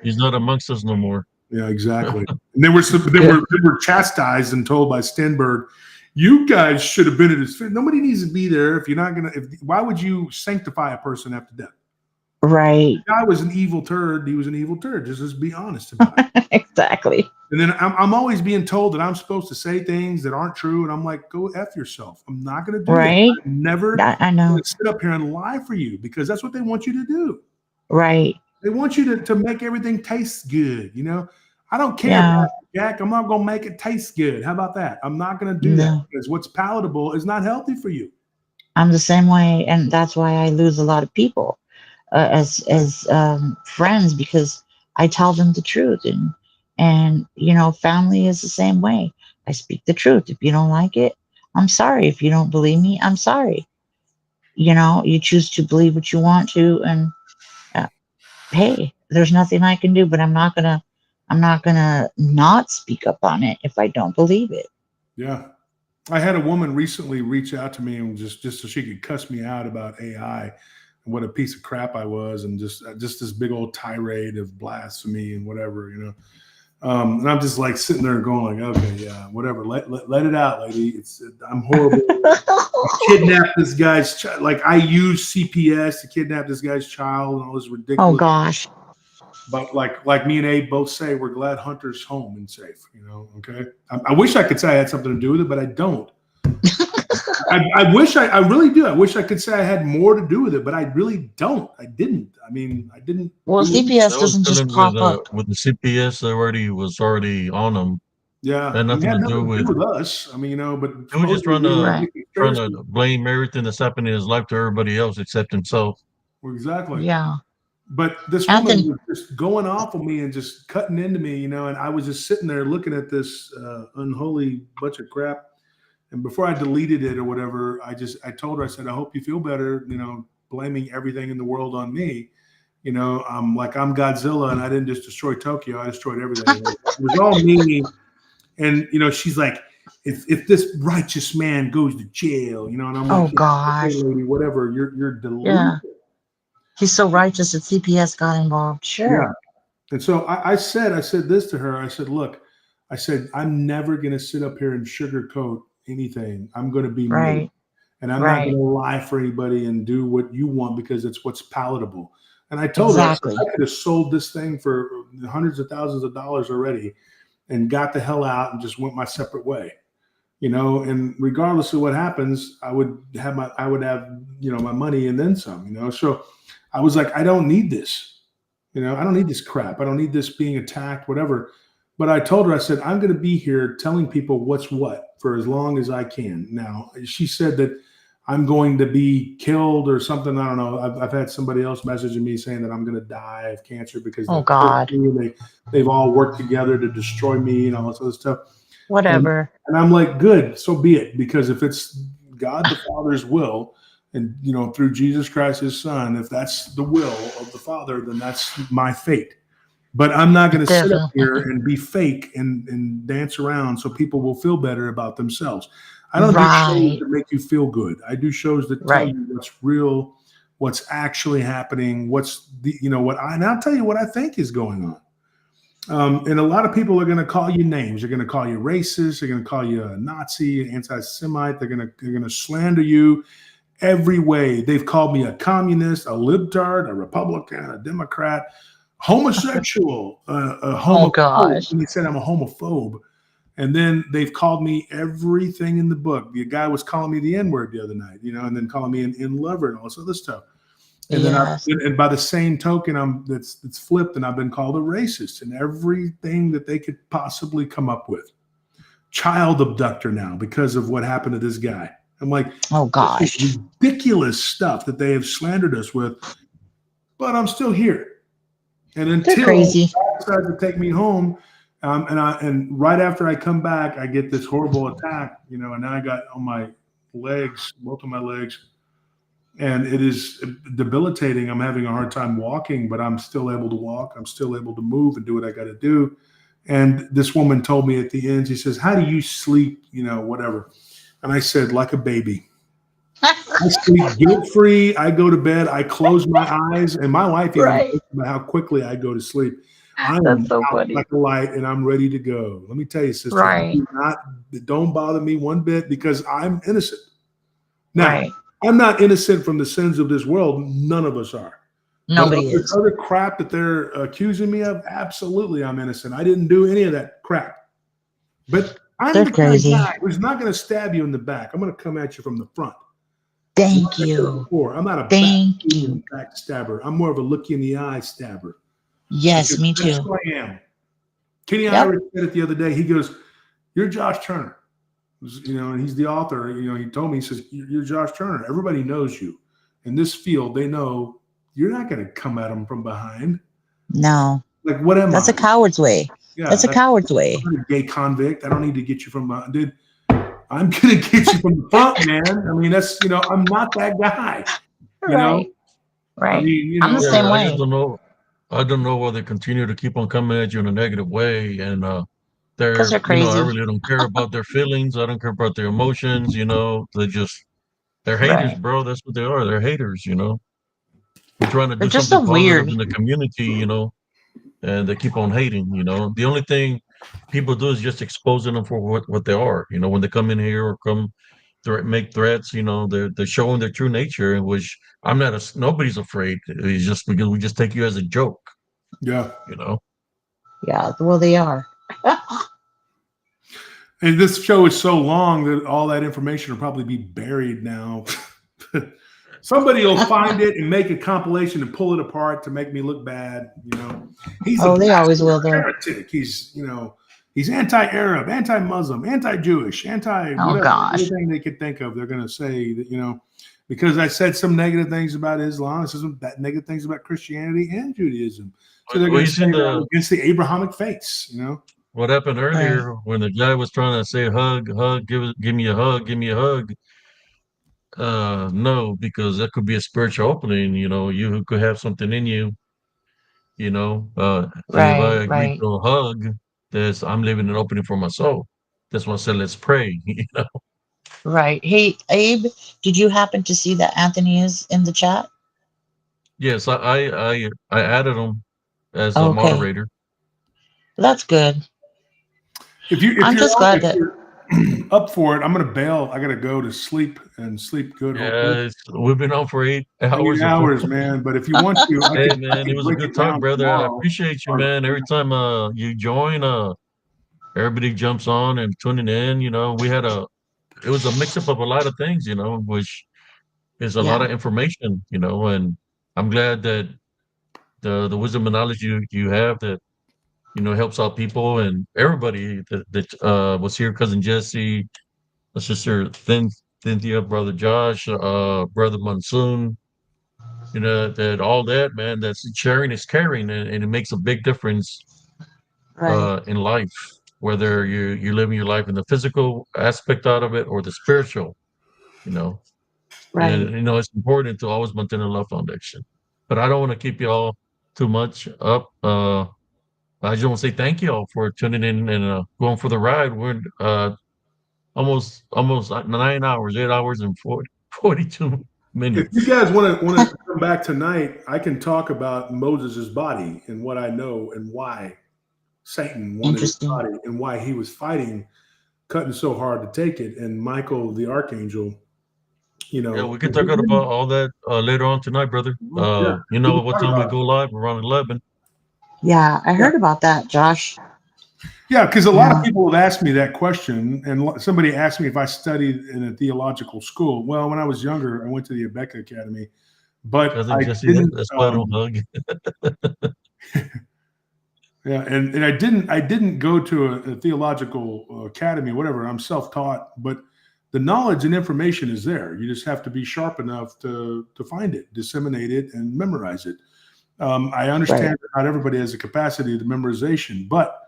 He's not amongst us no more. Yeah, exactly. And they were chastised and told by Stenberg, you guys should have been at his. Nobody needs to be there if you're not gonna. Why would you sanctify a person after death? Right. The guy was an evil turd. He was an evil turd. Just let's be honest about it. Exactly. And then I'm always being told that I'm supposed to say things that aren't true, and I'm like, go F yourself. I'm not going to do that. I'm never I know. going to sit up here and lie for you because that's what they want you to do. Right. They want you to make everything taste good. I don't care about Jack. I'm not going to make it taste good. How about that? I'm not going to do that because what's palatable is not healthy for you. I'm the same way, and that's why I lose a lot of people as friends because I tell them the truth, and family is the same way. I speak the truth. If you don't like it, I'm sorry. If you don't believe me, I'm sorry. You choose to believe what you want to, and hey, there's nothing I can do. But I'm not gonna not speak up on it if I don't believe it. Yeah. I had a woman recently reach out to me and just so she could cuss me out about AI and what a piece of crap I was, and just this big old tirade of blasphemy and whatever, and I'm just like sitting there going like, okay, yeah, whatever, let it out, lady. I'm horrible. I kidnapped this guy's child. Like I used CPS to kidnap this guy's child and all this ridiculous. Oh gosh. But like me and Abe both say, we're glad Hunter's home and safe. Okay. I wish I could say I had something to do with it, but I don't. I wish I really do. I wish I could say I had more to do with it, but I really don't. I didn't. I didn't. Well, CPS doesn't just pop up with the CPS. Was already on them. Yeah, had nothing to do with us. But he was just trying to blame everything that's happened in his life to everybody else except himself. Exactly. Yeah. But this woman was just going off on me and just cutting into me, and I was just sitting there looking at this unholy bunch of crap. And before I deleted it or whatever, I told her, I said, I hope you feel better, blaming everything in the world on me. I'm Godzilla and I didn't just destroy Tokyo. I destroyed everything. It was all me. And, she's like, if this righteous man goes to jail, and I'm like, oh gosh, hey, lady, whatever, you're deluded. Yeah. He's so righteous that CPS got involved. Sure. Yeah. And so I said this to her. I said, look, I'm never going to sit up here and sugarcoat anything. I'm going to be me. And I'm not going to lie for anybody and do what you want because it's what's palatable. And I told her, I could have sold this thing for hundreds of thousands of dollars already and got the hell out and just went my separate way. And regardless of what happens, I would have my money and then some, so I was like, I don't need this, I don't need this crap. I don't need this being attacked, whatever. But I told her, I said, I'm going to be here telling people what's what for as long as I can. Now, she said that I'm going to be killed or something. I don't know. I've had somebody else messaging me saying that I'm going to die of cancer because they've all worked together to destroy me and all this other stuff. Whatever. And I'm like, good, so be it. Because if it's God the Father's will, and through Jesus Christ His Son, if that's the will of the Father, then that's my fate. But I'm not going to sit up here Definitely. and be fake and dance around so people will feel better about themselves. I don't do shows Right. that make you feel good. I do shows that tell Right. you what's real, what's actually happening, what's and I'll tell you what I think is going on. And a lot of people are going to call you names. They're going to call you racist. They're going to call you a Nazi, an anti-Semite. They're going to slander you every way. They've called me a communist, a libtard, a Republican, a Democrat, homosexual, a Oh homophobe. gosh. And they said I'm a homophobe. And then they've called me everything in the book. The guy was calling me the N-word the other night, and then calling me an lover and all this other stuff. And then Yes. and by the same token, it's flipped, and I've been called a racist and everything that they could possibly come up with. Child abductor now because of what happened to this guy. I'm like, Oh this is gosh. ridiculous stuff that they have slandered us with, but I'm still here. And They're until crazy. God decides to take me home, and right after I come back, I get this horrible attack, and now I got on my legs, both of my legs, and it is debilitating. I'm having a hard time walking, but I'm still able to walk. I'm still able to move and do what I got to do. And this woman told me at the end, she says, "How do you sleep? Whatever." And I said, "Like a baby. I sleep guilt free. I go to bed. I close my eyes." And my wife even Right. thinks about how quickly I go to sleep. I am That's so out funny. like a light, and I'm ready to go. Let me tell you, sister, Right. don't bother me one bit because I'm innocent. Now, Right. I'm not innocent from the sins of this world. None of us are. But of Nobody this is. other crap that they're accusing me of, absolutely, I'm innocent. I didn't do any of that crap. But I'm They're the kind of crazy. guy who's not going to stab you in the back. I'm going to come at you from the front. Thank Like I said you. before, I'm not a Thank you. back stabber. I'm more of a look you in the eye stabber. Yes, Because me that's too. who I am. Kenny Yep. Irish said it the other day. He goes, "You're Josh Turner." And he's the author. He told me, he says, "You're Josh Turner. Everybody knows you. In this field, they know you're not going to come at them from behind. No. Like, what am That's I? a coward's way. Yeah, That's a coward's way. I'm not a gay convict. I don't need to get you from behind. Dude, I'm going to get you from the front, man. I mean, that's, I'm not that guy. Right. I Right. mean, I'm the same Yeah, I just way. don't know. I don't know why they continue to keep on coming at you in a negative way. And Because they're I crazy. really don't care about their feelings. I don't care about their emotions. They're haters, Right. bro. That's what they are. They're haters. We're trying to They're do just something so positive weird. in the community, and they keep on hating. The only thing people do is just exposing them for what they are. When they come in here or make threats, they're showing their true nature, in which nobody's afraid. It's just because we just take you as a joke, yeah. you know. Yeah. Well, they are. And this show is so long that all that information will probably be buried now. Somebody will find it and make a compilation and pull it apart to make me look bad. He's a Oh, they always bastard will, though. heretic. He's anti-Arab, anti-Muslim, anti-Jewish, Oh anti-whatever, gosh. everything they could think of. They're going to say that, because I said some negative things about Islam, I said some negative things about Christianity and Judaism. So they're Well, going you to say seen that I'm against the Abrahamic faiths. what happened Right. earlier when the guy was trying to say hug, give me a hug, give me a hug. No, because that could be a spiritual opening. You could have something in you. And if I Right. agree Right. to a hug, I'm leaving an opening for my soul. That's why I said let's pray. Right. Hey, Abe, did you happen to see that Anthony is in the chat? Yes, I added him as a Okay. moderator. That's good. If you if I'm you're just glad if that. you're up for it, I'm gonna bail. I gotta go to sleep and sleep good. Hopefully, We've been on for 8 hours. 8 hours, man. But if you want to, I Hey could I man, it could was a break good it talk, down brother. I tomorrow. appreciate you, Or man. Every time you join, everybody jumps on and tuning in. It was a mix up of a lot of things, which is a lot Yeah. of information, and I'm glad that the wisdom and knowledge you have that helps out people and everybody that was here. Cousin Jesse, sister Cynthia, brother Josh, brother Monsoon. That all that, man. That's sharing is caring, and it makes a big difference Right. in life. whether you're living your life in the physical aspect out of it or the spiritual, you know. Right. And it's important to always maintain a love foundation. But I don't want to keep you all too much up. I just want to say thank you all for tuning in and going for the ride. We're almost 9 hours, 8 hours and 42 If you minutes. guys want to come back tonight, I can talk about Moses' body and what I know and why Satan wanted his Interesting. body and why he was fighting, cutting so hard to take it. And Michael, the archangel, Yeah, we can talk about all that later on tonight, brother. yeah, You we know can what talk time we about it. go live? Around 11. Yeah, I Yeah. heard about that, Josh. Yeah, because a lot of Yeah. people have asked me that question, and somebody asked me if I studied in a theological school. Well, when I was younger, I went to the Abeka Academy, but Cousin I Jesse, didn't. that's why I don't hug. Yeah, and I didn't go to a theological academy, whatever. I'm self-taught, but the knowledge and information is there. You just have to be sharp enough to find it, disseminate it, and memorize it. I understand that not everybody has the capacity to memorization, but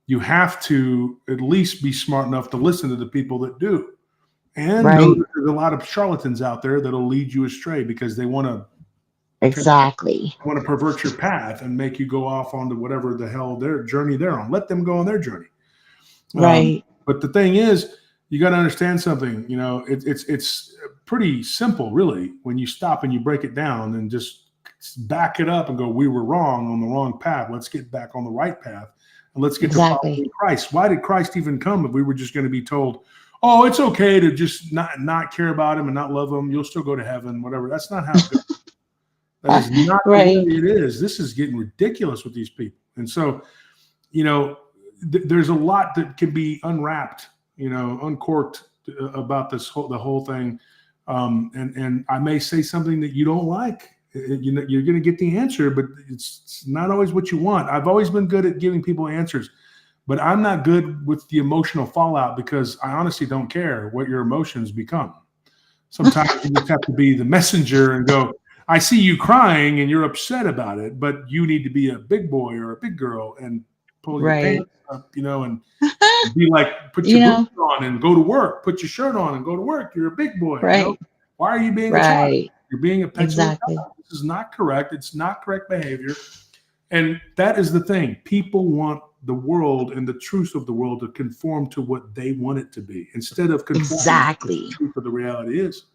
you have to at least be smart enough to listen to the people that do, and know Right. that there's a lot of charlatans out there that'll lead you astray because they want to Exactly. pervert your path and make you go off onto whatever the hell their journey they're on. Let them go on their journey. Right. But the thing is, you got to understand something. It's pretty simple, really, when you stop and you break it down and just back it up and go, we were wrong on the wrong path. Let's get back on the right path and let's get to following Christ. Why did Christ even come if we were just going to be told, oh, it's okay to just not care about him and not love him. You'll still go to heaven, whatever. That's not how it goes. That is not the way it is. This is getting ridiculous with these people. And so, there's a lot that can be unwrapped, uncorked about the whole thing. And I may say something that you don't like. You're going to get the answer, but it's not always what you want. I've always been good at giving people answers, but I'm not good with the emotional fallout because I honestly don't care what your emotions become. Sometimes you just have to be the messenger and go, I see you crying and you're upset about it, but you need to be a big boy or a big girl and pull your pants up, and be like, put your boots on and go to work, put your shirt on and go to work. You're a big boy. Right. Why are you being a child? You're being a petulant child. This is not correct. It's not correct behavior. And that is the thing. People want the world and the truth of the world to conform to what they want it to be instead of conforming to the truth of the reality is.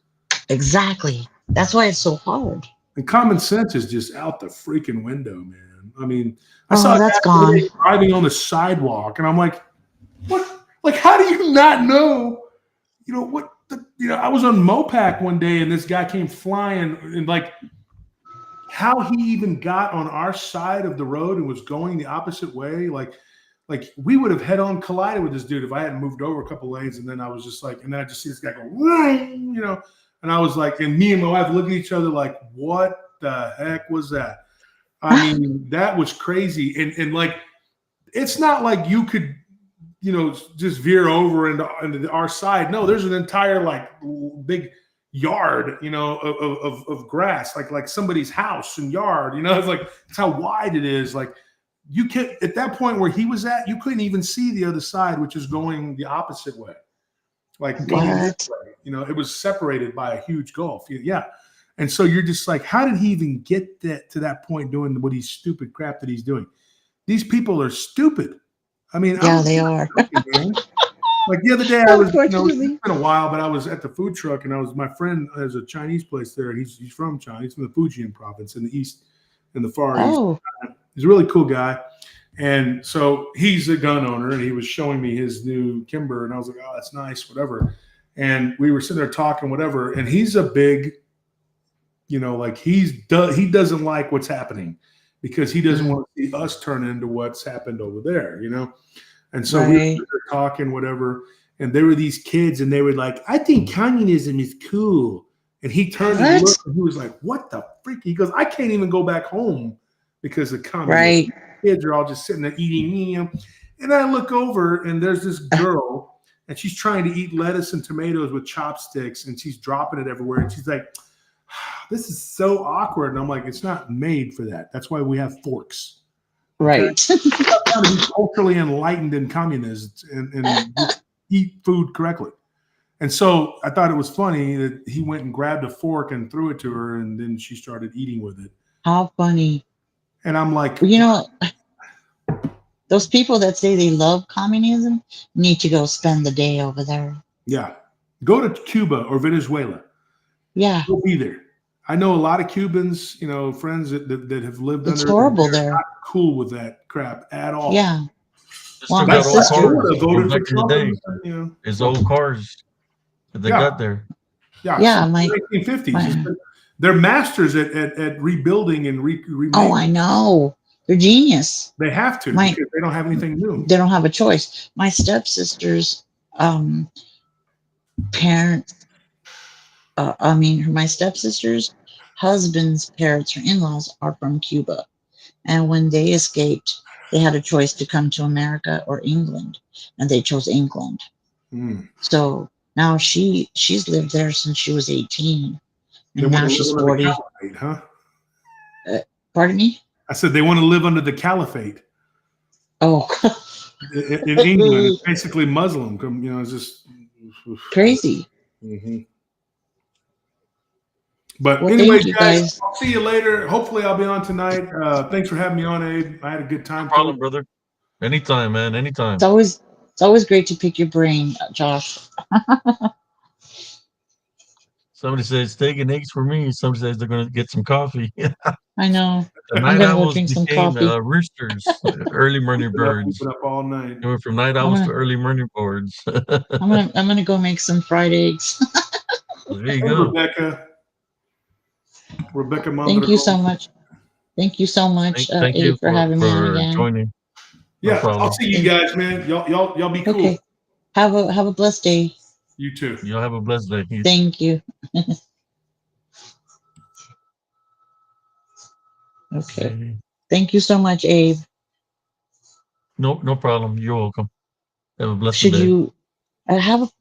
Exactly. That's why it's so hard. And common sense is just out the freaking window, man. I mean, I saw that's gone. Driving on the sidewalk, and I'm like, what? Like, how do you not know? I was on Mopac one day, and this guy came flying, and like, how he even got on our side of the road and was going the opposite way, like we would have head-on collided with this dude if I hadn't moved over a couple lanes, and then I was just like, and then I just see this guy go, and I was like, and me and my wife look at each other like, what the heck was that? I mean, that was crazy. And like, it's not like you could, just veer over into our side. No, there's an entire like big yard, of grass, like somebody's house and yard, it's like, it's how wide it is. Like you can't, at that point where he was at, you couldn't even see the other side, which is going the opposite way. Like what? It was separated by a huge gulf. Yeah. And so you're just like, how did he even get to that point doing what he's stupid crap that he's doing? These people are stupid. I mean, they are. Like the other day, I was, it's been a while, but I was at the food truck and my friend has a Chinese place there and he's from China. He's from the Fujian province in the east, in the far east. He's a really cool guy. And so he's a gun owner and he was showing me his new Kimber and I was like, oh, that's nice, whatever. And we were sitting there talking, whatever. And he's a big, like he doesn't like what's happening because he doesn't want to see us turn into what's happened over there, And so we were talking, whatever. And there were these kids and they were like, I think communism is cool. And he turned and looked and he was like, what the freak? He goes, I can't even go back home because of communism. Kids are all just sitting there eating. And I look over and there's this girl and she's trying to eat lettuce and tomatoes with chopsticks and she's dropping it everywhere. And she's like, this is so awkward. And I'm like, it's not made for that. That's why we have forks. Okay, Right. I'm trying to be culturally enlightened in communists and eat food correctly. And so I thought it was funny that he went and grabbed a fork and threw it to her, and then she started eating with it. How funny. And I'm like, Well, you know, those people that say they love communism need to go spend the day over there. yeah, go to Cuba or Venezuela. Yeah, Go be there. I know a lot of Cubans, friends that have lived it's under it, and horrible they're there. not cool with that crap at all. Yeah. They Well, still my got That's old why sister, cars Florida from voted for back in the Trump. day. It's So old cars that they yeah, got there. yeah, yeah, since the 1950s. my, They're masters at rebuilding and oh, remaking. I know. They're genius. They have to My, because they don't have anything new. they don't have a choice. My stepsister's um, parents, my stepsister's husband's parents or in-laws are from Cuba. And when they escaped, they had a choice to come to America or England, and they chose England. Mm. So now she's lived there since she was 18, They and want now to live she's under the 40. caliphate, huh? Uh, pardon me? I said they want to live under the caliphate Oh, in England. It's basically Muslim. It's just crazy. Mhm. But Well, anyway, thank you guys, guys. I'll see you later. Hopefully, I'll be on tonight. Thanks for having me on, Abe. I had a good No time. problem, brother. Anytime, man. It's Anytime. always great to pick your brain, Josh. Somebody says steak and eggs for me. Somebody says they're going to get some coffee. I know. The I'm night gonna go owls drink some became coffee. roosters, early morning We've birds. been up all night. They went from night I'm owls to gonna early morning birds. I'm gonna go make some fried eggs. There you Hey, go. Rebecca Thank you Mondragon. so much. Thank you so much, Thank you Abe, for having me on for again. joining. No Yeah, I'll problem. see you guys, man. Y'all be cool. Okay. Have a blessed day. You too. Y'all have a blessed day. Thank you. Okay. Okay. Thank you so much, Abe. No problem. You're welcome. Have a blessed Should day. you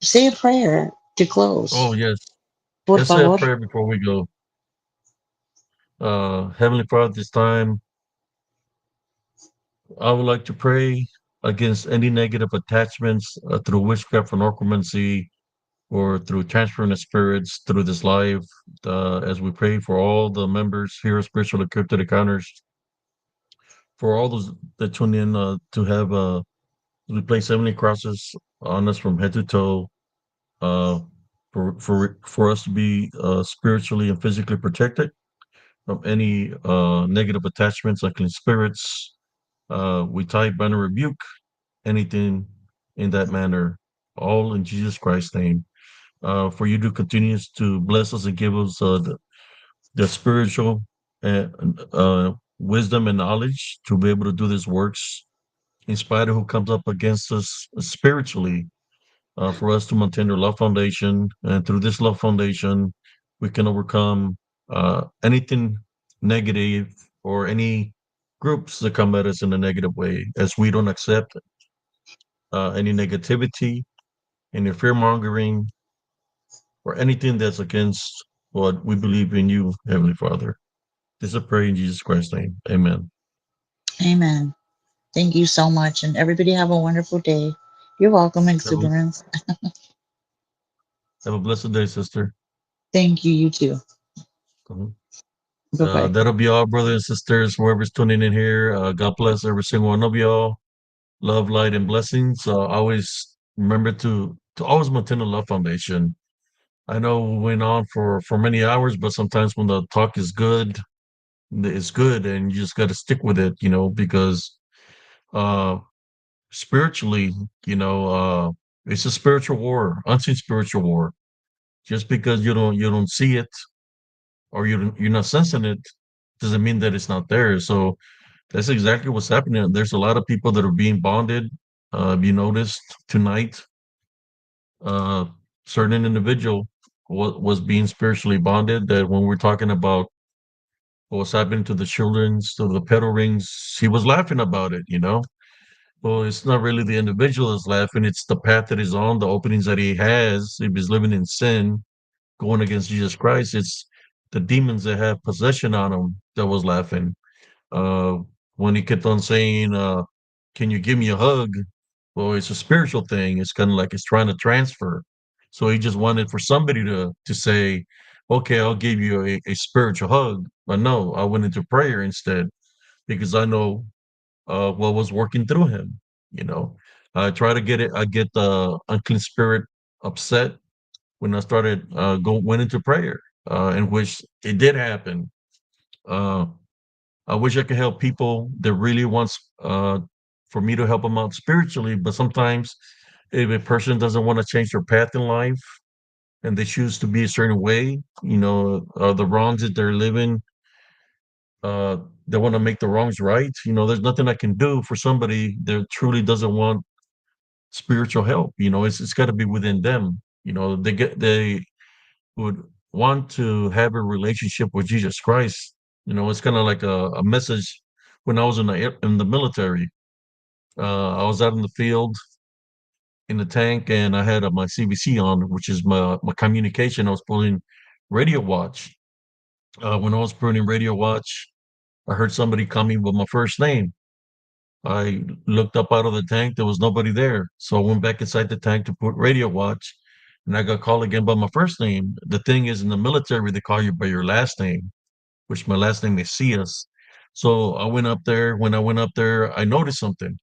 say a prayer to Oh close? yes. Por Let's say a favor. prayer before we go. Heavenly Father, this time I would like to pray against any negative attachments through witchcraft or necromancy or through transferring of spirits through this live. As we pray for all the members here of Spiritual Encrypted Encounters, for all those that tune in to have we place 70 crosses on us from head to toe, uh, for us to be spiritually and physically protected from any negative attachments like in spirits. We type and rebuke anything in that manner, all in Jesus Christ's name. For you to continue to bless us and give us the spiritual wisdom and knowledge to be able to do these works in spite of who comes up against us spiritually, for us to maintain our love foundation. And through this love foundation, we can overcome anything negative or any groups that come at us in a negative way, as we don't accept any negativity, any fear mongering, or anything that's against what we believe in you, Heavenly Father. This I pray in Jesus Christ's name. Amen. Amen. Thank you so much, and everybody have a wonderful day. You're welcome, Have a, exuberance. have a blessed day, sister. Thank you. You too. Mhm. Bye bye. That'll be all, brothers and sisters, whoever's tuning in here. God bless every single one of y'all. Love, light, and blessings. Always remember to always maintain a love foundation. I know we went on for many hours, but sometimes when the talk is good, it's good, and you just got to stick with it, because uh, spiritually, it's a spiritual war, unseen spiritual war. Just because you don't see it or you're not sensing it doesn't mean that it's not there. So that's exactly what's happening. There's a lot of people that are being bonded. Have you noticed tonight? Uh, certain individual was being spiritually bonded. That when we're talking about what's happening to the children's, to the pedal rings, he was laughing about it. Well, it's not really the individual that's laughing; it's the path that he's on, the openings that he has. If he's living in sin, going against Jesus Christ, it's the demons that have possession on him that was laughing. Uh, when he kept on saying, "Can you give me a hug?" Well, it's a spiritual thing. It's kind of like it's trying to transfer. So he just wanted for somebody to say, "Okay, I'll give you a spiritual hug." But no, I went into prayer instead because I know what was working through him. You know, I try to get it. I get the unclean spirit upset when I started went into prayer, in which it did happen. Uh, I wish I could help people that really wants for me to help them out spiritually, but sometimes if a person doesn't want to change their path in life and they choose to be a certain way, the wrongs that they're living, uh, they want to make the wrongs right. There's nothing I can do for somebody that truly doesn't want spiritual help. It's got to be within them. They would want to have a relationship with Jesus Christ. It's kind of like a message when I was in the military. I was out in the field in the tank, and I had my CBC on, which is my communication. I was pulling radio watch. When I was putting radio watch, I heard somebody call me by my first name. I looked up out of the tank. There was nobody there. So I went back inside the tank to put radio watch, and I got called again by my first name. The thing is, in the military, they call you by your last name, which my last name is Cias. So I went up there. When I went up there, I noticed something.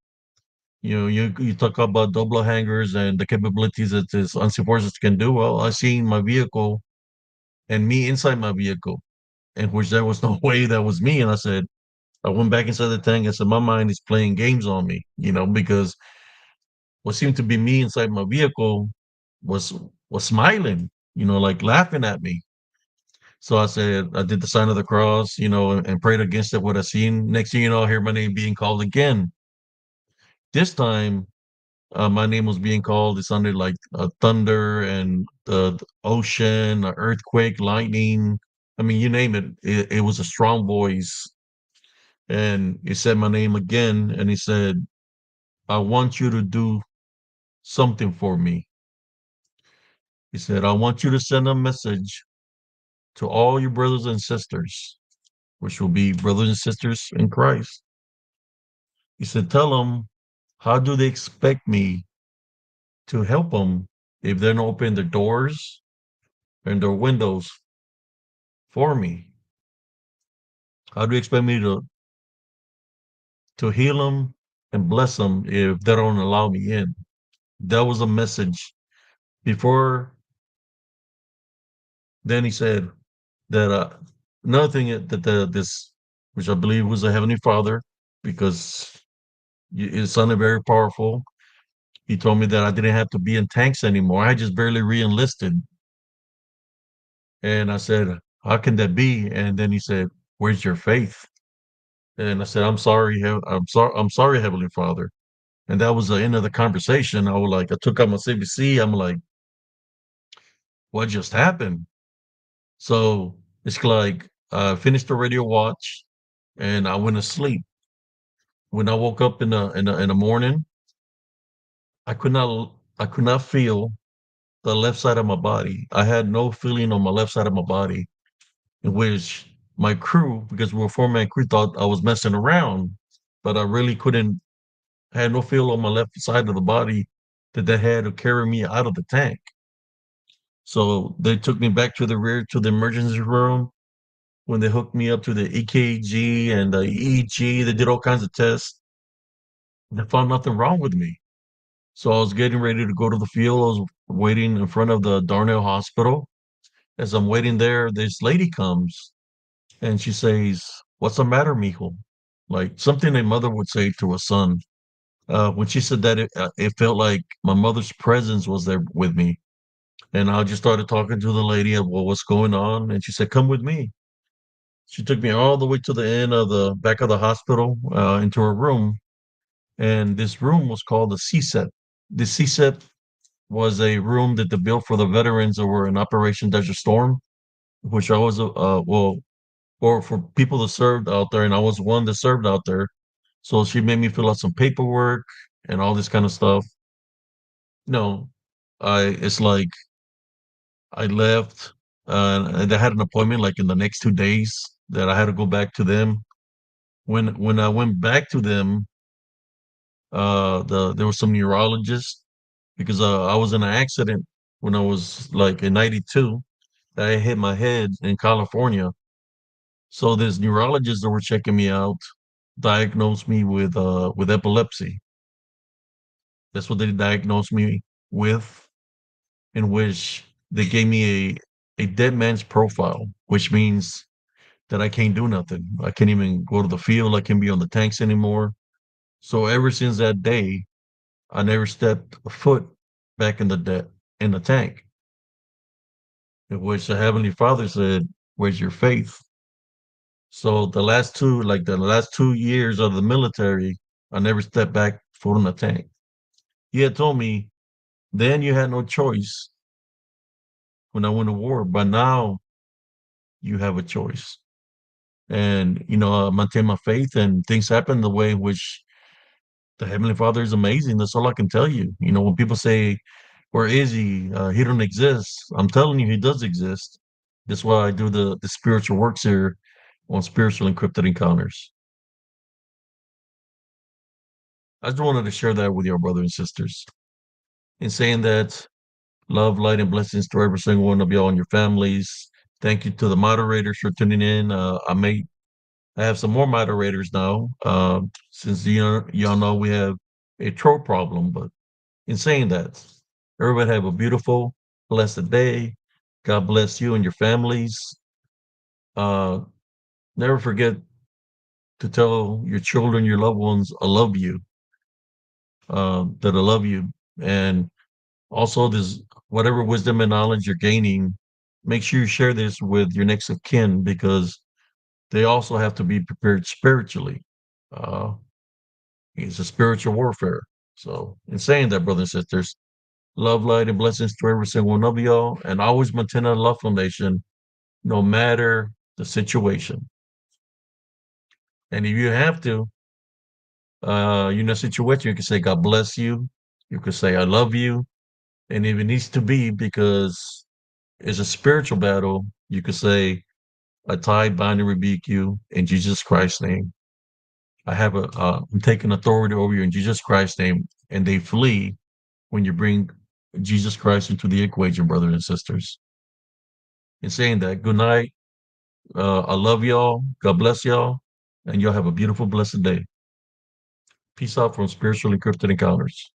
You talk about double hangers and the capabilities that this unseen forces can do. Well, I seen my vehicle and me inside my vehicle, in which there was no way that was me. And I went back inside the tank. I said, my mind is playing games on me, because what seemed to be me inside my vehicle was was smiling, like laughing at me. So I said, I did the sign of the cross, and prayed against it. What I seen. Next thing you know, I hear my name being called again. This time, my name was being called. It sounded like thunder and the ocean, earthquake, lightning. I mean, you name it. It was a strong voice, and he said my name again, and he said, "I want you to do something for me." He said, "I want you to send a message to all your brothers and sisters, which will be brothers and sisters in Christ." He said, "Tell them, how do they expect me to help them if they don't open their doors and their windows for me? How do you expect me to heal them and bless them if they don't allow me in?" That was a message. Before then, he said that another thing that this, which I believe was a heavenly Father, because it sounded very powerful. He told me that I didn't have to be in tanks anymore. I just barely re-enlisted, and I said, "How can that be?" And then he said, "Where's your faith?" And I said, "I'm sorry, I'm sorry, Heavenly Father." And that was the end of the conversation. I took out my CBC. I'm like, what just happened? So it's like I finished the radio watch and I went to sleep. When I woke up in the morning, I could not feel the left side of my body. I had no feeling on my left side of my body, in which my crew, because we were four-man crew, thought I was messing around, but I really couldn't. I had no feel on my left side of the body that they had to carry me out of the tank. So they took me back to the rear to the emergency room. When they hooked me up to the EKG and the EEG, they did all kinds of tests. They found nothing wrong with me. So I was getting ready to go to the field. I was waiting in front of the Darnell Hospital. As I'm waiting there, this lady comes and she says, "What's the matter, mijo?" Like something a mother would say to a son. When she said that, it felt like my mother's presence was there with me. And I just started talking to the lady of, well, what's going on? And she said, "Come with me." She took me all the way to the end of the back of the hospital, into her room. And this room was called the CSEP. The CSEP was a room that they built for the veterans that were in Operation Desert Storm, which I was, or for people that served out there. And I was one that served out there. So she made me fill out some paperwork and all this kind of stuff. No, it's like I left, and I had an appointment like in the next 2 days that I had to go back to them. when I went back to them, there was some neurologists because I was in an accident when I was like in '92. I hit my head in California. So this neurologist that were checking me out diagnosed me with epilepsy. That's what they diagnosed me with, in which they gave me a dead man's profile, which means that I can't do nothing. I can't even go to the field. I can't be on the tanks anymore. So ever since that day, I never stepped a foot back in the tank. In which the Heavenly Father said, "Where's your faith?" So the last 2 years of the military, I never stepped back foot in the tank. He had told me then you had no choice when I went to war, but now you have a choice. And I maintain my faith, and things happen the way in which the Heavenly Father is amazing. That's all I can tell you. When people say, "Where is he? He don't exist." I'm telling you, he does exist. That's why I do the spiritual works here on Spiritual Encrypted Encounters. I just wanted to share that with your brothers and sisters. In saying that, love, light, and blessings to every single one of y'all and your families. Thank you to the moderators for tuning in. I have some more moderators now, since y'all know we have a troll problem. But in saying that, everybody have a beautiful, blessed day. God bless you and your families. Uh, Never forget to tell your children, your loved ones, I love you. That I love you, and also this whatever wisdom and knowledge you're gaining, make sure you share this with your next of kin because they also have to be prepared spiritually. Uh, it's a spiritual warfare. So, in saying that, brothers and sisters, love, light, and blessings to every single one of y'all, and always maintain a love foundation, no matter the situation. And if you have to, you're in a situation, you can say, God bless you. You can say, I love you. And if it needs to be because it's a spiritual battle, you could say, I tie, bind, and rebuke you in Jesus Christ's name. I'm taking authority over you in Jesus Christ's name, and they flee when you bring Jesus Christ into the equation, brothers and sisters. In saying that, good night. I love y'all. God bless y'all. And y'all have a beautiful, blessed day. Peace out from Spiritual Encrypted Encounters.